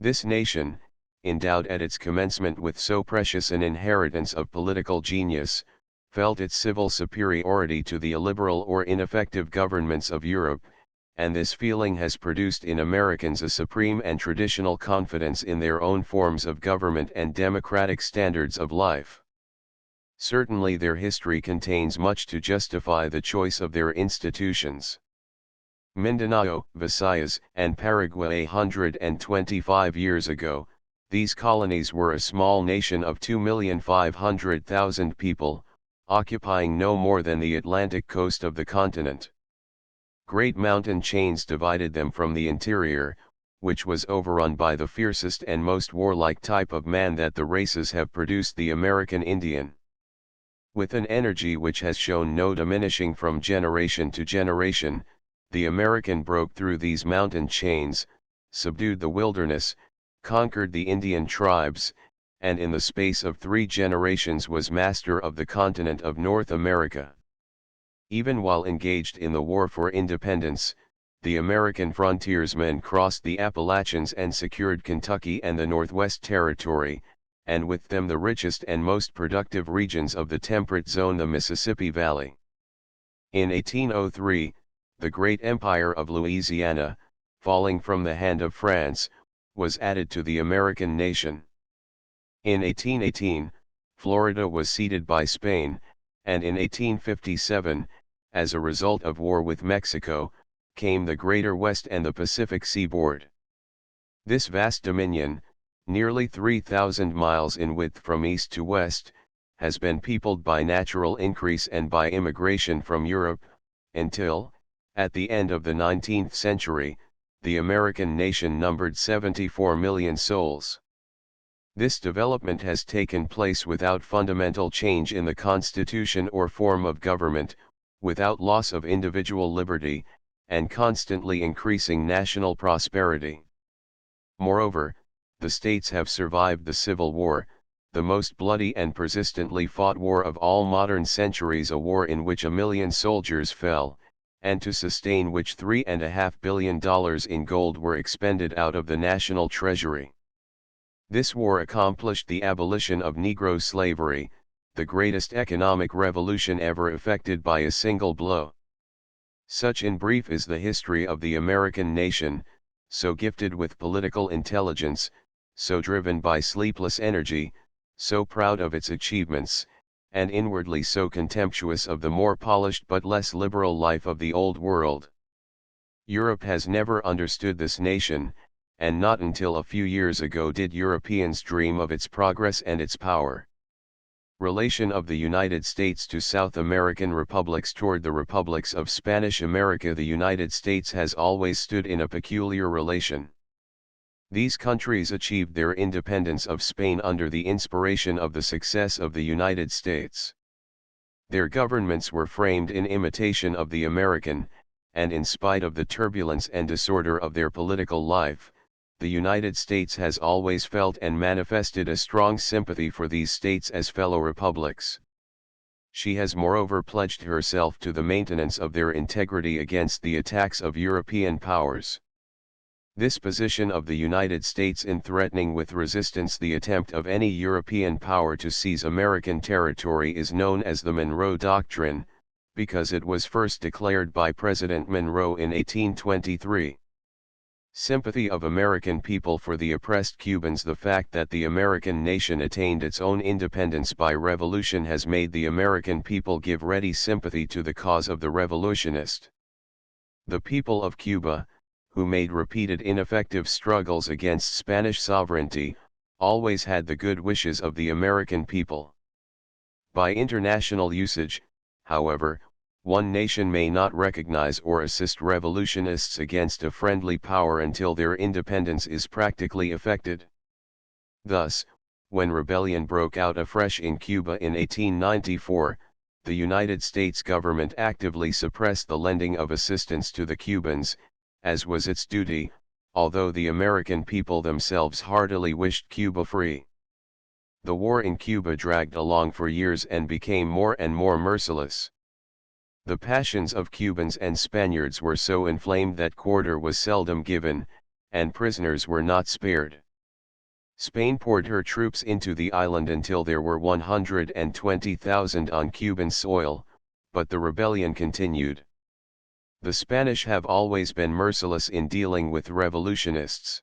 This nation, endowed at its commencement with so precious an inheritance of political genius, felt its civil superiority to the illiberal or ineffective governments of Europe, and this feeling has produced in Americans a supreme and traditional confidence in their own forms of government and democratic standards of life. Certainly their history contains much to justify the choice of their institutions. Mindanao, Visayas, and Paraguay 125 years ago, these colonies were a small nation of 2,500,000 people, occupying no more than the Atlantic coast of the continent. Great mountain chains divided them from the interior, which was overrun by the fiercest and most warlike type of man that the races have produced, the American Indian. With an energy which has shown no diminishing from generation to generation, the American broke through these mountain chains, subdued the wilderness, conquered the Indian tribes, and in the space of 3 generations was master of the continent of North America. Even while engaged in the war for independence, the American frontiersmen crossed the Appalachians and secured Kentucky and the Northwest Territory, and with them the richest and most productive regions of the temperate zone, the Mississippi Valley. In 1803, the great empire of Louisiana, falling from the hand of France, was added to the American nation. In 1818, Florida was ceded by Spain, and in 1857, as a result of war with Mexico, came the Greater West and the Pacific seaboard. This vast dominion, nearly 3,000 miles in width from east to west, has been peopled by natural increase and by immigration from Europe, until, at the end of the 19th century, the American nation numbered 74 million souls. This development has taken place without fundamental change in the constitution or form of government, without loss of individual liberty, and constantly increasing national prosperity. Moreover, the states have survived the Civil War, the most bloody and persistently fought war of all modern centuries, a war in which 1 million soldiers fell, and to sustain which $3.5 billion in gold were expended out of the national treasury. This war accomplished the abolition of Negro slavery, the greatest economic revolution ever effected by a single blow. Such in brief is the history of the American nation, so gifted with political intelligence, so driven by sleepless energy, so proud of its achievements, and inwardly so contemptuous of the more polished but less liberal life of the Old World. Europe has never understood this nation, and not until a few years ago did Europeans dream of its progress and its power. Relation of the United States to South American republics. Toward the republics of Spanish America, the United States has always stood in a peculiar relation. These countries achieved their independence of Spain under the inspiration of the success of the United States. Their governments were framed in imitation of the American, and in spite of the turbulence and disorder of their political life, the United States has always felt and manifested a strong sympathy for these states as fellow republics. She has moreover pledged herself to the maintenance of their integrity against the attacks of European powers. This position of the United States in threatening with resistance the attempt of any European power to seize American territory is known as the Monroe Doctrine, because it was first declared by President Monroe in 1823. Sympathy of American people for the oppressed Cubans. The fact that the American nation attained its own independence by revolution has made the American people give ready sympathy to the cause of the revolutionist. The people of Cuba, who made repeated ineffective struggles against Spanish sovereignty, always had the good wishes of the American people. By international usage, however, one nation may not recognize or assist revolutionists against a friendly power until their independence is practically effected. Thus, when rebellion broke out afresh in Cuba in 1894, the United States government actively suppressed the lending of assistance to the Cubans, as was its duty, although the American people themselves heartily wished Cuba free. The war in Cuba dragged along for years and became more and more merciless. The passions of Cubans and Spaniards were so inflamed that quarter was seldom given, and prisoners were not spared. Spain poured her troops into the island until there were 120,000 on Cuban soil, but the rebellion continued. The Spanish have always been merciless in dealing with revolutionists.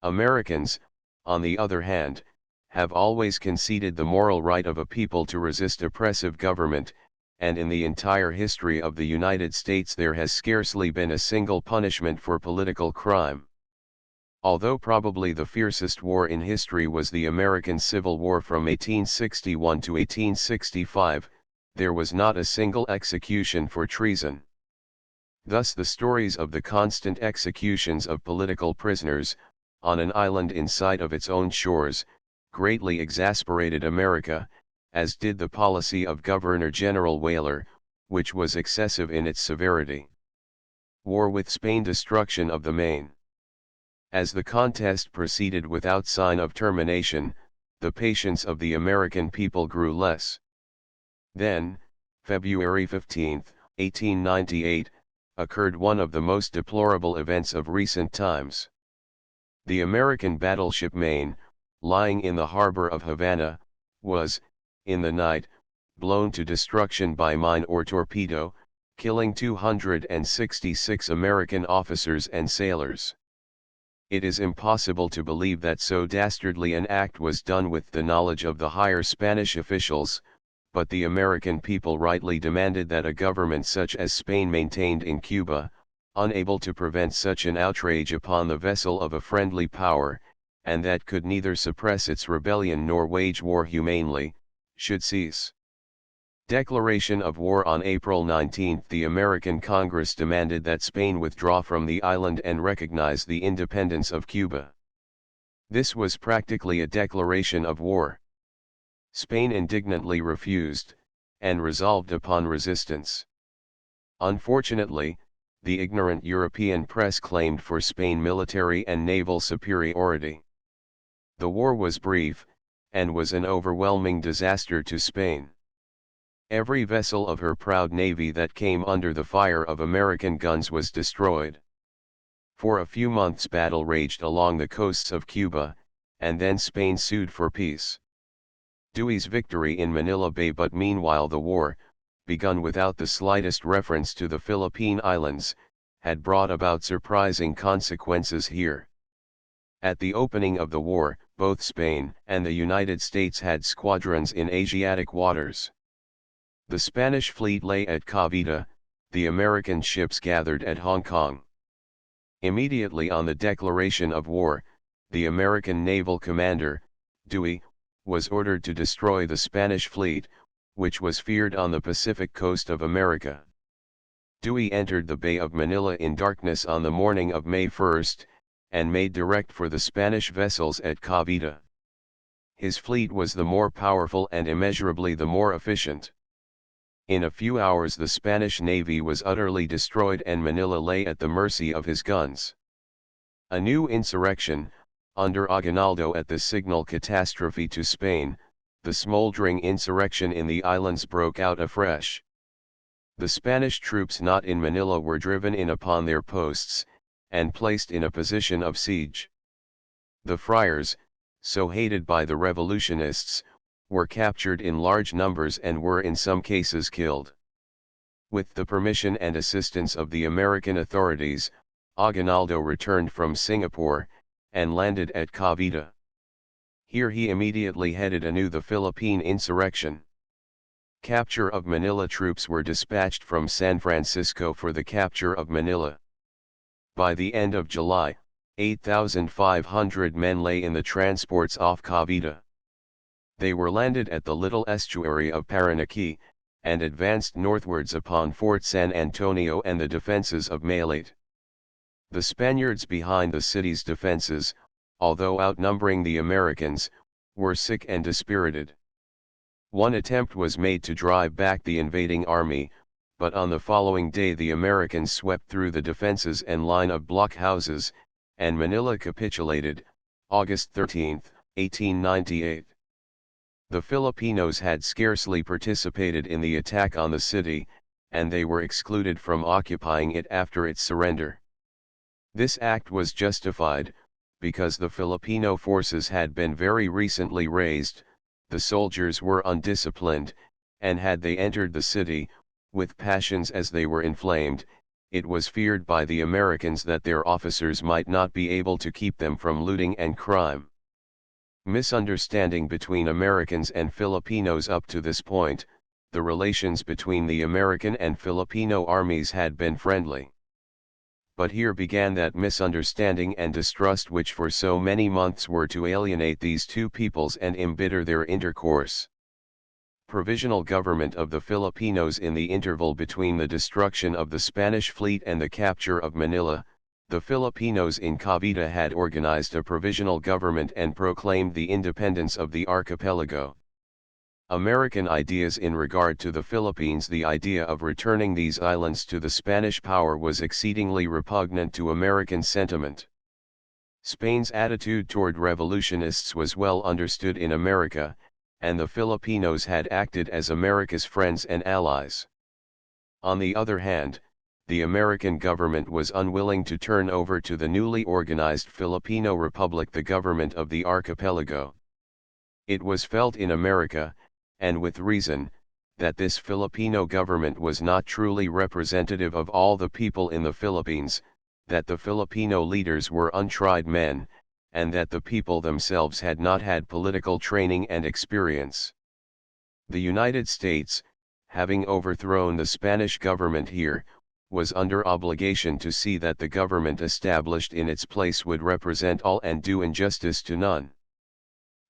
Americans, on the other hand, have always conceded the moral right of a people to resist oppressive government, and in the entire history of the United States there has scarcely been a single punishment for political crime. Although probably the fiercest war in history was the American Civil War from 1861 to 1865, there was not a single execution for treason. Thus the stories of the constant executions of political prisoners, on an island in sight of its own shores, greatly exasperated America, as did the policy of Governor-General Weyler, which was excessive in its severity. War with Spain. Destruction of the Maine. As the contest proceeded without sign of termination, the patience of the American people grew less. Then, February 15, 1898, occurred one of the most deplorable events of recent times. The American battleship Maine, lying in the harbor of Havana, was, in the night, blown to destruction by mine or torpedo, killing 266 American officers and sailors. It is impossible to believe that so dastardly an act was done with the knowledge of the higher Spanish officials, but the American people rightly demanded that a government such as Spain maintained in Cuba, unable to prevent such an outrage upon the vessel of a friendly power, and that could neither suppress its rebellion nor wage war humanely, should cease. Declaration of war on April 19. The American Congress demanded that Spain withdraw from the island and recognize the independence of Cuba. This was practically a declaration of war. Spain indignantly refused, and resolved upon resistance. Unfortunately, the ignorant European press claimed for Spain military and naval superiority. The war was brief, and was an overwhelming disaster to Spain. Every vessel of her proud navy that came under the fire of American guns was destroyed. For a few months battle raged along the coasts of Cuba, and then Spain sued for peace. Dewey's victory in Manila Bay. But meanwhile the war, begun without the slightest reference to the Philippine Islands, had brought about surprising consequences here. At the opening of the war, both Spain and the United States had squadrons in Asiatic waters. The Spanish fleet lay at Cavite, the American ships gathered at Hong Kong. Immediately on the declaration of war, the American naval commander, Dewey, was ordered to destroy the Spanish fleet, which was feared on the Pacific coast of America. Dewey entered the Bay of Manila in darkness on the morning of May 1, and made direct for the Spanish vessels at Cavite. His fleet was the more powerful and immeasurably the more efficient. In a few hours the Spanish navy was utterly destroyed and Manila lay at the mercy of his guns. A new insurrection, under Aguinaldo at the signal catastrophe to Spain, the smoldering insurrection in the islands broke out afresh. The Spanish troops not in Manila were driven in upon their posts, and placed in a position of siege. The friars, so hated by the revolutionists, were captured in large numbers and were in some cases killed. With the permission and assistance of the American authorities, Aguinaldo returned from Singapore, and landed at Cavite. Here he immediately headed anew the Philippine insurrection. Capture of Manila troops were dispatched from San Francisco for the capture of Manila. By the end of July, 8,500 men lay in the transports off Cavite. They were landed at the little estuary of Paranaque, and advanced northwards upon Fort San Antonio and the defenses of Malate. The Spaniards behind the city's defenses, although outnumbering the Americans, were sick and dispirited. One attempt was made to drive back the invading army, but on the following day the Americans swept through the defenses and line of blockhouses, and Manila capitulated, August 13, 1898. The Filipinos had scarcely participated in the attack on the city, and they were excluded from occupying it after its surrender. This act was justified, because the Filipino forces had been very recently raised, the soldiers were undisciplined, and had they entered the city, with passions as they were inflamed, it was feared by the Americans that their officers might not be able to keep them from looting and crime. Misunderstanding between Americans and Filipinos. Up to this point, the relations between the American and Filipino armies had been friendly. But here began that misunderstanding and distrust which for so many months were to alienate these two peoples and embitter their intercourse. Provisional government of the Filipinos. In the interval between the destruction of the Spanish fleet and the capture of Manila, the Filipinos in Cavite had organized a provisional government and proclaimed the independence of the archipelago. American ideas in regard to the Philippines. The idea of returning these islands to the Spanish power was exceedingly repugnant to American sentiment. Spain's attitude toward revolutionists was well understood in America, and the Filipinos had acted as America's friends and allies. On the other hand, the American government was unwilling to turn over to the newly organized Filipino Republic the government of the archipelago. It was felt in America, and with reason, that this Filipino government was not truly representative of all the people in the Philippines, that the Filipino leaders were untried men, and that the people themselves had not had political training and experience. The United States, having overthrown the Spanish government here, was under obligation to see that the government established in its place would represent all and do injustice to none.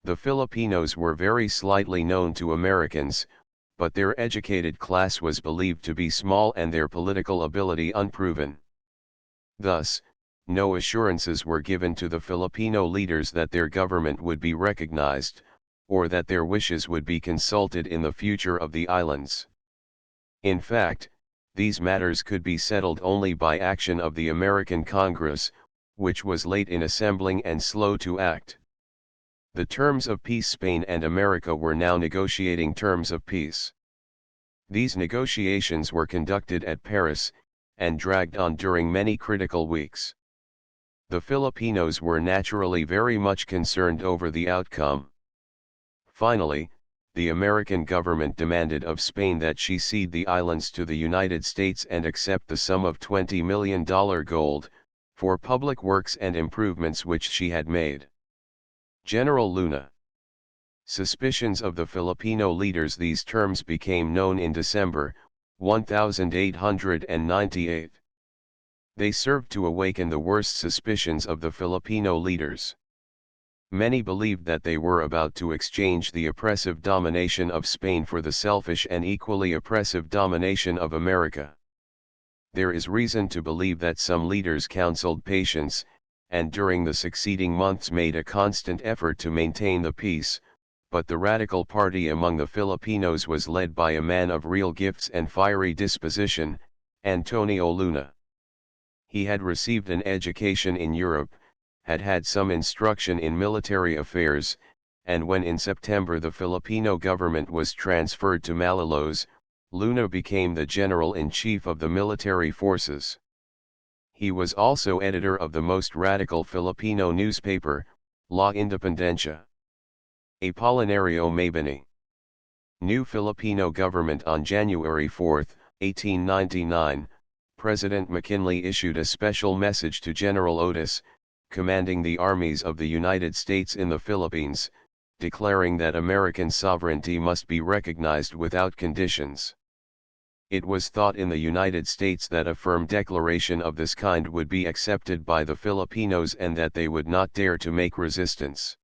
The Filipinos were very slightly known to Americans, but their educated class was believed to be small and their political ability unproven. Thus, no assurances were given to the Filipino leaders that their government would be recognized, or that their wishes would be consulted in the future of the islands. In fact, these matters could be settled only by action of the American Congress, which was late in assembling and slow to act. The terms of peace. Spain and America were now negotiating terms of peace. These negotiations were conducted at Paris, and dragged on during many critical weeks. The Filipinos were naturally very much concerned over the outcome. Finally, the American government demanded of Spain that she cede the islands to the United States and accept the sum of $20 million gold, for public works and improvements which she had made. General Luna. Suspicions of the Filipino leaders. These terms became known in December 1898. They served to awaken the worst suspicions of the Filipino leaders. Many believed that they were about to exchange the oppressive domination of Spain for the selfish and equally oppressive domination of America. There is reason to believe that some leaders counseled patience, and during the succeeding months made a constant effort to maintain the peace, but the radical party among the Filipinos was led by a man of real gifts and fiery disposition, Antonio Luna. He had received an education in Europe, had had some instruction in military affairs, and when in September the Filipino government was transferred to Malolos, Luna became the general-in-chief of the military forces. He was also editor of the most radical Filipino newspaper, La Independencia. Apolinario Mabini. New Filipino government. On January 4, 1899, President McKinley issued a special message to General Otis, commanding the armies of the United States in the Philippines, declaring that American sovereignty must be recognized without conditions. It was thought in the United States that a firm declaration of this kind would be accepted by the Filipinos and that they would not dare to make resistance.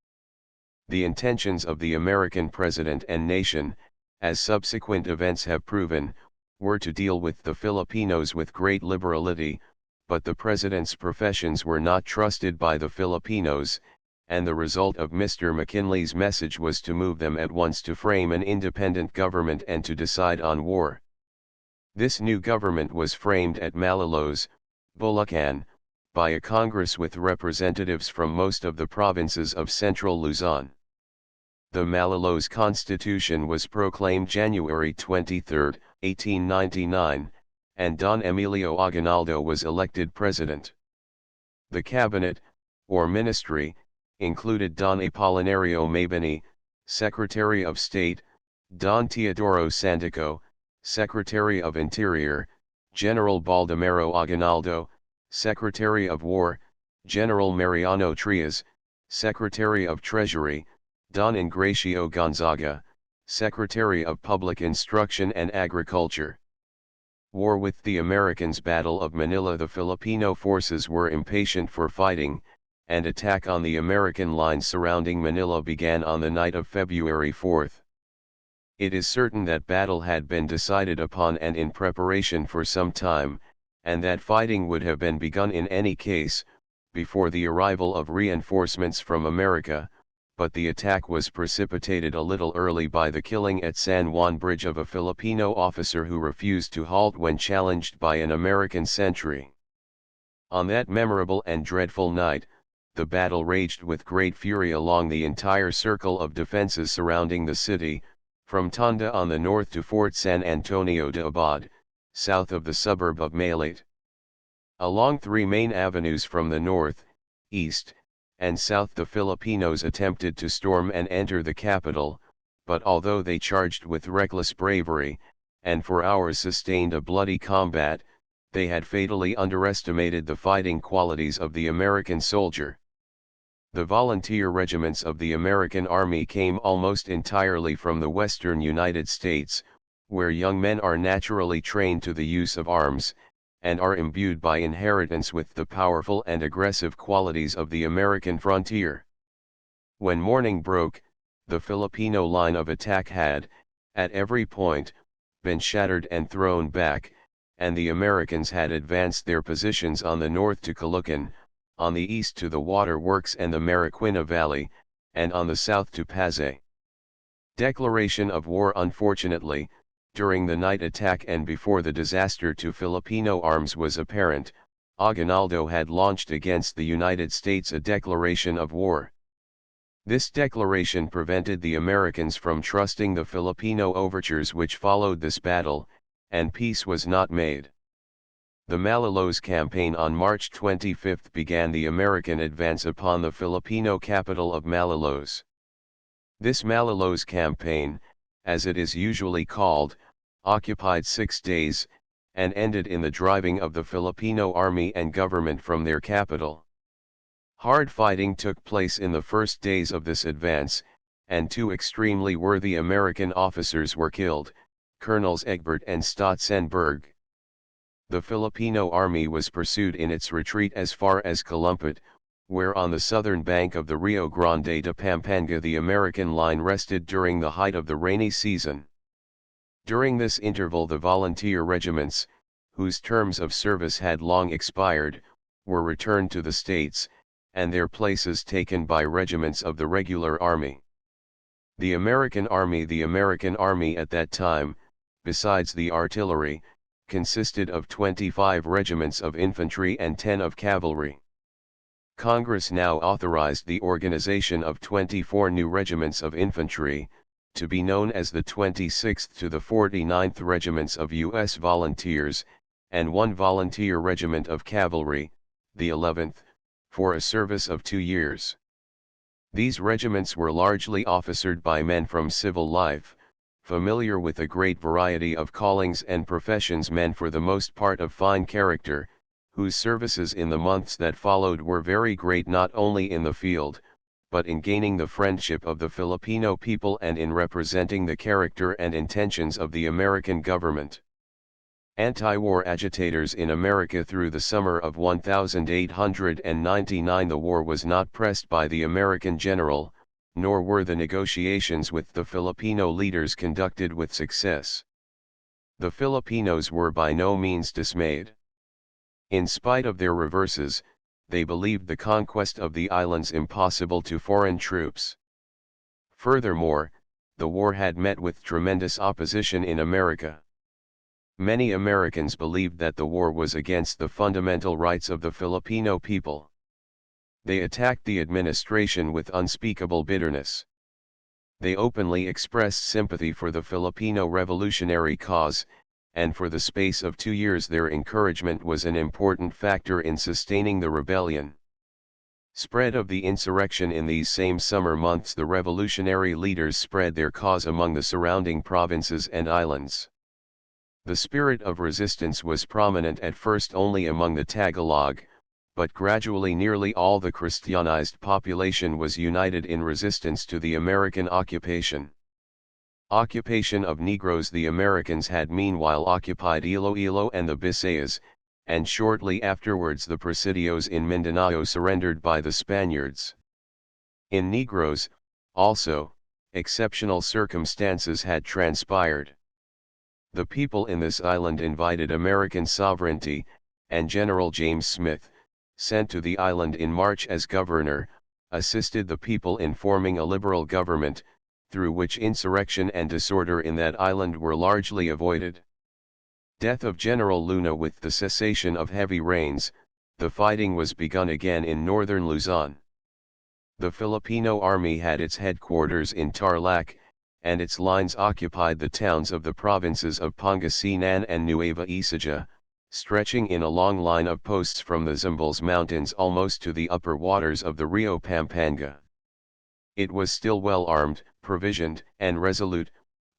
The intentions of the American president and nation, as subsequent events have proven, were to deal with the Filipinos with great liberality, but the president's professions were not trusted by the Filipinos, and the result of Mr. McKinley's message was to move them at once to frame an independent government and to decide on war. This new government was framed at Malolos, Bulacan, by a congress with representatives from most of the provinces of central Luzon. The Malolos Constitution was proclaimed January 23, 1899, and Don Emilio Aguinaldo was elected president. The cabinet, or ministry, included Don Apolinario Mabini, Secretary of State, Don Teodoro Sandico, Secretary of Interior, General Baldomero Aguinaldo, Secretary of War, General Mariano Trias, Secretary of Treasury, Don Ingracio Gonzaga, Secretary of Public Instruction and Agriculture. War with the Americans. Battle of Manila. The Filipino forces were impatient for fighting, and attack on the American lines surrounding Manila began on the night of February 4. It is certain that battle had been decided upon and in preparation for some time, and that fighting would have been begun in any case, before the arrival of reinforcements from America, but the attack was precipitated a little early by the killing at San Juan Bridge of a Filipino officer who refused to halt when challenged by an American sentry. On that memorable and dreadful night, the battle raged with great fury along the entire circle of defenses surrounding the city, from Tonda on the north to Fort San Antonio de Abad, south of the suburb of Malate. Along three main avenues from the north, east, and south the Filipinos attempted to storm and enter the capital, but although they charged with reckless bravery, and for hours sustained a bloody combat, they had fatally underestimated the fighting qualities of the American soldier. The volunteer regiments of the American Army came almost entirely from the western United States, where young men are naturally trained to the use of arms, and are imbued by inheritance with the powerful and aggressive qualities of the American frontier. When morning broke, the Filipino line of attack had, at every point, been shattered and thrown back, and the Americans had advanced their positions on the north to Caloocan, on the east to the waterworks and the Mariquina Valley, and on the south to Pasay. Declaration of war. Unfortunately, during the night attack and before the disaster to Filipino arms was apparent, Aguinaldo had launched against the United States a declaration of war. This declaration prevented the Americans from trusting the Filipino overtures which followed this battle, and peace was not made. The Malolos campaign. On March 25 began the American advance upon the Filipino capital of Malolos. This Malolos campaign, as it is usually called, occupied 6 days, and ended in the driving of the Filipino army and government from their capital. Hard fighting took place in the first days of this advance, and 2 extremely worthy American officers were killed, Colonels Egbert and Stotsenberg. The Filipino army was pursued in its retreat as far as Calumpit, where on the southern bank of the Rio Grande de Pampanga the American line rested during the height of the rainy season. During this interval the volunteer regiments, whose terms of service had long expired, were returned to the States, and their places taken by regiments of the regular army. The American Army at that time, besides the artillery, consisted of 25 regiments of infantry and 10 of cavalry. Congress now authorized the organization of 24 new regiments of infantry, to be known as the 26th to the 49th Regiments of U.S. Volunteers, and 1 volunteer regiment of cavalry, the 11th, for a service of 2 years. These regiments were largely officered by men from civil life, familiar with a great variety of callings and professions, men for the most part of fine character, whose services in the months that followed were very great not only in the field, but in gaining the friendship of the Filipino people and in representing the character and intentions of the American government. Anti-war agitators in America. Through the summer of 1899 the war was not pressed by the American general, nor were the negotiations with the Filipino leaders conducted with success. The Filipinos were by no means dismayed. In spite of their reverses, they believed the conquest of the islands impossible to foreign troops. Furthermore, the war had met with tremendous opposition in America. Many Americans believed that the war was against the fundamental rights of the Filipino people. They attacked the administration with unspeakable bitterness. They openly expressed sympathy for the Filipino revolutionary cause, and for the space of 2 years their encouragement was an important factor in sustaining the rebellion. Spread of the insurrection. In these same summer months the revolutionary leaders spread their cause among the surrounding provinces and islands. The spirit of resistance was prominent at first only among the Tagalog, but gradually nearly all the Christianized population was united in resistance to the American occupation. Occupation of Negroes. The Americans had meanwhile occupied Iloilo and the Visayas, and shortly afterwards the Presidios in Mindanao surrendered by the Spaniards. In Negroes, also, exceptional circumstances had transpired. The people in this island invited American sovereignty, and General James Smith, sent to the island in March as governor, assisted the people in forming a liberal government, through which insurrection and disorder in that island were largely avoided. Death of General Luna. With the cessation of heavy rains, the fighting was begun again in northern Luzon. The Filipino army had its headquarters in Tarlac, and its lines occupied the towns of the provinces of Pangasinan and Nueva Ecija, stretching in a long line of posts from the Zambales Mountains almost to the upper waters of the Rio Pampanga. It was still well armed, provisioned, and resolute,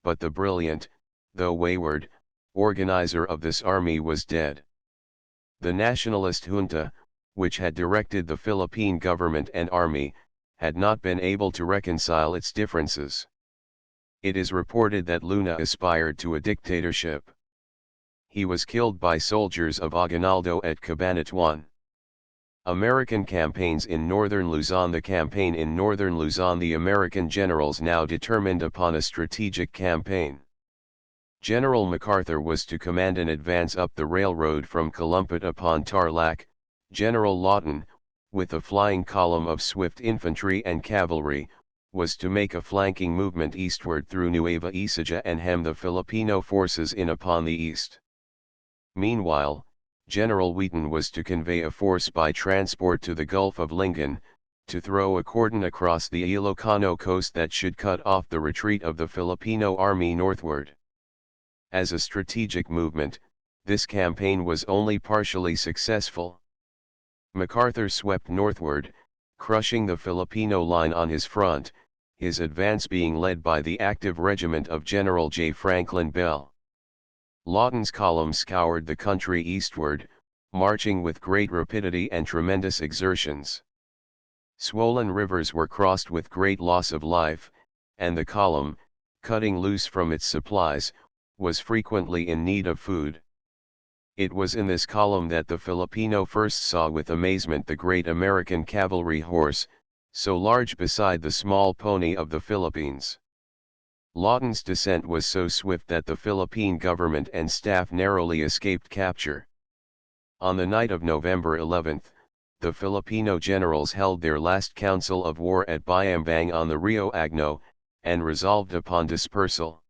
but the brilliant, though wayward, organizer of this army was dead. The nationalist junta, which had directed the Philippine government and army, had not been able to reconcile its differences. It is reported that Luna aspired to a dictatorship. He was killed by soldiers of Aguinaldo at Cabanatuan. American campaigns in northern Luzon. The campaign in northern Luzon. The American generals now determined upon a strategic campaign. General MacArthur was to command an advance up the railroad from Calumpit upon Tarlac. General Lawton, with a flying column of swift infantry and cavalry, was to make a flanking movement eastward through Nueva Ecija and hem the Filipino forces in upon the east. Meanwhile, General Wheaton was to convey a force by transport to the Gulf of Lingan, to throw a cordon across the Ilocano coast that should cut off the retreat of the Filipino army northward. As a strategic movement, this campaign was only partially successful. MacArthur swept northward, crushing the Filipino line on his front, his advance being led by the active regiment of General J. Franklin Bell. Lawton's column scoured the country eastward, marching with great rapidity and tremendous exertions. Swollen rivers were crossed with great loss of life, and the column, cutting loose from its supplies, was frequently in need of food. It was in this column that the Filipino first saw with amazement the great American cavalry horse, so large beside the small pony of the Philippines. Lawton's descent was so swift that the Philippine government and staff narrowly escaped capture. On the night of November 11, the Filipino generals held their last council of war at Bayambang on the Rio Agno, and resolved upon dispersal.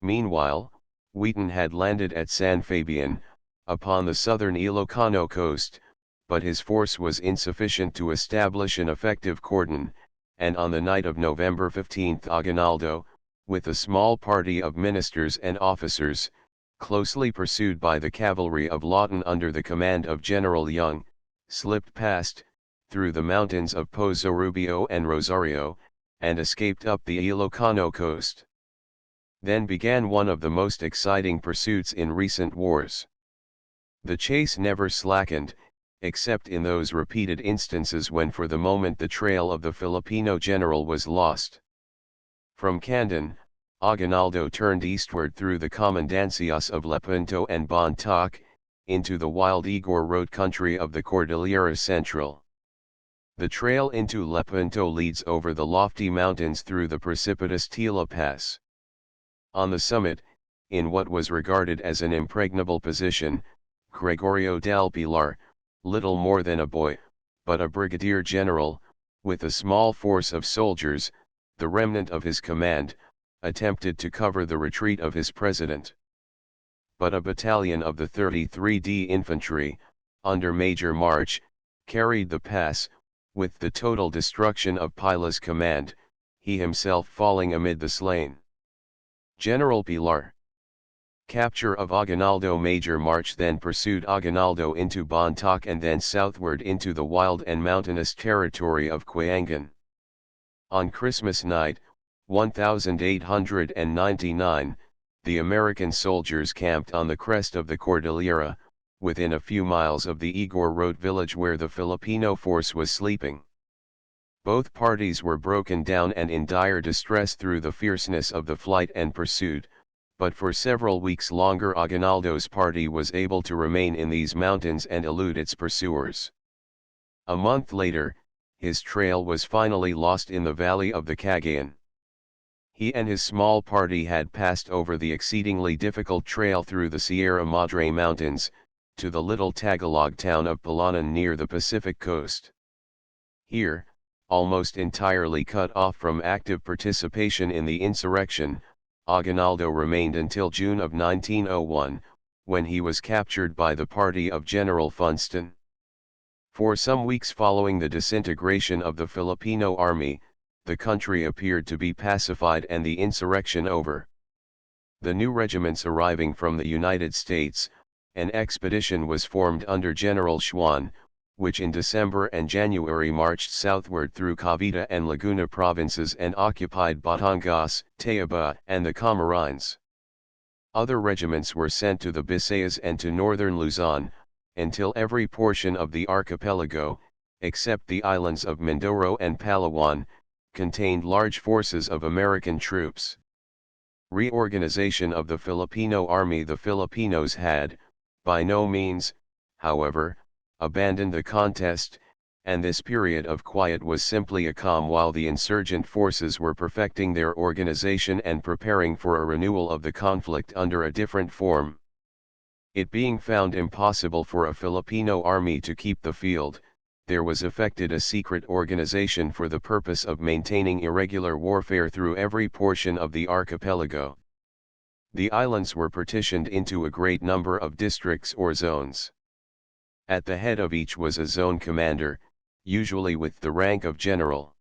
Meanwhile, Wheaton had landed at San Fabian, upon the southern Ilocano coast, but his force was insufficient to establish an effective cordon, and on the night of November 15 Aguinaldo, with a small party of ministers and officers, closely pursued by the cavalry of Lawton under the command of General Young, slipped past, through the mountains of Pozo Rubio and Rosario, and escaped up the Ilocano coast. Then began one of the most exciting pursuits in recent wars. The chase never slackened, except in those repeated instances when for the moment the trail of the Filipino general was lost. From Candon, Aguinaldo turned eastward through the comandancias of Lepanto and Bontoc, into the wild Igor road country of the Cordillera Central. The trail into Lepanto leads over the lofty mountains through the precipitous Tila Pass. On the summit, in what was regarded as an impregnable position, Gregorio del Pilar, little more than a boy, but a brigadier general, with a small force of soldiers, the remnant of his command, attempted to cover the retreat of his president. But a battalion of the 33d Infantry, under Major March, carried the pass, with the total destruction of Pila's command, he himself falling amid the slain. General Pilar. Capture of Aguinaldo. Major March then pursued Aguinaldo into Bontoc and then southward into the wild and mountainous territory of Quayangan. On Christmas night, 1899, the American soldiers camped on the crest of the Cordillera, within a few miles of the Igor Road village where the Filipino force was sleeping. Both parties were broken down and in dire distress through the fierceness of the flight and pursuit, but for several weeks longer Aguinaldo's party was able to remain in these mountains and elude its pursuers. A month later, his trail was finally lost in the valley of the Cagayan. He and his small party had passed over the exceedingly difficult trail through the Sierra Madre Mountains, to the little Tagalog town of Palanan near the Pacific coast. Here, almost entirely cut off from active participation in the insurrection, Aguinaldo remained until June of 1901, when he was captured by the party of General Funston. For some weeks following the disintegration of the Filipino army, the country appeared to be pacified and the insurrection over. The new regiments arriving from the United States, an expedition was formed under General Schwan, which in December and January marched southward through Cavite and Laguna provinces and occupied Batangas, Tayaba, and the Camarines. Other regiments were sent to the Visayas and to northern Luzon, until every portion of the archipelago, except the islands of Mindoro and Palawan, contained large forces of American troops. Reorganization of the Filipino army. The Filipinos had, by no means, however, abandoned the contest, and this period of quiet was simply a calm while the insurgent forces were perfecting their organization and preparing for a renewal of the conflict under a different form. It being found impossible for a Filipino army to keep the field, there was effected a secret organization for the purpose of maintaining irregular warfare through every portion of the archipelago. The islands were partitioned into a great number of districts or zones. At the head of each was a zone commander, usually with the rank of general.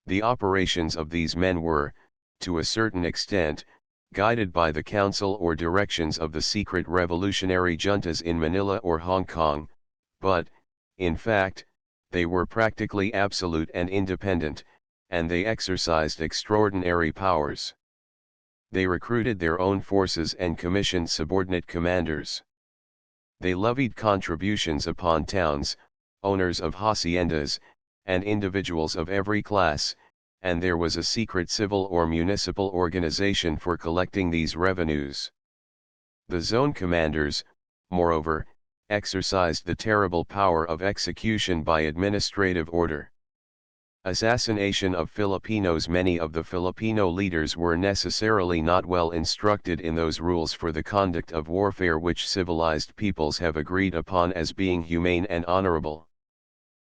The operations of these men were, to a certain extent, guided by the counsel or directions of the secret revolutionary juntas in Manila or Hong Kong, but, in fact, they were practically absolute and independent, and they exercised extraordinary powers. They recruited their own forces and commissioned subordinate commanders. They levied contributions upon towns, owners of haciendas, and individuals of every class, and there was a secret civil or municipal organization for collecting these revenues. The zone commanders, moreover, exercised the terrible power of execution by administrative order. Assassination of Filipinos. Many of the Filipino leaders were necessarily not well instructed in those rules for the conduct of warfare which civilized peoples have agreed upon as being humane and honorable.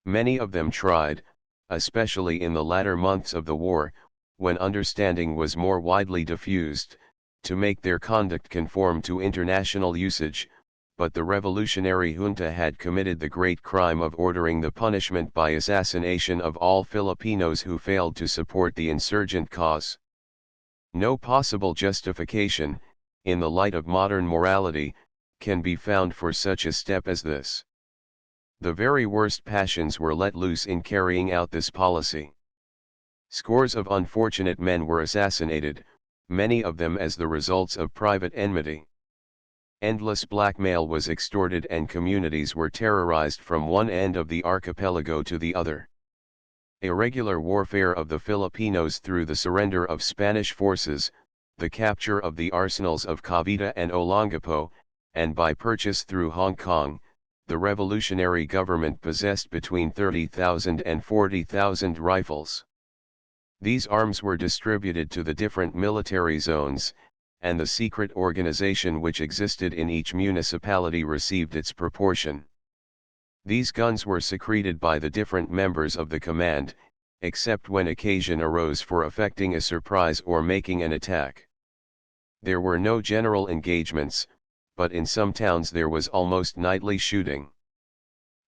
Many of them tried, especially in the latter months of the war, when understanding was more widely diffused, to make their conduct conform to international usage, but the revolutionary junta had committed the great crime of ordering the punishment by assassination of all Filipinos who failed to support the insurgent cause. No possible justification, in the light of modern morality, can be found for such a step as this. The very worst passions were let loose in carrying out this policy. Scores of unfortunate men were assassinated, many of them as the results of private enmity. Endless blackmail was extorted and communities were terrorized from one end of the archipelago to the other. Irregular warfare of the Filipinos through the surrender of Spanish forces, the capture of the arsenals of Cavite and Olongapo, and by purchase through Hong Kong, the revolutionary government possessed between 30,000 and 40,000 rifles. These arms were distributed to the different military zones, and the secret organization which existed in each municipality received its proportion. These guns were secreted by the different members of the command, except when occasion arose for effecting a surprise or making an attack. There were no general engagements, but in some towns there was almost nightly shooting.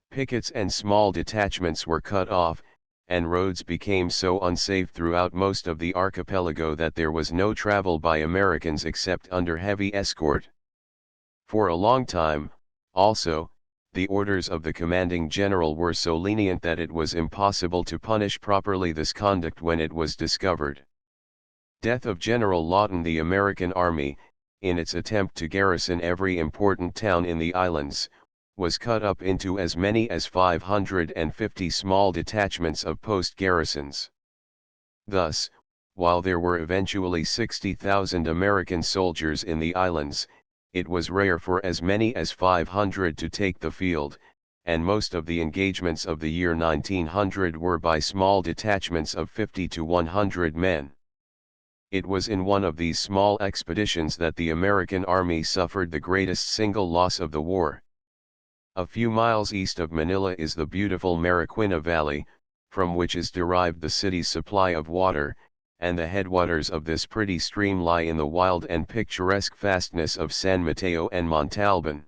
Pickets and small detachments were cut off, and roads became so unsafe throughout most of the archipelago that there was no travel by Americans except under heavy escort. For a long time, also, the orders of the commanding general were so lenient that it was impossible to punish properly this conduct when it was discovered. Death of General Lawton. The American Army, in its attempt to garrison every important town in the islands, was cut up into as many as 550 small detachments of post garrisons. Thus, while there were eventually 60,000 American soldiers in the islands, it was rare for as many as 500 to take the field, and most of the engagements of the year 1900 were by small detachments of 50 to 100 men. It was in one of these small expeditions that the American Army suffered the greatest single loss of the war. A few miles east of Manila is the beautiful Mariquina Valley, from which is derived the city's supply of water, and the headwaters of this pretty stream lie in the wild and picturesque fastness of San Mateo and Montalban.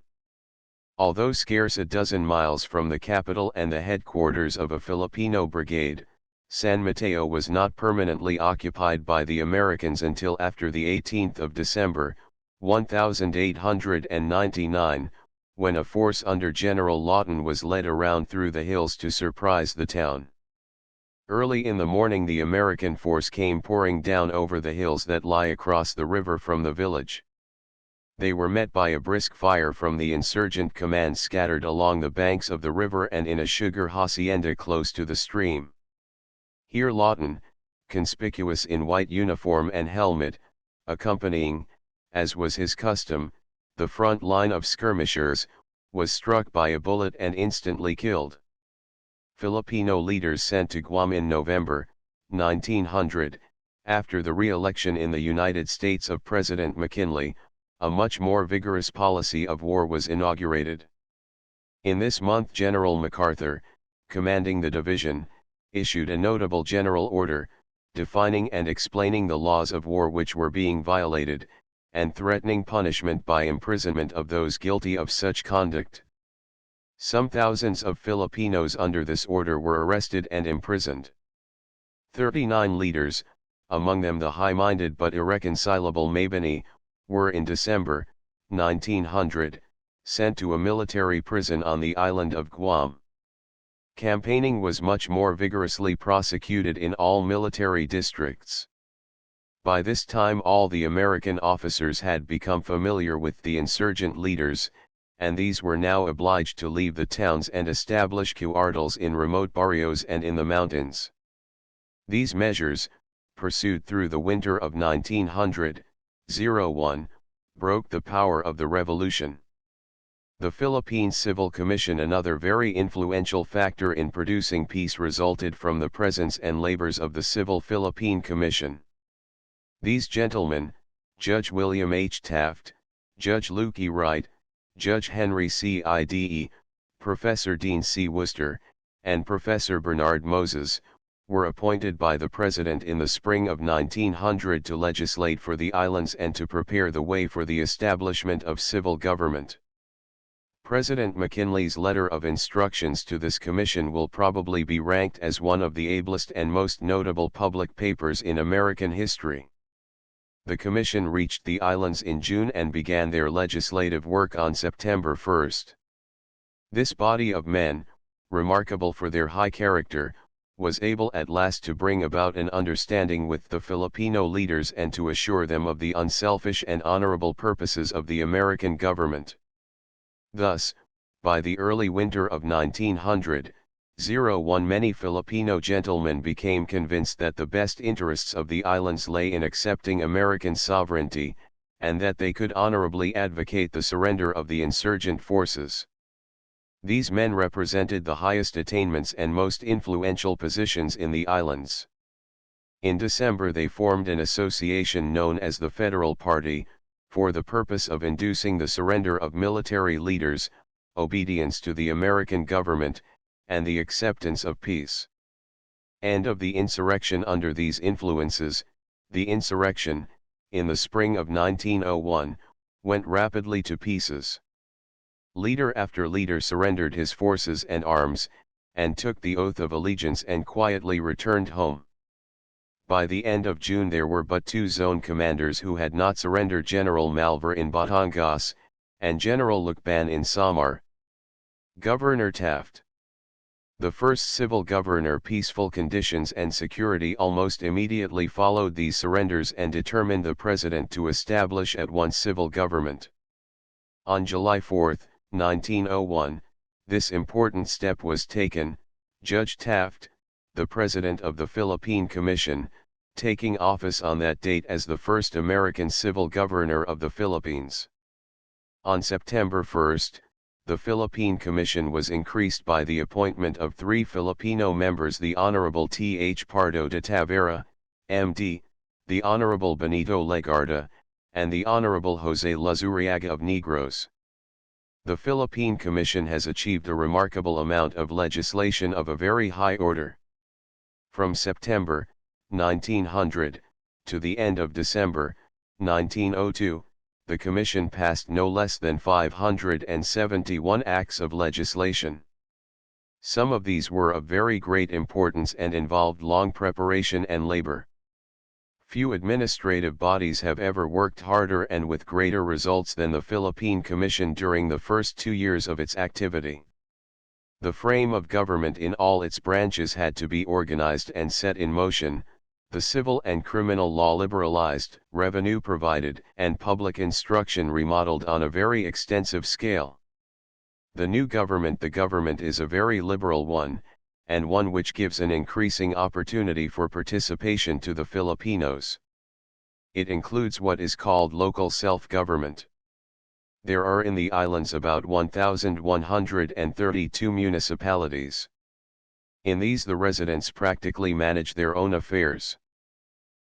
Although scarce a dozen miles from the capital and the headquarters of a Filipino brigade, San Mateo was not permanently occupied by the Americans until after the 18th of December, 1899, when a force under General Lawton was led around through the hills to surprise the town. Early in the morning the American force came pouring down over the hills that lie across the river from the village. They were met by a brisk fire from the insurgent command scattered along the banks of the river and in a sugar hacienda close to the stream. Here Lawton, conspicuous in white uniform and helmet, accompanying, as was his custom, the front line of skirmishers, was struck by a bullet and instantly killed. Filipino leaders sent to Guam in November, 1900, after the re-election in the United States of President McKinley, a much more vigorous policy of war was inaugurated. In this month General MacArthur, commanding the division, issued a notable general order, defining and explaining the laws of war which were being violated, and threatening punishment by imprisonment of those guilty of such conduct. Some thousands of Filipinos under this order were arrested and imprisoned. 39 leaders, among them the high-minded but irreconcilable Mabini, were in December, 1900, sent to a military prison on the island of Guam. Campaigning was much more vigorously prosecuted in all military districts. By this time all the American officers had become familiar with the insurgent leaders, and these were now obliged to leave the towns and establish cuartels in remote barrios and in the mountains. These measures, pursued through the winter of 1900-01, broke the power of the revolution. The Philippine Civil Commission, another very influential factor in producing peace, resulted from the presence and labors of the Civil Philippine Commission. These gentlemen, Judge William H. Taft, Judge Luke E. Wright, Judge Henry C. Ide, Professor Dean C. Worcester, and Professor Bernard Moses, were appointed by the President in the spring of 1900 to legislate for the islands and to prepare the way for the establishment of civil government. President McKinley's letter of instructions to this commission will probably be ranked as one of the ablest and most notable public papers in American history. The commission reached the islands in June and began their legislative work on September 1. This body of men, remarkable for their high character, was able at last to bring about an understanding with the Filipino leaders and to assure them of the unselfish and honorable purposes of the American government. Thus, by the early winter of 1900, many Filipino gentlemen became convinced that the best interests of the islands lay in accepting American sovereignty, and that they could honorably advocate the surrender of the insurgent forces. These men represented the highest attainments and most influential positions in the islands. In December they formed an association known as the Federal Party, for the purpose of inducing the surrender of military leaders, obedience to the American government, and the acceptance of peace. And of the insurrection under these influences, the insurrection, in the spring of 1901, went rapidly to pieces. Leader after leader surrendered his forces and arms, and took the oath of allegiance and quietly returned home. By the end of June there were but two zone commanders who had not surrendered: General Malvar in Batangas, and General Lucban in Samar. Governor Taft. The first civil governor. Peaceful conditions and security almost immediately followed these surrenders and determined the President to establish at once civil government. On July 4, 1901, this important step was taken, Judge Taft, the President of the Philippine Commission, taking office on that date as the first American civil governor of the Philippines. On September 1, the Philippine Commission was increased by the appointment of 3 Filipino members: the Honorable T. H. Pardo de Tavera, M.D., the Honorable Benito Legarda, and the Honorable Jose Luzuriaga of Negros. The Philippine Commission has achieved a remarkable amount of legislation of a very high order. From September, 1900, to the end of December, 1902, the Commission passed no less than 571 acts of legislation. Some of these were of very great importance and involved long preparation and labor. Few administrative bodies have ever worked harder and with greater results than the Philippine Commission during the first 2 years of its activity. The frame of government in all its branches had to be organized and set in motion, the civil and criminal law liberalized, revenue provided, and public instruction remodeled on a very extensive scale. The new government is a very liberal one, and one which gives an increasing opportunity for participation to the Filipinos. It includes what is called local self-government. There are in the islands about 1,132 municipalities. In these the residents practically manage their own affairs.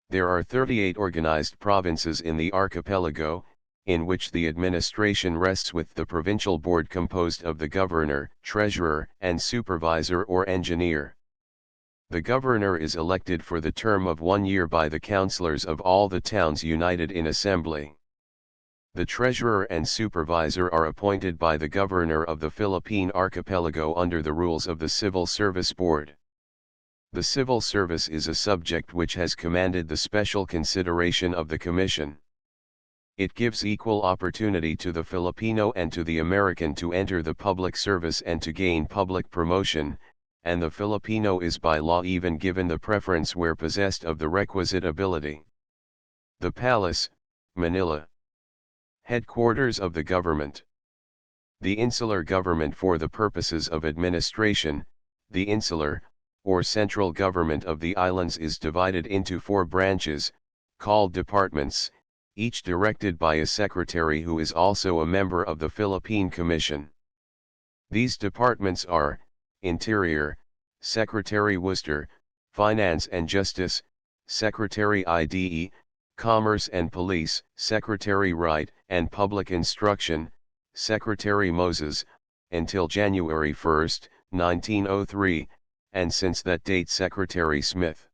There are 38 organized provinces in the archipelago, in which the administration rests with the provincial board composed of the governor, treasurer, and supervisor or engineer. The governor is elected for the term of 1 year by the councillors of all the towns united in assembly. The treasurer and supervisor are appointed by the governor of the Philippine archipelago under the rules of the Civil Service Board. The civil service is a subject which has commanded the special consideration of the Commission. It gives equal opportunity to the Filipino and to the American to enter the public service and to gain public promotion, and the Filipino is by law even given the preference where possessed of the requisite ability. The Palace, Manila. Headquarters of the government. The insular government for the purposes of administration, the insular, or central government of the islands is divided into 4 branches, called departments, each directed by a secretary who is also a member of the Philippine Commission. These departments are, Interior, Secretary Worcester, Finance and Justice, Secretary IDE, Commerce and Police, Secretary Right and Public Instruction, Secretary Moses, until January 1, 1903, and since that date Secretary Smith.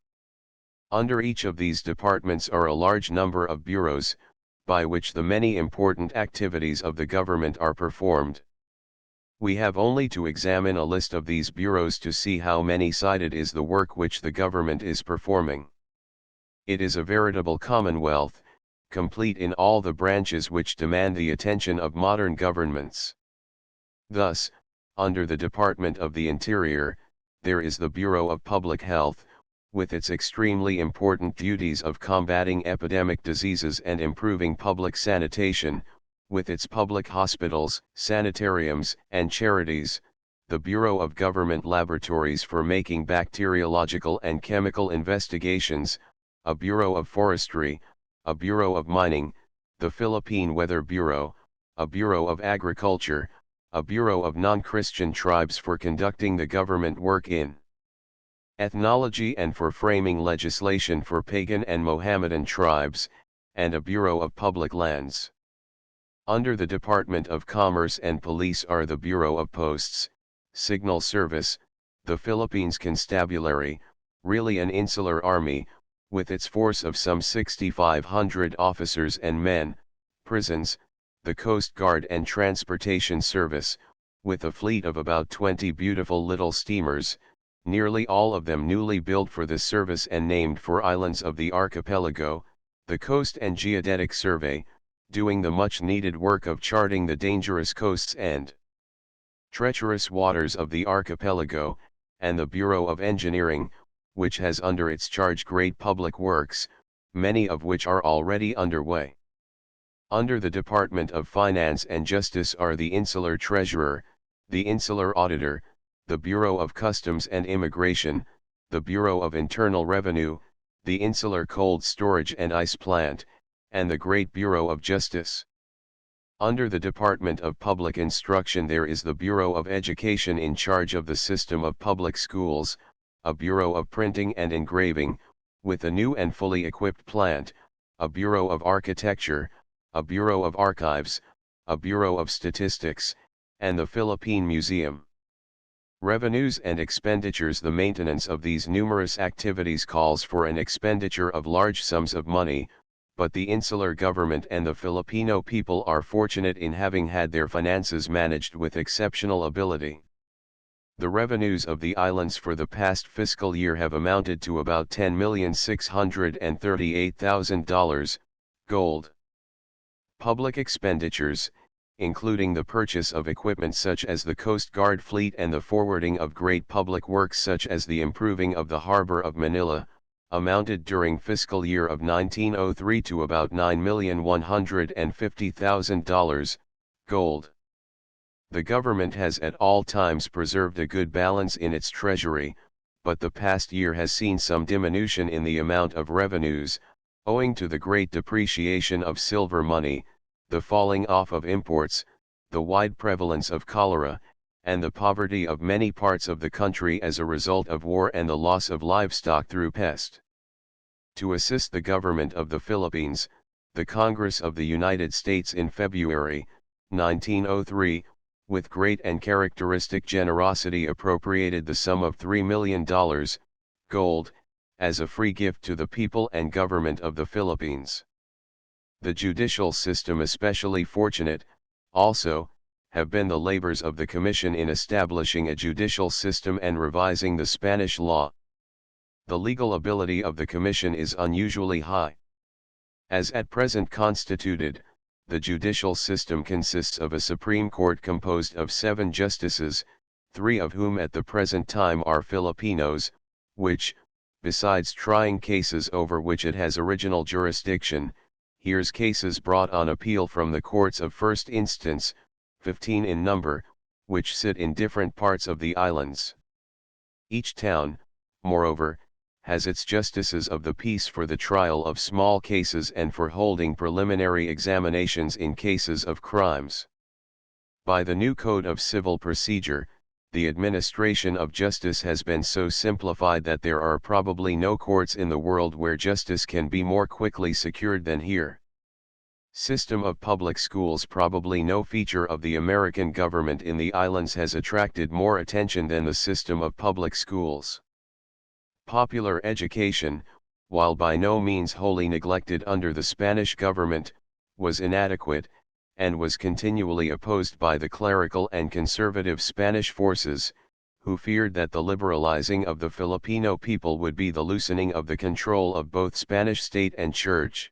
Under each of these departments are a large number of bureaus, by which the many important activities of the government are performed. We have only to examine a list of these bureaus to see how many-sided is the work which the government is performing. It is a veritable commonwealth, complete in all the branches which demand the attention of modern governments. Thus, under the Department of the Interior, there is the Bureau of Public Health, with its extremely important duties of combating epidemic diseases and improving public sanitation, with its public hospitals, sanitariums, and charities, the Bureau of Government Laboratories for making bacteriological and chemical investigations, a Bureau of Forestry, a Bureau of Mining, the Philippine Weather Bureau, a Bureau of Agriculture, a Bureau of Non-Christian Tribes for conducting the government work in ethnology and for framing legislation for pagan and Mohammedan tribes, and a Bureau of Public Lands. Under the Department of Commerce and Police are the Bureau of Posts, Signal Service, the Philippines Constabulary, really an insular army, with its force of some 6,500 officers and men, prisons, the Coast Guard and Transportation Service, with a fleet of about 20 beautiful little steamers, nearly all of them newly built for this service and named for islands of the archipelago, the Coast and Geodetic Survey, doing the much-needed work of charting the dangerous coasts and treacherous waters of the archipelago, and the Bureau of Engineering, which has under its charge great public works, many of which are already underway. Under the Department of Finance and Justice are the Insular Treasurer, the Insular Auditor, the Bureau of Customs and Immigration, the Bureau of Internal Revenue, the Insular Cold Storage and Ice Plant, and the Great Bureau of Justice. Under the Department of Public Instruction there is the Bureau of Education in charge of the system of public schools, a Bureau of Printing and Engraving, with a new and fully equipped plant, a Bureau of Architecture, a Bureau of Archives, a Bureau of Statistics, and the Philippine Museum. Revenues and expenditures. The maintenance of these numerous activities calls for an expenditure of large sums of money, but the insular government and the Filipino people are fortunate in having had their finances managed with exceptional ability. The revenues of the islands for the past fiscal year have amounted to about $10,638,000, gold. Public expenditures, including the purchase of equipment such as the Coast Guard fleet and the forwarding of great public works such as the improving of the harbor of Manila, amounted during fiscal year of 1903 to about $9,150,000, gold. The government has at all times preserved a good balance in its treasury, but the past year has seen some diminution in the amount of revenues, owing to the great depreciation of silver money, the falling off of imports, the wide prevalence of cholera, and the poverty of many parts of the country as a result of war and the loss of livestock through pest. To assist the government of the Philippines, the Congress of the United States in February, 1903, with great and characteristic generosity appropriated the sum of $3 million, gold, as a free gift to the people and government of the Philippines. The judicial system, especially fortunate, also, have been the labors of the Commission in establishing a judicial system and revising the Spanish law. The legal ability of the Commission is unusually high. As at present constituted, the judicial system consists of a Supreme Court composed of 7 justices, 3 of whom at the present time are Filipinos, which, besides trying cases over which it has original jurisdiction, hears cases brought on appeal from the courts of first instance, 15 in number, which sit in different parts of the islands. Each town, moreover, has its justices of the peace for the trial of small cases and for holding preliminary examinations in cases of crimes. By the new Code of Civil Procedure, the administration of justice has been so simplified that there are probably no courts in the world where justice can be more quickly secured than here. System of public schools. Probably no feature of the American government in the islands has attracted more attention than the system of public schools. Popular education, while by no means wholly neglected under the Spanish government, was inadequate, and was continually opposed by the clerical and conservative Spanish forces, who feared that the liberalizing of the Filipino people would be the loosening of the control of both Spanish state and church.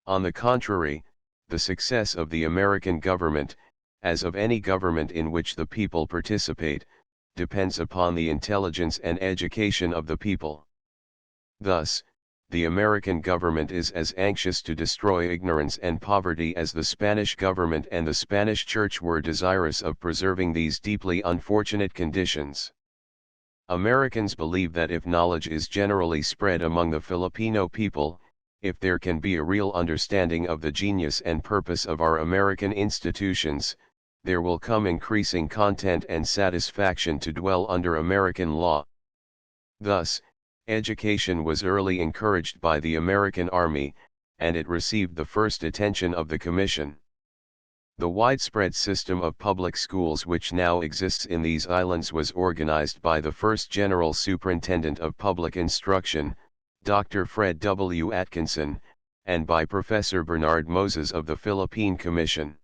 On the contrary, the success of the American government, as of any government in which the people participate, depends upon the intelligence and education of the people. Thus, the American government is as anxious to destroy ignorance and poverty as the Spanish government and the Spanish Church were desirous of preserving these deeply unfortunate conditions. Americans believe that if knowledge is generally spread among the Filipino people, if there can be a real understanding of the genius and purpose of our American institutions, there will come increasing content and satisfaction to dwell under American law. Thus, education was early encouraged by the American Army, and it received the first attention of the Commission. The widespread system of public schools which now exists in these islands was organized by the first General Superintendent of Public Instruction, Dr. Fred W. Atkinson, and by Professor Bernard Moses of the Philippine Commission.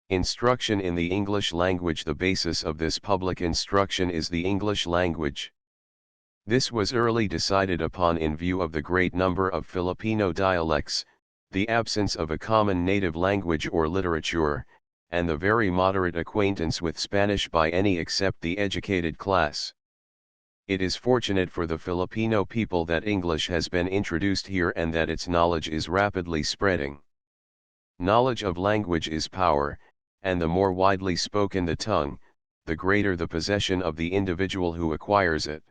Instruction in the English language. The basis of this public instruction is the English language. This was early decided upon in view of the great number of Filipino dialects, the absence of a common native language or literature, and the very moderate acquaintance with Spanish by any except the educated class. It is fortunate for the Filipino people that English has been introduced here and that its knowledge is rapidly spreading. Knowledge of language is power, and the more widely spoken the tongue, the greater the possession of the individual who acquires it.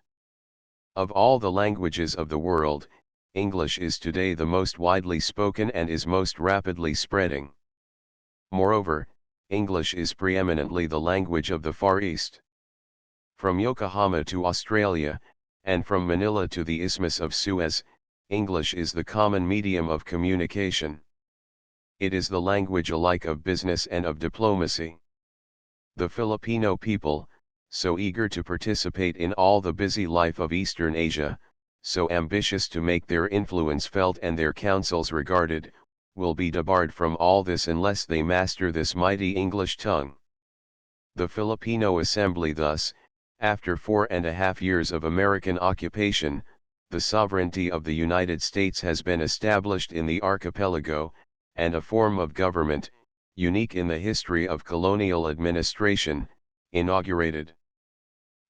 Of all the languages of the world, English is today the most widely spoken and is most rapidly spreading. Moreover, English is preeminently the language of the Far East. From Yokohama to Australia, and from Manila to the Isthmus of Suez, English is the common medium of communication. It is the language alike of business and of diplomacy. The Filipino people, so eager to participate in all the busy life of Eastern Asia, so ambitious to make their influence felt and their counsels regarded, will be debarred from all this unless they master this mighty English tongue. The Filipino Assembly thus, after 4.5 years of American occupation, the sovereignty of the United States has been established in the archipelago, and a form of government, unique in the history of colonial administration, inaugurated.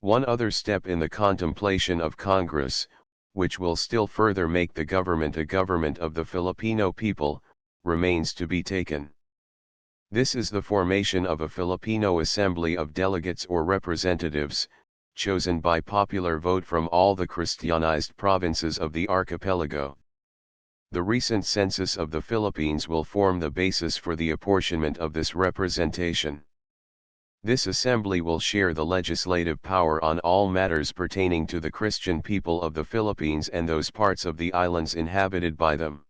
One other step in the contemplation of Congress, which will still further make the government a government of the Filipino people, remains to be taken. This is the formation of a Filipino Assembly of Delegates or Representatives, chosen by popular vote from all the Christianized provinces of the archipelago. The recent census of the Philippines will form the basis for the apportionment of this representation. This assembly will share the legislative power on all matters pertaining to the Christian people of the Philippines and those parts of the islands inhabited by them.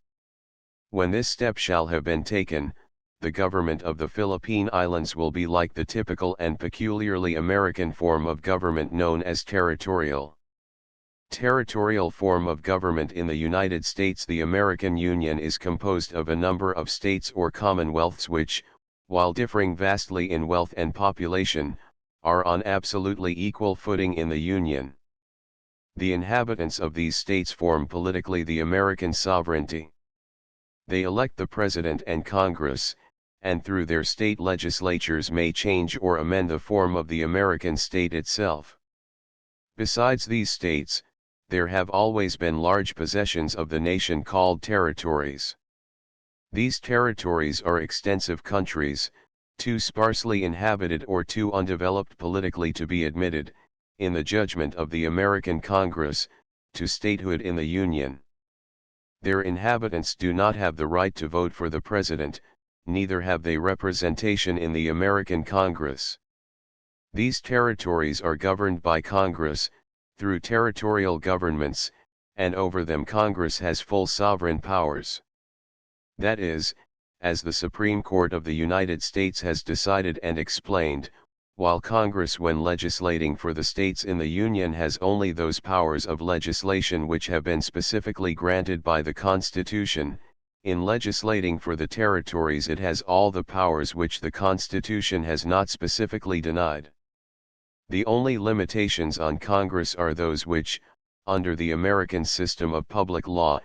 When this step shall have been taken, the government of the Philippine Islands will be like the typical and peculiarly American form of government known as territorial. Territorial form of government in the United States. The American Union is composed of a number of states or commonwealths which, while differing vastly in wealth and population, are on absolutely equal footing in the Union. The inhabitants of these states form politically the American sovereignty. They elect the President and Congress, and through their state legislatures may change or amend the form of the American state itself. Besides these states, there have always been large possessions of the nation called territories. These territories are extensive countries, too sparsely inhabited or too undeveloped politically to be admitted, in the judgment of the American Congress, to statehood in the Union. Their inhabitants do not have the right to vote for the president, neither have they representation in the American Congress. These territories are governed by Congress, through territorial governments, and over them Congress has full sovereign powers. That is, as the Supreme Court of the United States has decided and explained, while Congress when legislating for the states in the Union has only those powers of legislation which have been specifically granted by the Constitution, in legislating for the territories it has all the powers which the Constitution has not specifically denied. The only limitations on Congress are those which, under the American system of public law,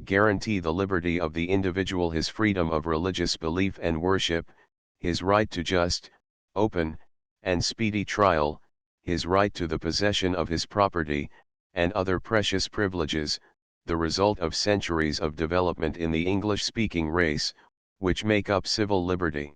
guarantee the liberty of the individual, his freedom of religious belief and worship, his right to just, open, and speedy trial, his right to the possession of his property, and other precious privileges, the result of centuries of development in the English-speaking race, which make up civil liberty.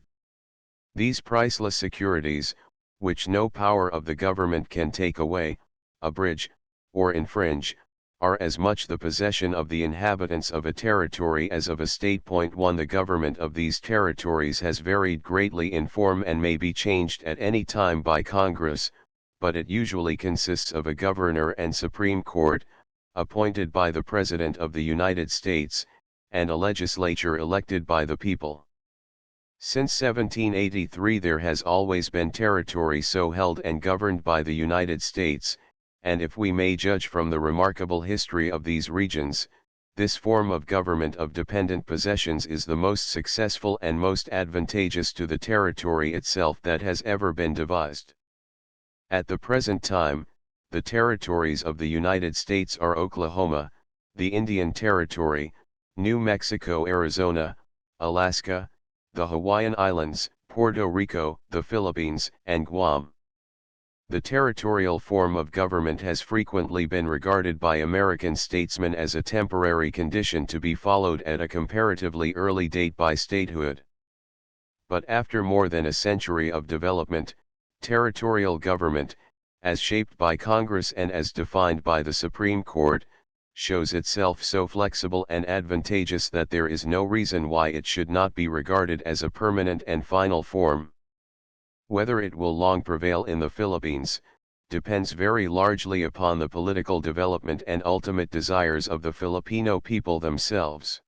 These priceless securities, which no power of the government can take away, abridge, or infringe, are as much the possession of the inhabitants of a territory as of a state. 1. The government of these territories has varied greatly in form and may be changed at any time by Congress, but it usually consists of a governor and Supreme Court, appointed by the President of the United States, and a legislature elected by the people. Since 1783 there has always been territory so held and governed by the United States, and if we may judge from the remarkable history of these regions, this form of government of dependent possessions is the most successful and most advantageous to the territory itself that has ever been devised. At the present time, the territories of the United States are Oklahoma, the Indian Territory, New Mexico, Arizona, Alaska, the Hawaiian Islands, Puerto Rico, the Philippines, and Guam. The territorial form of government has frequently been regarded by American statesmen as a temporary condition to be followed at a comparatively early date by statehood. But after more than a century of development, territorial government, as shaped by Congress and as defined by the Supreme Court, shows itself so flexible and advantageous that there is no reason why it should not be regarded as a permanent and final form. Whether it will long prevail in the Philippines, depends very largely upon the political development and ultimate desires of the Filipino people themselves.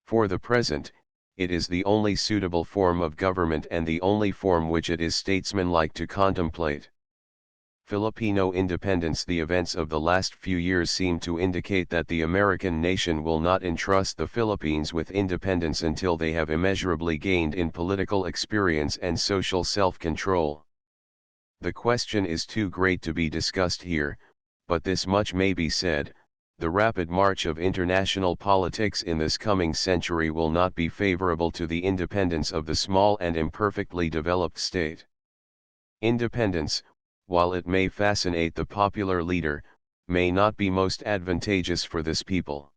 For the present, it is the only suitable form of government and the only form which it is statesmanlike to contemplate. Filipino independence. The events of the last few years seem to indicate that the American nation will not entrust the Philippines with independence until they have immeasurably gained in political experience and social self-control. The question is too great to be discussed here, but this much may be said: the rapid march of international politics in this coming century will not be favorable to the independence of the small and imperfectly developed state. Independence, while it may fascinate the popular leader, may not be most advantageous for this people.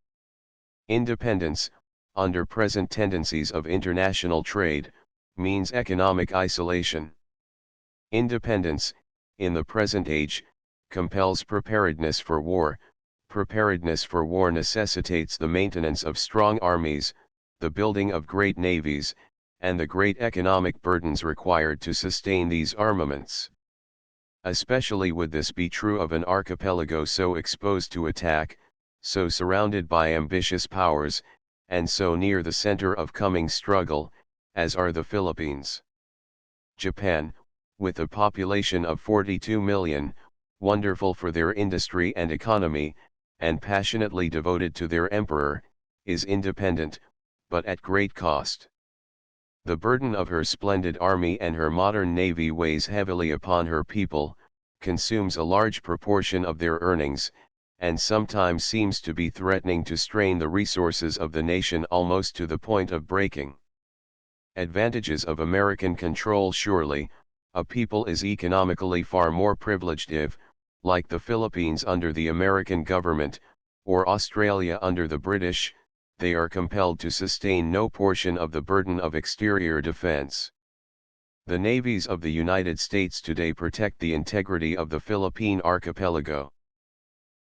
Independence, under present tendencies of international trade, means economic isolation. Independence, in the present age, compels preparedness for war. Preparedness for war necessitates the maintenance of strong armies, the building of great navies, and the great economic burdens required to sustain these armaments. Especially would this be true of an archipelago so exposed to attack, so surrounded by ambitious powers, and so near the center of coming struggle, as are the Philippines. Japan, with a population of 42 million, wonderful for their industry and economy, and passionately devoted to their emperor, is independent, but at great cost. The burden of her splendid army and her modern navy weighs heavily upon her people, consumes a large proportion of their earnings, and sometimes seems to be threatening to strain the resources of the nation almost to the point of breaking. Advantages of American control. Surely, a people is economically far more privileged if, like the Philippines under the American government, or Australia under the British, they are compelled to sustain no portion of the burden of exterior defense. The navies of the United States today protect the integrity of the Philippine archipelago.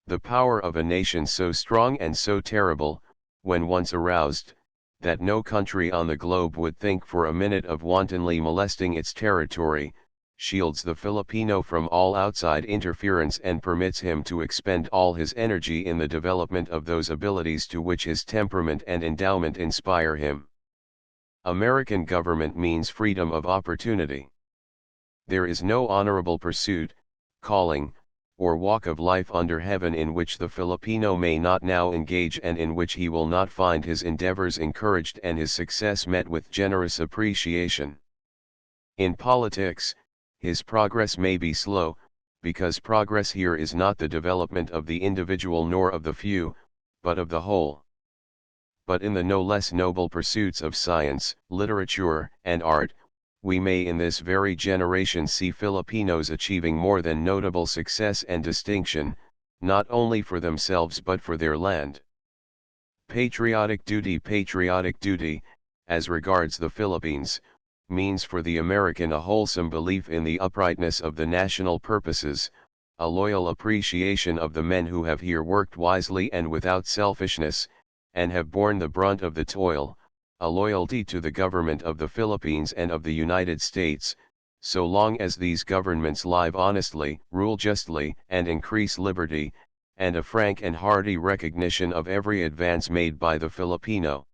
The power of a nation so strong and so terrible, when once aroused, that no country on the globe would think for a minute of wantonly molesting its territory, shields the Filipino from all outside interference and permits him to expend all his energy in the development of those abilities to which his temperament and endowment inspire him. American government means freedom of opportunity. There is no honorable pursuit, calling, or walk of life under heaven in which the Filipino may not now engage and in which he will not find his endeavors encouraged and his success met with generous appreciation. In politics, his progress may be slow, because progress here is not the development of the individual nor of the few, but of the whole. But in the no less noble pursuits of science, literature, and art, we may in this very generation see Filipinos achieving more than notable success and distinction, not only for themselves but for their land. Patriotic duty, as regards the Philippines, means for the American a wholesome belief in the uprightness of the national purposes, a loyal appreciation of the men who have here worked wisely and without selfishness, and have borne the brunt of the toil, a loyalty to the government of the Philippines and of the United States, so long as these governments live honestly, rule justly, and increase liberty, and a frank and hearty recognition of every advance made by the Filipino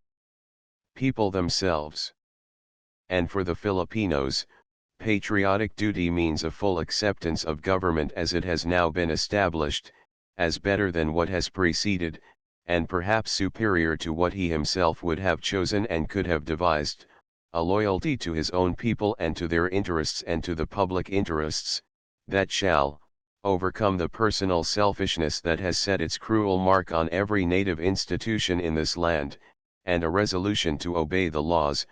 people themselves. And for the Filipinos, patriotic duty means a full acceptance of government as it has now been established, as better than what has preceded, and perhaps superior to what he himself would have chosen and could have devised, a loyalty to his own people and to their interests and to the public interests, that shall overcome the personal selfishness that has set its cruel mark on every native institution in this land, and a resolution to obey the laws,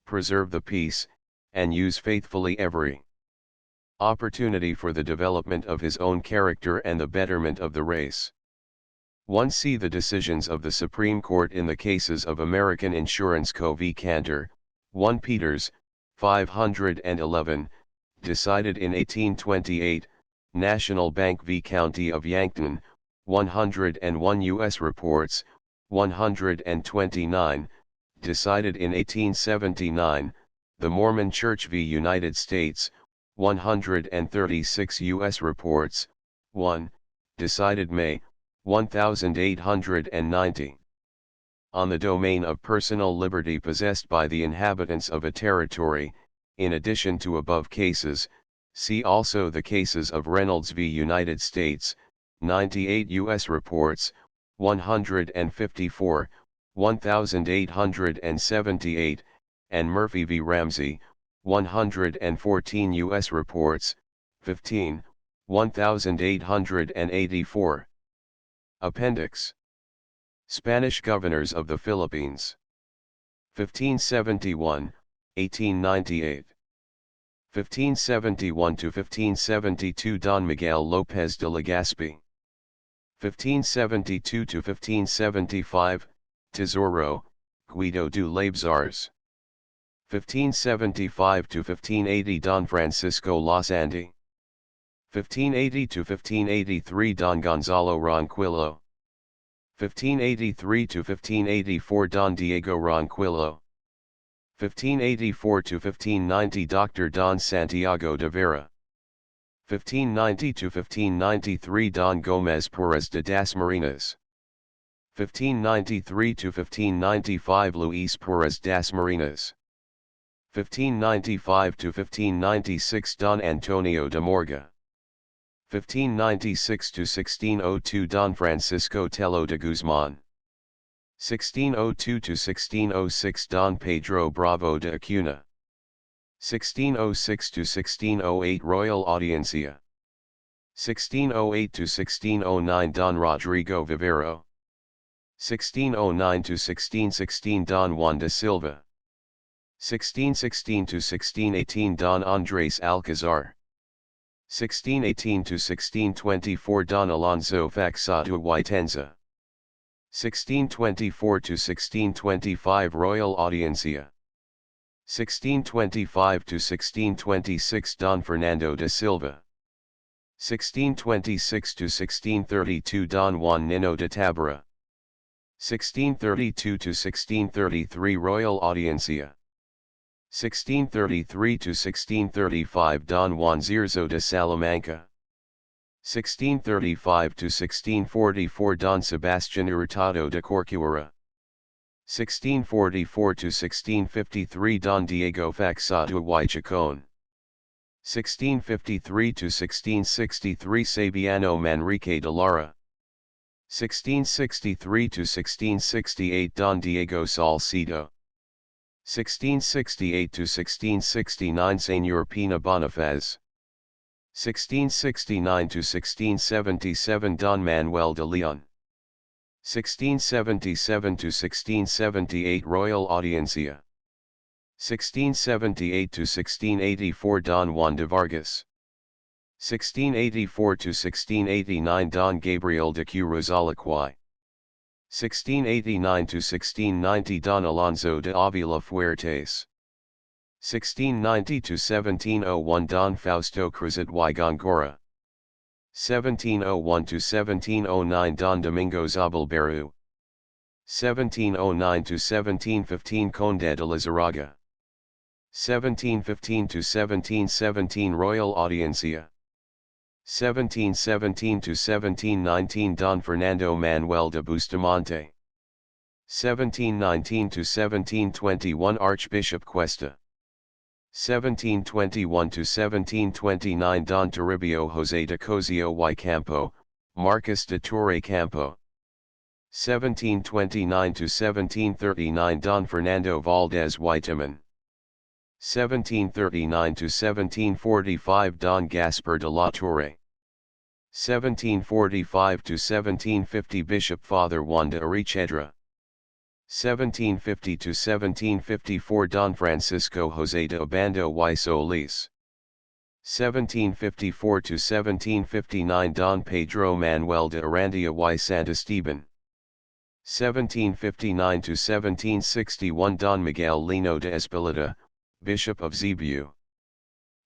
preserve the peace, and use faithfully every opportunity for the development of his own character and the betterment of the race. 1. See the decisions of the Supreme Court in the cases of American Insurance Co. v. Cantor, 1 Peters, 511, decided in 1828, National Bank v. County of Yankton, 101 U.S. Reports, 129, decided in 1879, the Mormon Church v. United States, 136 U.S. Reports, 1, decided May, 1890. On the domain of personal liberty possessed by the inhabitants of a territory, in addition to above cases, see also the cases of Reynolds v. United States, 98 U.S. Reports, 154, 1878, and Murphy v. Ramsey, 114 U.S. Reports, 15, 1884. Appendix. Spanish Governors of the Philippines. 1571, 1898. 1571 to 1572 Don Miguel López de Legazpi. 1572 to 1575, Tesoro, Guido de Labzars. 1575 to 1580 Don Francisco Losandi. 1580 to 1583 Don Gonzalo Ronquillo. 1583 to 1584 Don Diego Ronquillo. 1584 to 1590 Dr. Don Santiago de Vera. 1590 to 1593 Don Gómez Pérez de Dasmariñas. 1593 to 1595 Luis Pérez Dasmariñas. 1595 to 1596 Don Antonio de Morga. 1596 to 1602 Don Francisco Tello de Guzman. 1602 to 1606 Don Pedro Bravo de Acuna. 1606 to 1608 Royal Audiencia. 1608 to 1609 Don Rodrigo Vivero. 1609 to 1616 Don Juan de Silva. 1616 to 1618 Don Andres Alcazar. 1618 to 1624 Don Alonso Faxado Whitenza. 1624 to 1625 Royal Audiencia. 1625 to 1626 Don Fernando da Silva. 1626 to 1632 Don Juan Nino de Tabara. 1632 to 1633 Royal Audiencia. 1633 to 1635 Don Juan Zirzo de Salamanca. 1635 to 1644 Don Sebastian Hurtado de Corcuera. 1644 to 1653 Don Diego Faxado y Chacon. 1653 to 1663 Sabiano Manrique de Lara. 1663 to 1668 Don Diego Salcedo. 1668 to 1669 Señor Pina Bonifaz. 1669 to 1677 Don Manuel de Leon. 1677 to 1678 Royal Audiencia. 1678 to 1684 Don Juan de Vargas. 1684 to 1689 Don Gabriel de Curuzalaquai. 1689 to 1690 Don Alonso de Avila Fuertes. 1690 to 1701 Don Fausto Cruzat y Góngora. 1701 to 1709 Don Domingo Zabal Barrows. 1709 to 1715 Conde de Lizarraga. 1715 to 1717 Royal Audiencia. 1717 to 1719 Don Fernando Manuel de Bustamante. 1719 to 1721 Archbishop Cuesta. 1721 to 1729 Don Toribio José de Cosio y Campo, Marcos de Torre Campo. 1729 to 1739 Don Fernando Valdez y Timon. 1739 to 1745 Don Gaspar de la Torre. 1745 to 1750 Bishop Father Juan de Arichedra. 1750 to 1754 Don Francisco José de Obando y Solis. 1754 to 1759 Don Pedro Manuel de Arandia y Santisteban. 1759 to 1761 Don Miguel Lino de Espilita, Bishop of Zebu.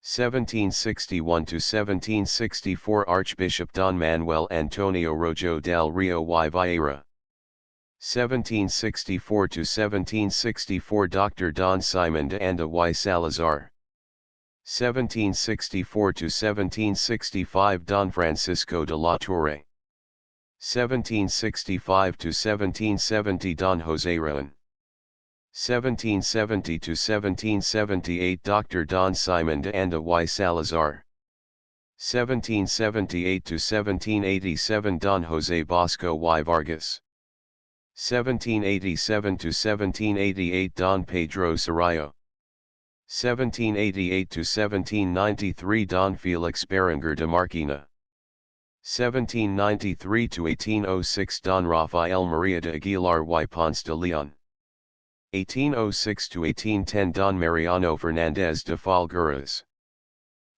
1761 to 1764 Archbishop Don Manuel Antonio Rojo del Rio y Vieira. 1764 to 1764 Dr. Don Simon de Anda y Salazar. 1764 to 1765 Don Francisco de la Torre. 1765 to 1770 Don José Rowan. 1770 to 1778 Dr. Don Simon de Anda y Salazar. 1778 to 1787 Don José Bosco y Vargas. 1787 to 1788 Don Pedro Sarayo. 1788 to 1793 Don Felix Berenguer de Marquina. 1793 to 1806 Don Rafael Maria de Aguilar y Ponce de Leon. 1806 to 1810 Don Mariano Fernandez de Falgueras.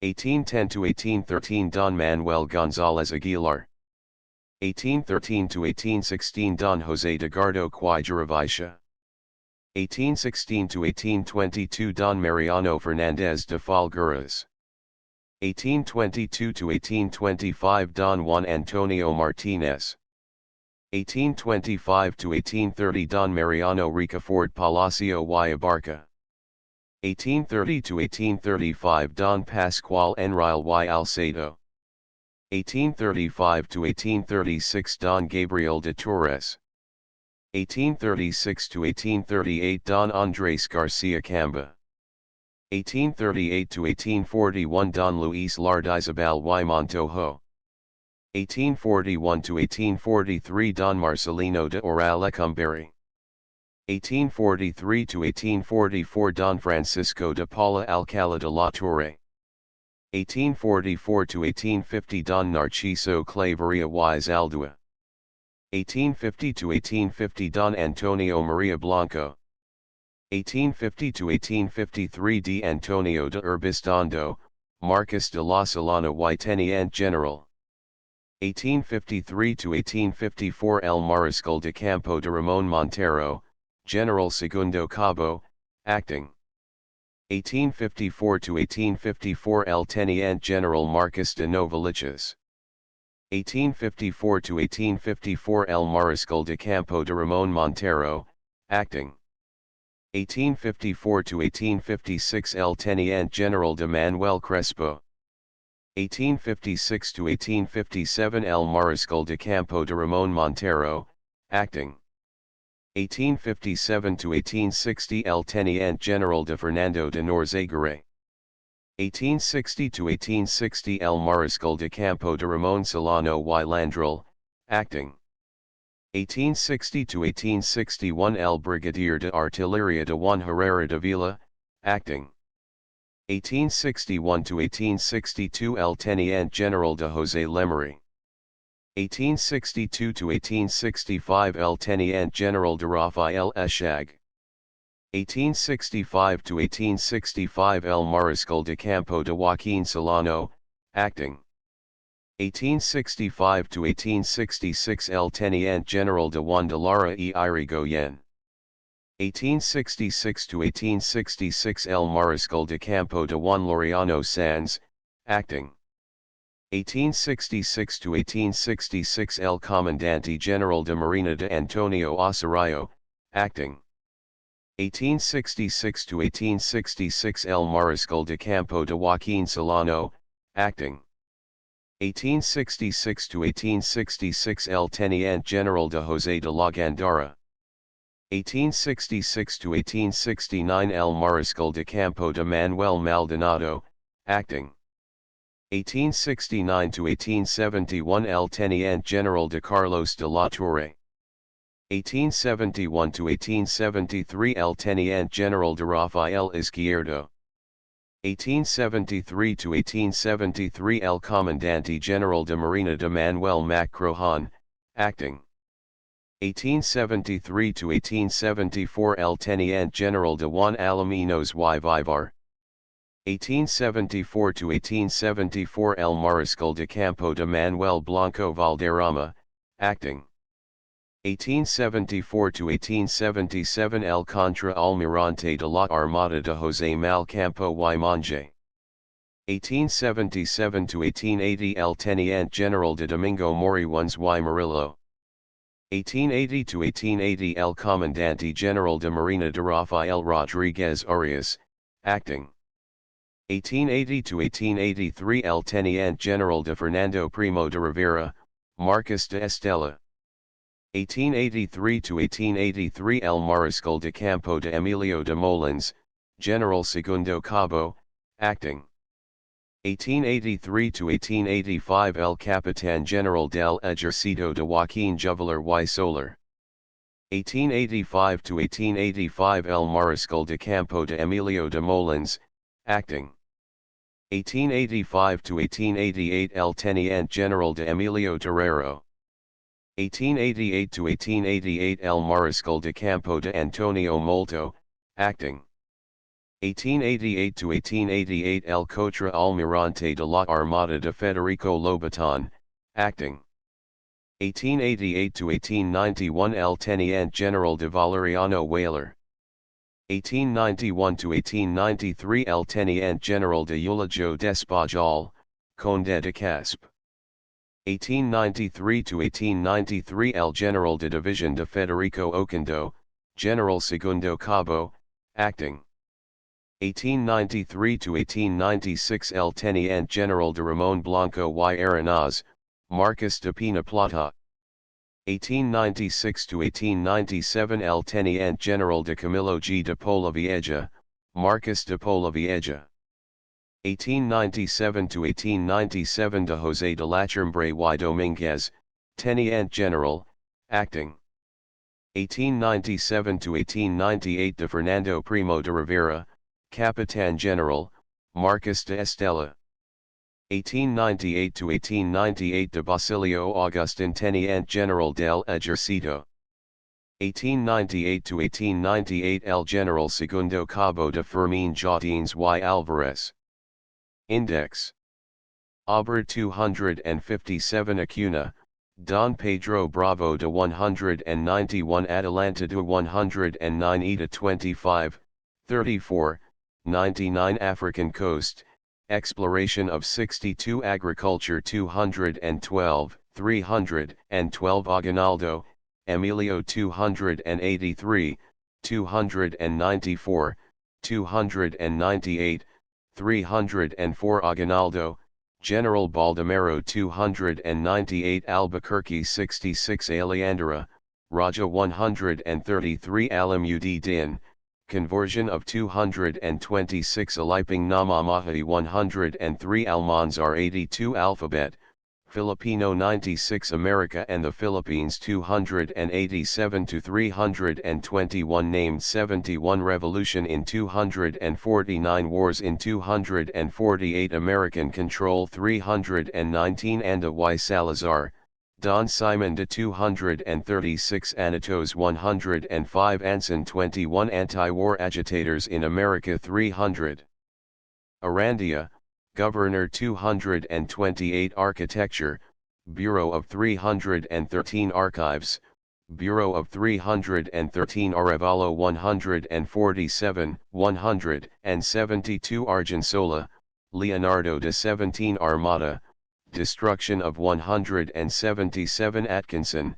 1810 to 1813 Don Manuel González Aguilar. 1813 to 1816 Don José de Gardo y Jaravicia. 1816 to 1822 Don Mariano Fernandez de Falgueras. 1822 to 1825 Don Juan Antonio Martinez. 1825 to 1830 Don Mariano Ricafort Palacio y Abarca. 1830 to 1835 Don Pascual Enrile y Alcedo. 1835 to 1836 Don Gabriel de Torres. 1836 to 1838 Don Andres Garcia Camba. 1838 to 1841 Don Luis Lardizabal y Montojo. 1841 to 1843 Don Marcelino de Oralecumberry. 1843 to 1844 Don Francisco de Paula Alcala de la Torre. 1844 to 1850 Don Narciso Claveria y Zaldua. 1850 to 1850 Don Antonio Maria Blanco. 1850 to 1853 D. Antonio de Urbistando, Marcos de la Solana y Teniente General. 1853 to 1854 El Mariscal de Campo de Ramón Montero, General Segundo Cabo, acting. 1854 to 1854 El Teniente General Marcos de Novaliches. 1854 to 1854 El Mariscal de Campo de Ramón Montero, acting. 1854 to 1856 El Teniente General de Manuel Crespo. 1856 to 1857 El Mariscal de Campo de Ramón Montero, acting. 1857 to 1860 El Teniente General de Fernando de Norzagaray. 1860 to 1860 El Mariscal de Campo de Ramón Solano y Landral, acting. 1860 to 1861 El Brigadier de Artillería de Juan Herrera de Vila, acting. 1861 to 1862 El Teniente General de José Lemery. 1862 to 1865 El Teniente General de Rafael Eshag. 1865 to 1865 El Mariscal de Campo de Joaquín Solano, acting. 1865 to 1866 El Teniente General de Juan de Lara y Irigoyen. 1866 to 1866 El Mariscal de Campo de Juan Laureano Sanz, acting. 1866 to 1866 El Comandante General de Marina de Antonio Osorio, acting. 1866 to 1866 El Mariscal de Campo de Joaquín Solano, acting. 1866 to 1866 El Teniente General de José de la Gandara. 1866 to 1869 El Mariscal de Campo de Manuel Maldonado, acting. 1869 to 1871 El Teniente General de Carlos de la Torre. 1871 to 1873 El Teniente General de Rafael Izquierdo. 1873 to 1873 El Comandante General de Marina de Manuel Macrohan, acting. 1873 to 1874 El Teniente General de Juan Alaminos y Vivar. 1874 to 1874 El Mariscal de Campo de Manuel Blanco Valderrama, acting. 1874 to 1877 El Contra Almirante de la Armada de José Malcampo y Monge. 1877 to 1880 El Teniente General de Domingo Moriunes y Murillo. 1880 to 1880 El Comandante General de Marina de Rafael Rodriguez Arias, acting. 1880 to 1883 El Teniente General de Fernando Primo de Rivera, Marcos de Estella. 1883 to 1883 El Mariscal de Campo de Emilio de Molins, General Segundo Cabo, acting. 1883 to 1885 El Capitán General del Ejército de Joaquín Juveler y Soler. 1885 to 1885 El Mariscal de Campo de Emilio de Molins, acting. 1885 to 1888 El Teniente General de Emilio Terrero. 1888 to 1888 El Mariscal de Campo de Antonio Molto, acting. 1888 to 1888 El Contra Almirante de la Armada de Federico Lobaton, acting. 1888 to 1891 El Teniente General de Valeriano Weyler. 1891 to 1893 El Teniente General de Eulogio Despajal, Conde de Caspe. 1893 to 1893 El General de División de Federico Oquendo, General Segundo Cabo, acting. 1893 to 1896 El Teniente General de Ramón Blanco y Arenaz, Marcos de Pina Plata. 1896 to 1897 El Teniente General de Camilo G. de Polavieja, Marcos de Polavieja. 1897 to 1897 de José de Lachambre y Dominguez, Teniente General, acting. 1897 to 1898 de Fernando Primo de Rivera, Capitán General, Marcos de Estella. 1898 to 1898 de Basilio Agustin Teniente General del Ejército. 1898 to 1898 El General Segundo Cabo de Fermín Jotines y Alvarez. Index. Auber 257 Acuna, Don Pedro Bravo de 191 Atalanta de 109 Eta 25, 34, 99 African Coast, Exploration of 62 Agriculture 212, 312 Aguinaldo, Emilio 283, 294, 298, 304 Aguinaldo, General Baldomero 298 Albuquerque 66 Aleandra, Raja 133 Alamuddin, Conversion of 226 Aliping Nama Mahdi 103 Almanzar 82 Alphabet, Filipino 96 America and the Philippines 287 to 321 Named 71 Revolution in 249 Wars in 248 American Control 319 Anda y Salazar, Don Simon de 236 Anatos 105 Anson 21 Anti-war agitators in America 300. Arandia, Governor 228 Architecture, Bureau of 313 Archives, Bureau of 313 Arevalo 147, 172 Argensola, Leonardo de 17 Armada, Destruction of 177 Atkinson,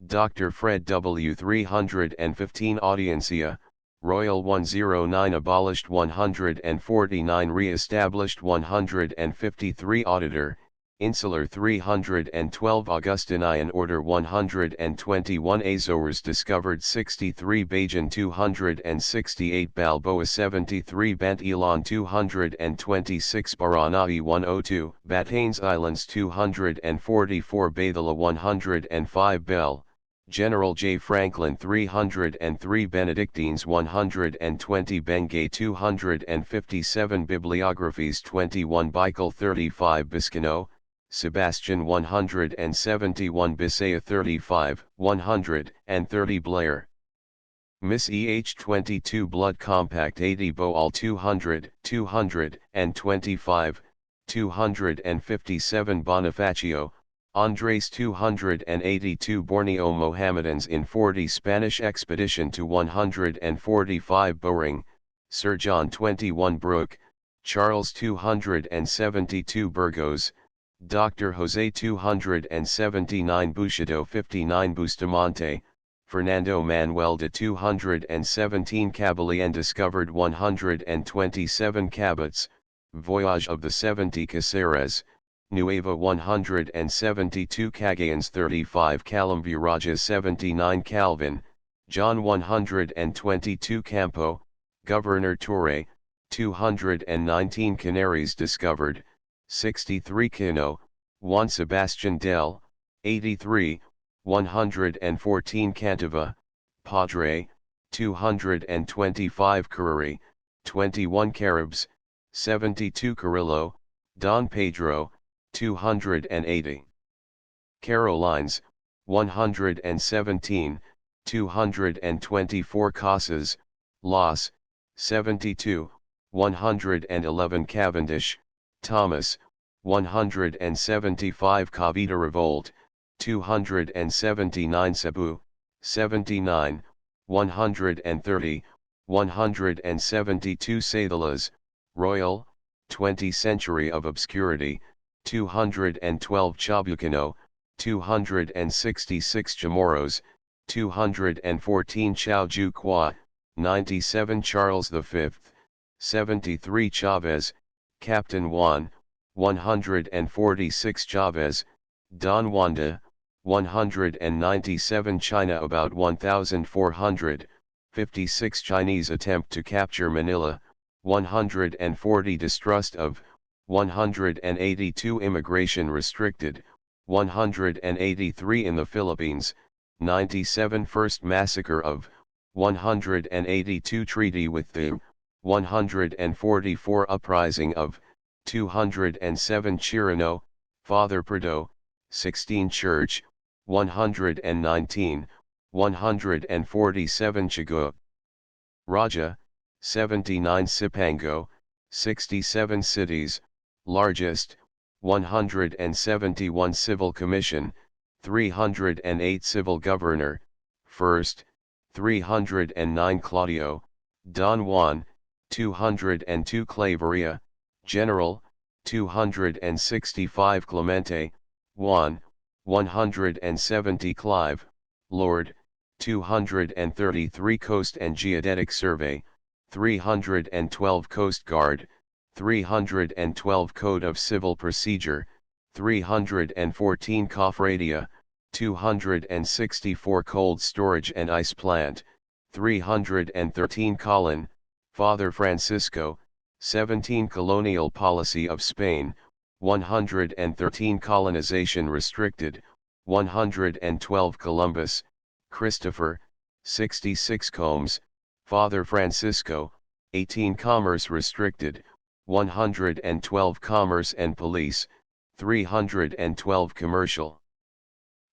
Dr. Fred W. 315 Audiencia, Royal 109 abolished 149 re-established 153 Auditor, Insular 312 Augustinian Order 121 Azores discovered 63 Bajan 268 Balboa 73 Bant Elon 226 Baranai 102 Batanes Islands 244 Baithala 105 Bell, General J. Franklin 303 Benedictines 120 Bengay 257 Bibliographies 21 Baikal 35 Biscano, Sebastian 171 Bisaya 35, 130 Blair. Miss EH 22 Blood Compact 80 Boal 200, 225, 257 Bonifacio, Andres 282 Borneo Mohammedans in 40 Spanish Expedition to 145 Boring, Sir John 21 Brooke, Charles 272 Burgos, Dr. Jose 279 Bushido 59 Bustamante, Fernando Manuel de 217 Caballén discovered 127 Cabots, Voyage of the 70 Caceres, Nueva 172 Cagayans 35 Calamburajas 79 Calvin, John 122 Campo, Governor Torre, 219 Canaries discovered, 63 Quino, Juan Sebastian del, 83, 114 Cantava, Padre, 225 Curry, 21 Caribs, 72 Carrillo, Don Pedro, 280. Carolines, 117, 224 Casas, Los, 72, 111 Cavendish, Thomas, 175 Cavita Revolt, 279 Cebu, 79, 130, 172 Seythalas, Royal, 20th Century of Obscurity, 212 Chabucano, 266 Chamorros, 214 Chao Qua, 97 Charles V, 73 Chavez, Captain Juan, 146 Chavez, Don Wanda, 197 China about 1400, 56 Chinese attempt to capture Manila, 140 distrust of, 182 immigration restricted, 183 in the Philippines, 97 first massacre of, 182 treaty with the, 144 uprising of, 207 Chirano, Father Prado, 16 Church, 119, 147 Chagua. Raja, 79 Sipango, 67 cities, largest, 171 Civil Commission, 308 Civil Governor, first, 309 Claudio, Don Juan, 202 Claveria, General, 265 Clemente, Juan, 170 Clive, Lord, 233 Coast and Geodetic Survey, 312 Coast Guard, 312 Code of Civil Procedure, 314 Cofradia, 264 Cold Storage and Ice Plant, 313 Colin, Father Francisco, 17 Colonial Policy of Spain, 113 Colonization Restricted, 112 Columbus, Christopher, 66 Combs, Father Francisco, 18 Commerce Restricted, 112 Commerce and Police, 312 Commercial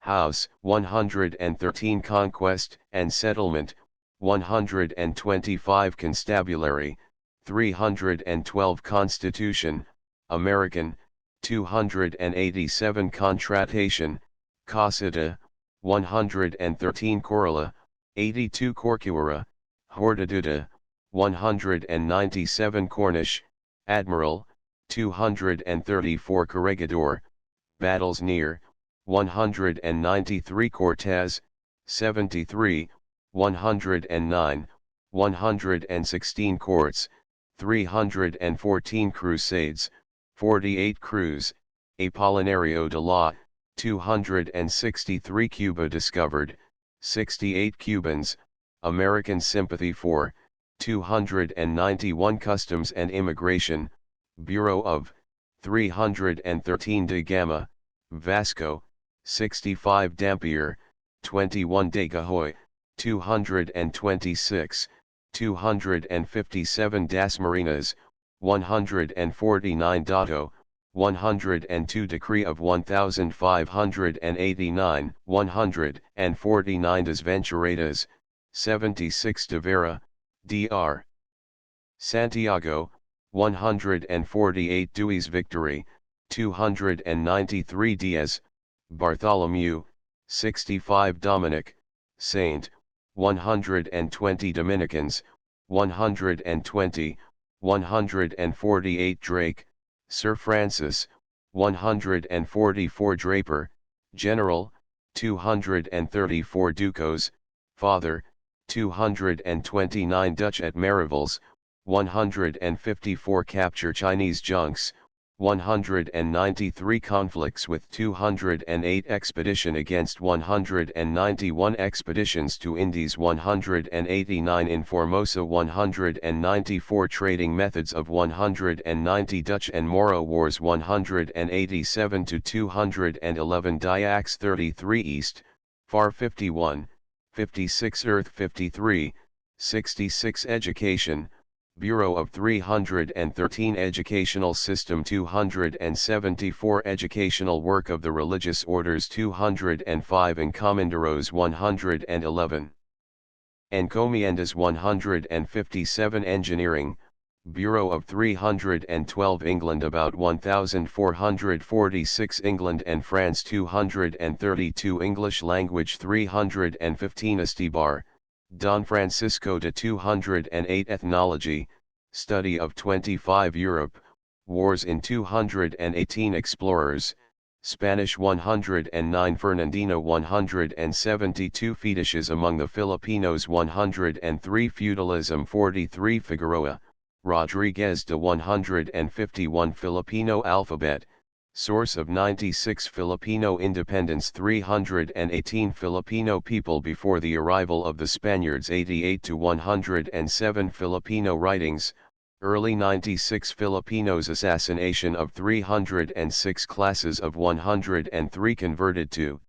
House, 113 Conquest and Settlement, 125 Constabulary, 312 Constitution, American, 287 Contratation, Casita, 113 Corella, 82 Corcuera, Hordaduda, 197 Cornish, Admiral, 234 Corregidor, Battles near, 193 Cortez, 73, 109, 116 Courts, 314 Crusades, 48 Cruz, Apolinario de la, 263 Cuba discovered, 68 Cubans, American sympathy for, 291 Customs and Immigration, Bureau of, 313 de Gama, Vasco, 65 Dampier, 21 de Gahoy, 226, 257 Das Marinas, 149 Dato, 102 Decree of 1589, 149 Desventuradas, 76 de Vera, Dr. Santiago, 148 Dewey's Victory, 293 Diaz, Bartholomew, 65 Dominic, Saint, 120 Dominicans, 120, 148 Drake, Sir Francis, 144 Draper, General, 234 Ducos, Father, 229 Dutch admirals, 154 capture Chinese junks, 193 conflicts with 208 expedition against 191 expeditions to Indies, 189 in Formosa, 194 trading methods of 190 Dutch and Moro wars, 187 to 211 Dyax, 33 East, Far 51, 56 Earth, 53, 66 Education, Bureau of 313 Educational System, 274 Educational Work of the Religious Orders, 205 Encomenderos, 111 Encomiendas, 157 Engineering, Bureau of 312 England, about 1446 England and France, 232 English language, 315 Estebar, Don Francisco de 208 Ethnology, study of 25 Europe, wars in 218 Explorers, Spanish 109 Fernandino, 172 Fetishes among the Filipinos, 103 Feudalism, 43 Figueroa, Rodriguez de 151 Filipino Alphabet, source of 96 Filipino independence, 318 Filipino people before the arrival of the Spaniards, 88 to 107 Filipino writings, early 96 Filipinos, assassination of 306 classes of 103 converted to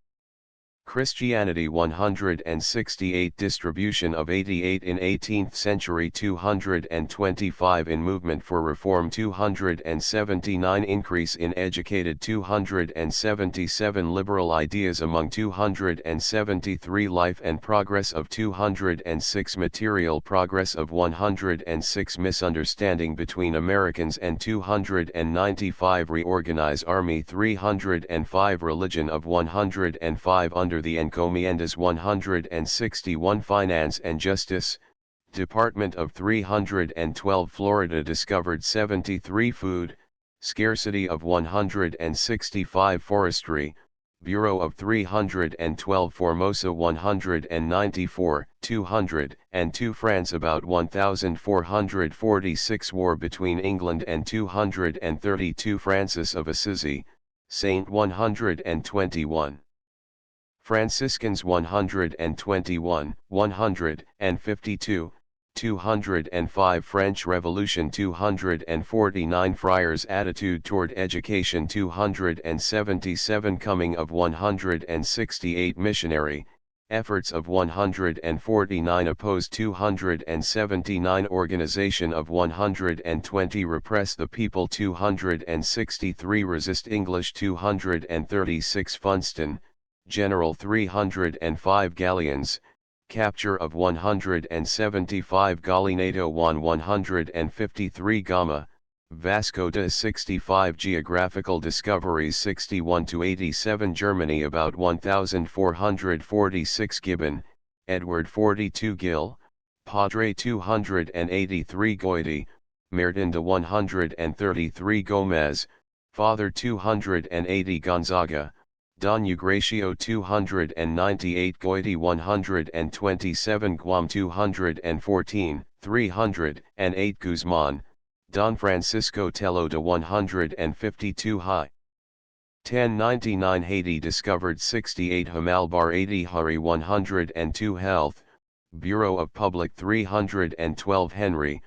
Christianity 168 Distribution of 88 in 18th century 225 in Movement for Reform 279 Increase in Educated 277 Liberal Ideas among 273 Life and Progress of 206 Material Progress of 106 Misunderstanding between Americans and 295 Reorganize Army 305 Religion of 105 Under the Encomiendas 161 Finance and Justice, Department of 312 Florida discovered 73 Food, Scarcity of 165 Forestry, Bureau of 312 Formosa 194, 202 France about 1446 War between England and 232 Francis of Assisi, Saint 121. Franciscans 121, 152, 205 French Revolution 249 Friars Attitude toward Education 277 Coming of 168 Missionary, Efforts of 149 Oppose 279 Organization of 120 Repress the People 263 Resist English 236 Funston, General 305 Galleons, Capture of 175 Gallinado 153 Gama, Vasco da 65 Geographical Discoveries 61 to 87 Germany about 1446 Gibbon, Edward 42 Gill, Padre 283 Goiti, Merdinda 133 Gomez, Father 280 Gonzaga, Don Ugratio 298 Goiti 127 Guam 214, 308 Guzman, Don Francisco Teloda 152 High. 1099 Haiti discovered 68 Hamalbar 80 Hari 102 Health, Bureau of Public 312 Henry,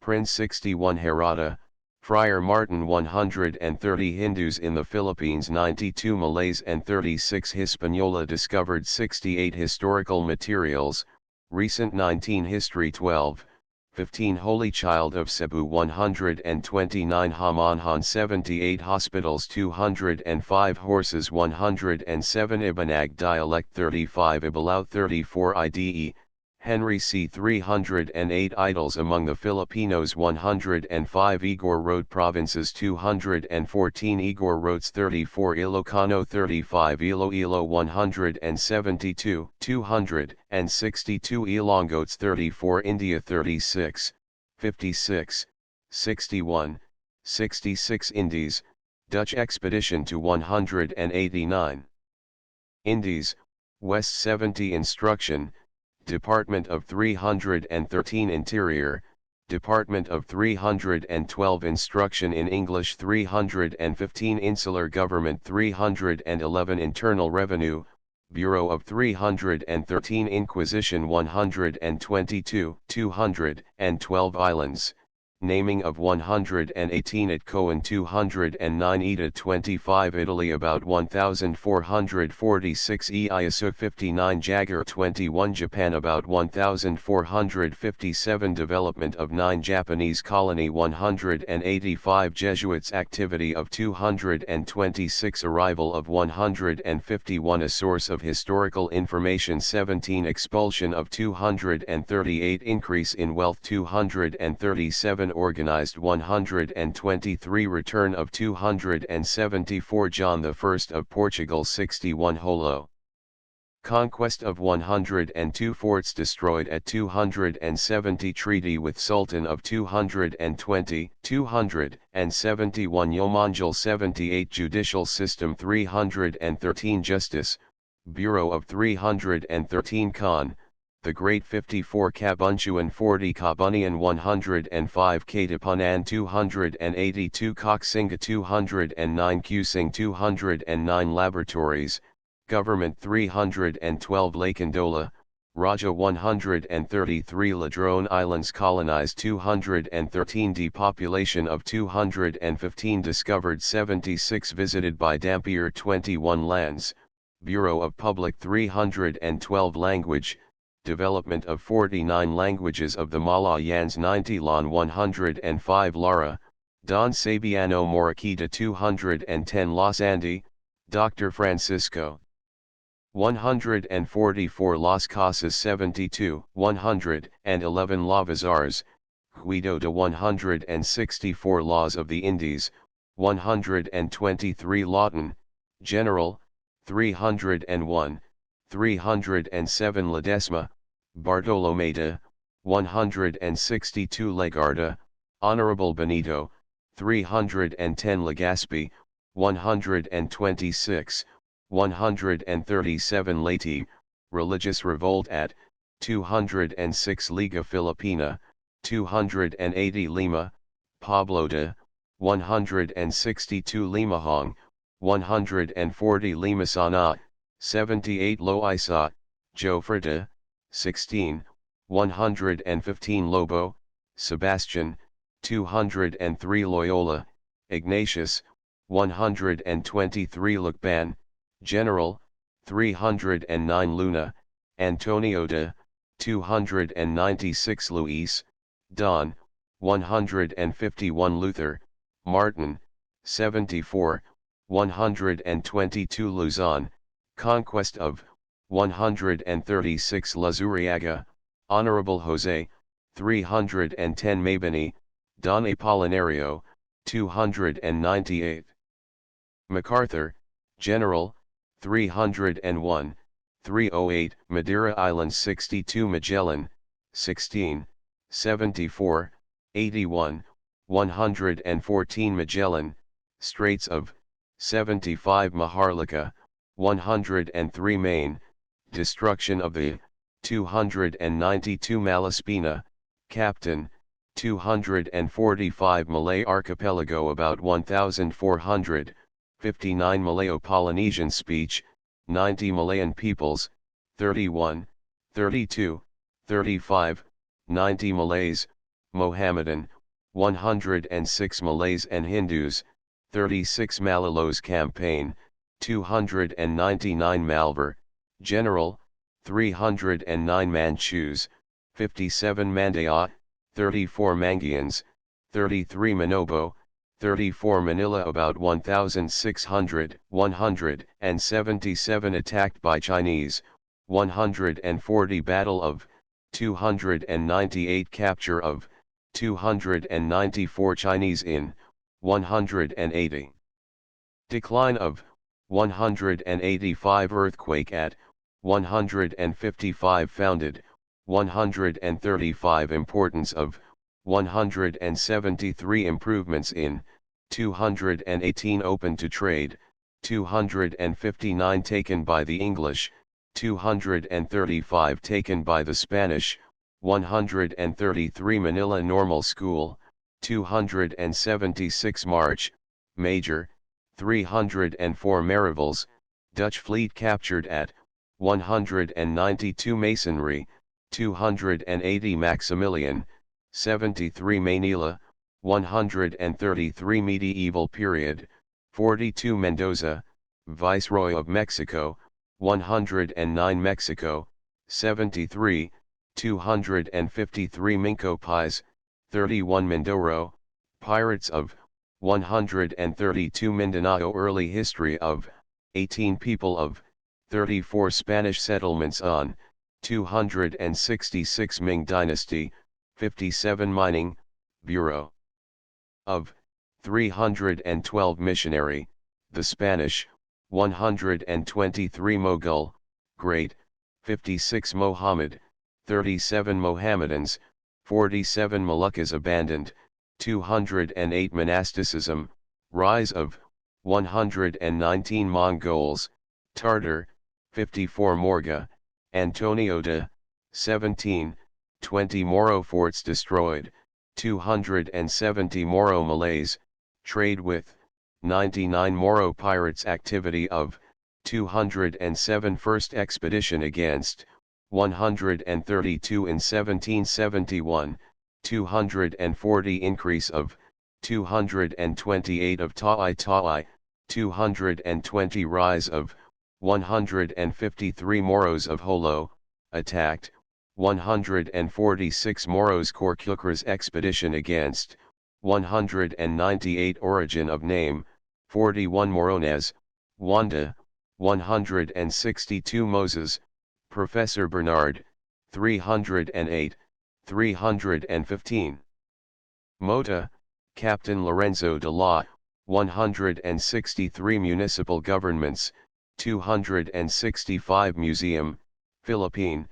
Prince 61 Herata, Friar Martin 130 Hindus in the Philippines 92 Malays and 36 Hispaniola discovered 68 Historical materials, recent 19 History 12, 15 Holy Child of Cebu 129 Hamanhan 78 Hospitals 205 Horses 107 Ibanag Dialect 35 Ibalao 34 IDE, Henry C. 308 Idols among the Filipinos 105 Igor Road Provinces 214 Igor Roads 34 Ilocano 35 Iloilo 172 262 Ilonggots 34 India 36, 56, 61, 66 Indies, Dutch expedition to 189. Indies, West 70 Instruction, Department of 313 Interior, Department of 312 Instruction in English 315 Insular Government 311 Internal Revenue, Bureau of 313 Inquisition 122 212 Islands, Naming of 118 at Cohen 209 Ida 25 Italy about 1446 Ieyasu 59 Jagar 21 Japan about 1457 Development of 9 Japanese colony 185 Jesuits activity of 226 Arrival of 151 A source of historical information 17 Expulsion of 238 Increase in wealth 237 Organized 123 Return of 274 John I of Portugal 61 Holo. Conquest of 102 Forts destroyed at 270 Treaty with Sultan of 220, 271 Yomanjal 78 Judicial System 313 Justice, Bureau of 313 Khan, The Great 54 Kabunchuan 40 Kabunian 105 Katipunan 282 Koksinga 209 Kusing 209 Laboratories, Government 312 Lakandola, Raja 133 Ladrone Islands colonized 213 Depopulation of 215 Discovered 76 Visited by Dampier 21 Lands, Bureau of Public 312 Language, Development of 49 Languages of the Malayans 90 Lon 105 Lara, Don Sabiano Moraquita 210 Los Andes, Dr. Francisco 144 Las Casas 72, 111 Lavazars, Guido de 164 Laws of the Indies, 123 Lawton, General, 301, 307 Ledesma, Bartolomeda, 162 Legarda, Honorable Benito, 310 Legazpi, 126, 137 Leyte, Religious Revolt at, 206 Liga Filipina, 280 Lima, Pablo de, 162 Limahong, 140 Limasana, 78 Loiza, Jofrida, 16, 115 Lobo, Sebastian, 203 Loyola, Ignatius, 123 Lucban, General, 309 Luna, Antonio de, 296 Luis, Don, 151 Luther, Martin, 74, 122 Luzon, Conquest of, 136 Lazuriaga, Honorable Jose, 310 Mabini, Don Apolinario, 298. MacArthur, General, 301, 308 Madeira Islands 62 Magellan, 16, 74, 81, 114 Magellan, Straits of, 75 Maharlika, 103 Maine, Destruction of the, 292 Malaspina, Captain, 245 Malay Archipelago about 1400, 59 Malayo-Polynesian speech, 90 Malayan peoples, 31, 32, 35, 90 Malays, Mohammedan, 106 Malays and Hindus, 36 Malilos campaign, 299 Malvar, General, 309 Manchus, 57 Mandaya, 34 Mangyans, 33 Manobo, 34 Manila about 1,600, 177 attacked by Chinese, 140 Battle of, 298 capture of, 294 Chinese in, 180. Decline of, 185 earthquake at, 155 founded, 135 importance of, 173 improvements in, 218 open to trade, 259 taken by the English, 235 taken by the Spanish, 133 Manila Normal School, 276 March, Major, 304 Mariveles, Dutch fleet captured at, 192 Masonry, 280 Maximilian, 73 Manila, 133 Medieval period, 42 Mendoza, Viceroy of Mexico, 109 Mexico, 73, 253 Minco Pies, 31 Mindoro, Pirates of, 132 Mindanao Early history of, 18 People of, 34 Spanish settlements on, 266 Ming Dynasty, 57 Mining, Bureau of, 312 Missionary, the Spanish, 123 Mughal, Great, 56 Mohammed, 37 Mohammedans, 47 Moluccas abandoned, 208 Monasticism, rise of, 119 Mongols, Tartar, 54 Morga, Antonio de, 17, 20 Moro forts destroyed, 270 Moro Malays, trade with, 99 Moro pirates activity of, 207 first expedition against, 132 in 1771, 240 increase of, 228 of Ta'ai Ta'ai, 220 rise of, 153 Moros of Holo, attacked, 146 Moros Corcucras expedition against, 198 Origin of name, 41 Morones, Wanda, 162 Moses, Professor Bernard, 308, 315. Mota, Captain Lorenzo de la, 163 Municipal Governments, 265 Museum, Philippine,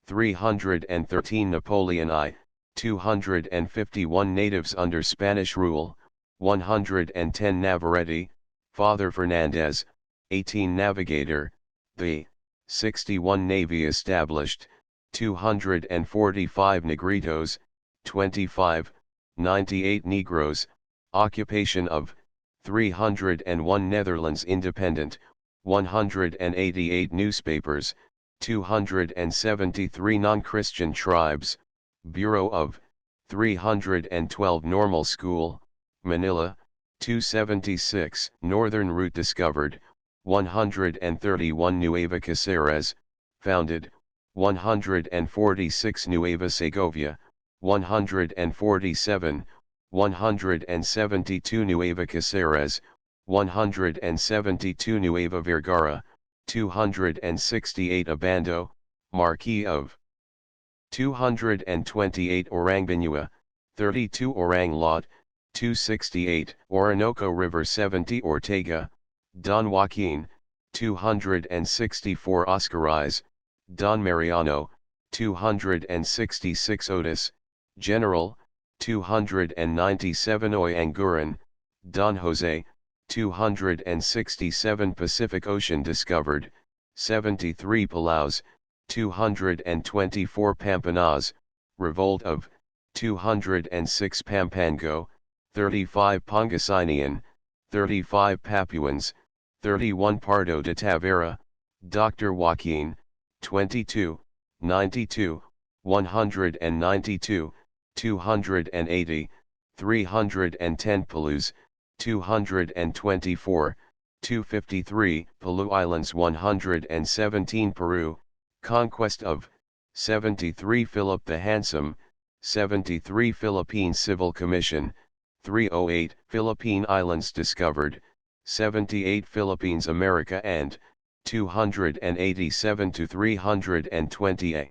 313 Napoleon I, 251 Natives under Spanish rule, 110 Navarrete, Father Fernandez, 18 Navigator, the 61 Navy established, 245 Negritos, 25, 98 Negroes, occupation of, 301 Netherlands independent, 188 newspapers, 273 non-Christian tribes, Bureau of, 312 Normal School, Manila, 276 Northern Route discovered, 131 Nueva Caceres, founded, 146 Nueva Segovia, 147, 172 Nueva Caceres, 172 Nueva Vergara, 268 Abando, Marquis of, 228 Orangbinua, 32 Orang Lot, 268 Orinoco River 70 Ortega, Don Joaquin, 264 Oscariz, Don Mariano, 266 Otis, General, 297 Oyanguran, Don Jose, 267 Pacific Ocean discovered, 73 Palaus, 224 Pampanaz, Revolt of, 206 Pampango, 35 Pangasinan, 35 Papuans, 31 Pardo de Tavera, Dr. Joaquin, 22, 92, 192, 280, 310 Palus, 224, 253 Palu Islands 117 Peru, conquest of, 73 Philip the Handsome, 73 Philippine Civil Commission, 308 Philippine Islands discovered, 78 Philippines America and, 287 to 320a.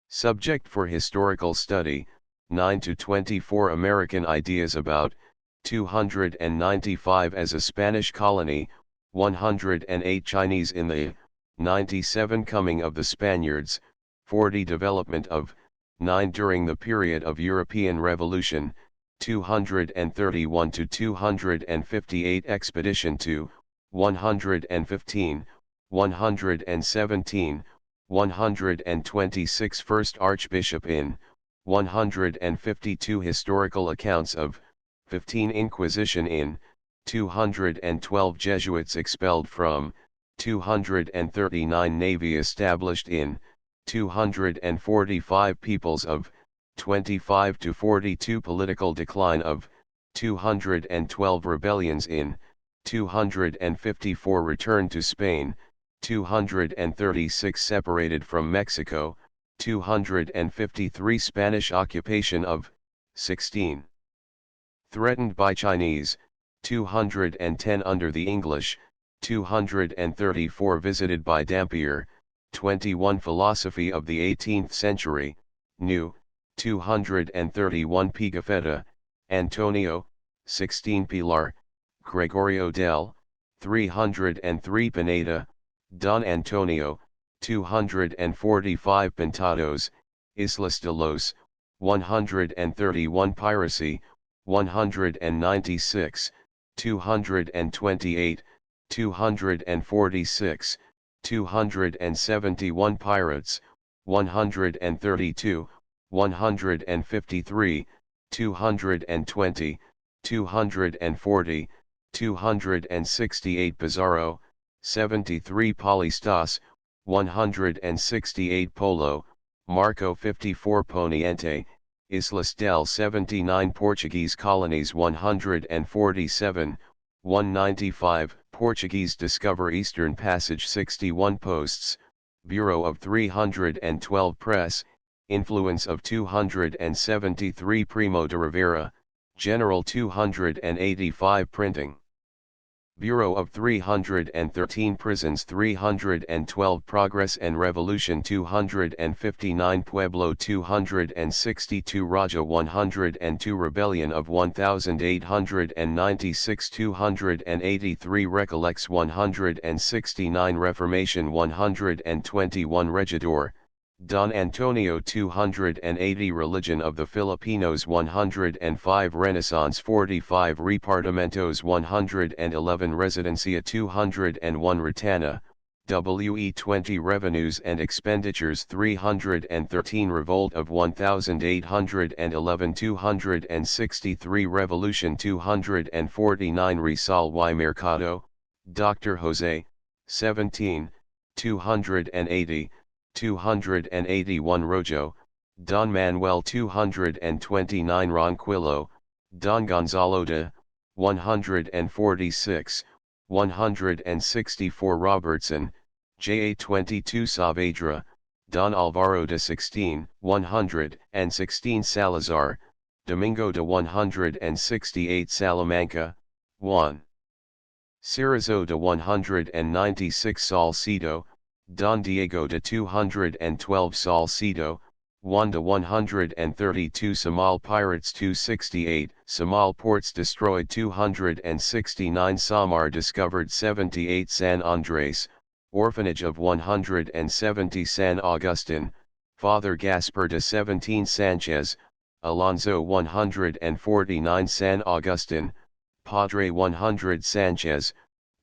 Subject for historical study, 9 to 24 American ideas about, 295 as a Spanish colony, 108 Chinese in the, 97 coming of the Spaniards, 40 development of, 9 during the period of European Revolution, 231 to 258 expedition to, 115, 117, 126 first Archbishop in, 152 historical accounts of, 15 Inquisition in, 212 Jesuits expelled from, 239 Navy established in, 245 Peoples of, 25 to 42 Political decline of, 212 Rebellions in, 254 Return to Spain, 236 Separated from Mexico, 253 Spanish occupation of, 16 Threatened by Chinese, 210 under the English, 234 Visited by Dampier, 21 Philosophy of the 18th century, New, 231 Pigafetta, Antonio, 16 Pilar, Gregorio del, 303 Pineda, Don Antonio, 245 Pintados, Islas de los, 131 Piracy, 196, 228, 246, 271 Pirates, 132, 153, 220, 240, 268 Pizarro, 73 Polistas, 168 Polo, Marco 54 Poniente, Islas del 79 Portuguese colonies 147, 195, Portuguese discover Eastern Passage 61 posts, Bureau of 312 Press, influence of 273 Primo de Rivera, General 285 Printing. Bureau of 313 Prisons 312 Progress and Revolution 259 Pueblo 262 Raja 102 Rebellion of 1896 283 Recollects 169 Reformation 121 Regidor, Don Antonio 280 Religion of the Filipinos 105 Renaissance 45 Repartamentos 111 Residencia 201 Ritana, WE20 Revenues and Expenditures 313 Revolt of 1811 263 Revolution 249 Rizal y Mercado, Dr. Jose, 17, 280, 281 Rojo, Don Manuel 229 Ronquillo, Don Gonzalo de, 146, 164 Robertson, JA 22 Saavedra, Don Alvaro de 16, 116 Salazar, Domingo de 168 Salamanca, 1. Cirizo de 196 Salcedo, Don Diego de 212 Salcedo, Juan de 132 Samal Pirates 268, Samal Ports destroyed 269 Samar discovered 78 San Andres, Orphanage of 170 San Agustin, Father Gaspar de 17 Sanchez, Alonso 149 San Agustin, Padre 100 Sanchez,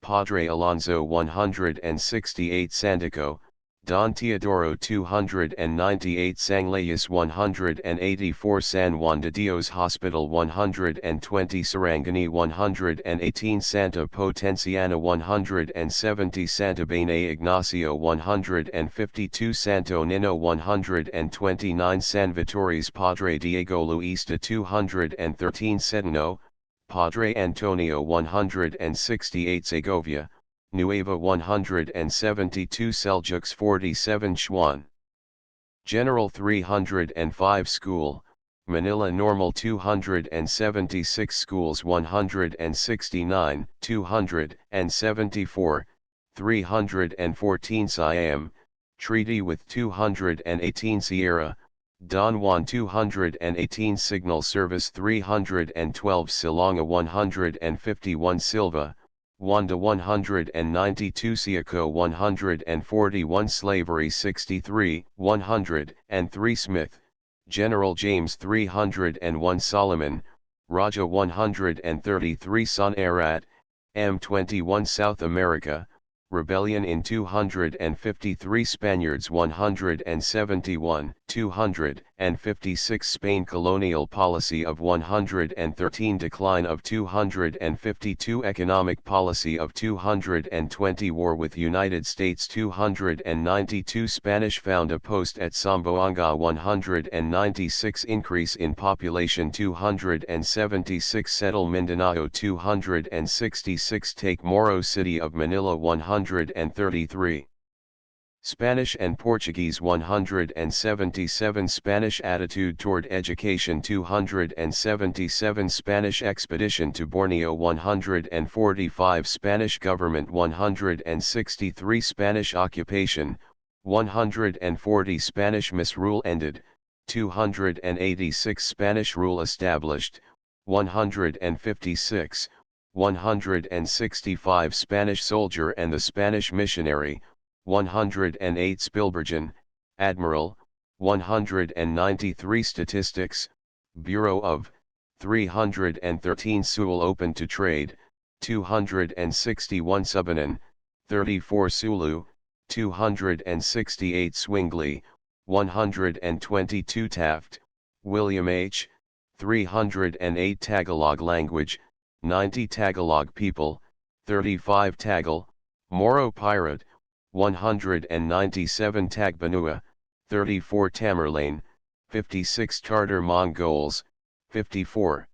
Padre Alonso 168 Sandico, Don Teodoro 298 Sangleyes 184 San Juan de Dios Hospital 120 Sarangani 118 Santa Potenciana 170 Santa Bene Ignacio 152 Santo Nino 129 San Vitores Padre Diego Luista 213 Setino, Padre Antonio 168 Segovia, Nueva 172 Seljuks 47 Schwan. General 305 School, Manila Normal 276 Schools 169, 274, 314 Siam, Treaty with 218 Sierra, Don Juan 218 Signal Service 312 Silonga 151 Silva, Wanda 192 Siaco 141 Slavery 63, 103 Smith, General James 301 Solomon, Raja 133 Son Arat, M21 South America, Rebellion in 253 Spaniards 171, 256 Spain Colonial Policy of 113 Decline of 252 Economic Policy of 220 War with United States 292 Spanish found a post at Zamboanga 196 Increase in population 276 Settle Mindanao 266 Take Moro City of Manila 133. Spanish and Portuguese 177 Spanish attitude toward education 277 Spanish expedition to Borneo 145 Spanish government 163 Spanish occupation, 140 Spanish misrule ended, 286 Spanish rule established, 156, 165 Spanish soldier and the Spanish missionary, 108 Spielbergen, Admiral, 193 Statistics, Bureau of, 313 Sewell open to trade, 261 Subanen, 34 Sulu, 268 Swingley, 122 Taft, William H., 308 Tagalog language, 90 Tagalog people, 35 Tagal, Moro pirate, 197 Tagbanua, 34 Tamerlane, 56 Tartar Mongols, 54.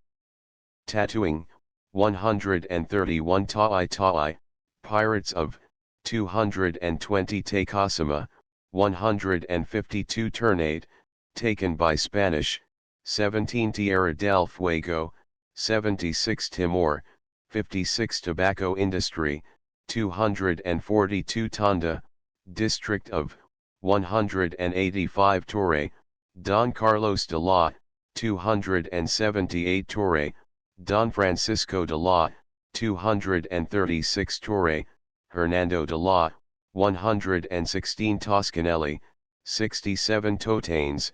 Tattooing, 131 Ta'i Ta'i, Pirates of, 220 Takasima, 152 Ternate, taken by Spanish, 17 Tierra del Fuego, 76 Timor, 56 Tobacco Industry, 242 Tanda, District of, 185 Torre, Don Carlos de la, 278 Torre, Don Francisco de la, 236 Torre, Hernando de la, 116 Toscanelli, 67 Totanes,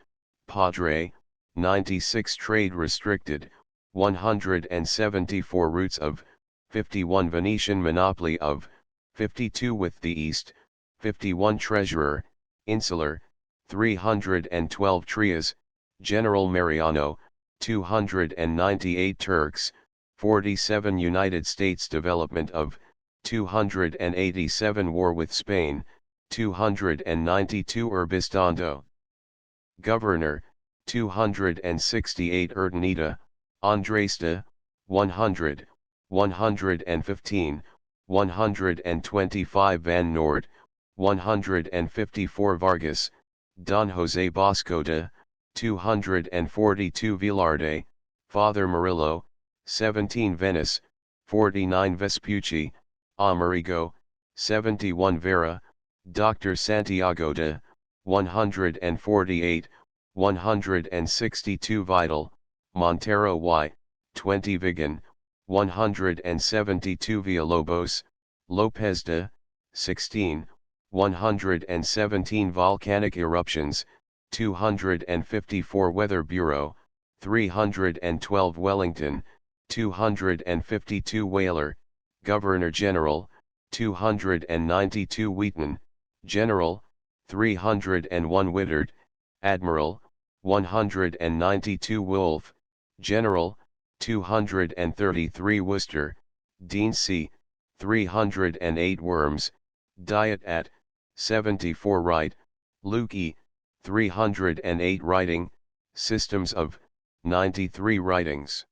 Padre, 96 Trade Restricted, 174 Roots of, 51 Venetian Monopoly of, 52 With the East, 51 Treasurer, Insular, 312 Trias, General Mariano, 298 Turks, 47 United States Development of, 287 War with Spain, 292 Urbistando. Governor, 268 Urdaneta, Andrasta, 100, 115, 125 Van Noord, 154 Vargas, Don Jose Bosco de, 242 Vilarde, Father Murillo, 17 Venice, 49 Vespucci, Amerigo, 71 Vera, Dr. Santiago de, 148, 162 Vidal, Montero y, 20 Vigan, 172 Villalobos, Lopez de, 16, 117 Volcanic Eruptions, 254 Weather Bureau, 312 Wellington, 252 Whaler, Governor General, 292 Wheaton, General, 301 Wittard, Admiral, 192 Wolfe, General, 233 Worcester, Dean C., 308 Worms, Diet at, 74 Wright, Luke E., 308 Writing, Systems of, 93 Writings.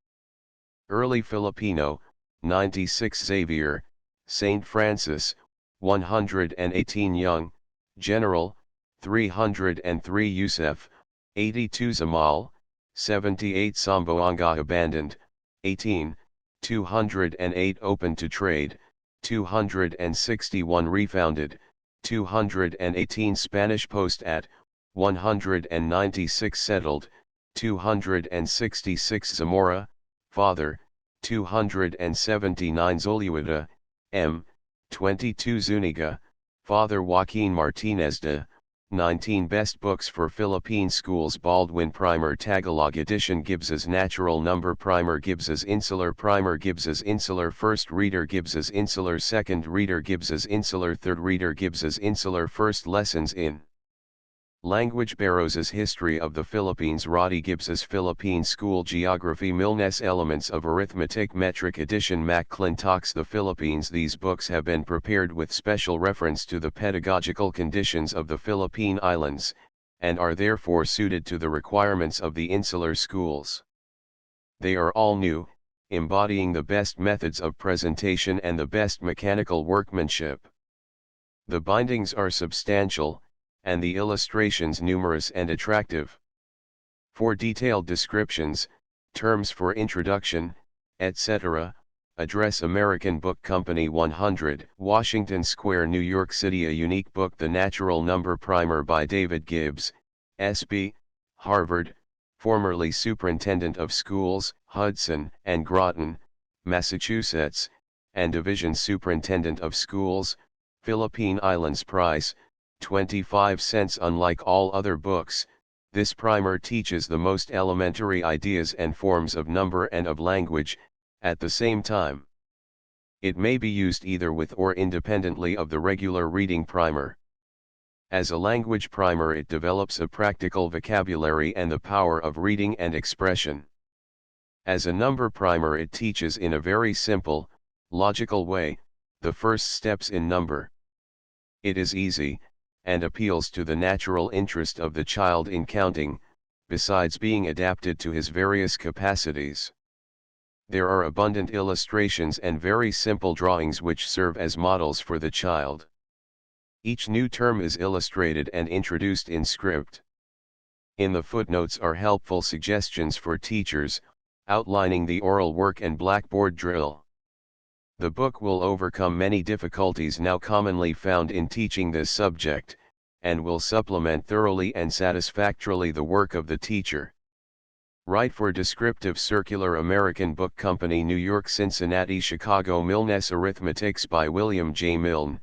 Early Filipino, 96 Xavier, St. Francis, 118 Young, General, 303 Yusef, 82 Zamal, 78 Samboanga Abandoned, 18, 208 Open to Trade, 261 Refounded, 218 Spanish Post at, 196 Settled, 266 Zamora, Father, 279 Zulueta, M., 22 Zuniga, Father Joaquin Martinez de, 19 Best Books for Philippine Schools Baldwin Primer Tagalog Edition Gibbs's Natural Number Primer Gibbs's Insular Primer Gibbs's Insular First Reader Gibbs's Insular Second Reader Gibbs's Insular Third Reader Gibbs's Insular First Lessons in Language Barrows's History of the Philippines Roddy Gibbs's Philippine School Geography Milnes Elements of Arithmetic Metric Edition McClintock's The Philippines. These books have been prepared with special reference to the pedagogical conditions of the Philippine Islands, and are therefore suited to the requirements of the insular schools. They are all new, embodying the best methods of presentation and the best mechanical workmanship. The bindings are substantial, and the illustrations numerous and attractive. For detailed descriptions, terms for introduction, etc., address American Book Company 100, Washington Square, New York City. A unique book, The Natural Number Primer by David Gibbs, S.B., Harvard, formerly Superintendent of Schools, Hudson and Groton, Massachusetts, and Division Superintendent of Schools, Philippine Islands. Price, 25 cents. Unlike all other books, this primer teaches the most elementary ideas and forms of number and of language, at the same time. It may be used either with or independently of the regular reading primer. As a language primer, it develops a practical vocabulary and the power of reading and expression. As a number primer, it teaches in a very simple, logical way, the first steps in number. It is easy, and appeals to the natural interest of the child in counting, besides being adapted to his various capacities. There are abundant illustrations and very simple drawings which serve as models for the child. Each new term is illustrated and introduced in script. In the footnotes are helpful suggestions for teachers, outlining the oral work and blackboard drill. The book will overcome many difficulties now commonly found in teaching this subject, and will supplement thoroughly and satisfactorily the work of the teacher. Right for Descriptive Circular American Book Company, New York, Cincinnati, Chicago. Milnes Arithmetics by William J. Milne,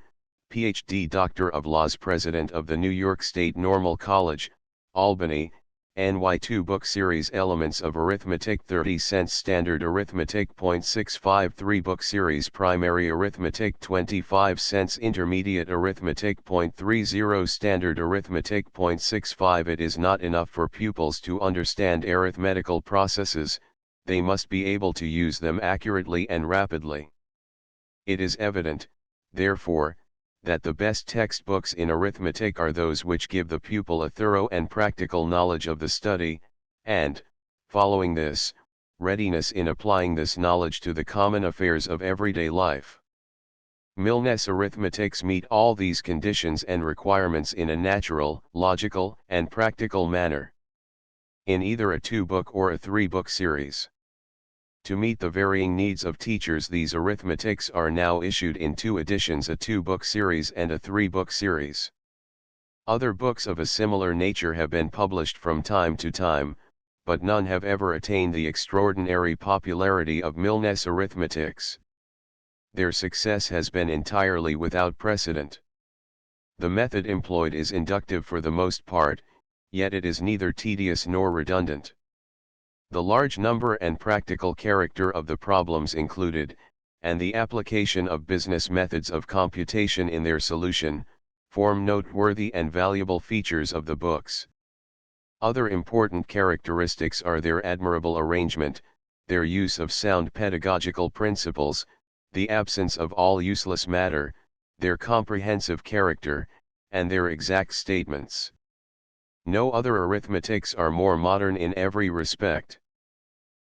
Ph.D. Doctor of Laws, President of the New York State Normal College, Albany, NY. 2 book series. Elements of Arithmetic, 30 cents. Standard Arithmetic, .65. 3 book series. Primary Arithmetic, 25 cents. Intermediate Arithmetic, .30. Standard Arithmetic, .65. It is not enough for pupils to understand arithmetical processes, they must be able to use them accurately and rapidly. It is evident, therefore, that the best textbooks in arithmetic are those which give the pupil a thorough and practical knowledge of the study, and, following this, readiness in applying this knowledge to the common affairs of everyday life. Milnes arithmetics meet all these conditions and requirements in a natural, logical, and practical manner. In either a 2-book or a 3-book series. To meet the varying needs of teachers, these arithmetics are now issued in 2 editions, a 2-book series and a 3-book series. Other books of a similar nature have been published from time to time, but none have ever attained the extraordinary popularity of Milnes arithmetics. Their success has been entirely without precedent. The method employed is inductive for the most part, yet it is neither tedious nor redundant. The large number and practical character of the problems included, and the application of business methods of computation in their solution, form noteworthy and valuable features of the books. Other important characteristics are their admirable arrangement, their use of sound pedagogical principles, the absence of all useless matter, their comprehensive character, and their exact statements. No other arithmetics are more modern in every respect.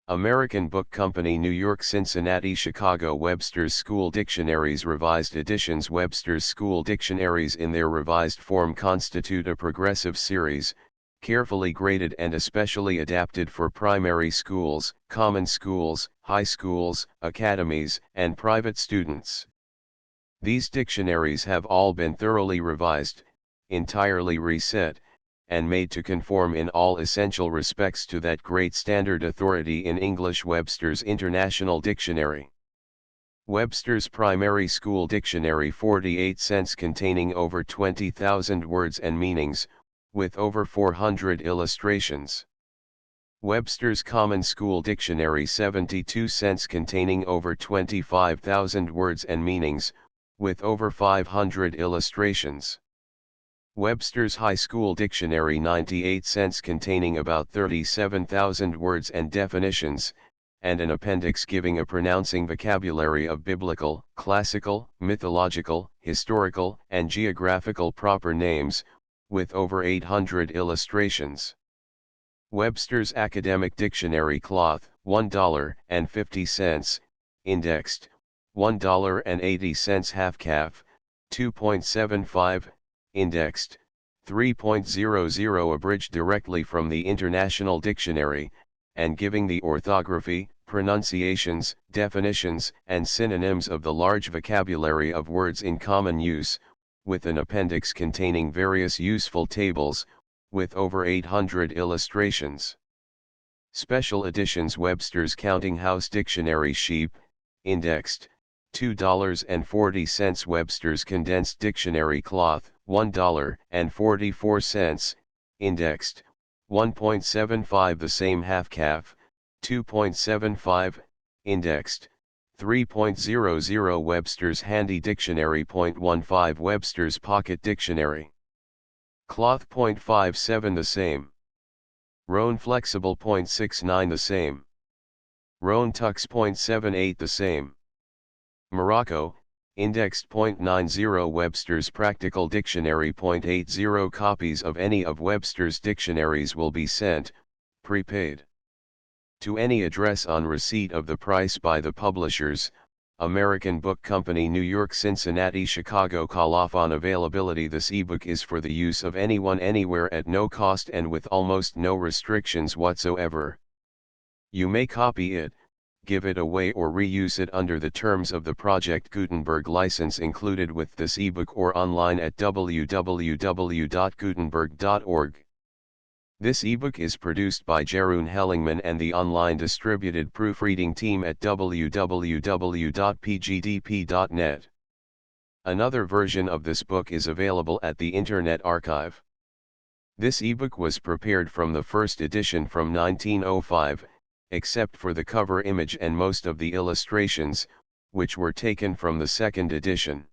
American Book Company, New York, Cincinnati, Chicago. Webster's School Dictionaries, Revised Editions. Webster's School Dictionaries in their revised form constitute a progressive series, carefully graded and especially adapted for primary schools, common schools, high schools, academies, and private students. These dictionaries have all been thoroughly revised, entirely reset, and made to conform in all essential respects to that great standard authority in English, Webster's International Dictionary. Webster's Primary School Dictionary, 48 cents, containing over 20,000 words and meanings, with over 400 illustrations. Webster's Common School Dictionary, 72 cents, containing over 25,000 words and meanings, with over 500 illustrations. Webster's High School Dictionary, 98 cents, containing about 37,000 words and definitions, and an appendix giving a pronouncing vocabulary of biblical, classical, mythological, historical, and geographical proper names, with over 800 illustrations. Webster's Academic Dictionary Cloth, $1.50, indexed, $1.80, half calf, 2.75, indexed, 3.00, abridged directly from the International Dictionary, and giving the orthography, pronunciations, definitions, and synonyms of the large vocabulary of words in common use, with an appendix containing various useful tables, with over 800 illustrations. Special editions. Webster's Counting House Dictionary Sheep, indexed, $2.40. Webster's Condensed Dictionary Cloth, $1.44, indexed, 1.75. The same half calf, 2.75, indexed, 3.00. Webster's Handy Dictionary, .15. Webster's Pocket Dictionary Cloth, .57. the same. Roan Flexible, .69. the same. Roan Tux, .78. the same. Morocco, indexed, .90. Webster's Practical Dictionary, .80. Copies of any of Webster's dictionaries will be sent, prepaid. To any address on receipt of the price by the publishers, American Book Company, New York, Cincinnati, Chicago. Call off on availability. This ebook is for the use of anyone anywhere at no cost and with almost no restrictions whatsoever. You may copy it, give it away or reuse it under the terms of the Project Gutenberg license included with this ebook or online at www.gutenberg.org. This ebook is produced by Jeroen Hellingman and the online distributed proofreading team at www.pgdp.net. Another version of this book is available at the Internet Archive. This ebook was prepared from the first edition from 1905, except for the cover image and most of the illustrations, which were taken from the second edition.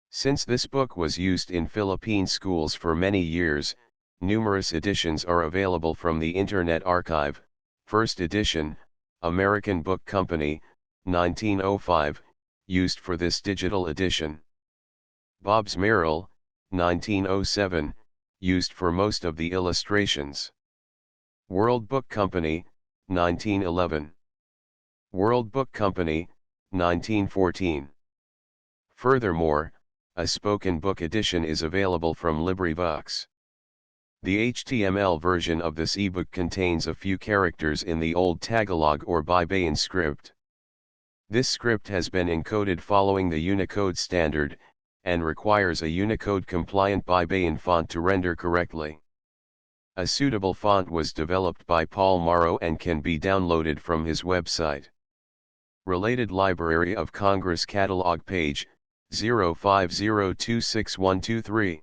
Since this book was used in Philippine schools for many years, numerous editions are available from the Internet Archive. First edition, American Book Company, 1905, used for this digital edition. Bobbs Merrill, 1907, used for most of the illustrations. World Book Company, 1911. World Book Company, 1914. Furthermore, a spoken book edition is available from LibriVox. The HTML version of this ebook contains a few characters in the Old Tagalog or Baybayin script. This script has been encoded following the Unicode standard, and requires a Unicode-compliant Baybayin font to render correctly. A suitable font was developed by Paul Morrow and can be downloaded from his website. Related Library of Congress Catalog page, 050261123.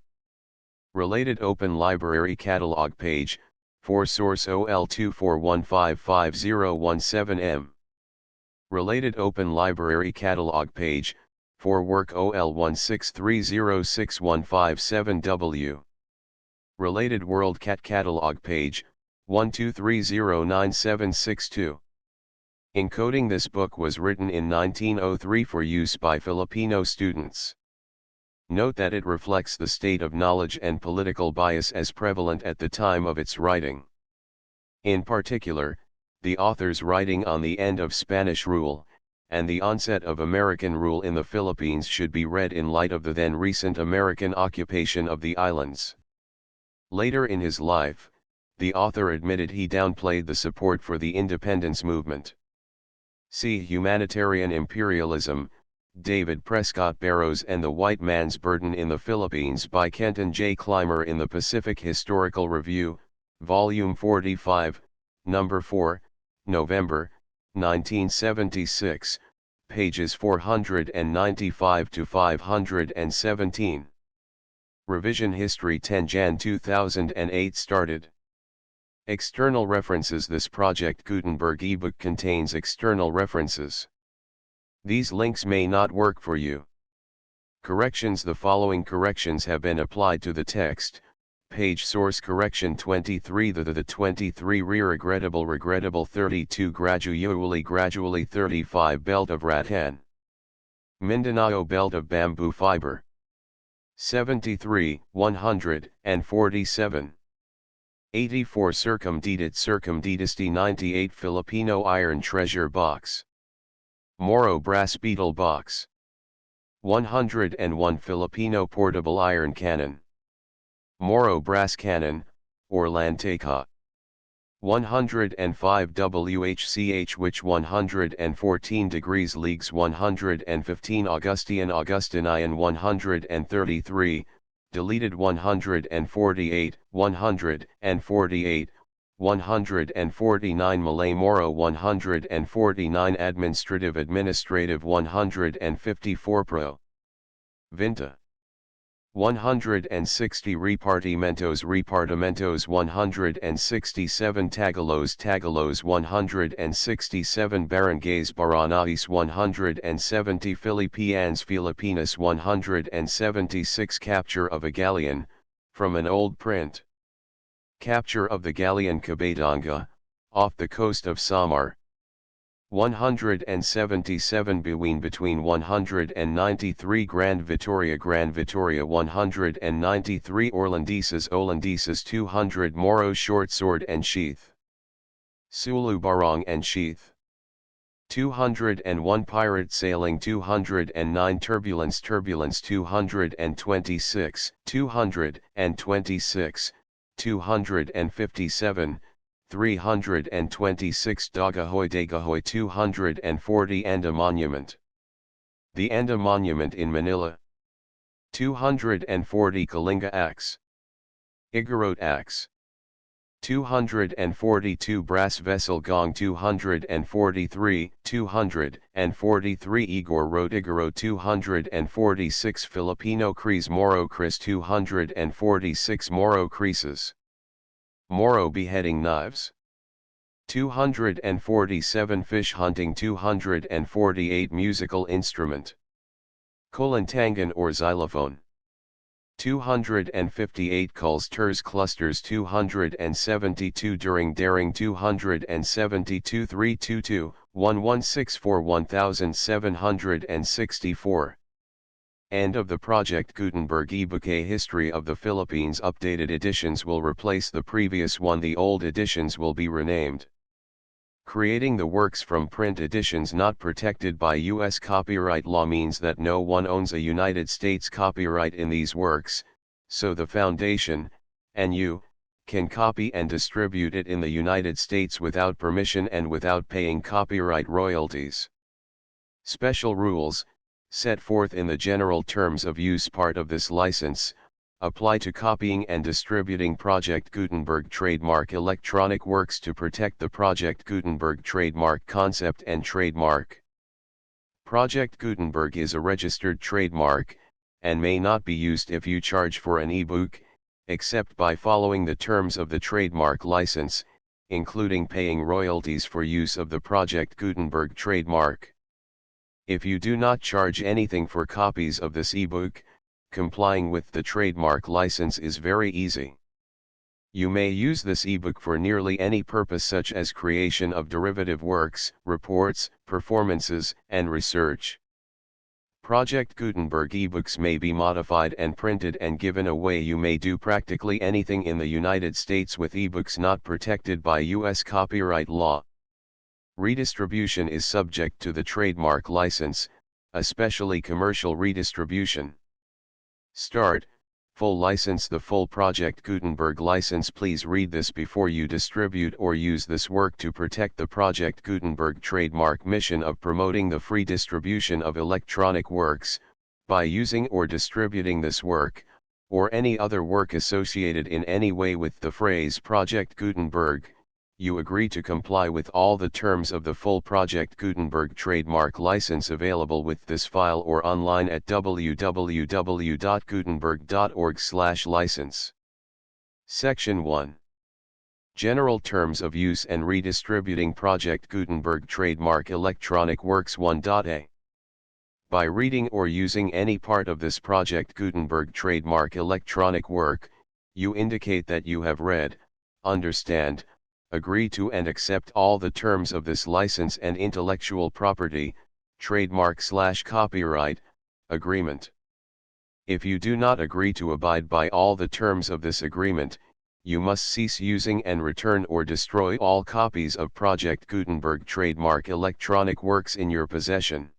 Related Open Library Catalog page, for source OL241555017M. Related Open Library Catalog page, for work OL163061557W. Related WorldCat Catalog page, 12309762. Encoding this book was written in 1903 for use by Filipino students. Note that it reflects the state of knowledge and political bias as prevalent at the time of its writing. In particular, the author's writing on the end of Spanish rule, and the onset of American rule in the Philippines should be read in light of the then recent American occupation of the islands. Later in his life, the author admitted he downplayed the support for the independence movement. See Humanitarian Imperialism, David Prescott Barrows and the White Man's Burden in the Philippines by Kenton J. Clymer in the Pacific Historical Review, Volume 45, Number 4, November, 1976, pages 495 to 517. Revision History 10 Jan 2008 started. External references. This Project Gutenberg ebook contains external references. These links may not work for you. Corrections. The following corrections have been applied to the text. Page source correction 23 the 23 regrettable 32 gradually 35 belt of rattan. Mindanao belt of bamboo fiber. 73, 147. 84 Circumdedesty 98 Filipino iron treasure box. Moro brass beetle box. 101 Filipino portable iron cannon. Moro brass cannon, or Lanteca. 105 WHCH which 114 degrees leagues 115 Augustinian 133, deleted 148, 149 Malay Moro 149 Administrative 154 Pro. Vinta. 160 Repartimentos 167 Tagalos 167 Barangays 170 Filipinas 176 Capture of a galleon, from an old print. Capture of the galleon Cabadanga, off the coast of Samar. 177 between 193 Grand Vittoria 193 Orlandisas 200 Moro short sword and sheath. Sulu Barong and Sheath. 201 Pirate Sailing 209 Turbulence 226 257 326 Dagahoy 240 Anda Monument. The Anda Monument in Manila. 240 Kalinga Axe. Igorot Axe. 242 Brass Vessel Gong 243 Igor Road Igorot 246 Filipino Crees Moro Cris 246 Moro Creases. Moro Beheading Knives. 247 Fish Hunting 248 Musical Instrument. Kolantangan or Xylophone. 258 Culls Ters Clusters 272 During Daring 272 322 1164 1764. End of the Project Gutenberg ebook. A History of the Philippines. Updated editions will replace the previous one. The old editions will be renamed. Creating the works from print editions not protected by U.S. copyright law means that no one owns a United States copyright in these works, so the Foundation, and you, can copy and distribute it in the United States without permission and without paying copyright royalties. Special rules, set forth in the General Terms of Use part of this license, apply to copying and distributing Project Gutenberg trademark electronic works to protect the Project Gutenberg trademark concept and trademark. Project Gutenberg is a registered trademark, and may not be used if you charge for an ebook, except by following the terms of the trademark license, including paying royalties for use of the Project Gutenberg trademark. If you do not charge anything for copies of this ebook, complying with the trademark license is very easy. You may use this ebook for nearly any purpose, such as creation of derivative works, reports, performances, and research. Project Gutenberg ebooks may be modified and printed and given away. You may do practically anything in the United States with ebooks not protected by U.S. copyright law. Redistribution is subject to the trademark license, especially commercial redistribution. Start, full license. The full Project Gutenberg license. Please read this before you distribute or use this work to protect the Project Gutenberg trademark mission of promoting the free distribution of electronic works, by using or distributing this work, or any other work associated in any way with the phrase Project Gutenberg. You agree to comply with all the terms of the full Project Gutenberg trademark license available with this file or online at www.gutenberg.org/license. Section 1. General Terms of Use and Redistributing Project Gutenberg Trademark Electronic Works 1.a. By reading or using any part of this Project Gutenberg trademark electronic work, you indicate that you have read, understand, agree to and accept all the terms of this license and intellectual property, trademark/copyright, agreement. If you do not agree to abide by all the terms of this agreement, you must cease using and return or destroy all copies of Project Gutenberg trademark electronic works in your possession.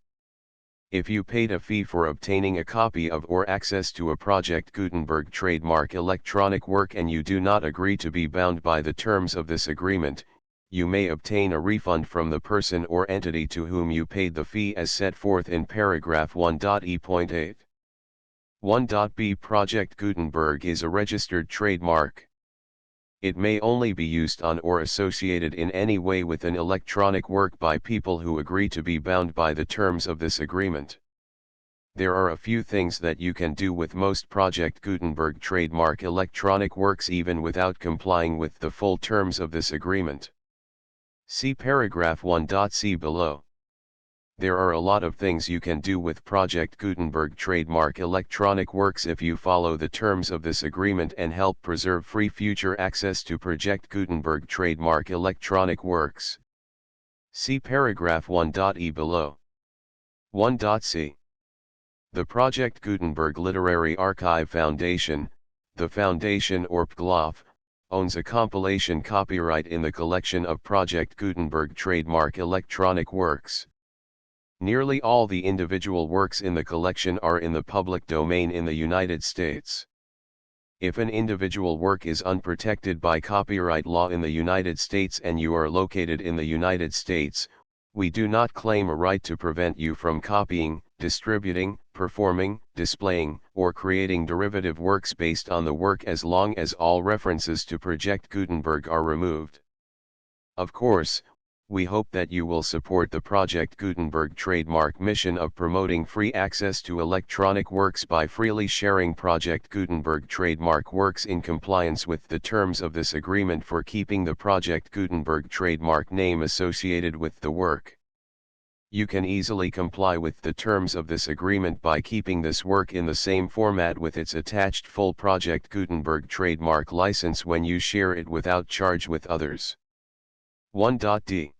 If you paid a fee for obtaining a copy of or access to a Project Gutenberg trademark electronic work and you do not agree to be bound by the terms of this agreement, you may obtain a refund from the person or entity to whom you paid the fee as set forth in paragraph 1.e.8. 1.b. Project Gutenberg is a registered trademark. It may only be used on or associated in any way with an electronic work by people who agree to be bound by the terms of this agreement. There are a few things that you can do with most Project Gutenberg trademark electronic works even without complying with the full terms of this agreement. See paragraph 1.c below. There are a lot of things you can do with Project Gutenberg trademark electronic works if you follow the terms of this agreement and help preserve free future access to Project Gutenberg trademark electronic works. See paragraph 1.e below. 1.c. The Project Gutenberg Literary Archive Foundation, the Foundation or PGLOF, owns a compilation copyright in the collection of Project Gutenberg trademark electronic works. Nearly all the individual works in the collection are in the public domain in the United States. If an individual work is unprotected by copyright law in the United States and you are located in the United States, we do not claim a right to prevent you from copying, distributing, performing, displaying, or creating derivative works based on the work as long as all references to Project Gutenberg are removed. Of course, we hope that you will support the Project Gutenberg trademark mission of promoting free access to electronic works by freely sharing Project Gutenberg trademark works in compliance with the terms of this agreement for keeping the Project Gutenberg trademark name associated with the work. You can easily comply with the terms of this agreement by keeping this work in the same format with its attached full Project Gutenberg trademark license when you share it without charge with others. 1.d.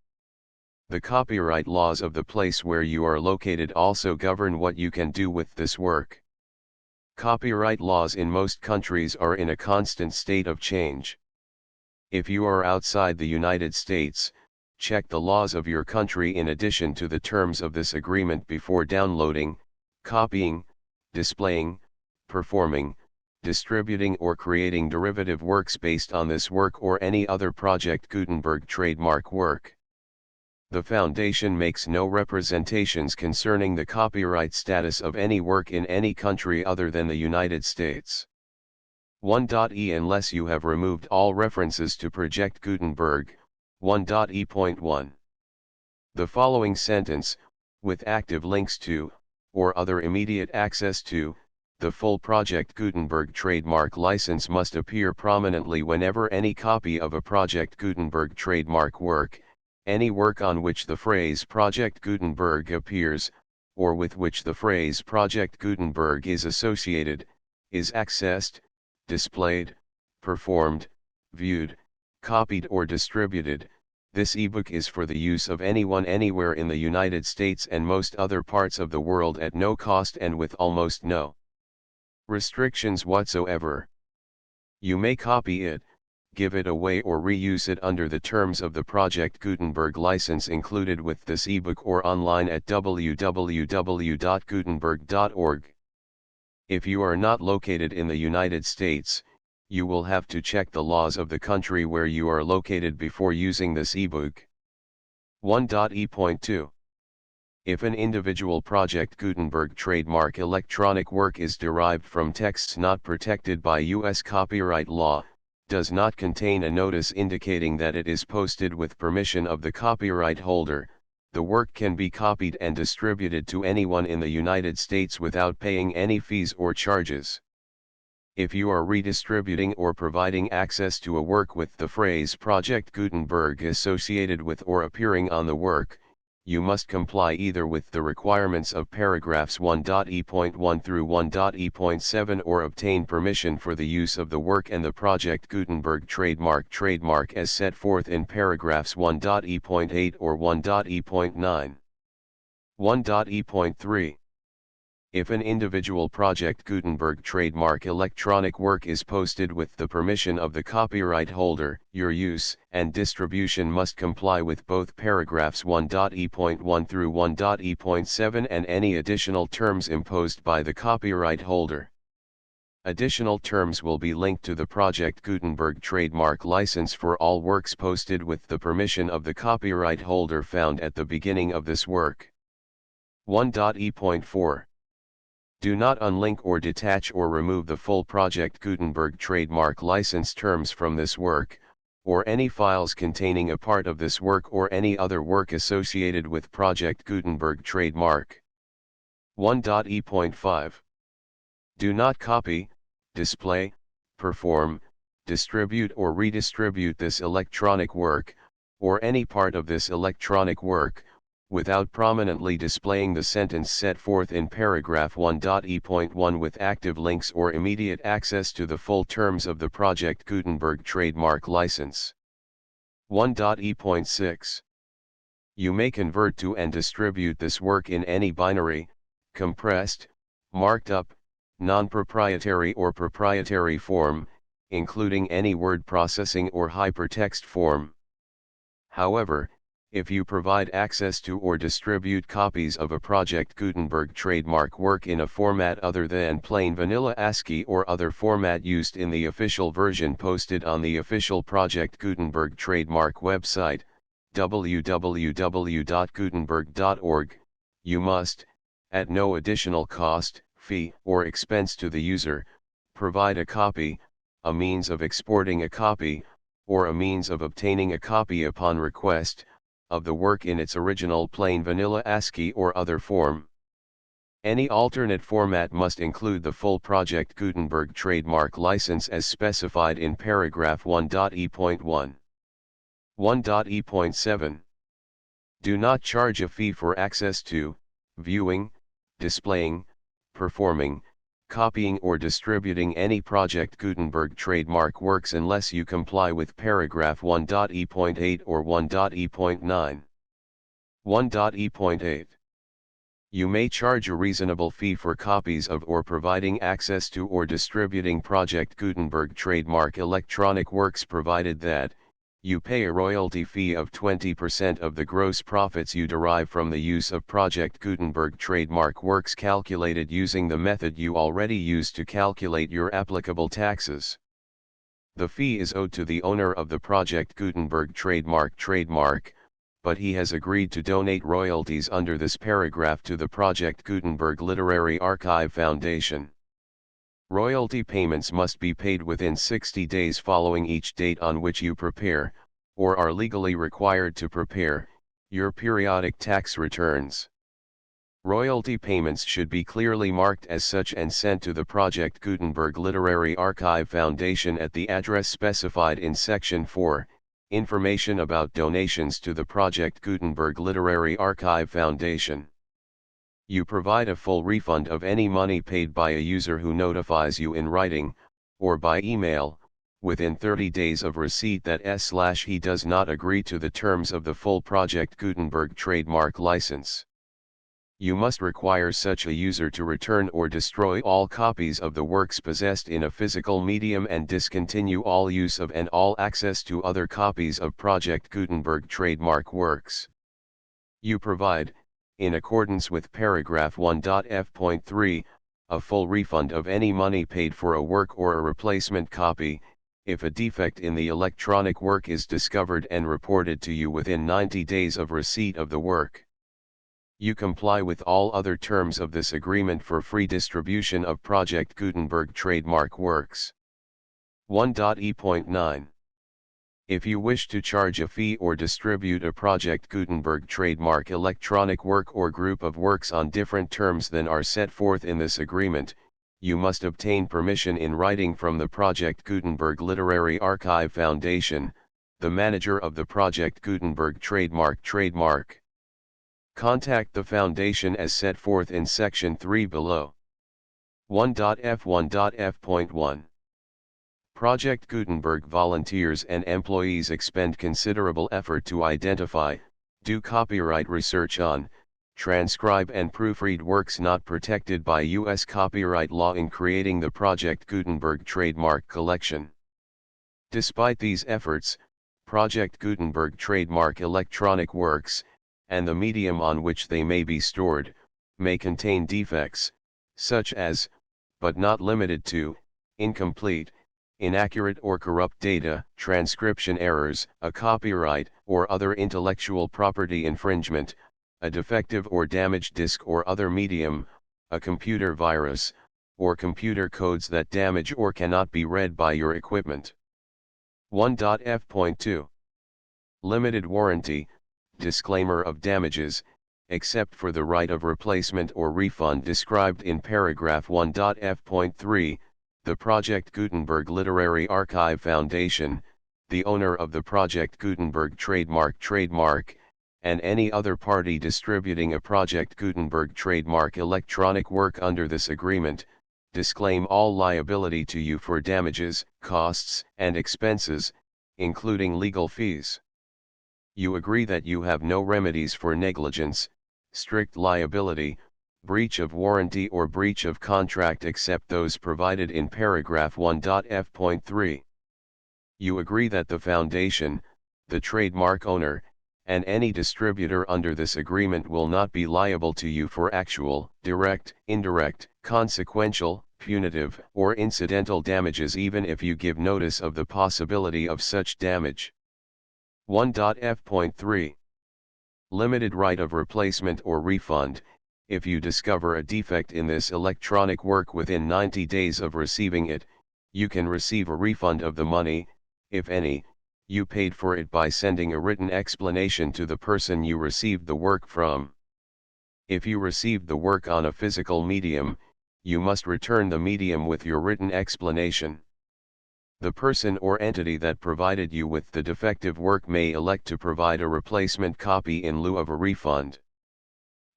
The copyright laws of the place where you are located also govern what you can do with this work. Copyright laws in most countries are in a constant state of change. If you are outside the United States, check the laws of your country in addition to the terms of this agreement before downloading, copying, displaying, performing, distributing or creating derivative works based on this work or any other Project Gutenberg trademark work. The Foundation makes no representations concerning the copyright status of any work in any country other than the United States. 1.e Unless you have removed all references to Project Gutenberg, 1.e.1. The following sentence, with active links to, or other immediate access to, the full Project Gutenberg trademark license must appear prominently whenever any copy of a Project Gutenberg trademark work, any work on which the phrase Project Gutenberg appears, or with which the phrase Project Gutenberg is associated, is accessed, displayed, performed, viewed, copied or distributed. This ebook is for the use of anyone anywhere in the United States and most other parts of the world at no cost and with almost no restrictions whatsoever. You may copy it, give it away or reuse it under the terms of the Project Gutenberg license included with this ebook or online at www.gutenberg.org. If you are not located in the United States, you will have to check the laws of the country where you are located before using this ebook. 1.e.2. If an individual Project Gutenberg trademark electronic work is derived from texts not protected by U.S. copyright law, does not contain a notice indicating that it is posted with permission of the copyright holder, the work can be copied and distributed to anyone in the United States without paying any fees or charges. If you are redistributing or providing access to a work with the phrase Project Gutenberg associated with or appearing on the work, you must comply either with the requirements of paragraphs 1.e.1 through 1.e.7 or obtain permission for the use of the work and the Project Gutenberg trademark as set forth in paragraphs 1.e.8 or 1.e.9. 1.e.3. If an individual Project Gutenberg trademark electronic work is posted with the permission of the copyright holder, your use and distribution must comply with both paragraphs 1.e.1 through 1.e.7 and any additional terms imposed by the copyright holder. Additional terms will be linked to the Project Gutenberg trademark license for all works posted with the permission of the copyright holder found at the beginning of this work. 1.e.4. Do not unlink or detach or remove the full Project Gutenberg trademark license terms from this work, or any files containing a part of this work or any other work associated with Project Gutenberg trademark. 1.e.5. Do not copy, display, perform, distribute or redistribute this electronic work, or any part of this electronic work, without prominently displaying the sentence set forth in paragraph 1.e.1 with active links or immediate access to the full terms of the Project Gutenberg trademark license. 1.e.6. You may convert to and distribute this work in any binary, compressed, marked up, non-proprietary or proprietary form, including any word processing or hypertext form. However, if you provide access to or distribute copies of a Project Gutenberg trademark work in a format other than plain vanilla ASCII or other format used in the official version posted on the official Project Gutenberg trademark website, www.gutenberg.org, you must, at no additional cost, fee, or expense to the user, provide a copy, a means of exporting a copy, or a means of obtaining a copy upon request, of the work in its original plain vanilla ASCII or other form. Any alternate format must include the full Project Gutenberg trademark license as specified in paragraph 1.e.1. 1.e.7. Do not charge a fee for access to, viewing, displaying, performing, copying or distributing any Project Gutenberg trademark works unless you comply with paragraph 1.e.8 or 1.e.9. 1.e.8. You may charge a reasonable fee for copies of or providing access to or distributing Project Gutenberg trademark electronic works provided that, you pay a royalty fee of 20% of the gross profits you derive from the use of Project Gutenberg trademark works calculated using the method you already use to calculate your applicable taxes. The fee is owed to the owner of the Project Gutenberg trademark, but he has agreed to donate royalties under this paragraph to the Project Gutenberg Literary Archive Foundation. Royalty payments must be paid within 60 days following each date on which you prepare, or are legally required to prepare, your periodic tax returns. Royalty payments should be clearly marked as such and sent to the Project Gutenberg Literary Archive Foundation at the address specified in Section 4, Information about donations to the Project Gutenberg Literary Archive Foundation. You provide a full refund of any money paid by a user who notifies you in writing, or by email, within 30 days of receipt that he does not agree to the terms of the full Project Gutenberg trademark license. You must require such a user to return or destroy all copies of the works possessed in a physical medium and discontinue all use of and all access to other copies of Project Gutenberg trademark works. You provide, in accordance with paragraph 1.f.3, a full refund of any money paid for a work or a replacement copy, if a defect in the electronic work is discovered and reported to you within 90 days of receipt of the work. You comply with all other terms of this agreement for free distribution of Project Gutenberg trademark works. 1.e.9. If you wish to charge a fee or distribute a Project Gutenberg trademark electronic work or group of works on different terms than are set forth in this agreement, you must obtain permission in writing from the Project Gutenberg Literary Archive Foundation, the manager of the Project Gutenberg trademark. Contact the Foundation as set forth in Section 3 below. 1.f.1.f.1. Project Gutenberg volunteers and employees expend considerable effort to identify, do copyright research on, transcribe and proofread works not protected by U.S. copyright law in creating the Project Gutenberg trademark collection. Despite these efforts, Project Gutenberg trademark electronic works, and the medium on which they may be stored, may contain defects, such as, but not limited to, incomplete, inaccurate or corrupt data, transcription errors, a copyright or other intellectual property infringement, a defective or damaged disk or other medium, a computer virus, or computer codes that damage or cannot be read by your equipment. 1.f.2. Limited warranty, disclaimer of damages, except for the right of replacement or refund described in paragraph 1.f.3, the Project Gutenberg Literary Archive Foundation, the owner of the Project Gutenberg trademark, and any other party distributing a Project Gutenberg trademark electronic work under this agreement, disclaim all liability to you for damages, costs, and expenses, including legal fees. You agree that you have no remedies for negligence, strict liability, breach of warranty or breach of contract except those provided in paragraph 1.f.3. You agree that the foundation, the trademark owner, and any distributor under this agreement will not be liable to you for actual, direct, indirect, consequential, punitive, or incidental damages even if you give notice of the possibility of such damage. 1.f.3. Limited right of replacement or refund. If you discover a defect in this electronic work within 90 days of receiving it, you can receive a refund of the money, if any, you paid for it by sending a written explanation to the person you received the work from. If you received the work on a physical medium, you must return the medium with your written explanation. The person or entity that provided you with the defective work may elect to provide a replacement copy in lieu of a refund.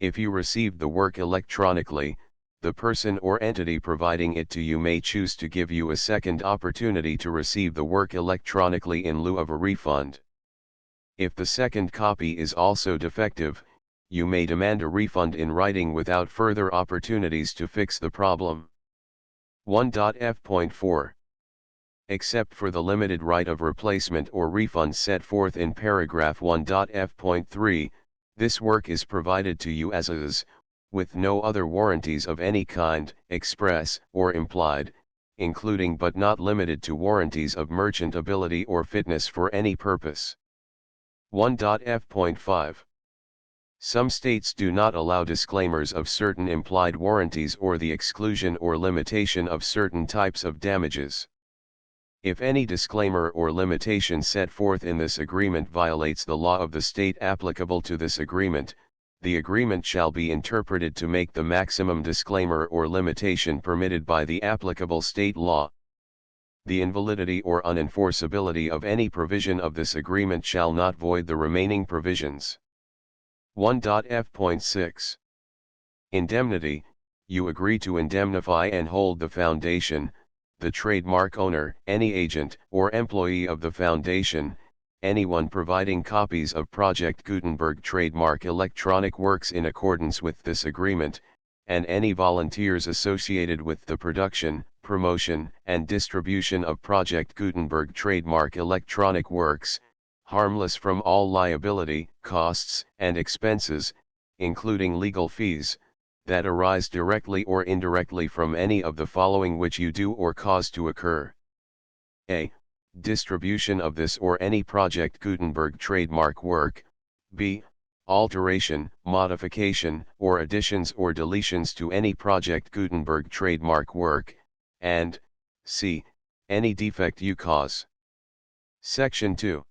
If you received the work electronically, the person or entity providing it to you may choose to give you a second opportunity to receive the work electronically in lieu of a refund. If the second copy is also defective, you may demand a refund in writing without further opportunities to fix the problem. 1.f.4. Except for the limited right of replacement or refund set forth in paragraph 1.f.3, this work is provided to you as is, with no other warranties of any kind, express or implied, including but not limited to warranties of merchantability or fitness for any purpose. 1.f.5. Some states do not allow disclaimers of certain implied warranties or the exclusion or limitation of certain types of damages. If any disclaimer or limitation set forth in this agreement violates the law of the state applicable to this agreement, the agreement shall be interpreted to make the maximum disclaimer or limitation permitted by the applicable state law. The invalidity or unenforceability of any provision of this agreement shall not void the remaining provisions. 1.f.6. Indemnity. You agree to indemnify and hold the foundation, the trademark owner, any agent or employee of the foundation, anyone providing copies of Project Gutenberg trademark electronic works in accordance with this agreement, and any volunteers associated with the production, promotion, and distribution of Project Gutenberg trademark electronic works, harmless from all liability, costs, and expenses, including legal fees, that arise directly or indirectly from any of the following which you do or cause to occur. A. Distribution of this or any Project Gutenberg trademark work. B. Alteration, modification, or additions or deletions to any Project Gutenberg trademark work, and C. Any defect you cause. Section 2.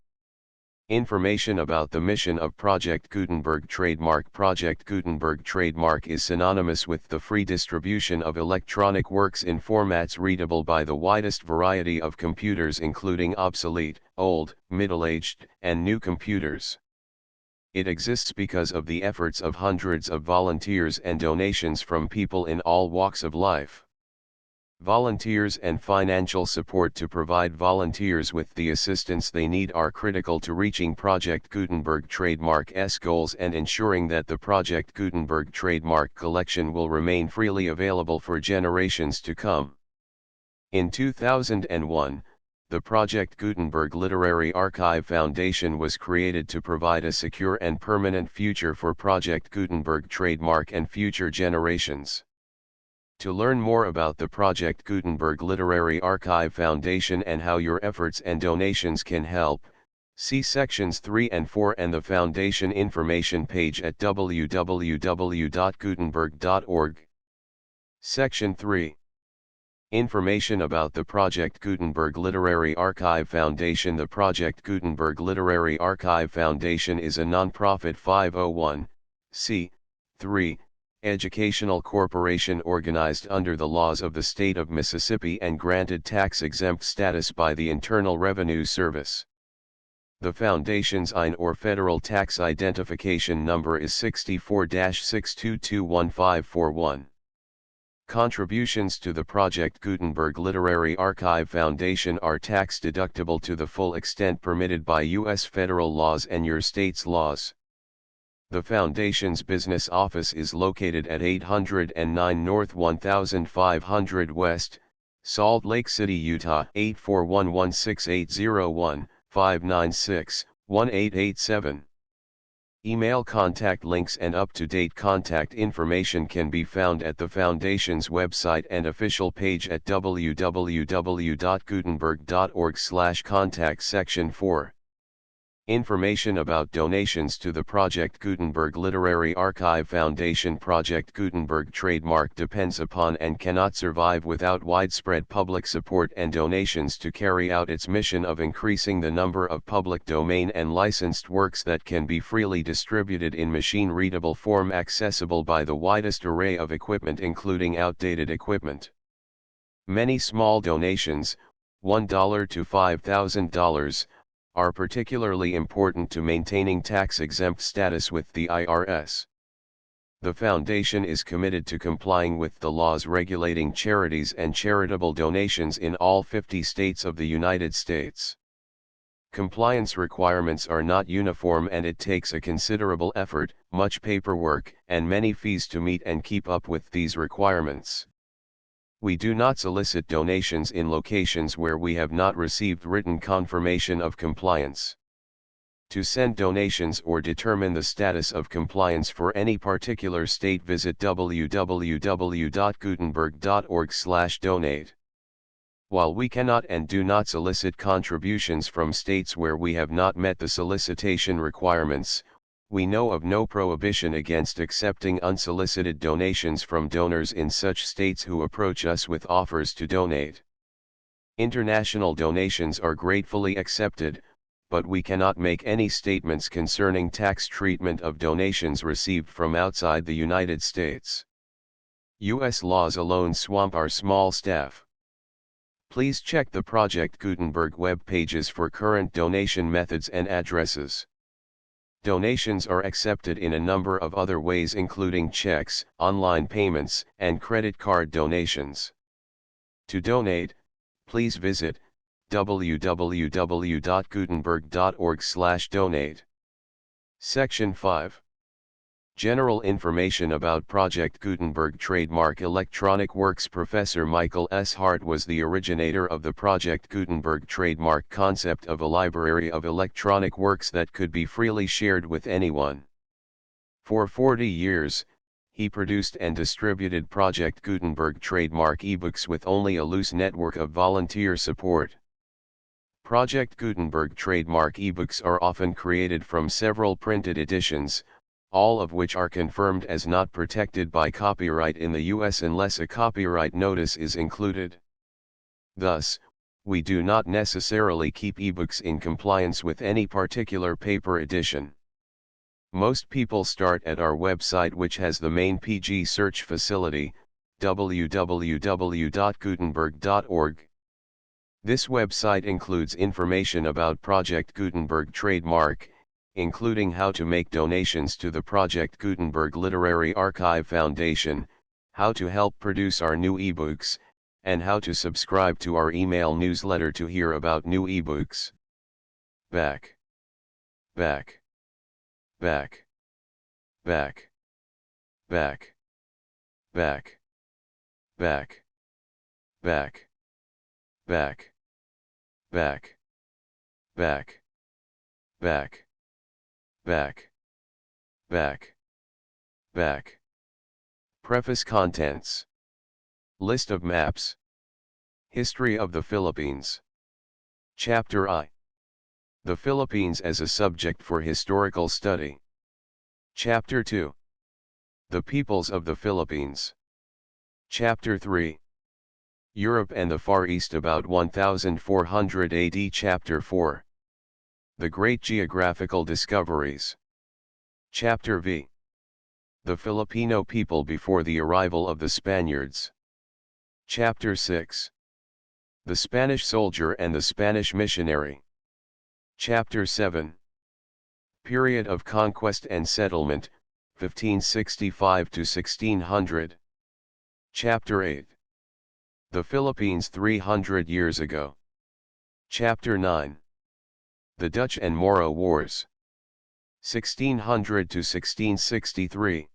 Information about the mission of Project Gutenberg trademark. Project Gutenberg trademark is synonymous with the free distribution of electronic works in formats readable by the widest variety of computers including obsolete, old, middle-aged, and new computers. It exists because of the efforts of hundreds of volunteers and donations from people in all walks of life. Volunteers and financial support to provide volunteers with the assistance they need are critical to reaching Project Gutenberg trademark's goals and ensuring that the Project Gutenberg trademark collection will remain freely available for generations to come. In 2001, the Project Gutenberg Literary Archive Foundation was created to provide a secure and permanent future for Project Gutenberg trademark and future generations. To learn more about the Project Gutenberg Literary Archive Foundation and how your efforts and donations can help, see sections 3 and 4 and the Foundation information page at www.gutenberg.org. Section 3. Information about the Project Gutenberg Literary Archive Foundation. The Project Gutenberg Literary Archive Foundation is a non-profit 501(c)(3) educational corporation organized under the laws of the state of Mississippi and granted tax-exempt status by the Internal Revenue Service. The Foundation's IN or federal tax identification number is 64-6221541. Contributions to the Project Gutenberg Literary Archive Foundation are tax-deductible to the full extent permitted by U.S. federal laws and your state's laws. The Foundation's business office is located at 809 North 1500 West, Salt Lake City, Utah 84116801596-1887. Email contact links and up-to-date contact information can be found at the Foundation's website and official page at www.gutenberg.org/contact section 4. Information about donations to the Project Gutenberg Literary Archive Foundation. Project Gutenberg trademark depends upon and cannot survive without widespread public support and donations to carry out its mission of increasing the number of public domain and licensed works that can be freely distributed in machine-readable form accessible by the widest array of equipment including outdated equipment. Many small donations, $1 to $5,000, are particularly important to maintaining tax-exempt status with the IRS. The Foundation is committed to complying with the laws regulating charities and charitable donations in all 50 states of the United States. Compliance requirements are not uniform and it takes a considerable effort, much paperwork, and many fees to meet and keep up with these requirements. We do not solicit donations in locations where we have not received written confirmation of compliance. To send donations or determine the status of compliance for any particular state, visit www.gutenberg.org/donate. While we cannot and do not solicit contributions from states where we have not met the solicitation requirements, we know of no prohibition against accepting unsolicited donations from donors in such states who approach us with offers to donate. International donations are gratefully accepted, but we cannot make any statements concerning tax treatment of donations received from outside the United States. U.S. laws alone swamp our small staff. Please check the Project Gutenberg web pages for current donation methods and addresses. Donations are accepted in a number of other ways including checks, online payments, and credit card donations. To donate, please visit www.gutenberg.org/donate. Section 5. General information about Project Gutenberg trademark electronic works. Professor Michael S. Hart was the originator of the Project Gutenberg trademark concept of a library of electronic works that could be freely shared with anyone. For 40 years, he produced and distributed Project Gutenberg trademark ebooks with only a loose network of volunteer support. Project Gutenberg trademark ebooks are often created from several printed editions, all of which are confirmed as not protected by copyright in the U.S. unless a copyright notice is included. Thus, we do not necessarily keep ebooks in compliance with any particular paper edition. Most people start at our website, which has the main PG search facility, www.gutenberg.org. This website includes information about Project Gutenberg trademark, including how to make donations to the Project Gutenberg Literary Archive Foundation, how to help produce our new ebooks, and how to subscribe to our email newsletter to hear about new ebooks. Back. Back. Back. Back. Back. Back. Back. Back. Back. Back. Back. Back. Back. Back. Back. Preface. Contents. List of maps. History of the Philippines. Chapter I. The Philippines as a subject for historical study. Chapter 2. The peoples of the Philippines. Chapter 3. Europe and the Far East about 1400 AD. Chapter 4. The Great Geographical Discoveries. Chapter V. The Filipino people before the arrival of the Spaniards. Chapter 6. The Spanish soldier and the Spanish missionary. Chapter 7. Period of conquest and settlement, 1565 to 1600. Chapter 8. The Philippines 300 years ago. Chapter 9. The Dutch and Moro Wars. 1600 to 1663.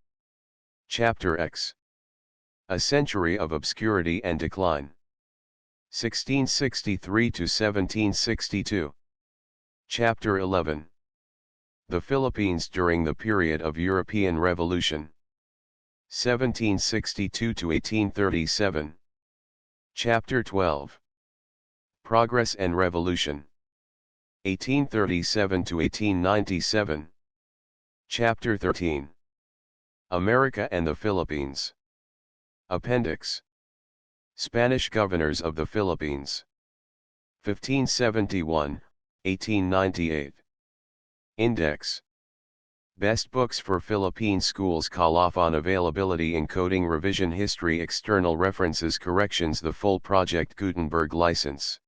Chapter X. A Century of Obscurity and Decline. 1663 to 1762. Chapter 11. The Philippines during the period of European Revolution. 1762 to 1837. Chapter 12. Progress and Revolution. 1837 to 1897. Chapter 13. America and the Philippines. Appendix. Spanish Governors of the Philippines. 1571, 1898. Index. Best books for Philippine schools. Call off on availability. Encoding revision history. External references. Corrections. The full Project Gutenberg license.